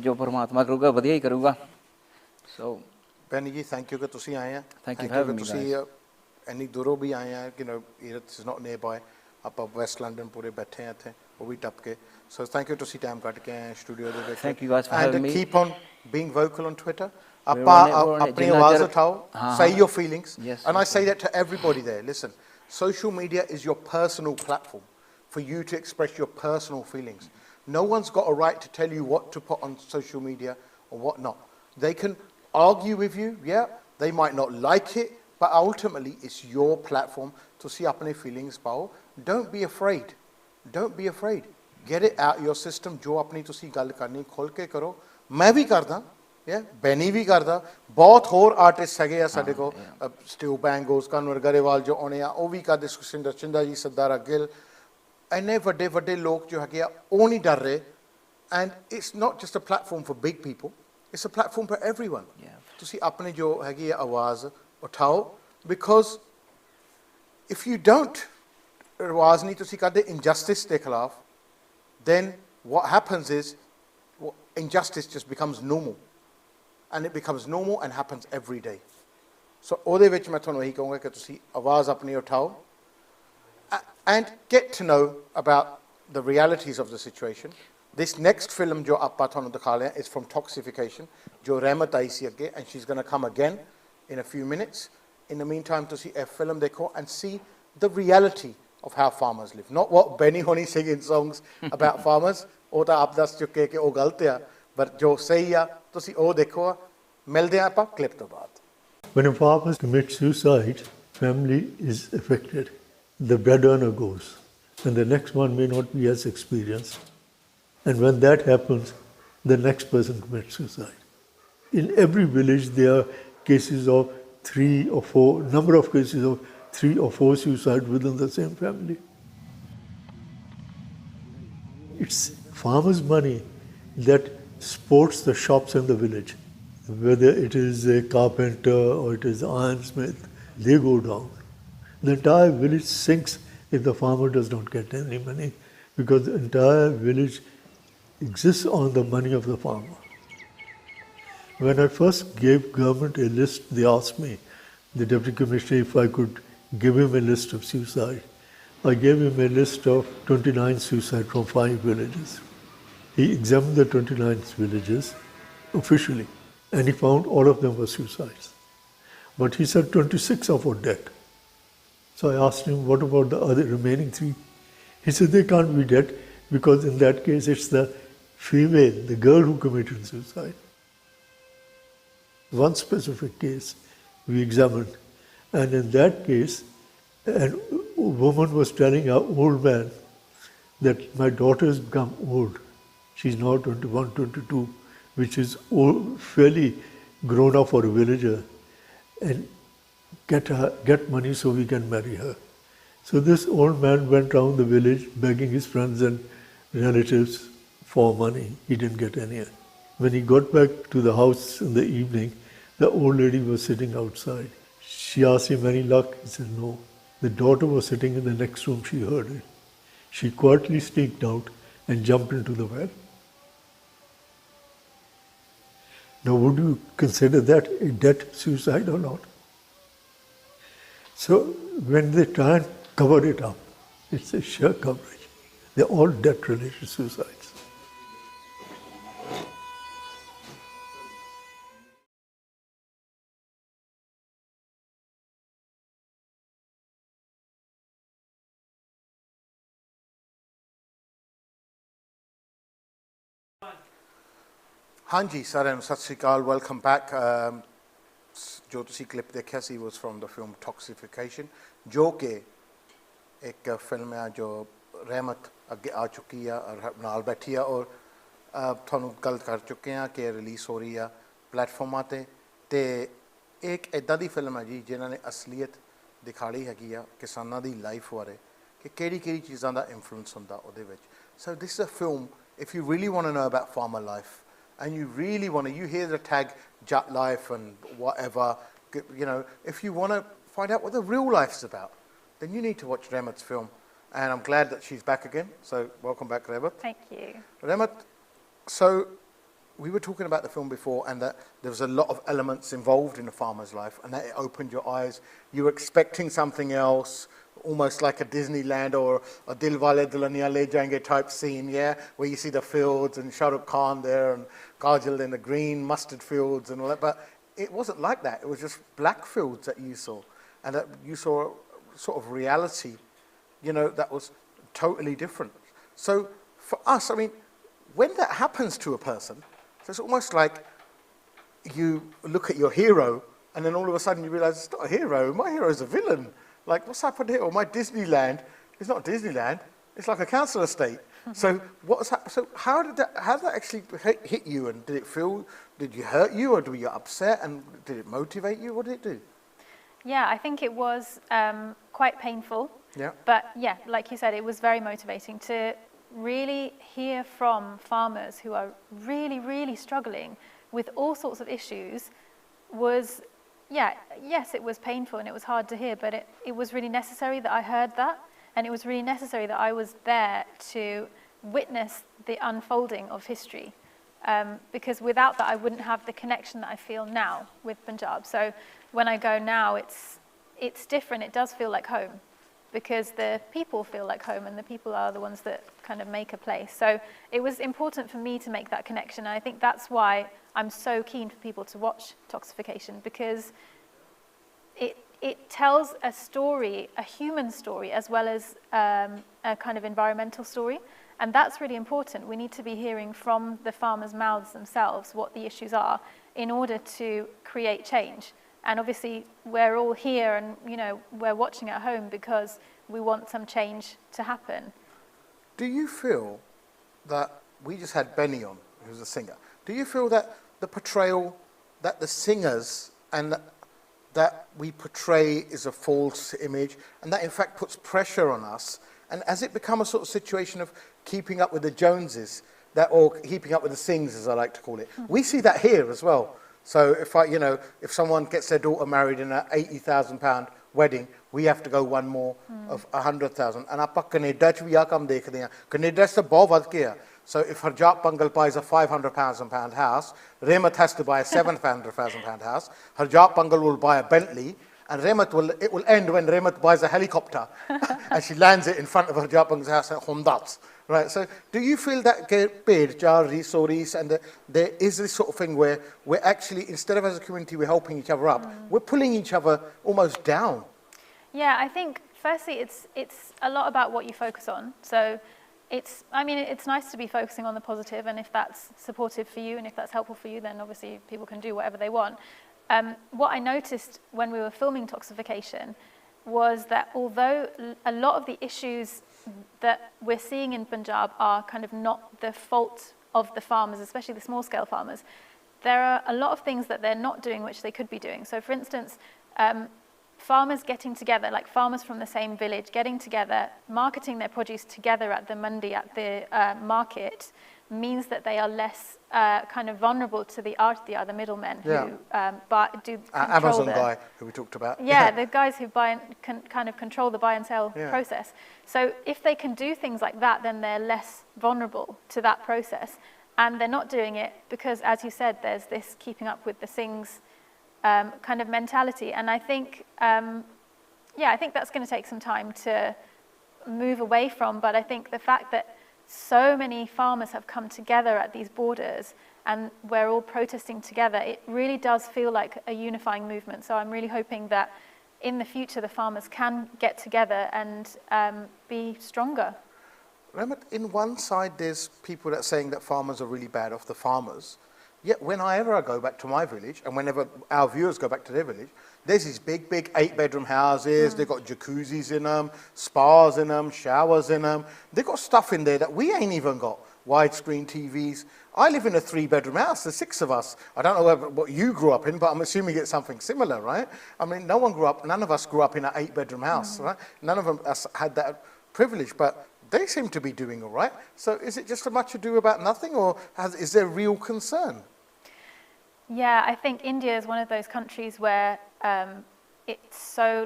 ਜੋ ਪਰਮਾਤਮਾ ਕਰੂਗਾ ਵਧੀਆ ਹੀ ਕਰੂਗਾ. So ਬੈਨੀ ਜੀ, ਥੈਂਕ ਯੂ ਕਿ ਤੁਸੀਂ ਆਏ ਆ. Thank you for having me. ਤੁਸੀਂ ਇੰਨੀ ਦੂਰੋਂ ਵੀ ਆਏ ਆ. This is not nearby. ਆਪਾਂ ਵੈਸਟ ਲੰਡਨ ਪੂਰੇ ਬੈਠੇ ਆ ਇੱਥੇ, ਉਹ ਵੀ ਟੱਪ ਕੇ. So thank you ਤੁਸੀਂ ਟਾਈਮ ਕੱਢ ਕੇ ਆਏ ਸਟੂਡੀਓ ਦੇ ਵਿੱਚ. Thank you guys for having me. And keep on being vocal on Twitter. ਆਪਾਂ ਆਪਣੀ ਆਵਾਜ਼ ਉਠਾਓ. Say your feelings. Yes. And I say that to everybody there. Listen, social media is your personal platform for you to express your personal feelings. No one's got a right to tell you what to put on social media or what not. They can argue with you, yeah, they might not like it, but ultimately it's your platform to see apne feelings pao. Don't be afraid. Don't be afraid. Get it out your system. Jo apni tusi gall karni khol ke karo. Main bhi karda. Yeah, Benny भी करदा. बहुत होर artist है साडे को. Steve बैंगोस, Kanwar Grewal जो आने आ, वो भी करदे. सुखसिंदर चिंदा जी, सरदारा गिल, ਇੰਨੇ ਵੱਡੇ ਵੱਡੇ ਲੋਕ ਜੋ ਹੈਗੇ ਆ ਉਹ ਨਹੀਂ ਡਰ ਰਹੇ and it's not just a platform for big people, it's a platform for everyone. ਤੁਸੀਂ ਆਪਣੀ ਜੋ ਹੈਗੀ ਆ ਆਵਾਜ਼ ਉਠਾਓ because if you don't ਆਵਾਜ਼ ਨਹੀਂ ਤੁਸੀਂ ਕਰਦੇ injustice ਦੇ ਖਿਲਾਫ then what happens is injustice just becomes normal and it becomes normal and happens every day. So ਉਹਦੇ ਵਿੱਚ ਮੈਂ ਤੁਹਾਨੂੰ ਇਹੀ ਕਹੂੰਗਾ ਕਿ ਤੁਸੀਂ ਆਵਾਜ਼ ਆਪਣੀ ਉਠਾਓ and get to know about the realities of the situation. This next film jo aapa thonu dikha rahe hain is from Toxification jo Rahmat aayi si agge and she's going to come again in a few minutes. In the meantime tusi a film dekho and see the reality of how farmers live, not what Benny Honi singing songs about farmers or ta aap das chukke ke oh galat hai but jo sahi hai tusi oh dekho. Milde aapa clip to baad. When a farmer commits suicide, family is affected. The bread earner goes and the next one may not be as experienced. And when that happens, the next person commits suicide. In every village, there are cases of 3 or 4, number of cases of 3 or 4 suicides within the same family. It's farmers' money that supports the shops in the village. Whether it is a carpenter or it is an ironsmith, they go down. The entire village sinks if the farmer does not get any money because the entire village exists on the money of the farmer. When I first gave government a list, they asked me, the deputy commissioner, if I could give him a list of suicide. I gave him a list of 29 suicides from 5 villages. He examined the 29 villages officially and he found all of them were suicides. But he said 26 are for death. So I asked him, what about the other remaining 3? He said they can't be dead because in that case it's the female, the girl who committed suicide. One specific case we examined, and in that case, a woman was telling our old man that my daughter has become old. She's now 21, 22, which is old, fairly grown up for a villager, and get money so we can marry her. So this old man went around the village begging his friends and relatives for money. He didn't get any. When he got back to the house in the evening, the old lady was sitting outside. She asked him, any luck? He said, no. The daughter was sitting in the next room. She heard it. She quietly sneaked out and jumped into the well. Now, would you consider that a death suicide or not? So, when they try and cover it up, it's a sheer coverage. They're all death-related suicides. Hanji, Saran, Sat Sri Akal, welcome back. जो तुसी clip देखा सी was from the film Toxification, जो कि एक film है जो रहमत अगे आ चुकी है और नाल बैठी है और थानू गल कर चुके हैं कि रिलीज़ हो रही है प्लेटफॉर्मां ते एक इदां दी फिल्म है जी जिन्हां ने असलीयत दिखाड़ी हैगी आ किसानां दी लाइफ बारे कि केड़ी चीज़ां दा इन्फ्लुएंस हुंदा उहदे विच. So this is a film, if you really want to know about farmer life and you really want to, you hear the tag Jat life and whatever, you know, if you want to find out what the real life's about, then you need to watch Rahmat's film. And I'm glad that she's back again. So welcome back, Rahmat. Thank you. Rahmat, so we were talking about the film before and that there was a lot of elements involved in a farmer's life and that it opened your eyes. You were expecting something else, almost like a Disneyland or a Dilwale Dulhaniya Le Jayenge type scene, yeah, where you see the fields and Shah Rukh Khan there and Kajal in the green mustard fields and all that. But it wasn't like that. It was just black fields that you saw, and that you saw sort of reality, you know, that was totally different. So for us, I mean, when that happens to a person, it's almost like you look at your hero and then all of a sudden you realize it's not a hero, my hero is a villain. Like, what's happened here? Or my Disneyland is not Disneyland, it's like a council estate. So so how did that actually hit you, and did you hurt you, or were you upset, and did it motivate you? What did it do? Yeah, I think it was quite painful Yeah. But yeah, like you said, it was very motivating to really hear from farmers who are really, really struggling with all sorts of issues. Was, yeah, yes, it was painful and it was hard to hear, but it was really necessary that I heard that, and it was really necessary that I was there to witness the unfolding of history, because without that I wouldn't have the connection that I feel now with Punjab. So when I go now, it's different. It does feel like home, because the people feel like home, and the people are the ones that kind of make a place. So it was important for me to make that connection, and I think that's why I'm so keen for people to watch Toxification, because it tells a story, a human story, as well as a kind of environmental story, and that's really important. We need to be hearing from the farmers' mouths themselves what the issues are in order to create change. And obviously we're all here and, you know, we're watching at home because we want some change to happen. Do you feel that, we just had Benny on, who's a singer, do you feel that the portrayal that the singers and that we portray is a false image, and that in fact puts pressure on us, and has it become a sort of situation of keeping up with the Joneses, or keeping up with the Sings, as I like to call it? We see that here as well. So if someone gets their daughter married in an £80,000 wedding, we have to go one more of 100,000. And ਆਪਾਂ Canada ਚ ਵੀ ਆ ਕੰਮ ਦੇਖਦੇ ਹਾਂ, Canada ਚ ਤਾਂ ਬਹੁਤ ਵੱਧ ਗਿਆ. So if Harjap Bhangal buys a £500,000 house, Remat has to buy a £700,000 house. Harjap Bhangal will buy a Bentley, and it will end when Remat buys a helicopter and she lands it in front of Harjap Bhangal's house at Hondat. Right, so do you feel that get paid, resources, and there is this sort of thing where we're actually, instead of as a community, we're helping each other up, we're pulling each other almost down? Yeah, I think firstly it's a lot about what you focus on. So it's nice to be focusing on the positive, and if that's supportive for you and if that's helpful for you, then obviously people can do whatever they want. What I noticed when we were filming Toxification was that although a lot of the issues that we're seeing in Punjab are kind of not the fault of the farmers, especially the small-scale farmers, there are a lot of things that they're not doing which they could be doing. So for instance, farmers getting together, like farmers from the same village, getting together, marketing their produce together at the mandi, at the market, means that they are less kind of vulnerable to the artiya, the middlemen who do control Amazon guy who we talked about. Yeah, the guys who buy and can kind of control the buy and sell process. So if they can do things like that, then they're less vulnerable to that process. And they're not doing it because, as you said, there's this keeping up with the things kind of mentality. And I think, I think that's going to take some time to move away from. But I think the fact that so many farmers have come together at these borders and we're all protesting together, it really does feel like a unifying movement. So I'm really hoping that in the future the farmers can get together and be stronger. Remember, in one side there's people that are saying that farmers are really bad off, the farmers. Yet whenever I go back to my village, and whenever our viewers go back to their village, there's these big 8-bedroom houses, they've got jacuzzis in them, spas in them, showers in them. They've got stuff in there that we ain't even got, widescreen TVs. I live in a 3-bedroom house, there's 6 of us. I don't know what you grew up in, but I'm assuming it's something similar, right? I mean, none of us grew up in an 8-bedroom house, right? None of us had that privilege, but they seem to be doing all right. So is it just a much ado about nothing, or is there real concern? Yeah, I think India is one of those countries where it's so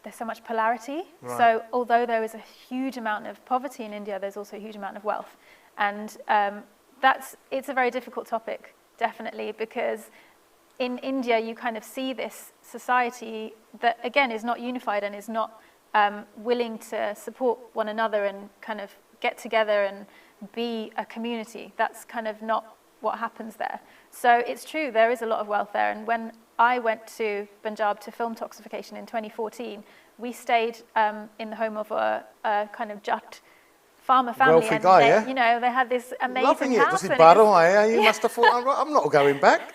there's so much polarity. Right. So although there is a huge amount of poverty in India, there's also a huge amount of wealth. And it's a very difficult topic, definitely, because in India you kind of see this society that, again, is not unified and is not willing to support one another and kind of get together and be a community. That's kind of not what happens there. So it's true, there is a lot of wealth there. And when I went to Punjab to film Toxification in 2014, we stayed in the home of a kind of Jat farmer family. Wealthy guy, they, you know, they had this amazing Loving house. You must have thought, I'm not going back.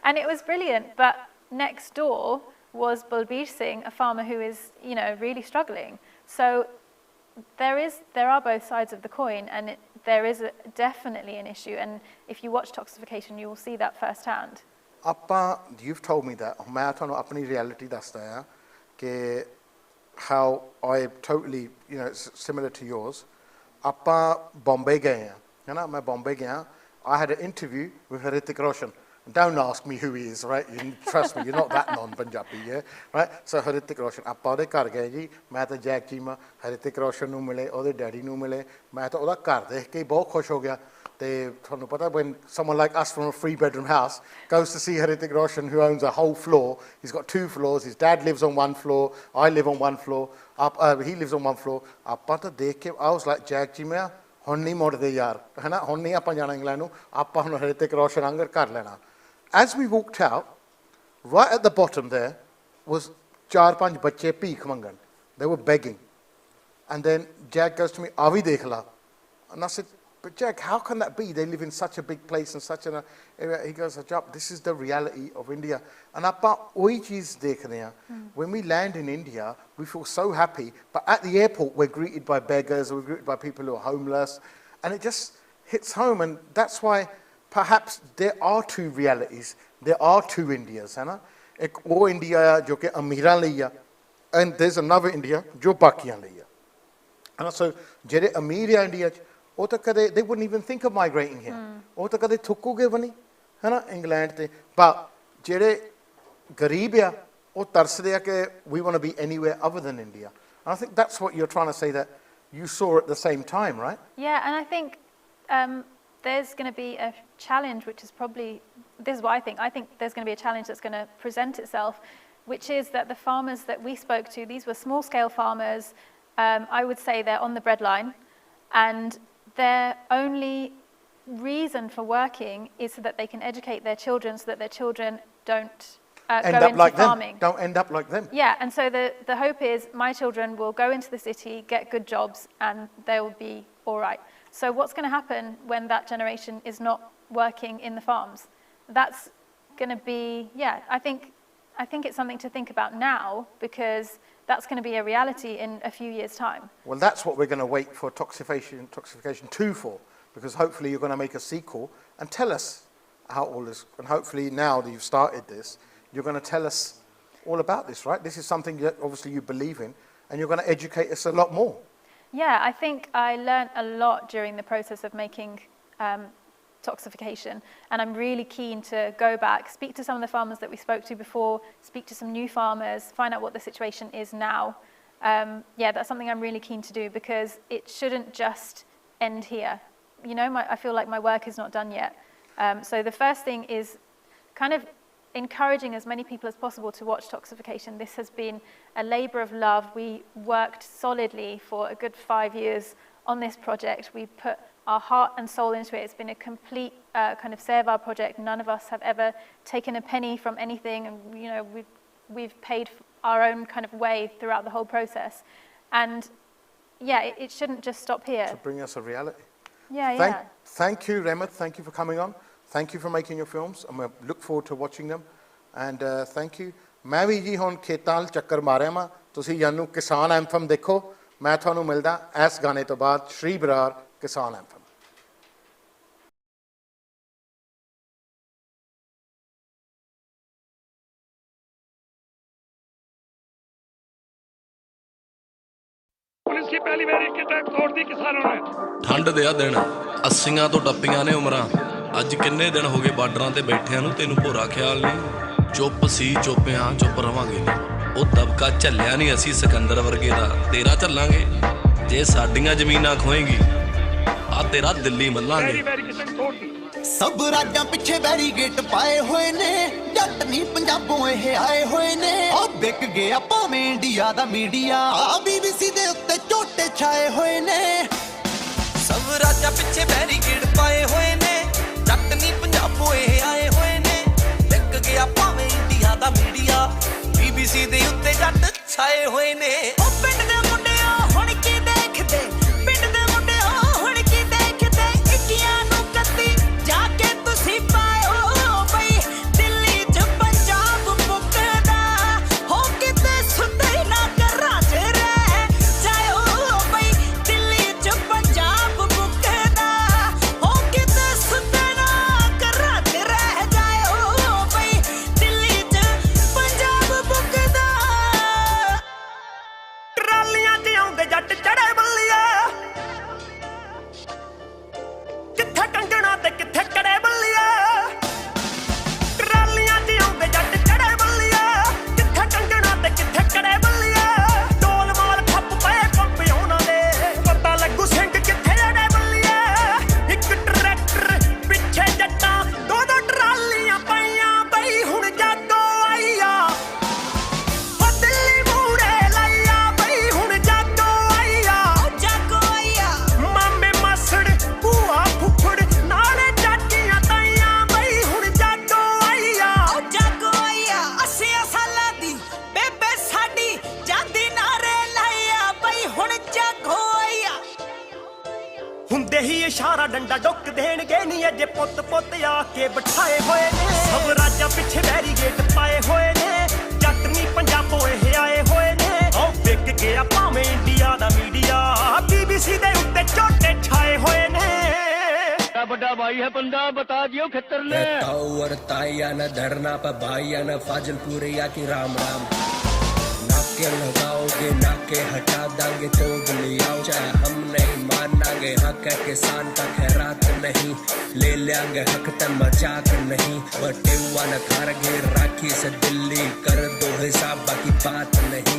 And it was brilliant. But next door was Balbir Singh, a farmer who is, you know, really struggling. So there are both sides of the coin, and there is definitely an issue. And if you watch Toxification, you will see that firsthand. You've told me that. मैं ਤੁਹਾਨੂੰ अपनी reality ਦੱਸਦਾ ਹਾਂ ਕਿ how I totally, it's similar to yours. Appa Bombay gaya, मैं Bombay gaya. I had an interview with Hrithik Roshan. Don't ask me who he is, right? Trust me, you're not that non-Punjabi, yeah? Right? So Hrithik Roshan, ਆਪਾਂ ਉਹਦੇ ਘਰ ਗਏ ਜੀ, ਮੈਂ ਤਾਂ Jack Cheema Hrithik Roshan ਨੂੰ ਮਿਲੇ, ਉਹਦੇ ਡੈਡੀ ਨੂੰ ਮਿਲੇ, ਮੈਂ ਤਾਂ ਉਹਦਾ ਘਰ ਦੇਖ ਕੇ ਬਹੁਤ ਖੁਸ਼ ਹੋ ਗਿਆ। ਤੇ ਤੁਹਾਨੂੰ ਪਤਾ, when someone like us from a 3-bedroom house goes to see Hrithik Roshan, who owns a whole floor, he's got 2 floors, his dad lives on 1 floor, I live on 1 floor, he lives on 1 floor, ਆਪਾਂ ਤਾਂ ਦੇਖ ਕੇ, I was like, Jack Cheema ਹੁਣ ਨਹੀਂ ਮੁੜਦੇ ਯਾਰ, ਹੈ ਨਾ, ਹੁਣ ਨਹੀਂ ਆਪਾਂ ਜਾਣਾ ਇੰਗਲੈਂਡ ਨੂੰ, ਆਪਾਂ ਹੁਣ Hrithik Roshan ਆਂਗਰ ਘਰ ਲੈਣਾ। As we walked out, right at the bottom there was 4-5 bache peek mangan. They were begging. And then Jack goes to me, "Avi dekh la." And I said, "But Jack, how can that be? They live in such a big place and such an area." He goes, "Harjap, this is the reality of India." And appa oi cheez dekh rahe hain. When we land in India, we feel so happy, but at the airport we're greeted by beggars, we're greeted by people who are homeless, and it just hits home. And that's why perhaps there are 2 realities, there are 2 Indias, है ना? एक वो India है जो कि अमीरां ਲਈ ਆ, and there's another India जो बाकियां ਲਈ ਆ, है ना? So ਜਿਹੜੇ अमीर ਆ India 'ਚ, ਉਹ ਤਾਂ ਕਦੇ they wouldn't even think of migrating here, ਉਹ ਤਾਂ ਕਦੇ ਥੁੱਕੂਗੇ ਵੀ ਨਹੀਂ, ਹੈ ਨਾ, ਇੰਗਲੈਂਡ ਤੇ। but ਜਿਹੜੇ ਗਰੀਬ ਆ, ਉਹ ਤਰਸਦੇ ਆ ਕਿ we want to be anywhere other than India. And I think that's what you're trying to say, that you saw at the same time, right? Yeah, and I think there's going to be a challenge, which is probably, this is what I think there's going to be a challenge that's going to present itself, which is that the farmers that we spoke to, these were small scale farmers, I would say they're on the breadline, and their only reason for working is so that they can educate their children, so that their children don't go into farming. Don't end up like them. Yeah, and so the hope is my children will go into the city, get good jobs, and they will be all right. So what's going to happen when that generation is not working in the farms? That's going to be, yeah, I think it's something to think about now, because that's going to be a reality in a few years' time. Well, that's what we're going to wait for Toxification 2 for, because hopefully you're going to make a sequel and tell us how all this, and hopefully now that you've started this, you're going to tell us all about this, right? This is something that obviously you believe in, and you're going to educate us a lot more. Yeah, I think I learned a lot during the process of making Toxification, and I'm really keen to go back, speak to some of the farmers that we spoke to before, speak to some new farmers, find out what the situation is now. Yeah, that's something I'm really keen to do, because it shouldn't just end here. You know, I feel like my work is not done yet. So the first thing is kind of encouraging as many people as possible to watch Toxification. This has been a labour of love. We worked solidly for a good 5 years on this project. We put our heart and soul into it. It's been a complete kind of Seva project. None of us have ever taken a penny from anything, and you know, we've paid our own kind of way throughout the whole process. And yeah, it shouldn't just stop here. To bring us a reality. Yeah, Thank you, Remat. Thank you for coming on. Thank you for making your films, and we look forward to watching them. And thank you. मैं भी जी हुण खेतां चक्कर मारिया मा, तुसीं जानू किसान anthem देखो। मैं तुहानू मिलदा इस गाने तो बाद श्री बरार किसान एंथम। पुलिस की पहली बैरिकेड तोड़ दी किसानों ने। ਠੰਡ ਦੇ ਆ ਦਿਨ 80ਾਂ ਤੋਂ ਟੱਪੀਆਂ ਨੇ ਉਮਰਾਂ, ਅੱਜ ਕਿੰਨੇ ਦਿਨ ਹੋ ਗਏ ਬਾਰਡਰਾਂ ਤੇ ਬੈਠਿਆਂ ਨੂੰ, ਤੈਨੂੰ ਭੋਰਾ ਖਿਆਲ ਨਹੀਂ। ਚੁੱਪ ਸੀ ਚੁੱਪਿਆਂ ਚੁੱਪ ਰਵਾਂਗੇ ਨਹੀਂ, ਉਹ ਦਬਕਾ ਝੱਲਿਆ ਨਹੀਂ ਅਸੀਂ ਸਿਕੰਦਰ ਵਰਗੇ ਦਾ, ਤੇਰਾ ਝੱਲਾਂਗੇ ਜੇ ਸਾਡੀਆਂ ਜ਼ਮੀਨਾਂ ਖੋਏਗੀ, ਆ ਤੇਰਾ ਦਿੱਲੀ ਮੱਲਾਂਗੇ। ਸਭ ਰਾਜਾਂ ਪਿੱਛੇ ਬੈਰੀਗੇਟ ਪਾਏ ਹੋਏ ਨੇ, ਜੱਟ ਨਹੀਂ ਪੰਜਾਬੋਂ ਇਹ ਆਏ ਹੋਏ ਨੇ। ਉਹ ਵਿਕ ਗਿਆ ਭਾਵੇਂ ਇੰਡੀਆ ਦਾ ਮੀਡੀਆ, BBC ਦੇ ਉੱਤੇ ਝੋਟੇ ਛਾਏ ਹੋਏ ਨੇ। ਸਭ ਰਾਜਾਂ ਪਿੱਛੇ ਬੈਰੀਗੇਟ ਪਾਏ ਹੋਏ ਨੇ, ਜੱਟ ਨਹੀਂ ਪੰਜਾਬੋਂ ਇਹ ਆਏ ਹੋਏ ਨੇ। ਵਿਕ ਗਿਆ ਭਾਵੇਂ ਇੰਡੀਆ ਦਾ ਮੀਡੀਆ, BBC ਦੇ ਉੱਤੇ ਜੱਟ ਛਾਏ ਹੋਏ ਨੇ। ਉਹ ਪਿੰਡ ਦੇ ਮੁੰਡਿਆਂ ਹੁਣ ਕੀ ਦੇਖਦੇ, ਪਿੰਡ ਦੇ ਮੁੰਡਿਆਂ ਹੁਣ ਕੀ ਦੇਖਦੇ, ਇੱਕੀਆਂ ਨੂੰ ਕੱਤੀ ਜਾ ਕੇ ਤੁਸੀਂ ਪਾਇਓ ਬਈ, ਦਿੱਲੀ 'ਚ ਪੰਜਾਬ ਮੁੱਕਦਾ ਹੋ ਕਿਤੇ ਸੁੱਤੇ ਨਾ ਘਰਾਂ 'ਚ ਰਹਿ ਜਾਇਓ ਬਈ, ਦਿੱਲੀ 'ਚ ਪੰਜਾਬ ਮੁੱਕਦਾ ਹੋ ਕਿਤੇ ਮਾਰਾ ਡੰਡਾ ਡੁੱਕ ਦੇਣਗੇ ਨੀ ਅਜੇ ਪੁੱਤ ਪੁੱਤ ਆ ਕੇ ਬਿਠਾਏ ਹੋਏ ਨੇ ਸਭ ਰਾਜਾਂ ਪਿੱਛੇ ਬੈਰੀਗੇਟ ਪਾਏ ਹੋਏ ਨੇ ਜੱਟ ਨੀ ਪੰਜਾਬੋਂ ਇਹ ਆਏ ਹੋਏ ਨੇ ਉਹ ਵਿਕ ਗਿਆ ਭਾਵੇਂ ਇੰਡੀਆ ਦਾ ਮੀਡੀਆ BBC ਦੇ ਉੱਤੇ ਝੋਟੇ ਛਾਏ ਹੋਏ ਨੇ बड़ा भाई है बंदा बता दियो खतर ने ताऊ और ताइया न धरना पर भाइया न फाजिलपुर या की राम राम नाके लगाओगे नाके हटा देंगे तो लियाओ चाहे हम नहीं मानांगे हक है किसान का खैरात नहीं ले लेंगे हक त मजाक नहीं बटेवा न खारगे राखी से दिल्ली कर दो हिसाब बाकी बात नहीं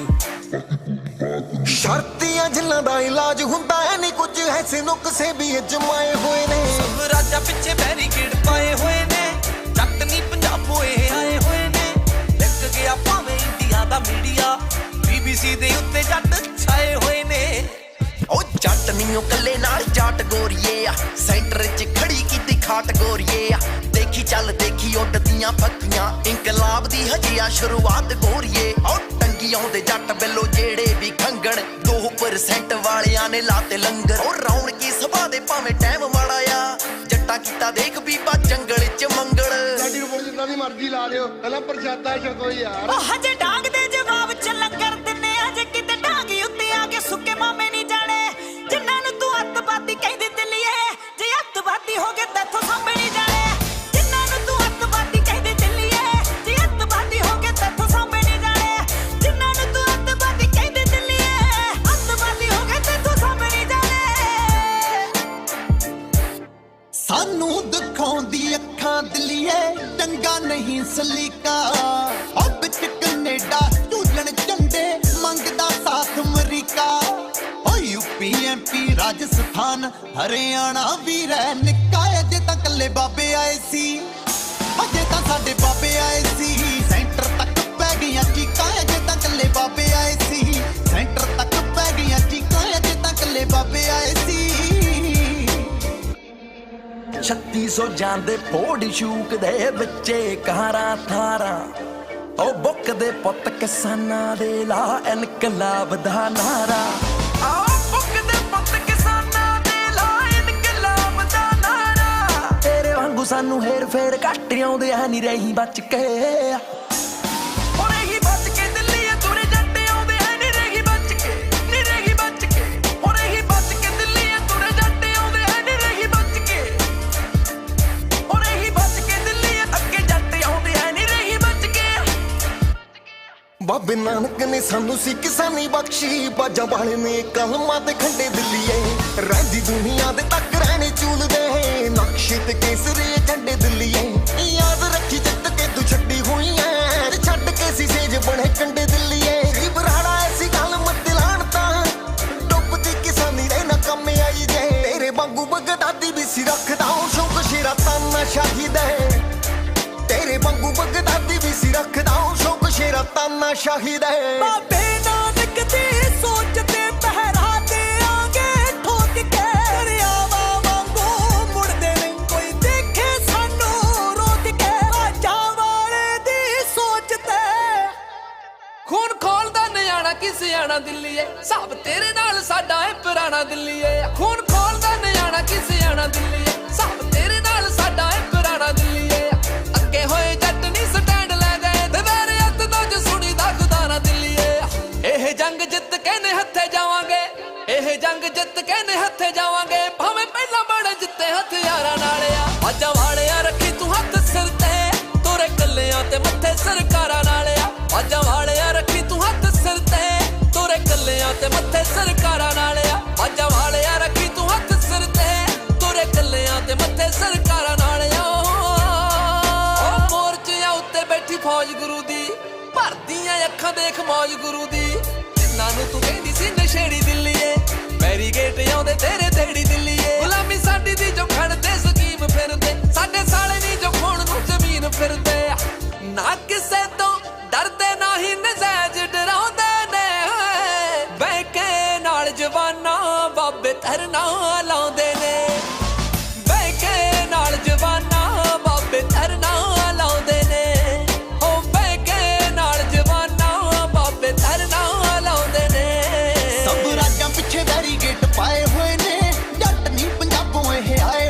ਸ਼ਰਤੀਆਂ ਜਿਨ੍ਹਾਂ ਦਾ ਇਲਾਜ ਹੁੰਦਾ ਹੈ ਨਹੀਂ ਕੁਝ ਐਸੇ ਨੁਕਸੇ ਵੀ ਅਜਮਾਏ ਹੋਏ ਨੇ ਸਭ ਰਾਜਾਂ ਪਿੱਛੇ ਬੈਰੀਕੇਡ ਪਾਏ ਹੋਏ ਨੇ ਜੱਟ ਨਹੀਂ ਪੰਜਾਬੋਂ ਇਹ ਆਏ ਹੋਏ ਨੇ ਲਿਖ ਗਿਆ ਭਾਵੇਂ ਇੰਡੀਆ ਦਾ ਮੀਡੀਆ BBC ਦੇ ਉੱਤੇ ਜੱਟ ਛਾਏ ਹੋਏ ਨੇ ਉਹ ਜੱਟ ਨਹੀਂ ਉਹ ਕੱਲੇ ਨਾਲ ਜਾਟ ਗੋਰੀਏ ਆ ਸੈਂਟਰ 'ਚ ਖੜੀ ਕੀਤੀ ਖਾਟ ਗੋਰੀਏ ਆ ਦੇਖੀ ਚੱਲ ਦੇਖੀ ਉੱਡਦੀਆਂ ਪੱਕੀਆਂ ਇਨਕਲਾਬ ਦੀ ਹਜੇ ਆ ਸ਼ੁਰੂਆਤ ਗੋਰੀਏ ਉਹ ਟੰਗੀ ਆਉਂਦੇ ਜੱਟ ਬਿੱਲੋ ਜਿਹੜੇ ਵੀ ਖੰਗਣ 2% ਵਾਲਿਆਂ ਨੇ ਲਾਤੇ ਲੰਗਰ ਉਹ ਰੌਣਕੀ ਸਭਾ ਦੇ ਭਾਵੇਂ ਟਾਈਮ ਮਾੜਾ ਆ ਜੱਟਾ ਕੀਤਾ ਦੇਖ ਬੀਬਾ ਜੰਗਲ 'ਚ ਮੰਗਲ ਸਾਡੀ ਨੂੰ ਜਿੰਨਾ ਦੀ ਮਰਜ਼ੀ ਲਾ ਲਿਓ ਪਹਿਲਾਂ ਪ੍ਰਸ਼ਾਦਾ ਛਕੋ ਯਾਰ ਉਹ ਹਜੇ ਡਾਂਗ ਦੇ ਜਵਾਬ 'ਚ ਲੰਗਰ ਦਿੰਨੇ ਆ ਜੇ ਕਿਤੇ ਡਾਂਗੀ ਉੱਤੇ ਆ ਕੇ ਸੁੱਕੇ ਮਾਮੇ ਨਹੀਂ ਜਾਣੇ ਜਿਨ੍ਹਾਂ ਨੂੰ ਤੂੰ ਅੱਤਵਾਦੀ ਕਹਿੰਦੀ ਦਿੱਲੀਏ ਜੇ ਅੱਤਵਾਦੀ ਹੋ ਗਏ ਤੈਥੋਂ ਸਾਂਭੇ ਨਹੀਂ ਜਾਣੇ ਜਿਨ੍ਹਾਂ ਨੂੰ ਤੂੰ ਅੱਤਵਾਦੀ ਕਹਿੰਦੀ ਦਿੱਲੀਏ ਜੇ ਅੱਤਵਾਦੀ ਹੋ ਗਏ ਤੈਥੋਂ ਸਾਂਭੇ ਨਹੀਂ ਜਾਣੇ ਜਿਨ੍ਹਾਂ ਨੂੰ ਤੂੰ ਅੱਤਵਾਦੀ ਕਹਿੰਦੀ ਦਿੱਲੀਏ ਅੱਤਵਾਦੀ ਹੋ ਗਏ ਤੈਥੋਂ ਸਾਂਭੇ ਨਹੀਂ ਜਾਣੇ ਸਾਨੂੰ ਦਿਖਾਉਂਦੀ ਅੱਖਾਂ ਦਿੱਲੀਏ ਚੰਗਾ ਨਹੀਂ ਸਲੀਕਾ ਉਹ ਵਿੱਚ ਕੈਨੇਡਾ ਝੂਲਣ ਝੰਡੇ ਮੰਗਦਾ ਸਾਥ ਅਮਰੀਕਾ UP MP ਰਾਜਸਥਾਨ ਹਰਿਆਣਾ ਵੀ ਰਹਿ ਨਿੱਕਾ ਅਜੇ ਤਾਂ ਕੱਲੇ ਬਾਬੇ ਆਏ ਸੀ ਅਜੇ ਤਾਂ ਸਾਡੇ ਬਾਬੇ ਆਏ ਸੀ ਸੈਂਟਰ ਤੱਕ ਪੈ ਗਈਆਂ ਚੀਕਾਂ ਅਜੇ ਤਾਂ ਕੱਲੇ ਬਾਬੇ ਆਏ ਸੀ ਸੈਂਟਰ ਤੱਕ ਪੈ ਗਈਆਂ ਚੀਕਾਂ ਅਜੇ ਤਾਂ ਕੱਲੇ ਬਾਬੇ ਆਏ ਸੀ 3600 ਜਾਂਦੇ ਫੋੜੀ ਸ਼ੂਕ ਦੇ ਵਿੱਚੇ ਕਾਰਾਂ ਥਾਰਾਂ ਉਹ ਬੁੱਕ ਦੇ ਪੁੱਤ ਕਿਸਾਨਾਂ ਦੇ ਲਾ ਇਨਕਲਾਬ ਦਾ ਨਾਰਾ ਸਾਨੂੰ ਹੇਰ ਫੇਰ ਘੱਟ ਆਉਂਦੇ ਆ ਨਹੀਂ ਰਹੀ ਬਚ ਕੇ ਹੋਰੇ ਹੀ ਬਚ ਕੇ ਦਿੱਲੀ ਤੁਰੇ ਜੱਟ ਆਉਂਦੇ ਆ ਨਹੀਂ ਰਹੀ ਬਚ ਕੇ ਨਹੀਂ ਰਹੀ ਬਚ ਕੇ ਹੋਰੇ ਹੀ ਬਚ ਕੇ ਦਿੱਲੀ ਤੁਰੇ ਜੱਟ ਆਉਂਦੇ ਆ ਨਹੀਂ ਰਹੀ ਬਚ ਕੇ ਹੋਰੇ ਹੀ ਬਚ ਕੇ ਦਿੱਲੀ ਅੱਗੇ ਜੱਟ ਆਉਂਦੇ ਆ ਨਹੀਂ ਰਹੀ ਬਚ ਕੇ ਬਾਬੇ ਨਾਨਕ ਨੇ ਸਾਨੂੰ ਸੀ ਕਿਸਾਨੀ ਬਖਸ਼ੀ ਬਾਜਾਂ ਵਾਲੇ ਨੇ ਕਲਮਾਂ ਤੇ ਖੰਡੇ ਦਿੱਲੀਏ ਰਹਿੰਦੀ ਦੁਨੀਆ ਦੇ ਤੱਕ ਰਹਿਣੇ ਚੂਲਦੇ ਨਕਸ਼ੇ ਤੇ ਕੇਸਰੀ ਝੰਡੇ ਦਿੱਲੀਏ ਯਾਦ ਰੱਖੀ ਜਿੱਤ ਕੇ ਤੂੰ ਛੱਡੀ ਹੋਈ ਐ ਛੱਡ ਕੇ ਸੀ ਸੇਜ ਬਣੇ ਕੰਡੇ ਦਿੱਲੀਏ ਗਰੀਬ ਰਾੜਾ ਐਸੀ ਗੱਲ ਮਤ ਲਾਣ ਤਾਂ ਡੁੱਬਦੀ ਕਿਸਾਨੀ ਦੇ ਨਾ ਕੰਮ ਆਈ ਜੇ ਤੇਰੇ ਵਾਂਗੂ ਬਗਦਾਦੀ ਵੀ ਸੀ ਰੱਖਦਾ ਉਹ ਸ਼ੌਕ ਸ਼ੇਰਾ ਤਾਨਾ ਸ਼ਾਹਿਦ ਹੈ ਤੇਰੇ ਵਾਂਗੂ ਬਗਦਾਦੀ ਵੀ ਸੀ ਰੱਖਦਾ ਉਹ ਸ਼ੌਕ ਸ਼ੇਰਾ ਤਾਨਾ ਸ਼ਾਹਿਦ ਹੈ ਬਾਬੇ ਨਾਨਕ ਦੀ ਸੋਚ ਤੇ ਪਹਿਰਾ ਦੇ ਆਗੇ ਠੋਕ ਕੇ ਰਿਆਵਾ ਵਾਂਗੂ ਮੁੜਦੇ ਨਹੀਂ ਕੋਈ ਦੇਖੇ ਸਾਨੂੰ ਰੋਕ ਕੇ ਬਾਜਾਂ ਵਾਲੇ ਦੀ ਸੋਚ ਤੇ ਖੂਨ ਖੋਲਦਾ ਨਿਆਣਾ ਕਿ ਸਿਆਣਾ ਦਿੱਲੀਏ ਸਭ ਤੇਰੇ ਨਾਲ ਸਾਡਾ ਹੈ ਪੁਰਾਣਾ ਦਿੱਲੀਏ ਖੂਨ ਖੋਲਦਾ ਨਿਆਣਾ ਕਿ ਸਿਆਣਾ ਦਿੱਲੀਏ ਸਭ ਤੇਰੇ ਨਾਲ ਸਾਡਾ ਹੈ ਪੁਰਾਣਾ ਦਿੱਲੀਏ ਅੱਗੇ ਹੋਏ ਜੱਟ ਨਹੀਂ ਸਟੈਂਡ ਲੈ ਗਏ ਤੇ ਮੇਰੇ ਹੱਥ ਤੋਂ ਜੋ ਸੁਣੀ ਦਾ ਖੁਦਾ ਨਾ ਦਿੱਲੀਏ ਇਹ ਜੰਗ ਜਿੱਤ ਕੇ ਨੇ ਹੱਥੇ ਜਾਵਾਂਗੇ ਇਹ ਜੰਗ ਜਿੱਤ ਕੇ ਨੇ ਹੱਥੇ ਜਾਵਾਂਗੇ ਭਾਵੇਂ ਪਹਿਲਾਂ ਬੜੇ ਜਿੱਤੇ ਹਥਿਆਰਾਂ ਨਾਲ ਆ ਬਾਜਾਂ ਵਾਲਿਆ ਰੱਖੀ ਤੂੰ ਹੱਥ ਸਿਰ ਤੇ ਤੋਰੇ ਕੱਲਿਆਂ ਤੇ ਮੱਥੇ ਸਰਕਾਰਾਂ ਨਾਲ ਆ ਬਾਜਾਂ ਵਾਲਿਆ ਰੱਖੀ ਤੂੰ ਹੱਥ ਸਿਰ ਤੇ ਤੋਰੇ ਕੱਲਿਆਂ ਤੇ ਮੱਥੇ ਸਰਕਾਰਾਂ ਨਾਲ ਆ ਬਾਜਾਂ ਵਾਲਿਆ ਰੱਖੀ ਤੂੰ ਹੱਥ ਸਿਰ ਤੇ ਤੋਰੇ ਕੱਲਿਆਂ ਤੇ ਮੱਥੇ ਸਰਕਾਰਾਂ ਨਾਲ ਆ ਉਹ ਮੋਰਚਿਆਂ ਉੱਤੇ ਬੈਠੀ ਫੌਜ ਗੁਰੂ ਦੀ ਭਰਦੀਆਂ ਅੱਖਾਂ ਦੇਖ ਮੌਜ ਗੁਰੂ ਦੀ ਜਿਨ੍ਹਾਂ ਨੂੰ ਤੂੰ ਕਹਿੰਦੀ ਸੀ ਨਸ਼ੇੜੀ ਦਿੱਲੀਏ ਬੈਰੀਗੇਟ ਆਉਂਦੇ ਤੇਰੇ ਤੇੜੀ ਦਿੱਲੀਏ ਗੁਲਾਮੀ ਸਾਡੀ ਦੀ ਜੋ ਖੜਦੇ ਸਕੀਮ ਫਿਰਦੇ ਸਾਡੇ ਸਾਲੇ ਨਹੀਂ ਜੋ ਖੋਣ ਨੂੰ ਜ਼ਮੀਨ ਫਿਰਦੇ ਨਾ ਕਿਸੇ ਤੋਂ ਡਰਦੇ ਨਾ ਹੀ ਨਜ਼ਾਇਜ਼ ਡਰਾਉਂਦੇ ਨੇ ਬਹਿ ਕੇ ਨਾਲ ਜਵਾਨਾਂ ਬਾਬੇ ਧਰਨਾ ਲਾਉਂਦੇ ਨੇ ਬਹਿ ਕੇ ਨਾਲ ਜਵਾਨਾਂ ਬਾਬੇ ਧਰਨਾ ਲਾਉਂਦੇ ਨੇ ਉਹ ਬਹਿ ਕੇ ਨਾਲ ਜਵਾਨਾਂ ਬਾਬੇ ਧਰਨਾ ਲਾਉਂਦੇ ਨੇ ਸਭ ਰਾਜਾਂ ਪਿੱਛੇ ਬੈਰੀਗੇਟ ਪਾਏ ਹੋਏ ਨੇ ਜੱਟ ਨਹੀਂ ਪੰਜਾਬੋਂ ਇਹ ਆਏ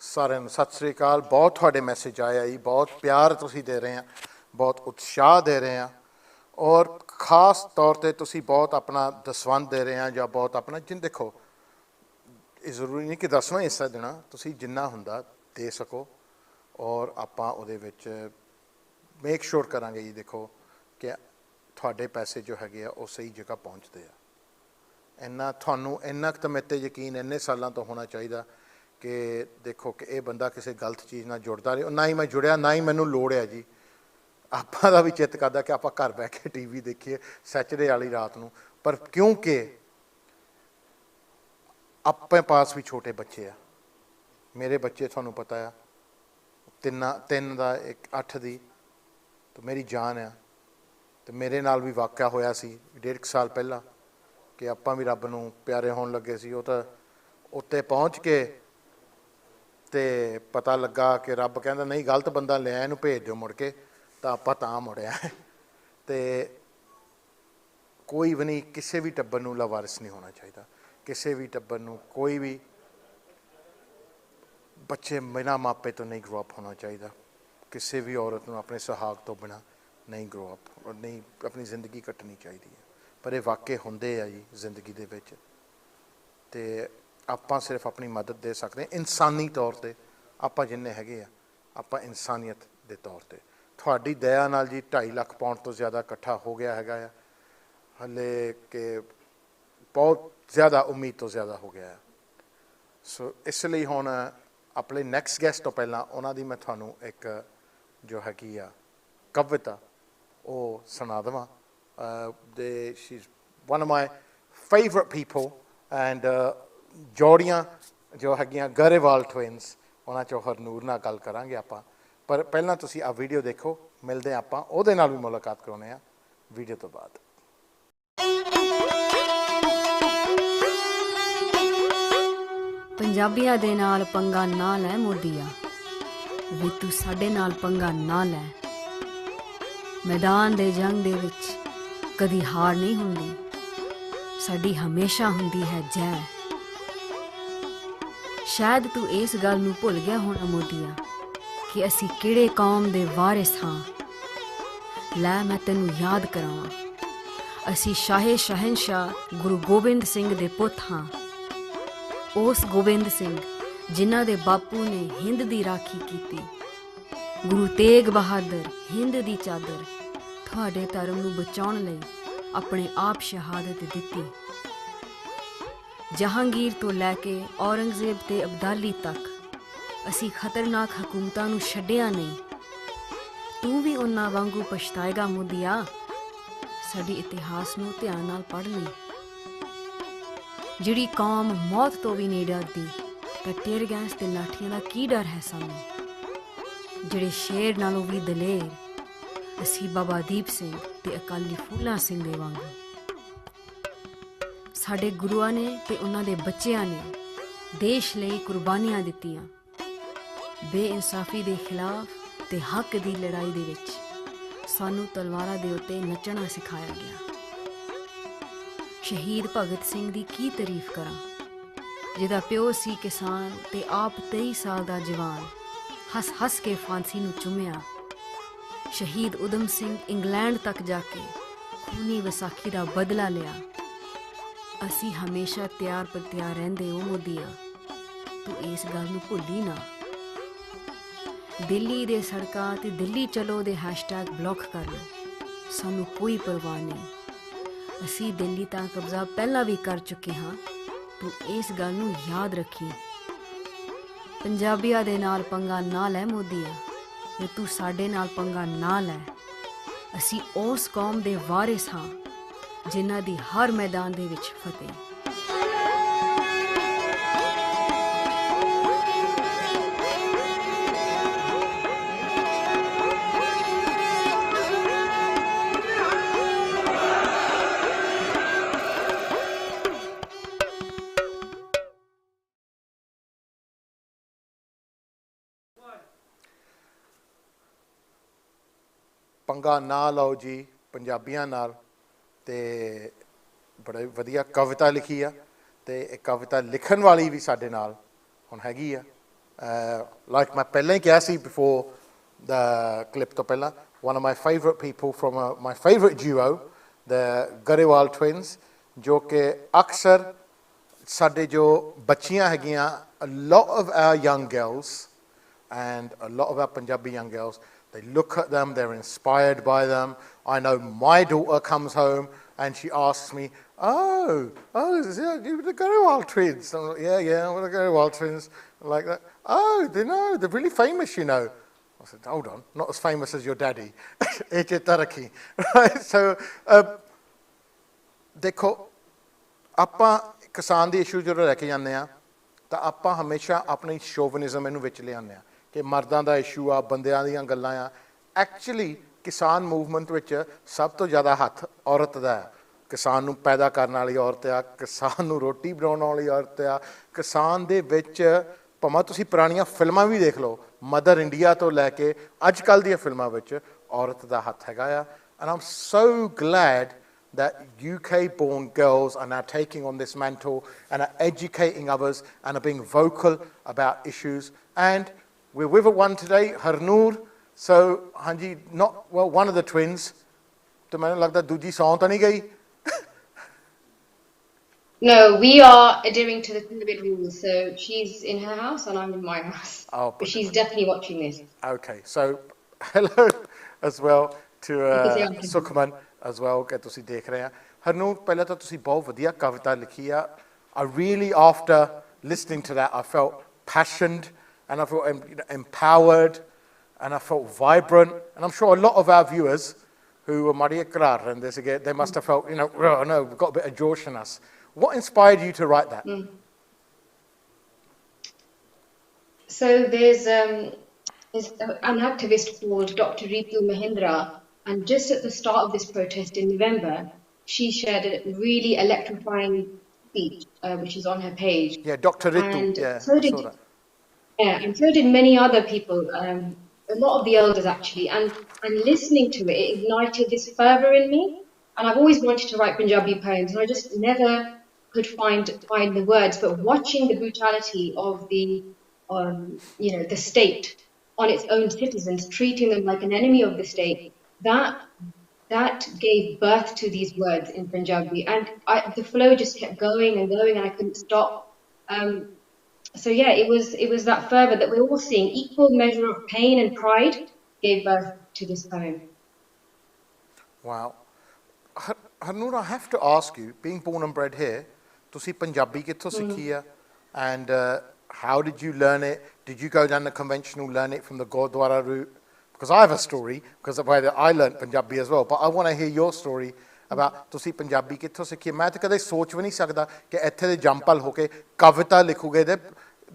ਸਾਰਿਆਂ ਨੂੰ ਸਤਿ ਸ੍ਰੀ ਅਕਾਲ। ਬਹੁਤ ਤੁਹਾਡੇ ਮੈਸੇਜ ਆਇਆ ਜੀ, ਬਹੁਤ ਪਿਆਰ ਤੁਸੀਂ ਦੇ ਰਹੇ ਆ, ਬਹੁਤ ਉਤਸ਼ਾਹ ਦੇ ਰਹੇ ਆ, ਔਰ ਖਾਸ ਤੌਰ 'ਤੇ ਤੁਸੀਂ ਬਹੁਤ ਆਪਣਾ ਦਸਵੰਧ ਦੇ ਰਹੇ ਆ ਜਾਂ ਬਹੁਤ ਆਪਣਾ ਦੇਖੋ, ਇਹ ਜ਼ਰੂਰੀ ਨਹੀਂ ਕਿ ਦਸਵਾਂ ਹਿੱਸਾ ਦੇਣਾ, ਤੁਸੀਂ ਜਿੰਨਾ ਹੁੰਦਾ ਦੇ ਸਕੋ, ਔਰ ਆਪਾਂ ਉਹਦੇ ਵਿੱਚ ਮੇਕ ਸ਼ੋਰ ਕਰਾਂਗੇ ਜੀ। ਦੇਖੋ ਕਿ ਤੁਹਾਡੇ ਪੈਸੇ ਜੋ ਹੈਗੇ ਆ ਉਹ ਸਹੀ ਜਗ੍ਹਾ ਪਹੁੰਚਦੇ ਆ। ਇੰਨਾ ਤੁਹਾਨੂੰ ਇੰਨਾ ਕੁ ਤਾਂ ਮੇਰੇ 'ਤੇ ਯਕੀਨ ਇੰਨੇ ਸਾਲਾਂ ਤੋਂ ਹੋਣਾ ਚਾਹੀਦਾ ਕਿ ਦੇਖੋ ਕਿ ਇਹ ਬੰਦਾ ਕਿਸੇ ਗਲਤ ਚੀਜ਼ ਨਾਲ ਜੁੜਦਾ ਰਹੇ। ਨਾ ਹੀ ਮੈਂ ਜੁੜਿਆ, ਨਾ ਹੀ ਮੈਨੂੰ ਲੋੜ ਹੈ ਜੀ। ਆਪਾਂ ਦਾ ਵੀ ਚਿੱਤ ਕਰਦਾ ਕਿ ਆਪਾਂ ਘਰ ਬਹਿ ਕੇ TV ਦੇਖੀਏ ਸੈਚਰਡੇ ਵਾਲੀ ਰਾਤ ਨੂੰ, ਪਰ ਕਿਉਂਕਿ ਆਪਣੇ ਪਾਸ ਵੀ ਛੋਟੇ ਬੱਚੇ ਆ। ਮੇਰੇ ਬੱਚੇ ਤੁਹਾਨੂੰ ਪਤਾ ਆ, ਤਿੰਨ ਦਾ, ਇੱਕ 8 ਦੀ, ਤਾਂ ਮੇਰੀ ਜਾਨ ਆ। ਅਤੇ ਮੇਰੇ ਨਾਲ ਵੀ ਵਾਕਿਆ ਹੋਇਆ ਸੀ 1.5 ਸਾਲ ਪਹਿਲਾਂ ਕਿ ਆਪਾਂ ਵੀ ਰੱਬ ਨੂੰ ਪਿਆਰੇ ਹੋਣ ਲੱਗੇ ਸੀ। ਉਹ ਤਾਂ ਉੱਤੇ ਪਹੁੰਚ ਕੇ ਅਤੇ ਪਤਾ ਲੱਗਾ ਕਿ ਰੱਬ ਕਹਿੰਦਾ ਨਹੀਂ, ਗਲਤ ਬੰਦਾ ਲਿਆ, ਇਹਨੂੰ ਭੇਜ ਦਿਓ ਮੁੜ ਕੇ, ਤਾਂ ਆਪਾਂ ਤਾਂ ਮੁੜਿਆ। ਅਤੇ ਕੋਈ ਵੀ ਨਹੀਂ, ਕਿਸੇ ਵੀ ਟੱਬਰ ਨੂੰ ਲਾਵਾਰਿਸ ਨਹੀਂ ਹੋਣਾ ਚਾਹੀਦਾ। ਕਿਸੇ ਵੀ ਟੱਬਰ ਨੂੰ, ਕੋਈ ਵੀ ਬੱਚੇ ਬਿਨਾਂ ਮਾਪੇ ਤੋਂ ਨਹੀਂ ਗਰੋ ਅਪ ਹੋਣਾ ਚਾਹੀਦਾ। ਕਿਸੇ ਵੀ ਔਰਤ ਨੂੰ ਆਪਣੇ ਸੁਹਾਗ ਤੋਂ ਬਿਨਾਂ ਨਹੀਂ ਗਰੋ ਅਪ, ਔਰ ਨਹੀਂ ਆਪਣੀ ਜ਼ਿੰਦਗੀ ਕੱਟਣੀ ਚਾਹੀਦੀ ਹੈ। ਪਰ ਇਹ ਵਾਕਏ ਹੁੰਦੇ ਆ ਜੀ ਜ਼ਿੰਦਗੀ ਦੇ ਵਿੱਚ, ਅਤੇ ਆਪਾਂ ਸਿਰਫ ਆਪਣੀ ਮਦਦ ਦੇ ਸਕਦੇ ਹਾਂ ਇਨਸਾਨੀ ਤੌਰ 'ਤੇ। ਆਪਾਂ ਜਿੰਨੇ ਹੈਗੇ ਆ, ਆਪਾਂ ਇਨਸਾਨੀਅਤ ਦੇ ਤੌਰ 'ਤੇ। ਤੁਹਾਡੀ ਦਇਆ ਨਾਲ ਜੀ 2.5 ਲੱਖ ਪਾਉਂਡ ਤੋਂ ਜ਼ਿਆਦਾ ਇਕੱਠਾ ਹੋ ਗਿਆ ਹੈਗਾ ਆ ਹਾਲੇ, ਕਿ ਬਹੁਤ ਜ਼ਿਆਦਾ ਉਮੀਦ ਤੋਂ ਜ਼ਿਆਦਾ ਹੋ ਗਿਆ। ਸੋ ਇਸ ਲਈ ਹੁਣ ਆਪਣੇ ਨੈਕਸਟ ਗੈਸਟ ਤੋਂ ਪਹਿਲਾਂ ਉਹਨਾਂ ਦੀ ਮੈਂ ਤੁਹਾਨੂੰ ਇੱਕ ਜੋ ਹੈਗੀ ਆ ਕਵਿਤਾ ਉਹ ਸੁਣਾ ਦੇਵਾਂ। She is one of my favourite people, and ਜੋੜੀਆਂ ਜੋ ਹੈਗੀਆਂ ਗਰੇਵਾਲ ਟਵਿਨਸ, ਉਹਨਾਂ 'ਚੋਂ ਹਰਨੂਰ ਨਾਲ ਗੱਲ ਕਰਾਂਗੇ ਆਪਾਂ। ਪਰ ਪਹਿਲਾਂ ਤੁਸੀਂ ਆਹ ਵੀਡੀਓ ਦੇਖੋ, ਮਿਲਦੇ ਆਪਾਂ, ਉਹਦੇ ਨਾਲ ਵੀ ਮੁਲਾਕਾਤ ਕਰਾਉਂਦੇ ਹਾਂ ਵੀਡੀਓ ਤੋਂ ਬਾਅਦ। ਪੰਜਾਬੀਆਂ ਦੇ ਨਾਲ ਪੰਗਾ ਨਾ ਲੈ ਮੋਦੀਆ, ਵੀ ਤੂੰ ਸਾਡੇ ਨਾਲ ਪੰਗਾ ਨਾ ਲੈ। ਮੈਦਾਨ ਦੇ ਜੰਗ ਦੇ ਵਿੱਚ ਕਦੀ ਹਾਰ ਨਹੀਂ ਹੁੰਦੀ, ਸਾਡੀ ਹਮੇਸ਼ਾ ਹੁੰਦੀ ਹੈ ਜੈ। ਸ਼ਾਇਦ ਤੂੰ ਇਸ ਗੱਲ ਨੂੰ ਭੁੱਲ ਗਿਆ ਹੋਣਾ ਮੋਦੀਆ ਕਿ ਅਸੀਂ ਕਿਹੜੇ ਕੌਮ ਦੇ ਵਾਰਿਸ ਹਾਂ। ਲੈ ਮੈਂ ਤੈਨੂੰ ਯਾਦ ਕਰਾਵਾਂ, ਅਸੀਂ ਸ਼ਾਹੇ ਸ਼ਹਿਨਸ਼ਾਹ ਗੁਰੂ ਗੋਬਿੰਦ ਸਿੰਘ ਦੇ ਪੁੱਤ ਹਾਂ। ਉਸ ਗੋਬਿੰਦ ਸਿੰਘ ਜਿਨ੍ਹਾਂ ਦੇ ਬਾਪੂ ਨੇ ਹਿੰਦ ਦੀ ਰਾਖੀ ਕੀਤੀ। ਗੁਰੂ ਤੇਗ ਬਹਾਦਰ ਹਿੰਦ ਦੀ ਚਾਦਰ ਤੁਹਾਡੇ ਧਰਮ ਨੂੰ ਬਚਾਉਣ ਲਈ ਆਪਣੇ ਆਪ ਸ਼ਹਾਦਤ ਦਿੱਤੀ। ਜਹਾਂਗੀਰ ਤੋਂ ਲੈ ਕੇ ਔਰੰਗਜ਼ੇਬ ਤੇ ਅਬਦਾਲੀ ਤੱਕ ਅਸੀਂ ਖਤਰਨਾਕ ਹਕੂਮਤਾਂ ਨੂੰ ਛੱਡਿਆ ਨਹੀਂ। ਤੂੰ ਵੀ ਉਹਨਾਂ ਵਾਂਗੂ ਪਛਤਾਏਗਾ ਮੋਦੀਆ। ਸਾਡੀ ਇਤਿਹਾਸ ਨੂੰ ਧਿਆਨ ਨਾਲ ਪੜ੍ਹ ਲਈ। ਜਿਹੜੀ ਕੌਮ ਮੌਤ ਤੋਂ ਵੀ ਨਹੀਂ ਡਰਦੀ, ਤਾਂ ਟੇਰ ਗੈਸ ਤੇ ਲਾਠੀਆਂ ਦਾ ਕੀ ਡਰ ਹੈ ਸਾਨੂੰ। ਜਿਹੜੇ ਸ਼ੇਰ ਨਾਲੋਂ ਵੀ ਦਲੇਰ, ਅਸੀਂ ਬਾਬਾ ਦੀਪ ਸਿੰਘ ਤੇ ਅਕਾਲੀ ਫੂਲਾ ਸਿੰਘ ਦੇ ਵਾਂਗੂ। ਸਾਡੇ ਗੁਰੂਆਂ ਨੇ ਤੇ ਉਹਨਾਂ ਦੇ ਬੱਚਿਆਂ ਨੇ ਦੇਸ਼ ਲਈ ਕੁਰਬਾਨੀਆਂ ਦਿੱਤੀਆਂ। ਬੇਇਨਸਾਫੀ ਦੇ ਖਿਲਾਫ ਤੇ ਹੱਕ ਦੀ ਲੜਾਈ ਦੇ ਵਿੱਚ ਸਾਨੂੰ ਤਲਵਾਰਾਂ ਦੇ ਉੱਤੇ ਨੱਚਣਾ ਸਿਖਾਇਆ ਗਿਆ। ਸ਼ਹੀਦ ਭਗਤ ਸਿੰਘ ਦੀ ਕੀ ਤਾਰੀਫ ਕਰਾਂ, ਜਿਹਦਾ ਪਿਓ ਸੀ ਕਿਸਾਨ ਤੇ ਆਪ 23 ਸਾਲ ਦਾ ਜਵਾਨ, ਹੱਸ ਹੱਸ ਕੇ ਫਾਂਸੀ ਨੂੰ ਚੁੰਮਿਆ। ਸ਼ਹੀਦ ਊਧਮ ਸਿੰਘ ਇੰਗਲੈਂਡ ਤੱਕ ਜਾ ਕੇ ਖੂਨੀ ਵਿਸਾਖੀ ਦਾ ਬਦਲਾ ਲਿਆ। ਅਸੀਂ ਹਮੇਸ਼ਾ ਤਿਆਰ ਪਰ ਤਿਆਰ ਰਹਿੰਦੇ ਹੋ ਮੋਦੀਆ, ਤੂੰ ਇਸ ਗੱਲ ਨੂੰ ਭੁੱਲੀ ਨਾ। ਦਿੱਲੀ ਦੇ ਸੜਕਾਂ ਤੇ ਦਿੱਲੀ ਚਲੋ ਦੇ ਹੈਸ਼ਟੈਗ ਬਲੌਕ ਕਰ ਲਓ, ਸਾਨੂੰ ਕੋਈ ਪਰਵਾਹ ਨਹੀਂ। ਅਸੀਂ ਦਿੱਲੀ ਤਾਂ ਕਬਜ਼ਾ ਪਹਿਲਾਂ ਵੀ ਕਰ ਚੁੱਕੇ ਹਾਂ, ਤੂੰ ਇਸ ਗੱਲ ਨੂੰ ਯਾਦ ਰੱਖੀ। ਪੰਜਾਬੀਆਂ ਦੇ ਨਾਲ ਪੰਗਾ ਨਾ ਲੈ ਮੋਦੀਆ, ਤੇ ਤੂੰ ਸਾਡੇ ਨਾਲ ਪੰਗਾ ਨਾ ਲੈ। ਅਸੀਂ ਉਸ ਕੌਮ ਦੇ ਵਾਰਿਸ ਹਾਂ ਜਿਨ੍ਹਾਂ ਦੀ ਹਰ ਮੈਦਾਨ ਦੇ ਵਿੱਚ ਫਤਿਹ। ਪੰਗਾ ਨਾ ਲਓ ਜੀ ਪੰਜਾਬੀਆਂ ਨਾਲ। ਅਤੇ ਬੜੇ ਵਧੀਆ ਕਵਿਤਾ ਲਿਖੀ ਆ, ਅਤੇ ਇਹ ਕਵਿਤਾ ਲਿਖਣ ਵਾਲੀ ਵੀ ਸਾਡੇ ਨਾਲ ਹੁਣ ਹੈਗੀ ਆ, Like मैं पहले ही कहा सी before the clip तो पहला, one of my favourite people from my favourite duo, the Garewal twins, जो कि अक्सर साडे जो बच्चियां हैगियां, a lot of our young girls and a lot of our Punjabi young girls, they look at them, they're inspired by them. I know my daughter comes home and she asks me, oh, you're the Garewal twins. I'm like, yeah, we're the Garewal twins. Like that. Oh, they're really famous, you know. I said, hold on, not as famous as your daddy. Right? So, देखो, ਆਪਾਂ ਕਿਸਾਨ ਦੇ issue ਜਦੋਂ ਲੈ ਕੇ ਜਾਂਦੇ ਆ ਤਾਂ ਆਪਾਂ ਹਮੇਸ਼ਾ ਆਪਣੀ ਸ਼ੋਵਨਿਜ਼ਮ ਇਹਨੂੰ ਵਿੱਚ ਲਿਆਉਂਦੇ ਆ ਕਿ ਮਰਦਾਂ ਦਾ ਇਸ਼ੂ ਆ, ਬੰਦਿਆਂ ਦੀਆਂ ਗੱਲਾਂ ਆ। ਐਕਚੁਅਲੀ ਕਿਸਾਨ ਮੂਵਮੈਂਟ ਵਿੱਚ ਸਭ ਤੋਂ ਜ਼ਿਆਦਾ ਹੱਥ ਔਰਤ ਦਾ ਹੈ। ਕਿਸਾਨ ਨੂੰ ਪੈਦਾ ਕਰਨ ਵਾਲੀ ਔਰਤ ਆ, ਕਿਸਾਨ ਨੂੰ ਰੋਟੀ ਬਣਾਉਣ ਵਾਲੀ ਔਰਤ ਆ। ਕਿਸਾਨ ਦੇ ਵਿੱਚ ਭਾਵੇਂ ਤੁਸੀਂ ਪੁਰਾਣੀਆਂ ਫਿਲਮਾਂ ਵੀ ਦੇਖ ਲਓ, ਮਦਰ ਇੰਡੀਆ ਤੋਂ ਲੈ ਕੇ ਅੱਜ ਕੱਲ੍ਹ ਦੀਆਂ ਫਿਲਮਾਂ ਵਿੱਚ ਔਰਤ ਦਾ ਹੱਥ ਹੈਗਾ ਆ। And Aam so Glade that UK-born girls are now taking on this mantle and are educating others and are being vocal about issues. And we're with one today, Harnoor. So, Hanji, one of the twins. To maine lagda dooji saun ta nahi gayi? No, we are adhering to the COVID rules. So she's in her house and I'm in my house. Oh, but she's definitely watching this. Okay, so hello as well to Sukhman as well, ਕਿ ਤੁਸੀਂ ਦੇਖ ਰਹੇ ਆ। ਹਰਨੂਰ, ਪਹਿਲਾਂ ਤਾਂ ਤੁਸੀਂ ਬਹੁਤ ਵਧੀਆ ਕਵਿਤਾ ਲਿਖੀ ਆ। I really, after listening to that, I felt passionate and I felt empowered and I felt vibrant. And I'm sure a lot of our viewers who were Maria Krar and this again, they must have felt, oh no, we've got a bit of josh in us. What inspired you to write that? So there's an activist called Dr. Ritu Mahindra. And just at the start of this protest in November, she shared a really electrifying speech, which is on her page. Yeah, Dr. Ritu. And yeah, so did, and so did many other people, a lot of the elders actually. And listening to it, it ignited this fervour in me. And I've always wanted to write Punjabi poems, and I just never could find the words. But watching the brutality of the state on its own citizens, treating them like an enemy of the state, that gave birth to these words in Punjabi, and the flow just kept going and going, and I couldn't stop. So yeah, it was that fervour that we're all seeing, equal measure of pain and pride, gave birth to this poem. Wow, Harnoor, I have to ask you, being born and bred here, ਤੁਸੀਂ ਪੰਜਾਬੀ ਕਿੱਥੋਂ ਸਿੱਖੀ ਆ, and how did you learn it? Did you go down the conventional, learn it from the Gurdwara route? Because I have a story, because of the way that I learnt Punjabi as well. But I want to hear your story about ਤੁਸੀਂ ਪੰਜਾਬੀ ਕਿੱਥੋਂ ਸਿੱਖੀ। ਮੈਂ ਤਾਂ ਕਦੇ ਸੋਚ ਵੀ ਨਹੀਂ ਸਕਦਾ ਕਿ ਇੱਥੇ ਦੇ ਜੰਪਲ ਹੋ ਕੇ ਕਵਿਤਾ ਲਿਖੋਗੇ।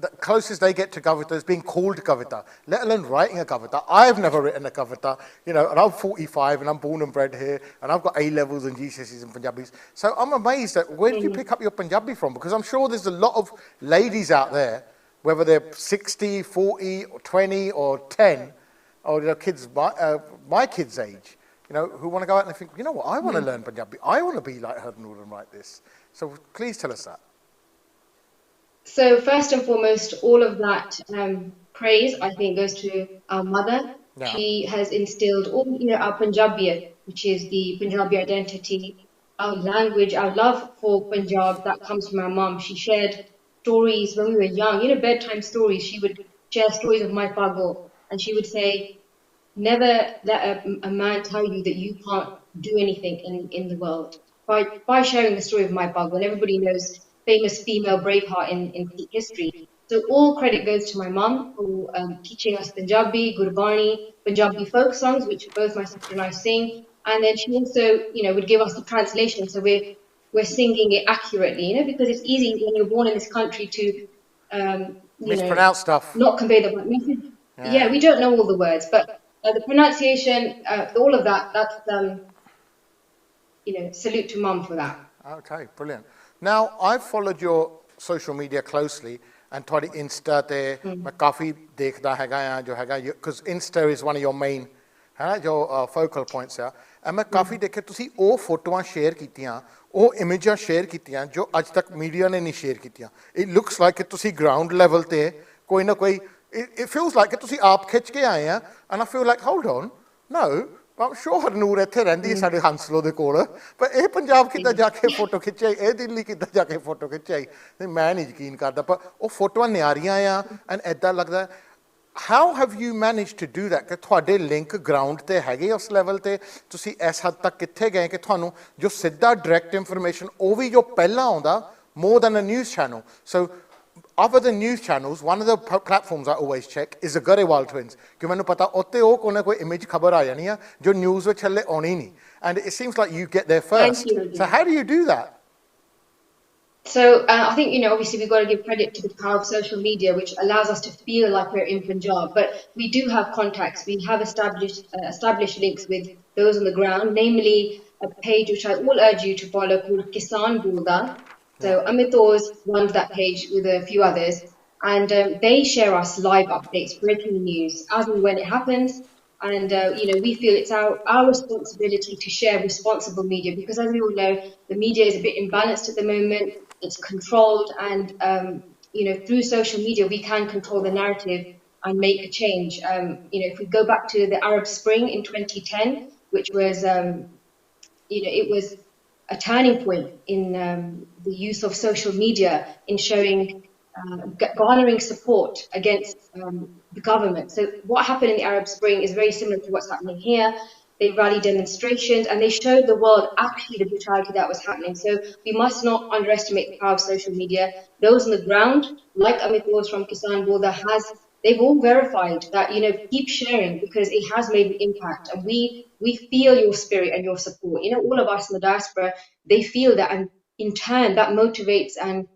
The closest they get to kavita is being called kavita, let alone writing a kavita. I've never written a kavita, and I'm 45 and I'm born and bred here and I've got A-levels and GCSEs in Punjabis. So I'm amazed at where did you pick up your Punjabi from? Because I'm sure there's a lot of ladies out there, whether they're 60, 40 or 20 or 10, or kids my kids' age, who want to go out and think, you know what, I want to learn Punjabi. I want to be like Harnoor and write this. So please tell us that. So first and foremost, all of that praise, I think, goes to our mother. Yeah. She has instilled all, our Punjabiyat, which is the Punjabi identity, our language, our love for Punjab, that comes from our mum. She shared stories when we were young, bedtime stories. She would share stories of my pago, and she would say, never let a man tell you that you can't do anything in the world. By sharing the story of my pago, and everybody knows famous female braveheart in Sikh history. So all credit goes to my mum for teaching us Punjabi, Gurbani, Punjabi folk songs, which both my sister and I sing. And then she also, would give us the translation, so we're singing it accurately, because it's easy when you're born in this country to, mispronounce stuff, not convey the message. Yeah, we don't know all the words, but the pronunciation, all of that, that's, salute to mum for that. Okay, brilliant. Now, I've followed your social media closely, and ਤੁਹਾਡੀ Insta ਤੇ ਮੈਂ ਕਾਫੀ ਦੇਖਦਾ ਹੈਗਾ ਆ ਜੋ ਹੈਗਾ, because Insta is one of your main ਜੋ focal points ਆ, and ਮੈਂ ਕਾਫੀ ਦੇਖੇ ਤੁਸੀਂ ਉਹ ਫੋਟੋਆਂ ਸ਼ੇਅਰ ਕੀਤੀਆਂ, ਉਹ ਇਮੇਜਾਂ ਸ਼ੇਅਰ ਕੀਤੀਆਂ ਜੋ ਅੱਜ ਤੱਕ ਮੀਡੀਆ ਨੇ ਨਹੀਂ ਸ਼ੇਅਰ ਕੀਤੀਆਂ। It looks like ਤੁਸੀਂ ground level ਤੇ ਕੋਈ ਨਾ ਕੋਈ it feels like ਕਿ ਤੁਸੀਂ ਆਪ ਖਿੱਚ ਕੇ ਆਏ ਆ and I feel like hold on no I'm sure Harnoor ਇੱਥੇ ਰਹਿੰਦੀ ਹੈ ਸਾਡੇ ਹੰਸਲੋ ਦੇ ਕੋਲ ਪਰ ਇਹ ਪੰਜਾਬ ਕਿੱਦਾਂ ਜਾ ਕੇ ਫੋਟੋ ਖਿੱਚਾਈ ਇਹ ਦਿੱਲੀ ਕਿੱਦਾਂ ਜਾ ਕੇ ਫੋਟੋ ਖਿੱਚਾਈ ਮੈਂ ਨਹੀਂ ਯਕੀਨ ਕਰਦਾ ਪਰ ਉਹ ਫੋਟੋਆਂ ਨਿਆਰੀਆਂ ਆ ਐਂਡ ਇੱਦਾਂ ਲੱਗਦਾ how have you managed to do that ਕਿ ਤੁਹਾਡੇ ਲਿੰਕ ਗਰਾਊਂਡ ਤੇ ਹੈਗੇ ਉਸ ਲੈਵਲ ਤੇ ਤੁਸੀਂ ਇਸ ਹੱਦ ਤੱਕ ਕਿੱਥੇ ਗਏ ਕਿ ਤੁਹਾਨੂੰ ਜੋ ਸਿੱਧਾ ਡਾਇਰੈਕਟ ਇਨਫੋਰਮੇਸ਼ਨ ਉਹ ਵੀ ਜੋ ਪਹਿਲਾਂ ਆਉਂਦਾ more than a news channel so other than news channels, one of the platforms I always check is the Garewal twins. Because I know otte oh kone koi image khabar aa jani hai jo news vich halle auni nahi, and it seems like you get there first. So how do you do that? So I think obviously we've got to give credit to the power of social media, which allows us to feel like we're in Punjab. But we do have contacts. We have established links with those on the ground, namely a page which I all urge you to follow called Kisaans. So Amit's runs that page with a few others, and they share us live updates, breaking news as and when it happens. And we feel it's our responsibility to share responsible media, because as we all know, the media is a bit imbalanced at the moment. It's controlled, and through social media we can control the narrative and make a change. If we go back to the Arab Spring in 2010, which was it was a turning point in the use of social media in showing, garnering support against the government. So what happened in the Arab Spring is very similar to what's happening here. They rallied demonstrations and they showed the world actually the brutality that was happening. So we must not underestimate the power of social media. Those on the ground, like Amit Bose from Kisan Boda they've all verified that, keep sharing because it has made an impact. And we feel your spirit and your support. All of us in the diaspora, they feel that, and in turn that motivates and,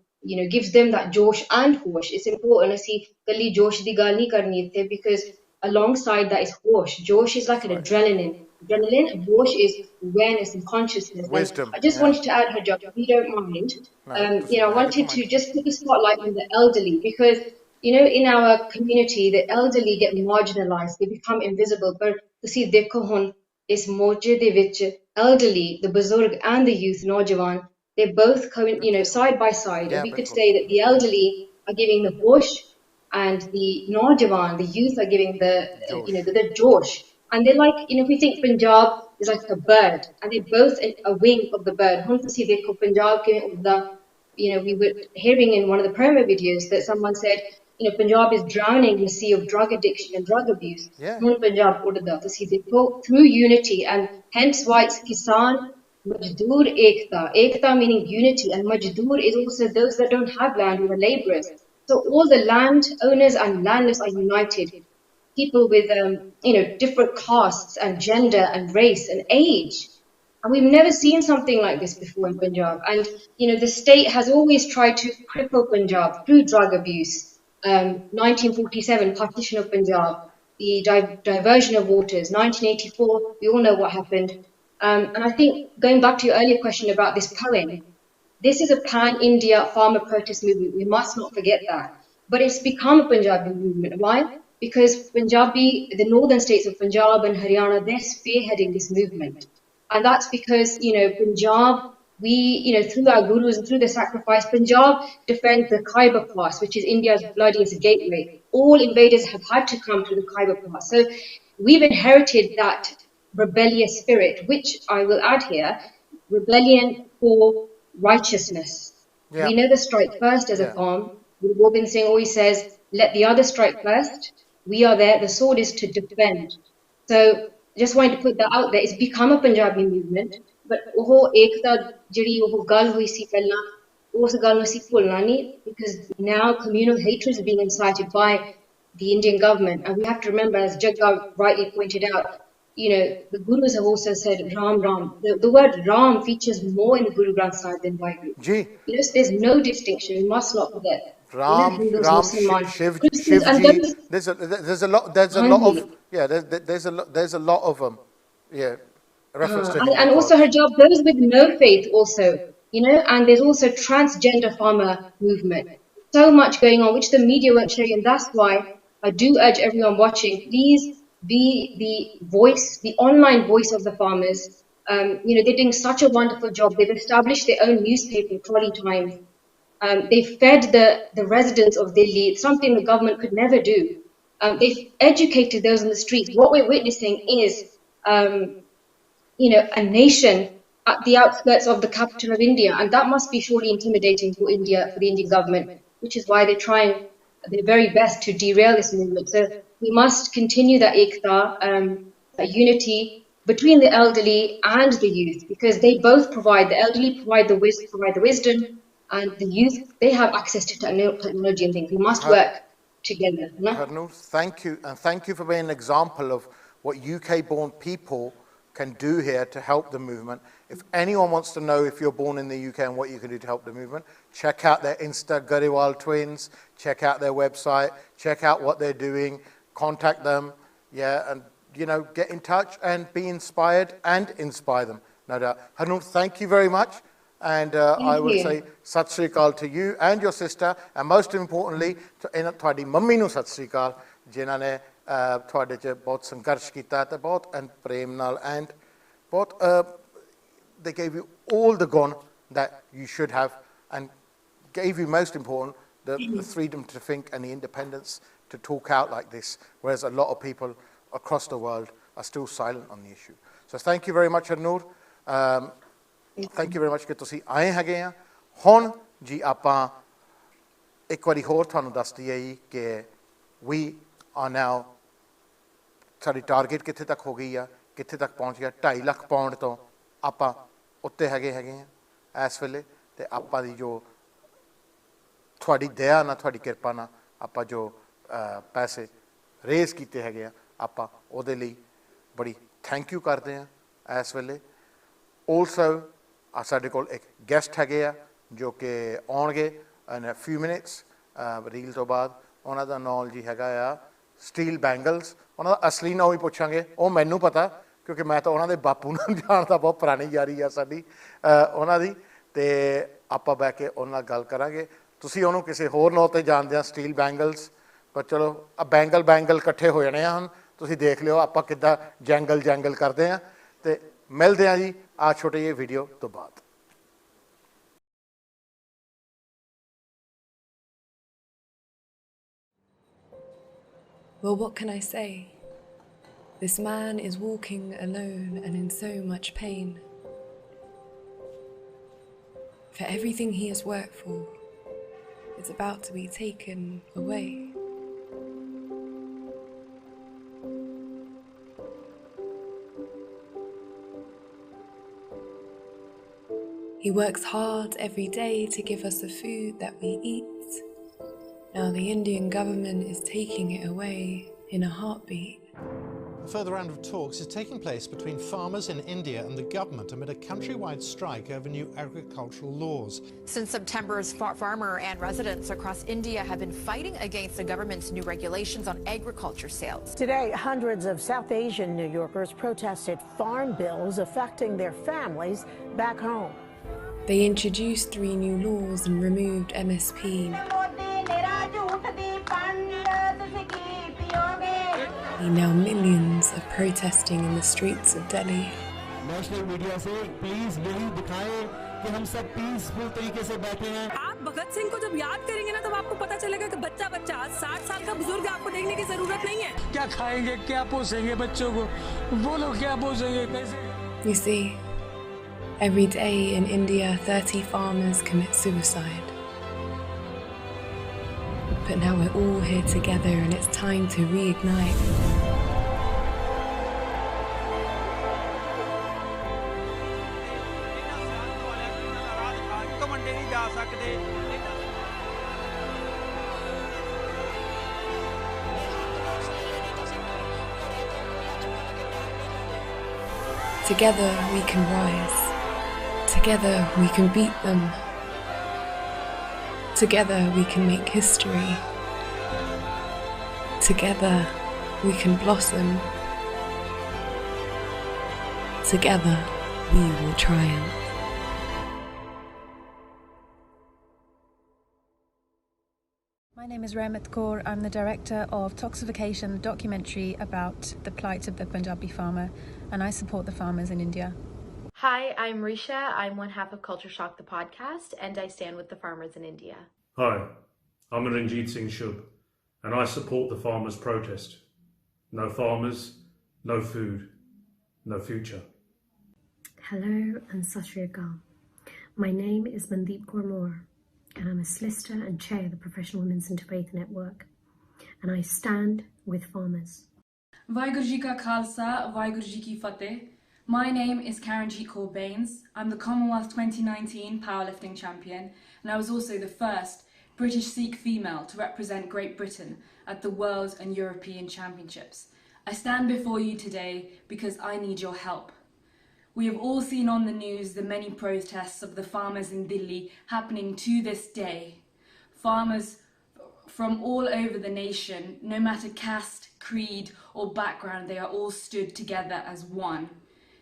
gives them that josh and hosh. It's important to see kalli josh di gal nahi karni itthe, because alongside that is hosh. Josh is like an adrenaline. And hosh is awareness and consciousness. Wisdom. And I just wanted to add, Harjap, if you don't mind, I wanted to just put the spotlight on the elderly, because in our community, the elderly get marginalized. They become invisible. But to see dekho hun is moje de vich elderly, the buzurg and the youth, Naujawan, they're both side by side. And we could say that the elderly are giving the hosh, and the Naujawan, the youth, are giving the josh. And they're like, if we think Punjab is like a bird, and they're both a wing of the bird. Hun to see dekho Punjab ke udda, we were hearing in one of the promo videos that someone said, Punjab is drowning in a sea of drug addiction and drug abuse. Punjab udda to see through unity, and hence why it's Kisan Majdoor Ekta. Ekta meaning unity, and Majdoor is also those that don't have land, who are labourers. So all the land owners and landless are united. People with different castes and gender and race and age. And we've never seen something like this before in Punjab. And the state has always tried to cripple Punjab through drug abuse. 1947, partition of Punjab, the diversion of waters. 1984, we all know what happened. And I think, going back to your earlier question about this poem, this is a pan-India farmer protest movement. We must not forget that. But it's become a Punjabi movement. Why? Because the northern states of Punjab and Haryana, they're spearheading this movement. And that's because, Punjab, through our gurus and through the sacrifice, Punjab defends the Khyber Pass, which is India's bloodiest gateway. All invaders have had to come through the Khyber Pass. So we've inherited that rebellious spirit, which I will add here, rebellion for righteousness. Yeah. We never strike first as a farm. Guru Gobind Singh always says, let the other strike first. We are there. The sword is to defend. So just wanted to put that out there. It's become a Punjabi movement. But ਉਹ ਏਕਤਾ ਜਿਹੜੀ ਉਹ ਗੱਲ ਹੋਈ ਸੀ ਪਹਿਲਾਂ ਉਸ ਗੱਲ ਨੂੰ ਅਸੀਂ ਭੁੱਲਣਾ ਨਹੀਂ, because now communal hatred is being incited by the Indian government. And we have to remember, as Jagga rightly pointed out, the Gurus have also said Ram Ram. The word Ram features more in the Guru Granth Sahib than Vaheguru. There's no distinction. We must not forget. Ram, Shivji. There's a lot of reference to and also Harjap, those with no faith also, and there's also transgender farmer movement. So much going on, which the media won't show you, and that's why I do urge everyone watching, please be the voice, the online voice of the farmers. They're doing such a wonderful job. They've established their own newspaper, Trolley Times, They've fed the residents of Delhi, something the government could never do. They've educated those on the streets. What we're witnessing is, a nation at the outskirts of the capital of India, and that must be surely intimidating for India, for the Indian government, which is why they're trying their very best to derail this movement. So we must continue that ekta, that unity between the elderly and the youth, because they both provide, the elderly provide the wisdom, and the youth, they have access to technology and things. We must work together. Harnoor, thank you, and thank you for being an example of what UK-born people can do here to help the movement. If anyone wants to know if you're born in the UK and what you can do to help the movement, check out their Insta, Gariwal Twins, check out their website, check out what they're doing, contact them, and get in touch and be inspired and inspire them, no doubt. Harnoor, thank you very much. And I will say Sat Sri Akal to you and your sister, and most importantly, ਤੁਹਾਡੀ mummy ਨੂੰ ਸਤਿ ਸ੍ਰੀ ਅਕਾਲ, ਜਿਨ੍ਹਾਂ ਨੇ ਤੁਹਾਡੇ 'ਚ ਬਹੁਤ ਸੰਘਰਸ਼ ਕੀਤਾ ਤੇ ਬਹੁਤ ਪ੍ਰੇਮ ਨਾਲ and ਬਹੁਤ they gave you all the gun that you should have and gave you, most important, the freedom to think and the independence to talk out like this, whereas a lot of people across the world are still silent on the issue. So thank you very much, Harnoor. Thank you very much ਕਿ ਤੁਸੀਂ ਆਏ ਹੈਗੇ ਆ। ਹੁਣ ਜੀ ਆਪਾਂ ਇੱਕ ਵਾਰੀ ਹੋਰ ਤੁਹਾਨੂੰ ਦੱਸ ਦਈਏ ਜੀ ਕਿ we are now, ਸਾਡੀ ਟਾਰਗੇਟ ਕਿੱਥੇ ਤੱਕ ਹੋ ਗਈ ਆ, ਕਿੱਥੇ ਤੱਕ ਪਹੁੰਚ ਗਿਆ। 2.5 ਲੱਖ ਪਾਉਂਡ ਤੋਂ ਆਪਾਂ ਉੱਤੇ ਹੈਗੇ ਆ ਇਸ ਵੇਲੇ, ਤੇ ਆਪਾਂ ਦੀ ਜੋ ਤੁਹਾਡੀ ਦਇਆ ਨਾਲ, ਤੁਹਾਡੀ ਕਿਰਪਾ ਨਾਲ ਆਪਾਂ ਜੋ ਪੈਸੇ ਰੇਜ਼ ਕੀਤੇ ਹੈਗੇ ਆ, ਆਪਾਂ ਉਹਦੇ ਲਈ ਬੜੀ ਥੈਂਕ ਯੂ ਕਰਦੇ ਆ ਇਸ ਵੇਲੇ। Also, ਸਾਡੇ ਕੋਲ ਇੱਕ ਗੈਸਟ ਹੈਗੇ ਆ ਜੋ ਕਿ ਆਉਣਗੇ in a few minutes reel ਤੋਂ ਬਾਅਦ। ਉਹਨਾਂ ਦਾ ਨਾਮ ਜੀ ਹੈਗਾ ਆ ਸਟੀਲ ਬੈਂਗਲਸ। ਉਹਨਾਂ ਦਾ ਅਸਲੀ ਨਾਮ ਵੀ ਪੁੱਛਾਂਗੇ, ਉਹ ਮੈਨੂੰ ਪਤਾ ਕਿਉਂਕਿ ਮੈਂ ਤਾਂ ਉਹਨਾਂ ਦੇ ਬਾਪੂ ਨਾਲ ਜਾਣਦਾ, ਬਹੁਤ ਪੁਰਾਣੀ ਯਾਰੀ ਆ ਸਾਡੀ ਉਹਨਾਂ ਦੀ, ਅਤੇ ਆਪਾਂ ਬਹਿ ਕੇ ਉਹਨਾਂ ਨਾਲ ਗੱਲ ਕਰਾਂਗੇ। ਤੁਸੀਂ ਉਹਨੂੰ ਕਿਸੇ ਹੋਰ ਨਾਂ 'ਤੇ ਜਾਣਦੇ ਆ, ਸਟੀਲ ਬੈਂਗਲਸ, ਪਰ ਚਲੋ ਬੈਂਗਲ ਇਕੱਠੇ ਹੋ ਜਾਣੇ ਆ ਹੁਣ, ਤੁਸੀਂ ਦੇਖ ਲਿਓ ਆਪਾਂ ਕਿੱਦਾਂ ਜੈਂਗਲ ਕਰਦੇ ਆ। ਅਤੇ ਮਿਲਦੇ ਆ ਜੀ ਆ ਛੋਟੇ ਜਿਹੇ ਵੀਡੀਓ ਤੋਂ ਬਾਅਦ। Well, what can I say? This man is walking alone and in so much pain. For everything he has worked for is about to be taken away. He works hard every day to give us the food that we eat. Now the Indian government is taking it away in a heartbeat. A further round of talks is taking place between farmers in India and the government amid a countrywide strike over new agricultural laws. Since September, farmer and residents across India have been fighting against the government's new regulations on agriculture sales. Today, hundreds of South Asian New Yorkers protested farm bills affecting their families back home. They introduced 3 new laws and removed MSP. Now millions are protesting in the streets of Delhi. National media से please यही दिखाएं कि हम सब peaceful तरीके से बैठे हैं। आप भगत सिंह को जब याद करेंगे ना, तब आपको पता चलेगा कि बच्चा 60 साल का बुजुर्ग आपको देखने की जरूरत नहीं है। क्या खाएंगे, क्या पोसेंगे बच्चों को, वो लोग क्या पोसेंगे, कैसे? You see, every day in India 30 farmers commit suicide. But now we're all here together and it's time to reignite. Together we can rise. Together we can beat them. Together we can make history. Together we can blossom. Together we will triumph. My name is Rahmat Kaur. I'm the director of Toxification, the documentary about the plight of the Punjabi farmer, and I support the farmers in India. Hi, I'm Risha. I'm one half of Culture Shock, the podcast, and I stand with the farmers in India. Hi, I'm Ranjit Singh Shub, and I support the farmers' protest. No farmers, no food, no future. Hello and Sat Sri Akal. My name is Mandeep Kaur, and I'm a solicitor and chair of the Professional Women's Interfaith Network, and I stand with farmers. Vaheguru Ji Ka Khalsa, Vaheguru Ji Ki Fateh. My name is Karanjeet Kaur Baines. I'm the Commonwealth 2019 powerlifting champion, and I was also the first British Sikh female to represent Great Britain at the World and European Championships. I stand before you today because I need your help. We have all seen on the news the many protests of the farmers in Delhi happening to this day. Farmers from all over the nation, no matter caste, creed or background, they are all stood together as one,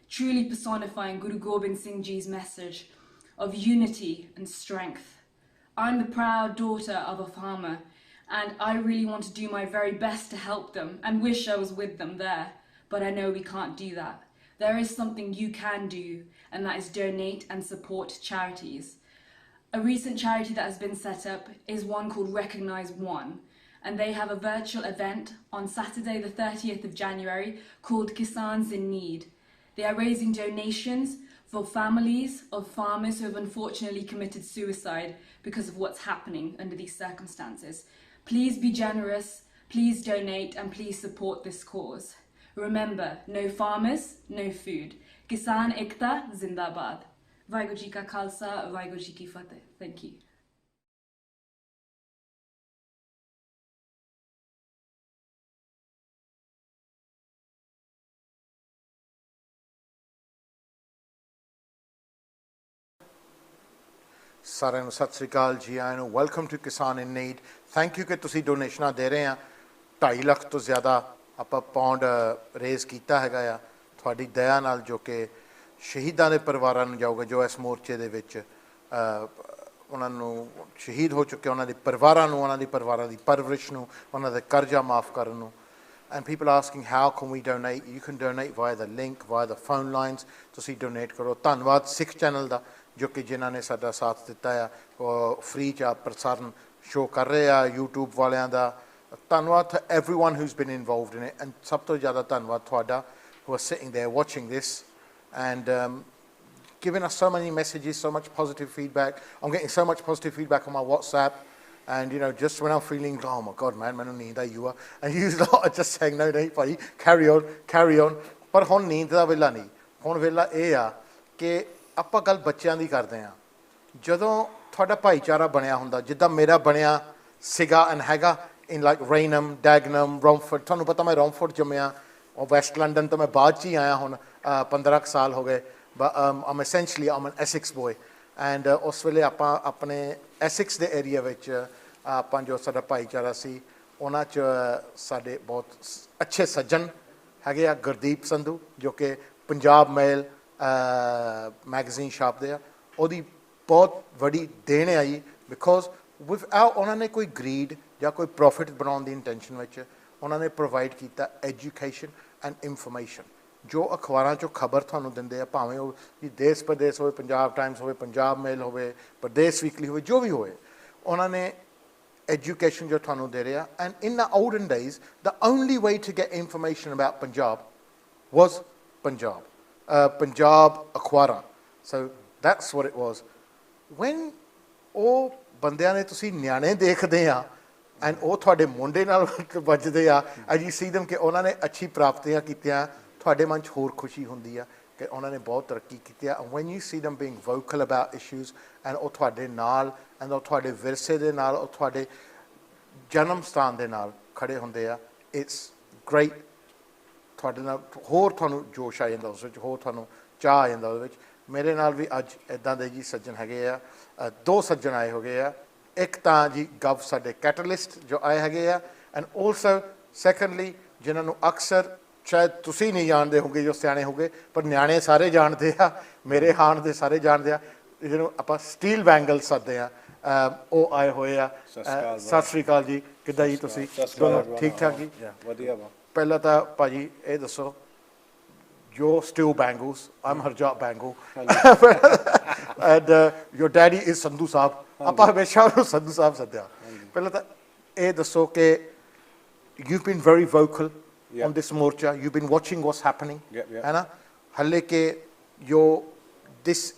truly personifying Guru Gobind Singh Ji's message of unity and strength. I'm the proud daughter of a farmer, and I really want to do my very best to help them and wish I was with them there, but I know we can't do that. There is something you can do, and that is donate and support charities. A recent charity that has been set up is one called Recognise One, and they have a virtual event on Saturday the 30th of January called Kisaans in Need. They are raising donations for families of farmers who have unfortunately committed suicide because of what's happening under these circumstances. Please be generous, please donate, and please support this cause. Remember, no farmers, no food. Kisan Ekta Zindabad. Vaheguru Ji Ka Khalsa, Vaheguru Ji Ki Fateh. Thank you. ਸਾਰਿਆਂ ਨੂੰ ਸਤਿ ਸ੍ਰੀ ਅਕਾਲ ਜੀ ਆਇਆਂ ਨੂੰ welcome to ਕਿਸਾਨ ਇਨ need thank you ਕਿ ਤੁਸੀਂ ਡੋਨੇਸ਼ਨਾਂ ਦੇ ਰਹੇ ਆ 2.5 ਲੱਖ ਤੋਂ ਜ਼ਿਆਦਾ ਆਪਾਂ ਪਾਉਂਡ ਰੇਜ਼ ਕੀਤਾ ਹੈਗਾ ਆ ਤੁਹਾਡੀ ਦਇਆ ਨਾਲ ਜੋ ਕਿ ਸ਼ਹੀਦਾਂ ਦੇ ਪਰਿਵਾਰਾਂ ਨੂੰ ਜਾਊਗਾ ਜੋ ਇਸ ਮੋਰਚੇ ਦੇ ਵਿੱਚ ਉਹਨਾਂ ਨੂੰ ਸ਼ਹੀਦ ਹੋ ਚੁੱਕੇ ਉਹਨਾਂ ਦੇ ਪਰਿਵਾਰਾਂ ਨੂੰ ਉਹਨਾਂ ਦੀ ਪਰਿਵਾਰਾਂ ਦੀ ਪਰਵਰਿਸ਼ ਨੂੰ ਉਹਨਾਂ ਦੇ ਕਰਜ਼ਾ ਮਾਫ ਕਰਨ ਨੂੰ and people asking how can we donate you can donate via the link via the phone lines ਤੁਸੀਂ donate ਕਰੋ ਧੰਨਵਾਦ ਸਿੱਖ ਚੈਨਲ ਦਾ ਜੋ ਕਿ ਜਿਨ੍ਹਾਂ ਨੇ ਸਾਡਾ ਸਾਥ ਦਿੱਤਾ ਆ ਉਹ ਫ੍ਰੀ 'ਚ ਪ੍ਰਸਾਰਨ ਸ਼ੋਅ ਕਰ ਰਹੇ ਆ YouTube ਵਾਲਿਆਂ ਦਾ ਧੰਨਵਾਦ to everyone who's been involved in it and ਸਭ ਤੋਂ ਜ਼ਿਆਦਾ ਧੰਨਵਾਦ ਤੁਹਾਡਾ who are sitting there watching this and giving us so many messages so much positive feedback I'm getting so much positive feedback on my WhatsApp and just when I'm feeling oh my god man mainu neend aayi hua and you lot are just saying no bhai carry on par hon neend da vela nahi hon vela ਇਹ ਆ ਕਿ ਆਪਾਂ ਗੱਲ ਬੱਚਿਆਂ ਦੀ ਕਰਦੇ ਆ ਜਦੋਂ ਤੁਹਾਡਾ ਭਾਈਚਾਰਾ ਬਣਿਆ ਹੁੰਦਾ ਜਿੱਦਾਂ ਮੇਰਾ ਬਣਿਆ ਸੀਗਾ and ਹੈਗਾ in like Rainham, Dagenham, Romford ਤੁਹਾਨੂੰ ਪਤਾ ਮੈਂ Romford ਜੰਮਿਆ ਔਰ ਵੈਸਟ ਲੰਡਨ ਤੋਂ ਮੈਂ ਬਾਅਦ 'ਚ ਹੀ ਆਇਆ ਹੁਣ 15 ਸਾਲ ਹੋ ਗਏ but I'm an Essex boy and ਉਸ ਵੇਲੇ ਆਪਾਂ ਆਪਣੇ ਐਸਿਕਸ ਦੇ ਏਰੀਆ ਵਿੱਚ ਆਪਾਂ ਜੋ ਸਾਡਾ ਭਾਈਚਾਰਾ ਸੀ ਉਹਨਾਂ 'ਚ ਸਾਡੇ ਬਹੁਤ ਅੱਛੇ ਸੱਜਣ ਹੈਗੇ ਆ ਗੁਰਦੀਪ ਸੰਧੂ ਜੋ ਕਿ ਪੰਜਾਬ ਮੇਲ ਮੈਗਜ਼ੀਨ ਛਾਪਦੇ ਆ ਉਹਦੀ ਬਹੁਤ ਵੱਡੀ ਦੇਣ ਆਈ ਬਿਕੋਜ਼ ਵਿਦਆਊਟ ਉਹਨਾਂ ਨੇ ਕੋਈ ਗਰੀਡ ਜਾਂ ਕੋਈ ਪ੍ਰੋਫਿਟ ਬਣਾਉਣ ਦੀ ਇੰਟੈਂਸ਼ਨ ਵਿੱਚ ਉਹਨਾਂ ਨੇ ਪ੍ਰੋਵਾਈਡ ਕੀਤਾ ਐਜੂਕੇਸ਼ਨ ਐਂਡ ਇਨਫੋਰਮੇਸ਼ਨ ਜੋ ਅਖਬਾਰਾਂ 'ਚੋਂ ਖਬਰ ਤੁਹਾਨੂੰ ਦਿੰਦੇ ਆ ਭਾਵੇਂ ਉਹ ਦੇਸ਼ ਪ੍ਰਦੇਸ਼ ਹੋਵੇ ਪੰਜਾਬ ਟਾਈਮਸ ਹੋਵੇ ਪੰਜਾਬ ਮੇਲ ਹੋਵੇ ਪ੍ਰਦੇਸ਼ ਵੀਕਲੀ ਹੋਵੇ ਜੋ ਵੀ ਹੋਵੇ ਉਹਨਾਂ ਨੇ ਐਜੂਕੇਸ਼ਨ ਜੋ ਤੁਹਾਨੂੰ ਦੇ ਰਿਹਾ and in the olden days the only way to get information about Punjab was Punjab ਅਖਬਾਰਾਂ so that's what it was when ਉਹ ਬੰਦਿਆਂ ਨੇ ਤੁਸੀਂ ਨਿਆਣੇ ਦੇਖਦੇ ਆ ਐਂਡ ਉਹ ਤੁਹਾਡੇ ਮੁੰਡੇ ਨਾਲ ਵੱਜਦੇ ਆ ਐਂਡ ਯੂ ਸੀ them ਕਿ ਉਹਨਾਂ ਨੇ ਅੱਛੀ ਪ੍ਰਾਪਤੀਆਂ ਕੀਤੀਆਂ ਤੁਹਾਡੇ ਮਨ 'ਚ ਹੋਰ ਖੁਸ਼ੀ ਹੁੰਦੀ ਆ ਕਿ ਉਹਨਾਂ ਨੇ ਬਹੁਤ ਤਰੱਕੀ ਕੀਤੀ ਆ when you C them being vocal about issues and ਉਹ ਤੁਹਾਡੇ ਨਾਲ ਐਂਡ ਉਹ ਤੁਹਾਡੇ ਵਿਰਸੇ ਦੇ ਨਾਲ ਉਹ ਤੁਹਾਡੇ ਜਨਮ ਸਥਾਨ ਦੇ ਨਾਲ ਖੜੇ ਹੁੰਦੇ ਆ ਇਟਸ ਗ੍ਰੇਟ ਤੁਹਾਡੇ ਨਾਲ ਹੋਰ ਤੁਹਾਨੂੰ ਜੋਸ਼ ਆ ਜਾਂਦਾ ਉਸ ਵਿੱਚ ਹੋਰ ਤੁਹਾਨੂੰ ਚਾਹ ਆ ਜਾਂਦਾ ਉਹਦੇ ਵਿੱਚ ਮੇਰੇ ਨਾਲ ਵੀ ਅੱਜ ਇੱਦਾਂ ਦੇ ਜੀ ਸੱਜਣ ਹੈਗੇ ਆ 2 ਸੱਜਣ ਆਏ ਹੋ ਗਏ ਆ ਇੱਕ ਤਾਂ ਜੀ ਗਵ ਸਾਡੇ ਕੈਟਲਿਸਟ ਜੋ ਆਏ ਹੈਗੇ ਆ ਐਂਡ ਆਲਸੋ ਸੈਕੰਡਲੀ ਜਿਨ੍ਹਾਂ ਨੂੰ ਅਕਸਰ ਸ਼ਾਇਦ ਤੁਸੀਂ ਨਹੀਂ ਜਾਣਦੇ ਹੋਗੇ ਜੋ ਸਿਆਣੇ ਹੋਗੇ ਪਰ ਨਿਆਣੇ ਸਾਰੇ ਜਾਣਦੇ ਆ ਮੇਰੇ ਹਾਣ ਦੇ ਸਾਰੇ ਜਾਣਦੇ ਆ ਜਿਹਨੂੰ ਆਪਾਂ ਸਟੀਲ ਬੈਂਗਲ ਸੱਦਦੇ ਆ ਉਹ ਆਏ ਹੋਏ ਆ ਸਤਿ ਸ਼੍ਰੀ ਅਕਾਲ ਜੀ ਕਿੱਦਾਂ ਜੀ ਤੁਸੀਂ ਠੀਕ ਠਾਕ ਜੀ ਵਧੀਆ ਪਹਿਲਾਂ ਤਾਂ ਭਾਜੀ ਇਹ ਦੱਸੋ you're still Bangals, I'm Harjap Bangal, and your daddy is Sandhu Saab. ਆਪਾਂ ਹਮੇਸ਼ਾ ਉਹਨੂੰ ਸੰਧੂ ਸਾਹਿਬ ਸੱਦਿਆ ਪਹਿਲਾਂ ਤਾਂ ਇਹ ਦੱਸੋ ਕਿ you've been very vocal on this morcha, you've been watching what's happening, ਹੈ ਨਾ ਹਾਲੇ ਕਿ this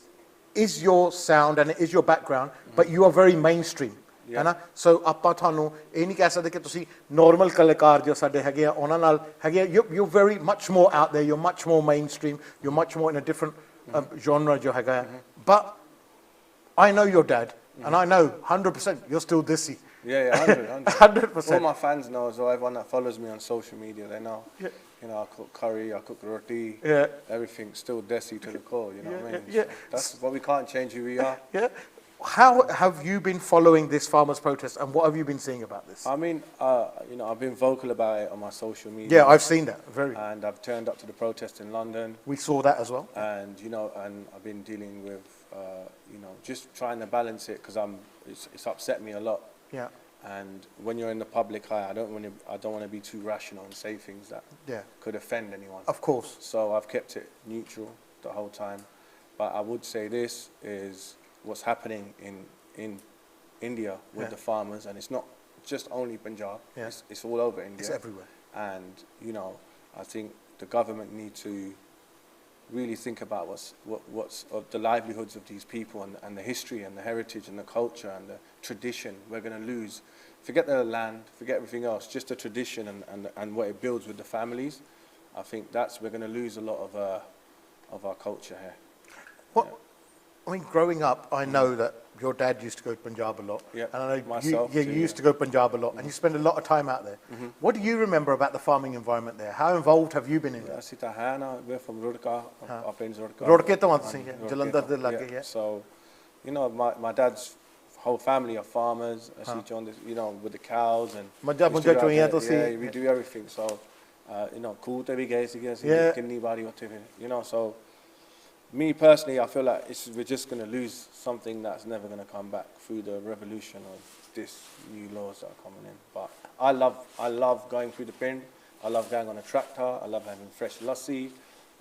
is your sound and it is your background, but you are very mainstream, ਹੈ ਨਾ so ਆਪਾਂ ਤੁਹਾਨੂੰ ਇਹ ਨਹੀਂ ਕਹਿ ਸਕਦੇ ਕਿ ਤੁਸੀਂ normal ਕਲਾਕਾਰ ਜੋ ਸਾਡੇ ਹੈਗੇ ਆ ਉਹਨਾਂ ਨਾਲ ਹੈਗੇ ਆ you're very much more out there, you're much more mainstream, you're much more in a different genre ਜੋ ਹੈਗਾ but I know your dad and I know 100% you're still dissy. Yeah, 100%. All my fans know as well. Everyone that follows me on social media, they know. Yeah. You know, I cook curry, I cook roti. Yeah. Everything's still desi to the core. You know what I mean? Yeah. So that's what we can't change who we are. Yeah. How have you been following this farmers' protest, and what have you been seeing about this? I mean, you know, I've been vocal about it on my social media. Yeah, I've seen that. And I've turned up to the protest in London. We saw that as well. And you know, and I've been dealing with, you know, just trying to balance it because it's upset me a lot. Yeah. And when you're in the public eye, I don't want to be too rational and say things that could offend anyone. Of course. So I've kept it neutral the whole time. But I would say this is what's happening in India with the farmers, and it's not just only Punjab. Yeah. It's all over India. It's everywhere. And you know, I think the government need to really think about what's of the livelihoods of these people and the history and the heritage and the culture and the tradition. We're going to lose. Forget the land, forget everything else. Just the tradition and what it builds with the families. I think we're going to lose a lot of our culture here. What? I mean, growing up, I know that your dad used to go to Punjab a lot. Yeah. And I know myself you used to go to Punjab a lot, and you spend a lot of time out there. What do you remember about the farming environment there? How involved have you been in it? We're from Rudka. Our friends Rudka. Rudke to Jalandhar de lage, yeah. So, you know, my dad's whole family are farmers. I see John, you know, with the cows and we do everything. So, you know, cool to be guys, you know, so. Me personally, I feel like we're just going to lose something that's never going to come back through the revolution of this new laws that are coming in. But I love going through the pen. I love going on a tractor. I love having fresh lassi,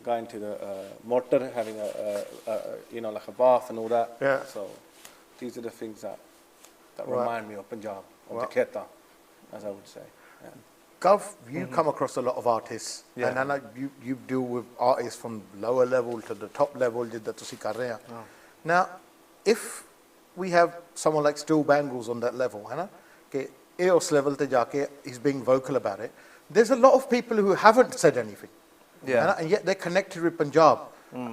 going to the mortar, having you know, like a bath and all that. Yeah. So these are the things that remind me of Punjab, of the Kheta, as I would say. Yeah. Gov, you come across a lot of artists, and I know you deal with artists from lower level to the top level. Now, if we have someone like Still Bangles on that level, EOS level te jaake he's being vocal about it, there's a lot of people who haven't said anything, and yet they're connected with Punjab.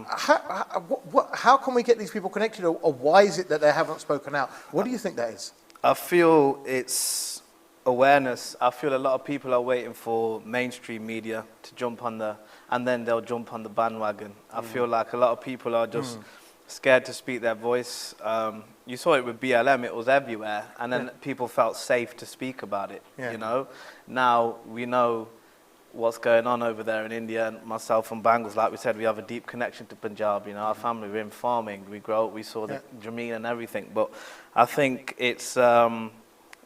How can we get these people connected, or why is it that they haven't spoken out? What do you think that is? I feel it's awareness. I feel a lot of people are waiting for mainstream media to jump on and then they'll jump on the bandwagon. I feel like a lot of people are just scared to speak their voice. You saw it with BLM, it was everywhere, and then people felt safe to speak about it, you know. Now we know what's going on over there in India, and myself and Bangals, like we said, we have a deep connection to Punjab, you know, our family, we're in farming, we grow up, we saw the Jameen and everything, but I think it's,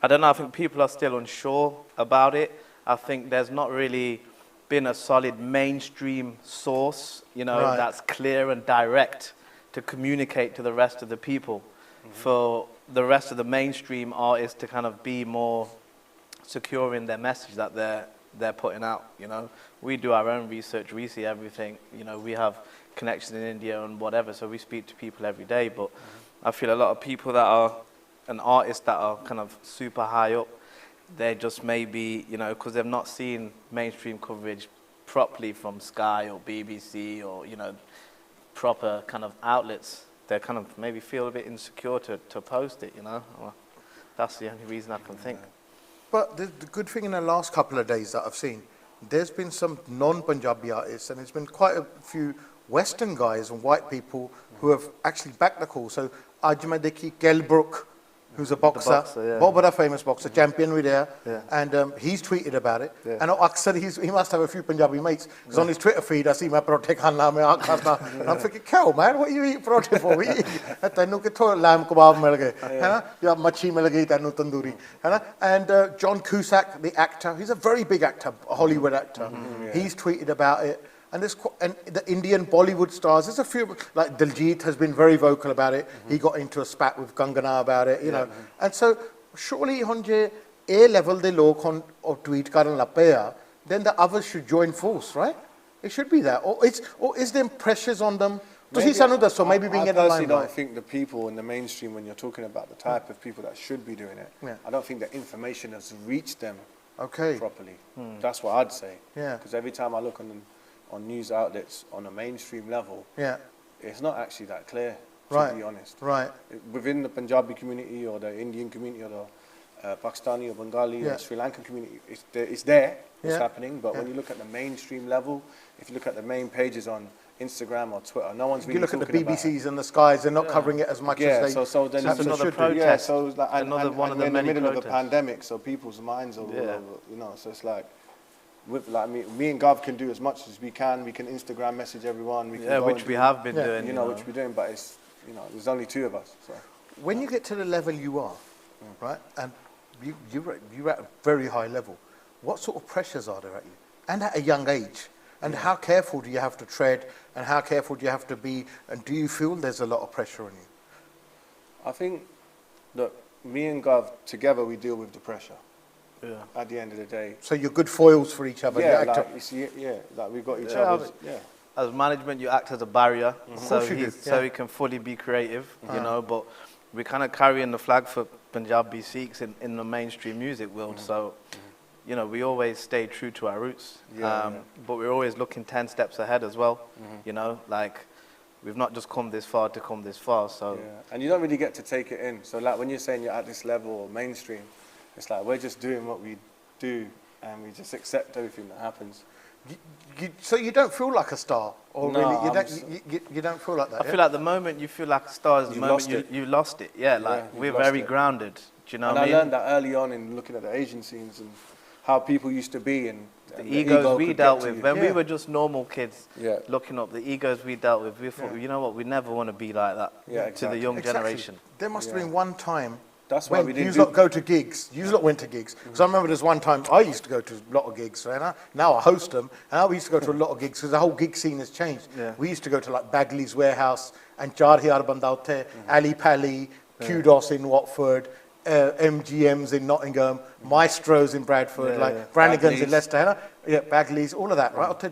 I don't know, I think people are still unsure about it. I think there's not really been a solid mainstream source, you know, that's clear and direct to communicate to the rest of the people. For the rest of the mainstream artists to kind of be more secure in their message that they're putting out, you know. We do our own research, we see everything, you know, we have connections in India and whatever, so we speak to people every day, but I feel a lot of people that are and artists that are kind of super high up, they just maybe, you know, because they've not seen mainstream coverage properly from Sky or BBC or, you know, proper kind of outlets, they kind of maybe feel a bit insecure to post it, you know. Well, that's the only reason I can think. But the good thing in the last couple of days that I've seen, there's been some non-Punjabi artists, and there's been quite a few Western guys and white people who have actually backed the call. So, Aj main dekhi Kelbrook, who's a boxer, बहुत बड़ा famous boxer, champion with there, and he's tweeted about it. And अक्सर he must have a few Punjabi mates, because on his Twitter feed I see मैं परोठे खाना, मैं आँख खाना, and I'm thinking, cow man, what you eat parathe for? What you eat? तैनू किथों lamb kebab मिल गए, है ना? या मच्छी मिल गई तैनू तंदूरी, है ना? And John Cusack, the actor, he's a very big actor, a Hollywood actor. He's tweeted about it. And the Indian Bollywood stars, there's a few, like Diljit has been very vocal about it. He got into a spat with Kangana about it, you know. And so, surely on A level, the log on tweet karan lapaya, then the others should join force, right? It should be that. Or is there pressures on them? Maybe, I personally don't think the people in the mainstream, when you're talking about the type of people that should be doing it, I don't think that information has reached them properly. That's what I'd say. Because every time I look on news outlets on a mainstream level, it's not actually that clear, to be honest. Within the Punjabi community or the Indian community or the Pakistani or Bengali or Sri Lankan community, it's there, it's happening. But when you look at the mainstream level, if you look at the main pages on Instagram or Twitter, no one's really talking about it. You look at the BBCs and the Skies, they're not covering it as much as they so then perhaps another should protest. do. Yeah, so it's like, another one of the in many the middle protests. of a pandemic, so people's minds are all over, you know. So it's like, with like me and Gav can do as much as we can. We can Instagram message everyone. We can which we have been doing. You know, which we're doing, but it's, you know, there's only 2 of us. So. When you get to the level you are, right, and you're at a very high level, what sort of pressures are there at you? And at a young age? And how careful do you have to tread, and how careful do you have to be, and do you feel there's a lot of pressure on you? I think that me and Gav, together, we deal with the pressure. At the end of the day. So you're good foils for each other? Yeah, like we've got each other. As management, you act as a barrier, so he can fully be creative, you know, but we're kind of carrying the flag for Punjabi Sikhs in the mainstream music world, so... You know, we always stay true to our roots, but we're always looking 10 steps ahead as well. You know, like we've not just come this far to come this far. So and you don't really get to take it in. So like when you're saying you're at this level or mainstream, it's like we're just doing what we do and we just accept everything that happens. So you don't feel like a star, or No, really you don't feel like that. I feel like the moment you feel like a star is the moment you lost it. Yeah, like we're very grounded. Do you know what I mean? I learned that early on in looking at the Asian scenes and how people used to be and the egos we dealt with when we were just normal kids looking up, the egos we dealt with, we thought, you know what, we never want to be like that to the young generation. There must have been one time That's why we when didn't you lot go to gigs, you lot went to gigs. Because I remember there's one time I used to go to a lot of gigs, and now I host them, and we used to go to a lot of gigs because the whole gig scene has changed. We used to go to like Bagley's Warehouse and Char Hiyar Banda Utte, Ali Pali, Kudos in Watford, MGMs in Nottingham, Maestros in Bradford, like Brannigan's in Leicester, Bagley's, all of that, right?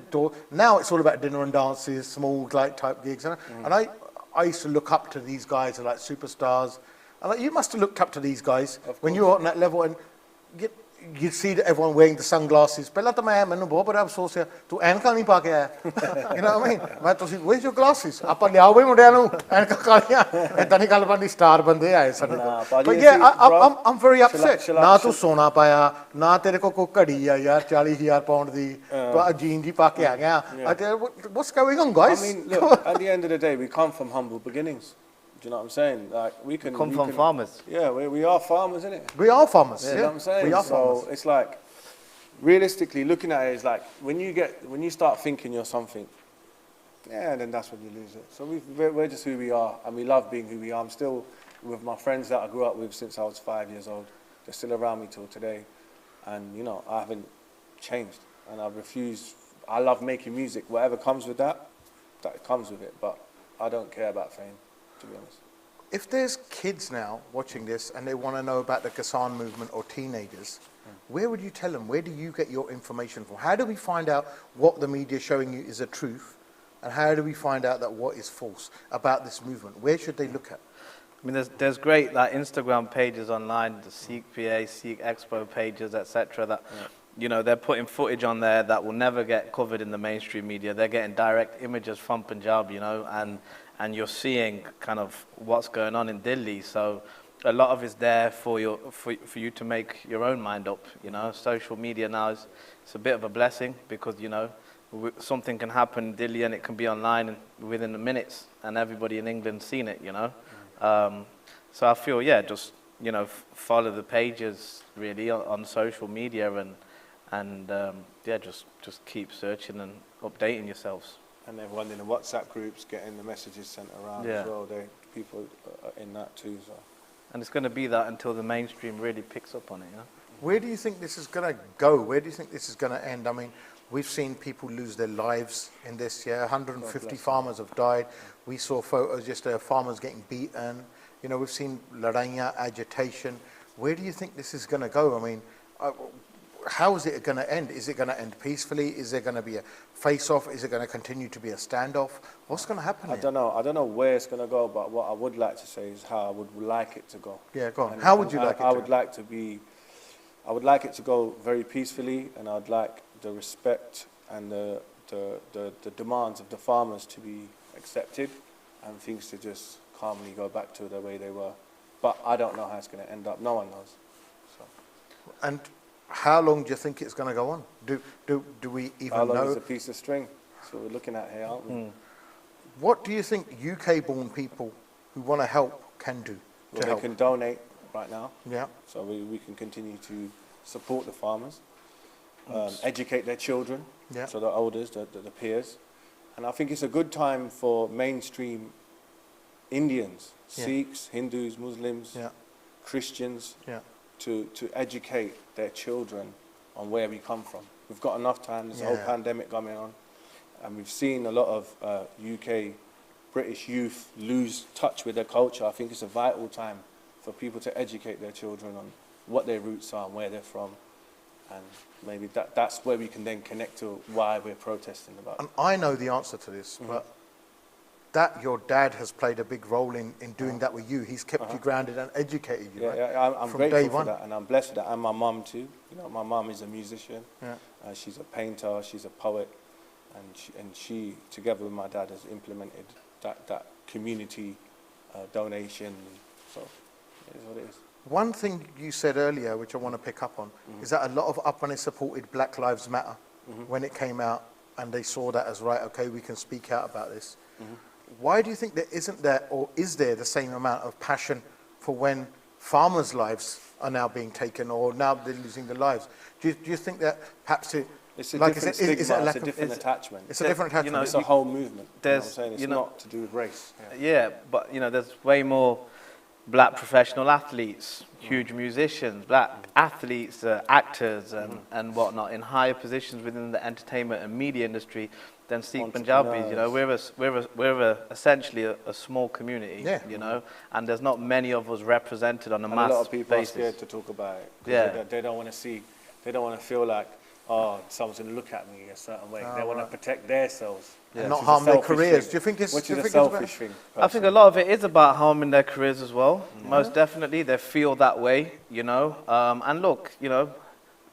Now it's all about dinner and dances, small like type gigs, and I used to look up to these guys like superstars, and like you must have looked up to these guys when you were on that level, and you'd see everyone wearing the sunglasses. Pehla to main mainu bahut bada afsos hai tu ankha nahi pa ke aaya. You know what I mean? Main to where's your glasses? Aapa liao bhai mundiya nu ankha kaliya eda nahi ਗੱਲ ਬਣਦੀ star ਬੰਦੇ ਆਏ ਸਾਡੇ ਕੋਲ. But yeah, I'm very upset. ਨਾ ਤੂੰ ਸੋਨਾ ਪਾਇਆ, ਨਾ ਤੇਰੇ ਕੋਲ ਕੋਈ ਘੜੀ ਆ ਯਾਰ 40000 ਪਾਉਂਡ ਦੀ, ਤੂੰ ਜੀਨ ਜੀ ਪਾ ਕੇ ਆ ਗਿਆ. What's going on, guys? I mean, look, at the end of the day, we come from humble beginnings. Do you know what I'm saying? Like we come from farmers. Yeah, we are farmers, isn't it? We are farmers. You know what I'm saying? We are farmers. So it's like, realistically, looking at it is like when you start thinking you're something, then that's when you lose it. So we're just who we are, and we love being who we are. I'm still with my friends that I grew up with since I was 5 years old. They're still around me till today, and you know I haven't changed, and I refuse. I love making music. Whatever comes with that comes with it. But I don't care about fame, to be honest. If there's kids now watching this and they want to know about the Kisaan movement or teenagers, where would you tell them? Where do you get your information from? How do we find out what the media is showing you is a truth, and how do we find out that what is false about this movement? Where should they look at? I mean, there's great like Instagram pages online, the Sikh PA, Sikh Expo pages, etc. That you know they're putting footage on there that will never get covered in the mainstream media. They're getting direct images from Punjab, you know, and you're seeing kind of what's going on in Delhi. So a lot of it's there for you to make your own mind up. You know, social media now it's a bit of a blessing because you know something can happen in Delhi and it can be online within the minutes, and everybody in England's seen it. You know, so I feel just you know follow the pages really on social media and just keep searching and updating yourselves. And everyone in the WhatsApp groups getting the messages sent around as well. People are in that too. So. And it's going to be that until the mainstream really picks up on it. Where do you think this is going to go? Where do you think this is going to end? I mean, We've seen people lose their lives in this year. 150 farmers have died. We saw photos yesterday of farmers getting beaten. You know, we've seen ladaiyan, agitation. Where do you think this is going to go? I mean, how is it going to end? Is it going to end peacefully? Is there going to be a face-off? Is it going to continue to be a standoff? What's going to happen here? I don't know where it's going to go, but what I would like to say is how I would like it to go. Yeah, go on. How would you like it to go? I would like it to go very peacefully, and I'd like the respect and the demands of the farmers to be accepted, and things to just calmly go back to the way they were. But I don't know how it's going to end up. No one knows. So. And how long do you think it's going to go on? Do we even know? How long is a piece of string? That's what we're looking at here, aren't we? What do you think UK-born people who want to help can do to help? They can donate right now. Yeah. So we can continue to support the farmers, educate their children, so the elders, the peers. And I think it's a good time for mainstream Indians, Sikhs, Hindus, Muslims, Christians, to educate their children on where we come from. We've got enough time. There's a whole pandemic going on, and we've seen a lot of UK, British youth lose touch with their culture. I think it's a vital time for people to educate their children on what their roots are and where they're from, and maybe that's where we can then connect to why we're protesting about it. And I know the answer to this, but that your dad has played a big role in doing that with you. He's kept you grounded and educated you, right? Yeah, I'm from grateful day for one. that, and I'm blessed with that. And my mum too. You know, my mum is a musician. Yeah. She's a painter. She's a poet, and she together with my dad has implemented that community donation. So it is what it is. One thing you said earlier, which I want to pick up on, is that a lot of Upper supported Black Lives Matter when it came out, and they saw that as, right, okay, we can speak out about this. Why do you think there isn't there, or is there the same amount of passion for when farmers' lives are now being taken, or now they're losing their lives? Do you think that perhaps it's a different stigma, it's a different attachment. It's a different attachment. You know, it's a whole movement. There's, you know what I'm saying? It's not to do with race. Yeah, but you know, there's way more black professional athletes, huge musicians, black athletes, actors and whatnot in higher positions within the entertainment and media industry than Sikh Punjabis. You know, we're essentially a small community, you know, and there's not many of us represented on a mass basis. A lot of people are scared to talk about it. Yeah. They don't want to see, they don't want to feel like, oh, someone's going to look at me a certain way. They want to protect themselves. And not harm their careers. Do you think it's... Which is a selfish thing. I think a lot of it is about harming their careers as well. Most definitely. They feel that way, you know. And look, you know,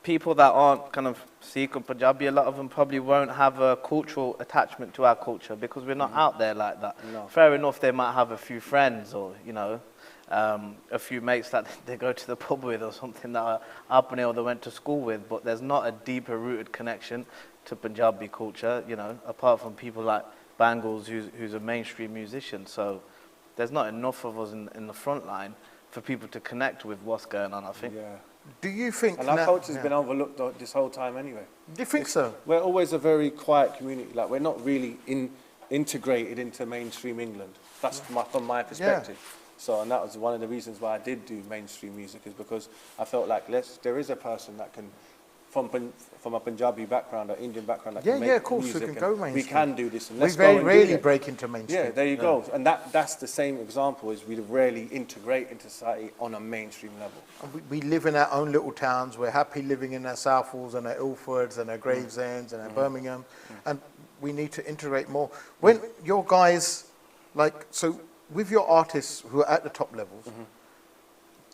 people that aren't kind of Sikh or Punjabi, a lot of them probably won't have a cultural attachment to our culture because we're not out there like that. No. Fair enough, they might have a few friends or, you know, a few mates that they go to the pub with or something that are up and or they went to school with, but there's not a deeper rooted connection to Punjabi culture, you know, apart from people like Bangals, who's a mainstream musician. So there's not enough of us in the front line for people to connect with what's going on, I think. Yeah. Do you think... And our culture's been overlooked this whole time anyway. Do you think so? We're always a very quiet community. Like, we're not really integrated into mainstream England. That's from my perspective. So, and that was one of the reasons why I did do mainstream music, is because I felt like there is a person that can, from a Punjabi background or Indian background, that can make of course, music, we can go mainstream. We can do this. And we very rarely break into mainstream. Yeah, there you go. And that's the same example, is we rarely integrate into society on a mainstream level. We live in our own little towns. We're happy living in our Southwalls and our Ilfords and our Gravesends and our Birmingham. And we need to integrate more. When your guys, like, so with your artists who are at the top levels,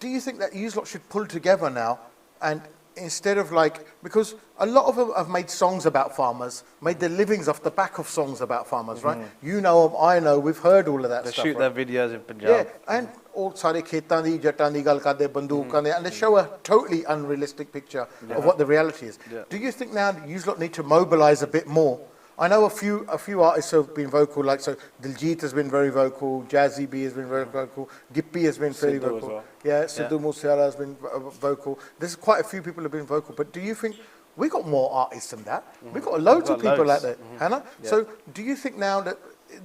do you think that you lot should pull together now and instead of like, because a lot of them have made songs about farmers, made their livings off the back of songs about farmers, right? You know them, I know, we've heard all of that stuff. They shoot their videos in Punjab. Yeah, and all sare khetan di jattan di gal karte bandukan di, and they show a totally unrealistic picture of what the reality is. Do you think now you lot need to mobilize a bit more? I know a few artists have been vocal, like so Diljit has been very vocal, Jazzy B has been very vocal, Gippy has been fairly Sidhu vocal. as well. Yeah, Sidhu Moosewala has been vocal. There's quite a few people who have been vocal, but do you think we got more artists than that? We've got loads of people like that, Hannah. So do you think now that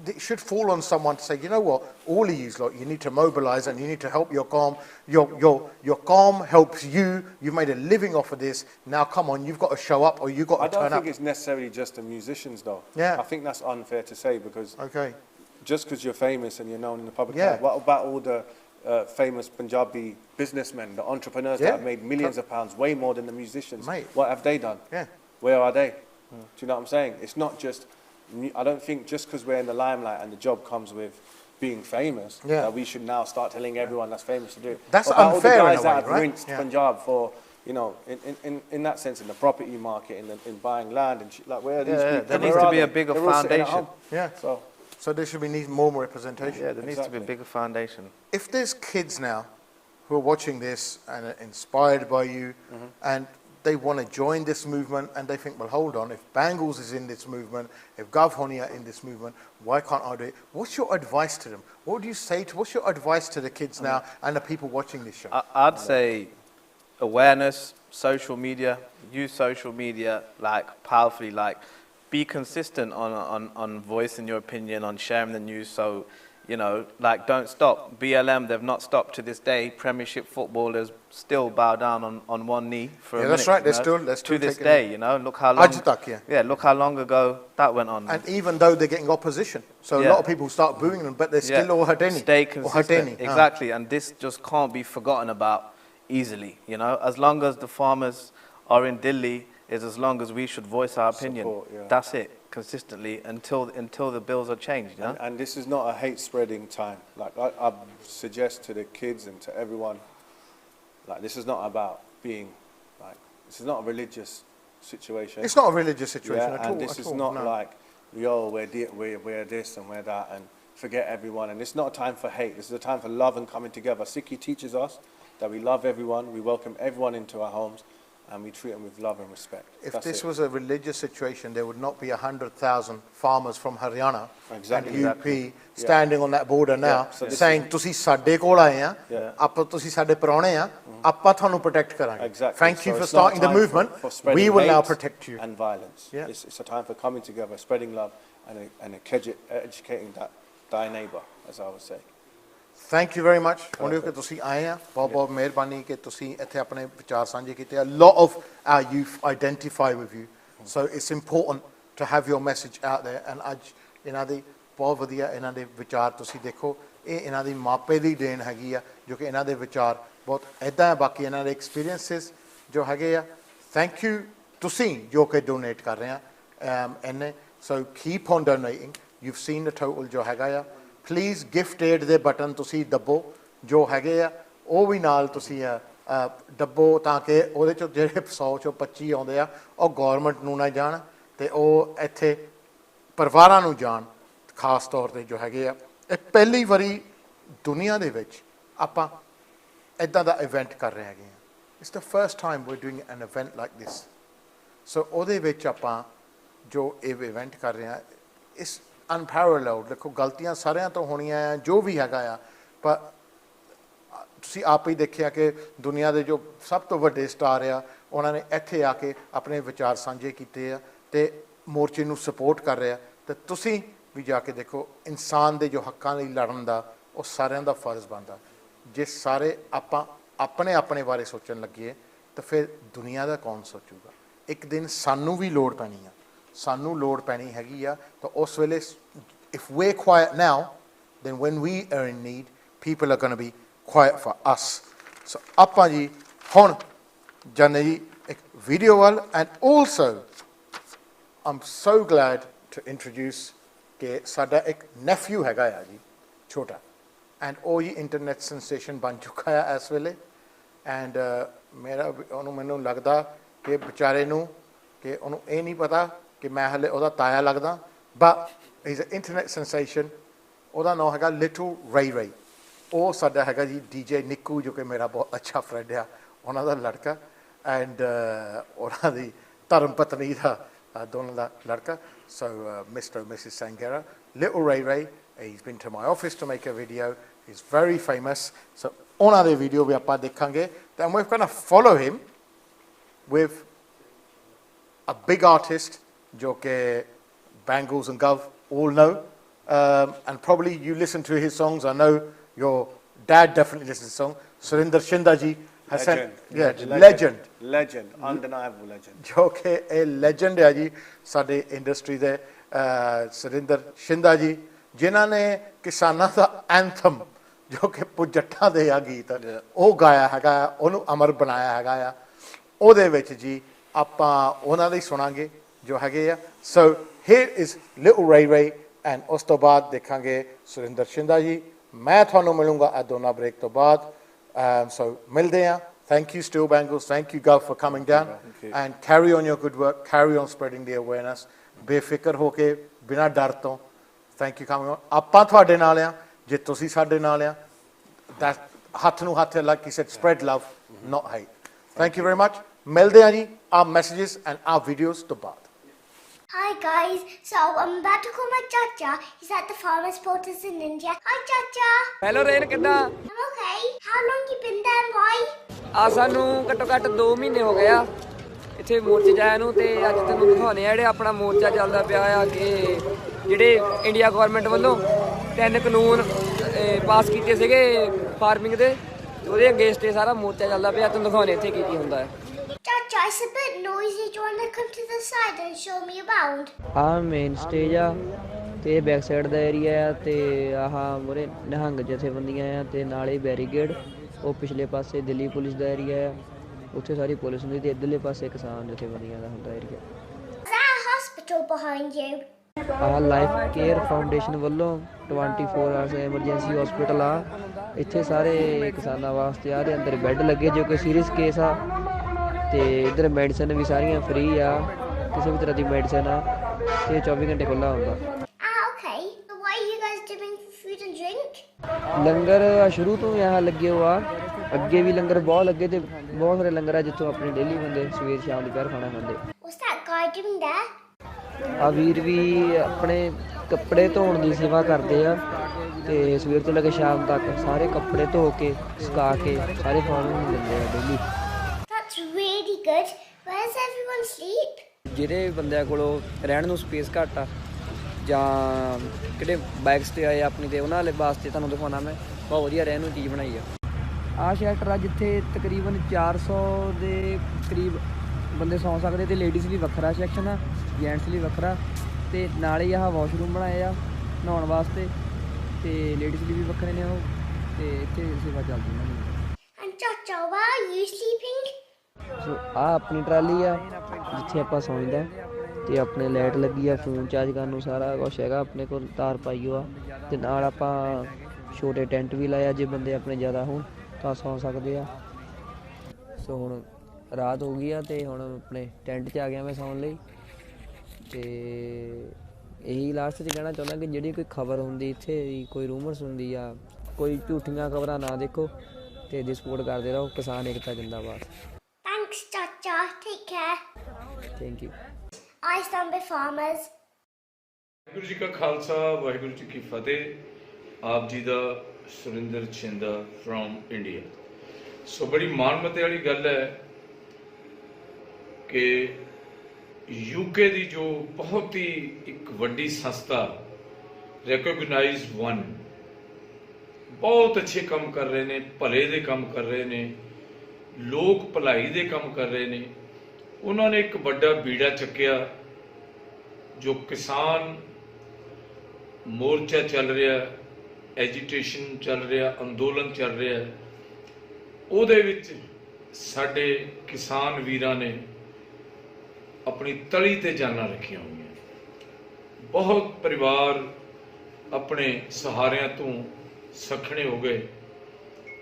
it should fall on someone to say, you know what, all of you lot, you need to mobilise and you need to help your COM. Your COM helps you. You've made a living off of this. Now, come on, you've got to show up or you've got to turn up. I don't think it's necessarily just the musicians, though. Yeah. I think that's unfair to say because okay. just because you're famous and you're known in the public eye, what about all the famous Punjabi businessmen, the entrepreneurs that have made millions of pounds, way more than the musicians? Mate. What have they done? Yeah. Where are they? Do you know what I'm saying? It's not just, I don't think just because we're in the limelight and the job comes with being famous, that we should now start telling everyone that's famous to do it. That's about unfair all the guys in a that way, have right? rinsed Punjab for, you know, in that sense, in the property market, in buying land and shit, like where are these people? There needs to be a bigger foundation. Yeah. So there should be more representation. Yeah, there needs to be a bigger foundation. If there's kids now who are watching this and are inspired by you and they want to join this movement and they think, well, hold on, if Bangles is in this movement, if Gav Honi are in this movement, why can't I do it? What's your advice to them? What do you say to, what's your advice to the kids now and the people watching this show? I'd say awareness, social media, use social media like powerfully, like be consistent on voicing your opinion, on sharing the news. So, you know, like don't stop. BLM, they've not stopped to this day. Premiership footballers still bow down on one knee for a minute. That's right. They're still to this day, you know. Look how long. Look how long ago that went on. And even though they're getting opposition, so a lot of people start booing them, but they're still all Hadeni. Stay consistent. Exactly, and this just can't be forgotten about easily. You know, as long as the farmers are in Delhi, is as long as we should voice our opinion. That's it. Consistently until the bills are changed, you know? And this is not a hate spreading time. Like I suggest to the kids and to everyone, like this is not about being like, this is not a religious situation. It's not a religious situation at all. And this is not like, yo, we're this and we're that and forget everyone. And it's not a time for hate. This is a time for love and coming together. Sikhi teaches us that we love everyone, we welcome everyone into our homes, and we treat them with love and respect. If this was a religious situation, there would not be 100,000 farmers from Haryana and UP standing on that border now saying, "Tusi sade kol aaye hain, aapa tusi sade parone hain, aapa thanu protect karange." Thank you for starting the movement. We will now protect you. And violence. It's a time for coming together, spreading love, and educating thy neighbor, as I would say. Thank you very much. Only that ਤੁਸੀਂ ਆਏ ਆ ਬਹੁਤ ਮਿਹਰਬਾਨੀ ਕਿ ਤੁਸੀਂ ਇੱਥੇ ਆਪਣੇ ਵਿਚਾਰ ਸਾਂਝੇ ਕੀਤੇ a lot of our youth identify with you, so it's important to have your message out there. And ਅੱਜ ਇਹਨਾਂ ਦੀ ਬਹੁਤ ਵਧੀਆ ਇਹਨਾਂ ਦੇ ਵਿਚਾਰ ਤੁਸੀਂ ਦੇਖੋ, ਇਹ ਇਹਨਾਂ ਦੀ ਮਾਪੇ ਦੀ ਦੇਣ ਹੈਗੀ ਆ ਜੋ ਕਿ ਇਹਨਾਂ ਦੇ ਵਿਚਾਰ ਬਹੁਤ ਐਦਾਂ ਹੈ। ਬਾਕੀ ਇਹਨਾਂ ਦੇ ਐਕਸਪੀਰੀਐਂਸਿਸ ਜੋ ਹੈਗੇ ਆ, ਥੈਂਕ ਯੂ ਤੁਸੀਂ ਜੋ ਕਿ ਡੋਨੇਟ ਕਰ ਰਹੇ ਆ ਇਹਨੇ, so keep on donating. You've seen the total ਜੋ ਹੈਗਾ ਆ। Please gift aid ਦੇ ਬਟਨ ਤੁਸੀਂ ਦੱਬੋ ਜੋ ਹੈਗੇ ਆ, ਉਹ ਵੀ ਨਾਲ ਤੁਸੀਂ ਦੱਬੋ ਤਾਂ ਕਿ ਉਹਦੇ ਚੋਂ ਜਿਹੜੇ 100 ਚੋਂ 25 ਆਉਂਦੇ ਆ ਉਹ ਗੌਰਮੈਂਟ ਨੂੰ ਨਾ ਜਾਣ ਤੇ ਉਹ ਇੱਥੇ ਪਰਿਵਾਰਾਂ ਨੂੰ ਜਾਣ, ਖਾਸ ਤੌਰ ਤੇ ਜੋ ਹੈਗੇ ਆ। ਇਹ ਪਹਿਲੀ ਵਾਰੀ ਦੁਨੀਆ ਦੇ ਵਿੱਚ ਆਪਾਂ ਇੱਦਾਂ ਦਾ ਇਵੈਂਟ ਕਰ ਰਹੇ ਹੈਗੇ ਆ। It's the first time we're doing an event like this. So ਉਹਦੇ ਵਿੱਚ ਆਪਾਂ ਜੋ ਇਹ ਇਵੈਂਟ ਕਰ ਰਹੇ ਆ, ਇਸ unparalleled. देखो गलतियां सारियां तो होनियां आ, जो भी हैगा आ, पर तुसी आप ही देखिया कि दुनिया के जो सब तो वड्डे स्टार आ उन्होंने इत्थे आके अपने विचार साझे कीते आ ते मोर्चे नूं सपोर्ट कर रहे आ। ते तुसी भी जाके देखो, इंसान के जो हक्कां लई लड़न दा वो सारियां दा फर्ज बनदा। जे सारे आपां अपने अपने बारे सोचण लगिए तो फिर दुनिया का कौन सोचूगा? एक दिन सानू भी लोड़ पैनी आ, सानू लोड़ पैनी हैगी आ। तो उस वेले if we're quiet now, then when we are in need, people are going to be quiet for us. So ਆਪਾਂ ਜੀ ਹੁਣ ਜਾਨੇ ਜੀ ਇੱਕ ਵੀਡੀਓ ਵੱਲ, and also I'm so glad to introduce ਕਿ ਸਾਡਾ ਇੱਕ nephew ਹੈਗਾ ਆ ਜੀ ਛੋਟਾ, and ਉਹ ਜੀ ਇੰਟਰਨੈਟ ਸੈਂਸੇਸ਼ਨ ਬਣ ਚੁੱਕਾ ਆ ਇਸ ਵੇਲੇ। and ਮੈਨੂੰ ਲੱਗਦਾ ਕਿ ਵਿਚਾਰੇ ਨੂੰ ਕਿ ਉਹਨੂੰ ਇਹ ਨਹੀਂ ਪਤਾ ਕਿ ਮੈਂ ਹਲੇ ਉਹਦਾ ਤਾਇਆ ਲੱਗਦਾ, but he's an internet sensation. ਉਹਦਾ ਨਾਮ ਹੈਗਾ ਲਿਟਲ ਰੇ ਰੇ। ਉਹ ਸਾਡਾ ਹੈਗਾ ਜੀ DJ ਨਿੱਕੂ ਜੋ ਕਿ ਮੇਰਾ ਬਹੁਤ ਅੱਛਾ ਫਰੈਂਡ ਆ, ਉਹਨਾਂ ਦਾ ਲੜਕਾ, ਐਂਡ ਉਹਨਾਂ ਦੀ ਧਰਮ ਪਤਨੀ ਦਾ ਦੋਨਾਂ ਦਾ ਲੜਕਾ। So Mr. and Mrs. Sangera, little Ray Ray, he's been to my office to make a video. He's very famous. So ਉਹਨਾਂ ਦੇ ਵੀਡੀਓ ਵੀ ਆਪਾਂ ਦੇਖਾਂਗੇ। Then we're going to follow him with a big artist ਜੋ ਕਿ Bangles and Gov all know, and probably you listen to his songs. I know your dad definitely listens to the song. Surinder Shinda ji has sent, legend, undeniable legend. ਜੋ ਕਿ ਇਹ legend ਹੈ ਜੀ ਸਾਡੇ industry ਦੇ ਸੁਰਿੰਦਰ ਸ਼ਿੰਦਾ ਜੀ, ਜਿਨ੍ਹਾਂ ਨੇ ਕਿਸਾਨਾਂ ਦਾ ਐਂਥਮ ਜੋ ਕਿ ਪੁਜੱਟਾਂ ਦੇ ਆ ਗੀਤ ਉਹ ਗਾਇਆ ਹੈਗਾ, ਉਹਨੂੰ ਅਮਰ ਬਣਾਇਆ ਹੈਗਾ ਆ। ਉਹਦੇ ਵਿੱਚ ਜੀ ਆਪਾਂ ਉਹਨਾਂ ਦੇ ਸੁਣਾਂਗੇ ਜੋ ਹੈਗੇ ਆ। ਸੋ ਹੇਅਰ ਇਜ਼ ਲਿਟਲ ਰੇ ਰੇ, ਐਂਡ ਉਸ ਤੋਂ ਬਾਅਦ ਦੇਖਾਂਗੇ ਸੁਰਿੰਦਰ ਸ਼ਿੰਦਾ ਜੀ। ਮੈਂ ਤੁਹਾਨੂੰ ਮਿਲੂੰਗਾ ਇਹ ਦੋਨਾਂ ਬ੍ਰੇਕ ਤੋਂ ਬਾਅਦ। ਸੋ ਮਿਲਦੇ ਹਾਂ। Thank you, Still Bangles. Thank you, Gov, for coming down. And carry on your good work. Carry on spreading the awareness. ਬੇਫਿਕਰ ਹੋ ਕੇ ਬਿਨਾਂ ਡਰ ਤੋਂ ਥੈਂਕ ਯੂ ਕਮਿੰਗ ਔਨ। ਆਪਾਂ ਤੁਹਾਡੇ ਨਾਲ ਆ ਜੇ ਤੁਸੀਂ ਸਾਡੇ ਨਾਲ ਆ। ਹੱਥ ਨੂੰ ਹੱਥ like he sad spread love not hate. Thank you very much. ਮਿਲਦੇ ਆ ਜੀ our messages and our videos ਤੋਂ ਬਾਅਦ। Hi guys, so I'm about to call my chacha. He's at the farmers' protest in India. Hi chacha. Hello Rain, ਕਿੱਦਾਂ? I'm okay. How long you been there and why? ਆ ਸਾਨੂੰ ਘੱਟੋ ਘੱਟ 2 ਮਹੀਨੇ ਹੋ ਗਏ ਆ ਇੱਥੇ ਮੋਰਚੇ ਜਾਇਆ ਨੂੰ, ਤੇ ਅੱਜ ਤੁਹਾਨੂੰ ਦਿਖਾਉਂਦੇ ਆ ਜਿਹੜੇ ਆਪਣਾ ਮੋਰਚਾ ਚੱਲਦਾ ਪਿਆ ਆ ਕਿ ਜਿਹੜੇ ਇੰਡੀਆ ਗਵਰਨਮੈਂਟ ਵੱਲੋਂ 3 ਕਾਨੂੰਨ ਪਾਸ ਕੀਤੇ ਸੀਗੇ ਫਾਰਮਿੰਗ ਦੇ, ਉਹਦੇ ਅਗੇਂਸਟ ਇਹ ਸਾਰਾ ਮੋਰਚਾ ਚੱਲਦਾ ਪਿਆ। ਤੁਹਾਨੂੰ ਦਿਖਾਉਂਦੇ ਇੱਥੇ ਕੀ ਕੀ ਹੁੰਦਾ ਹੈ। Chacha, it's a bit noisy. Do you want to come to the side and show me around? ਆਹ ਮੇਨ ਸਟੇਜ ਆ ਤੇ ਇਹ ਬੈਕ ਸਾਈਡ ਦਾ ਏਰੀਆ ਆ, ਤੇ ਆਹ ਮੂਹਰੇ ਨਿਹੰਗ ਜਥੇਬੰਦੀਆਂ ਆ, ਤੇ ਨਾਲੇ ਬੈਰੀਗੇਡ। ਉਹ ਪਿਛਲੇ ਪਾਸੇ ਦਿੱਲੀ ਪੁਲਿਸ ਦਾ ਏਰੀਆ ਆ, ਉੱਥੇ ਸਾਰੀ ਪੁਲਿਸ ਹੁੰਦੀ, ਤੇ ਇੱਧਰਲੇ ਪਾਸੇ ਕਿਸਾਨ ਜਥੇਬੰਦੀਆਂ ਦਾ ਹੁੰਦਾ area. Is that a hospital behind you? ਆਹ ਲਾਈਫ ਕੇਅਰ ਫਾਊਂਡੇਸ਼ਨ ਵੱਲੋਂ 24 ਆਵਰਸ ਐਮਰਜੈਂਸੀ ਹਸਪੀਟਲ ਆ। ਇੱਥੇ ਸਾਰੇ ਕਿਸਾਨਾਂ ਵਾਸਤੇ ਆ, ਦੇ ਅੰਦਰ ਬੈੱਡ ਲੱਗੇ ਜੇ ਕੋਈ ਸੀਰੀਅਸ ਕੇਸ ਆ, ਤੇ ਇੱਧਰ ਮੈਡੀਸਨ ਵੀ ਸਾਰੀਆਂ ਫ੍ਰੀ ਆ, ਕਿਸੇ ਵੀ ਤਰ੍ਹਾਂ ਦੀ ਮੈਡੀਸਨ ਆ, ਤੇ 24 ਘੰਟੇ ਖੁੱਲ੍ਹਾ ਹੁੰਦਾ। Okay. So what are you guys doing for food and drink? ਲੰਗਰ ਸ਼ੁਰੂ ਤੋਂ यहाँ ਲੱਗੇ ਹੋ ਆ, ਅੱਗੇ ਵੀ ਲੰਗਰ ਬਹੁਤ ਲੱਗੇ, ਤੇ ਬਹੁਤ ਸਾਰੇ ਲੰਗਰ ਆ ਜਿੱਥੋਂ ਆਪਣੇ ਡੇਲੀ ਬੰਦੇ ਸਵੇਰ ਸ਼ਾਮ ਦੁਪਹਿਰ ਖਾਣਾ ਖਾਂਦੇ। What's that guy doing there? ਆ ਵੀਰ ਵੀ ਆਪਣੇ ਕੱਪੜੇ ਧੋਣ ਦੀ ਸੇਵਾ ਕਰਦੇ ਆ, ਤੇ ਸਵੇਰ ਤੋਂ ਲੈ ਕੇ ਸ਼ਾਮ ਤੱਕ ਸਾਰੇ ਕੱਪੜੇ ਧੋ ਕੇ ਸੁਕਾ ਕੇ ਸਾਰੇ ਫਾਰਮਰ ਨੂੰ ਦਿੰਦੇ ਆ daily. That's really good. Where does everyone sleep? ਜਿਹੜੇ ਬੰਦਿਆਂ ਕੋਲੋਂ ਰਹਿਣ ਨੂੰ ਸਪੇਸ ਘੱਟ ਆ, ਜਾਂ ਕਿਹੜੇ ਬਾਈਕਸ 'ਤੇ ਆਏ ਆਪਣੀ, ਤੇ ਉਹਨਾਂ ਵਾਸਤੇ ਤੁਹਾਨੂੰ ਦਿਖਾਉਣਾ ਮੈਂ ਬਹੁਤ ਵਧੀਆ ਰਹਿਣ ਨੂੰ ਚੀਜ਼ ਬਣਾਈ ਆ। ਆਹ ਸ਼ੈਲਟਰ ਆ ਜਿੱਥੇ ਤਕਰੀਬਨ 400 ਦੇ ਕਰੀਬ ਬੰਦੇ ਸੌਂ ਸਕਦੇ, ਤੇ ਲੇਡੀਜ਼ ਲਈ ਵੱਖਰਾ ਸੈਕਸ਼ਨ ਆ, ਜੈਂਟਸ ਲਈ ਵੱਖਰਾ, ਤੇ ਨਾਲ ਹੀ ਆਹ ਵਾਸ਼ਰੂਮ ਬਣਾਏ ਆ ਨਹਾਉਣ ਵਾਸਤੇ, ਤੇ ਲੇਡੀਜ਼ ਲਈ ਵੀ ਵੱਖਰੇ ਨੇ ਉਹ, ਤੇ ਇੱਥੇ ਸੇਵਾ ਚੱਲਦੀ ਉਹਨਾਂ ਦੀ। And Chacha, where are you sleeping? ਸੋ ਆਹ ਆਪਣੀ ਟਰਾਲੀ ਆ ਜਿੱਥੇ ਆਪਾਂ ਸੌਂਦਾ, ਤੇ ਆਪਣੇ ਲਾਈਟ ਲੱਗੀ ਆ, ਫੋਨ ਚਾਰਜ ਕਰਨ ਨੂੰ ਸਾਰਾ ਕੁਛ ਹੈਗਾ ਆਪਣੇ ਕੋਲ, ਤਾਰ ਪਾਈ ਆ, ਤੇ ਨਾਲ ਆਪਾਂ ਛੋਟੇ ਟੈਂਟ ਵੀ ਲਾਇਆ, ਜੇ ਬੰਦੇ ਆਪਣੇ ਜ਼ਿਆਦਾ ਹੋਣ ਤਾਂ ਸੌਂ ਸਕਦੇ ਆ। ਸੋ ਹੁਣ ਰਾਤ ਹੋ ਗਈ ਆ, ਤੇ ਹੁਣ ਆਪਣੇ ਟੈਂਟ 'ਚ ਆ ਗਿਆ ਮੈਂ ਸੌਣ ਲਈ। ਤੇ ਇਹੀ ਲਾਸਟ 'ਚ ਕਹਿਣਾ ਚਾਹੁੰਦਾ ਕਿ ਜਿਹੜੀ ਕੋਈ ਖਬਰ ਹੁੰਦੀ ਇੱਥੇ, ਕੋਈ ਰੂਮਰਸ ਹੁੰਦੀ ਆ, ਕੋਈ ਝੂਠੀਆਂ ਖਬਰਾਂ ਨਾ ਦੇਖੋ, ਤੇ ਇਹਦੀ ਸਪੋਰਟ ਕਰਦੇ ਰਹੋ। ਕਿਸਾਨ ਏਕਤਾ ਜਿੰਦਾਬਾਦ। Thanks, Chacha. Take care. Thank you. I stand with farmers. Waheguru ji ਕਾ ਖਾਲਸਾ, ਵਾਹਿਗੁਰੂ ਜੀ ਕੀ ਫਤਿਹ। ਆਪ ਜੀ ਦਾ ਸੁਰਿੰਦਰ ਛਿੰਦਾ ਫਰੋਮ ਇੰਡੀਆ। ਸੋ ਬੜੀ ਮਾਣਮਤੇ ਵਾਲੀ ਗੱਲ ਹੈ ਕਿ ਯੂਕੇ ਦੀ ਜੋ ਬਹੁਤ ਹੀ ਇੱਕ ਵੱਡੀ ਸੰਸਥਾ ਰੈਕੋਗਨਾਈਜ਼ਡ ਵਨ, ਬਹੁਤ ਅੱਛੇ ਕੰਮ ਕਰ ਰਹੇ ਨੇ, ਭਲੇ ਦੇ ਕੰਮ ਕਰ ਰਹੇ ਨੇ, ਲੋਕ ਭਲਾਈ ਦੇ ਕੰਮ ਕਰ ਰਹੇ ਨੇ। ਉਹਨਾਂ ਨੇ ਇੱਕ ਵੱਡਾ ਬੀੜਾ ਚੱਕਿਆ ਜੋ ਕਿਸਾਨ ਮੋਰਚਾ ਚੱਲ ਰਿਹਾ, ਐਜੀਟੇਸ਼ਨ ਚੱਲ ਰਿਹਾ, ਅੰਦੋਲਨ ਚੱਲ ਰਿਹਾ, ਉਹਦੇ ਵਿੱਚ ਸਾਡੇ ਕਿਸਾਨ ਵੀਰਾਂ ਨੇ ਆਪਣੀ ਤਲੀ ਤੇ ਜਾਨਾਂ ਰੱਖੀਆਂ ਹੋਈਆਂ। ਬਹੁਤ ਪਰਿਵਾਰ ਆਪਣੇ ਸਹਾਰਿਆਂ ਤੋਂ ਸਖਣੇ ਹੋ ਗਏ,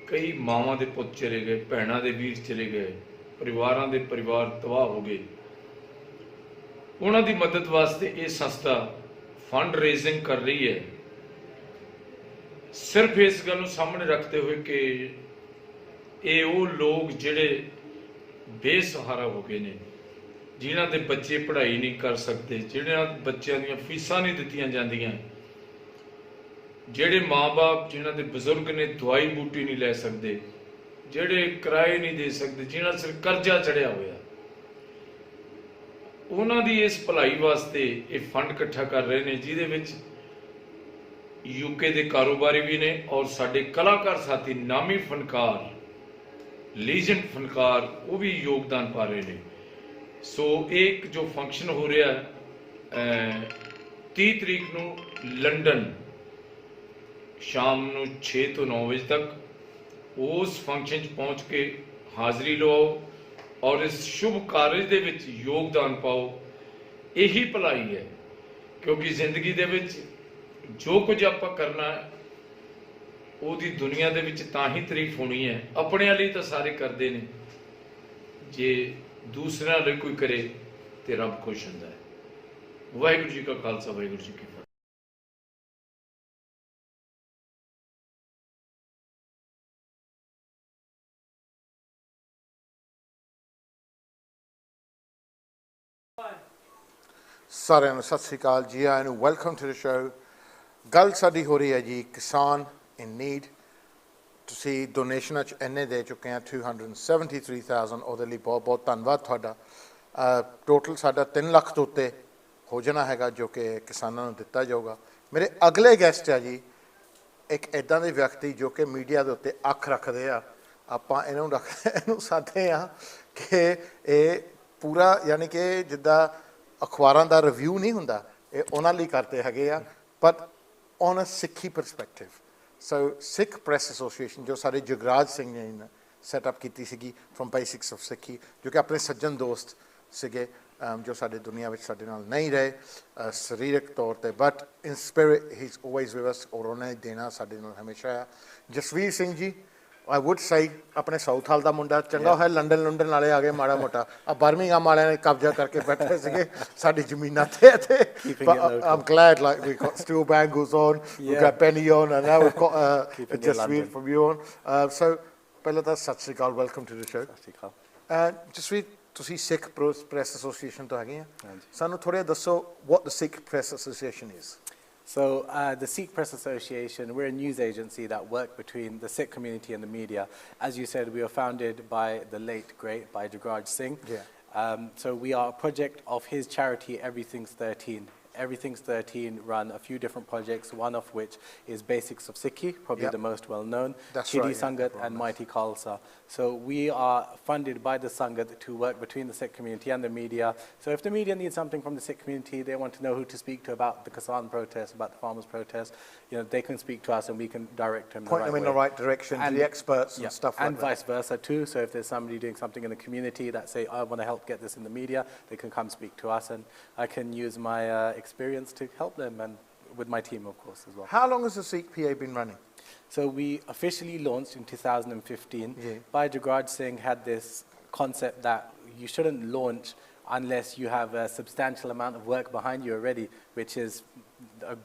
ਕਈ ਮਾਵਾਂ ਦੇ ਪੁੱਤ ਚਲੇ ਗਏ, ਭੈਣਾਂ ਦੇ ਵੀਰ ਚਲੇ ਗਏ, ਪਰਿਵਾਰਾਂ ਦੇ ਪਰਿਵਾਰ ਤਬਾਹ ਹੋ ਗਏ। ਉਹਨਾਂ ਦੀ ਮਦਦ ਵਾਸਤੇ ਇਹ ਸੰਸਥਾ ਫੰਡ ਰੇਜ਼ਿੰਗ ਕਰ ਰਹੀ ਹੈ, ਸਿਰਫ ਇਸ ਗੱਲ ਨੂੰ ਸਾਹਮਣੇ ਰੱਖਦੇ ਹੋਏ ਕਿ ਇਹ ਉਹ ਲੋਕ ਜਿਹੜੇ ਬੇਸਹਾਰਾ ਹੋ ਗਏ ਨੇ, ਜਿਨ੍ਹਾਂ ਦੇ ਬੱਚੇ ਪੜ੍ਹਾਈ ਨਹੀਂ ਕਰ ਸਕਦੇ, ਜਿਹਨਾਂ ਬੱਚਿਆਂ ਦੀਆਂ ਫੀਸਾਂ ਨਹੀਂ ਦਿੱਤੀਆਂ ਜਾਂਦੀਆਂ, ਜਿਹੜੇ ਮਾਂ-ਬਾਪ ਜਿਨ੍ਹਾਂ ਦੇ ਬਜ਼ੁਰਗ ਨੇ ਦਵਾਈ ਬੂਟੀ ਨਹੀਂ ਲੈ ਸਕਦੇ, ਜਿਹੜੇ ਕਿਰਾਏ ਨਹੀਂ ਦੇ ਸਕਦੇ, ਜਿਨ੍ਹਾਂ ਸਿਰ ਕਰਜ਼ਾ ਚੜਿਆ ਹੋਇਆ, ਉਹਨਾਂ ਦੀ ਇਸ ਭਲਾਈ ਵਾਸਤੇ ਇਹ ਫੰਡ ਇਕੱਠਾ ਕਰ ਰਹੇ ਨੇ, ਜਿਹਦੇ ਵਿੱਚ यूके ਦੇ ਕਾਰੋਬਾਰੀ ਵੀ ਨੇ ਔਰ ਸਾਡੇ ਕਲਾਕਾਰ ਸਾਥੀ ਨਾਮੀ ਫਨਕਾਰ ਲੀਜੈਂਡ ਫਨਕਾਰ ਉਹ ਵੀ ਯੋਗਦਾਨ ਪਾ ਰਹੇ ਨੇ ਸੋ ਇੱਕ ਜੋ ਫੰਕਸ਼ਨ ਹੋ ਰਿਹਾ ਹੈ 30 ਤਰੀਕ ਨੂੰ ਲੰਡਨ ਸ਼ਾਮ ਨੂੰ 6 ਤੋਂ 9 ਵਜੇ ਤੱਕ ਉਸ ਫੰਕਸ਼ਨ 'ਚ ਪਹੁੰਚ ਕੇ ਹਾਜ਼ਰੀ ਲਵਾਓ ਔਰ ਇਸ ਸ਼ੁਭ ਕਾਰਜ ਦੇ ਵਿੱਚ ਯੋਗਦਾਨ ਪਾਓ ਇਹੀ ਭਲਾਈ ਹੈ ਕਿਉਂਕਿ ਜ਼ਿੰਦਗੀ ਦੇ ਵਿੱਚ ਜੋ ਕੁਝ ਆਪਾਂ ਕਰਨਾ ਹੈ ਉਹਦੀ ਦੁਨੀਆ ਦੇ ਵਿੱਚ ਤਾਂ ਹੀ ਤਾਰੀਫ ਹੋਣੀ ਹੈ ਆਪਣੇ ਲਈ ਤਾਂ ਸਾਰੇ ਕਰਦੇ ਨੇ ਜੇ ਦੂਸਰਿਆਂ ਲਈ ਕੋਈ ਕਰੇ ਤੇ ਰੱਬ ਖੁਸ਼ ਹੁੰਦਾ ਹੈ ਵਾਹਿਗੁਰੂ ਜੀ ਕਾ ਖਾਲਸਾ ਵਾਹਿਗੁਰੂ ਜੀ ਕੀ ਫਤਿਹ ਸਾਰਿਆਂ ਨੂੰ ਸਤਿ ਸ਼੍ਰੀ ਅਕਾਲ ਜੀ ਆਇਆਂ ਨੂੰ ਵੈਲਕਮ ਟੂ ਦ ਸ਼ੋ ਗੱਲ ਸਾਡੀ ਹੋ ਰਹੀ ਹੈ ਜੀ ਕਿਸਾਨ ਇਨ ਨੀਡ ਤੁਸੀਂ ਡੋਨੇਸ਼ਨਾਂ 'ਚ ਇੰਨੇ ਦੇ ਚੁੱਕੇ ਆ 273,000 ਉਹਦੇ ਲਈ ਬਹੁਤ ਬਹੁਤ ਧੰਨਵਾਦ ਤੁਹਾਡਾ ਟੋਟਲ ਸਾਡਾ 3 ਲੱਖ ਤੋਂ ਉੱਤੇ ਹੋ ਜਾਣਾ ਹੈਗਾ ਜੋ ਕਿ ਕਿਸਾਨਾਂ ਨੂੰ ਦਿੱਤਾ ਜਾਊਗਾ ਮੇਰੇ ਅਗਲੇ ਗੈਸਟ ਆ ਜੀ ਇੱਕ ਇੱਦਾਂ ਦੇ ਵਿਅਕਤੀ ਜੋ ਕਿ ਮੀਡੀਆ ਦੇ ਉੱਤੇ ਅੱਖ ਰੱਖਦੇ ਆ ਆਪਾਂ ਇਹਨੂੰ ਸਾਦੇ ਆ ਕਿ ਇਹ ਪੂਰਾ ਯਾਨੀ ਕਿ ਜਿੱਦਾਂ ਅਖਬਾਰਾਂ ਦਾ ਰਿਵਿਊ ਨਹੀਂ ਹੁੰਦਾ ਇਹ ਉਹਨਾਂ ਲਈ ਕਰਦੇ ਹੈਗੇ ਆ ਬਟ ਔਨ ਅ ਸਿੱਖੀ ਪਰਸਪੈਕਟਿਵ ਸੋ ਸਿੱਖ ਪ੍ਰੈਸ ਐਸੋਸੀਏਸ਼ਨ ਜੋ ਸਾਡੇ ਜਗਰਾਜ ਸਿੰਘ ਨੇ ਸੈਟਅਪ ਕੀਤੀ ਸੀਗੀ ਫਰੋਮ ਬੇਸਿਕਸ ਆਫ ਸਿੱਖੀ ਜੋ ਕਿ ਆਪਣੇ ਸੱਜਣ ਦੋਸਤ ਸੀਗੇ ਜੋ ਸਾਡੇ ਦੁਨੀਆ ਵਿੱਚ ਸਾਡੇ ਨਾਲ ਨਹੀਂ ਰਹੇ ਸਰੀਰਕ ਤੌਰ 'ਤੇ but in spirit he is always with us ਔਰ ਉਹਨੇ ਦੇਣਾ ਸਾਡੇ ਨਾਲ ਹਮੇਸ਼ਾ ਆ Jasvir Singh ji I would say ਆਪਣੇ ਸਾਊਥ ਹਾਲ ਦਾ ਮੁੰਡਾ ਚੰਗਾ ਹੋਇਆ ਲੰਡਨ ਵਾਲੇ ਆ ਗਏ ਮਾੜਾ ਮੋਟਾ ਆ ਬਰਮਿੰਗਮ ਵਾਲਿਆਂ ਨੇ ਕਬਜ਼ਾ ਕਰਕੇ ਬੈਠੇ ਸੀਗੇ ਸਾਡੀ ਜ਼ਮੀਨਾਂ ਤੇ I'm glad like we got Stu Bangles on we've got Benny on and now we've got Jasveer from you on so ਪਹਿਲਾਂ ਤਾਂ ਸਤਿ ਸ਼੍ਰੀ ਅਕਾਲ ਵੈਲਕਮ ਟੂ ਦ ਸ਼ੋ ਸਤਿ ਸ਼੍ਰੀ ਅਕਾਲ ਜਸਵੀਰ ਤੁਸੀਂ ਸਿੱਖ ਪ੍ਰੈਸ ਐਸੋਸੀਏਸ਼ਨ ਤੋਂ ਹੈਗੇ ਆ ਸਾਨੂੰ ਥੋੜ੍ਹਾ ਦੱਸੋ what the Sikh Press Association is So the Sikh Press Association, we're a news agency that work between the Sikh community and the media. As you said, we were founded by the late, great, by Jagraj Singh. Yeah. So we are a project of his charity, Everything's 13. Everything's 13 run a few different projects, one of which is Basics of Sikhi, probably the most well-known, Chidi Sangat and Mighty Khalsa. So we are funded by the Sangat to work between the Sikh community and the media. So if the media needs something from the Sikh community, they want to know who to speak to about the Kisaan protest, about the farmers' protest, you know, they can speak to us and we can direct them Point them in the right direction to the experts and stuff like that. And vice versa too. So if there's somebody doing something in the community that say, I want to help get this in the media, they can come speak to us and I can use my experience to help them and with my team, of course, as well. How long has the Sikh PA been running? So we officially launched in 2015. Bhai Jagraj Singh had this concept that you shouldn't launch unless you have a substantial amount of work behind you already, which is a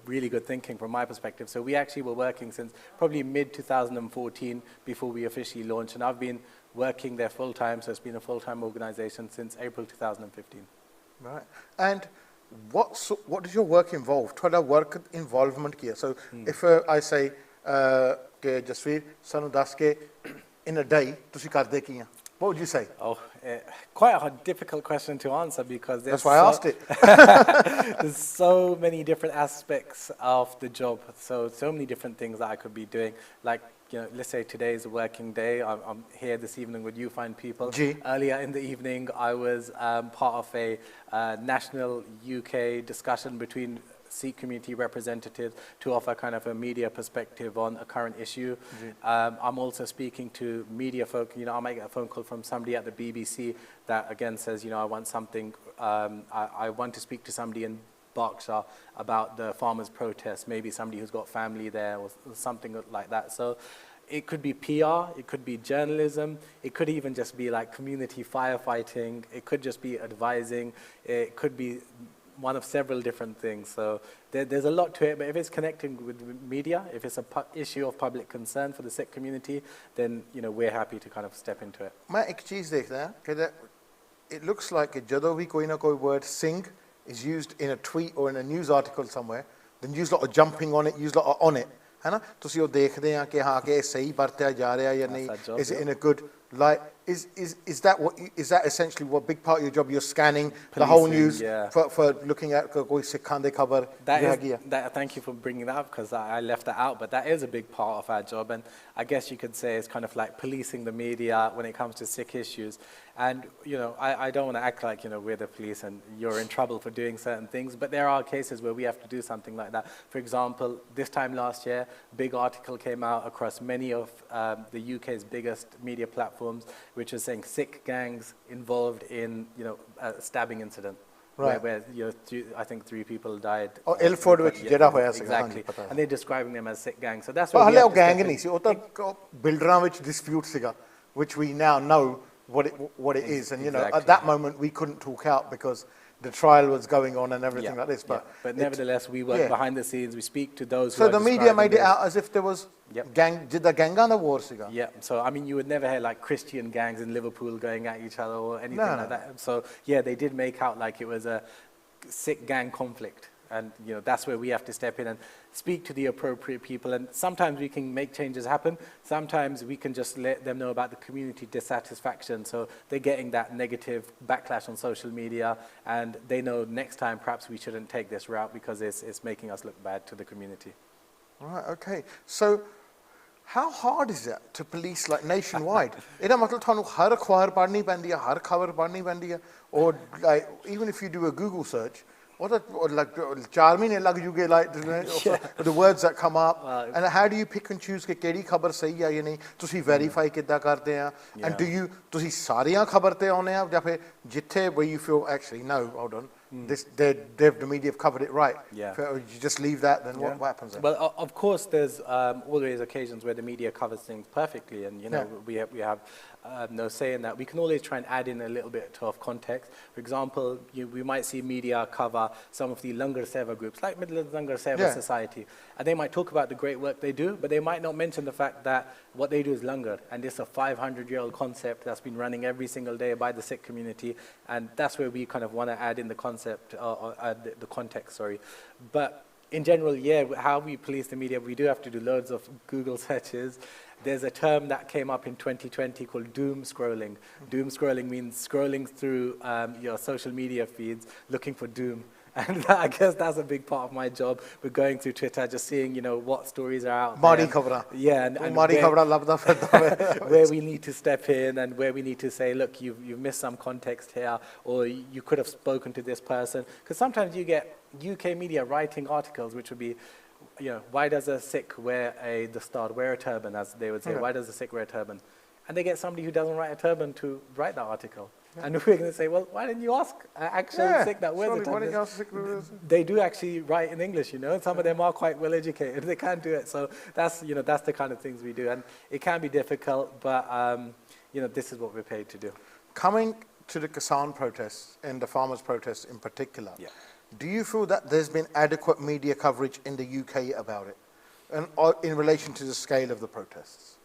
really good thinking from my perspective. So we actually were working since probably mid-2014 before we officially launched, and I've been working there full-time, so it's been a full-time organization since April 2015. Right. And what does your work involve? What work involvement here? So if I say ke Jasveer sanu das ke in a day tusi karde ki what would you say? Oh, quite a difficult question to answer because that's why I asked it. There's so many different aspects of the job, so many different things that I could be doing. Like, you know, let's say today is a working day. I'm here this evening with you fine people. Earlier in the evening, I was part of a national UK discussion between Sikh community representatives to offer kind of a media perspective on a current issue. I'm also speaking to media folk. You know, I might get a phone call from somebody at the BBC that again says, you know, I want something, I want to speak to somebody in Berkshire about the farmers' protest, maybe somebody who's got family there or something like that. So it could be PR, it could be journalism, it could even just be like community firefighting, it could just be advising, it could be one of several different things. So there's a lot to it, but if it's connecting with media, if it's a issue of public concern for the Sikh community, then, you know, we're happy to kind of step into it. मैं एक चीज़ देखता हूँ कि it looks like ਜਦੋਂ ਵੀ ਕੋਈ ਨਾ ਕੋਈ word sing is used in a tweet or in a news article somewhere, then use lot of jumping on it, use lot of on it, है ना? ਤੁਸੀਂ ਉਹ ਦੇਖਦੇ ਆ ਕਿ ਹਾਂ ਕਿ ਇਹ ਸਹੀ ਵਰਤਿਆ ਜਾ ਰਿਹਾ ਜਾਂ ਨਹੀਂ, is it in a good Like, is that essentially what big part of your job? You're scanning the whole news for looking at koi Sikhan de khabar. Thank you for bringing that up, because I left that out, but that is a big part of our job, and I guess you could say it's kind of like policing the media when it comes to Sikh issues. And I don't want to act like we're the police and you're in trouble for doing certain things, but there are cases where we have to do something like that. For example, this time last year, a big article came out across many of the UK's biggest media platforms, which was saying Sikh gangs involved in a stabbing incident. Right. Where I think 3 people died. Oh, Ilford, which jada hoya siga. Exactly. And they're describing them as Sikh gangs. So that's what we have to gang nahi si. Ota builderan which dispute siga, which we now know what it is. And at that moment we couldn't talk out because the trial was going on and everything like this. But nevertheless, we work behind the scenes. We speak to those. So the media made it out as if there was gang. Did the gangan the war siga? Yeah. So I mean, you would never hear like Christian gangs in Liverpool going at each other or anything like that. So yeah, they did make out like it was a Sikh gang conflict. And that's where we have to step in and speak to the appropriate people. And sometimes we can make changes happen. Sometimes we can just let them know about the community dissatisfaction. So they're getting that negative backlash on social media, and they know next time perhaps we shouldn't take this route because it's making us look bad to the community. Right. Okay. So how hard is it to police like nationwide? Ida matlab thanu har akhbar padni pendi hai, har khabar padni pendi hai, or like even if you do a Google search, or like 4 mahine lag juge like the words that come up, and how do you pick and choose ke kehdi khabar sahi hai ya nahi? Tusi verify kidda karte hain, and do you tusi sariyan khabar te aune ha ya phir jithe where you feel actually no, hold on, the media have covered it right. You just leave that, then what happens then? Well, of course, there's always occasions where the media covers things perfectly, and we have no say in that. We can always try and add in a little bit of context. For example, we might see media cover some of the Langar Seva groups, like Midlands Langar Seva Society, and they might talk about the great work they do, but they might not mention the fact that what they do is Langar, and it's a 500-year-old concept that's been running every single day by the Sikh community, and that's where we kind of want to add in the concept, the context, sorry. But in general, how we police the media, we do have to do loads of Google searches. There's a term that came up in 2020 called doom scrolling. Doom scrolling means scrolling through your social media feeds looking for doom. And I guess that's a big part of my job. We're going through Twitter, just seeing, what stories are out there. Yeah, and where we need to step in and where we need to say, look, you've missed some context here, or you could have spoken to this person. Because sometimes you get UK media writing articles which would be, why does a Sikh wear a turban, as they would say, why does a Sikh wear a turban? And they get somebody who doesn't write a turban to write that article. And we're going to say, well, why didn't you ask an actual Sikh that wears a turban? They do actually write in English, some of them are quite well educated. They can do it. So that's, that's the kind of things we do. And it can be difficult, but, this is what we're paid to do. Coming to the Kisan protests and the farmers' protests in particular, do you feel that there's been adequate media coverage in the UK about it, and in relation to the scale of the protests?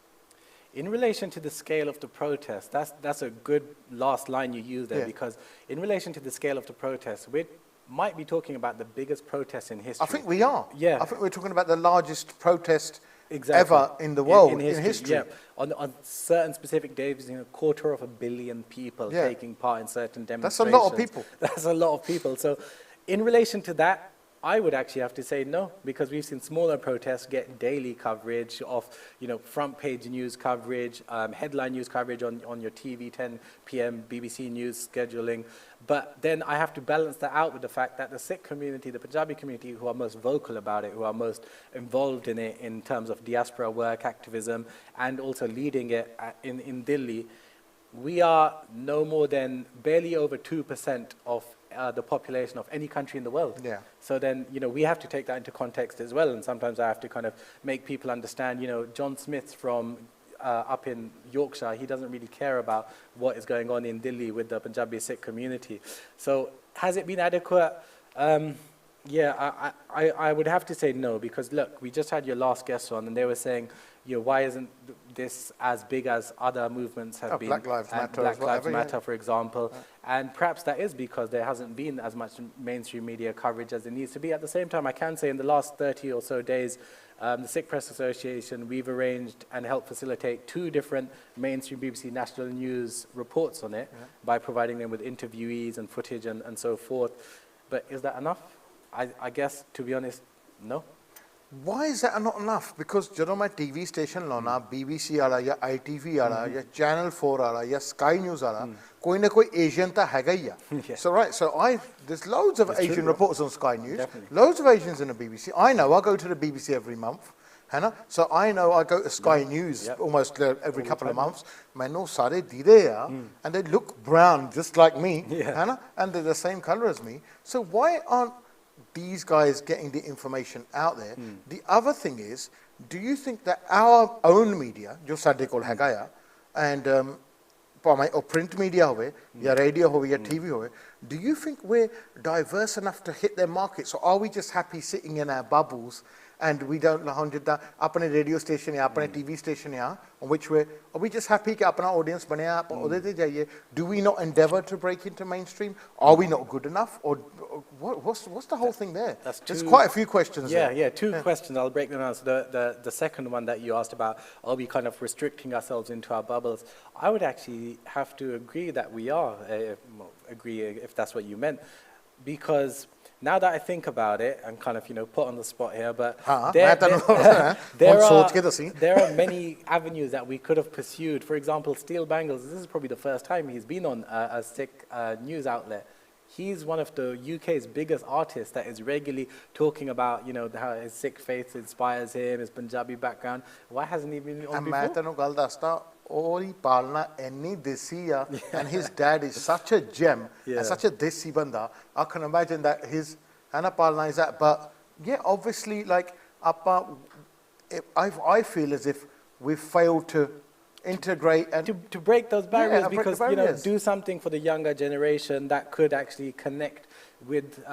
In relation to the scale of the protest, that's a good last line you use there, because in relation to the scale of the protest, we might be talking about the biggest protest in history. I think we are. Yeah. I think we're talking about the largest protest ever in the world, in history. Yeah. On certain specific days, 250 million people taking part in certain demonstrations. That's a lot of people. That's a lot of people. So in relation to that, I would actually have to say no, because we've seen smaller protests get daily coverage of, front page news coverage, headline news coverage on your TV, 10 p.m. BBC News scheduling. But then I have to balance that out with the fact that the Sikh community, the Punjabi community, who are most vocal about it, who are most involved in it in terms of diaspora work, activism, and also leading it in Delhi, we are no more than barely over 2% of the population of any country in the world. Yeah. So then, we have to take that into context as well. And sometimes I have to kind of make people understand, John Smith's from up in Yorkshire, he doesn't really care about what is going on in Delhi with the Punjabi Sikh community. So has it been adequate? I would have to say no, because look, we just had your last guest on and they were saying, why isn't this as big as other movements have been? Black Lives Matter. Black Lives Matter, for example. And perhaps that is because there hasn't been as much mainstream media coverage as there needs to be. At the same time, I can say in the last 30 or so days, The Sikh Press Association, we've arranged and helped facilitate 2 different mainstream BBC national news reports on it by providing them with interviewees and footage and so forth. But is that enough? I guess, to be honest, no. Why is that not enough? Because ਜਦੋਂ ਮੈਂ TV station ਲਾਉਣਾ BBC ਵਾਲਾ ਜਾਂ ITV ਵਾਲਾ ਜਾਂ Channel 4 ਵਾਲਾ ਜਾਂ Sky News ਵਾਲਾ ਕੋਈ ਨਾ ਕੋਈ Asian ਤਾਂ ਹੈਗਾ ਹੀ ਆ. So right, so there's loads of Asian reporters on Sky News, loads of Asians in the BBC. I know I go to the BBC every month. So I know I go to Sky News almost every couple of months. ਮੈਨੂੰ ਸਾਰੇ ਦੀਦੇ ਆ and they look brown just like me, and they're the same color as me. So why aren't these guys getting the information out there? The other thing is, do you think that our own media, jo sade kol hega ya, and ਭਾਵੇਂ ਉਹ print media ਹੋਵੇ ਜਾਂ radio ਹੋਵੇ ਜਾਂ TV ਹੋਵੇ, do you think we're diverse enough to hit their markets, or are we just happy sitting in our bubbles and we don't know ਜਿੱਦਾਂ ਆਪਣੇ radio station ਜਾਂ ਆਪਣੇ TV station ਆ on which are we just happy ਕਿ ਆਪਣਾ audience ਬਣਿਆ ਆਪਾਂ ਉਹਦੇ ਤੇ ਜਾਈਏ? Do we not endeavor to break into mainstream? Are we not good enough? Or what's the whole thing there? There's quite a few questions there. Yeah, 2 questions. I'll break them down. So the second one that you asked about, are we kind of restricting ourselves into our bubbles? I would actually have to agree that we are, agree if that's what you meant, because now that I think about it, I'm kind of, put on the spot here, but there are many avenues that we could have pursued. For example, Steel Bangles, this is probably the first time he's been on a Sikh news outlet. He's one of the UK's biggest artists that is regularly talking about, how his Sikh faith inspires him, his Punjabi background. Why hasn't he been on before? Ori Palna enni desi ya, and his dad is such a gem and such a desi banda. I can imagine that his Anna Palna is that. But yeah, obviously, like I feel as if we've failed to integrate and to break those barriers, because do something for the younger generation that could actually connect with,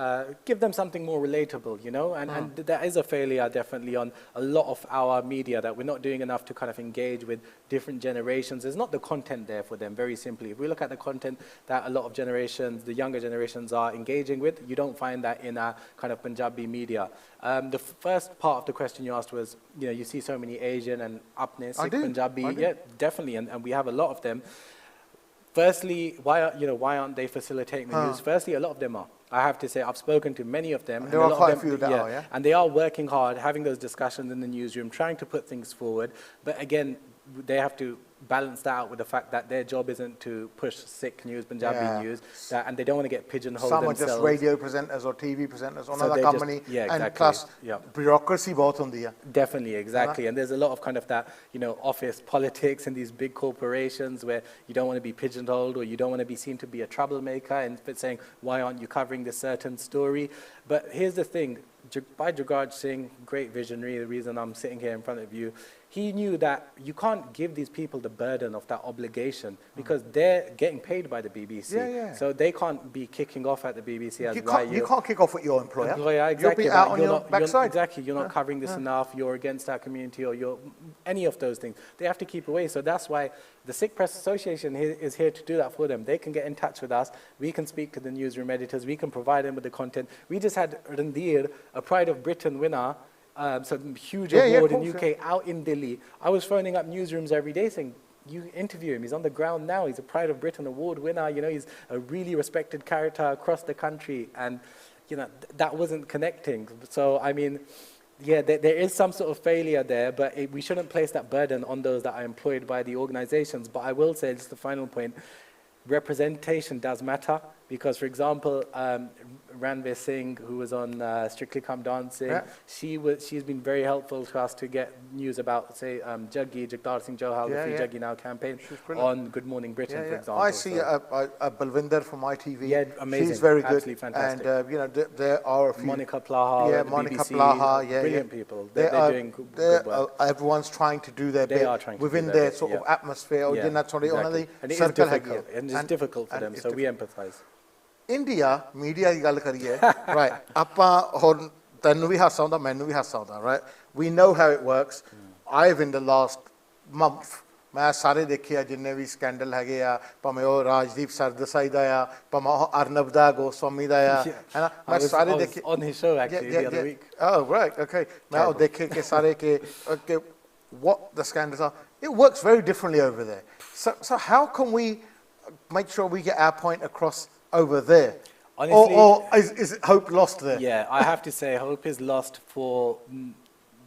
give them something more relatable, and there is a failure definitely on a lot of our media, that we're not doing enough to kind of engage with different generations. There's not the content there for them, very simply. If we look at the content that a lot of generations, the younger generations, are engaging with, you don't find that in our kind of Punjabi media. The first part of the question you asked was, you see so many Asian and Apne, Sikh, Punjabi, yeah, definitely, and we have a lot of them. Firstly, why aren't they facilitating the news? Firstly, a lot of them are. I have to say, I've spoken to many of them. There are quite a few that are, yeah? And they are working hard, having those discussions in the newsroom, trying to put things forward. But again, they have to balance that out with the fact that their job isn't to push Sikh news, Punjabi news, and they don't want to get pigeonholed themselves. Some are just radio presenters or TV presenters on another company, and plus bureaucracy both on the Definitely, exactly. And there's a lot of kind of that, office politics in these big corporations where you don't want to be pigeonholed, or you don't want to be seen to be a troublemaker and saying, why aren't you covering this certain story? But here's the thing, Bhai Jugaraj Singh, great visionary, the reason I'm sitting here in front of you, he knew that you can't give these people the burden of that obligation, because they're getting paid by the BBC. So they can't be kicking off at the BBC as you can't kick off with your employer. Exactly. You'll be out on your backside. You're not covering this enough, you're against our community, or you're any of those things. They have to keep away. So that's why the Sikh Press Association is here to do that for them. They can get in touch with us. We can speak to the newsroom editors. We can provide them with the content. We just had Randhir, a Pride of Britain winner, some huge award in UK, out in Delhi. I was phoning up newsrooms every day saying, you interview him, he's on the ground now, he's a Pride of Britain award winner, he's a really respected character across the country, and that wasn't connecting. So I mean, yeah, there is some sort of failure there, but we shouldn't place that burden on those that are employed by the organizations. But I will say, just the final point, representation does matter, because for example, Ranveer Singh, who was on Strictly Come Dancing, she's been very helpful to us to get news about, say, Jagdar Singh Johal, the Free Jaggi Now campaign, on Good Morning Britain, for example. I see Balwinder from ITV. Yeah, amazing. She's very good. Absolutely fantastic. And there are a few. Monica Plaha, Monica BBC, Plaha, brilliant people. They're doing good work. Everyone's trying to do their bit within their sort of atmosphere. Exactly. And it is difficult. And it's difficult for them, so we empathize. India, media ਦੀ ਗੱਲ ਕਰੀਏ, right, ਆਪਾਂ ਹੁਣ ਤੈਨੂੰ ਵੀ ਹਾਸਾ ਆਉਂਦਾ, ਮੈਨੂੰ ਵੀ ਹਾਸਾ ਆਉਂਦਾ, right? We know how it works. I've in the last month मैं सारे देखे आ जिन्ने भी स्कैंडल है आ भावें वो राजदीप सरदेसाई दा आ भावें वो अर्नब दा गोस्वामी दा आ है ना मैं सारे देखे on his show actually the other week. Oh right, okay. मैं वो देखे के सारे के what the scandals are. It works very differently over there. So how can we make sure we get our point across over there? Honestly, or is hope lost there? Yeah, I have to say hope is lost for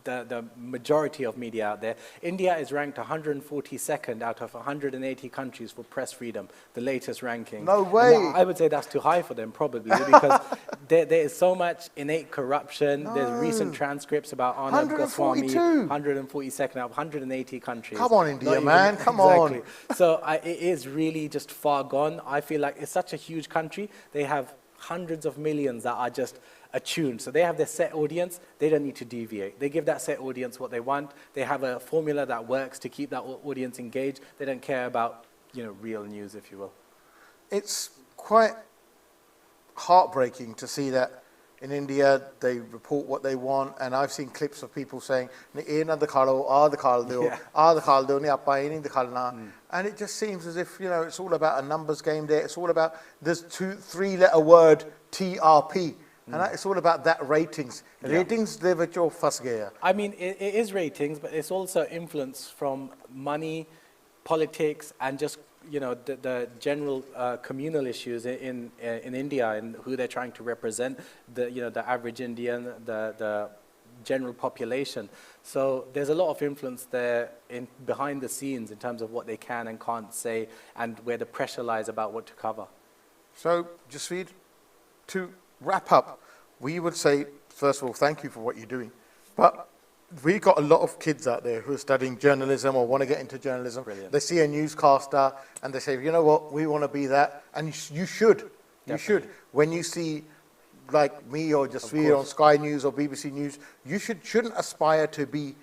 the majority of media out there. India is ranked 142nd out of 180 countries for press freedom, the latest ranking. No way. I would say that's too high for them probably because there is so much innate corruption. No. There's recent transcripts about Arnab Goswami, 142nd out of 180 countries. Come on, India, man, come on. So it is really just far gone. I feel like it's such a huge country. They have hundreds of millions that are just attuned. So they have their set audience. They don't need to deviate. They give that set audience what they want. They have a formula that works to keep that audience engaged. They don't care about, real news, if you will. It's quite heartbreaking to see that in India they report what they want, and I've seen clips of people saying, and it just seems as if, it's all about a numbers game there. It's all about this 2-3-letter word TRP. And it's all about that ratings. Ratings, they were jo fas gaya. I mean, it is ratings, but it's also influence from money, politics, and just the general communal issues in India and who they're trying to represent. The average Indian, the general population. So there's a lot of influence there behind the scenes in terms of what they can and can't say, and where the pressure lies about what to cover. So, Jasveer, to wrap up, we would say, first of all, thank you for what you're doing. But we've got a lot of kids out there who are studying journalism or want to get into journalism. Brilliant. They see a newscaster and they say, you know what, we want to be that. And you should. Definitely. You should. When you see, like me or Jasveer on Sky News or BBC News, you shouldn't aspire to be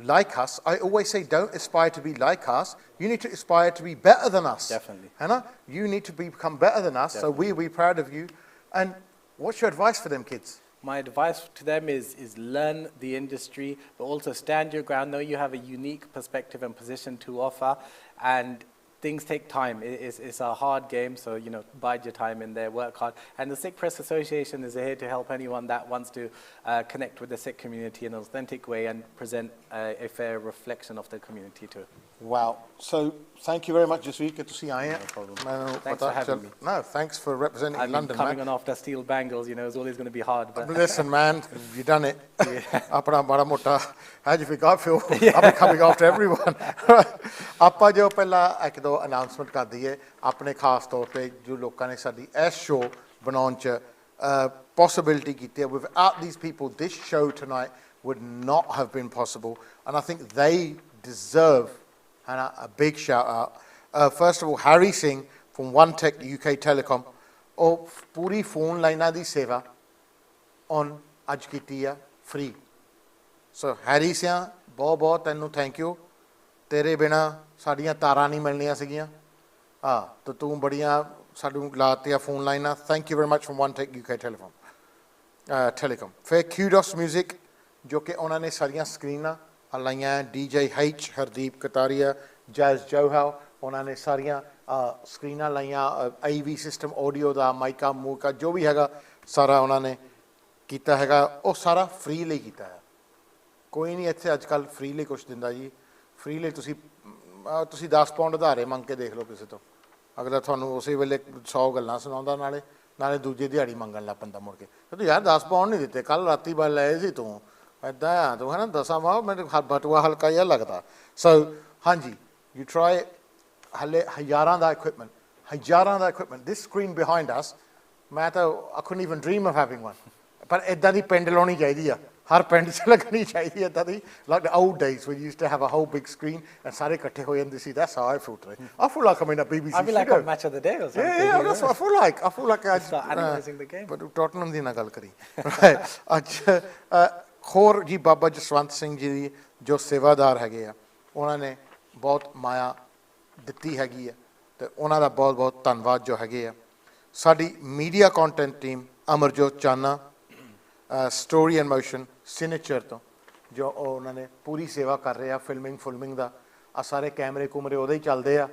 like us. I always say, don't aspire to be like us. You need to aspire to be better than us. Definitely. Hannah, you need to become better than us. Definitely. So we'll be proud of you. And what's your advice for them kids? My advice to them is learn the industry, but also stand your ground. Know you have a unique perspective and position to offer, and things take time. It's a hard game, so bide your time in there, work hard. And the Sikh Press Association is here to help anyone that wants to connect with the Sikh community in an authentic way and present a fair reflection of the community too. Wow. So thank you very much, Jasveer. Good to see you. No problem. Thanks for having me. No, thanks for representing London, coming man. on after steel bangles, it's always going to be hard. But listen, man, you've done it. Apna bada mota. How do you feel? I'm coming after everyone. Appa jo pehla ek do announcement kar diye apne khas taur pe jo lokan ne sadi ਇਸ show banaun ch possibility ਕੀਤੀ ਹੈ. Without these people, this show tonight would not have been possible, and I think they deserve a big shout out. First of all, Harry Singh from One Tech UK Telecom, ਉਹ ਪੂਰੀ phone ਲਾਈਨਾਂ ਦੀ ਸੇਵਾ on ਅੱਜ ਕੀਤੀ ਆ free. ਸੋ Harry ਸਿਆਂ ਬਹੁਤ ਬਹੁਤ ਤੈਨੂੰ thank you. ਤੇਰੇ ਬਿਨਾ ਸਾਡੀਆਂ ਤਾਰਾਂ ਨਹੀਂ ਮਿਲਣੀਆਂ ਸੀਗੀਆਂ. ਤਾਂ ਤੂੰ ਬੜੀਆਂ ਸਾਨੂੰ ਲਾਤੀਆਂ ਫੋਨ ਲਾਈਨਾਂ. Thank you very much from One Tech UK Telecom. ਫਿਰ Kudos Music ਜੋ ਕਿ ਉਹਨਾਂ ਨੇ ਸਾਰੀਆਂ ਸਕਰੀਨਾਂ ਲਾਈਆਂ. DJ H Hardeep Kataria, Jazz Johal, ਉਹਨਾਂ ਨੇ ਸਾਰੀਆਂ ਸਕਰੀਨਾਂ ਲਾਈਆਂ. AV ਸਿਸਟਮ ਆਡੀਓ ਦਾ ਮਾਈਕਾ ਮੂਕਾ ਜੋ ਵੀ ਹੈਗਾ ਸਾਰਾ ਉਹਨਾਂ ਨੇ ਕੀਤਾ ਹੈਗਾ. ਉਹ ਸਾਰਾ ਫ੍ਰੀ ਲਈ ਕੀਤਾ ਹੈ. ਕੋਈ ਨਹੀਂ ਇੱਥੇ ਅੱਜ ਕੱਲ੍ਹ ਫ੍ਰੀ ਲਈ ਕੁਛ ਦਿੰਦਾ ਜੀ. ਫ੍ਰੀ ਲਈ ਤੁਸੀਂ 10 ਪਾਉਂਡ ਉਧਾਰੇ ਮੰਗ ਕੇ ਦੇਖ ਲਓ ਕਿਸੇ ਤੋਂ. ਅਗਲਾ ਤੁਹਾਨੂੰ ਉਸੇ ਵੇਲੇ 100 ਗੱਲਾਂ ਸੁਣਾਉਂਦਾ, ਨਾਲੇ ਦੂਜੀ ਦਿਹਾੜੀ ਮੰਗਣ ਲੱਗ ਪੈਂਦਾ ਮੁੜ ਕੇ. ਤੂੰ ਯਾਰ 10 ਪਾਉਂਡ ਨਹੀਂ ਦਿੱਤੇ, ਕੱਲ੍ਹ ਰਾਤੀ ਬਾਅਦ ਲਏ ਸੀ ਤੂੰ. ਇੱਦਾਂ ਤੂੰ ਹੈ ਨਾ 10 ਮਾਹ ਮੈਨੂੰ ਬਟੂਆ ਹਲਕਾ ਜਿਹਾ ਲੱਗਦਾ. ਸੋ ਹਾਂਜੀ, ਯੂ ਟਰਾਈ. ਹਲੇ ਹਜ਼ਾਰਾਂ ਦਾ equipment. This screen behind us, ਮੈਂ ਤਾਂ I couldn't even dream of having one. ਪਰ ਇੱਦਾਂ ਦੀ ਪਿੰਡ ਲਾਉਣੀ ਚਾਹੀਦੀ ਆ. ਹਰ ਪਿੰਡ 'ਚ ਲੱਗਣੀ ਚਾਹੀਦੀ ਹੈ ਇੱਦਾਂ ਦੀ. Like the old days when you used to have a whole big screen and ਸਾਰੇ ਇਕੱਠੇ ਹੋ ਜਾਂਦੇ ਸੀ. That's how I feel today. I feel like I'm in a BBC studio. I feel like a match of the day or something. Yeah, that's what I feel like. I feel like I start analyzing the game. But Tottenham ਦੀ ਨਾ ਗੱਲ ਕਰੀ. ਅੱਜ ਹੋਰ ਜੀ ਬਾਬਾ ਜਸਵੰਤ ਸਿੰਘ ਜੀ ਜੋ ਸੇਵਾਦਾਰ ਹੈਗੇ ਆ, ਉਹਨਾਂ ਨੇ ਬਹੁਤ ਮਾਇਆ ਦਿੱਤੀ ਹੈਗੀ ਆ, ਅਤੇ ਉਹਨਾਂ ਦਾ ਬਹੁਤ ਬਹੁਤ ਧੰਨਵਾਦ ਜੋ ਹੈਗੇ ਆ. ਸਾਡੀ media content team Amarjot Chana, story and motion signature ਤੋਂ ਜੋ ਉਹਨਾਂ ਨੇ ਪੂਰੀ ਸੇਵਾ ਕਰ ਰਹੇ ਆ ਫਿਲਮਿੰਗ ਦਾ. आ सारे कैमरे कुमरे उहदे ही चलदे आ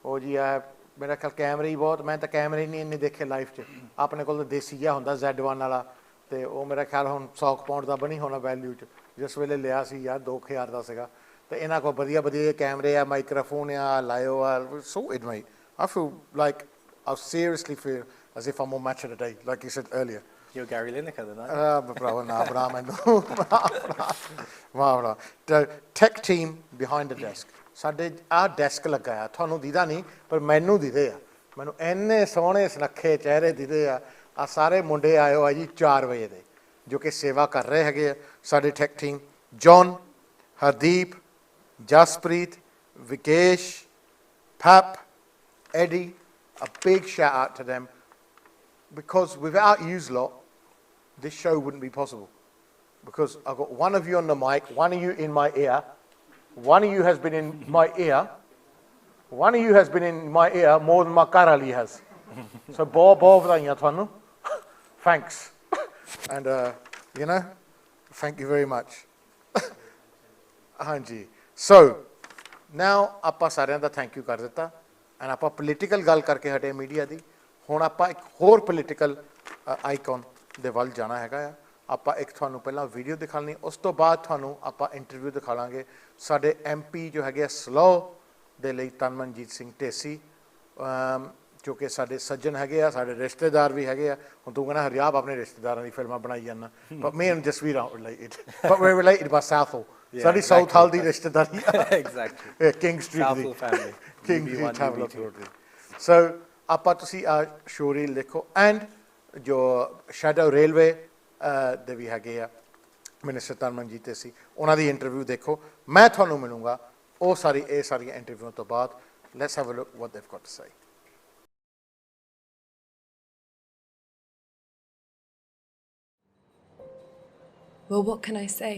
ਉਹ जी आ मेरा ख्याल कैमरे ही बहुत मैं तो कैमरे ही नहीं इन्ने देखे लाइफ च अपने को देसी जिहा हुंदा Z1 वाला तो वो मेरा ख्याल हुण 100 पाउंड का बनी होना वैल्यू च जिस वेले लिया सी यार 2000 का सीगा तो इन्हां कोल वधिया वधिया कैमरे आ माइक्रोफोन आ लायो आ so it my I feel like I seriously feel as if I'm more mature today like you said earlier. You're Gary Lineker then, aren't you? Bravo, nah, bra ਮੈਨੂੰ the tech team behind the desk ਸਾਡੇ ਆ desk ਲੱਗਾ ਆ ਤੁਹਾਨੂੰ ਦੀਦਾ ਨਹੀਂ ਪਰ ਮੈਨੂੰ ਦਿਖਦੇ ਆ ਮੈਨੂੰ ਇੰਨੇ ਸੋਹਣੇ ਸੁਨੱਖੇ ਚਿਹਰੇ ਦਿਖਦੇ ਆ ਆ ਸਾਰੇ ਮੁੰਡੇ ਆਏ ਹੋ ਆ ਜੀ 4 ਵਜੇ ਦੇ ਜੋ ਕਿ ਸੇਵਾ ਕਰ ਰਹੇ ਹੈਗੇ ਆ ਸਾਡੇ tech team John Hardeep Jaspreet Vikesh Pap, Eddie, a big shout out to them because without yous lot this show wouldn't be possible because I've got one of you on the mic, one of you in my ear. One of you has been in my ear. One of you has been in my ear more than my car Ali has. So, thanks. And, you know, thank you very much. Hanji. So, now, ਆਪਾਂ ਸਾਰਿਆਂ ਦਾ thank you ਕਰ ਦਿੱਤਾ and ਆਪਾਂ political ਗੱਲ ਕਰਕੇ ਹਟੇ media ਦੀ ਹੁਣ ਆਪਾਂ ਇੱਕ ਹੋਰ political icon ਦੇ ਵੱਲ ਜਾਣਾ ਹੈਗਾ ਆ ਆਪਾਂ ਇੱਕ ਤੁਹਾਨੂੰ ਪਹਿਲਾਂ ਵੀਡੀਓ ਦਿਖਾਣੀ ਉਸ ਤੋਂ ਬਾਅਦ ਤੁਹਾਨੂੰ ਆਪਾਂ ਇੰਟਰਵਿਊ ਦਿਖਾ ਲਾਂਗੇ ਸਾਡੇ ਐਮਪੀ ਜੋ ਹੈਗੇ ਸਲੋ ਦੇ ਲਈ ਤਨਮਨਜੀਤ ਸਿੰਘ ਢੇਸੀ ਜੋ ਕਿ ਸਾਡੇ ਸੱਜਣ ਹੈਗੇ ਆ ਸਾਡੇ ਰਿਸ਼ਤੇਦਾਰ ਵੀ ਹੈਗੇ ਆ ਹੁਣ ਤੂੰ ਕਹਿੰਦਾ ਹਰਜਾਪ ਆਪਣੇ ਰਿਸ਼ਤੇਦਾਰਾਂ ਦੀ ਫਿਲਮਾਂ ਬਣਾਈ ਜਾਂਦਾ but me and just we don't relate but we're related by Southall ਸਾਡੀ ਸਾਊਥ ਹਾਲ ਦੀ ਰਿਸ਼ਤੇਦਾਰੀ exactly ਕਿੰਗ ਸਟਰੀਟ ਦੀ family King Street Tablet Road so ਆਪਾਂ ਤੁਸੀਂ ਆ ਸ਼ੋਰੀਲ ਦੇਖੋ ਐਂਡ ਜੋ ਸ਼ੈਡੋ ਰੇਲਵੇ ਦੇ ਵੀ ਹੈਗੇ ਆ ਮਿਨਿਸਟਰ ਤਨਮਨਜੀਤ ਸੀ ਉਹਨਾਂ ਦੀ ਇੰਟਰਵਿਊ ਦੇਖੋ ਮੈਂ ਤੁਹਾਨੂੰ ਮਿਲੂੰਗਾ ਉਹ ਸਾਰੀਆਂ ਇੰਟਰਵਿਊਆਂ ਤੋਂ ਬਾਅਦ let's have a look what they've got to say. Well, what can I say?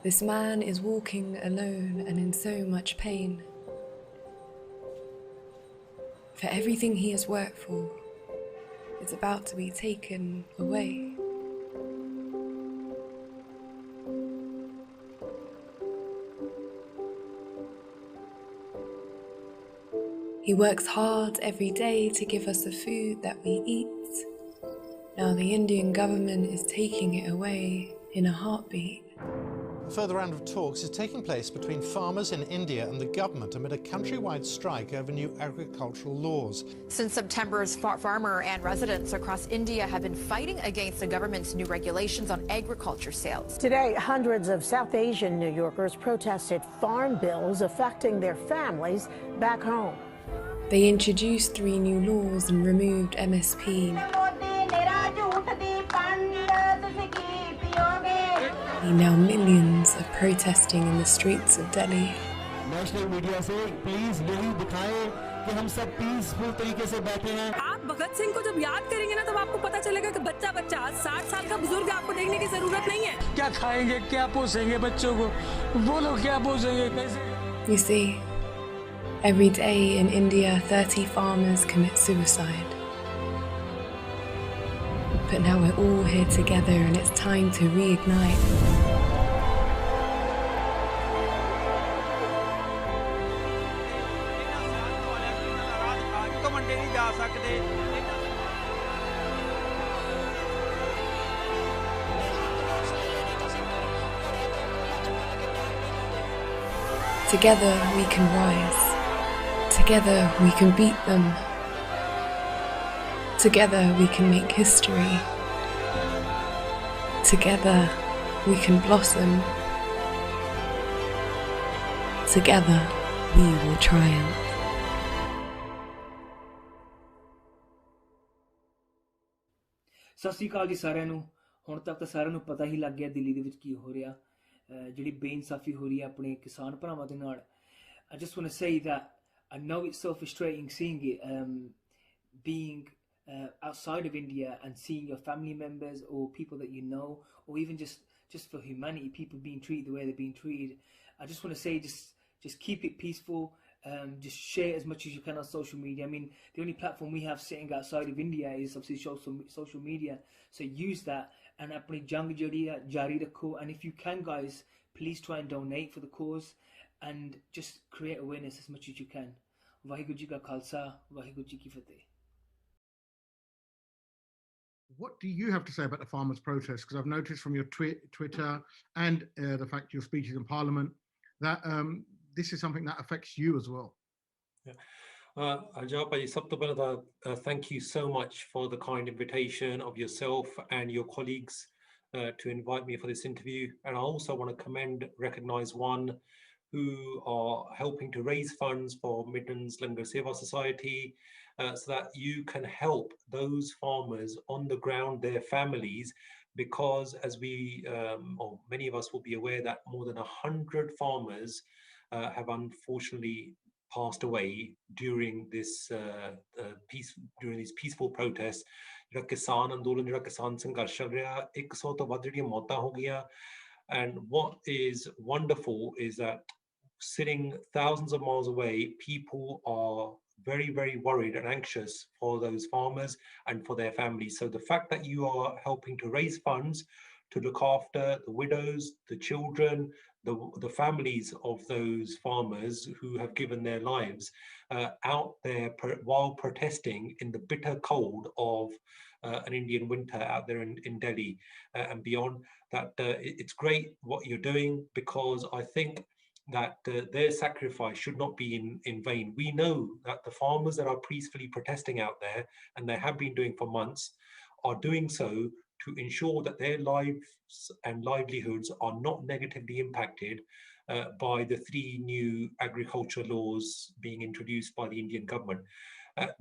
This man is walking alone and in so much pain. For everything he has worked for is about to be taken away. He works hard every day to give us the food that we eat. Now the Indian government is taking it away in a heartbeat. A further round of talks is taking place between farmers in India and the government amid a countrywide strike over new agricultural laws. Since September, farmer and residents across India have been fighting against the government's new regulations on agriculture sales. Today, hundreds of South Asian New Yorkers protested farm bills affecting their families back home. They introduced 3 new laws and removed MSP. Now millions are protesting in the streets of Delhi. National media से please यही दिखाएं कि हम सब peaceful तरीके से बैठे हैं. आप भगत सिंह को जब याद करेंगे ना तब आपको पता चलेगा कि बच्चा 60 साल का बुजुर्ग आपको देखने की जरूरत नहीं है. क्या खाएंगे, क्या पोसेंगे बच्चों को, बोलो क्या पोसेंगे कैसे. You see, every day in India 30 farmers commit suicide. But now we're all here together and it's time to reignite. Together we can rise. Together we can beat them. Together we can make history. Together we can blossom. Together we will triumph. ਸਤਿ ਸ਼੍ਰੀ ਅਕਾਲ ਜੀ ਸਾਰਿਆਂ ਨੂੰ ਹੁਣ ਤੱਕ ਤਾਂ ਸਾਰਿਆਂ ਨੂੰ ਪਤਾ ਹੀ ਲੱਗ ਗਿਆ ਦਿੱਲੀ ਦੇ ਵਿੱਚ ਕੀ ਹੋ ਰਿਹਾ ਜਿਹੜੀ ਬੇਇਨਸਾਫੀ ਹੋ ਰਹੀ ਹੈ ਆਪਣੇ ਕਿਸਾਨ ਭਰਾਵਾਂ ਦੇ ਨਾਲ I just want to say that I know it's so frustrating seeing it being outside of India and seeing your family members or people that you know or even just for humanity people being treated the way they're being treated. I just want to say just keep it peaceful. Just share as much as you can on social media. I mean, the only platform we have sitting outside of India is obviously social media. So use that and apni jang jari rakho. And if you can, guys, please try and donate for the cause. and just create awareness as much as you can. Vaheguru Ji Ka Khalsa, Vaheguru Ji Ki Fateh. What do you have to say about the farmers' protest? Because I've noticed from your Twitter and the fact your speeches in Parliament that this is something that affects you as well. Yeah. Harjap, thank you so much for the kind invitation of yourself and your colleagues to invite me for this interview. And I also want to recognize one who are helping to raise funds for Midlands Langar Seva Society so that you can help those farmers on the ground, their families, because as we, or many of us will be aware that more than 100 farmers have unfortunately passed away during this during these peaceful protests. ਜਿਹੜਾ ਕਿਸਾਨ ਅੰਦੋਲਨ ਜਿਹੜਾ ਕਿਸਾਨ ਸੰਘਰਸ਼ ਚੱਲ ਰਿਹਾ 100 ਤੋਂ ਵੱਧ ਜਿਹੜੀਆਂ ਮੌਤਾਂ ਹੋ ਗਈਆਂ. And what is wonderful is that sitting thousands of miles away, people are very, very worried and anxious for those farmers and for their families. So the fact that you are helping to raise funds to look after the widows, the children, the families of those farmers who have given their lives out there while protesting in the bitter cold of an Indian winter out there in Delhi and beyond, that it's great what you're doing, because I think that their sacrifice should not be in vain. We know that the farmers that are peacefully protesting out there, and they have been doing for months, are doing so to ensure that their lives and livelihoods are not negatively impacted by the 3 new agriculture laws being introduced by the Indian government.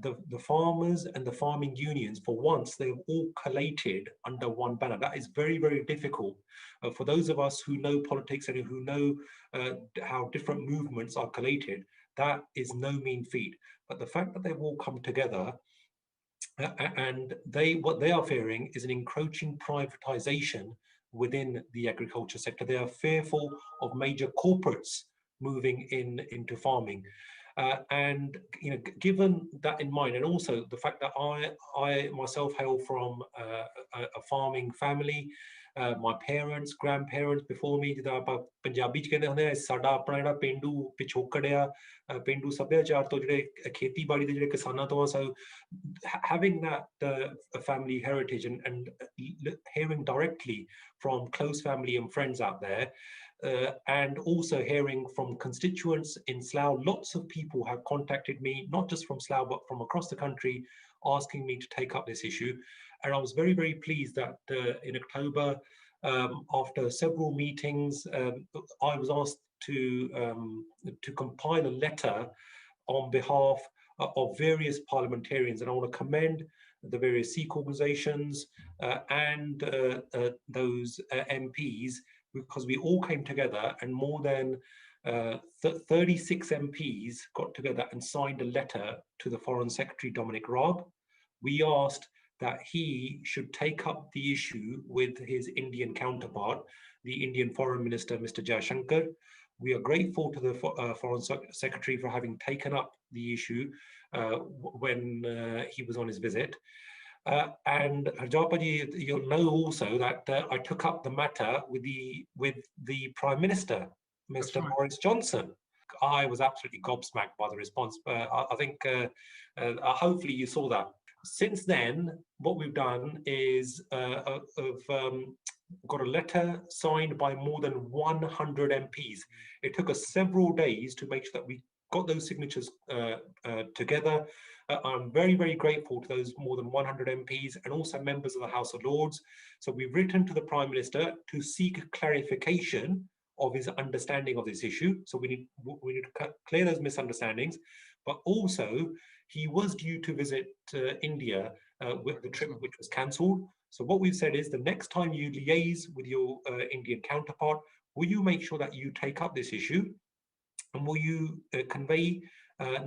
The farmers and the farming unions, for once, they've all collated under one banner. That is very, very difficult. For those of us who know politics and who know how different movements are collated, that is no mean feat. But the fact that they've all come together and what they are fearing is an encroaching privatization within the agriculture sector. They are fearful of major corporates moving into farming. And given that in mind, and also the fact that I myself hail from a farming family, my parents, grandparents before me, ਜਿੱਦਾਂ ਆਪਾਂ ਪੰਜਾਬੀ ਚ ਕਹਿੰਦੇ ਹੁੰਦੇ ਆ, ਸਾਡਾ ਆਪਣਾ ਜਿਹੜਾ ਪੇਂਡੂ ਪਿਛੋਕੜ ਆ, ਪੇਂਡੂ ਸੱਭਿਆਚਾਰ ਤੋਂ ਜਿਹੜੇ ਖੇਤੀਬਾੜੀ ਦੇ ਜਿਹੜੇ ਕਿਸਾਨਾਂ ਤੋਂ ਆ, so having that family heritage and hearing directly from close family and friends out there, and also hearing from constituents in Slough, lots of people have contacted me, not just from Slough, but from across the country, asking me to take up this issue. And I was very, very pleased that in October, after several meetings, I was asked to compile a letter on behalf of various parliamentarians. And I want to commend the various Sikh organizations and those MPs, because we all came together and more than 36 MPs got together and signed a letter to the Foreign Secretary, Dominic Raab. We asked that he should take up the issue with his Indian counterpart, the Indian Foreign Minister, Mr. Jaishankar. We are grateful to the Foreign Secretary for having taken up the issue when he was on his visit. And Harjap, you'll know also that I took up the matter with the Prime Minister, Mr. Boris Johnson. I was absolutely gobsmacked by the response. I think hopefully you saw that. Since then, what we've done is got a letter signed by more than 100 MPs. It took us several days to make sure that we got those signatures together. I'm very, very grateful to those more than 100 MPs and also members of the House of Lords. So we've written to the Prime Minister to seek clarification of his understanding of this issue. So we need to clear those misunderstandings. But also, he was due to visit India with the trip, which was cancelled. So what we've said is the next time you liaise with your Indian counterpart, will you make sure that you take up this issue? And will you convey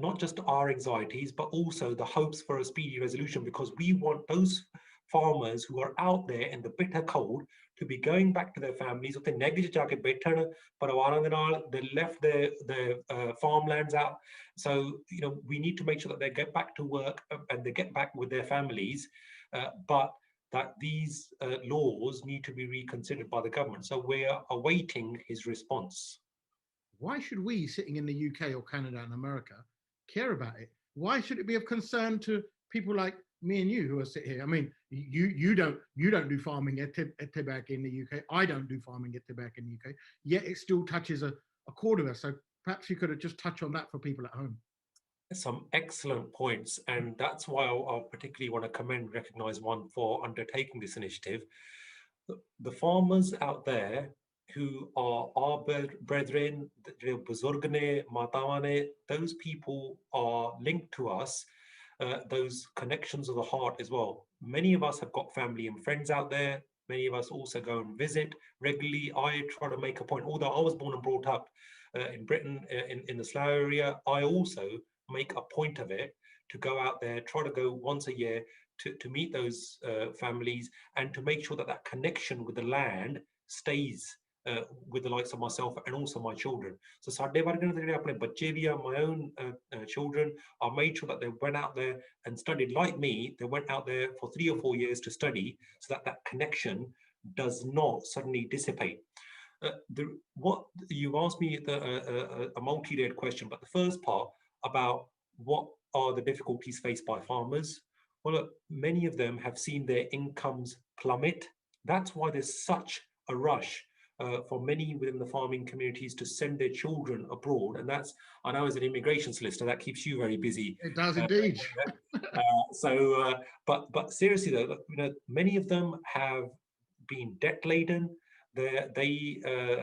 not just our anxieties, but also the hopes for a speedy resolution? Because we want those farmers who are out there in the bitter cold to be going back to their families. They left their farmlands out. So, we need to make sure that they get back to work and they get back with their families. But that these laws need to be reconsidered by the government. So we're awaiting his response. Why should we, sitting in the UK or Canada and America, care about it? Why should it be of concern to people like me and you who are sitting here? I mean, you don't do farming at Tibak in the UK. I don't do farming at Tibak in the UK. Yet it still touches a quarter of us. So perhaps you could have just touched on that for people at home. Some excellent points, and that's why I'll particularly want to recognize one for undertaking this initiative. The farmers out there who are our brethren, Buzurgane, Matawane, those people are linked to us, those connections of the heart as well. Many of us have got family and friends out there. Many of us also go and visit regularly. I try to make a point, although I was born and brought up in Britain, in the Slough area, I also make a point of it to go out there, try to go once a year to meet those families and to make sure that that connection with the land stays with the likes of myself and also my children. So my own children, I made sure that they went out there and studied like me. They went out there for 3 or 4 years to study so that that connection does not suddenly dissipate. What you asked me a multi-layered question, but the first part about what are the difficulties faced by farmers? Well, look, many of them have seen their incomes plummet. That's why there's such a rush for many within the farming communities to send their children abroad. And that's, I know as an immigration solicitor, that keeps you very busy. It does indeed. But seriously though, many of them have been debt laden. They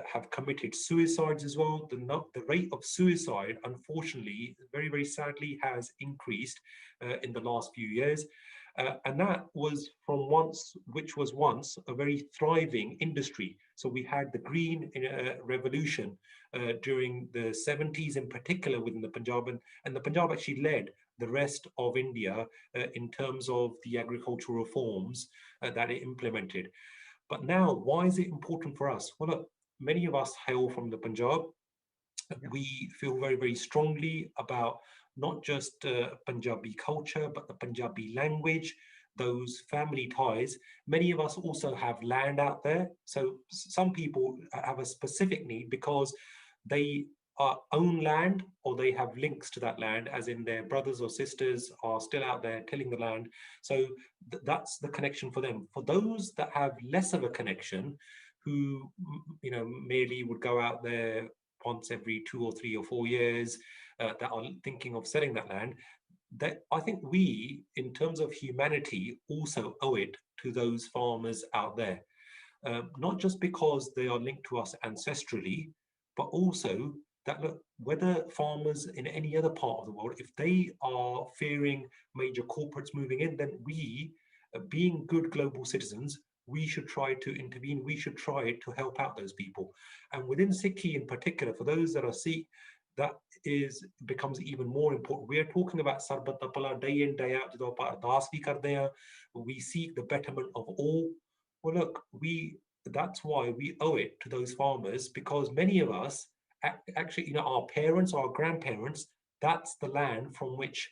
have committed suicides as well. The rate of suicide, unfortunately, very, very sadly, has increased in the last few years. And that was from which was once a very thriving industry. So we had the green revolution during the 70s in particular within the Punjab, and the Punjab actually led the rest of India in terms of the agricultural reforms that it implemented. But now, why is it important for us? Well, look, many of us hail from the Punjab. We feel very, very strongly about not just Punjabi culture, but the Punjabi language, those family ties. Many of us also have land out there. So some people have a specific need because they own land or they have links to that land, as in their brothers or sisters are still out there tilling the land. So that's the connection for them. For those that have less of a connection, who merely would go out there once every 2 or 3 or 4 years, that are thinking of selling that land, that I think we, in terms of humanity, also owe it to those farmers out there. Not just because they are linked to us ancestrally, but also that, look, whether farmers in any other part of the world, if they are fearing major corporates moving in, then we, being good global citizens, we should try to intervene. We should try to help out those people. And within Sikhi in particular, for those that are Sikh, that becomes even more important. We are talking about Sarbat Tapala day in, day out. We seek the betterment of all. Well, look, that's why we owe it to those farmers, because many of us, actually, our parents or our grandparents, that's the land from which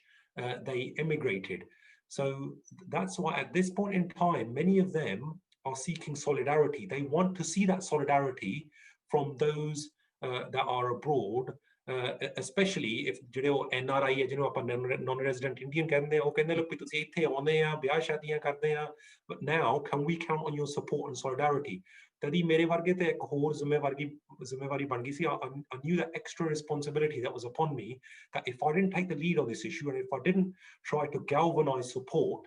they immigrated. So that's why at this point in time, many of them are seeking solidarity. They want to see that solidarity from those that are abroad, especially if NRI है जिन्हों अपन non-resident Indian कहते हैं, वो कहते हैं लोग भी तुसी इत्थे आउंदे आ, ब्याह शादियां करते हैं, but now can we count on your support and solidarity? तदी मेरे वर्गे ते एक होर जिम्मेवारी बन गई सी. I knew that extra responsibility that was upon me, that if I didn't take the lead on this issue and if I didn't try to galvanize support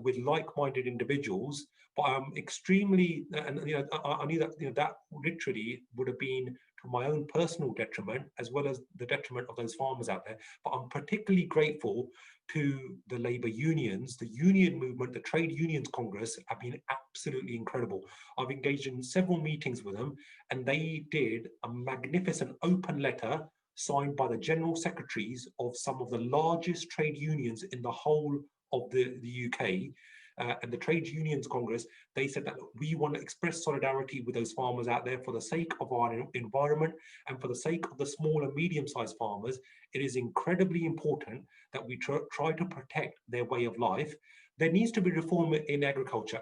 with like-minded individuals, but I'm extremely, and I knew that that literally would have been to my own personal detriment as well as the detriment of those farmers out there. But I'm particularly grateful to the labor unions, the union movement, the trade unions congress have been absolutely incredible. I've engaged in several meetings with them, and they did a magnificent open letter signed by the general secretaries of some of the largest trade unions in the whole of the UK, and the Trade Unions Congress. They said that we want to express solidarity with those farmers out there for the sake of our environment and for the sake of the small and medium-sized farmers. It is incredibly important that we try to protect their way of life. There needs to be reform in agriculture,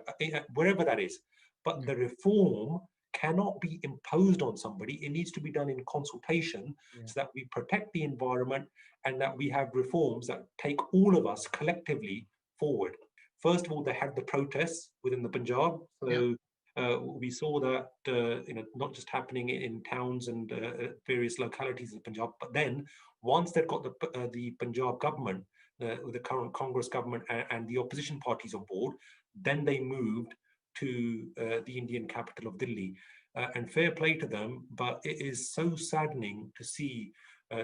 wherever that is, but the reform cannot be imposed on somebody. It needs to be done in consultation so that we protect the environment and that we have reforms that take all of us collectively forward. First of all, they had the protests within the Punjab. So we saw that not just happening in towns and various localities in Punjab, but then once they've got the Punjab government, the current Congress government and the opposition parties on board, then they moved to the Indian capital of Delhi. And fair play to them, but it is so saddening to see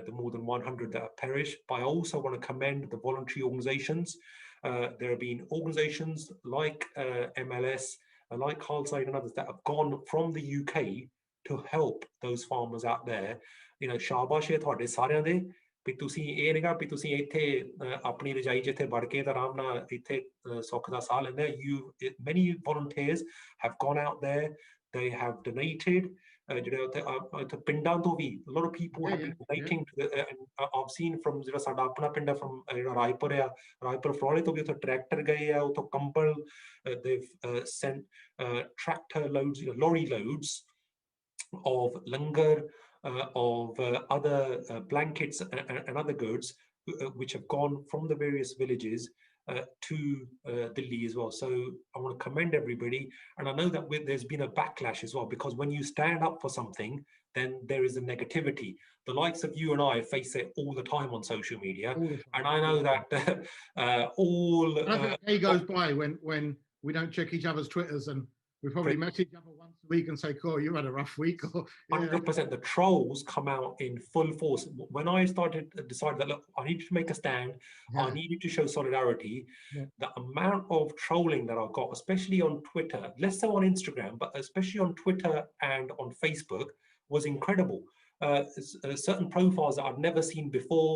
the more than 100 that have perished. But I also want to commend the voluntary organizations. There have been organizations like MLS, like Khalsa and others that have gone from the UK to help those farmers out there. Shabash hai ਤੁਹਾਡੇ ਸਾਰਿਆਂ ਦੇ ਵੀ ਤੁਸੀਂ ਇਹ ਨਹੀਂਗਾ ਵੀ ਤੁਸੀਂ ਇੱਥੇ ਆਪਣੀ ਰਜਾਈ ਜਿੱਥੇ ਵੜ ਕੇ ਤਾਂ ਆਰਾਮ ਨਾਲ ਇੱਥੇ ਸੁੱਖ ਦਾ ਸਾਹ ਲੈਂਦੇ many volunteers have gone out there, they have donated. ਪਿੰਡਾਂ ਤੋਂ ਵੀ a lot of people have been donating to the, and I've seen from ਜਿਹੜਾ ਸਾਡਾ ਆਪਣਾ ਪਿੰਡ ਹੈ from ਰਾਏਪੁਰ ਆ ਰਾਏਪੁਰ ਫਰੋਲੇ ਤੋਂ ਵੀ ਉੱਥੇ ਟਰੈਕਟਰ ਗਏ ਆ ਉੱਥੋਂ ਕੰਬਲ they've sent tractor loads, lorry loads of langar, of other blankets and other goods which have gone from the various villages to Delhi as well. So I want to commend everybody, and I know that there's been a backlash as well, because when you stand up for something, then there is a negativity. The likes of you and I face it all the time on social media, and I know that I think a day goes by when we don't check each other's Twitters, and we probably message each other once a week and say, "Cool, you had a rough week." 100%. The trolls come out in full force. When I decided that, look, I needed to make a stand, I needed to show solidarity. The amount of trolling that I got, especially on Twitter, less so on Instagram, but especially on Twitter and on Facebook, was incredible. Certain profiles that I've never seen before,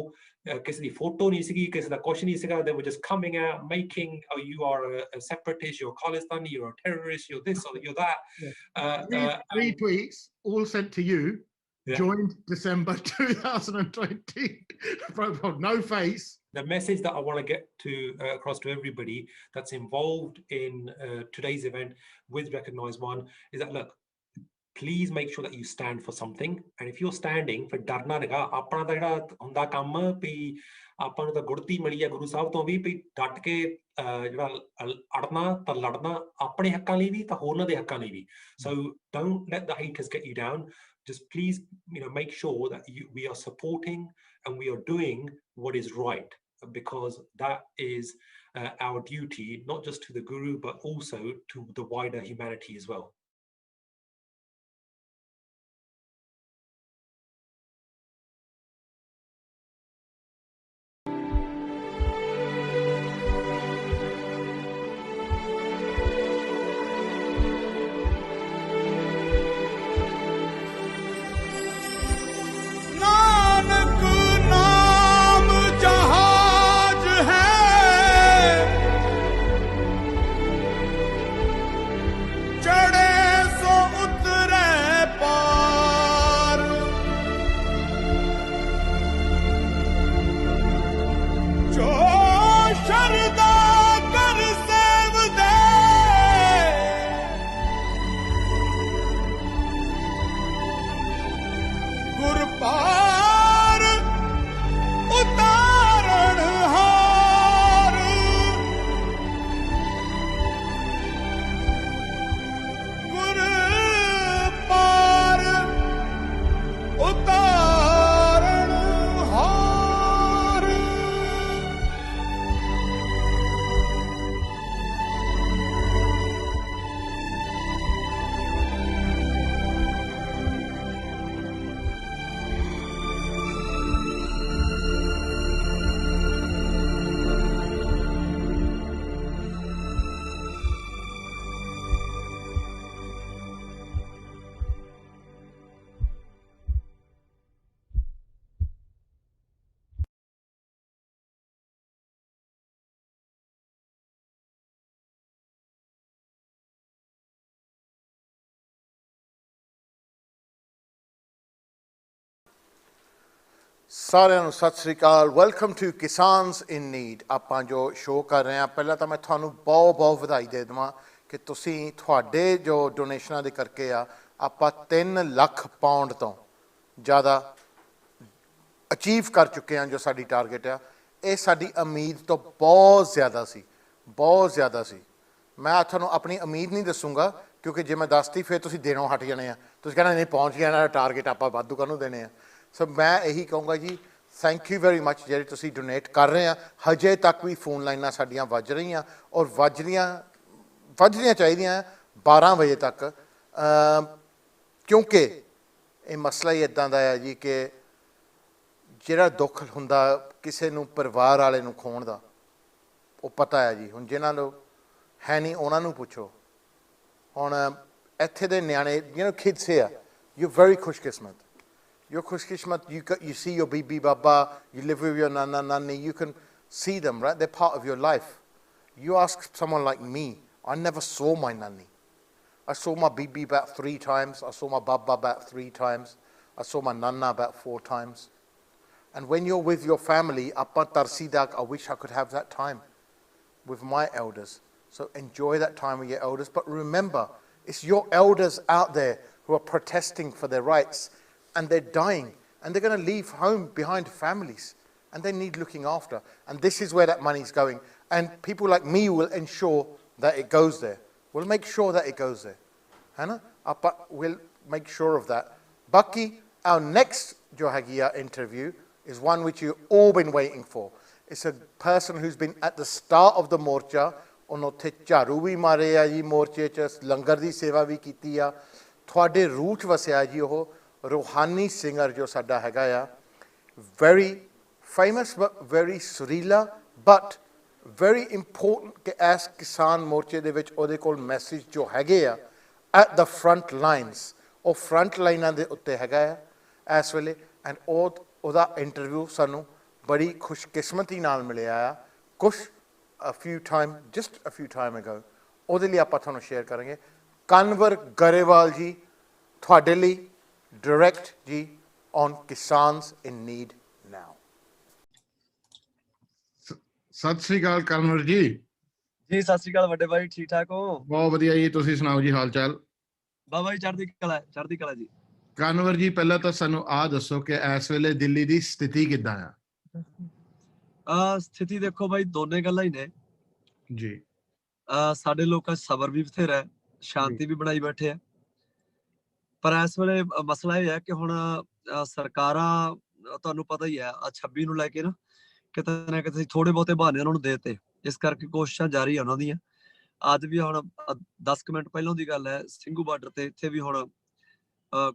ਕਿਸੇ ਦੀ photo ਨਹੀਂ ਸੀਗੀ, ਕਿਸੇ ਦਾ ਕੁਛ ਨਹੀਂ ਸੀਗਾ, they were just coming out making, oh, you are a separatist, you're Khalistani, you're a terrorist, you're this or you're that. Three tweets all sent to you. Joined December 2020. No face. The message that I want to get to across to everybody that's involved in today's event with Recognize One is that, look, please make sure that you stand for something, and if you're standing for ਡਰਨਾ ਨਹੀਂਗਾ, ਆਪਣਾ ਤਾਂ ਜਿਹੜਾ ਹੁੰਦਾ ਕੰਮ ਵੀ ਆਪਾਂ ਨੂੰ ਤਾਂ ਗੁੜਤੀ ਮਿਲੀ ਆ ਗੁਰੂ ਸਾਹਿਬ ਤੋਂ ਵੀ ਡਟ ਕੇ ਜਿਹੜਾ ਅੜਨਾ ਤਾਂ ਲੜਨਾ ਆਪਣੇ ਹੱਕਾਂ ਲਈ ਵੀ ਤਾਂ ਹੋਰਨਾਂ ਦੇ ਹੱਕਾਂ ਲਈ ਵੀ. So don't let the haters get you down. Just please, make sure that we are supporting and we are doing what is right, because that is our duty, not just to the Guru, but also to the wider humanity as well. ਸਾਰਿਆਂ ਨੂੰ ਸਤਿ ਸ੍ਰੀ ਅਕਾਲ। Welcome to Kisans in need. ਆਪਾਂ ਜੋ show ਕਰ ਰਹੇ ਹਾਂ, ਪਹਿਲਾਂ ਤਾਂ ਮੈਂ ਤੁਹਾਨੂੰ ਬਹੁਤ ਬਹੁਤ ਵਧਾਈ ਦੇ ਦੇਵਾਂ ਕਿ ਤੁਸੀਂ ਤੁਹਾਡੇ ਜੋ ਡੋਨੇਸ਼ਨਾਂ ਦੇ ਕਰਕੇ ਆ ਆਪਾਂ 3 ਲੱਖ ਪਾਉਂਡ ਤੋਂ ਜ਼ਿਆਦਾ ਅਚੀਵ ਕਰ ਚੁੱਕੇ ਹਾਂ। ਜੋ ਸਾਡੀ ਟਾਰਗੇਟ ਆ, ਇਹ ਸਾਡੀ ਉਮੀਦ ਤੋਂ ਬਹੁਤ ਜ਼ਿਆਦਾ ਸੀ, ਬਹੁਤ ਜ਼ਿਆਦਾ ਸੀ। ਮੈਂ ਤੁਹਾਨੂੰ ਆਪਣੀ ਉਮੀਦ ਨਹੀਂ ਦੱਸੂੰਗਾ, ਕਿਉਂਕਿ ਜੇ ਮੈਂ ਦੱਸਤੀ ਫਿਰ ਤੁਸੀਂ ਦੇਣੋਂ ਹਟ ਜਾਣੇ ਆ, ਤੁਸੀਂ ਕਹਿਣਾ ਨਹੀਂ ਪਹੁੰਚ ਗਿਆ ਨਾ ਟਾਰਗੇਟ, ਆਪਾਂ ਵਾਧੂ ਕਾਹਨੂੰ ਦੇਣੇ ਆ। ਸੋ ਮੈਂ ਇਹੀ ਕਹੂੰਗਾ ਜੀ, ਥੈਂਕ ਯੂ ਵੈਰੀ ਮੱਚ ਜਿਹੜੇ ਤੁਸੀਂ ਡੋਨੇਟ ਕਰ ਰਹੇ ਆ। ਹਜੇ ਤੱਕ ਵੀ ਫੋਨ ਲਾਈਨਾਂ ਸਾਡੀਆਂ ਵੱਜ ਰਹੀਆਂ, ਔਰ ਵੱਜਣੀਆਂ ਚਾਹੀਦੀਆਂ 12 ਵਜੇ ਤੱਕ, ਕਿਉਂਕਿ ਇਹ ਮਸਲਾ ਹੀ ਇੱਦਾਂ ਦਾ ਹੈ ਜੀ ਕਿ ਜਿਹੜਾ ਦੁੱਖ ਹੁੰਦਾ ਕਿਸੇ ਨੂੰ ਪਰਿਵਾਰ ਵਾਲੇ ਨੂੰ ਖੋਣ ਦਾ, ਉਹ ਪਤਾ ਹੈ ਜੀ। ਹੁਣ ਜਿਨ੍ਹਾਂ ਨੂੰ ਹੈ ਨਹੀਂ ਉਹਨਾਂ ਨੂੰ ਪੁੱਛੋ। ਹੁਣ ਇੱਥੇ ਦੇ ਨਿਆਣੇ kids here, you're very ਖੁਸ਼ਕਿਸਮਤ, you're ਖੁਸ਼ਕਿਸਮਤ, you see your bੀਬੀ Baba, you live with your nana nani, you can see them, right? They're part of your life. You ask someone like me, I never saw my nani. I saw my bibi about 3 times, I saw my baba about 3 times, I saw my nana about 4 times. And when you're with your family, appa tarsidak, I wish I could have that time with my elders. So enjoy that time with your elders, but remember, it's your elders out there who are protesting for their rights, and they're dying, and they're going to leave home behind families, and they need looking after. And this is where that money's going. And people like me will ensure that it goes there. We'll make sure that it goes there. Hana? We'll make sure of that. Baki, our next jo hagiya interview is one which you've all been waiting for. It's a person who's been at the start of the morcha. ਉਹਨੂੰ ਉੱਥੇ ਝਾੜੂ ਵੀ ਮਾਰੇ ਆ ਜੀ, ਮੋਰਚੇ 'ਚ ਲੰਗਰ ਦੀ ਸੇਵਾ ਵੀ ਕੀਤੀ ਆ। ਤੁਹਾਡੇ ਰੂਹ 'ਚ ਵਸਿਆ ਜੀ ਉਹ ਰੂਹਾਨੀ ਸਿੰਗਰ ਜੋ ਸਾਡਾ ਹੈਗਾ ਆ, ਵੈਰੀ ਫੇਮਸ ਬਟ ਵੈਰੀ ਸੁਰੀਲਾ, ਬਟ ਵੈਰੀ ਇੰਪੋਰਟੈਂਟ ਕਿ ਇਸ ਕਿਸਾਨ ਮੋਰਚੇ ਦੇ ਵਿੱਚ ਉਹਦੇ ਕੋਲ ਮੈਸੇਜ ਜੋ ਹੈਗੇ ਆ ਐਟ ਦ ਫਰੰਟ ਲਾਈਨਸ, ਉਹ ਫਰੰਟ ਲਾਈਨਾਂ ਦੇ ਉੱਤੇ ਹੈਗਾ ਆ ਇਸ ਵੇਲੇ। ਐਂਡ ਉਹਦਾ ਇੰਟਰਵਿਊ ਸਾਨੂੰ ਬੜੀ ਖੁਸ਼ਕਿਸਮਤੀ ਨਾਲ ਮਿਲਿਆ ਆ just a few time ago. ਉਹਦੇ ਲਈ ਆਪਾਂ ਤੁਹਾਨੂੰ ਸ਼ੇਅਰ ਕਰਾਂਗੇ। ਕਨਵਰ ਗਰੇਵਾਲ ਜੀ, ਤੁਹਾਡੇ ਲਈ ਡਾਇਰੈਕਟ ਜੀ on Kisaans in Need Now. ਸਤਿ ਸ੍ਰੀ ਅਕਾਲ ਕਨਵਰ ਜੀ। ਜੀ ਸਤਿ ਸ੍ਰੀ ਅਕਾਲ ਵੱਡੇ ਭਾਈ, ਠੀਕ ਠਾਕ ਹੋ? ਬਹੁਤ ਵਧੀਆ ਜੀ, ਤੁਸੀਂ ਸੁਣਾਓ ਜੀ ਹਾਲ ਚਾਲ? ਬਾਬਾ ਜੀ ਚੜ੍ਹਦੀ ਕਲਾ ਜੀ। ਕਨਵਰ ਜੀ, ਪਹਿਲਾਂ ਤਾਂ ਸਾਨੂੰ ਆਹ ਦੱਸੋ ਕਿ ਇਸ ਵੇਲੇ ਦਿੱਲੀ ਦੀ ਸਥਿਤੀ ਕਿੱਦਾਂ ਆ? ਸਥਿਤੀ ਦੇਖੋ ਬਾਈ, ਦੋਨੇ ਗੱਲਾਂ ਹੀ ਨੇ ਜੀ। ਸਾਡੇ ਲੋਕਾਂ 'ਚ ਸਬਰ ਵੀ ਬਥੇਰਾ, ਸ਼ਾਂਤੀ ਵੀ ਬਣਾਈ ਬੈਠੇ ਆ, ਪਰ ਇਸ ਵੇਲੇ ਮਸਲਾ ਇਹ ਹੈ ਕਿ ਹੁਣ ਸਰਕਾਰਾਂ, ਤੁਹਾਨੂੰ ਪਤਾ ਹੀ ਹੈ, 26 ਨੂੰ ਲੈ ਕੇ ਨਾ ਕਿਤੇ ਥੋੜੇ ਬਹੁਤੇ ਬਹਾਨੇ ਉਹਨਾਂ ਨੂੰ ਦੇਤੇ, ਇਸ ਕਰਕੇ ਕੋਸ਼ਿਸ਼ਾਂ ਜਾਰੀ ਆ ਉਹਨਾਂ ਦੀਆਂ। ਅੱਜ ਵੀ ਹੁਣ 10 ਮਿੰਟ ਪਹਿਲਾਂ ਦੀ ਗੱਲ ਹੈ, ਸਿੰਘੂ ਬਾਰਡਰ ਤੇ ਇੱਥੇ ਵੀ ਹੁਣ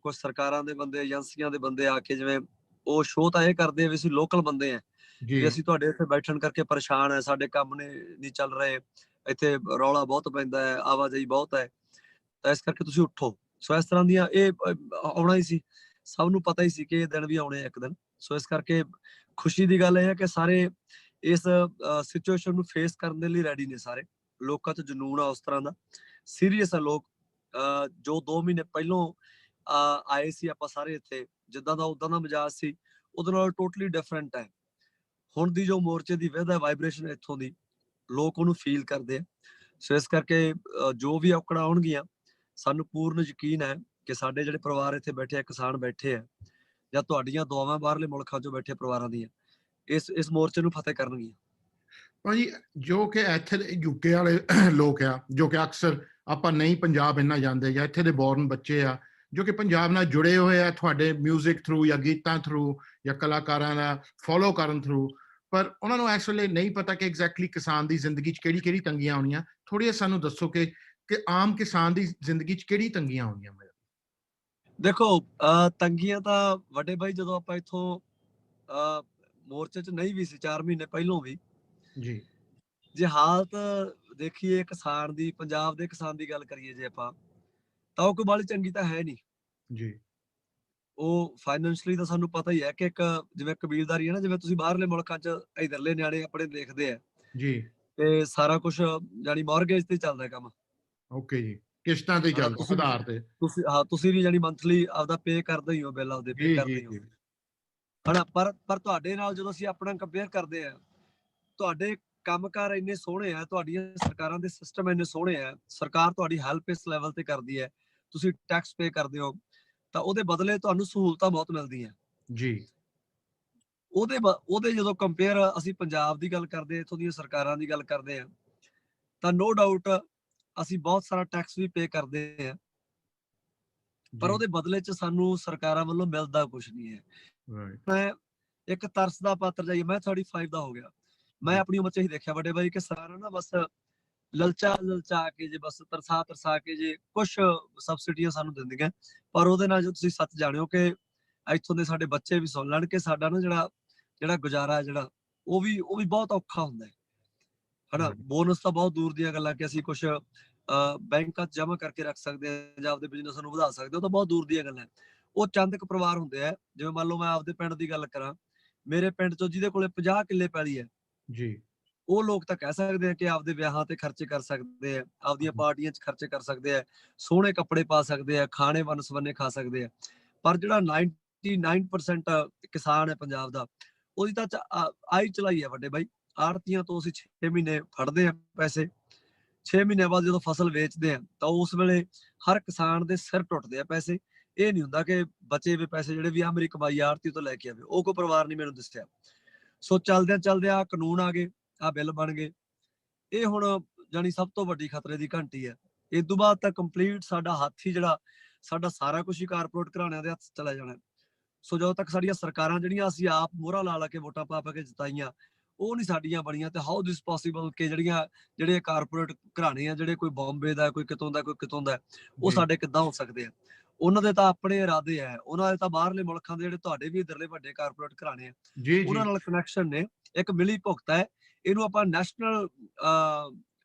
ਕੁਝ ਸਰਕਾਰਾਂ ਦੇ ਬੰਦੇ, ਏਜੰਸੀਆਂ ਦੇ ਬੰਦੇ ਆ ਕੇ, ਜਿਵੇਂ ਉਹ ਸ਼ੋਅ ਤਾਂ ਇਹ ਕਰਦੇ ਵੀ ਅਸੀਂ ਲੋਕਲ ਬੰਦੇ ਆ, ਵੀ ਅਸੀਂ ਤੁਹਾਡੇ ਇੱਥੇ ਬੈਠਣ ਕਰਕੇ ਪਰੇਸ਼ਾਨ ਹੈ, ਸਾਡੇ ਕੰਮ ਨਹੀਂ ਚੱਲ ਰਹੇ, ਇੱਥੇ ਰੌਲਾ ਬਹੁਤ ਪੈਂਦਾ ਹੈ, ਆਵਾਜਾਈ ਬਹੁਤ ਹੈ, ਤਾਂ ਇਸ ਕਰਕੇ ਤੁਸੀਂ ਉੱਠੋ। ਸੋ ਇਸ ਤਰ੍ਹਾਂ ਦੀਆਂ ਇਹ ਆਉਣਾ ਹੀ ਸੀ, ਸਭ ਨੂੰ ਪਤਾ ਹੀ ਸੀ ਕਿ ਇਹ ਦਿਨ ਵੀ ਆਉਣੇ ਇੱਕ ਦਿਨ। ਸੋ ਇਸ ਕਰਕੇ ਖੁਸ਼ੀ ਦੀ ਗੱਲ ਇਹ ਹੈ ਕਿ ਸਾਰੇ ਇਸ ਸਿਚੁਏਸ਼ਨ ਨੂੰ ਫੇਸ ਕਰਨ ਦੇ ਲਈ ਰੈਡੀ ਨੇ। ਸਾਰੇ ਲੋਕਾਂ 'ਚ ਜਨੂਨ ਆ ਉਸ ਤਰ੍ਹਾਂ ਦਾ, ਸੀਰੀਅਸ ਆ ਲੋਕ। ਜੋ 2 ਮਹੀਨੇ ਪਹਿਲੋਂ ਆਏ ਸੀ ਆਪਾਂ ਸਾਰੇ ਇੱਥੇ, ਜਿੱਦਾਂ ਦਾ ਉਦਾਂ ਦਾ ਮਿਜਾਜ ਸੀ, ਉਹਦੇ ਨਾਲ ਟੋਟਲੀ ਡਿਫਰੈਂਟ ਹੈ। ਹੁਣ ਦੀ ਜੋ ਮੋਰਚੇ ਦੀ ਵਿਧ ਹੈ, ਵਾਈਬ੍ਰੇਸ਼ਨ ਇੱਥੋਂ ਦੀ, ਲੋਕ ਉਹਨੂੰ ਫੀਲ ਕਰਦੇ ਆ। ਸੋ ਇਸ ਕਰਕੇ ਜੋ ਵੀ ਔਕੜਾਂ ਆਉਣਗੀਆਂ, ਸਾਨੂੰ ਪੂਰਨ ਯਕੀਨ ਹੈ ਕਿ ਸਾਡੇ ਜਿਹੜੇ ਪਰਿਵਾਰ ਇੱਥੇ ਬੈਠੇ ਆ, ਕਿਸਾਨ ਬੈਠੇ ਆ, ਜਾਂ ਤੁਹਾਡੀਆਂ ਦੁਆਵਾਂ ਬਾਹਰਲੇ ਮੁਲਕਾਂ 'ਚੋਂ ਬੈਠੇ ਪਰਿਵਾਰਾਂ ਦੀਆਂ, ਇਸ ਮੋਰਚੇ ਨੂੰ ਫਤਿਹ ਕਰਨਗੀਆਂ। ਭਾਜੀ, ਜੋ ਕਿ ਇੱਥੇ ਦੇ ਯੂਕੇ ਵਾਲੇ ਲੋਕ ਆ, ਜੋ ਕਿ ਅਕਸਰ ਆਪਾਂ ਨਹੀਂ ਪੰਜਾਬ ਇੰਨਾ ਜਾਂਦੇ, ਜਾਂ ਇੱਥੇ ਦੇ ਬੋਰਨ ਬੱਚੇ ਆ ਜੋ ਕਿ ਪੰਜਾਬ ਨਾਲ ਜੁੜੇ ਹੋਏ ਆ ਤੁਹਾਡੇ ਮਿਊਜ਼ਿਕ ਥਰੂ ਜਾਂ ਗੀਤਾਂ ਥਰੂ ਜਾਂ ਕਲਾਕਾਰਾਂ ਦਾ ਫੋਲੋ ਕਰਨ ਥਰੂ, ਪਰ ਉਹਨਾਂ ਨੂੰ ਇਸ ਵੇਲੇ ਨਹੀਂ ਪਤਾ ਕਿ ਐਗਜ਼ੈਕਟਲੀ ਕਿਸਾਨ ਦੀ ਜ਼ਿੰਦਗੀ 'ਚ ਕਿਹੜੀ ਤੰਗੀਆਂ ਆਉਣੀਆਂ। ਥੋੜ੍ਹੀਆਂ ਸਾਨੂੰ ਦੱਸੋ ਕਿ ਆਮ ਕਿਸਾਨ ਦੀ ਜ਼ਿੰਦਗੀ 'ਚ ਕਿਹੜੀ ਤੰਗੀਆਂ ਆਉਂਦੀਆਂ? ਦੇਖੋ, ਤੰਗੀਆਂ ਤਾਂ ਵੱਡੇ ਬਾਈ, ਜਦੋਂ ਆਪਾਂ ਇੱਥੋਂ ਮੋਰਚੇ 'ਚ ਨਹੀਂ ਵੀ ਸੀ 4 ਮਹੀਨੇ ਪਹਿਲੋਂ ਵੀ ਜੀ, ਜੇ ਹਾਲਤ ਦੇਖੀਏ ਕਿਸਾਨ ਦੀ, ਪੰਜਾਬ ਦੇ ਕਿਸਾਨ ਦੀ ਗੱਲ ਕਰੀਏ ਜੇ ਆਪਾਂ, ਤਾਂ ਉਹ ਕੋਈ ਬਾਹਲੀ ਚੰਗੀ ਤਾਂ ਹੈ ਨਹੀਂ ਜੀ। ਉਹ ਫਾਈਨੈਂਸ਼ਲੀ ਤਾਂ ਸਾਨੂੰ ਪਤਾ ਹੀ ਹੈ ਕਿ ਇੱਕ ਜਿਵੇਂ ਕਬੀਲਦਾਰੀ ਹੈ ਨਾ, ਜਿਵੇਂ ਤੁਸੀਂ ਬਾਹਰਲੇ ਮੁਲਕਾਂ 'ਚ ਇਧਰਲੇ ਨਿਆਣੇ ਆਪਣੇ ਦੇਖਦੇ ਆ ਜੀ, ਤੇ ਸਾਰਾ ਕੁਝ ਜਾਨੀ ਮੌਰਗੇਜ ਤੇ ਚੱਲਦਾ ਕੰਮ। ਓਕੇ ਜੀ, ਕਿਸ਼ਤਾਂ ਤੇ ਚੱਲਦਾ, ਆਧਾਰ ਤੇ। ਤੁਸੀਂ ਵੀ ਜਾਨੀ ਮੰਥਲੀ ਆਪਦਾ ਪੇ ਕਰਦੇ ਹੀ ਹੋ, ਬਿੱਲ ਆਪਦੇ ਪੇ ਕਰਦੇ ਹੋ ਹਨਾ। ਪਰ ਤੁਹਾਡੇ ਨਾਲ ਜਦੋਂ ਅਸੀਂ ਆਪਣਾ ਕੰਪੇਅਰ ਕਰਦੇ ਆ, ਤੁਹਾਡੇ ਕੰਮਕਾਰ ਇੰਨੇ ਸੋਹਣੇ ਆ, ਤੁਹਾਡੀਆਂ ਸਰਕਾਰਾਂ ਦੇ ਸਿਸਟਮ ਇੰਨੇ ਸੋਹਣੇ ਆ, ਸਰਕਾਰ ਤੁਹਾਡੀ ਹੈਲਪ ਇਸ ਲੈਵਲ ਤੇ ਕਰਦੀ ਹੈ, ਤੁਸੀਂ ਟੈਕਸ ਪੇ ਕਰਦੇ ਹੋ ਤਾਂ ਉਹਦੇ ਬਦਲੇ ਤੁਹਾਨੂੰ ਸਹੂਲਤਾਂ ਬਹੁਤ ਮਿਲਦੀਆਂ ਜੀ। ਉਹਦੇ ਜਦੋਂ ਕੰਪੇਅਰ ਅਸੀਂ ਪੰਜਾਬ ਦੀ ਗੱਲ ਕਰਦੇ, ਇੱਥੋਂ ਦੀਆਂ ਸਰਕਾਰਾਂ ਦੀ ਗੱਲ ਕਰਦੇ ਆ, ਤਾਂ ਨੋ ਡਾਊਟ ਅਸੀਂ ਬਹੁਤ ਸਾਰਾ ਟੈਕਸ ਵੀ ਪੇ ਕਰਦੇ ਆ, ਪਰ ਉਹਦੇ ਬਦਲੇ 'ਚ ਸਾਨੂੰ ਸਰਕਾਰਾਂ ਵੱਲੋਂ ਮਿਲਦਾ ਕੁਝ ਨਹੀਂ ਹੈ। ਮੈਂ ਇੱਕ ਤਰਸ ਦਾ ਪਾਤਰ ਜਾਈਏ, ਮੈਂ 35 ਦਾ ਹੋ ਗਿਆ, ਮੈਂ ਆਪਣੀ ਉਮਰ 'ਚ ਹੀ ਦੇਖਿਆ ਵੱਡੇ ਬਾਈ ਕਿ ਸਾਰਾ ਨਾ ਬਸ ਲਲਚਾ ਕੇ ਜੇ ਬਸ ਤਰਸਾ ਕੇ ਜੇ ਕੁਛ ਸਬਸਿਡੀਆਂ ਸਾਨੂੰ ਦਿੰਦੀਆਂ, ਪਰ ਉਹਦੇ ਨਾਲ ਜੋ ਤੁਸੀਂ ਸੱਚ ਜਾਣਿਓ ਕਿ ਇੱਥੋਂ ਦੇ ਸਾਡੇ ਬੱਚੇ ਵੀ ਸੁਣ ਲੈਣ ਕਿ ਸਾਡਾ ਨਾ ਜਿਹੜਾ ਗੁਜ਼ਾਰਾ ਹੈ ਜਿਹੜਾ ਉਹ ਵੀ ਬਹੁਤ ਔਖਾ ਹੁੰਦਾ ਹੈ ਹਨਾ। ਬੋਨਸ ਤਾਂ ਬਹੁਤ ਦੂਰ ਦੀਆਂ ਗੱਲਾਂ ਕਿ ਅਸੀਂ ਕੁਛ ਬੈਂਕਾਂ 'ਚ ਜਮ੍ਹਾਂ ਕਰਕੇ ਰੱਖ ਸਕਦੇ ਹਾਂ ਜਾਂ ਆਪਦੇ ਬਿਜ਼ਨਸ ਨੂੰ ਵਧਾ ਸਕਦੇ, ਉਹ ਤਾਂ ਬਹੁਤ ਦੂਰ ਦੀਆਂ ਗੱਲਾਂ। ਉਹ ਚੰਦ ਕੁ ਪਰਿਵਾਰ ਹੁੰਦੇ ਆ, ਜਿਵੇਂ ਮੰਨ ਲਓ ਮੈਂ ਆਪਦੇ ਪਿੰਡ ਦੀ ਗੱਲ ਕਰਾਂ, ਮੇਰੇ ਪਿੰਡ 'ਚੋਂ ਜਿਹਦੇ ਕੋਲੇ 50 ਕਿੱਲੇ ਪੈਲੀ ਹੈ ਜੀ, ਉਹ ਲੋਕ ਤਾਂ ਕਹਿ ਸਕਦੇ ਆ ਕਿ ਆਪਦੇ ਵਿਆਹਾਂ ਤੇ ਖਰਚੇ ਕਰ ਸਕਦੇ ਆ, ਆਪਦੀਆਂ ਪਾਰਟੀਆਂ 'ਚ ਖਰਚੇ ਕਰ ਸਕਦੇ ਆ, ਸੋਹਣੇ ਕੱਪੜੇ ਪਾ ਸਕਦੇ ਆ, ਖਾਣੇ ਵੰਨ-ਸਵੰਨੇ ਖਾ ਸਕਦੇ ਆ, ਪਰ ਜਿਹੜਾ 99% ਕਿਸਾਨ ਹੈ ਪੰਜਾਬ ਦਾ, ਉਹਦੀ ਤਾਂ ਆਈ ਚਲਾਈ ਹੈ ਵੱਡੇ ਬਾਈ। ਆੜਤੀਆਂ ਤੋਂ ਅਸੀਂ 6 ਮਹੀਨੇ ਫੜਦੇ ਆ ਪੈਸੇ, 6 ਮਹੀਨਿਆਂ ਬਾਅਦ ਜਦੋਂ ਫਸਲ ਵੇਚਦੇ ਆ ਤਾਂ ਉਸ ਵੇਲੇ ਹਰ ਕਿਸਾਨ ਦੇ ਸਿਰ ਟੁੱਟਦੇ ਆ ਪੈਸੇ। ਇਹ ਨਹੀਂ ਹੁੰਦਾ ਕਿ ਬਚੇ ਹੋਏ ਪੈਸੇ ਜਿਹੜੇ ਵੀ ਆ ਮੇਰੀ ਕਮਾਈ ਆੜਤੀ ਤੋਂ ਲੈ ਕੇ ਆਵੇ, ਉਹ ਕੋਈ ਪਰਿਵਾਰ ਨਹੀਂ ਮੈਨੂੰ ਦੱਸਿਆ। ਸੋ ਚਲਦਿਆਂ ਕਾਨੂੰਨ ਆ ਗਏ, ਆ ਬਿੱਲ ਬਣ ਗਏ, ਇਹ ਹੁਣ ਜਾਨੀ ਸਭ ਤੋਂ ਵੱਡੀ ਖਤਰੇ ਦੀ ਘੰਟੀ ਹੈ। ਇਸ ਤੋਂ ਬਾਅਦ ਤਾਂ ਕੰਪਲੀਟ ਸਾਡਾ ਹੱਥ ਹੀ ਜਿਹੜਾ ਸਾਡਾ ਸਾਰਾ ਕੁਝ ਹੀ ਕਾਰਪੋਰੇਟ ਘਰਾਣਿਆਂ ਦੇ ਹੱਥ ਚਲਾ ਜਾਣਾ। ਸੋ ਜਦੋਂ ਤੱਕ ਸਾਡੀਆਂ ਸਰਕਾਰਾਂ ਜਿਹੜੀਆਂ ਅਸੀਂ ਆਪ ਮੋਹਰਾਂ ਲਾ ਕੇ ਵੋਟਾਂ ਪਾ ਕੇ ਜਿਤਾਈਆਂ, ਉਹ ਨਹੀਂ ਸਾਡੀਆਂ ਬਣੀਆਂ, ਤੇ ਹਾਊ ਦਿਸ ਪੋਸੀਬਲ ਕਿ ਜਿਹੜੇ ਕਾਰਪੋਰੇਟ ਘਰਾਣੇ ਆ, ਜਿਹੜੇ ਕੋਈ ਬੰਬੇ ਦਾ, ਕੋਈ ਕਿਤੋਂ ਦਾ, ਕੋਈ ਕਿਤੋਂ ਦਾ, ਉਹ ਸਾਡੇ ਕਿੱਦਾਂ ਹੋ ਸਕਦੇ ਆ? ਉਹਨਾਂ ਦੇ ਤਾਂ ਆਪਣੇ ਇਰਾਦੇ ਆ, ਉਹਨਾਂ ਦੇ ਤਾਂ ਬਾਹਰਲੇ ਮੁਲਕਾਂ ਦੇ ਜਿਹੜੇ ਤੁਹਾਡੇ ਵੀ ਇਧਰਲੇ ਵੱਡੇ ਕਾਰਪੋਰੇਟ ਘਰਾਣੇ ਆ, ਉਹਨਾਂ ਨਾਲ ਕਨੈਕਸ਼ਨ ਨੇ, ਇੱਕ ਮਿਲੀ ਭੁਗਤ ਹੈ। ਇਹਨੂੰ ਆਪਾਂ ਨੈਸ਼ਨਲ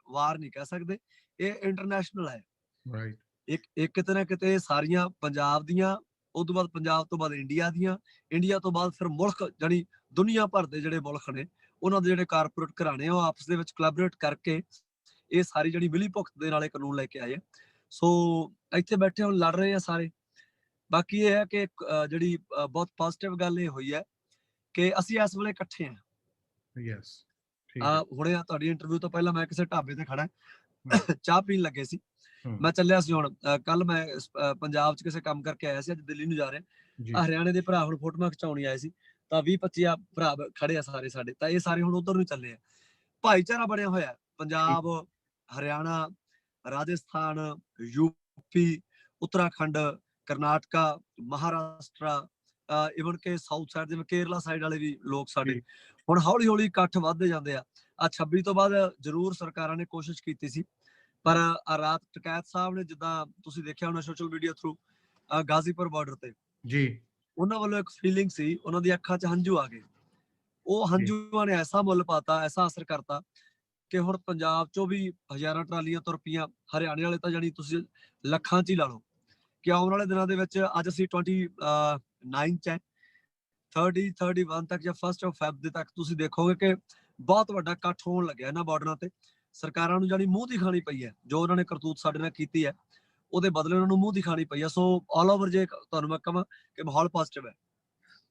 ਵਾਰ ਨਹੀਂ ਕਹਿ ਸਕਦੇ, ਇਹ ਇੰਟਰਨੈਸ਼ਨਲ ਹੈ। ਇੱਕ ਕਿਤੇ ਨਾ ਕਿਤੇ ਸਾਰੀਆਂ ਪੰਜਾਬ ਦੀਆਂ, ਉਸ ਤੋਂ ਬਾਅਦ ਪੰਜਾਬ ਤੋਂ ਬਾਅਦ ਇੰਡੀਆ ਦੀਆਂ, ਇੰਡੀਆ ਤੋਂ ਬਾਅਦ ਫਿਰ ਮੁਲਕ ਜਾਨੀ ਦੁਨੀਆ ਭਰ ਦੇ ਜਿਹੜੇ ਮੁਲਕ ਨੇ, ਉਹਨਾਂ ਦੇ ਜਿਹੜੇ ਕਾਰਪੋਰੇਟ ਘਰਾਣੇ ਆ, ਉਹ ਆਪਸ ਦੇ ਵਿੱਚ ਕੋਲੈਬੋਰੇਟ ਕਰਕੇ ਇਹ ਸਾਰੀ ਜਿਹੜੀ ਮਿਲੀ ਭੁਗਤ ਦੇ ਨਾਲੇ ਕਾਨੂੰਨ ਲੈ ਕੇ ਆਏ ਆ। ਸੋ ਇੱਥੇ ਬੈਠੇ ਹੁਣ ਲੜ ਰਹੇ ਆ ਸਾਰੇ। ਬਾਕੀ ਇਹ ਹੈ ਕਿ ਜਿਹੜੀ ਬਹੁਤ ਪੋਜ਼ਿਟਿਵ ਗੱਲ ਇਹ ਹੋਈ ਹੈ ਕਿ ਅਸੀਂ ਇਸ ਵੇਲੇ ਇਕੱਠੇ ਹਾਂ। ਹੁਣੇ ਤੁਹਾਡੀ ਇੰਟਰਵਿਊ ਤੋਂ ਪਹਿਲਾਂ ਮੈਂ ਕਿਸੇ ਢਾਬੇ ਤੇ ਖੜਾ, ਚਾਹ ਪੀਣ ਲੱਗੇ ਸੀ, ਮੈਂ ਚੱਲਿਆ ਸੀ। ਹੁਣ ਕੱਲ ਮੈਂ ਪੰਜਾਬ 'ਚ ਕਿਸੇ ਕੰਮ ਕਰਕੇ ਆਇਆ ਸੀ, ਅੱਜ ਦਿੱਲੀ ਨੂੰ ਜਾ ਰਿਹਾ। ਹਰਿਆਣੇ ਦੇ ਭਰਾ ਹੁਣ ਫੋਟੋਆਂ ਖਿਚਾਉਣੀ ਆਏ ਸੀ, ਤਾਂ 20-25 ਭਰਾ ਖੜੇ ਆ ਸਾਰੇ ਸਾਡੇ, ਤਾਂ ਇਹ ਸਾਰੇ ਹੁਣ ਉਧਰ ਨੂੰ ਚੱਲੇ ਆ। ਭਾਈਚਾਰਾ ਬਣਿਆ ਹੋਇਆ ਪੰਜਾਬ, ਹਰਿਆਣਾ, ਰਾਜਸਥਾਨ, ਯੂਪੀ, ਉੱਤਰਾਖੰਡ, ਕਰਨਾਟਕਾ, ਮਹਾਰਾਸ਼ਟਰਾ, ਇਵਨ ਕਿ ਸਾਊਥ ਸਾਈਡ ਜਿਵੇਂ ਕੇਰਲਾ ਸਾਈਡ ਵਾਲੇ ਵੀ ਲੋਕ ਸਾਡੇ ਹੁਣ ਹੌਲੀ ਇਕੱਠ ਵੱਧਦੇ ਜਾਂਦੇ ਆ। 26 ਤੋਂ ਬਾਅਦ ਜ਼ਰੂਰ ਸਰਕਾਰਾਂ ਨੇ ਕੋਸ਼ਿਸ਼ ਕੀਤੀ ਸੀ, ਪਰ ਰਾਤ ਟਕੈਤ ਸਾਹਿਬ ਨੇ, ਜਿੱਦਾਂ ਤੁਸੀਂ ਦੇਖਿਆ ਹੋਣਾ social media through, Ghazipur border ਤੇ ਉਹਨਾਂ ਵੱਲੋਂ ਇੱਕ ਫੀਲਿੰਗ ਸੀ, ਉਹਨਾਂ ਦੀ ਅੱਖਾਂ 'ਚ ਹੰਝੂ ਆ ਗਏ। ਉਹ ਹੰਝੂਆਂ ਨੇ ਐਸਾ ਮੁੱਲ ਪਾਤਾ, ਐਸਾ ਅਸਰ ਕਰਤਾ ਕਿ ਹੁਣ ਪੰਜਾਬ 'ਚੋਂ ਵੀ ਹਜ਼ਾਰਾਂ ਟਰਾਲੀਆਂ ਤੁਰ ਪਈਆਂ। ਹਰਿਆਣੇ ਵਾਲੇ ਤਾਂ ਜਾਨੀ ਤੁਸੀਂ ਲੱਖਾਂ 'ਚ ਹੀ ਲਾ ਲਓ ਕਿ ਆਉਣ ਵਾਲੇ ਦਿਨਾਂ ਦੇ ਵਿੱਚ, ਅੱਜ ਅਸੀਂ 29 'ਚ ਹੈ, 31 ਤੱਕ ਜਾਂ 1 ਫੈਬ ਤੱਕ ਤੁਸੀਂ ਦੇਖੋਗੇ ਕਿ ਬਹੁਤ ਵੱਡਾ ਇਕੱਠ ਹੋਣ ਲੱਗਿਆ ਇਹਨਾਂ ਬਾਰਡਰਾਂ ਤੇ। ਸਰਕਾਰਾਂ ਨੂੰ ਜਾਨੀ ਮੂੰਹ ਦੀ ਖਾਣੀ ਪਈ ਹੈ, ਜੋ ਉਹਨਾਂ ਨੇ ਕਰਤੂਤ ਸਾਡੇ ਨਾਲ ਕੀਤੀ ਹੈ, ਉਹਦੇ ਬਦਲੇ ਉਹਨਾਂ ਨੂੰ ਮੂੰਹ ਦੀ ਖਾਣੀ ਪਈ ਹੈ। ਸੋ ਆਲ ਓਵਰ ਜੇ ਤੁਹਾਨੂੰ ਮੈਂ ਕਹਾਂ ਕਿ ਮਾਹੌਲ ਪੋਜ਼ਿਟਿਵ ਹੈ।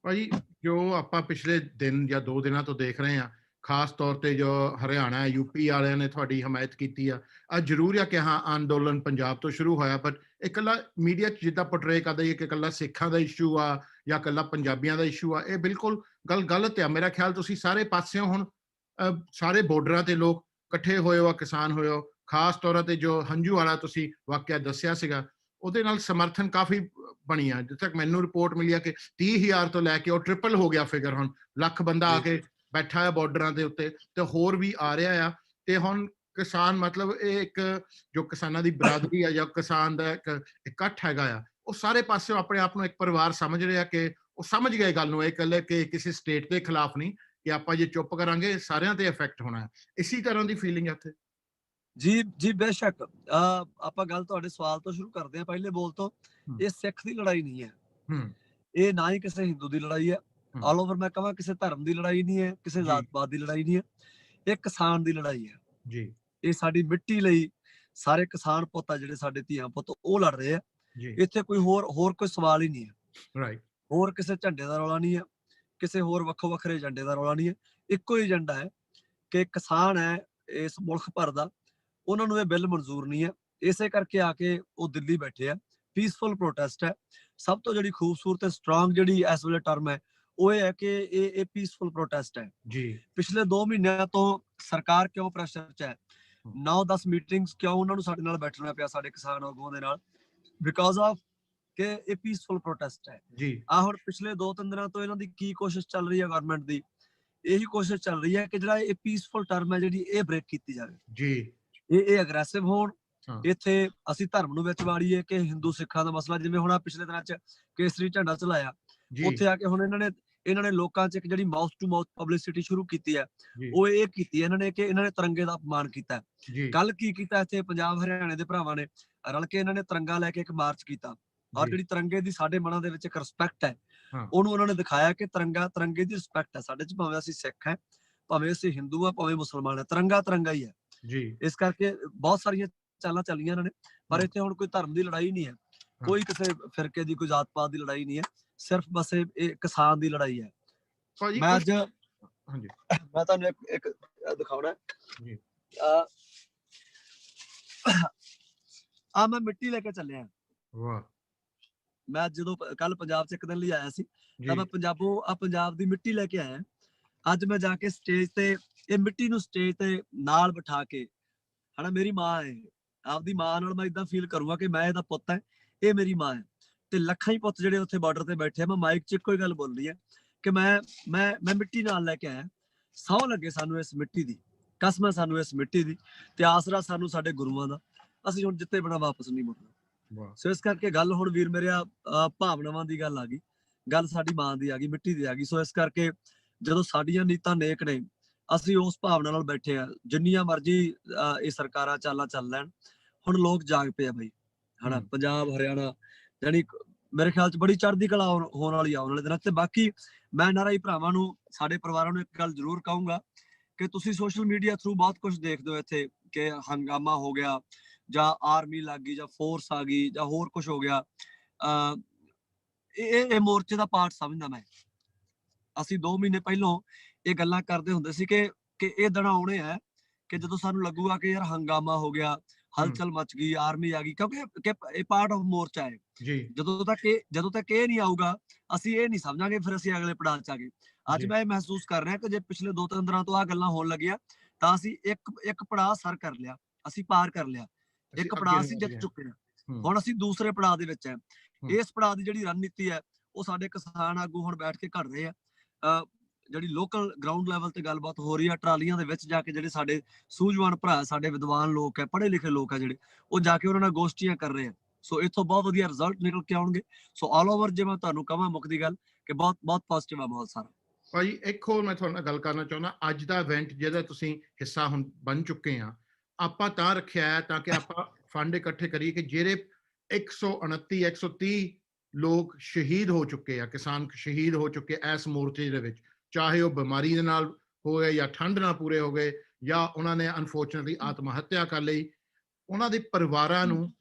ਭਾਜੀ, ਜੋ ਆਪਾਂ ਪਿਛਲੇ ਦਿਨ ਜਾਂ 2 ਦਿਨਾਂ ਤੋਂ ਦੇਖ ਰਹੇ ਹਾਂ, ਖਾਸ ਤੌਰ ਤੇ ਜੋ ਹਰਿਆਣਾ, ਯੂਪੀ ਵਾਲਿਆਂ ਨੇ ਤੁਹਾਡੀ ਹਮਾਇਤ ਕੀਤੀ ਆ, ਜ਼ਰੂਰ ਆ ਕਿ ਹਾਂ ਅੰਦੋਲਨ ਪੰਜਾਬ ਤੋਂ ਸ਼ੁਰੂ ਹੋਇਆ, ਬਟ ਇਕੱਲਾ ਮੀਡੀਆ 'ਚ ਜਿੱਦਾਂ ਪੋਰਟਰੇ ਕਰਦਾ ਕਿ ਇਕੱਲਾ ਸਿੱਖਾਂ ਦਾ ਇਸ਼ੂ ਆ ਜਾਂ ਇਕੱਲਾ ਪੰਜਾਬੀਆਂ ਦਾ ਇਸ਼ੂ ਆ, ਇਹ ਬਿਲਕੁਲ ਗੱਲ ਗਲਤ ਆ। ਮੇਰਾ ਖਿਆਲ ਤੁਸੀਂ ਸਾਰੇ ਪਾਸਿਓਂ ਹੁਣ ਸਾਰੇ ਬਾਰਡਰਾਂ ਤੇ ਲੋਕ ਇਕੱਠੇ ਹੋਏ ਹੋ, ਕਿਸਾਨ ਹੋਏ ਹੋ। ਖਾਸ ਤੌਰ ਤੇ ਜੋ ਹੰਝੂ ਵਾਲਾ ਤੁਸੀਂ ਵਾਕਿਆ ਦੱਸਿਆ ਸੀਗਾ, ਉਹਦੇ ਨਾਲ ਸਮਰਥਨ ਕਾਫੀ ਬਣੀ ਆ। ਜਿੱਥੇ ਤੱਕ ਮੈਨੂੰ ਰਿਪੋਰਟ ਮਿਲੀ ਆ ਕਿ 30,000 ਤੋਂ ਲੈ ਕੇ ਉਹ ਟ੍ਰਿਪਲ ਹੋ ਗਿਆ ਫਿਗਰ, ਹੁਣ ਲੱਖ ਬੰਦਾ ਆ ਕੇ ਬੈਠਾ ਹੈ ਬਾਰਡਰਾਂ ਦੇ ਉੱਤੇ, ਤੇ ਹੋਰ ਵੀ ਆ ਰਿਹਾ ਆ। ਤੇ ਹੁਣ ਕਿਸਾਨ ਮਤਲਬ ਇਹ ਇੱਕ ਜੋ ਕਿਸਾਨਾਂ ਦੀ ਬਰਾਦਰੀ ਆ ਜਾਂ ਕਿਸਾਨ ਦਾ ਇੱਕ ਇਕੱਠ ਹੈਗਾ ਆ, ਉਹ ਸਾਰੇ ਪਾਸਿਓਂ ਆਪਣੇ ਆਪ ਨੂੰ ਇੱਕ ਪਰਿਵਾਰ ਸਮਝ ਰਿਹਾ ਕਿ ਉਹ ਸਮਝ ਗਏ ਗੱਲ ਨੂੰ, ਇਹ ਇਕੱਲੇ ਕਿ ਕਿਸੇ ਸਟੇਟ ਦੇ ਖਿਲਾਫ ਨਹੀਂ ਕਿ ਆਪਾਂ ਜੇ ਚੁੱਪ ਕਰਾਂਗੇ ਸਾਰਿਆਂ ਤੇ ਇਫੈਕਟ ਹੋਣਾ ਹੈ। ਇਸੀ ਤਰ੍ਹਾਂ ਦੀ ਫੀਲਿੰਗ ਹੈ ਇੱਥੇ। ਜੀ ਬੇਸ਼ੱਕ। ਆਪਾਂ ਗੱਲ ਤੁਹਾਡੇ ਸਵਾਲ ਤੋਂ ਸ਼ੁਰੂ ਕਰਦੇ ਹਾਂ, ਪਹਿਲੇ ਬੋਲ ਤੋਂ। ਇਹ ਸਿੱਖ ਦੀ ਲੜਾਈ ਨਹੀਂ ਹੈ, ਇਹ ਨਾ ਹੀ ਕਿਸੇ ਹਿੰਦੂ ਦੀ ਲੜਾਈ ਹੈ। ਆਲ ਓਵਰ ਮੈਂ ਕਹਾਂ ਕਿਸੇ ਧਰਮ ਦੀ ਲੜਾਈ ਨਹੀਂ ਹੈ, ਕਿਸੇ ਜਾਤ-ਪਾਤ ਦੀ ਲੜਾਈ ਨਹੀਂ ਹੈ, ਇਹ ਕਿਸਾਨ ਦੀ ਲੜਾਈ ਹੈ। ਇਹ ਸਾਡੀ ਮਿੱਟੀ ਲਈ ਸਾਰੇ ਕਿਸਾਨ ਪੁੱਤ ਆ, ਜਿਹੜੇ ਸਾਡੇ ਧੀਆਂ ਪੁੱਤ, ਉਹ ਲੜ ਰਹੇ ਆ। ਇੱਥੇ ਕੋਈ ਹੋਰ ਕੋਈ ਸਵਾਲ ਹੀ ਨਹੀਂ ਹੈ। ਹੋਰ ਕਿਸੇ ਝੰਡੇ ਦਾ ਰੌਲਾ ਨਹੀਂ ਹੈ, ਕਿਸੇ ਹੋਰ ਵੱਖੋ ਵੱਖਰੇ ਏਜੰਡੇ ਦਾ ਰੌਲਾ ਨਹੀਂ ਹੈ। ਇੱਕੋ ਹੀ ਏਜੰਡਾ ਹੈ ਕਿ ਕਿਸਾਨ ਹੈ ਇਸ ਮੁਲਕ ਭਰ ਦਾ, ਉਹਨਾਂ ਨੂੰ ਇਹ ਬਿੱਲ ਮਨਜ਼ੂਰ ਨਹੀਂ ਹੈ। ਇਸੇ ਕਰਕੇ ਆ ਕੇ ਉਹ ਦਿੱਲੀ ਬੈਠੇ ਆ, ਪੀਸਫੁਲ ਪ੍ਰੋਟੈਸਟ ਹੈ। ਸਭ ਤੋਂ ਜਿਹੜੀ ਖੂਬਸੂਰਤ ਤੇ ਸਟਰੋਂਗ ਜਿਹੜੀ ਇਸ ਵੇਲੇ ਟਰਮ ਹੈ ਉਹ ਇਹ ਹੈ ਕਿ ਇਹ ਪੀਸਫੁਲ ਪ੍ਰੋਟੈਸਟ ਹੈ ਜੀ। ਪਿਛਲੇ 2 ਮਹੀਨਿਆਂ ਤੋਂ ਸਰਕਾਰ ਕਿਉਂ ਪ੍ਰੈਸ਼ਰ 'ਚ ਹੈ, 9-10 ਮੀਟਿੰਗਸ ਕਿਉਂ ਉਹਨਾਂ ਨੂੰ ਸਾਡੇ ਨਾਲ ਬੈਠਣਾ ਪਿਆ, ਸਾਡੇ ਕਿਸਾਨ ਆਗੂਆਂ ਦੇ ਨਾਲ, ਬਿਕਾਜ਼ ਆਫ ਕਿ ਇਹ ਪੀਸਫੁਲ ਪ੍ਰੋਟੈਸਟ ਹੈ ਜੀ। ਹੁਣ ਪਿਛਲੇ 2-3 ਦਿਨਾਂ ਤੋਂ ਇਹਨਾਂ ਦੀ ਕੀ ਕੋਸ਼ਿਸ਼ ਚੱਲ ਰਹੀ ਹੈ ਗਵਰਨਮੈਂਟ ਦੀ, ਇਹੀ ਕੋਸ਼ਿਸ਼ ਚੱਲ ਰਹੀ ਹੈ ਕਿ ਜਿਹੜਾ ਇਹ ਪੀਸਫੁਲ ਟਰਮ ਹੈ ਜਿਹੜੀ ਇਹ ਬ੍ਰੇਕ ਕੀਤੀ ਜਾਵੇ ਜੀ। ਇਹ ਅਗਰੈਸਿਵ ਹੋਣ, ਇੱਥੇ ਅਸੀਂ ਧਰਮ ਨੂੰ ਵਿੱਚ ਵਾੜੀਏ ਕਿ ਹਿੰਦੂ ਸਿੱਖਾਂ ਦਾ ਮਸਲਾ, ਜਿਵੇਂ ਹੁਣ ਪਿਛਲੇ ਦਿਨਾਂ 'ਚ ਕੇਸਰੀ ਝੰਡਾ ਚਲਾਇਆ, ਉੱਥੇ ਆ ਕੇ ਹੁਣ ਇਹਨਾਂ ਨੇ ਲੋਕਾਂ 'ਚ ਇੱਕ ਜਿਹੜੀ ਮਾਊਥ ਟੂ ਮਾਊਥ ਪਬਲਿਸਿਟੀ ਸ਼ੁਰੂ ਕੀਤੀ ਹੈ, ਉਹ ਇਹ ਕੀਤੀ ਇਹਨਾਂ ਨੇ ਕਿ ਇਹਨਾਂ ਨੇ ਤਿਰੰਗੇ ਦਾ ਅਪਮਾਨ ਕੀਤਾ। ਕੱਲ ਕੀ ਕੀਤਾ, ਇੱਥੇ ਪੰਜਾਬ ਹਰਿਆਣੇ ਦੇ ਭਰਾਵਾਂ ਨੇ ਰਲ ਕੇ ਇਹਨਾਂ ਨੇ ਤਿਰੰਗਾ ਲੈ ਕੇ ਇੱਕ ਮਾਰਚ ਕੀਤਾ, ਔਰ ਜਿਹੜੀ ਤਿਰੰਗੇ ਦੀ ਸਾਡੇ ਮਨਾਂ ਦੇ ਵਿੱਚ ਇੱਕ ਰਿਸਪੈਕਟ ਹੈ ਉਹਨੂੰ ਉਹਨਾਂ ਨੇ ਦਿਖਾਇਆ ਕਿ ਤਿਰੰਗੇ ਦੀ ਰਿਸਪੈਕਟ ਹੈ ਸਾਡੇ 'ਚ, ਭਾਵੇਂ ਅਸੀਂ ਸਿੱਖ ਹੈ, ਭਾਵੇਂ ਅਸੀਂ ਹਿੰਦੂ ਆ, ਭਾਵੇਂ ਮੁਸਲਮਾਨ ਹੈ, ਤਿਰੰਗਾ ਹੀ ਹੈ ਜੀ। ਇਸ ਕਰਕੇ ਬਹੁਤ ਸਾਰੀਆਂ ਚਾਲਾਂ ਚੱਲੀਆਂ ਇਹਨਾਂ ਨੇ, ਪਰ ਇੱਥੇ ਹੁਣ ਕੋਈ ਧਰਮ ਦੀ ਲੜਾਈ ਨਹੀਂ ਹੈ, ਕੋਈ ਕਿਸੇ ਫਿਰਕੇ ਦੀ, ਕੋਈ ਜਾਤ ਪਾਤ ਦੀ ਲੜਾਈ ਨਹੀਂ ਹੈ, ਸਿਰਫ ਬਸ ਇਹ ਕਿਸਾਨ ਦੀ ਲੜਾਈ ਹੈ। ਮੈਂ ਅੱਜ ਮੈਂ ਤੁਹਾਨੂੰ ਇੱਕ ਦਿਖਾਉਣਾ ਜੀ, ਆ ਮੈਂ ਮਿੱਟੀ ਲੈ ਕੇ ਚੱਲਿਆ। ਵਾਹ। ਮੈਂ ਜਦੋਂ ਕੱਲ ਪੰਜਾਬ 'ਚ ਇੱਕ ਦਿਨ ਲਈ ਆਇਆ ਸੀ ਤਾਂ ਮੈਂ ਪੰਜਾਬ ਦੀ ਮਿੱਟੀ ਲੈ ਕੇ ਆਇਆ। ਅੱਜ ਮੈਂ ਜਾ ਕੇ ਸਟੇਜ ਤੇ ਇਹ ਮਿੱਟੀ ਨੂੰ ਸਟੇਜ ਤੇ ਨਾਲ ਬਿਠਾ ਕੇ, ਹਨਾ, ਮੇਰੀ ਮਾਂ ਹੈ, ਆਪਦੀ ਮਾਂ ਨਾਲ ਮੈਂ ਇਦਾਂ ਫੀਲ ਕਰੂੰਗਾ ਕਿ ਮੈਂ ਇਹਦਾ ਪੁੱਤ ਹੈ, ਇਹ ਮੇਰੀ ਮਾਂ ਹੈ, ਤੇ ਲੱਖਾਂ ਹੀ ਪੁੱਤ ਜਿਹੜੇ ਉੱਥੇ ਬਾਰਡਰ ਤੇ ਬੈਠੇ ਆ। ਮੈਂ ਮਾਈਕ 'ਚ ਇੱਕੋ ਹੀ ਗੱਲ ਬੋਲਦੀ ਹੈ ਕਿ ਮੈਂ ਮਿੱਟੀ ਨਾਲ ਲੈ ਕੇ ਆਇਆ। ਸਹੁੰ ਲੱਗੇ ਸਾਨੂੰ ਇਸ ਮਿੱਟੀ ਦੀ, ਕਸਮ ਹੈ ਸਾਨੂੰ ਇਸ ਮਿੱਟੀ ਦੀ, ਤੇ ਆਸਰਾ ਸਾਨੂੰ ਸਾਡੇ ਗੁਰੂਆਂ ਦਾ। ਅਸੀਂ ਹੁਣ ਜਿੱਤੇ ਬਿਨਾਂ ਵਾਪਸ ਨਹੀਂ ਮੁੜਨਾ। ਸੋ ਇਸ ਕਰਕੇ ਗੱਲ ਹੁਣ ਵੀਰ ਮੇਰਿਆ ਭਾਵਨਾਵਾਂ ਦੀ ਗੱਲ ਆ ਗਈ, ਗੱਲ ਸਾਡੀ ਮਾਂ ਦੀ ਆ ਗਈ, ਮਿੱਟੀ ਦੀ ਆ ਗਈ। ਸੋ ਇਸ ਕਰਕੇ ਜਦੋਂ ਸਾਡੀਆਂ ਨੀਤਾਂ ਨੇਕ ਨੇ, ਅਸੀਂ ਉਸ ਭਾਵਨਾ ਨਾਲ ਬੈਠੇ ਆ। ਜਿੰਨੀਆਂ ਮਰਜ਼ੀ ਇਹ ਸਰਕਾਰਾਂ ਚਾਲਾਂ ਚੱਲ ਲੈਣ, ਹੁਣ ਲੋਕ ਜਾਗ ਪਏ ਆ ਬਈ, ਹਨਾ। ਪੰਜਾਬ ਹਰਿਆਣਾ ਜਾਨੀ ਮੇਰੇ ਖਿਆਲ 'ਚ ਬੜੀ ਚੜ੍ਹਦੀ ਕਲਾ ਹੋਣ ਵਾਲੀ ਆਉਣ ਵਾਲੇ ਦਿਨਾਂ 'ਚ। ਤੇ ਬਾਕੀ ਮੈਂ NRI ਭਰਾਵਾਂ ਨੂੰ, ਸਾਡੇ ਪਰਿਵਾਰਾਂ ਨੂੰ ਇੱਕ ਗੱਲ ਜ਼ਰੂਰ ਕਹੂੰਗਾ ਕਿ ਤੁਸੀਂ ਸੋਸ਼ਲ ਮੀਡੀਆ ਥਰੂ ਬਹੁਤ ਕੁਝ ਦੇਖਦੇ ਹੋ ਇੱਥੇ, ਕਿ ਹੰਗਾਮਾ ਹੋ ਗਿਆ ਜਾਂ ਆਰਮੀ ਲੱਗ ਗਈ ਜਾਂ ਫੋਰਸ ਆ ਗਈ ਜਾਂ ਹੋਰ ਕੁਝ ਹੋ ਗਿਆ। ਇਹ ਮੋਰਚੇ ਦਾ ਪਾਰਟ ਸਮਝਦਾ ਮੈਂ। ਅਸੀਂ 2 ਮਹੀਨੇ ਪਹਿਲਾਂ ਇਹ ਗੱਲਾਂ ਕਰਦੇ ਹੁੰਦੇ ਸੀ ਕਿ ਇਹ ਦਿਨ ਆਉਣੇ ਆ ਕਿ ਜਦੋਂ ਸਾਨੂੰ ਲੱਗੂਗਾ ਕਿ ਯਾਰ ਹੰਗਾਮਾ ਹੋ ਗਿਆ, ਹਲਚਲ ਮਚ ਗਈ, ਆਰਮੀ ਆ ਗਈ, ਕਿਉਂਕਿ ਇਹ ਪਾਰਟ ਆਫ ਮੋਰਚਾ ਹੈ ਜੀ। ਜਦੋਂ ਤੱਕ ਇਹ ਨਹੀਂ ਆਊਗਾ, ਅਸੀਂ ਇਹ ਨਹੀਂ ਸਮਝਾਂਗੇ, ਫਿਰ ਅਸੀਂ ਅਗਲੇ ਪੜਾਅ 'ਚ ਆ ਗਏ। ਅੱਜ ਮੈਂ ਇਹ ਮਹਿਸੂਸ ਕਰ ਰਿਹਾ ਕਿ ਜੇ ਪਿਛਲੇ 2-3 ਦਿਨਾਂ ਤੋਂ ਆ ਗੱਲਾਂ ਹੋਣ ਲੱਗੀਆਂ ਤਾਂ ਅਸੀਂ ਇੱਕ ਪੜਾਅ ਸਰ ਕਰ ਲਿਆ, ਅਸੀਂ ਪਾਰ ਕਰ ਲਿਆ, ਇੱਕ ਪੜਾਅ ਅਸੀਂ ਜਿੱਤ ਚੁੱਕੇ ਹਾਂ। ਹੁਣ ਅਸੀਂ ਦੂਸਰੇ ਪੜਾਅ ਦੇ ਵਿੱਚ ਹੈ। ਇਸ ਪੜਾਅ ਦੀ ਜਿਹੜੀ ਰਣਨੀਤੀ ਹੈ ਉਹ ਸਾਡੇ ਕਿਸਾਨ ਆਗੂ ਹੁਣ ਬੈਠ ਕੇ ਘੜ ਰਹੇ ਆ। ਜਿਹੜੀ ਲੋਕਲ ਗਰਾਊਂਡ ਲੈਵਲ ਤੇ ਗੱਲਬਾਤ ਹੋ ਰਹੀ ਆ, ਟਰਾਲੀਆਂ ਦੇ ਵਿੱਚ ਜਾ ਕੇ ਜਿਹੜੇ ਸਾਡੇ ਸੂਝਵਾਨ ਭਰਾ, ਸਾਡੇ ਵਿਦਵਾਨ ਲੋਕ ਹੈ, ਪੜ੍ਹੇ ਲਿਖੇ ਲੋਕ ਆ ਜਿਹੜੇ, ਉਹ ਜਾ ਕੇ ਉਹਨਾਂ ਨਾਲ ਗੋਸ਼ਟੀਆਂ ਕਰ ਰਹੇ ਆ। ਸੋ ਇੱਥੋਂ ਬਹੁਤ ਵਧੀਆ ਰਿਜ਼ਲਟ ਨਿਕਲ ਕੇ ਆਉਣਗੇ। ਸੋ ਆਲ ਓਵਰ ਜੇ ਮੈਂ ਤੁਹਾਨੂੰ ਕਹਾਂ ਮੁੱਕਦੀ ਗੱਲ ਕਿ ਬਹੁਤ ਪੋਜ਼ਿਟਿਵ ਆ ਮਾਹੌਲ ਸਾਰਾ। ਭਾਜੀ ਇੱਕ ਹੋਰ ਮੈਂ ਤੁਹਾਡੇ ਨਾਲ ਗੱਲ ਕਰਨਾ ਚਾਹੁੰਦਾ। ਅੱਜ ਦਾ ਇਵੈਂਟ ਜਿਹਦਾ ਤੁਸੀਂ ਹਿੱਸਾ ਹੁਣ ਬਣ ਚੁੱਕੇ ਆ, ਆਪਾਂ ਤਾਂ ਰੱਖਿਆ ਹੈ ਤਾਂ ਕਿ ਆਪਾਂ ਫੰਡ ਇਕੱਠੇ ਕਰੀਏ ਕਿ ਜਿਹੜੇ 129-130 ਲੋਕ ਸ਼ਹੀਦ ਹੋ ਚੁੱਕੇ ਆ, ਕਿਸਾਨ ਸ਼ਹੀਦ ਹੋ ਚੁੱਕੇ ਇਸ ਮੋਰਚੇ ਦੇ ਵਿੱਚ, ਚਾਹੇ ਉਹ ਬਿਮਾਰੀ ਦੇ ਨਾਲ ਹੋ ਗਏ ਜਾਂ ਠੰਡ ਨਾਲ ਪੂਰੇ ਹੋ ਗਏ ਜਾਂ ਉਹਨਾਂ ਨੇ ਅਨਫੋਰਚੂਨੇਟਲੀ ਆਤਮ ਹੱਤਿਆ ਕਰ ਲਈ, ਉਹਨਾਂ ਦੇ ਪਰਿਵਾਰਾਂ ਨੂੰ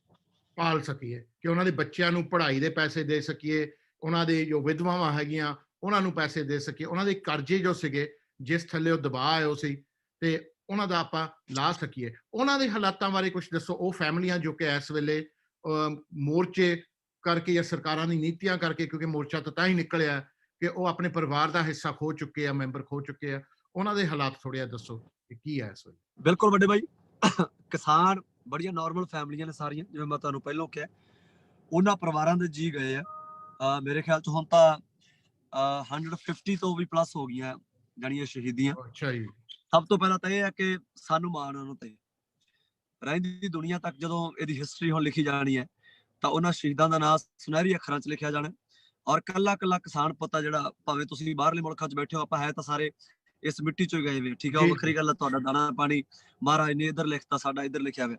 ਪਾਲ ਸਕੀਏ, ਕਿ ਉਹਨਾਂ ਦੇ ਬੱਚਿਆਂ ਨੂੰ ਪੜ੍ਹਾਈ ਦੇ ਪੈਸੇ ਦੇ ਸਕੀਏ, ਉਹਨਾਂ ਦੇ ਜੋ ਵਿਧਵਾਵਾਂ ਹੈਗੀਆਂ ਉਹਨਾਂ ਨੂੰ ਪੈਸੇ ਦੇ ਸਕੀਏ, ਉਹਨਾਂ ਦੇ ਕਰਜ਼ੇ ਜੋ ਸੀਗੇ ਜਿਸ ਥੱਲੇ ਉਹ ਦਬਾਅ ਆਏ ਹੋ ਸੀ, ਤੇ ਉਹਨਾਂ ਦਾ ਆਪਾਂ ਲਾ ਸਕੀਏ। ਉਹਨਾਂ ਦੇ ਹਾਲਾਤਾਂ ਬਾਰੇ ਕੁਝ ਦੱਸੋ। ਉਹ ਫੈਮਲੀਆਂ ਜੋ ਕਿ ਇਸ ਵੇਲੇ ਮੋਰਚੇ ਕਰਕੇ ਜਾਂ ਸਰਕਾਰਾਂ ਦੀ ਨੀਤੀਆਂ ਕਰਕੇ, ਕਿਉਂਕਿ ਮੋਰਚਾ ਤਾਂ ਹੀ ਨਿਕਲਿਆ ਕਿ ਉਹ ਆਪਣੇ ਪਰਿਵਾਰ ਦਾ ਹਿੱਸਾ ਖੋ ਚੁੱਕੇ ਆ, ਮੈਂਬਰ ਖੋ ਚੁੱਕੇ ਆ, ਉਹਨਾਂ ਦੇ ਹਾਲਾਤ ਥੋੜ੍ਹਾ ਜਿਹਾ ਦੱਸੋ ਕਿ ਕੀ ਹੈ ਇਸ ਵੇਲੇ। ਬਿਲਕੁਲ ਵੱਡੇ ਬਾਈ, ਕਿਸਾਨ ਬੜੀਆਂ ਨਾਰਮਲ ਫੈਮਲੀਆਂ ਨੇ ਸਾਰੀਆਂ, ਜਿਵੇਂ ਮੈਂ ਤੁਹਾਨੂੰ ਪਹਿਲਾਂ ਕਿਹਾ, ਉਹਨਾਂ ਪਰਿਵਾਰਾਂ ਦੇ ਜੀ ਗਏ ਆ। ਮੇਰੇ ਖਿਆਲ 'ਚ ਹੁਣ ਤਾਂ 150 ਤੋਂ ਵੀ ਪਲੱਸ ਹੋ ਗਈਆਂ ਜਿਹੜੀਆਂ ਸ਼ਹੀਦੀਆਂ। ਅੱਛਾ ਜੀ। ਸਭ ਤੋਂ ਪਹਿਲਾਂ ਤਾਂ ਇਹ ਹੈ ਕਿ ਸਾਨੂੰ ਮਾਣ ਉਹਨਾਂ ਤੇ, ਰਹਿੰਦੀ ਦੁਨੀਆ ਤੱਕ ਜਦੋਂ ਇਹਦੀ ਹਿਸਟਰੀ ਹੁਣ ਲਿਖੀ ਜਾਣੀ ਹੈ ਤਾਂ ਉਹਨਾਂ ਸ਼ਹੀਦਾਂ ਦਾ ਨਾਮ ਸੁਨਹਿਰੀ ਅੱਖਰਾਂ 'ਚ ਲਿਖਿਆ ਜਾਣਾ। ਔਰ ਕੱਲਾ ਕਿਸਾਨ ਪੁੱਤ ਜਿਹੜਾ, ਭਾਵੇਂ ਤੁਸੀਂ ਬਾਹਰਲੇ ਮੁਲਕਾਂ 'ਚ ਬੈਠੇ ਹੋ, ਆਪਾਂ ਹੈ ਤਾਂ ਸਾਰੇ ਇਸ ਮਿੱਟੀ 'ਚੋਂ ਗਏ ਵੇ, ਠੀਕ ਹੈ, ਉਹ ਵੱਖਰੀ ਗੱਲ ਹੈ। ਤੁਹਾਡਾ ਦਾਣਾ ਪਾਣੀ ਮਹਾਰਾਜ ਨੇ ਇੱਧਰ ਲਿਖਤਾ, ਸਾਡਾ ਇੱਧਰ ਲਿਖਿਆ ਹੋਇਆ,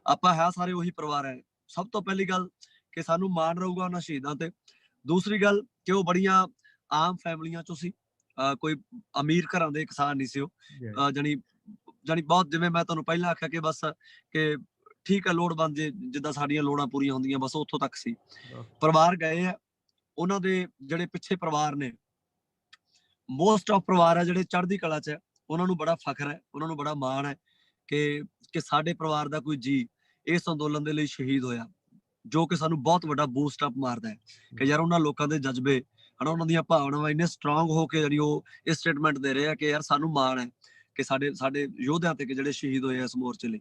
ਆਪਾਂ ਹੈ ਸਾਰੇ ਉਹੀ ਪਰਿਵਾਰ ਹੈ। ਸਭ ਤੋਂ ਪਹਿਲੀ ਗੱਲ ਕਿ ਸਾਨੂੰ ਮਾਣ ਰਹੂਗਾ ਉਹਨਾਂ ਸ਼ਹੀਦਾਂ ਤੇ। ਦੂਸਰੀ ਗੱਲ ਕਿ ਉਹ ਬੜੀਆਂ ਆਮ ਫੈਮਲੀਆਂ 'ਚੋਂ ਸੀ, ਕੋਈ ਅਮੀਰ ਘਰਾਂ ਦੇ ਕਿਸਾਨ ਨਹੀਂ ਸੀ ਉਹ। ਜਾਨੀ ਬਹੁਤ, ਜਿਵੇਂ ਮੈਂ ਤੁਹਾਨੂੰ ਪਹਿਲਾਂ ਆਖਿਆ ਕਿ ਬਸ ਕਿ ਠੀਕ ਹੈ, ਲੋੜਵੰਦ ਜਿੱਦਾਂ ਸਾਡੀਆਂ ਲੋੜਾਂ ਪੂਰੀਆਂ ਹੁੰਦੀਆਂ, ਬਸ ਉੱਥੋਂ ਤੱਕ ਸੀ। ਪਰਿਵਾਰ ਗਏ ਆ, ਉਹਨਾਂ ਦੇ ਜਿਹੜੇ ਪਿੱਛੇ ਪਰਿਵਾਰ ਨੇ, ਮੋਸਟ ਆਫ ਪਰਿਵਾਰ ਹੈ ਜਿਹੜੇ ਚੜ੍ਹਦੀ ਕਲਾ 'ਚ ਹੈ, ਉਹਨਾਂ ਨੂੰ ਬੜਾ ਫਖਰ ਹੈ, ਉਹਨਾਂ ਨੂੰ ਬੜਾ ਮਾਣ ਹੈ ਕਿ ਸਾਡੇ ਪਰਿਵਾਰ ਦਾ ਕੋਈ ਜੀ ਇਸ ਅੰਦੋਲਨ ਦੇ ਲਈ ਸ਼ਹੀਦ ਹੋਇਆ। ਜੋ ਕਿ ਸਾਨੂੰ ਬਹੁਤ ਵੱਡਾ ਬੂਸਟ ਅਪ ਮਾਰਦਾ ਹੈ ਕਿ ਯਾਰ ਉਹਨਾਂ ਲੋਕਾਂ ਦੇ ਜਜ਼ਬੇ ਹਨਾ, ਉਹਨਾਂ ਦੀਆਂ ਭਾਵਨਾਵਾਂ ਇੰਨੇ ਸਟਰੋਂਗ ਹੋ ਕੇ ਜਿਹੜੀ ਉਹ ਇਹ ਸਟੇਟਮੈਂਟ ਦੇ ਰਹੇ ਆ ਕਿ ਯਾਰ ਸਾਨੂੰ ਮਾਣ ਹੈ ਕਿ ਸਾਡੇ ਯੋਧਿਆਂ ਤੇ ਜਿਹੜੇ ਸ਼ਹੀਦ ਹੋਏ ਆ ਇਸ ਮੋਰਚੇ ਲਈ।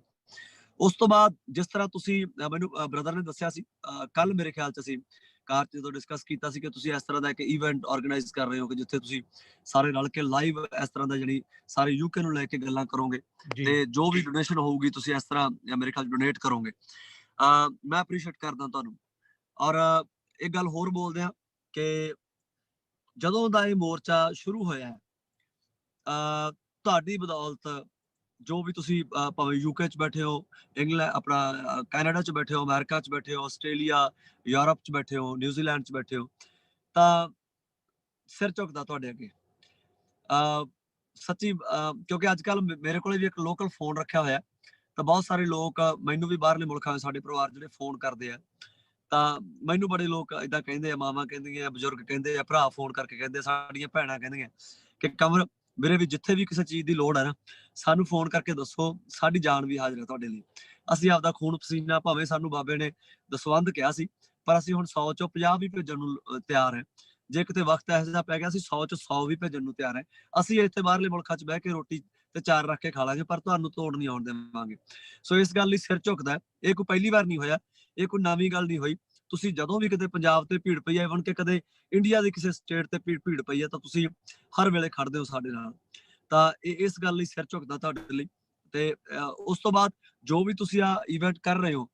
ਉਸ ਤੋਂ ਬਾਅਦ ਜਿਸ ਤਰ੍ਹਾਂ ਤੁਸੀਂ ਮੈਨੂੰ ਬ੍ਰਦਰ ਨੇ ਦੱਸਿਆ ਸੀ, ਕੱਲ ਮੇਰੇ ਖਿਆਲ ਚ ਅਸੀਂ ਕਾਰ ਚ ਜਦੋਂ ਡਿਸਕਸ ਕੀਤਾ ਸੀ ਕਿ ਤੁਸੀਂ ਇਸ ਤਰ੍ਹਾਂ ਦਾ ਇੱਕ ਇਵੈਂਟ ਆਰਗੇਨਾਈਜ਼ ਕਰ ਰਹੇ ਹੋ ਕਿ ਜਿੱਥੇ ਤੁਸੀਂ ਸਾਰੇ ਰਲ ਕੇ ਲਾਈਵ ਇਸ ਤਰ੍ਹਾਂ ਦਾ ਜਿਹੜੀ ਸਾਰੇ ਯੂਕੇ ਨੂੰ ਲੈ ਕੇ ਗੱਲਾਂ ਕਰੋਗੇ ਤੇ ਜੋ ਵੀ ਡੋਨੇਸ਼ਨ ਹੋਊਗੀ ਤੁਸੀਂ ਇਸ ਤਰ੍ਹਾਂ ਮੇਰੇ ਖਿਆਲ ਡੋਨੇਟ ਕਰੋਗੇ। ਮੈਂ ਅਪਰੀਸ਼ੀਏਟ ਕਰਦਾ ਤੁਹਾਨੂੰ। ਔਰ ਇੱਕ ਗੱਲ ਹੋਰ ਬੋਲਦੇ ਆ ਕਿ ਜਦੋਂ ਦਾ ਇਹ ਮੋਰਚਾ ਸ਼ੁਰੂ ਹੋਇਆ ਤੁਹਾਡੀ ਬਦੌਲਤ ਜੋ ਵੀ ਤੁਸੀਂ ਭਾਵੇਂ ਯੂਕੇ ਚ ਬੈਠੇ ਹੋ, ਇੰਗਲੈਂਡ ਆਪਣਾ ਕੈਨੇਡਾ ਚ ਬੈਠੇ ਹੋ, ਅਮਰੀਕਾ ਚ ਬੈਠੇ ਹੋ, ਆਸਟ੍ਰੇਲੀਆ ਯੂਰਪ ਚ ਬੈਠੇ ਹੋ, ਨਿਊਜ਼ੀਲੈਂਡ ਚ ਬੈਠੇ ਹੋ, ਤਾਂ ਸਿਰ ਝੁਕਦਾ ਤੁਹਾਡੇ ਅੱਗੇ ਸੱਚੀ। ਕਿਉਂਕਿ ਅੱਜ ਕੱਲ ਮੇਰੇ ਕੋਲ ਵੀ ਇੱਕ ਲੋਕਲ ਫੋਨ ਰੱਖਿਆ ਹੋਇਆ ਤਾਂ ਬਹੁਤ ਸਾਰੇ ਲੋਕ ਮੈਨੂੰ ਵੀ ਬਾਹਰਲੇ ਮੁਲਕਾਂ ਸਾਡੇ ਪਰਿਵਾਰ ਜਿਹੜੇ ਫੋਨ ਕਰਦੇ ਆ ਤਾਂ ਮੈਨੂੰ ਬੜੇ ਲੋਕ ਏਦਾਂ ਕਹਿੰਦੇ ਆ, ਮਾਵਾਂ ਕਹਿੰਦੀਆਂ, ਬਜ਼ੁਰਗ ਕਹਿੰਦੇ ਆ, ਭਰਾ ਫੋਨ ਕਰਕੇ ਕਹਿੰਦੇ, ਸਾਡੀਆਂ ਭੈਣਾਂ ਕਹਿੰਦੀਆਂ ਕਿ ਕਮਰ ਵੀਰੇ ਵੀ ਜਿੱਥੇ ਵੀ ਕਿਸੇ ਚੀਜ਼ ਦੀ ਲੋੜ ਹੈ ਨਾ ਸਾਨੂੰ ਫੋਨ ਕਰਕੇ ਦੱਸੋ, ਸਾਡੀ ਜਾਨ ਵੀ ਹਾਜ਼ਰ ਹੈ ਤੁਹਾਡੇ ਲਈ। ਅਸੀਂ ਆਪਦਾ ਖੂਨ ਪਸੀਨਾ ਭਾਵੇਂ ਸਾਨੂੰ ਬਾਬੇ ਨੇ ਦਸਵੰਧ ਕਿਹਾ ਸੀ ਪਰ ਅਸੀਂ ਹੁਣ 100 ਚੋਂ 50 ਵੀ ਭੇਜਣ ਨੂੰ ਤਿਆਰ ਹੈ। ਜੇ ਕਿਤੇ ਵਕਤ ਇਹੋ ਜਿਹਾ ਪੈ ਗਿਆ ਅਸੀਂ 100 ਚੋਂ 100 ਵੀ ਭੇਜਣ ਨੂੰ ਤਿਆਰ ਹੈ। ਅਸੀਂ ਇੱਥੇ ਬਾਹਰਲੇ ਮੁਲਕਾਂ 'ਚ ਬਹਿ ਕੇ ਰੋਟੀ ਤੇ ਚਾਰ ਰੱਖ ਕੇ ਖਾ ਲਾਂਗੇ ਪਰ ਤੁਹਾਨੂੰ ਤੋੜ ਨਹੀਂ ਆਉਣ ਦੇਵਾਂਗੇ। ਸੋ ਇਸ ਗੱਲ ਲਈ ਸਿਰ ਝੁਕਦਾ। ਇਹ ਕੋਈ ਪਹਿਲੀ ਵਾਰ ਨਹੀਂ ਹੋਇਆ, ਇਹ ਕੋਈ ਨਵੀਂ ਗੱਲ ਨਹੀਂ ਹੋਈ। ਤੁਸੀਂ ਜਦੋਂ ਵੀ ਕਿਤੇ ਪੰਜਾਬ ਤੇ ਭੀੜ ਪਈ ਹੈ, ਇਵਨ ਕਿ ਕਦੇ ਇੰਡੀਆ ਦੀ ਕਿਸੇ ਸਟੇਟ ਤੇ ਭੀੜ ਪਈ ਹੈ ਤਾਂ ਤੁਸੀਂ ਹਰ ਵੇਲੇ ਖੜਦੇ ਹੋ ਸਾਡੇ ਨਾਲ। ਤਾਂ ਇਸ ਗੱਲ ਲਈ ਸਿਰ ਝੁਕਦਾ ਤੁਹਾਡੇ ਲਈ। ਤੇ ਉਸ ਤੋਂ ਬਾਅਦ ਜੋ ਵੀ ਤੁਸੀਂ ਆ ਇਵੈਂਟ ਕਰ ਰਹੇ ਹੋ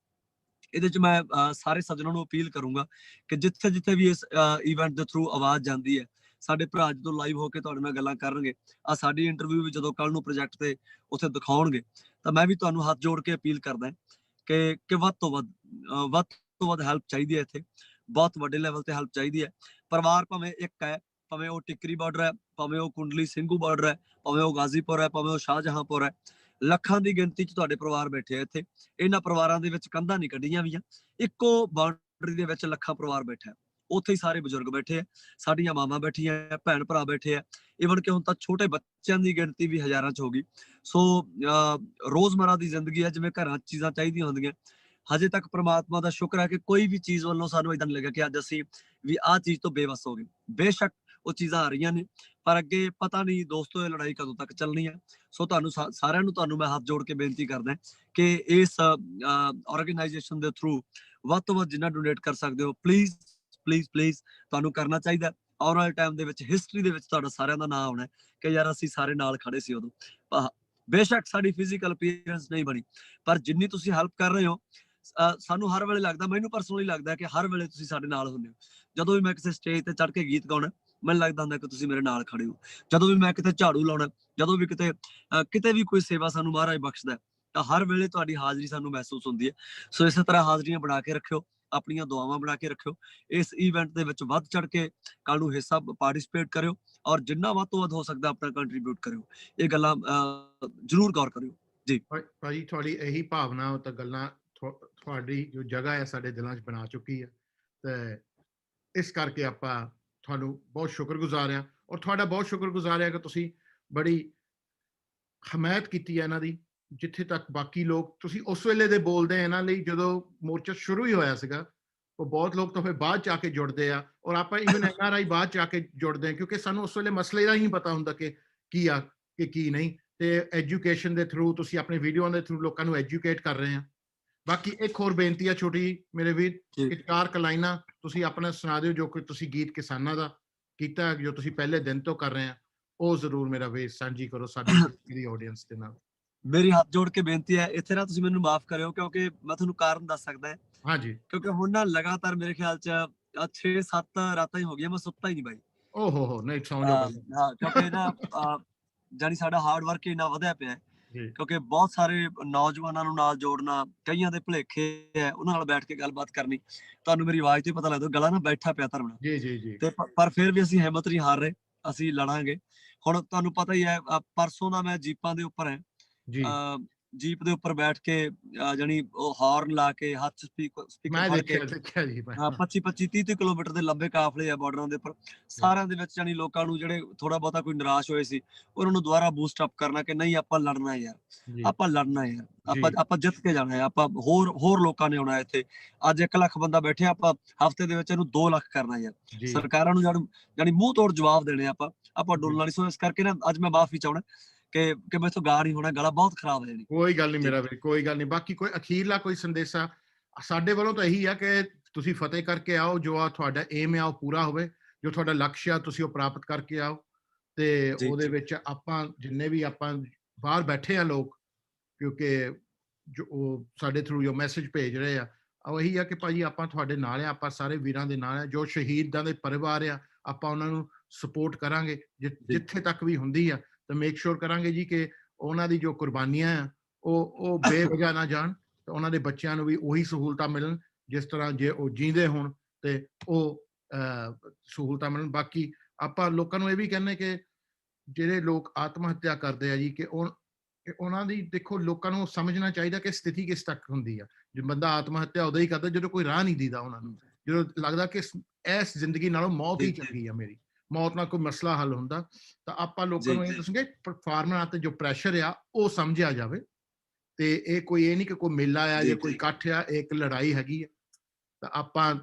ਇਹਦੇ ਚ ਮੈਂ ਸਾਰੇ ਸੱਜਣਾਂ ਨੂੰ ਅਪੀਲ ਕਰੂੰਗਾ ਕਿ ਜਿੱਥੇ ਜਿੱਥੇ ਵੀ ਇਸ ਇਵੈਂਟ ਦੇ ਥਰੂ ਆਵਾਜ਼ ਜਾਂਦੀ ਹੈ, ਸਾਡੇ ਭਰਾ ਜਦੋਂ ਲਾਈਵ ਹੋ ਕੇ ਤੁਹਾਡੇ ਨਾਲ ਗੱਲਾਂ ਕਰਨਗੇ, ਸਾਡੀ ਇੰਟਰਵਿਊ ਵੀ ਜਦੋਂ ਕੱਲ ਨੂੰ ਪ੍ਰੋਜੈਕਟ ਤੇ ਉੱਥੇ ਦਿਖਾਉਣਗੇ ਤਾਂ ਮੈਂ ਵੀ ਤੁਹਾਨੂੰ ਹੱਥ ਜੋੜ ਕੇ ਅਪੀਲ ਕਰਦਾ ਕਿ ਵੱਧ ਤੋਂ ਵੱਧ ਹੈਲਪ ਚਾਹੀਦੀ ਹੈ। ਇੱਥੇ ਬਹੁਤ ਵੱਡੇ ਲੈਵਲ ਤੇ ਹੈਲਪ ਚਾਹੀਦੀ ਹੈ। ਪਰਿਵਾਰ ਭਾਵੇਂ ਇੱਕ ਹੈ, ਭਾਵੇਂ ਉਹ ਟਿੱਕਰੀ ਬਾਰਡਰ ਹੈ, ਭਾਵੇਂ ਉਹ ਕੁੰਡਲੀ ਸਿੰਘੂ ਬਾਰਡਰ ਹੈ, ਭਾਵੇਂ ਉਹ ਗਾਜ਼ੀਪੁਰ ਹੈ, ਭਾਵੇਂ ਉਹ ਸ਼ਾਹਜਹਾਂਪੁਰ ਹੈ, ਲੱਖਾਂ ਦੀ ਗਿਣਤੀ 'ਚ ਤੁਹਾਡੇ ਪਰਿਵਾਰ ਬੈਠੇ ਆ ਇੱਥੇ। ਇਹਨਾਂ ਪਰਿਵਾਰਾਂ ਦੇ ਵਿੱਚ ਕੰਧਾਂ ਨਹੀਂ ਕੱਢੀਆਂ ਵੀਆਂ, ਇੱਕੋ ਬਾਉਂਡਰੀ ਦੇ ਵਿੱਚ ਲੱਖਾਂ ਪਰਿਵਾਰ ਬੈਠਾ। ਉੱਥੇ ਹੀ ਸਾਰੇ ਬਜ਼ੁਰਗ ਬੈਠੇ ਆ, ਸਾਡੀਆਂ ਮਾਵਾਂ ਬੈਠੀਆਂ, ਭੈਣ ਭਰਾ ਬੈਠੇ ਆ, ਇਵਨ ਕਿ ਹੁਣ ਤਾਂ ਛੋਟੇ ਬੱਚਿਆਂ ਦੀ ਗਿਣਤੀ ਵੀ ਹਜ਼ਾਰਾਂ 'ਚ ਹੋ ਗਈ। ਸੋ ਰੋਜ਼ਮਰਾ ਦੀ ਜ਼ਿੰਦਗੀ ਹੈ, ਜਿਵੇਂ ਘਰਾਂ 'ਚ ਚੀਜ਼ਾਂ ਚਾਹੀਦੀਆਂ ਹੁੰਦੀਆਂ। ਹਜੇ ਤੱਕ ਪ੍ਰਮਾਤਮਾ ਦਾ ਸ਼ੁਕਰ ਹੈ ਕਿ ਕੋਈ ਵੀ ਚੀਜ਼ ਵੱਲੋਂ ਸਾਨੂੰ ਏਦਾਂ ਨਹੀਂ ਲੱਗਿਆ ਕਿ ਅੱਜ ਅਸੀਂ ਵੀ ਆਹ ਚੀਜ਼ ਤੋਂ ਬੇਵੱਸ ਹੋ ਗਏ। ਬੇਸ਼ੱਕ ਉਹ ਚੀਜ਼ਾਂ ਆ ਰਹੀਆਂ ਨੇ ਪਰ ਅੱਗੇ ਪਤਾ ਨਹੀਂ ਦੋਸਤੋ ਇਹ ਲੜਾਈ ਕਦੋਂ ਤੱਕ ਚੱਲਣੀ ਹੈ। ਸੋ ਤੁਹਾਨੂੰ ਸਾਰਿਆਂ ਨੂੰ ਮੈਂ ਹੱਥ ਜੋੜ ਕੇ ਬੇਨਤੀ ਕਰਦਾ ਕਿ ਇਸ ਆਰਗੇਨਾਈਜੇਸ਼ਨ ਦੇ ਥਰੂ ਵੱਧ ਤੋਂ ਵੱਧ ਜਿੰਨਾ ਡੋਨੇਟ ਕਰ ਸਕਦੇ ਹੋ ਪਲੀਜ਼ ਤੁਹਾਨੂੰ ਕਰਨਾ ਚਾਹੀਦਾ। ਆਉਣ ਵਾਲੇ ਟਾਈਮ ਦੇ ਵਿੱਚ ਹਿਸਟਰੀ ਦੇ ਵਿੱਚ ਤੁਹਾਡਾ ਸਾਰਿਆਂ ਦਾ ਨਾਮ ਆਉਣਾ ਕਿ ਯਾਰ ਅਸੀਂ ਸਾਰੇ ਨਾਲ ਖੜੇ ਸੀ ਉਦੋਂ। ਬੇਸ਼ੱਕ ਸਾਡੀ ਫਿਜ਼ੀਕਲ ਅਪੀਅਰੈਂਸ ਨਹੀਂ ਬਣੀ ਪਰ ਜਿੰਨੀ ਤੁਸੀਂ ਹੈਲਪ ਕਰ ਰਹੇ ਹੋ ਸਾਨੂੰ ਹਰ ਵੇਲੇ ਲੱਗਦਾ, ਮੈਨੂੰ ਪਰਸਨਲੀ ਲੱਗਦਾ ਕਿ ਹਰ ਵੇਲੇ ਤੁਸੀਂ ਸਾਡੇ ਨਾਲ ਹੁੰਦੇ ਹੋ। ਜਦੋਂ ਵੀ ਮੈਂ ਕਿਸੇ ਸਟੇਜ ਤੇ ਚੜ੍ਹ ਕੇ ਗੀਤ ਗਾਉਣਾ ਮੈਨੂੰ ਲੱਗਦਾ ਹੁੰਦਾ ਕਿ ਤੁਸੀਂ ਮੇਰੇ ਨਾਲ ਖੜੇ ਹੋ। ਜਦੋਂ ਵੀ ਮੈਂ ਕਿਤੇ ਝਾੜੂ ਲਾਉਣਾ, ਜਦੋਂ ਵੀ ਕਿਤੇ ਵੀ ਕੋਈ ਸੇਵਾ ਸਾਨੂੰ ਮਹਾਰਾਜ ਬਖਸ਼ਦਾ ਤਾਂ ਹਰ ਵੇਲੇ ਤੁਹਾਡੀ ਹਾਜ਼ਰੀ ਸਾਨੂੰ ਮਹਿਸੂਸ ਹੁੰਦੀ ਹੈ। ਸੋ ਇਸੇ ਤਰ੍ਹਾਂ ਹਾਜ਼ਰੀਆਂ ਬਣਾ ਕੇ ਰੱਖਿਓ, ਆਪਣੀਆਂ ਦੁਆਵਾਂ ਬਣਾ ਕੇ ਰੱਖਿਓ। ਇਸ ਇਵੈਂਟ ਦੇ ਵਿੱਚ ਵੱਧ ਚੜ੍ਹ ਕੇ ਕੱਲ ਨੂੰ ਹਿੱਸਾ ਪਾਰਟਿਸਿਪੇਟ ਕਰਿਓ ਔਰ ਜਿੰਨਾ ਵੱਧ ਤੋਂ ਵੱਧ ਹੋ ਸਕਦਾ ਆਪਣਾ ਕੰਟਰੀਬਿਊਟ ਕਰਿਓ। ਇਹ ਗੱਲਾਂ ਜ਼ਰੂਰ ਗੌਰ ਕਰਿਓ ਜੀ। ਭਾਜੀ ਤੁਹਾਡੀ ਇਹੀ ਭਾਵਨਾ ਤਾਂ ਗੱਲਾਂ ਤੁਹਾਡੀ ਜੋ ਜਗ੍ਹਾ ਹੈ ਸਾਡੇ ਦਿਲਾਂ 'ਚ ਬਣਾ ਚੁੱਕੀ ਹੈ ਤੇ ਇਸ ਕਰਕੇ ਆਪਾਂ ਤੁਹਾਨੂੰ ਬਹੁਤ ਸ਼ੁਕਰਗੁਜ਼ਾਰ ਹਾਂ ਔਰ ਤੁਹਾਡਾ ਬਹੁਤ ਸ਼ੁਕਰਗੁਜ਼ਾਰ ਹੈ ਕਿ ਤੁਸੀਂ ਬੜੀ ਹਮਾਇਤ ਕੀਤੀ ਹੈ ਇਹਨਾਂ ਦੀ। ਜਿੱਥੇ ਤੱਕ ਬਾਕੀ ਲੋਕ ਤੁਸੀਂ ਉਸ ਵੇਲੇ ਦੇ ਬੋਲਦੇ ਇਹਨਾਂ ਲਈ ਜਦੋਂ ਮੋਰਚਾ ਸ਼ੁਰੂ ਹੀ ਹੋਇਆ ਸੀਗਾ, ਉਹ ਬਹੁਤ ਲੋਕ ਤਾਂ ਫਿਰ ਬਾਅਦ 'ਚ ਆ ਕੇ ਜੁੜਦੇ ਆ ਔਰ ਆਪਾਂ ਇਵਨ NRI ਬਾਅਦ 'ਚ ਆ ਕੇ ਜੁੜਦੇ ਹਾਂ ਕਿਉਂਕਿ ਸਾਨੂੰ ਉਸ ਵੇਲੇ ਮਸਲੇ ਦਾ ਹੀ ਨਹੀਂ ਪਤਾ ਹੁੰਦਾ ਕਿ ਕੀ ਆ ਕਿ ਕੀ ਨਹੀਂ। ਤੇ ਐਜੂਕੇਸ਼ਨ ਦੇ ਥਰੂ ਤੁਸੀਂ ਆਪਣੇ ਵੀਡੀਓ ਦੇ ਥਰੂ ਲੋਕਾਂ ਨੂੰ ਐਜੂਕੇਟ ਕਰ ਰਹੇ ਆ। ਬਾਕੀ ਇੱਕ ਹੋਰ ਬੇਨਤੀ ਆ ਛੋਟੀ ਮੇਰੇ ਵੀਰ, ਕਿ 4 ਲਾਈਨਾਂ ਤੁਸੀਂ ਆਪਣਾ ਸੁਣਾ ਦਿਓ ਜੋ ਕਿ ਤੁਸੀਂ ਗੀਤ ਕਿਸਾਨਾਂ ਦਾ ਕੀਤਾ ਜੋ ਤੁਸੀਂ ਪਹਿਲੇ ਦਿਨ ਤੋਂ ਕਰ ਰਹੇ ਆ, ਉਹ ਜ਼ਰੂਰ ਮੇਰਾ ਵੀਰ ਸਾਂਝੀ ਕਰੋ ਸਾਡੀ ਆਡੀਅנס ਦੇ ਨਾਲ। ਮੇਰੀ ਹੱਥ ਜੋੜ ਕੇ ਬੇਨਤੀ ਹੈ ਇੱਥੇ ਨਾ ਤੁਸੀਂ ਮੈਨੂੰ ਮਾਫ ਕਰਿਓ ਕਿਉਂਕਿ ਮੈਂ ਤੁਹਾਨੂੰ ਕਾਰਨ ਦੱਸ ਸਕਦਾ। ਹਾਂਜੀ। ਕਿਉਂਕਿ ਹੁਣ ਨਾ ਲਗਾਤਾਰ ਮੇਰੇ ਖਿਆਲ 'ਚ 6-7 ਰਾਤਾਂ ਹੀ ਹੋ ਗਈਆਂ ਮੈਂ ਸੁੱਤਾ ਹੀ ਨਹੀਂ ਬਾਈ। ਓਹੋ ਨਹੀਂ ਸੌਂ ਜਾਓ ਬਾਈ। ਹਾਂ ਕਿਉਂਕਿ ਨਾ ਜਾਨੀ ਸਾਡਾ ਹਾਰਡ ਵਰਕ ਇੰਨਾ ਵਧਿਆ ਪਿਆ ਕਿਉਂਕਿ ਬਹੁਤ ਸਾਰੇ ਨੌਜਵਾਨਾਂ ਨੂੰ ਨਾਲ ਜੋੜਨਾ, ਕਈਆਂ ਦੇ ਭੁਲੇਖੇ ਹੈ ਉਹਨਾਂ ਨਾਲ ਬੈਠ ਕੇ ਗੱਲਬਾਤ ਕਰਨੀ। ਤੁਹਾਨੂੰ ਮੇਰੀ ਆਵਾਜ਼ ਤੋਂ ਪਤਾ ਲੱਗਦਾ ਗਲਾ ਨਾ ਬੈਠਾ ਪਿਆ ਧਰਮਣਾ ਜੀ ਤੇ ਪਰ ਫਿਰ ਵੀ ਅਸੀਂ ਹਿੰਮਤ ਨਹੀਂ ਹਾਰ ਰਹੇ, ਅਸੀਂ ਲੜਾਂਗੇ। ਹੁਣ ਤੁਹਾਨੂੰ ਪਤਾ ਹੀ ਹੈ ਪਰਸੋਂ ਦਾ ਮੈਂ ਜੀਪਾਂ ਦੇ ਉੱਪਰ ਹੈ ਜੀਪ ਦੇ ਉੱਪਰ ਬੈਠ ਕੇ ਜਾਨੀ ਉਹ ਹਾਰਨ ਲਾ ਕੇ ਹੱਥ ਸਪੀਕਰ ਫੜ ਕੇ 25-30 ਕਿਲੋਮੀਟਰ ਦੇ ਲੰਬੇ ਕਾਫਲੇ ਆ ਬਾਰਡਰਾਂ ਦੇ ਉੱਪਰ ਸਾਰਿਆਂ ਦੇ ਵਿੱਚ ਜਾਨੀ ਲੋਕਾਂ ਨੂੰ ਜਿਹੜੇ ਥੋੜਾ ਬਹੁਤਾ ਕੋਈ ਨਿਰਾਸ਼ ਹੋਏ ਸੀ ਉਹਨਾਂ ਨੂੰ ਦੁਬਾਰਾ ਬੂਸਟ ਅਪ ਕਰਨਾ ਕਿ ਨਹੀਂ ਆਪਾਂ ਲੜਨਾ ਯਾਰ ਆਪਾਂ ਲੜਨਾ ਯਾਰ ਆਪਾਂ ਜਿੱਤ ਕੇ ਜਾਣਾ ਹੈ ਆਪਾਂ ਹੋਰ ਲੋਕਾਂ ਨੇ ਆਉਣਾ ਇੱਥੇ ਅੱਜ 1 ਲੱਖ ਬੰਦਾ ਬੈਠਿਆ ਆਪਾਂ ਹਫ਼ਤੇ ਦੇ ਵਿੱਚ ਇਹਨੂੰ 2 ਲੱਖ ਕਰਨਾ ਯਾਰ ਸਰਕਾਰਾਂ ਨੂੰ ਜਾਨੀ ਮੂੰਹ ਤੋੜ ਜਵਾਬ ਦੇਣੇ ਆਪਾਂ ਡੋਲਣਾ ਨਹੀਂ ਸੋ ਇਸ ਕਰਕੇ ਨਾ ਅੱਜ ਮੈਂ ਮਾਫੀ ਚਾਹੁੰਦਾ ਕਿ ਮੈਥੋਂ ਗਾ ਨਹੀਂ ਹੋਣਾ ਗਲਾ ਬਹੁਤ ਖਰਾਬ ਹੈ ਜੀ ਕੋਈ ਗੱਲ ਨਹੀਂ ਮੇਰਾ ਵੀਰ ਕੋਈ ਗੱਲ ਨਹੀਂ ਬਾਕੀ ਕੋਈ ਅਖੀਰਲਾ ਕੋਈ ਸੰਦੇਸ਼ਾ ਸਾਡੇ ਵੱਲੋਂ ਤਾਂ ਇਹੀ ਆ ਕਿ ਤੁਸੀਂ ਫਤਿਹ ਕਰਕੇ ਆਓ ਜੋ ਆ ਤੁਹਾਡਾ ਏਮ ਆ ਉਹ ਪੂਰਾ ਹੋਵੇ ਜੋ ਤੁਹਾਡਾ ਲਕਸ਼ ਆ ਤੁਸੀਂ ਉਹ ਪ੍ਰਾਪਤ ਕਰਕੇ ਆਓ ਤੇ ਉਹਦੇ ਵਿੱਚ ਆਪਾਂ ਜਿੰਨੇ ਵੀ ਆਪਾਂ ਬਾਹਰ ਬੈਠੇ ਆ ਲੋਕ ਕਿਉਂਕਿ ਜੋ ਸਾਡੇ ਥਰੂ ਜੋ ਮੈਸੇਜ ਭੇਜ ਰਹੇ ਆ ਉਹ ਇਹੀ ਆ ਕਿ ਭਾਜੀ ਆਪਾਂ ਤੁਹਾਡੇ ਨਾਲ ਆ ਆਪਾਂ ਸਾਰੇ ਵੀਰਾਂ ਦੇ ਨਾਲ ਆ ਜੋ ਸ਼ਹੀਦਾਂ ਦੇ ਪਰਿਵਾਰ ਆ ਆਪਾਂ ਉਹਨਾਂ ਨੂੰ ਸਪੋਰਟ ਕਰਾਂਗੇ ਜਿੱਥੇ ਤੱਕ ਵੀ ਹੁੰਦੀ ਆ ਤਾਂ ਮੇਕ ਸ਼ੋਰ ਕਰਾਂਗੇ ਜੀ ਕਿ ਉਹਨਾਂ ਦੀ ਜੋ ਕੁਰਬਾਨੀਆਂ ਆ ਉਹ ਬੇਵਜ੍ਹਾ ਨਾ ਜਾਣ ਤੇ ਉਹਨਾਂ ਦੇ ਬੱਚਿਆਂ ਨੂੰ ਵੀ ਉਹੀ ਸਹੂਲਤਾਂ ਮਿਲਣ ਜਿਸ ਤਰ੍ਹਾਂ ਜੇ ਉਹ ਜੀਂਦੇ ਹੋਣ ਤੇ ਉਹ ਸਹੂਲਤਾਂ ਮਿਲਣ ਬਾਕੀ ਆਪਾਂ ਲੋਕਾਂ ਨੂੰ ਇਹ ਵੀ ਕਹਿੰਦੇ ਕਿ ਜਿਹੜੇ ਲੋਕ ਆਤਮ ਹੱਤਿਆ ਕਰਦੇ ਆ ਜੀ ਕਿ ਉਹਨਾਂ ਦੀ ਦੇਖੋ ਲੋਕਾਂ ਨੂੰ ਸਮਝਣਾ ਚਾਹੀਦਾ ਕਿ ਸਥਿਤੀ ਕਿਸ ਤੱਕ ਹੁੰਦੀ ਆ ਜੇ ਬੰਦਾ ਆਤਮ ਹੱਤਿਆ ਉਦੋਂ ਹੀ ਕਰਦਾ ਜਦੋਂ ਕੋਈ ਰਾਹ ਨਹੀਂ ਦੀਦਾ ਉਹਨਾਂ ਨੂੰ ਜਦੋਂ ਲੱਗਦਾ ਕਿ ਇਸ ਜ਼ਿੰਦਗੀ ਨਾਲੋਂ ਮੌਤ ਹੀ ਚੰਗੀ ਆ ਮੇਰੀ ਮੌਤ ਨਾਲ ਕੋਈ ਮਸਲਾ ਹੱਲ ਹੁੰਦਾ ਤਾਂ ਆਪਾਂ ਲੋਕਾਂ ਨੂੰ ਇਹ ਦੱਸਾਂਗੇ ਫਾਰਮਰਾਂ ਤੇ ਜੋ ਪ੍ਰੈਸ਼ਰ ਆ ਉਹ ਸਮਝਿਆ ਜਾਵੇ ਤੇ ਇਹ ਨਹੀਂ ਕਿ ਕੋਈ ਮੇਲਾ ਆ ਜਾਂ ਕੋਈ ਇਕੱਠ ਆ ਇੱਕ ਲੜਾਈ ਹੈਗੀ ਆ ਤਾਂ ਆਪਾਂ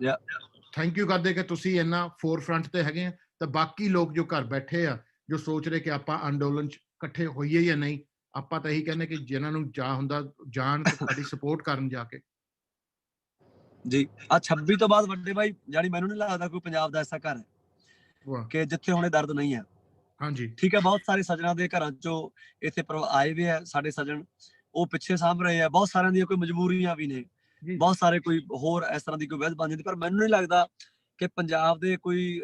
ਥੈਂਕ ਯੂ ਕਰਦੇ ਕਿ ਤੁਸੀਂ ਇੰਨਾ ਫੋਰਫਰੰਟ ਤੇ ਹੈਗੇ ਆ ਤਾਂ ਬਾਕੀ ਲੋਕ ਜੋ ਘਰ ਬੈਠੇ ਆ ਜੋ ਸੋਚ ਰਹੇ ਕਿ ਆਪਾਂ ਅੰਦੋਲਨ 'ਚ ਇਕੱਠੇ ਹੋਈਏ ਜਾਂ ਨਹੀਂ ਆਪਾਂ ਤਾਂ ਇਹੀ ਕਹਿੰਦੇ ਕਿ ਜਿਨ੍ਹਾਂ ਨੂੰ ਜਾ ਹੁੰਦਾ ਜਾਣ ਤੇ ਸਾਡੀ ਸਪੋਰਟ ਕਰਨ ਜਾ ਕੇ ਜੀ 26 ਤੋਂ ਬਾਅਦ ਵੱਡੇ ਭਾਈ ਜਾਨੀ ਮੈਨੂੰ ਨਹੀਂ ਲੱਗਦਾ ਕੋਈ ਪੰਜਾਬ ਦਾ ਐਸਾ ਘਰ ਹੈ ਕਿ ਜਿੱਥੇ ਹੁਣੇ ਦਰਦ ਨਹੀਂ ਹੈ ਹਾਂਜੀ ਠੀਕ ਹੈ ਬਹੁਤ ਸਾਰੇ ਸੱਜਣਾ ਦੇ ਘਰਾਂ ਚੋਂ ਇੱਥੇ ਆਏ ਵੀ ਆ ਸਾਡੇ ਸੱਜਣ ਉਹ ਪਿੱਛੇ ਸਾਂਭ ਰਹੇ ਆ ਬਹੁਤ ਸਾਰਿਆਂ ਦੀਆਂ ਕੋਈ ਮਜਬੂਰੀਆਂ ਵੀ ਨੇ ਬਹੁਤ ਸਾਰੇ ਕੋਈ ਹੋਰ ਇਸ ਤਰ੍ਹਾਂ ਦੀ ਕੋਈ ਵਜ੍ਹਾ ਬਣ ਜਾਂਦੀ ਪਰ ਮੈਨੂੰ ਨਹੀਂ ਲੱਗਦਾ ਕਿ ਪੰਜਾਬ ਦੇ ਕੋਈ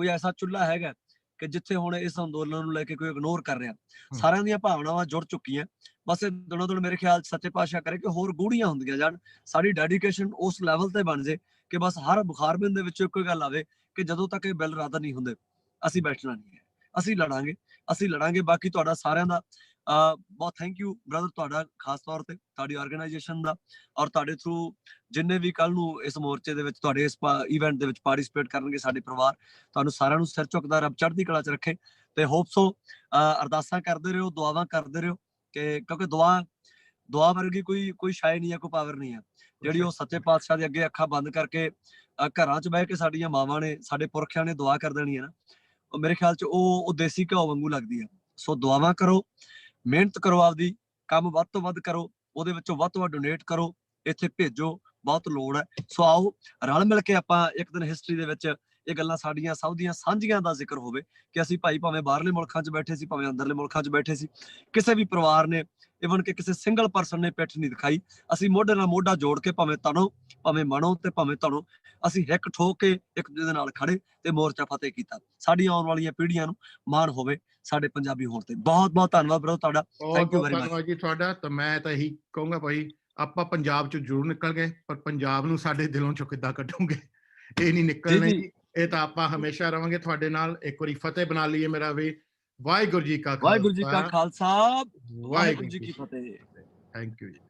ਐਸਾ ਚੁੱਲ੍ਹਾ ਹੈਗਾ ਕਿ ਜਿੱਥੇ ਹੁਣ ਇਸ ਅੰਦੋਲਨ ਨੂੰ ਲੈ ਕੇ ਕੋਈ ਇਗਨੋਰ ਕਰ ਰਿਹਾ ਸਾਰਿਆਂ ਦੀਆਂ ਭਾਵਨਾਵਾਂ ਜੁੜ ਚੁੱਕੀਆਂ ਬਸ ਇਹ ਦਿਨੋਂ ਦਿਨ ਮੇਰੇ ਖਿਆਲ ਸੱਚੇ ਪਾਤਸ਼ਾਹ ਕਰੇ ਕਿ ਹੋਰ ਗੂੜੀਆਂ ਹੁੰਦੀਆਂ ਜਾਣ ਸਾਡੀ ਡੈਡੀਕੇਸ਼ਨ ਉਸ ਲੈਵਲ ਤੇ ਬਣ ਜੇ ਕਿ ਬਸ ਹਰ ਬੁਖਾਰਬਿੰਦ ਦੇ ਵਿੱਚ ਇੱਕੋ ਗੱਲ ਆਵੇ ਕਿ ਜਦੋਂ ਤੱਕ ਇਹ ਬਿੱਲ ਰੱਦ ਨਹੀਂ ਹੁੰਦੇ ਅਸੀਂ ਬੈਠਣਾ ਨਹੀਂ ਹੈ ਅਸੀਂ ਲੜਾਂਗੇ ਬਾਕੀ ਤੁਹਾਡਾ ਸਾਰਿਆਂ ਦਾ ਬਹੁਤ ਥੈਂਕ ਯੂ ਬ੍ਰਦਰ ਤੁਹਾਡਾ ਖਾਸ ਤੌਰ ਤੇ ਤੁਹਾਡੀ ਆਰਗੇਨਾਈਜੇਸ਼ਨ ਦਾ ਔਰ ਤੁਹਾਡੇ ਥਰੂ ਜਿੰਨੇ ਵੀ ਕੱਲ ਨੂੰ ਇਸ ਮੋਰਚੇ ਦੇ ਵਿੱਚ ਤੁਹਾਡੇ ਇਸ ਇਵੈਂਟ ਦੇ ਵਿੱਚ ਪਾਰਟਿਸਿਪੇਟ ਕਰਨਗੇ ਸਾਡੇ ਪਰਿਵਾਰ ਤੁਹਾਨੂੰ ਸਾਰਿਆਂ ਨੂੰ ਸਿਰ ਝੁਕਦਾ ਰੱਬ ਚੜ੍ਹਦੀ ਕਲਾ 'ਚ ਰੱਖੇ ਤੇ ਹੋਪ ਸੋ ਅਰਦਾਸਾਂ ਕਰਦੇ ਰਹੋ ਦੁਆਵਾਂ ਕਰਦੇ ਰਹੋ ਕਿ ਕਿਉਂਕਿ ਦੁਆ ਵਰਗੀ ਕੋਈ ਸ਼ਾਇ ਨਹੀਂ ਹੈ ਕੋਈ ਪਾਵਰ ਨਹੀਂ ਹੈ ਜਿਹੜੀ ਉਹ ਸੱਚੇ ਪਾਤਸ਼ਾਹ ਦੇ ਅੱਗੇ ਅੱਖਾਂ ਬੰਦ ਕਰਕੇ ਘਰਾਂ 'ਚ ਬਹਿ ਕੇ ਸਾਡੀਆਂ ਮਾਵਾਂ ਨੇ ਸਾਡੇ ਪੁਰਖਿਆਂ ਨੇ ਦੁਆ ਕਰ ਦੇਣੀ ਹੈ ਨਾ ਉਹ ਮੇਰੇ ਖਿਆਲ 'ਚ ਉਹ ਦੇਸੀ ਘਿਓ ਵਾਂਗੂ ਲੱਗਦੀ ਹੈ ਸੋ ਦੁਆਵਾਂ ਕਰੋ ਮਿਹਨਤ ਕਰੋ ਆਪਦੀ ਕੰਮ ਵੱਧ ਤੋਂ ਵੱਧ ਕਰੋ ਉਹਦੇ ਵਿੱਚੋਂ ਵੱਧ ਤੋਂ ਵੱਧ ਡੋਨੇਟ ਕਰੋ ਇੱਥੇ ਭੇਜੋ ਬਹੁਤ ਲੋੜ ਹੈ ਸੋ ਆਓ ਰਲ ਮਿਲ ਕੇ ਆਪਾਂ ਇੱਕ ਦਿਨ ਹਿਸਟਰੀ ਦੇ ਵਿੱਚ ਇਹ ਗੱਲਾਂ ਸਾਡੀਆਂ ਸਭ ਦੀਆਂ ਸਾਂਝੀਆਂ ਦਾ ਜ਼ਿਕਰ ਹੋਵੇ ਕਿ ਅਸੀਂ ਭਾਈ ਭਾਵੇਂ ਬਾਹਰਲੇ ਮੁਲਕਾਂ 'ਚ ਬੈਠੇ ਸੀ ਭਾਵੇਂ ਅੰਦਰਲੇ ਮੁਲਕਾਂ 'ਚ ਬੈਠੇ ਸੀ ਕਿਸੇ ਵੀ ਪਰਿਵਾਰ ਨੇ ਇਵਨ ਕਿ ਕਿਸੇ ਸਿੰਗਲ ਪਰਸਨ ਨੇ ਪਿੱਠ ਨਹੀਂ ਦਿਖਾਈ ਅਸੀਂ ਮੋਢੇ ਨਾਲ ਮੋਢਾ ਜੋੜ ਕੇ ਭਾਵੇਂ ਤਣੋ ਭਾਵੇਂ ਮਣੋ ਤੇ ਭਾਵੇਂ ਤਣੋ ਅਸੀਂ ਹਿੱਕ ਠੋਕ ਕੇ ਇੱਕ ਦੂਜੇ ਦੇ ਨਾਲ ਖੜੇ ਤੇ ਮੋਰਚਾ ਫਤਿਹ ਕੀਤਾ ਸਾਡੀਆਂ ਆਉਣ ਵਾਲੀਆਂ ਪੀੜ੍ਹੀਆਂ ਨੂੰ ਮਾਣ ਹੋਵੇ ਸਾਡੇ ਪੰਜਾਬੀ ਹੋਣ ਤੇ ਬਹੁਤ ਬਹੁਤ ਧੰਨਵਾਦ ਬ్రో ਤੁਹਾਡਾ ਥੈਂਕ ਯੂ ਵੈਰੀ ਮਚ ਧੰਨਵਾਦ ਜੀ ਤੁਹਾਡਾ ਤਾਂ ਮੈਂ ਤਾਂ ਇਹੀ ਕਹੂੰਗਾ ਭਾਈ ਆਪਾਂ ਪੰਜਾਬ 'ਚ ਜ਼ਰੂਰ ਨਿਕਲ ਗਏ ਪਰ ਪੰਜਾਬ ਨੂੰ ਸਾਡੇ ਦਿਲੋਂ 'ਚੋਂ ਕਿੱਦਾਂ ਕੱਢੋਗੇ ਇਹ ਨਹੀਂ ਨਿਕਲਣਾ ਇਹ ਤਾਂ ਆਪਾਂ ਹਮੇਸ਼ਾ ਰਵਾਂਗੇ ਤੁਹਾਡੇ ਨਾਲ ਇੱਕ ਵਾਰੀ ਫਤਿਹ ਬਣਾ ਲਈਏ ਮੇਰਾ ਵੀ ਵਾਹਿਗੁਰੂ ਜੀ ਕਾ ਖਾਲਸਾ ਵਾਹਿਗੁਰੂ ਜੀ ਕੀ ਫਤਿਹ ਥੈਂਕ ਯੂ ਜੀ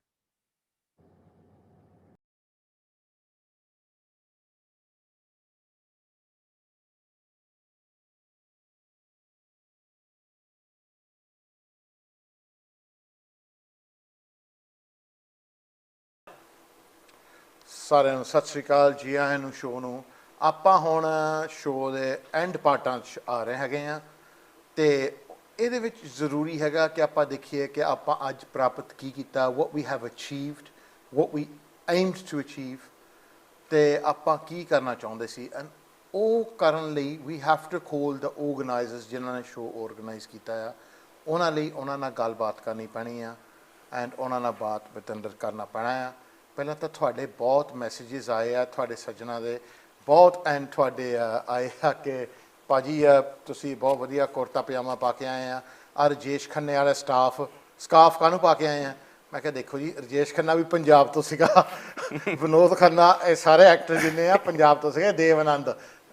ਸਾਰਿਆਂ ਨੂੰ ਸਤਿ ਸ਼੍ਰੀ ਅਕਾਲ ਜੀ ਆਇਆਂ ਨੂੰ ਸ਼ੋਅ ਨੂੰ ਆਪਾਂ ਹੁਣ ਸ਼ੋਅ ਦੇ ਐਂਡ ਪਾਰਟਾਂ 'ਚ ਆ ਰਹੇ ਹੈਗੇ ਆ ਤੇ ਇਹਦੇ ਵਿੱਚ ਜ਼ਰੂਰੀ ਹੈਗਾ ਕਿ ਆਪਾਂ ਦੇਖੀਏ ਕਿ ਆਪਾਂ ਅੱਜ ਪ੍ਰਾਪਤ ਕੀ ਕੀਤਾ what we have achieved what we aimed to achieve ਤੇ ਆਪਾਂ ਕੀ ਕਰਨਾ ਚਾਹੁੰਦੇ ਸੀ ਉਹ ਕਰਨ ਲਈ we have to call the organizers ਜਿਨ੍ਹਾਂ ਨੇ ਸ਼ੋਅ ਆਰਗੇਨਾਈਜ਼ ਕੀਤਾ ਆ ਉਹਨਾਂ ਲਈ ਉਹਨਾਂ ਨਾਲ ਗੱਲਬਾਤ ਕਰਨੀ ਪੈਣੀ ਆ ਐਂਡ ਉਹਨਾਂ ਨਾਲ ਬਾਤ ਵਤਿੰਦਰ ਕਰਨਾ ਪੈਣਾ ਆ ਪਹਿਲਾਂ ਤਾਂ ਤੁਹਾਡੇ ਬਹੁਤ ਮੈਸੇਜਿਸ ਆਏ ਆ ਤੁਹਾਡੇ ਸੱਜਣਾ ਦੇ ਬਹੁਤ ਐਂਡ ਤੁਹਾਡੇ ਆਏ ਆ ਕਿ ਭਾਜੀ ਤੁਸੀਂ ਬਹੁਤ ਵਧੀਆ ਕੁੜਤਾ ਪਜਾਮਾ ਪਾ ਕੇ ਆਏ ਆ ਰਜੇਸ਼ ਖੰਨੇ ਵਾਲਾ ਸਕਾਫ ਕਾਹਨੂੰ ਪਾ ਕੇ ਆਏ ਆ ਮੈਂ ਕਿਹਾ ਦੇਖੋ ਜੀ ਰਜੇਸ਼ ਖੰਨਾ ਵੀ ਪੰਜਾਬ ਤੋਂ ਸੀਗਾ ਵਿਨੋਦ ਖੰਨਾ ਇਹ ਸਾਰੇ ਐਕਟਰ ਜਿੰਨੇ ਆ ਪੰਜਾਬ ਤੋਂ ਸੀਗੇ ਦੇਵ ਆਨੰਦ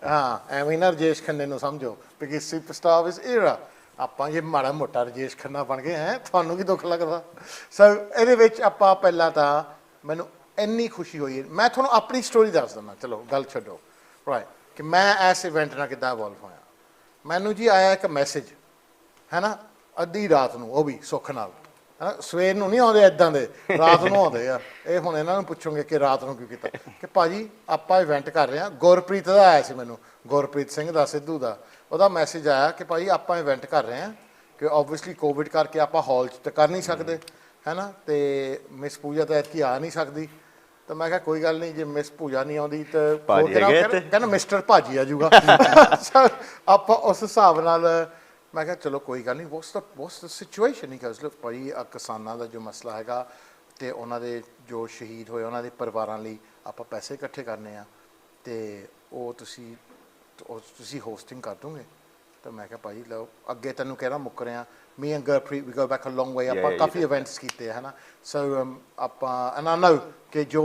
ਹਾਂ ਐਵੇਂ ਨਾ ਰਜੇਸ਼ ਖੰਨੇ ਨੂੰ ਸਮਝੋ ਬਿਕਾਜ਼ ਸੁਪਰਸਟਾਰ ਇਸ ਏਰਾ ਆਪਾਂ ਜੇ ਮਾੜਾ ਮੋਟਾ ਰਜੇਸ਼ ਖੰਨਾ ਬਣ ਗਏ ਹੈ ਤੁਹਾਨੂੰ ਕੀ ਦੁੱਖ ਲੱਗਦਾ ਸੋ ਇਹਦੇ ਵਿੱਚ ਆਪਾਂ ਪਹਿਲਾਂ ਤਾਂ ਮੈਨੂੰ ਇੰਨੀ ਖੁਸ਼ੀ ਹੋਈ ਮੈਂ ਤੁਹਾਨੂੰ ਆਪਣੀ ਸਟੋਰੀ ਦੱਸ ਦਿੰਦਾ ਚਲੋ ਗੱਲ ਛੱਡੋ ਰਾਈਟ ਕਿ ਮੈਂ ਇਸ ਇਵੈਂਟ ਨਾਲ ਕਿੱਦਾਂ ਇਵੋਲਵ ਹੋਇਆ ਮੈਨੂੰ ਜੀ ਆਇਆ ਇੱਕ ਮੈਸੇਜ ਹੈ ਨਾ ਅੱਧੀ ਰਾਤ ਨੂੰ ਉਹ ਵੀ ਸੁੱਖ ਨਾਲ ਸਵੇਰ ਨੂੰ ਨਹੀਂ ਆਉਂਦੇ ਇੱਦਾਂ ਦੇ ਰਾਤ ਨੂੰ ਆਉਂਦੇ ਆ ਇਹ ਹੁਣ ਇਹਨਾਂ ਨੂੰ ਪੁੱਛੋਗੇ ਕਿ ਰਾਤ ਨੂੰ ਕਿਉਂ ਕੀਤਾ ਕਿ ਭਾਜੀ ਆਪਾਂ ਇਵੈਂਟ ਕਰ ਰਹੇ ਹਾਂ ਗੁਰਪ੍ਰੀਤ ਦਾ ਆਇਆ ਸੀ ਮੈਨੂੰ ਗੁਰਪ੍ਰੀਤ ਸਿੰਘ ਦਾ ਸਿੱਧੂ ਦਾ ਉਹਦਾ ਮੈਸੇਜ ਆਇਆ ਕਿ ਭਾਈ ਆਪਾਂ ਇਵੈਂਟ ਕਰ ਰਹੇ ਹਾਂ ਕਿ ਓਬਵੀਅਸਲੀ ਕੋਵਿਡ ਕਰਕੇ ਆਪਾਂ ਹਾਲ 'ਚ ਤਾਂ ਕਰ ਨਹੀਂ ਸਕਦੇ ਹੈ ਨਾ ਅਤੇ ਮਿਸ ਪੂਜਾ ਤਾਂ ਐਤਕੀ ਆ ਨਹੀਂ ਸਕਦੀ ਤਾਂ ਮੈਂ ਕਿਹਾ ਕੋਈ ਗੱਲ ਨਹੀਂ ਜੇ ਮਿਸ ਪੂਜਾ ਨਹੀਂ ਆਉਂਦੀ ਤਾਂ ਕਹਿੰਦਾ ਮਿਸਟਰ ਭਾਜੀ ਆ ਜੂਗਾ ਆਪਾਂ ਉਸ ਹਿਸਾਬ ਨਾਲ ਮੈਂ ਕਿਹਾ ਚਲੋ ਕੋਈ ਗੱਲ ਨਹੀਂ ਵੋਟਸ ਦਾ ਸਿਚੁਏਸ਼ਨ ਹੀ ਲੋਕ ਭਾਈ ਕਿਸਾਨਾਂ ਦਾ ਜੋ ਮਸਲਾ ਹੈਗਾ ਅਤੇ ਉਹਨਾਂ ਦੇ ਜੋ ਸ਼ਹੀਦ ਹੋਏ ਉਹਨਾਂ ਦੇ ਪਰਿਵਾਰਾਂ ਲਈ ਆਪਾਂ ਪੈਸੇ ਇਕੱਠੇ ਕਰਨੇ ਆ ਅਤੇ ਉਹ ਤੁਸੀਂ ਹੋਸਟਿੰਗ ਕਰ ਦੋਗੇ ਤਾਂ ਮੈਂ ਕਿਹਾ ਭਾਈ ਲਓ ਅੱਗੇ ਤੈਨੂੰ ਕਹਿਣਾ ਮੁੱਕ ਰਿਹਾ me and Gurpreet we go back a long way ਆਪਾਂ ਕਾਫੀ ਇਵੈਂਟਸ ਕੀਤੇ ਹੈ ਨਾ ਸੋ ਆਪਾਂ ਐਂਡ ਆਈ ਨੋ ਕਿ ਜੋ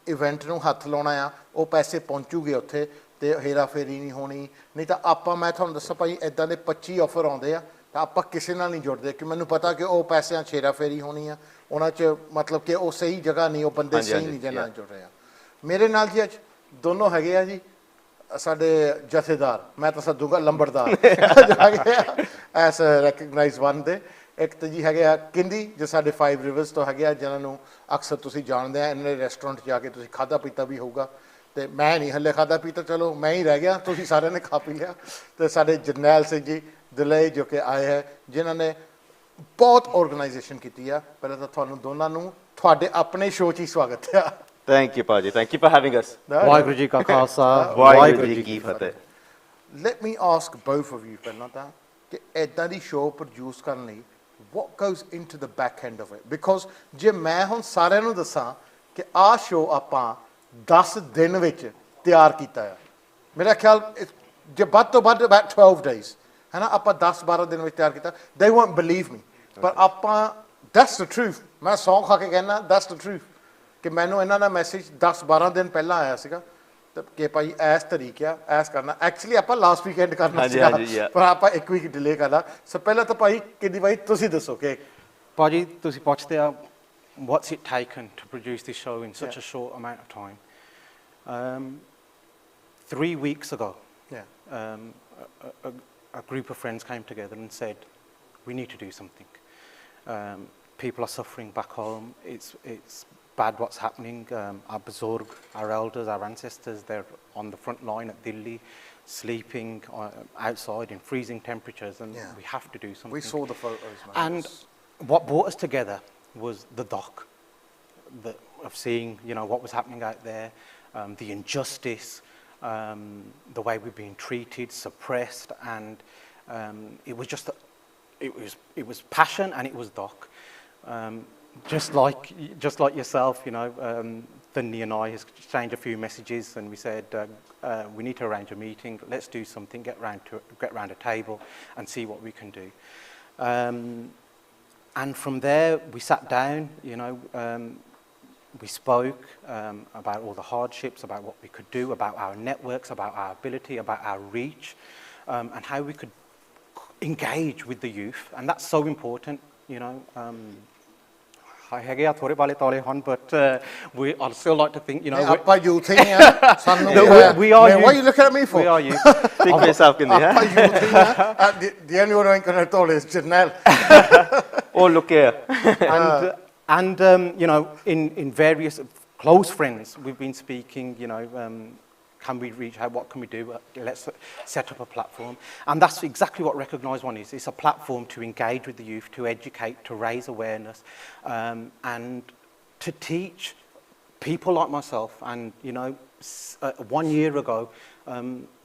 ਇਵੈਂਟ ਨੂੰ ਹੱਥ ਲਾਉਣਾ ਆ ਉਹ ਪੈਸੇ ਪਹੁੰਚੂਗੇ ਉੱਥੇ ਅਤੇ ਹੇਰਾ ਫੇਰੀ ਨਹੀਂ ਹੋਣੀ ਨਹੀਂ ਤਾਂ ਆਪਾਂ ਮੈਂ ਤੁਹਾਨੂੰ ਦੱਸਾਂ ਭਾਈ ਇੱਦਾਂ ਦੇ 25 ਆਫਰ ਆਉਂਦੇ ਆ ਤਾਂ ਆਪਾਂ ਕਿਸੇ ਨਾਲ ਨਹੀਂ ਜੁੜਦੇ ਕਿ ਮੈਨੂੰ ਪਤਾ ਕਿ ਉਹ ਪੈਸਿਆਂ 'ਚ ਹੇਰਾ ਫੇਰੀ ਹੋਣੀ ਆ ਉਹਨਾਂ 'ਚ ਮਤਲਬ ਕਿ ਉਹ ਸਹੀ ਜਗ੍ਹਾ ਨਹੀਂ ਉਹ ਬੰਦੇ ਸਹੀ ਨਹੀਂ ਜਿਹਨਾਂ ਨਾਲ ਜੁੜ ਰਹੇ ਆ ਮੇਰੇ ਨਾਲ ਜੀ ਅੱਜ ਦੋਨੋਂ ਹੈਗੇ ਆ ਜੀ ਸਾਡੇ ਜਥੇਦਾਰ ਮੈਂ ਤਾਂ ਸੱਦੂਗਾ ਲੰਬੜਦਾਰ ਹੈਗੇ ਆ ਐਸ ਰੈਕਗਨਾਈਜ਼ ਵਨ ਦੇ ਇੱਕ ਤਾਂ ਜੀ ਹੈਗੇ ਆ ਕਿੰਦੀ ਜੋ ਸਾਡੇ 5 ਰਿਵਰਸ ਤੋਂ ਹੈਗੇ ਆ ਜਿਹਨਾਂ ਨੂੰ ਅਕਸਰ ਤੁਸੀਂ ਜਾਣਦੇ ਆ ਇਹਨਾਂ ਦੇ ਰੈਸਟੋਰੈਂਟ 'ਚ ਜਾ ਕੇ ਤੁਸੀਂ ਖਾਧਾ ਪੀਤਾ ਵੀ ਹੋਊਗਾ ਅਤੇ ਮੈਂ ਨਹੀਂ ਹਲੇ ਖਾਧਾ ਪੀਤਾ ਚਲੋ ਮੈਂ ਹੀ ਰਹਿ ਗਿਆ ਤੁਸੀਂ ਸਾਰਿਆਂ ਨੇ ਖਾ ਪੀ ਲਿਆ ਅਤੇ ਸਾਡੇ ਜਰਨੈਲ ਸਿੰਘ ਜੀ ਦੁਲਈ ਜੋ ਕਿ ਆਏ ਹੈ ਜਿਨ੍ਹਾਂ ਨੇ ਬਹੁਤ ਔਰਗਨਾਈਜੇਸ਼ਨ ਕੀਤੀ ਆ ਪਹਿਲਾਂ ਤਾਂ ਤੁਹਾਨੂੰ ਦੋਨਾਂ ਨੂੰ ਤੁਹਾਡੇ ਆਪਣੇ ਸ਼ੋਅ 'ਚ ਹੀ ਸਵਾਗਤ ਆ Thank you, Paji. Thank you for having us. Waheguru ji ਕਾ ਖਾਲਸਾ ਵਾਹਿਗੁਰੂ ਜੀ ਕੀ ਫਤਿਹ Let me ask both of you ਪਹਿਲਾਂ ਤਾਂ ਕਿ ਇੱਦਾਂ ਦੀ ਸ਼ੋਅ ਪ੍ਰੋਡਿਊਸ ਕਰਨ ਲਈ what goes into the back end of it because ਜੇ ਮੈਂ ਹੁਣ ਸਾਰਿਆਂ ਨੂੰ ਦੱਸਾਂ ਕਿ ਆਹ ਸ਼ੋਅ ਆਪਾਂ 10 ਦਿਨ ਵਿੱਚ ਤਿਆਰ ਕੀਤਾ ਆ ਮੇਰਾ ਖਿਆਲ ਜੇ ਵੱਧ ਤੋਂ ਵੱਧ about 12 days ਹੈ ਨਾ ਆਪਾਂ 10-12 ਦਿਨ ਵਿੱਚ ਤਿਆਰ ਕੀਤਾ they won't believe me ਪਰ ਆਪਾਂ that's the truth ਮੈਂ ਸੌਂ ਖਾ ਕੇ ਕਹਿੰਦਾ that's the truth ਕਿ ਮੈਨੂੰ ਇਹਨਾਂ ਦਾ ਮੈਸੇਜ 10-12 ਦਿਨ ਪਹਿਲਾਂ ਆਇਆ ਸੀਗਾ ਕਿ ਭਾਈ ਇਸ ਤਰੀਕੇ ਆ ਐਸ ਕਰਨਾ ਐਕਚੁਅਲੀ ਆਪਾਂ ਲਾਸਟ ਵੀਕਐਂਡ ਕਰਨਾ ਸੀਗਾ ਪਰ ਆਪਾਂ ਇੱਕ ਵੀਕ ਡਿਲੇ ਕਰਦਾ ਸੋ ਪਹਿਲਾਂ ਤਾਂ ਭਾਈ ਕਿੰਨੀ ਭਾਈ ਤੁਸੀਂ ਦੱਸੋ ਕਿ ਭਾਜੀ ਤੁਸੀਂ ਪੁੱਛਦੇ ਆ what's it taken to produce this show in such a short amount of time 3 weeks ago a group of friends came together and said we need to do something people are suffering back home it's bad what's happening our Buzurg, our elders, our ancestors they're on the front line at Delhi sleeping outside in freezing temperatures and we have to do something we saw the photos man. And what brought us together was the doc of seeing what was happening out there the injustice the way we've been treated suppressed and it was just it was passion and it was doc just like yourself, Thinny and I exchanged a few messages, and we said we need to arrange a meeting. Let's do something. Get round a table, and see what we can do. And from there, we sat down. We spoke about all the hardships, about what we could do, about our networks, about our ability, about our reach, and how we could engage with the youth. And that's so important, ਹੈਗੇ ਆ ਥੋੜੇ ਵਾਲੇ ਤੋਲੇ ਹਨ but we I'd still like to think ਆਪਾਂ youth ਹੀ ਆ ਸਾਨੂੰ we are you why you look at me for we are you think for yourself in ਆਪਾਂ youth ਹੀ ਆ the only one who ain't gonna tell is Janelle oh look here and in various close friends we've been speaking can we reach out? What can we do? Let's set up a platform. And that's exactly what Recognise One is. It's a platform to engage with the youth, to educate, to raise awareness, and to teach people like myself. And, 1 year ago,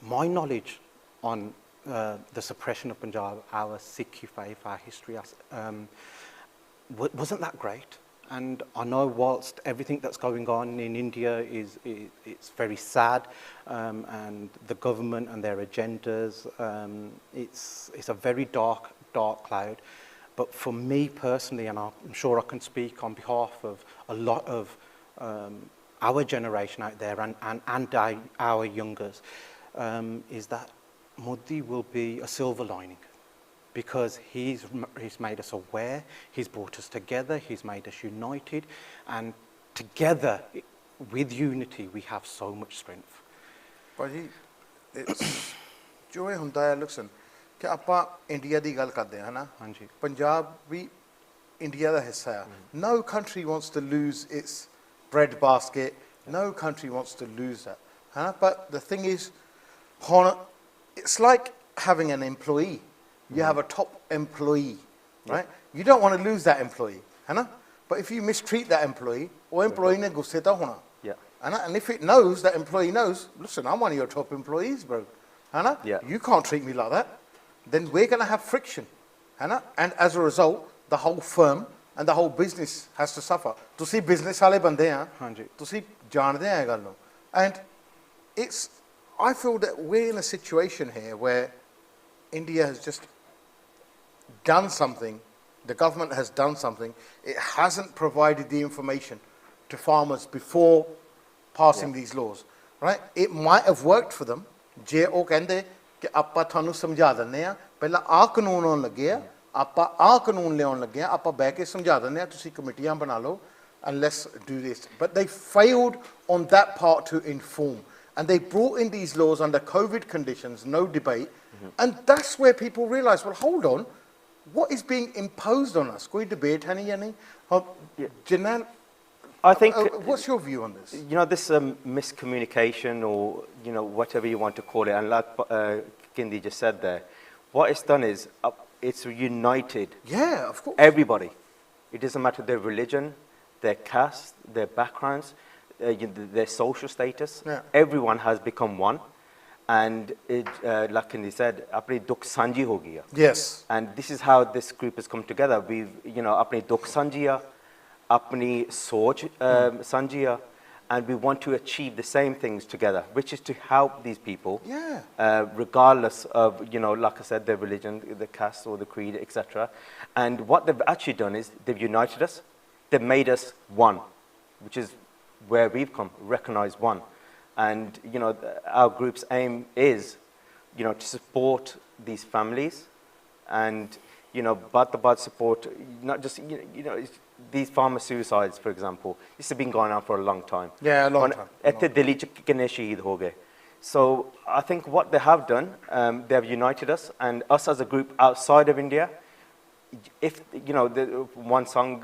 my knowledge on the suppression of Punjab, our Sikh faith, our history, wasn't that great. And I know whilst everything that's going on in India it's very sad and the government and their agendas it's a very dark cloud but for me personally and I'm sure I can speak on behalf of a lot of our generation out there and our youngers is that Modi will be a silver lining because he's made us aware, he's brought us together, he's made us united, and together, with unity, we have so much strength. ਭਾਜੀ ਜੋ ਇਹ ਹੁੰਦਾ ਹੈ ਲੁਕਸਨ ਕਿ ਆਪਾਂ India ਦੀ ਗੱਲ ਕਰਦੇ ਹਾਂ ਨਾ ਹਾਂਜੀ ਪੰਜਾਬ ਵੀ ਇੰਡੀਆ ਦਾ ਹਿੱਸਾ ਆ no country wants to lose its bread basket no country wants to lose that huh? But the thing is it's like having an employee you have a top employee right you don't want to lose that employee है ना but if you mistreat that employee वो employee ने गुस्से तो होना and if it knows that employee knows listen I'm one of your top employees bro Hannah? Yeah. You can't treat me like that. Then we're going to have friction. Hannah? And as a result, the whole firm and the whole business has to suffer. Tusi business wale bande hain. Tusi jaande hain gal nu. And I feel that we're in a situation here where India has just done something. The government has done something. It hasn't provided the information to farmers before passing these laws. Right? It might have worked for them. ਜੇ ਉਹ ਕਹਿੰਦੇ ਕਿ ਆਪਾਂ ਤੁਹਾਨੂੰ ਸਮਝਾ ਦਿੰਦੇ ਆ ਪਹਿਲਾਂ ਆਹ ਕਾਨੂੰਨ ਆਉਣ ਲੱਗੇ ਆ ਆਪਾਂ ਆਹ ਕਾਨੂੰਨ ਲਿਆਉਣ ਲੱਗੇ ਆ ਆਪਾਂ ਬਹਿ ਕੇ ਸਮਝਾ ਦਿੰਦੇ ਆ ਤੁਸੀਂ ਕਮੇਟੀਆਂ ਬਣਾ ਲਓ and let's do this but they failed on that part to inform and they brought in these laws under COVID conditions no debate and that's where people realize well hold on what is being imposed on us ਕੋਈ debate ਹੈ ਨਹੀਂ ਜਾਂ ਨਹੀਂ ਜਿੰਨਾ I think. What's your view on this? You know, this miscommunication, or whatever you want to call it, and like Kindi just said there, what it's done is it's united. Yeah, of course. Everybody. It doesn't matter their religion, their caste, their backgrounds, their social status. Yeah. Everyone has become one, and like Kindi said, apni dukh sanji ho gaya. Yes. And this is how this group has come together. We've apni dukh sanjiya. Apni soch sanjiya, and we want to achieve the same things together, which is to help these people, regardless of like I said, their religion, the caste or the creed, etc. And what they've actually done is they've united us, they've made us one, which is where we've come, recognized one, and our group's aim is, to support these families, and but support not just these farmer suicides, for example. This has been going on for a long time. Yeah, a long time. Ette Delhi ch kinne shaheed ho gaye. So I think what they have done, they have united us, and us as a group outside of India. If the one song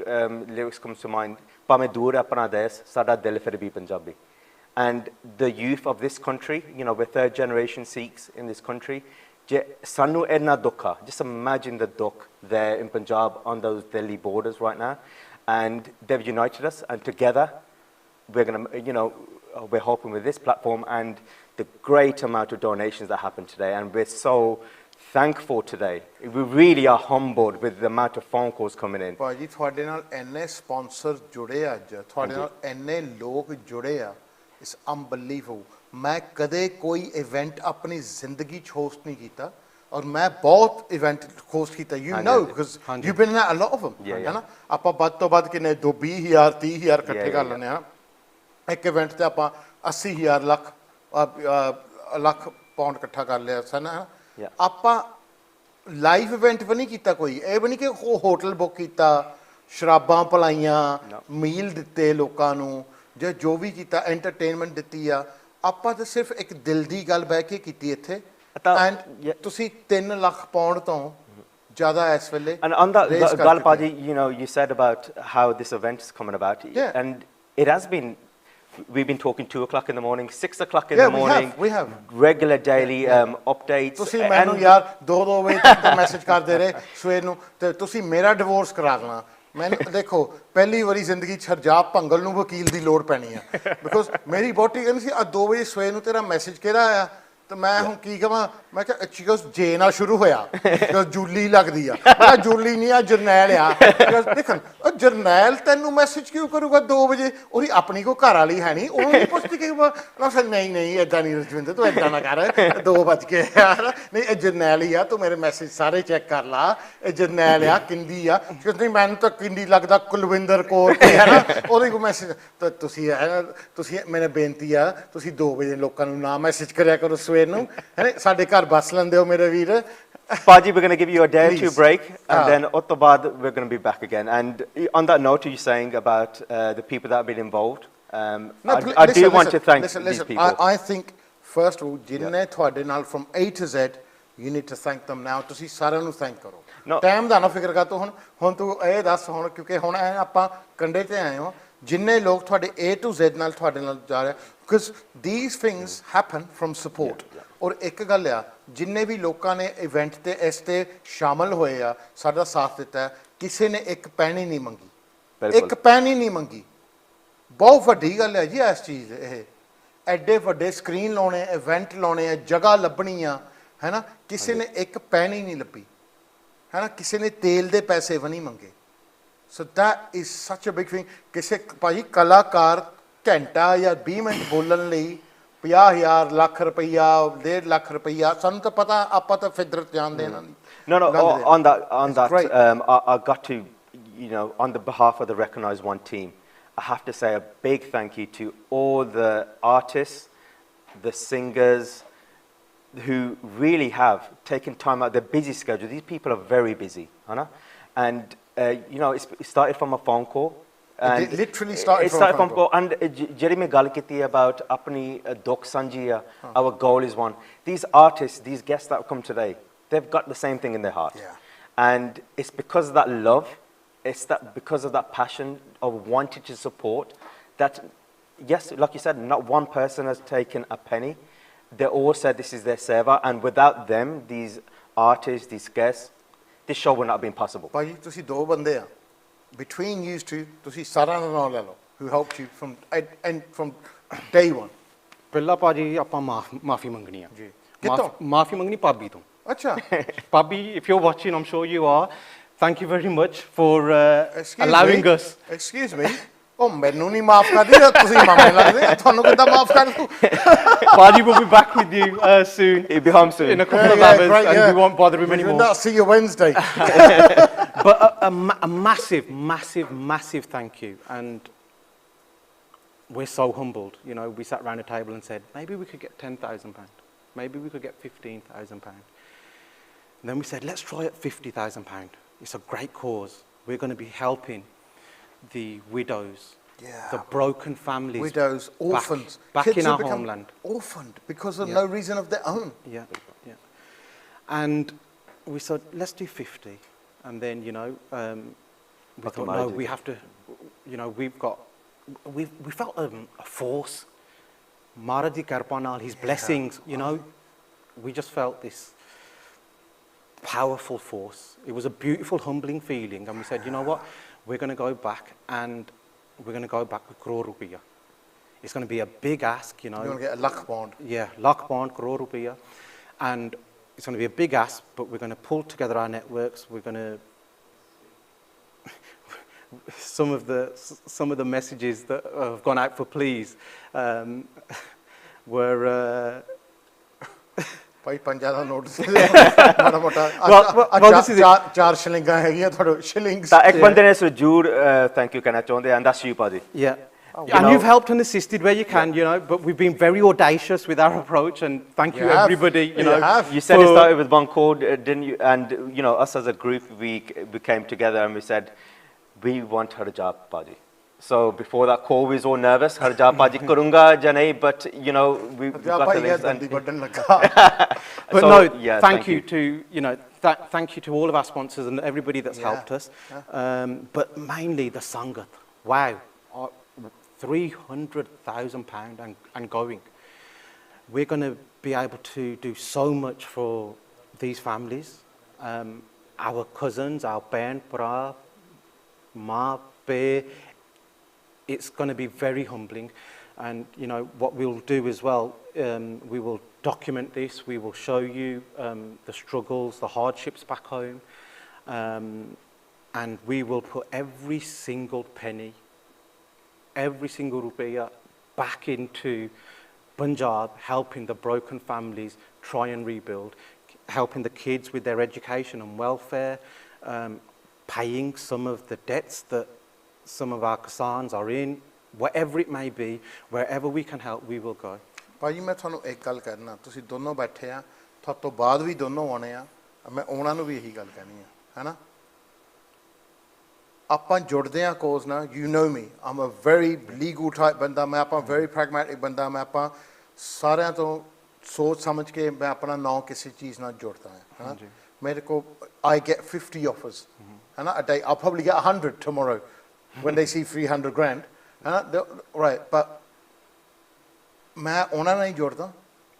lyrics comes to mind, "Pame dur apna des, sada dil fir bhi Punjabi," and the youth of this country, we're third generation Sikhs in this country. Sanu enna dukha. Just imagine the dukh there in Punjab on those Delhi borders right now, and they've united us, and together we're gonna, we're hoping with this platform and the great amount of donations that happened today, and we're so thankful today. We really are humbled with the amount of phone calls coming in. ਭਾਜੀ ਤੁਹਾਡੇ ਨਾਲ ਇੰਨੇ sponsor ਜੁੜੇ ਅੱਜ ਤੁਹਾਡੇ ਨਾਲ ਇੰਨੇ ਲੋਕ ਜੁੜੇ ਆ it's unbelievable. मैं कदे कोई इवेंट अपनी जिंदगी च होस्ट नहीं किया और मैं बहुत इवेंट होस्ट किया you know because you've been at a lot of them है ना ਆਪਾਂ ਵੱਧ ਤੋਂ ਵੱਧ ਕਿੰਨੇ 20,000 30,000 ਇਕੱਠੇ ਕਰ ਲੈਣੇ ਆ ਇੱਕ ਇਵੈਂਟ ਤੇ ਆਪਾਂ 80,000 ਲੱਖ ਪਾਉਂਡ ਇਕੱਠਾ ਕਰ ਲਿਆ ਸਨ ਆਪਾਂ ਲਾਈਵ ਇਵੈਂਟ ਵੀ ਨਹੀਂ ਕੀਤਾ ਕੋਈ ਇਹ ਵੀ ਨਹੀਂ ਕਿ ਹੋਟਲ ਬੁੱਕ ਕੀਤਾ ਸ਼ਰਾਬਾਂ ਪਲਾਈਆਂ ਮੀਲ ਦਿੱਤੇ ਲੋਕਾਂ ਨੂੰ ਜਾਂ ਜੋ ਵੀ ਕੀਤਾ ਐਂਟਰਟੇਨਮੈਂਟ ਦਿੱਤੀ ਆ ਆਪਾਂ ਤਾਂ ਸਿਰਫ ਇੱਕ ਦਿਲ ਦੀ ਗੱਲ ਬਹਿ ਕੇ ਕੀਤੀ ਇੱਥੇ ਐਂਡ ਤੁਸੀਂ 3 ਲੱਖ ਪਾਉਂਡ ਤੋਂ ਜ਼ਿਆਦਾ ਇਸ ਵੇਲੇ and on that ਗੱਲ ਭਾਜੀ you said about how this event is coming about and it has been we've been talking 2 o'clock in the morning 6 o'clock in the morning we have regular daily updates ਤੁਸੀਂ ਮੈਨੂੰ ਯਾਰ 2 ਵਜੇ ਤੱਕ message ਕਰਦੇ ਰਹੇ ਸਵੇਰ ਨੂੰ ਤੇ ਤੁਸੀਂ ਮੇਰਾ ਡਿਵੋਰਸ ਕਰਾ ਦੇਣਾ मैंने देखो पहली बारी जिंदगी हरजाप भंगल नूं वकील की लोड़ पैनी है बिकॉज मेरी बोटी कहती सी 2 बजे सवेर नूं तेरा मैसेज किहड़ा आया तो मैं हुण की कहां मैं कहा जे ना शुरू होया जूली लगदी आ मैं जूली नहीं आ जरनैल आ देखन जरनैल तैनूं मैसेज क्यों करूगा 2 बजे ओदी अपनी कोई घर वाली है नहीं ओनू नहीं पुछदी कि नहीं इदां नहीं रजविंदर तू इदां ना कर 2 बज के यार नहीं जरनैल ही आ तू मेरे मैसेज सारे चेक कर ला जरनैल आ किंदी आ नहीं मैनूं तां किंदी लगदा कुलविंदर कौर है ना ओदी कोई मैसेज तो तुसीं मेरी बेनती आ तुसीं 2 बजे लोकां नूं ना मैसेज करिया करो ਸਵੇਰ ਨੂੰ ਹੈ ਸਾਡੇ ਘਰ ਬਸ ਲੈਂਦੇ ਹੋ ਮੇਰੇ ਵੀਰ Paji, we're going to give you a day or two Please. break, and then Ottobad, we're going to be back again. And on that note, you're saying about the people that have been involved. I do want to thank these people. I think, first of all, jinne thwade naal from A to Z, you need to thank them now. ਤੁਸੀਂ ਸਾਰਿਆਂ ਨੂੰ thank ਕਰੋ time ਦਾ ਨਾ ਫਿਕਰ ਕਰ ਤੂੰ ਹੁਣ ਤੂੰ ਇਹ ਦੱਸ ਹੁਣ ਕਿਉਂਕਿ ਹੁਣ ਆਪਾਂ ਕੰਡੇ ਤੇ ਆਏ ਹਾਂ ਜਿੰਨੇ ਲੋਕ ਤੁਹਾਡੇ A to Z ਨਾਲ ਤੁਹਾਡੇ ਨਾਲ ਜਾ ਰਹੇ because these things happen from support ਔਰ ਇੱਕ ਗੱਲ ਆ ਜਿੰਨੇ ਵੀ ਲੋਕਾਂ ਨੇ ਇਵੈਂਟ ਤੇ ਇਸ ਤੇ ਸ਼ਾਮਲ ਹੋਏ ਆ ਸਾਡਾ ਸਾਥ ਦਿੱਤਾ ਕਿਸੇ ਨੇ ਇੱਕ ਪੈਣੀ ਨਹੀਂ ਮੰਗੀ ਇੱਕ ਪੈਣੀ ਨਹੀਂ ਮੰਗੀ ਬਹੁਤ ਵੱਡੀ ਗੱਲ ਹੈ ਜੀ ਇਸ ਚੀਜ਼ ਇਹ ਐਡੇ ਵੱਡੇ ਸਕਰੀਨ ਲਾਉਣੇ ਇਵੈਂਟ ਲਾਉਣੇ ਆ ਜਗ੍ਹਾ ਲੱਭਣੀ ਆ है ना किसी ने एक पैनी नहीं लभी है ना किसी ने तेल दे पैसे भी नहीं मंगे so that is such a big thing किसी भाई कलाकार घंटा या 20 मिनट बोलने लई 50,000 लाख रुपया 1.5 लाख रुपया सानू तो पता आपां तो फिदरत जानदे इन्हां दी No, on that I got to, you know, on the behalf of the Recognise One team, I have to say a big thank you to all the artists, the singers, who really have taken time out their busy schedule. These people are very busy, and you know, it started from a phone call. And it literally started from a phone call. And Jeremy Galkiti about apni dok sanjiya. Our goal is one. These artists, these guests that have come today, they've got the same thing in their heart, and it's because of that love. It's that because of that passion of wanting to support. That yes, like you said, not one person has taken a penny. They all said this is their seva, and without them, these artists, these guests, this show would not have been possible. Bhai, tusi do bande a. Between you two, tusi sara na naam le lo, who helped you from day one. ਪਹਿਲਾ ਭਾਜੀ ਆਪਾਂ ਮਾਫੀ ਮੰਗਣੀ ਆ ਜੀ ਕਿਤੋਂ ਮਾਫੀ ਮੰਗਣੀ ਭਾਬੀ ਤੋਂ ਅੱਛਾ ਭਾਬੀ if you're watching I'm sure you are thank you very much for allowing us excuse me Oh, ਮੈਨੂੰ ਨਹੀਂ ਮਾਫ ਕਰਦੀ ਤੁਸੀਂ ਮਾਮੇ ਲੱਗਦੇ ਤੁਹਾਨੂੰ ਕਿੱਦਾਂ ਮਾਫ ਕਰ ਦੂੰ Paji will be back with you soon. He'll be home soon in a couple of hours, and we won't bother him anymore. I'll see you Wednesday. But a massive thank you, and we're so humbled. You know, we sat around a table and said maybe we could get £10,000, maybe we could get £15,000. And then we said let's try at £50,000. It's a great cause. We're going to be helping the widows, the broken families, widows, orphans, back kids in our become homeland, orphaned because of no reason of their own. And we said let's do 50, and then you know we thought no, we have to, you know, we felt a force, Maradi Karpanal, his blessings, you know, we just felt this powerful force. It was a beautiful, humbling feeling, and we said, you know what, we're going to go back, and we're going to go back with crore rupiya. It's going to be a big ask, you know. You're going to get a lakh bond. Yeah, lakh bond, crore rupiya, and it's going to be a big ask. But we're going to pull together our networks. We're going to some of the messages that have gone out for please were. ਭਾਈ ਪੰਜਾਂ ਦਾ note ਮਾੜਾ ਮੋਟਾ ਚਾਰ ਸ਼ਿਲਿੰਗਾਂ ਹੈਗੀਆਂ ਤੁਹਾਡੇ ਸ਼ਿਲਿੰਗਸ ਤਾਂ ਇੱਕ ਬੰਦੇ ਨੇ ਜ਼ਰੂਰ ਥੈਂਕ ਯੂ ਕਹਿਣਾ ਚਾਹੁੰਦੇ and that's you Paji. And you've helped and assisted where you can, you know, but we've been very audacious with our approach, and thank you everybody, you know. You said it started with one call, didn't you? And you know, us as a group, we came together and we said we want Harjap Paji. So before that call, we was all nervous. Harjap Paji karunga janai, but you know we got the links. But so, no, thank you to, you know, thank you to all of our sponsors and everybody that's helped us. But mainly the Sangat. Wow, £300,000 and going. We're going to be able to do so much for these families. Our cousins, our Ben, Pra, Ma, Pe. It's going to be very humbling, and you know what we'll do as well, we will document this, we will show you the struggles, the hardships back home, and we will put every single penny, every single rupiah back into Punjab, helping the broken families try and rebuild, helping the kids with their education and welfare, paying some of the debts that some of our Kisaans are in, whatever it may be, wherever we can help, we will go. ਭਾਜੀ ਮੈਂ ਤੁਹਾਨੂੰ ਇੱਕ ਗੱਲ ਕਰਨਾ ਤੁਸੀਂ ਦੋਨੋਂ ਬੈਠੇ ਆ ਤੁਹਾਡੇ ਤੋਂ ਬਾਅਦ ਵੀ ਦੋਨੋਂ ਆਉਣੇ ਆ मैं उन्होंने भी यही गल कहनी है ना ਆਪਾਂ ਜੁੜਦੇ ਆ ਕੋਜ਼ ਨਾਲ you know me I'm a very legal type ਬੰਦਾ ਮੈਂ ਆਪਾਂ very pragmatic ਬੰਦਾ ਮੈਂ ਆਪਾਂ ਸਾਰਿਆਂ ਤੋਂ ਸੋਚ ਸਮਝ ਕੇ ਮੈਂ ਆਪਣਾ ਨਾਂ ਕਿਸੇ ਚੀਜ਼ ਨਾਲ ਜੋੜਦਾ ਹਾਂ ਹੈ ਨਾ ਮੇਰੇ ਕੋ I get 50 offers ਹੈ ਨਾ a day I'll probably get 100 tomorrow when they see 300 grand ਹੈ ਨਾ right but ਮੈਂ ਉਹਨਾਂ ਨਾਲ ਹੀ ਜੁੜਦਾ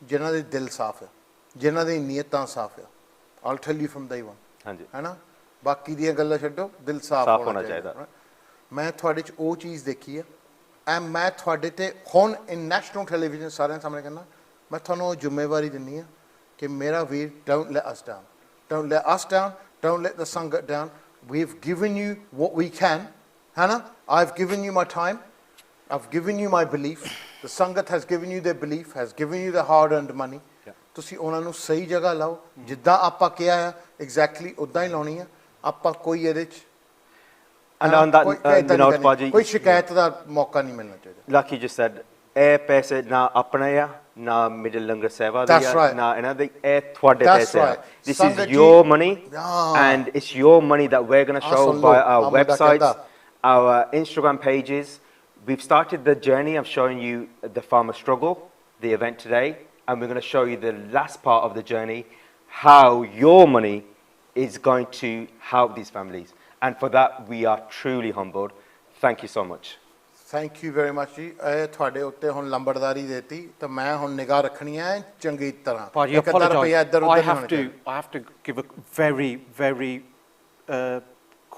ਜਿਨ੍ਹਾਂ ਦੇ ਦਿਲ ਸਾਫ਼ ਹੈ ਜਿਨ੍ਹਾਂ ਦੀ ਨੀਅਤਾਂ ਸਾਫ਼ ਹੈ I'll tell you from day one ਹਾਂਜੀ ਹੈ ਨਾ ਬਾਕੀ ਦੀਆਂ ਗੱਲਾਂ ਛੱਡੋ ਦਿਲ ਸਾਫ਼ ਹੋਣਾ ਚਾਹੀਦਾ ਮੈਂ ਤੁਹਾਡੇ 'ਚ ਉਹ ਚੀਜ਼ ਦੇਖੀ ਹੈ ਐ ਮੈਂ ਤੁਹਾਡੇ ਤੇ ਹੁਣ ਇਨ ਨੈਸ਼ਨਲ ਟੈਲੀਵਿਜ਼ਨ ਸਾਰਿਆਂ ਸਾਹਮਣੇ ਕਹਿੰਦਾ ਮੈਂ ਤੁਹਾਨੂੰ ਉਹ ਜ਼ਿੰਮੇਵਾਰੀ ਦਿੰਦੀ ਹਾਂ ਕਿ ਮੇਰਾ ਵੀਰ don't let us down don't let the sangat down we've given you what we can ਹੈ ਨਾ I've given you my time I've given you my belief the sangat has given you their belief has given you their hard earned money ਤੁਸੀਂ ਉਹਨਾਂ ਨੂੰ ਸਹੀ ਜਗ੍ਹਾ ਲਾਓ ਜਿੱਦਾਂ ਆਪਾਂ ਕਿਹਾ ਹੈ ਐਗਜ਼ੈਕਟਲੀ ਉੱਦਾਂ ਹੀ ਲਾਉਣੀ ਹੈ ਆਪਾਂ ਕੋਈ ਇਹਦੇ 'ਚ And on that note, Baji, ਕੋਈ ਸ਼ਿਕਾਇਤ ਦਾ ਮੌਕਾ ਨਹੀਂ ਮਿਲਣਾ ਚਾਹੀਦਾ like you just said ਇਹ ਪੈਸੇ ਨਾ ਆਪਣੇ ਆ ਨਾ ਮਿਡਲ ਲੰਗਰ ਸੇਵਾ ਦੇ ਆ ਨਾ ਇਹਨਾਂ ਦੇ ਇਹ ਤੁਹਾਡੇ ਪੈਸੇ ਆ this is your money and it's your money that we're going to show by our websites our Instagram pages we've started the journey of showing you the farmer struggle the event today and we're going to show you the last part of the journey how your money is going to help these families and for that we are truly humbled thank you so much thank you very much ਜੀ ਇਹ ਤੁਹਾਡੇ ਉੱਤੇ ਹੁਣ ਲੰਬੜਦਾਰੀ ਦੇਤੀ ਤਾਂ ਮੈਂ ਹੁਣ ਨਿਗਾਹ ਰੱਖਣੀ ਹੈ ਚੰਗੀ ਤਰ੍ਹਾਂ I have to give a very very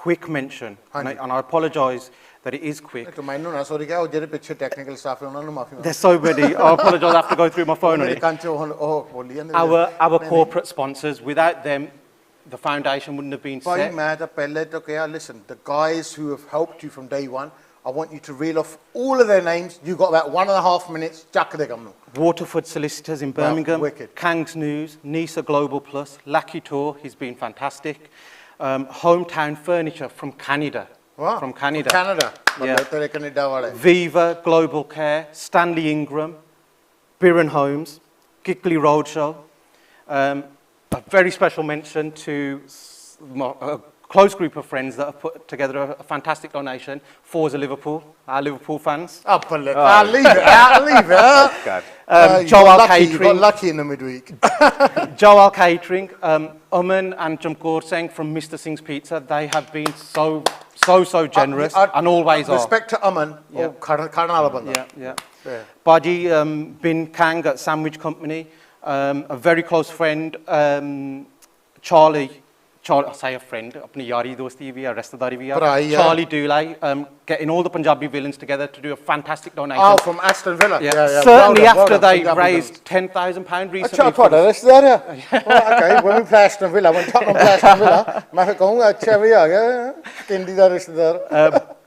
quick mention and I apologize that it is quick ਮੈਨੂੰ ਨਾ ਸੌਰੀ ਕਿਹਾ ਉਹ ਜਿਹੜੇ ਪਿੱਛੇ ਟੈਕਨੀਕਲ ਸਟਾਫ ਹੈ ਉਹਨਾਂ ਨੂੰ ਮਾਫੀ there's so many I apologize I have to go through my phone on it our corporate sponsors without them the foundation wouldn't have been set ਮੈਂ ਤਾਂ ਪਹਿਲੇ ਤੋਂ ਕਿਹਾ listen the guys who have helped you from day one I want you to reel off all of their names you've got about 1.5 minutes ਚੱਕ ਦੇ ਕੰਮ ਨੂੰ Waterford Solicitors in Birmingham Kang's News Nisa Global Plus Lucky Tour he's been fantastic Hometown Furniture from Canada from Canada yeah Viva Global Care Stanley Ingram Biren Homes Gickley Roadshow a very special mention to a close group of friends that have put together a fantastic donation Forza Liverpool our Liverpool fans leave it Joel Catering you got lucky in the midweek Joel Catering Aman and Jamkor Singh from Mr Singh's Pizza they have been so generous and always are respect to Aman khana wala banda yeah Baji bin Kang at Sandwich Company a very close friend Charlie I say a friend apni yari dosti bhi hai rishtedari bhi hai Charlie Dooley getting all the Punjabi villains together to do a fantastic donation from Aston Villa yeah certainly after they raised £10,000 recently acha thoda rishtedar hai okay when we play Aston Villa when Tottenham play Aston Villa main fir kahunga acha bhi aa gaya Kendi da rishtedar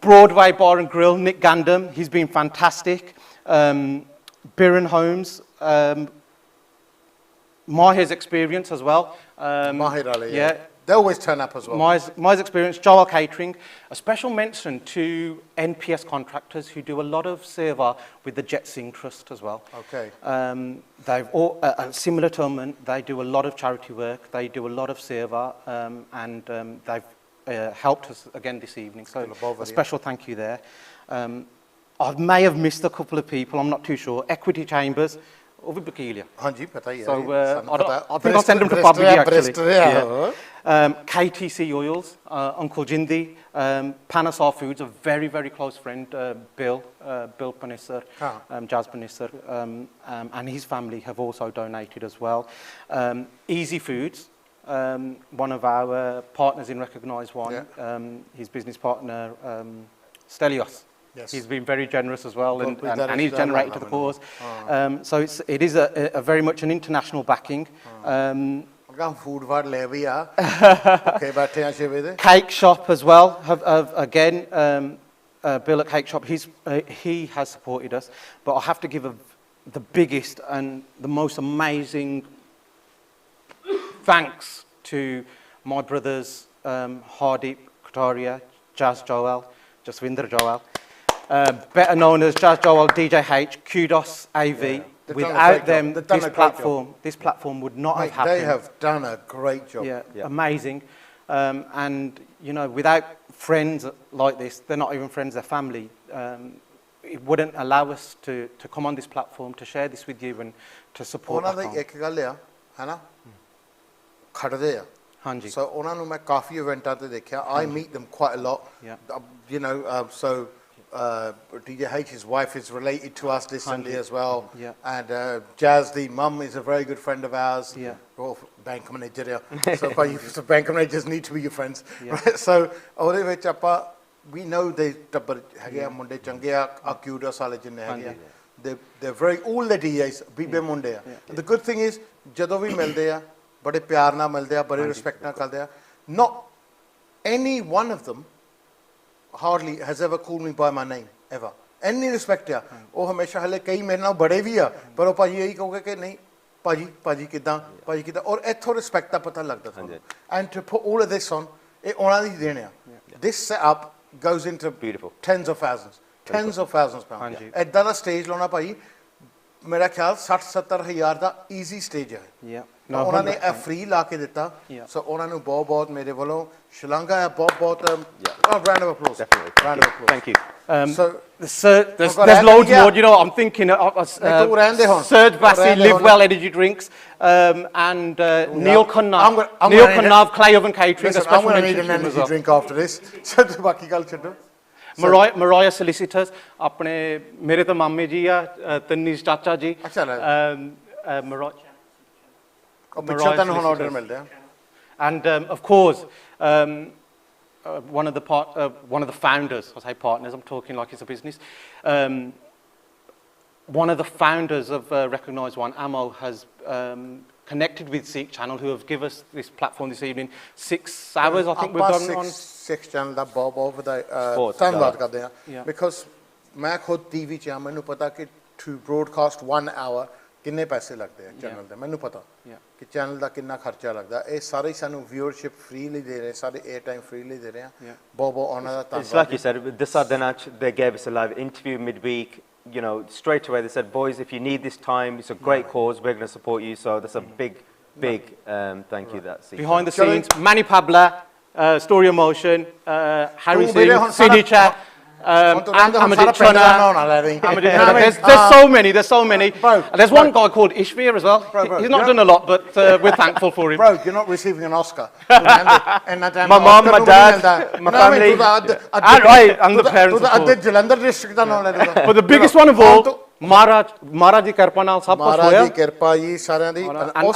Broadway Bar and Grill Nick Gandham he's been fantastic Biren Homes Mahir's experience as well Mahir Ali yeah they always turn up as well Mahir's experience Joel Catering a special mention to NPS contractors who do a lot of seva with the Jet Singh Trust as well okay they've all similar to Aman they do a lot of charity work they do a lot of seva and they've helped us again this evening so a special thank you there I may have missed a couple of people I'm not too sure Equity Chambers ਉਹ ਵੀ ਵਕੀਲ ਆ ਹਾਂਜੀ ਪਤਾ ਹੀ ਹੈ so I think I'll send them to Bobby actually KTC Oils Uncle Jindi Panasar Foods a very close friend Bill Panissar Jazz Panissar and his family have also donated as well Easy Foods one of our partners in Recognise One his business partner Stelios Yes. He's been very generous as well and he's generated to the cause. So it is a very much an international backing. Cake Shop as well, again, Bill at Cake Shop, he has supported us. But I have to give the biggest and the most amazing thanks to my brothers, Hardeep, Kataria, Jazz Joel, Jaswinder Joel. Better known as Jazz Joel, DJ H, Kudos AV, Without them, this platform would not have happened. They have done a great job. Yeah. Amazing. And, you know, without friends like this, they're not even friends, they're family. It wouldn't allow us to come on this platform, to share this with you and to support ਉਹਨਾਂ ਦੀ ਇੱਕ ਗੱਲ ਆ ਹੈਨਾ ਖੜਦੇ ਆ ਹਾਂਜੀ so ਉਹਨਾਂ ਨੂੰ ਮੈਂ ਕਾਫੀ ਇਵੈਂਟਾਂ ਤੇ ਦੇਖਿਆ I meet them quite a lot you know so DJH's wife is related to us recently as well and Jazz the mum is a very good friend of ours bank manager so bank managers need to be your friends right? So ਉਹਦੇ ਵਿੱਚ ਆਪਾਂ we know they ਟੱਬਰ ਹੈਗੇ ਆ ਮੁੰਡੇ ਚੰਗੇ ਆ ਕਿਊਡਸ ਵਾਲੇ ਜਿੰਨੇ ਹੈਗੇ ਆ they're very all the DJs ਬੀਬੇ ਮੁੰਡੇ ਆ the good thing is ਜਦੋਂ ਵੀ ਮਿਲਦੇ ਆ ਬੜੇ ਪਿਆਰ ਨਾਲ ਮਿਲਦੇ ਆ ਬੜੇ ਰਿਸਪੈਕਟ ਨਾਲ ਕਰਦੇ ਆ not any one of them hardly has ever called me by my name ever any respect ਆ ਉਹ ਹਮੇਸ਼ਾ ਹਲੇ ਕਈ ਮੇਰੇ ਨਾਲ ਬੜੇ ਵੀ ਆ ਪਰ ਉਹ ਭਾਜੀ ਇਹੀ ਕਹੋਗੇ ਕਿ ਨਹੀਂ ਭਾਜੀ ਕਿਦਾਂ ਔਰ ਇੱਥੋਂ ਰਿਸਪੈਕਟ ਦਾ ਪਤਾ ਲੱਗਦਾ ਤੁਹਾਨੂੰ and to put all of this on ਇਹ ਉਹਨਾਂ ਦੀ ਦੇਣ ਆ this setup goes into tens of thousands pounds ਏਦਾਂ ਦਾ ਸਟੇਜ ਲਾਉਣਾ ਭਾਜੀ ਮੇਰਾ ਖਿਆਲ 60-70 ਹਜ਼ਾਰ ਦਾ ਈਜ਼ੀ ਸਟੇਜ ਹੈ ਉਹਨਾਂ ਨੇ ਇਹ ਫ੍ਰੀ ਲਾ ਕੇ ਦਿੱਤਾ ਸੋ ਉਹਨਾਂ ਨੂੰ ਬਹੁਤ ਮੇਰੇ ਵੱਲੋਂ ਸ਼ਲਾਘਾ ਹੈ ਬਹੁਤ round of applause thank you there's loads more you know I'm thinking Serge Bassi Live Well Energy Drinks and Neil Connav Clay Oven Catering a special I'm going to need an energy drink after this so ਬਾਕੀ ਗੱਲ ਛੱਡੋ Mariah Solicitors ਆਪਣੇ ਮੇਰੇ ਤਾਂ ਮਾਮੇ ਜੀ ਆ ਤਨੀਸ਼ ਚਾਚਾ ਜੀ ਪਿੱਛੋਂ ਤੁਹਾਨੂੰ ਹੁਣ ਆਰਡਰ ਮਿਲਦੇ ਆ and of course one of the founders I say partners I'm talking like it's a business one of the founders of Recognise One Ammo has connected with Sikh Channel who have given us this platform this evening 6 hours I think we've done on Sikh Channel ਦਾ ਬਹੁਤ ਵਧਾਈ ਧੰਨਵਾਦ ਕਰਦੇ ਆ because ਮੈਂ ਖੁਦ TV 'ਚ ਆ ਮੈਨੂੰ ਪਤਾ ਕਿ to broadcast 1 hour ਕਿੰਨੇ ਪੈਸੇ ਲੱਗਦੇ ਆ ਚੈਨਲ ਦੇ ਮੈਨੂੰ ਪਤਾ ਕਿ ਚੈਨਲ ਦਾ ਕਿੰਨਾ ਖਰਚਾ ਲੱਗਦਾ ਇਹ ਸਾਰੇ ਸਾਨੂੰ ਵਿਊਅਰਸ਼ਿਪ ਫ੍ਰੀ ਲਈ ਦੇ ਰਹੇ ਸਾਰੇ 에ਅਰ ਟਾਈਮ ਫ੍ਰੀ ਲਈ ਦੇ ਰਹੇ ਆ ਬਹੁਤ ਉਹਨਾਂ ਦਾ ਧੰਨਵਾਦ It's like you said this Saturday they gave us a live interview midweek you know straight away they said boys if you need this time it's a great cause we're going to support you so that's a big thank you that behind the scenes Manny Pabla Story of Motion Harry Singh Signature Amadit Chana there's so many there's one guy called Ishvir as well he's not done a lot but we're thankful for him bro you're not receiving an Oscar my mom my dad my family and the parents but the biggest one of all Maharaj di kirpa naal sab kuch hoya Maharaj di kirpa ji ਸਾਰਿਆਂ ਦੀ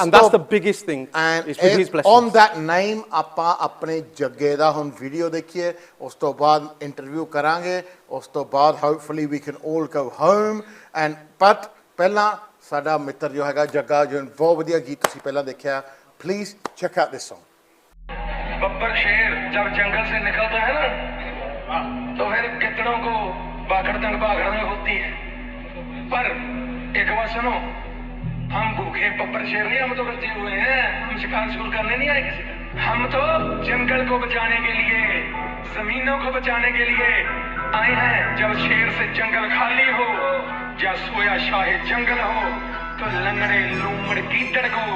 and that's the biggest thing is with his blessings on that name ਆਪਾਂ ਆਪਣੇ ਜੱਗੇ ਦਾ ਹੁਣ video ਦੇਖੀਏ ਉਸ ਤੋਂ ਬਾਅਦ interview ਕਰਾਂਗੇ ਉਸ ਤੋਂ ਬਾਅਦ hopefully we can all go home and but ਪਹਿਲਾਂ ਸਾਡਾ ਮਿੱਤਰ ਜੋ ਹੈਗਾ ਜੱਗਾ ਜੋ ਬਹੁਤ ਵਧੀਆ ਗੀਤ ਤੁਸੀਂ ਪਹਿਲਾਂ ਦੇਖਿਆ please check out this song Babbar शेर जब जंगल से निकलता है ना तो फिर कितनों को बागड़तंग भागड़ होती है पर एक बात सुनो हम भूखे बब्बर शेर नहीं हम तो रचे हुए हैं हम शिकार करने नहीं आए किसी हम तो जंगल को बचाने के लिए जमीनों को बचाने के लिए आए हैं जब शेर से जंगल खाली हो या सोया शाहे जंगल हो तो लंगड़े लूमड़ कीचड़ को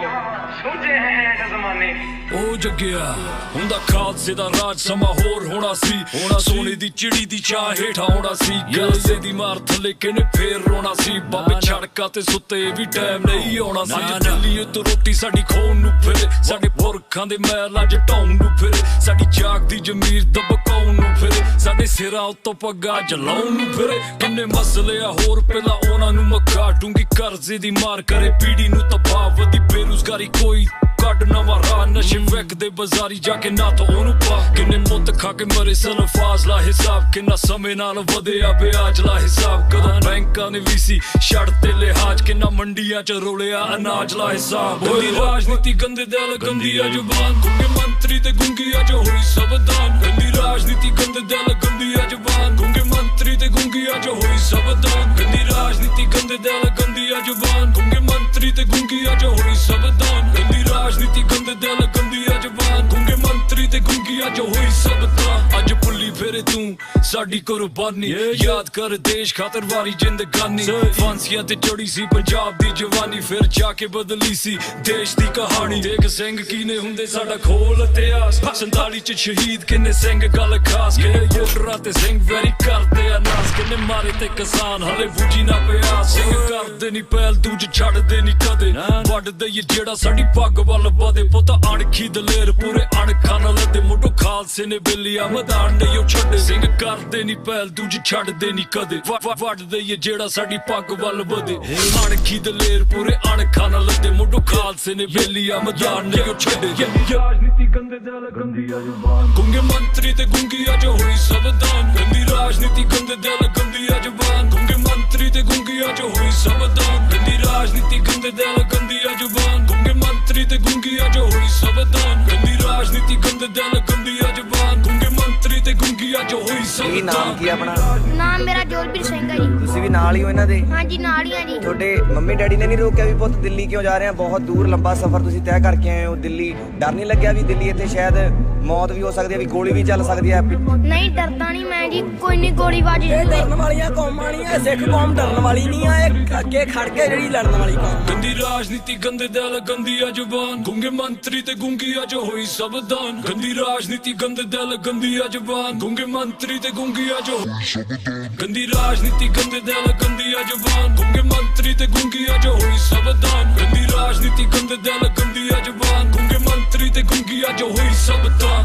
सोचे हैं जमाने ਉਹ ਜੱਗਿਆ ਹੁੰਦਾ ਖਾਲਸੇ ਦਾ ਰਾਜ ਸਮਾਂ ਹੋਰ ਹੋਣਾ ਸੀ ਸੋਨੇ ਦੀ ਚਿੜੀ ਦੀ ਚਾਹ ਹੇਠ ਆਉਣਾ ਸੀ ਗਲਸੇ ਦੀ ਮਾਰ ਥੱਲੇ ਕਿਨੇ ਫੇਰ ਰੋਣਾ ਸੀ ਬਾਬੇ ਛੜਕਾਂ ਤੇ ਸੁੱਤੇ ਵੀ ਟਾਈਮ ਨਹੀਂ ਆਉਣਾ ਸੀ ਦਿੱਲੀ ਤੋਂ ਰੋਟੀ ਸਾਡੀ ਖੋਣ ਨੂੰ ਫਿਰੇ ਸਾਡੇ ਪੁਰਖਾਂ ਦੇ ਮਹਿਲਾਂ 'ਚ ਢਾਉਣ ਨੂੰ ਫਿਰੇ ਸਾਡੀ ਜਾਗਦੀ ਜ਼ਮੀਰ ਦਬਕਾਉਣ ਨੂੰ ਫਿਰੇ ਸਾਡੇ ਸਿਰਾਂ ਉੱਤੋਂ ਪੱਗਾਂ ਜਲਾਉਣ ਨੂੰ ਫਿਰੇ ਕਿੰਨੇ ਮਸਲੇ ਆ ਹੋਰ ਪਹਿਲਾਂ ਉਹਨਾਂ ਨੂੰ ਮੈਂ ਕਾਟੂੰਗੀ ਕਰਜ਼ੇ ਦੀ ਮਾਰ ਕਰੇ ਪੀੜੀ ਨੂੰ ਤਬਾਹ ਵਧੀ ਬੇਰੁਜ਼ਗਾਰੀ ਕੋਈ ਕੱਢ ਨਵਾਂ ਰਾਹ ਨਸ਼ੇ ਵਿਕਦੇ ਬਾਜ਼ਾਰੀ ਜਾ ਕੇ ਨਾ ਤਾਂ ਉਹਨੂੰ ਪਾ ਕਿੰਨੇ ਮੁੱਤ ਖਾ ਕੇ ਮਰੇ ਸਨ ਫਾਜ਼ਲਾ ਹਿਸਾਬ ਕਿੰਨਾ ਸਮੇਂ ਨਾਲ ਵਧਿਆ ਵਿਆਜਲਾ ਹਿਸਾਬ ਕਦੋਂ ਬੈਂਕਾਂ ਨੇ ਵੀ ਸੀ ਛੱਡ ਤੇ ਲਿਹਾਜ਼ ਕਿੰਨਾ ਮੰਡੀਆਂ 'ਚ ਰੋਲਿਆ ਅਨਾਜ ਲਾ ਹਿਸਾਬ ਹੋਈ ਰਾਜਨੀਤੀ ਗੰਦੇ ਦਿਲ ਗੰਦੀ ਆ ਜ਼ੁਬਾਨ ਗੁੰਗੇ ਮੰਤਰੀ ਤੇ ਗੁੰਗੀ ਅੱਜ ਹੋਈ ਸਬਦਾਨ ਗੰਦੀ ਰਾਜਨੀਤੀ ਗੰਦੇ ਦਿਲ ਗੰਦੀ ਆ ਜ਼ੁਬਾਨ ਗੁੰਗੇ ਮੰਤਰੀ ਤੇ ਗੁੰਗੀ ਅੱਜ ਹੋਈ ਸਬਦਾਨ ਗੰਦੀ ਰਾਜਨੀਤੀ ਗੰਦੇ ਦਿਲ ਗੰਦੀ ਆ ਜ਼ੁਬਾਨ ਗੁੰਗੇ ਮੰਤਰੀ ਤੇ ਗੁੰਗੀ ਅੱਜ ਹੋਈ ਸਬਦਾਨ ਗੰਦੀ ਰਾਜਨੀਤੀ ਗੰਦੇ ਦਿਲ ਗੰਦੀ ਆ ਜ਼ੁਬਾਨ ਗੁੰਗੇ ਮੰਤਰੀ ਤੇ ਗੁੰਗੀ ਅੱਜ ਹੋਈ ਸਭ ਤਾਂ ਅੱਜ ਭੁੱਲੀ ਫੇਰੇ ਤੂੰ ਸਾਡੀ ਕੁਰਬਾਨੀ ਯਾਦ ਕਰ ਦੇਸ਼ ਖਾਤਰ ਵਾਰੀ ਜ਼ਿੰਦਗਾਨੀ ਫਾਂਸੀਆਂ ਤੇ ਚੜੀ ਸੀ ਪੰਜਾਬ ਦੀ ਜਵਾਨੀ ਫਿਰ ਜਾ ਕੇ ਬਦਲੀ ਸੀ ਦੇਸ਼ ਦੀ ਕਹਾਣੀ ਦੇਖ ਸਿੰਘ ਕੀਨੇ ਹੁੰਦੇ ਸਾਡਾ ਖੋਲ ਇਤਿਹਾਸ 47 ਚ ਸ਼ਹੀਦ ਕਿੰਨੇ ਸਿੰਘ ਗੱਲ ਖਾਸ ਕਿੰਨੇ ਬੋਰਡਰਾਂ ਤੇ ਸਿੰਘ ਵੈਰੀ ਕਰਦੇ ਆ ਨਾਸ ਕਿੰਨੇ ਮਾਰੇ ਤੇ ਕਿਸਾਨ ਹਲੇ ਬੂਝੀ ਨਾ ਪਿਆ ਸਿੰਘ ਕਰਦੇ ਨੀ ਪਹਿਲ ਦੂਜ ਛੱਡਦੇ ਨੀ ਕਦੇ ਵੱਢਦੇ ਜਿਹੜਾ ਸਾਡੀ ਪੱਗ ਵੱਲ ਵਧੇ ਪੁੱਤ ਅਣਖੀ ਦਲੇਰ ਪੂਰੇ ਅਣਖਾਂ ਨਾਲ ਲੱਦੇ ਮੁੱਢੋਂ ਖਾਲਸੇ ਨੇ ਬੇਲੀਆ ਮੈਦਾਨ ਨਹੀਂ ਉਹ ਛੱਡੇ ਸਿੰਘ ਕਰਦੇ ਨੀ ਪਹਿਲ ਦੂਜ ਛੱਡਦੇ ਨੀ ਕਦੇ ਵੱਢਦੇ ਜਿਹੜਾ ਸਾਡੀ ਪੱਗ ਵੱਲ ਵਧੇ ਅਣਖੀ ਦਲੇਰ ਪੂਰੇ ਅਣਖਾਂ ਨਾਲ ਲੱਦੇ ਮੁੱਢੋਂ ਖਾਲਸੇ ਨੇ ਬੇਲੀਆ ਮੈਦਾਨ ਨਹੀਂ ਉਹ ਛੱਡੇ ਰਾਜਨੀਤੀ ਗੰਦੇ ਦਿਲ ਗੰਦੀ ਆ ਜ਼ੁਬਾਨ ਗੁੰਗੇ ਮੰਤਰੀ ਤੇ ਗੁੰਗੀ ਅੱਜ ਹੋਈ ਸਬਦਾਨ ਗੰਦੀ ਰਾਜਨੀਤੀ ਗੰਦੇ ਦਿਲ ਗੰਦੀ ਆ ਜ਼ੁਬਾਨ ਗੁੰਗੇ ਮੰਤਰੀ ਤੇ ਗੁੰਗੀ ਅੱਜ ਹੋਈ ਸਬਦਾਨ ਗੰਦੀ ਰਾਜਨੀਤੀ ਗੰਦੇ ਦਿਲ ਗੰਦੀ ਆ ਜ਼ੁਬਾਨ ਗੁੰਗੇ ਮੰਤਰੀ ਤੇ ਗੁੰਗੀ ਅੱਜ ਹੋਈ ਸਬਦਾਨ ਗੰਦੀ ਰਾਜਨੀਤੀ ਗੰਦੇ ਦਿਲ ਗੰਦੀ ਆ ਜ਼ੁਬਾਨ ਗੁੰਗੇ ਮੰਤਰੀ ਤੇ ਗੁੰਗੀ ਅੱਜ ਹੋਈ ਸਬਦਾਨ ਨਾਮ ਕੀ ਆਪਣਾ ਨਾਮ ਮੇਰਾ ਜੋਲਬੀਰ ਸਿੰਘ ਹੈ ਜੀ ਤੁਸੀਂ ਵੀ ਨਾਲ ਹੀ ਹੋ ਇਹਨਾਂ ਦੇ ਹਾਂਜੀ ਨਾਲ ਹੀ ਆ ਜੀ ਤੁਹਾਡੇ ਮੰਮੀ ਡੈਡੀ ਨੇ ਨਹੀਂ ਰੋਕਿਆ ਵੀ ਪੁੱਤ ਦਿੱਲੀ ਕਿਉਂ ਜਾ ਰਹੇ ਆ ਬਹੁਤ ਦੂਰ ਲੰਬਾ ਸਫ਼ਰ ਤੁਸੀਂ ਤੈਅ ਕਰਕੇ ਆਏ ਹੋ ਦਿੱਲੀ ਡਰ ਨਹੀਂ ਲੱਗਿਆ ਵੀ ਦਿੱਲੀ ਇੱਥੇ ਸ਼ਾਇਦ ਮੌਤ ਵੀ ਹੋ ਸਕਦੀ ਹੈ ਵੀ ਗੋਲੀ ਵੀ ਚੱਲ ਸਕਦੀ ਹੈ ਨਹੀਂ ਡਰਦਾ ਨਹੀਂ ਮੈਂ ਜੀ ਕੋਈ ਨਹੀਂ ਗੋਲੀਬਾਜ਼ੀ ਇਹ ਡਰਨ ਵਾਲੀਆਂ ਕੌਮਾਂ ਨਹੀਂ ਐ ਸਿੱਖ ਕੌਮ ਡਰਨ ਵਾਲੀ ਨਹੀਂ ਆ ਇਹ ਅੱਗੇ ਖੜ ਕੇ ਜਿਹੜੀ ਲੜਨ ਵਾਲੀ ਕੌਮ ਗੰਦੀ ਰਾਜਨੀਤੀ ਗੰਦੇ ਦਿਲ ਗੰਦੀ ਆ ਜ਼ੁਬਾਨ ਗੁੰਗੇ ਮੰਤਰੀ ਤੇ ਗੁੰਗੀ ਅੱਜ ਹੋਈ ਸਬਦਾਨ ਗੰਦੀ ਰਾਜਨੀਤੀ ਗੰਦੇ ਦਿਲ ਗੰਦੀ ਆ ਜ਼ੁਬਾਨ ਗੁੰਗੇ ਮੰਤਰੀ ਤੇ ਗੁੰਗੀ ਅੱਜ ਹੋਈ ਸਬਦਾਨ ਗੰਦੀ ਰਾਜਨੀਤੀ ਗੰਦੇ ਦਿਲ ਗੰਦੀ ਆ ਜ਼ੁਬਾਨ ਗੁੰਗੇ ਮੰਤਰੀ ਤੇ ਗੁੰਗੀ ਅੱਜ ਹੋਈ ਸਬਦਾਨ ਗੰਦੀ ਰਾਜਨੀਤੀ ਗੰਦੇ ਦਿਲ ਗੰਦੀ ਆ ਜ਼ੁਬਾਨ ਗੁੰਗੇ ਮੰਤਰੀ ਤੇ ਗੁੰਗੀ ਅੱਜ ਹੋਈ ਸਬਦਾਨ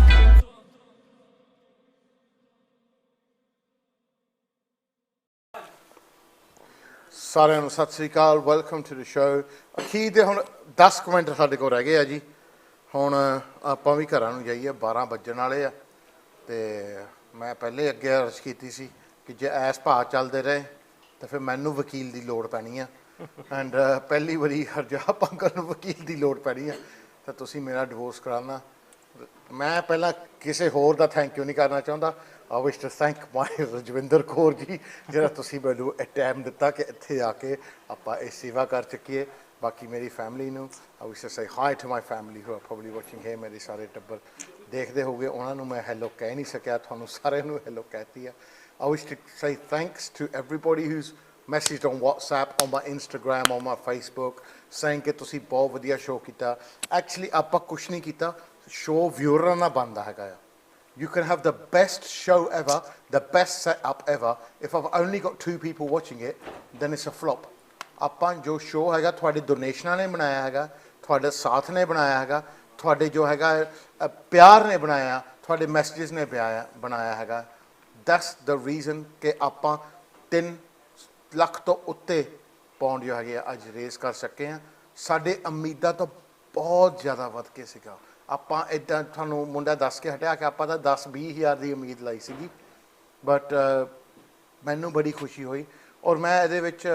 ਸਾਰਿਆਂ ਨੂੰ ਸਤਿ ਸ੍ਰੀ ਅਕਾਲ ਵੈਲਕਮ ਟੂ ਦ ਸ਼ੋ ਅਖੀਰ ਦੇ ਹੁਣ 10 ਮਿੰਟ ਸਾਡੇ ਕੋਲ ਰਹਿ ਗਏ ਆ ਜੀ ਹੁਣ ਆਪਾਂ ਵੀ ਘਰਾਂ ਨੂੰ ਜਾਈਏ 12 ਵੱਜਣ ਵਾਲੇ ਆ ਤੇ ਮੈਂ ਪਹਿਲੇ ਅੱਗੇ ਅਰਜ਼ ਕੀਤੀ ਸੀ ਕਿ ਜੇ ਐਸ ਭਾਅ ਚੱਲਦੇ ਰਹੇ ਤਾਂ ਫਿਰ ਮੈਨੂੰ ਵਕੀਲ ਦੀ ਲੋੜ ਪੈਣੀ ਆ ਐਂਡ ਪਹਿਲੀ ਵਾਰੀ ਹਰਜਾਪ ਪੰਕਲ ਨੂੰ ਵਕੀਲ ਦੀ ਲੋੜ ਪੈਣੀ ਆ ਤਾਂ ਤੁਸੀਂ ਮੇਰਾ ਡਿਵੋਰਸ ਕਰਾਉਣਾ ਮੈਂ ਪਹਿਲਾਂ ਕਿਸੇ ਹੋਰ ਦਾ ਥੈਂਕ ਯੂ ਨਹੀਂ ਕਰਨਾ ਚਾਹੁੰਦਾ ਆਈ ਵਿਸ਼ ਟੂ ਥੈਂਕ ਮਾਈ ਰਜਵਿੰਦਰ ਕੌਰ ਜੀ ਜਿਹੜਾ ਤੁਸੀਂ ਮੈਨੂੰ ਇਹ ਟਾਈਮ ਦਿੱਤਾ ਕਿ ਇੱਥੇ ਆ ਕੇ ਆਪਾਂ ਇਹ ਸੇਵਾ ਕਰ ਚੁੱਕੀਏ ਬਾਕੀ ਮੇਰੀ ਫੈਮਿਲੀ ਨੂੰ I wish to say hi to my family who are probably watching here ਮੇਰੇ ਸਾਰੇ ਟੱਬਰ ਦੇਖਦੇ ਹੋਗੇ ਉਹਨਾਂ ਨੂੰ ਮੈਂ ਹੈਲੋ ਕਹਿ ਨਹੀਂ ਸਕਿਆ ਤੁਹਾਨੂੰ ਸਾਰਿਆਂ ਨੂੰ ਹੈਲੋ ਕਹਿਤੀ ਆ I wish to say thanks to everybody who's messaged on WhatsApp, on my Instagram, on my Facebook, saying ਕਿ ਤੁਸੀਂ ਬਹੁਤ ਵਧੀਆ ਸ਼ੋਅ ਕੀਤਾ ਐਕਚੁਅਲੀ ਆਪਾਂ ਕੁਛ ਨਹੀਂ ਕੀਤਾ ਸ਼ੋਅ ਵਿਊਅਰਾਂ ਨਾਲ ਬਣਦਾ ਹੈਗਾ ਆ You can have the best show ever, the best setup ever. If I've only got 2 people watching it, then it's a flop. ਆਪਾਂ ਜੋ ਸ਼ੋਅ ਹੈਗਾ ਤੁਹਾਡੇ ਡੋਨੇਸ਼ਨਾਂ ਨੇ ਬਣਾਇਆ ਹੈਗਾ ਤੁਹਾਡੇ ਸਾਥ ਨੇ ਬਣਾਇਆ ਹੈਗਾ ਤੁਹਾਡੇ ਜੋ ਹੈਗਾ ਪਿਆਰ ਨੇ ਬਣਾਇਆ ਤੁਹਾਡੇ ਮੈਸੇजेस ਨੇ ਬਣਾਇਆ ਹੈਗਾ that's the reason ਕਿ ਆਪਾਂ 3 ਲੱਖ ਤੋਂ ਉੱਤੇ ਪਾਉਂਡ ਜੋ ਹੈਗੇ ਅੱਜ ਰੇਜ਼ ਕਰ ਸਕੇ ਹਾਂ ਸਾਡੇ ਉਮੀਦਾਂ ਤੋਂ ਬਹੁਤ ਜ਼ਿਆਦਾ ਵੱਧ ਕੇ ਸੀਗਾ ਆਪਾਂ ਇੱਦਾਂ ਤੁਹਾਨੂੰ ਮੁੰਡਾ ਦੱਸ ਕੇ ਹਟਿਆ ਕਿ ਆਪਾਂ ਤਾਂ 10-20 ਹਜ਼ਾਰ ਦੀ ਉਮੀਦ ਲਾਈ ਸੀਗੀ ਬਟ ਮੈਨੂੰ ਬੜੀ ਖੁਸ਼ੀ ਹੋਈ ਔਰ ਮੈਂ ਇਹਦੇ ਵਿੱਚ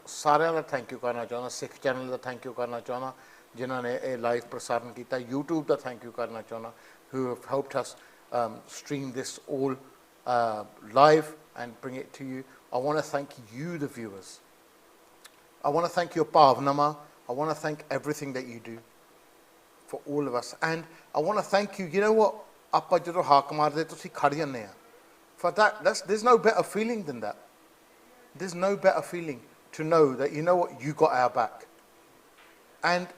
ਸਾਰਿਆਂ ਦਾ ਥੈਂਕ ਯੂ ਕਰਨਾ ਚਾਹੁੰਦਾ ਸਿੱਖ ਚੈਨਲ ਦਾ ਥੈਂਕ ਯੂ ਕਰਨਾ ਚਾਹੁੰਦਾ ਜਿਨ੍ਹਾਂ ਨੇ ਇਹ ਲਾਈਵ ਪ੍ਰਸਾਰਨ ਕੀਤਾ YouTube ਦਾ ਥੈਂਕ ਯੂ ਕਰਨਾ ਚਾਹੁੰਦਾ who have helped us stream this all live and bring it to you. I want to thank you, the viewers. I want to thank your Pavnama. I want to thank everything that you do for all of us. And I want to thank you. You know what? Appa jadon haak maarde tusi khad janne a. For that, there's no better feeling than that. There's no better feeling to know that you know what you got our back. And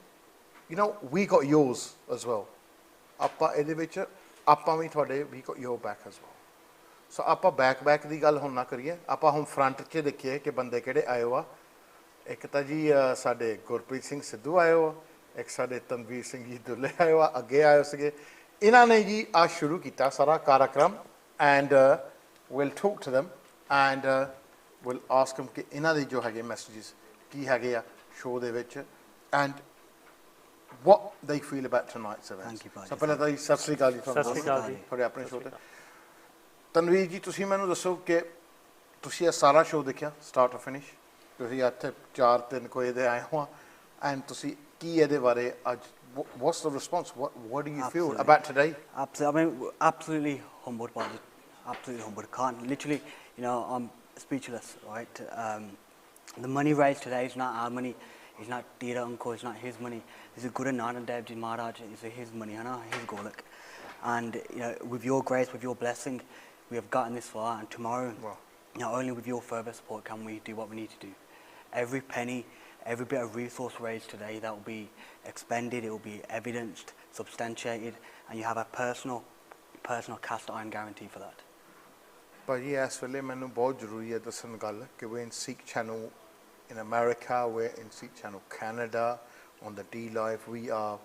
you know we got yours as well. Appa ਇਹਦੇ ਵਿੱਚ ਆਪਾਂ ਵੀ ਤੁਹਾਡੇ we got your back as well. ਸੋ ਆਪਾਂ back ਦੀ ਗੱਲ ਹੁਣ ਨਾ ਕਰੀਏ ਆਪਾਂ ਹੁਣ ਫਰੰਟ 'ਚ ਦੇਖੀਏ ਕਿ ਬੰਦੇ ਕਿਹੜੇ ਆਏ ਹੋ ਆ ਇੱਕ ਤਾਂ ਜੀ ਸਾਡੇ ਗੁਰਪ੍ਰੀਤ ਸਿੰਘ ਸਿੱਧੂ ਆਏ ਹੋ ਇੱਕ ਸਾਡੇ ਤਨਵੀਰ ਸਿੰਘ ਜੀ ਦੁੱਲੇ ਆਏ ਹੋ ਅੱਗੇ ਆਏ ਸੀਗੇ ਇਹਨਾਂ ਨੇ ਜੀ ਆ ਸ਼ੁਰੂ ਕੀਤਾ ਸਾਰਾ ਕਾਰਜਕ੍ਰਮ and will talk to them and will ask them ਕਿ ਇਹਨਾਂ ਦੇ ਜੋ ਹੈਗੇ ਮੈਸੇजेस ਕੀ ਹੈਗੇ ਆ ਸ਼ੋਅ ਦੇ ਵਿੱਚ and what they feel about tonight's event. Thank you. ਸੋ ਪਹਿਲਾਂ ਤਾਂ ਜੀ ਸਤਿ ਸ਼੍ਰੀ ਅਕਾਲ ਜੀ ਤੁਹਾਨੂੰ ਤੁਹਾਡੇ ਆਪਣੇ ਸ਼ੋਅ ਤੇ ਤਨਵੀਰ ਜੀ ਤੁਸੀਂ ਮੈਨੂੰ ਦੱਸੋ ਕਿ ਤੁਸੀਂ ਇਹ ਸਾਰਾ ਸ਼ੋਅ ਦੇਖਿਆ ਸਟਾਰਟ ਟੂ ਫਿਨਿਸ਼ ਤੁਸੀਂ ਇੱਥੇ 4-3 ਕੋਈ ਦੇ ਆਏ ਹੋ ਐਂਡ ਤੁਸੀਂ ਕੀ ਇਹਦੇ ਬਾਰੇ ਅੱਜ what's the response what do you feel about today? Absolutely. I mean, absolutely humbled by it. Absolutely humbled. Can't literally, you know, I'm speechless, right? The money raised today is not our money. It's not Dira Uncle. It's not his money. This is Guru Nanak Dev Ji Maharaj. It's his money, his golak. And with your grace, with your blessing, we have gotten this far. And tomorrow, not only with your further support, can we do what we need to do. Every penny, every bit of resource raised today, that will be expended, it will be evidenced, substantiated, and you have a personal cast iron guarantee for that. ਭਾਜੀ ਇਸ ਵੇਲੇ ਮੈਨੂੰ ਬਹੁਤ ਜ਼ਰੂਰੀ ਹੈ ਦੱਸਣ ਗੱਲ ਕਿ we're in Sikh channel in America, we're in Sikh channel Canada, on the D Live, we are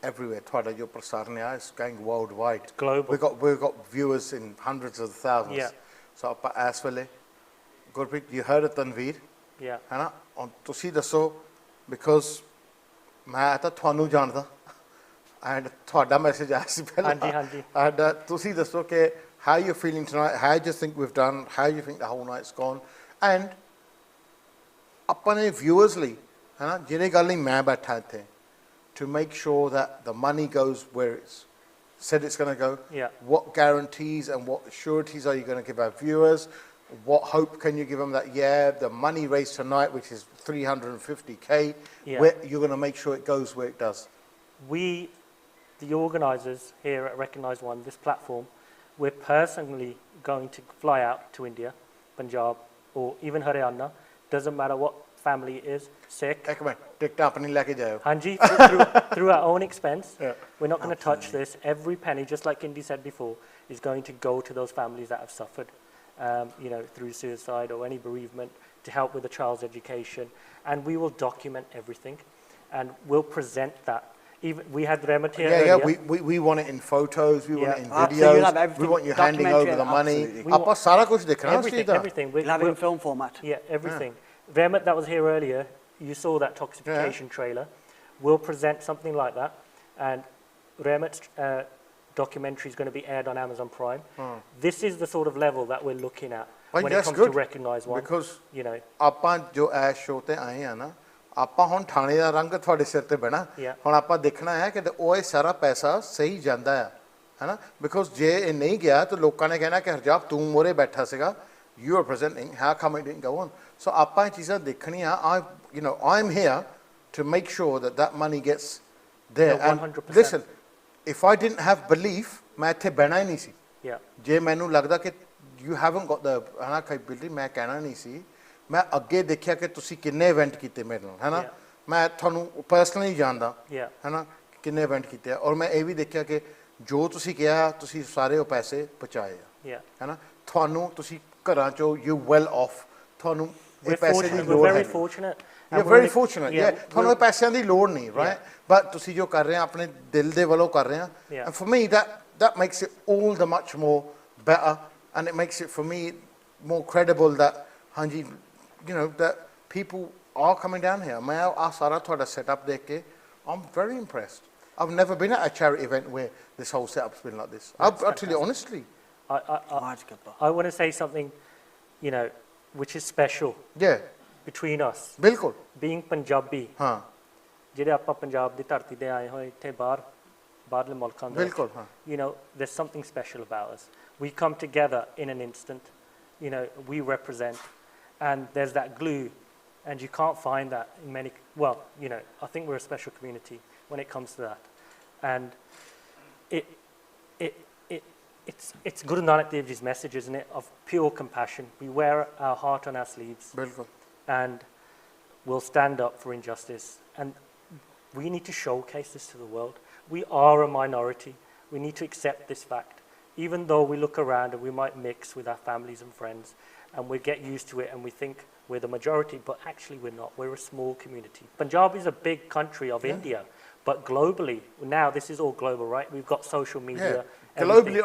everywhere. ਤੁਹਾਡਾ ਜੋ ਪ੍ਰਸਾਰਣ ਹੈ is going worldwide. Global. We've got viewers in hundreds of thousands. Yeah. So ਆਪਾਂ ਇਸ ਵੇਲੇ Gurpreet you heard of Tanveer? Yeah. ਹੈ ਨਾ ਤੁਸੀਂ ਦੱਸੋ because ਮੈਂ ਤਾਂ ਤੁਹਾਨੂੰ ਜਾਣਦਾ and ਤੁਹਾਡਾ ਮੈਸੇਜ ਆਇਆ ਸੀ ਪਹਿਲਾਂ ਹਾਂਜੀ and ਤੁਸੀਂ ਦੱਸੋ ਕਿ how you're feeling tonight, how do you think we've done, how you think the whole night's gone, and अपने viewers ਲਈ है ना ਜਿਹਨੇ ਗੱਲ ਨਹੀਂ ਮੈਂ ਬੈਠਾ ਇੱਥੇ to make sure that the money goes where it's said it's going to go. Yeah. What guarantees and what sureties are you going to give our viewers? What hope can you give them that the money raised tonight, which is 350k, where you're going to make sure it goes where it does? We, the organisers here at Recognise One, this platform, we're personally going to fly out to India, Punjab, or even Haryana. Doesn't matter what family it is, Sikh. Hanji, through our own expense. Yeah. We're not going to touch this. Every penny, just like Indy said before, is going to go to those families that have suffered, through suicide or any bereavement, to help with the child's education. And we will document everything, and we'll present that. Even we had Remat here earlier. We want it in photos, we want it in videos, we want you handing over the money. Everything. We'll have it in film format. Yeah, everything. Remat that was here earlier, you saw that toxification trailer. We'll present something like that, and Remat's documentary is going to be aired on Amazon Prime. This is the sort of level that we're looking at when it comes to Recognise One. Because ਆਪਾਂ ਜੋ ਐਸ਼ show ਤੇ ਆਏ ਆ ਨਾ ਆਪਾਂ ਹੁਣ ਥਾਣੇ ਦਾ ਰੰਗ ਤੁਹਾਡੇ ਸਿਰ ਤੇ ਬਣਾ ਹੁਣ ਆਪਾਂ ਦੇਖਣਾ ਹੈ ਕਿ ਉਹ ਸਾਰਾ ਪੈਸਾ ਸਹੀ ਜਾਂਦਾ ਹੈ ਹੈਨਾ ਬਿਕੋਜ਼ ਜੇ ਇਹ ਨਹੀਂ ਗਿਆ ਤਾਂ ਲੋਕਾਂ ਨੇ ਕਹਿਣਾ ਕਿ ਹਰਜਾਪ ਤੂੰ ਮੋਰੇ ਬੈਠਾ ਸੀਗਾ you are presenting how come it didn't go on so ਆਪਾਂ ਇਹ ਚੀਜ਼ਾਂ ਦੇਖਣੀਆਂ I'm here to make sure that money gets there and 100%. Listen if I didn't have belief ਮੈਂ ਇੱਥੇ ਬਹਿਣਾ ਹੀ ਨਹੀਂ ਸੀ ਜੇ ਮੈਨੂੰ ਲੱਗਦਾ ਕਿ you haven't got the capability ਮੈਂ ਕਹਿਣਾ ਨਹੀਂ ਸੀ ਮੈਂ ਅੱਗੇ ਦੇਖਿਆ ਕਿ ਤੁਸੀਂ ਕਿੰਨੇ ਇਵੈਂਟ ਕੀਤੇ ਮੇਰੇ ਨਾਲ ਹੈਨਾ ਮੈਂ ਤੁਹਾਨੂੰ ਪਰਸਨਲੀ ਜਾਣਦਾ ਹੈਨਾ ਕਿੰਨੇ ਇਵੈਂਟ ਕੀਤੇ ਆ ਔਰ ਮੈਂ ਇਹ ਵੀ ਦੇਖਿਆ ਕਿ ਜੋ ਤੁਸੀਂ ਕਿਹਾ ਤੁਸੀਂ ਸਾਰੇ ਉਹ ਪੈਸੇ ਪਹੁੰਚਾਏ ਆ ਹੈਨਾ ਤੁਹਾਨੂੰ ਤੁਸੀਂ ਘਰਾਂ ਚੋਂ ਯੂ ਵੈਲ ਆਫ ਤੁਹਾਨੂੰ ਇਹ ਪੈਸੇ ਦੀ ਲੋੜ ਹੈ you're very fortunate ਤੁਹਾਨੂੰ ਇਹ ਪੈਸਿਆਂ ਦੀ ਲੋੜ ਨਹੀਂ ਰਾਈਟ ਬਟ ਤੁਸੀਂ ਜੋ ਕਰ ਰਹੇ ਆ ਆਪਣੇ ਦਿਲ ਦੇ ਵੱਲੋਂ ਕਰ ਰਹੇ ਆ and for me that makes it all the much more better and it makes it for me more credible that ਹਾਂਜੀ that people are coming down here. मैं सारा थोड़ा setup देख के I'm very impressed. I've never been at a charity event where this whole setup's been like this. I'll tell you honestly. I want to say something, which is special. Between us. बिल्कुल. Being Punjabi. हाँ. ਜਿਹੜੇ ਆਪਾਂ ਪੰਜਾਬ ਦੀ ਧਰਤੀ ਤੇ ਆਏ ਹੋਏ ਇੱਥੇ ਬਾਹਰਲੇ ਮੁਲਕਾਂ ਦੇ ਬਿਲਕੁਲ ਹਾਂ. There's something special about us. We come together in an instant. We represent. And there's that glue, and you can't find that in many. Well, I think we're a special community when it comes to that, and it's Guru Nanak Dev Ji's message, isn't it, of pure compassion. We wear our heart on our sleeves, and we'll stand up for injustice, and we need to showcase this to the world. We are a minority. We need to accept this fact, even though we look around and we might mix with our families and friends. And we get used to it and we think we're the majority, but actually we're not. We're a small community. Punjab is a big country of India, but globally, now this is all global, right? We've got social media. Globally,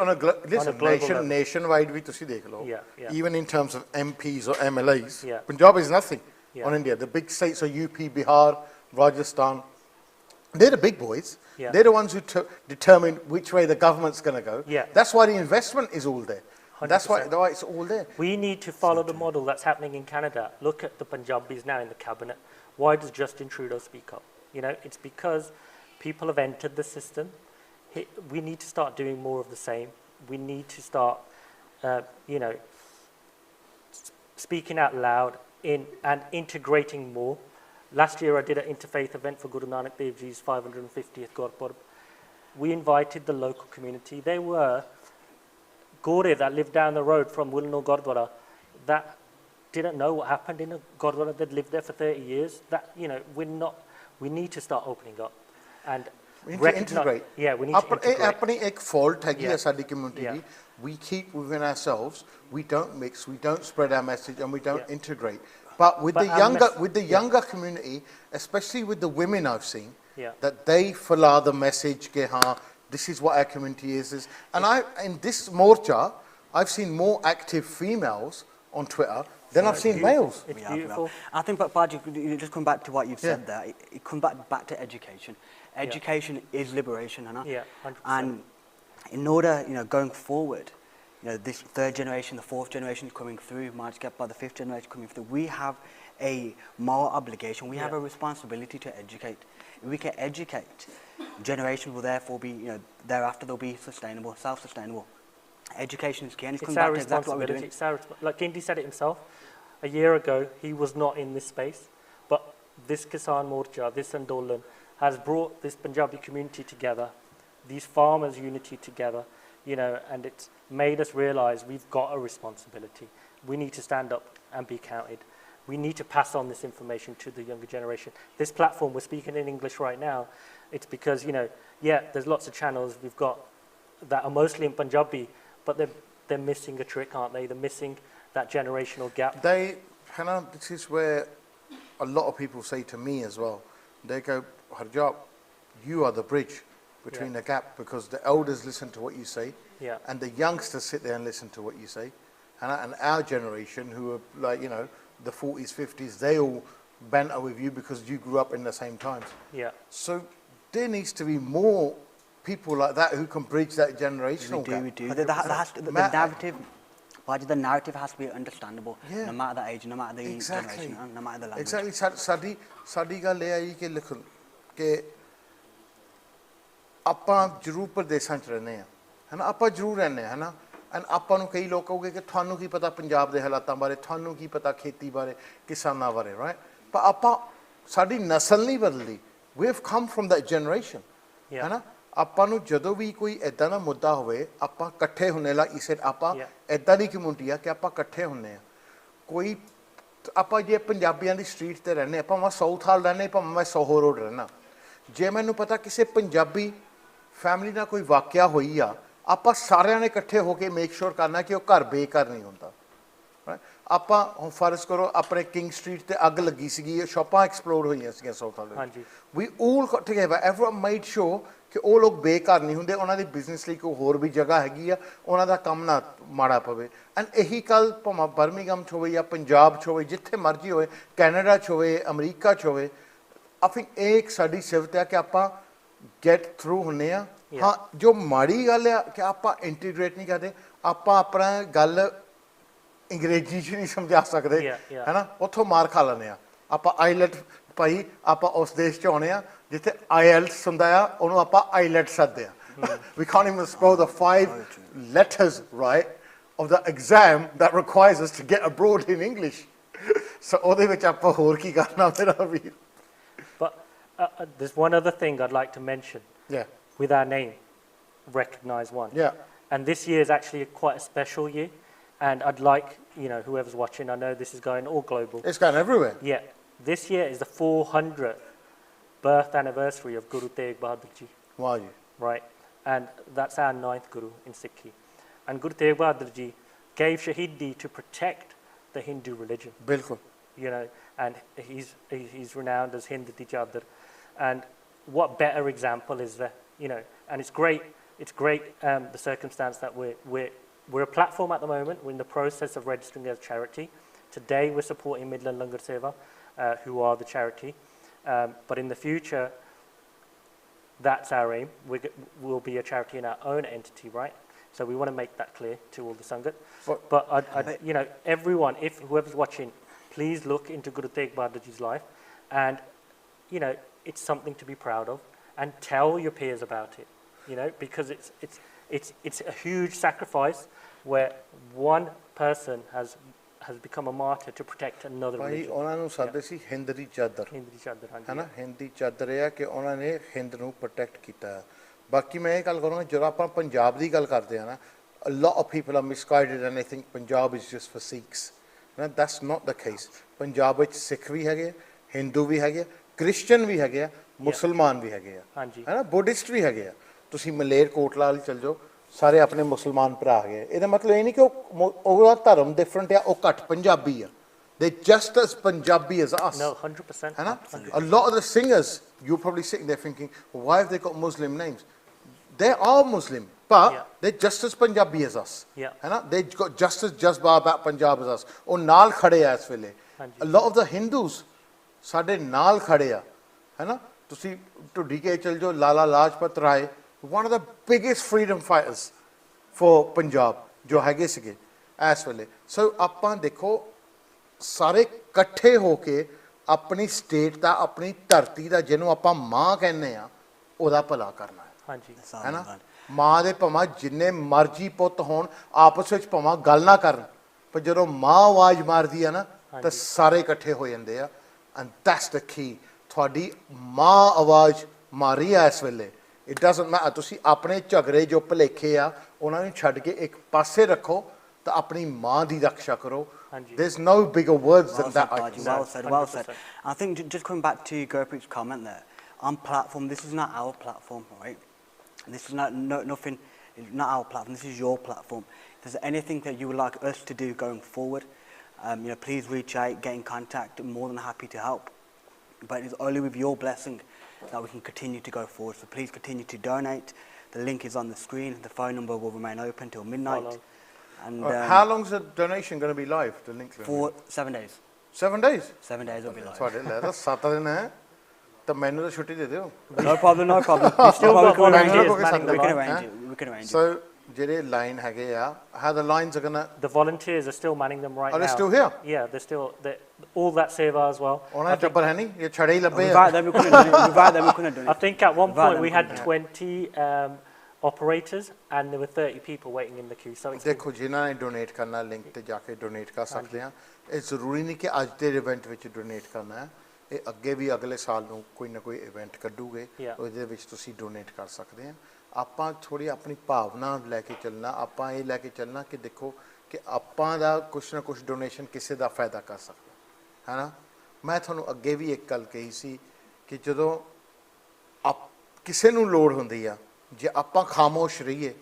nationwide, we see dekh lo. Even in terms of MPs or MLAs, Punjab is nothing on India. The big states are UP, Bihar, Rajasthan. They're the big boys. They're the ones who determine which way the government's going to go. That's why the investment is all there. 100%. That's why it's all there. We need to follow the model that's happening in Canada. Look at the Punjabis now in the cabinet. Why does Justin Trudeau speak up? It's because people have entered the system. We need to start doing more of the same. We need to start, speaking out loud and integrating more. Last year I did an interfaith event for Guru Nanak Dev Ji's 550th Gurpurb. we invited the local community. They were Gore that lived down the road from Wilno Gurdwara that didn't know what happened in a Gurdwara. They'd lived there for 30 years. That, you know, we need to start opening up and integrate. Yeah, we need to integrate. अपनी एक fault है कि साडी community की. We keep within ourselves. We don't mix. We don't spread our message, and we don't integrate. But with the younger community, especially with the women I've seen, that they follow the message ke haan, this is what our community is. And in this morcha, I've seen more active females on Twitter than I've seen males. It's beautiful. I think, but Baj, you just come back to what you've said there. It comes back to education. Education is liberation, yeah, 100%. And in order, you know, going forward, you know, this third generation, the fourth generation coming through, might get by the fifth generation coming through, we have a moral obligation, we have a responsibility to educate. If we can educate, generation will therefore be, you know, thereafter they'll be sustainable, self-sustainable. Education is key, and it's our responsibility. It's our like Gindi said it himself, a year ago he was not in this space, but this Kisan Morcha, this Andolan, has brought this Punjabi community together, these farmers' unity together, you know, and it's made us realise we've got a responsibility. We need to stand up and be counted. We need to pass on this information to the younger generation. This platform, we're speaking in English right now, it's because, you know, yeah, there's lots of channels we've got that are mostly in Punjabi, but they're missing a trick, aren't they? They're missing that generational gap. This is where a lot of people say to me as well, they go, Harjap, you are the bridge between the gap, because the elders listen to what you say, and the youngsters sit there and listen to what you say, and our generation, who are like, you know, the 40s, 50s, they all banter with you because you grew up in the same times. Yeah. So there needs to be more people like that who can bridge that generational gap. We do. The narrative has to be understandable, no matter the age, no matter the generation, no matter the language. Exactly. Sadi ਗੱਲ ਇਹ ਆਈ ਕਿ ਲਿਖਣ ਕਿ ਆਪਾਂ ਜ਼ਰੂਰ ਪ੍ਰਦੇਸ਼ਾਂ 'ਚ ਰਹਿੰਦੇ ਹਾਂ, ਹੈ ਨਾ, ਆਪਾਂ ਜ਼ਰੂਰ ਰਹਿੰਦੇ ਹਾਂ, ਹੈ ਨਾ, ਐਂਡ ਆਪਾਂ ਨੂੰ ਕਈ ਲੋਕ ਕਹੋਗੇ ਕਿ ਤੁਹਾਨੂੰ ਕੀ ਪਤਾ ਪੰਜਾਬ ਦੇ ਹਾਲਾਤਾਂ ਬਾਰੇ, ਤੁਹਾਨੂੰ ਕੀ ਪਤਾ ਖੇਤੀ ਬਾਰੇ, ਕਿਸਾਨਾਂ ਬਾਰੇ, ਰਾਈਟ, ਪਰ ਆਪਾਂ ਸਾਡੀ ਨਸਲ ਨਹੀਂ ਬਦਲਦੀ, we have come from that generation, ਹੈ ਨਾ, ਆਪਾਂ ਨੂੰ ਜਦੋਂ ਵੀ ਕੋਈ ਇੱਦਾਂ ਦਾ ਮੁੱਦਾ ਹੋਵੇ ਆਪਾਂ ਇਕੱਠੇ ਹੁੰਨੇ ਲਾ ਇਸੇ ਆਪਾਂ ਇੱਦਾਂ ਦੀ ਕਮਿਊਨਿਟੀ ਆ ਕਿ ਆਪਾਂ ਇਕੱਠੇ ਹੁੰਨੇ ਆ, ਕੋਈ ਆਪਾਂ ਜੇ ਪੰਜਾਬੀਆਂ ਦੀ ਸਟਰੀਟ ਤੇ ਰਹਿੰਦੇ ਆਪਾਂ ਮੈਂ ਸਾਊਥ ਹਾਲ ਰਹਿੰਦੇ ਭਾਵੇਂ ਮੈਂ ਸੋਹੋ ਰੋਡ ਰਹਿਣਾ, ਜੇ ਮੈਨੂੰ ਪਤਾ ਕਿਸੇ ਪੰਜਾਬੀ ਫੈਮਿਲੀ ਨਾਲ ਕੋਈ ਵਾਕਿਆ ਹੋਈ ਆ ਆਪਾਂ ਸਾਰਿਆਂ ਨੇ ਇਕੱਠੇ ਹੋ ਕੇ ਮੇਕ ਸ਼ੋਰ ਕਰਨਾ ਕਿ ਉਹ ਘਰ ਬੇਘਰ ਨਹੀਂ ਹੁੰਦਾ, ਆਪਾਂ ਹੁਣ ਫਰਜ਼ ਕਰੋ ਆਪਣੇ ਕਿੰਗ ਸਟਰੀਟ ਤੇ ਅੱਗ ਲੱਗੀ ਸੀਗੀ, ਸ਼ਾਪਾਂ ਐਕਸਪਲੋਡ ਹੋਈਆਂ ਸੀਗੀਆਂ ਸਾਊਥ ਹਾਲ, ਵੀ ਆਲ ਗਾਟ ਟੂਗੇਦਰ, ਐਵਰੀਵਨ ਮੇਡ ਸ਼ੋਰ ਕਿ ਉਹ ਲੋਕ ਬੇਘਰ ਨਹੀਂ ਹੁੰਦੇ, ਉਹਨਾਂ ਦੀ ਬਿਜ਼ਨਸ ਲਈ ਕੋਈ ਹੋਰ ਵੀ ਜਗ੍ਹਾ ਹੈਗੀ ਆ, ਉਹਨਾਂ ਦਾ ਕੰਮ ਨਾ ਮਾੜਾ ਪਵੇ, ਐਂਡ ਇਹੀ ਗੱਲ ਭਾਵੇਂ ਬਰਮਿੰਘਮ 'ਚ ਹੋਵੇ ਜਾਂ ਪੰਜਾਬ 'ਚ ਹੋਵੇ, ਜਿੱਥੇ ਮਰਜ਼ੀ ਹੋਵੇ, ਕੈਨੇਡਾ 'ਚ ਹੋਵੇ, ਅਮਰੀਕਾ 'ਚ ਹੋਵੇ, ਆਈ ਥਿੰਕ ਇਹ ਇੱਕ ਸਾਡੀ ਸਿਫਤ ਹੈ ਕਿ ਆਪਾਂ ਗੈਟ ਥਰੂ ਹੁੰਦੇ ਹਾਂ। ਹਾਂ, ਜੋ ਮਾੜੀ ਗੱਲ ਆ ਕਿ ਆਪਾਂ ਇੰਟੀਗ੍ਰੇਟ ਨਹੀਂ ਕਰਦੇ, ਆਪਾਂ ਆਪਣਾ ਗੱਲ ਅੰਗਰੇਜ਼ੀ 'ਚ ਨਹੀਂ ਸਮਝਾ ਸਕਦੇ, ਹੈ ਨਾ, ਉੱਥੋਂ ਮਾਰ ਖਾ ਲੈਂਦੇ ਹਾਂ ਆਪਾਂ। ਆਈਲੈਟ ਭਾਈ ਆਪਾਂ ਉਸ ਦੇਸ਼ 'ਚ ਆਉਣੇ ਆ ਜਿੱਥੇ IELTS ਹੁੰਦਾ ਆ, ਉਹਨੂੰ ਆਪਾਂ ਆਈਲੈਟ ਸੱਦਦੇ ਆ। We can't even spell the 5 letters right of the exam that requires us to get abroad in English. So ਉਹਦੇ ਵਿੱਚ ਆਪਾਂ ਹੋਰ ਕੀ ਕਰਨਾ ਮੇਰਾ ਵੀਰ। But there's one other thing I'd like to mention. With our name, Recognise One. And this year is actually quite a special year, and I'd like, you know, whoever's watching, I know this is going all global. It's going everywhere. Yeah. This year is the 400th birth anniversary of Guru Tegh Bahadur Ji. Wow. Right. And that's our 9th Guru in Sikhi. And Guru Tegh Bahadur Ji gave Shahidi to protect the Hindu religion. Bilkul. You know, and he's renowned as Hind Di Chadar. And what better example is there? You know, and it's great. It's great the circumstance that we're a platform at the moment. We're in the process of registering as a charity. Today we're supporting Midland Langar Seva, who are the charity. But in the future, that's our aim. We'll be a charity in our own entity, right? So we want to make that clear to all the Sangat. But you know, everyone, if whoever's watching, please look into Guru Tegh Bahadur Ji's life, and you know, it's something to be proud of, and tell your peers about it. You know, because it's a huge sacrifice where one person has become a martyr to protect another religion. ਉਹਨਾਂ ਨੂੰ ਸਾਡੇ ਸੀ ਹਿੰਦ ਦੀ ਚਾਦਰ, ਹੈ ਨਾ, ਹਿੰਦ ਦੀ ਚਾਦਰ ਇਹ ਹੈ ਕਿ ਉਹਨਾਂ ਨੇ ਹਿੰਦ ਨੂੰ ਪ੍ਰੋਟੈਕਟ ਕੀਤਾ। ਬਾਕੀ ਮੈਂ ਇਹ ਗੱਲ ਕਰਾਂਗਾ ਜਦੋਂ ਆਪਾਂ ਪੰਜਾਬ ਦੀ ਗੱਲ ਕਰਦੇ ਹਾਂ ਨਾ a lot of people are misguided and they think Punjab is just for Sikhs. No, that's not the case. Punjab ਵਿੱਚ ਸਿੱਖ ਵੀ ਹੈਗੇ, ਹਿੰਦੂ ਵੀ ਹੈਗੇ, ਕ੍ਰਿਸਚਨ ਵੀ ਹੈਗੇ ਆ, ਮੁਸਲਮਾਨ ਵੀ ਹੈਗੇ ਆ, ਹੈ ਨਾ, ਬੁੱਧਿਸਟ ਵੀ ਹੈਗੇ ਆ। ਤੁਸੀਂ ਮਲੇਰਕੋਟਲਾ ਵਾਲੀ ਚੱਲ ਜਾਓ, ਸਾਰੇ ਆਪਣੇ ਮੁਸਲਮਾਨ ਭਰਾ ਹੈਗੇ। ਇਹਦਾ ਮਤਲਬ ਇਹ ਨਹੀਂ ਕਿ ਉਹਦਾ ਧਰਮ ਡਿਫਰੈਂਟ ਆ, ਉਹ ਘੱਟ ਪੰਜਾਬੀ ਆ। They're just as Punjabi as us. No, 100%. Hai na? A lot of the singers, you're probably sitting there thinking, well, why have they got Muslim names? They are Muslim, but they're just as Punjabi as us. Hai na? They've got just as jazba about Punjab as us. Oh, naal khade hai is wele. A lot of the Hindus, sade naal khade hai. Hai na? Tusi to DK chal jo, Lala Lajpat Rai, one of the biggest freedom fighters for Punjab, jo hage sige, as wele. So, appan dekho, ਸਾਰੇ ਇਕੱਠੇ ਹੋ ਕੇ ਆਪਣੀ state ਦਾ, ਆਪਣੀ ਧਰਤੀ ਦਾ, ਜਿਹਨੂੰ ਆਪਾਂ ਮਾਂ ਕਹਿੰਦੇ ਆ, ਉਹਦਾ ਭਲਾ ਕਰਨਾ ਹੈ। ਹਾਂਜੀ, ਹੈ ਨਾ। ਮਾਂ ਦੇ ਭਾਵੇਂ ਜਿੰਨੇ ਮਰਜ਼ੀ ਪੁੱਤ ਹੋਣ, ਆਪਸ ਵਿੱਚ ਭਾਵੇਂ ਗੱਲ ਨਾ ਕਰਨ, ਪਰ ਜਦੋਂ ਮਾਂ ਆਵਾਜ਼ ਮਾਰਦੀ ਆ ਨਾ ਤਾਂ ਸਾਰੇ ਇਕੱਠੇ ਹੋ ਜਾਂਦੇ ਆ। ਐਂਡ ਦੈਟਸ ਦ ਕੀ। ਤੁਹਾਡੀ ਮਾਂ ਆਵਾਜ਼ ਮਾਰੀ ਆ ਇਸ ਵੇਲੇ। ਇਟ ਡਸਨਟ ਮੈਟਰ ਤੁਸੀਂ ਆਪਣੇ ਝਗੜੇ ਜੋ ਭੁਲੇਖੇ ਆ ਉਹਨਾਂ ਨੂੰ ਛੱਡ ਕੇ ਇੱਕ ਪਾਸੇ ਰੱਖੋ ਤਾਂ ਆਪਣੀ ਮਾਂ ਦੀ ਰੱਖਿਆ ਕਰੋ। There's no bigger words than that. Well said, well said. I think just coming back to Gurpreet's comment there, on platform, this is not our platform, right? This is not nothing, not our platform. This is your platform. If there's anything that you would like us to do going forward, please reach out, get in contact. I'm more than happy to help. But it's only with your blessing that we can continue to go forward. So please continue to donate. The link is on the screen. The phone number will remain open till midnight. And how long is the donation going to be live? The link for 7 days. 7 days. 7 days will be live. Sorry, that's 7 दिन है. तो मैंने तो छुट्टी दे दो. No problem, no problem. We still got volunteers. We can arrange it. We can arrange it. So, ਜਿਹੜੇ line ਹੈਗੇ ਆ, how the lines are gonna? The volunteers are still manning them right now. Are they still here? Yeah, they're still all that seva as well. ਉਹਨਾਂ ਦੇ ਟੱਬਰ ਹੈ ਨਹੀਂ, ਇਹ ਛੜੇ ਹੀ ਲੱਭੇ ਆ. We couldn't do it. I think at one point we had 20 operators and there were 30 people waiting in the queue. So ਦੇਖੋ ਜਿਨ੍ਹਾਂ ਨੇ ਡੋਨੇਟ ਕਰਨਾ ਲਿੰਕ ਤੇ ਜਾ ਕੇ ਡੋਨੇਟ ਕਰ ਸਕਦੇ ਆ। ਇਹ ਜ਼ਰੂਰੀ ਨਹੀਂ ਕਿ ਅੱਜ ਦੇ ਇਵੈਂਟ ਵਿੱਚ ਡੋਨੇਟ ਕਰਨਾ ਹੈ, ਇਹ ਅੱਗੇ ਵੀ ਅਗਲੇ ਸਾਲ ਨੂੰ ਕੋਈ ਨਾ ਕੋਈ ਇਵੈਂਟ ਕੱਢੂਗੇ, ਉਹਦੇ ਵਿੱਚ ਤੁਸੀਂ ਡੋਨੇਟ ਕਰ ਸਕਦੇ ਆ। ਆਪਾਂ ਥੋੜੀ ਆਪਣੀ ਭਾਵਨਾ ਲੈ ਕੇ ਚੱਲਣਾ, ਆਪਾਂ ਇਹ ਲੈ ਕੇ ਚੱਲਣਾ ਕਿ ਦੇਖੋ ਕਿ ਆਪਾਂ ਦਾ ਕੁਛ ਨਾ ਕੁਛ ਡੋਨੇਸ਼ਨ ਕਿਸੇ ਦਾ ਫਾਇਦਾ ਕਰ ਸਕਦਾ ਹੈ ਨਾ। ਮੈਂ ਤੁਹਾਨੂੰ ਅੱਗੇ ਵੀ ਇੱਕ ਗੱਲ ਕਹੀ ਸੀ ਕਿ ਜਦੋਂ ਕਿਸੇ ਨੂੰ ਲੋੜ ਹੁੰਦੀ ਆ, ਜੇ ਆਪਾਂ ਖਾਮੋਸ਼ ਰਹੀਏ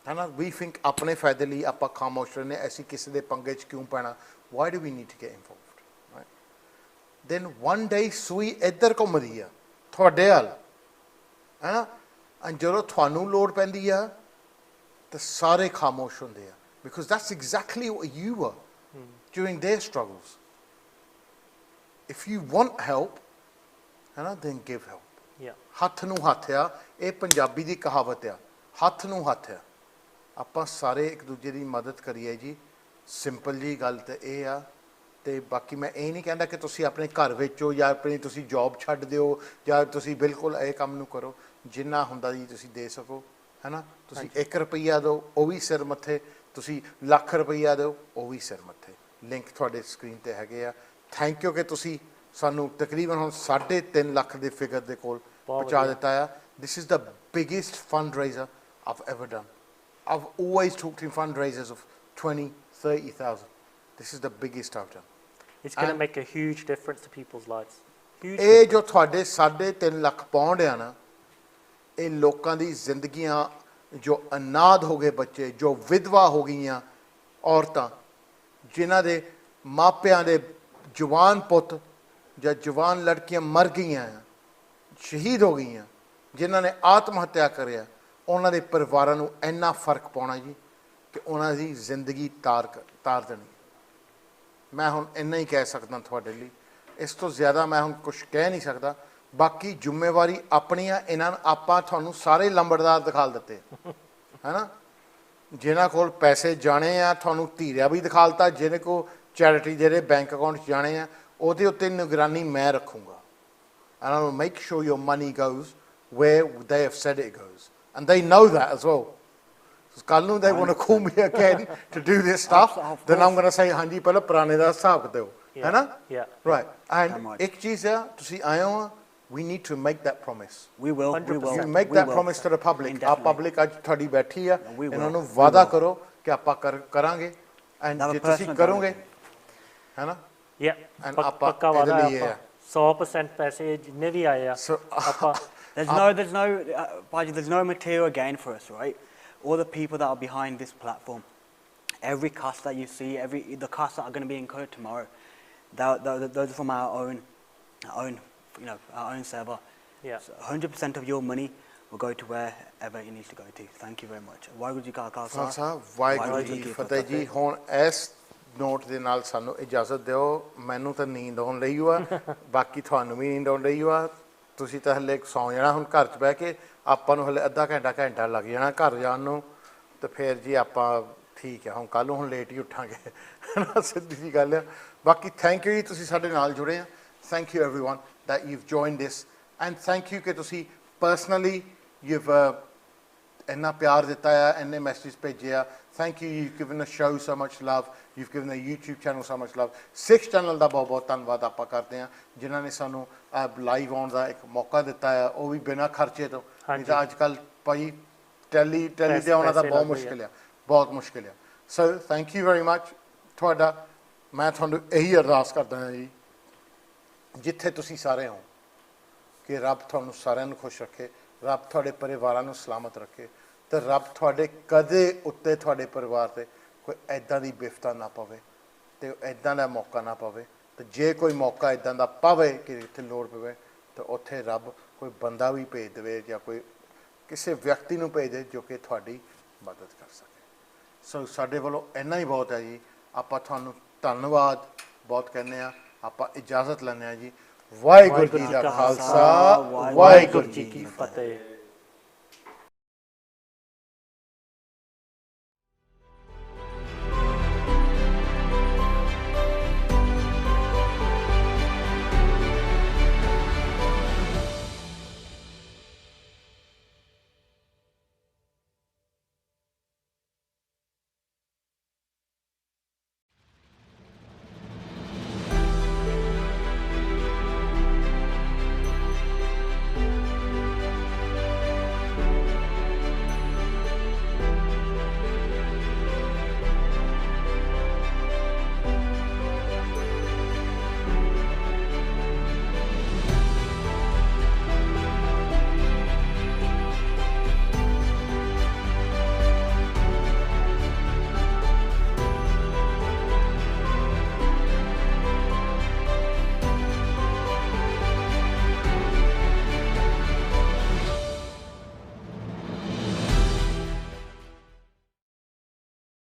ਹੈ ਨਾ, ਵੀ ਥਿੰਕ ਆਪਣੇ ਫਾਇਦੇ ਲਈ ਆਪਾਂ ਖਾਮੋਸ਼ ਰਹਿੰਦੇ, ਅਸੀਂ ਕਿਸੇ ਦੇ ਪੰਗੇ 'ਚ ਕਿਉਂ ਪੈਣਾ? Why do we need to get involved, right? Then one day ਸੂਈ ਇੱਧਰ ਘੁੰਮਦੀ ਆ ਤੁਹਾਡੇ ਵੱਲ, ਹੈ ਨਾ। ਜਦੋਂ ਤੁਹਾਨੂੰ ਲੋੜ ਪੈਂਦੀ ਆ ਤਾਂ ਸਾਰੇ ਖਾਮੋਸ਼ ਹੁੰਦੇ ਆ, because that's exactly what you are during there struggles. If you want help, ਹੈ ਨਾ, ਦੈਨ ਗਿਵ ਹੈਲਪ। ਹੱਥ ਨੂੰ ਹੱਥ ਆ, ਇਹ ਪੰਜਾਬੀ ਦੀ ਕਹਾਵਤ ਆ, ਹੱਥ ਨੂੰ ਹੱਥ ਆ। ਆਪਾਂ ਸਾਰੇ ਇੱਕ ਦੂਜੇ ਦੀ ਮਦਦ ਕਰੀਏ ਜੀ, ਸਿੰਪਲ ਜੀ ਗੱਲ ਤਾਂ ਇਹ ਆ। ਅਤੇ ਬਾਕੀ ਮੈਂ ਇਹ ਨਹੀਂ ਕਹਿੰਦਾ ਕਿ ਤੁਸੀਂ ਆਪਣੇ ਘਰ ਵੇਚੋ ਜਾਂ ਆਪਣੀ ਤੁਸੀਂ ਜੋਬ ਛੱਡ ਦਿਓ ਜਾਂ ਤੁਸੀਂ ਬਿਲਕੁਲ ਇਹ ਕੰਮ ਨੂੰ ਕਰੋ। ਜਿੰਨਾ ਹੁੰਦਾ ਜੀ ਤੁਸੀਂ ਦੇ ਸਕੋ, ਹੈ ਨਾ। ਤੁਸੀਂ 1 ਰੁਪਈਆ ਦਿਓ, ਉਹ ਵੀ ਸਿਰ ਮੱਥੇ। ਤੁਸੀਂ ਲੱਖ ਰੁਪਈਆ ਦਿਓ, ਉਹ ਵੀ ਸਿਰ ਮੱਥੇ। ਲਿੰਕ ਤੁਹਾਡੇ ਸਕਰੀਨ 'ਤੇ ਹੈਗੇ ਆ। ਥੈਂਕ ਯੂ ਕਿ ਤੁਸੀਂ ਸਾਨੂੰ ਤਕਰੀਬਨ ਹੁਣ 3.5 ਲੱਖ ਦੇ ਫਿਗਰ ਦੇ ਕੋਲ ਪਹੁੰਚਾ ਦਿੱਤਾ ਆ। This is the biggest fundraiser I've ever done. I've always talked in fundraisers of 20,000-30,000. This is the biggest I've done. It's going to make a huge difference to people's lives. ਇਹ ਜੋ ਤੁਹਾਡੇ 3.5 lakh pound ਆ ਨਾ, ਇਹ ਲੋਕਾਂ ਦੀ ਜ਼ਿੰਦਗੀਆਂ, ਜੋ ਅਨਾਥ ਹੋ ਗਏ ਬੱਚੇ, ਜੋ ਵਿਧਵਾ ਹੋ ਗਈਆਂ ਔਰਤਾਂ, ਜਿਨ੍ਹਾਂ ਦੇ ਮਾਪਿਆਂ ਦੇ ਜਵਾਨ ਪੁੱਤ ਜਾਂ ਜਵਾਨ ਲੜਕੀਆਂ ਮਰ ਗਈਆਂ, ਸ਼ਹੀਦ ਹੋ ਗਈਆਂ, ਜਿਨ੍ਹਾਂ ਨੇ ਆਤਮ ਹੱਤਿਆ ਕਰਿਆ, ਉਹਨਾਂ ਦੇ ਪਰਿਵਾਰਾਂ ਨੂੰ ਇੰਨਾ ਫਰਕ ਪਾਉਣਾ ਜੀ ਕਿ ਉਹਨਾਂ ਦੀ ਜ਼ਿੰਦਗੀ ਤਾਰ ਦੇਣੀ। ਮੈਂ ਹੁਣ ਇੰਨਾ ਹੀ ਕਹਿ ਸਕਦਾ ਤੁਹਾਡੇ ਲਈ, ਇਸ ਤੋਂ ਜ਼ਿਆਦਾ ਮੈਂ ਹੁਣ ਕੁਛ ਕਹਿ ਨਹੀਂ ਸਕਦਾ। ਬਾਕੀ ਜ਼ਿੰਮੇਵਾਰੀ ਆਪਣੀ ਆ। ਇਹਨਾਂ ਨੂੰ ਆਪਾਂ ਤੁਹਾਨੂੰ ਸਾਰੇ ਲੰਬੜਦਾਰ ਦਿਖਾ ਦਿੱਤੇ, ਹੈ ਨਾ। ਜਿਨ੍ਹਾਂ ਕੋਲ ਪੈਸੇ ਜਾਣੇ ਆ ਤੁਹਾਨੂੰ ਧੀਰਿਆ ਵੀ ਦਿਖਾ ਦਿੱਤਾ, ਜਿਹਨੇ ਕੋਲ ਚੈਰਿਟੀ ਜਿਹੜੇ ਬੈਂਕ ਅਕਾਊਂਟ 'ਚ ਜਾਣੇ ਆ ਉਹਦੇ ਉੱਤੇ ਨਿਗਰਾਨੀ ਮੈਂ ਰੱਖੂੰਗਾ। And I will make sure your money goes where they have said it goes. And they know that as well. Because ਕੱਲ੍ਹ ਨੂੰ they want to call me again to do this stuff, then I'm going to say, ਹਾਂਜੀ ਪਹਿਲਾਂ ਪੁਰਾਣੇ ਦਾ ਹਿਸਾਬ ਦਿਓ, ਹੈ ਨਾ। Right. And ਇੱਕ ਚੀਜ਼ ਆ, ਤੁਸੀਂ ਆਏ ਹੋ, We need to make that promise. We will. We will. You make that promise to the public. Our public ਅੱਜ ਤੁਹਾਡੀ ਬੈਠੀ ਆ ਇਹਨਾਂ ਨੂੰ ਵਾਅਦਾ ਕਰੋ ਕਿ ਆਪਾਂ ਕਰਾਂਗੇ and ਜੇ ਤੁਸੀਂ ਕਰੋਗੇ ਹੈ ਨਾ ਪੱਕਾ ਵਾਅਦਾ ਹੈ 100% ਪੈਸੇ ਜਿੰਨੇ ਵੀ ਆਏ ਆ ਆਪਾਂ there's no material gain for us, right? All the people that are behind this platform, every cost that you see, the costs that are going to be incurred tomorrow, those are from our own server. Yeah. So 100% of your money will go to wherever it needs to go to. Thank you very much. Waheguru ji ਕਾ ਖਾਲਸਾ ਵਾਹਿਗੁਰੂ ਜੀ ਕੀ ਫਤਿਹ ਜੀ। ਹੁਣ ਇਸ note ਦੇ ਨਾਲ ਸਾਨੂੰ ਇਜਾਜ਼ਤ ਦਿਓ, ਮੈਨੂੰ ਤਾਂ ਨੀਂਦ ਆਉਣ ਲਈ ਆ, ਬਾਕੀ ਤੁਹਾਨੂੰ ਵੀ ਨੀਂਦ ਆਉਣ ਲਈ ਆ। ਤੁਸੀਂ ਤਾਂ ਹਲੇ ਸੌਂ ਜਾਣਾ ਹੁਣ ਘਰ 'ਚ ਬਹਿ ਕੇ, ਆਪਾਂ ਨੂੰ ਹਲੇ ਅੱਧਾ ਘੰਟਾ ਲੱਗ ਜਾਣਾ ਘਰ ਜਾਣ ਨੂੰ, ਤੇ ਫਿਰ ਜੀ ਆਪਾਂ ਠੀਕ ਹੈ ਹੁਣ ਕੱਲ੍ਹ ਨੂੰ ਹੁਣ ਲੇਟ ਹੀ ਉੱਠਾਂਗੇ ਸਿੱਧੀ ਜੀ ਗੱਲ ਆ। ਬਾਕੀ ਥੈਂਕ ਯੂ ਜੀ ਤੁਸੀਂ ਸਾਡੇ ਨਾਲ ਜੁੜੇ ਆ। Thank you everyone that you've joined this, and thank you ਕਿ ਤੁਸੀਂ personally you've ਇੰਨਾ ਪਿਆਰ ਦਿੱਤਾ ਆ, ਇੰਨੇ ਮੈਸੇਜ ਭੇਜੇ ਆ। Thank you, you've given the show so much love, you've given the YouTube channel so much love। Sikh channel ਦਾ ਬਹੁਤ ਬਹੁਤ ਧੰਨਵਾਦ ਆਪਾਂ ਕਰਦੇ ਹਾਂ ਜਿਨ੍ਹਾਂ ਨੇ ਸਾਨੂੰ ਲਾਈਵ ਆਉਣ ਦਾ ਇੱਕ ਮੌਕਾ ਦਿੱਤਾ ਆ, ਉਹ ਵੀ ਬਿਨਾਂ ਖਰਚੇ ਤੋਂ। ਨਹੀਂ ਤਾਂ ਅੱਜ ਕੱਲ੍ਹ ਭਾਈ ਟੈਲੀ ਤੇ ਆਉਣਾ ਤਾਂ ਬਹੁਤ ਮੁਸ਼ਕਿਲ ਆ, ਬਹੁਤ ਮੁਸ਼ਕਿਲ ਆ। So thank you very much ਤੁਹਾਡਾ। ਮੈਂ ਤੁਹਾਨੂੰ ਇਹੀ ਅਰਦਾਸ ਕਰਦਾ ਹਾਂ ਜੀ ਜਿੱਥੇ ਤੁਸੀਂ ਸਾਰੇ ਹੋ ਕਿ ਰੱਬ ਤੁਹਾਨੂੰ ਸਾਰਿਆਂ ਨੂੰ ਖੁਸ਼ ਰੱਖੇ, ਰੱਬ ਤੁਹਾਡੇ ਪਰਿਵਾਰਾਂ ਨੂੰ ਸਲਾਮਤ ਰੱਖੇ, ਅਤੇ ਰੱਬ ਤੁਹਾਡੇ ਕਦੇ ਉੱਤੇ ਤੁਹਾਡੇ ਪਰਿਵਾਰ 'ਤੇ ਕੋਈ ਇੱਦਾਂ ਦੀ ਬਿਪਤਾ ਨਾ ਪਵੇ ਅਤੇ ਇੱਦਾਂ ਦਾ ਮੌਕਾ ਨਾ ਪਵੇ। ਅਤੇ ਜੇ ਕੋਈ ਮੌਕਾ ਇੱਦਾਂ ਦਾ ਪਵੇ ਕਿ ਇੱਥੇ ਲੋੜ ਪਵੇ ਤਾਂ ਉੱਥੇ ਰੱਬ ਕੋਈ ਬੰਦਾ ਵੀ ਭੇਜ ਦੇਵੇ ਜਾਂ ਕੋਈ ਕਿਸੇ ਵਿਅਕਤੀ ਨੂੰ ਭੇਜ ਦੇ ਜੋ ਕਿ ਤੁਹਾਡੀ ਮਦਦ ਕਰ ਸਕੇ। ਸੋ ਸਾਡੇ ਵੱਲੋਂ ਇੰਨਾ ਹੀ ਬਹੁਤ ਹੈ ਜੀ। ਆਪਾਂ ਤੁਹਾਨੂੰ ਧੰਨਵਾਦ ਬਹੁਤ ਕਹਿੰਦੇ ਹਾਂ। ਆਪਾਂ ਇਜਾਜ਼ਤ ਲੈਂਦੇ ਹਾਂ ਜੀ। ਵਾਹਿਗੁਰੂ ਜੀ ਦਾ ਖਾਲਸਾ, ਵਾਹਿਗੁਰੂ ਜੀ ਕੀ ਫਤਿਹ।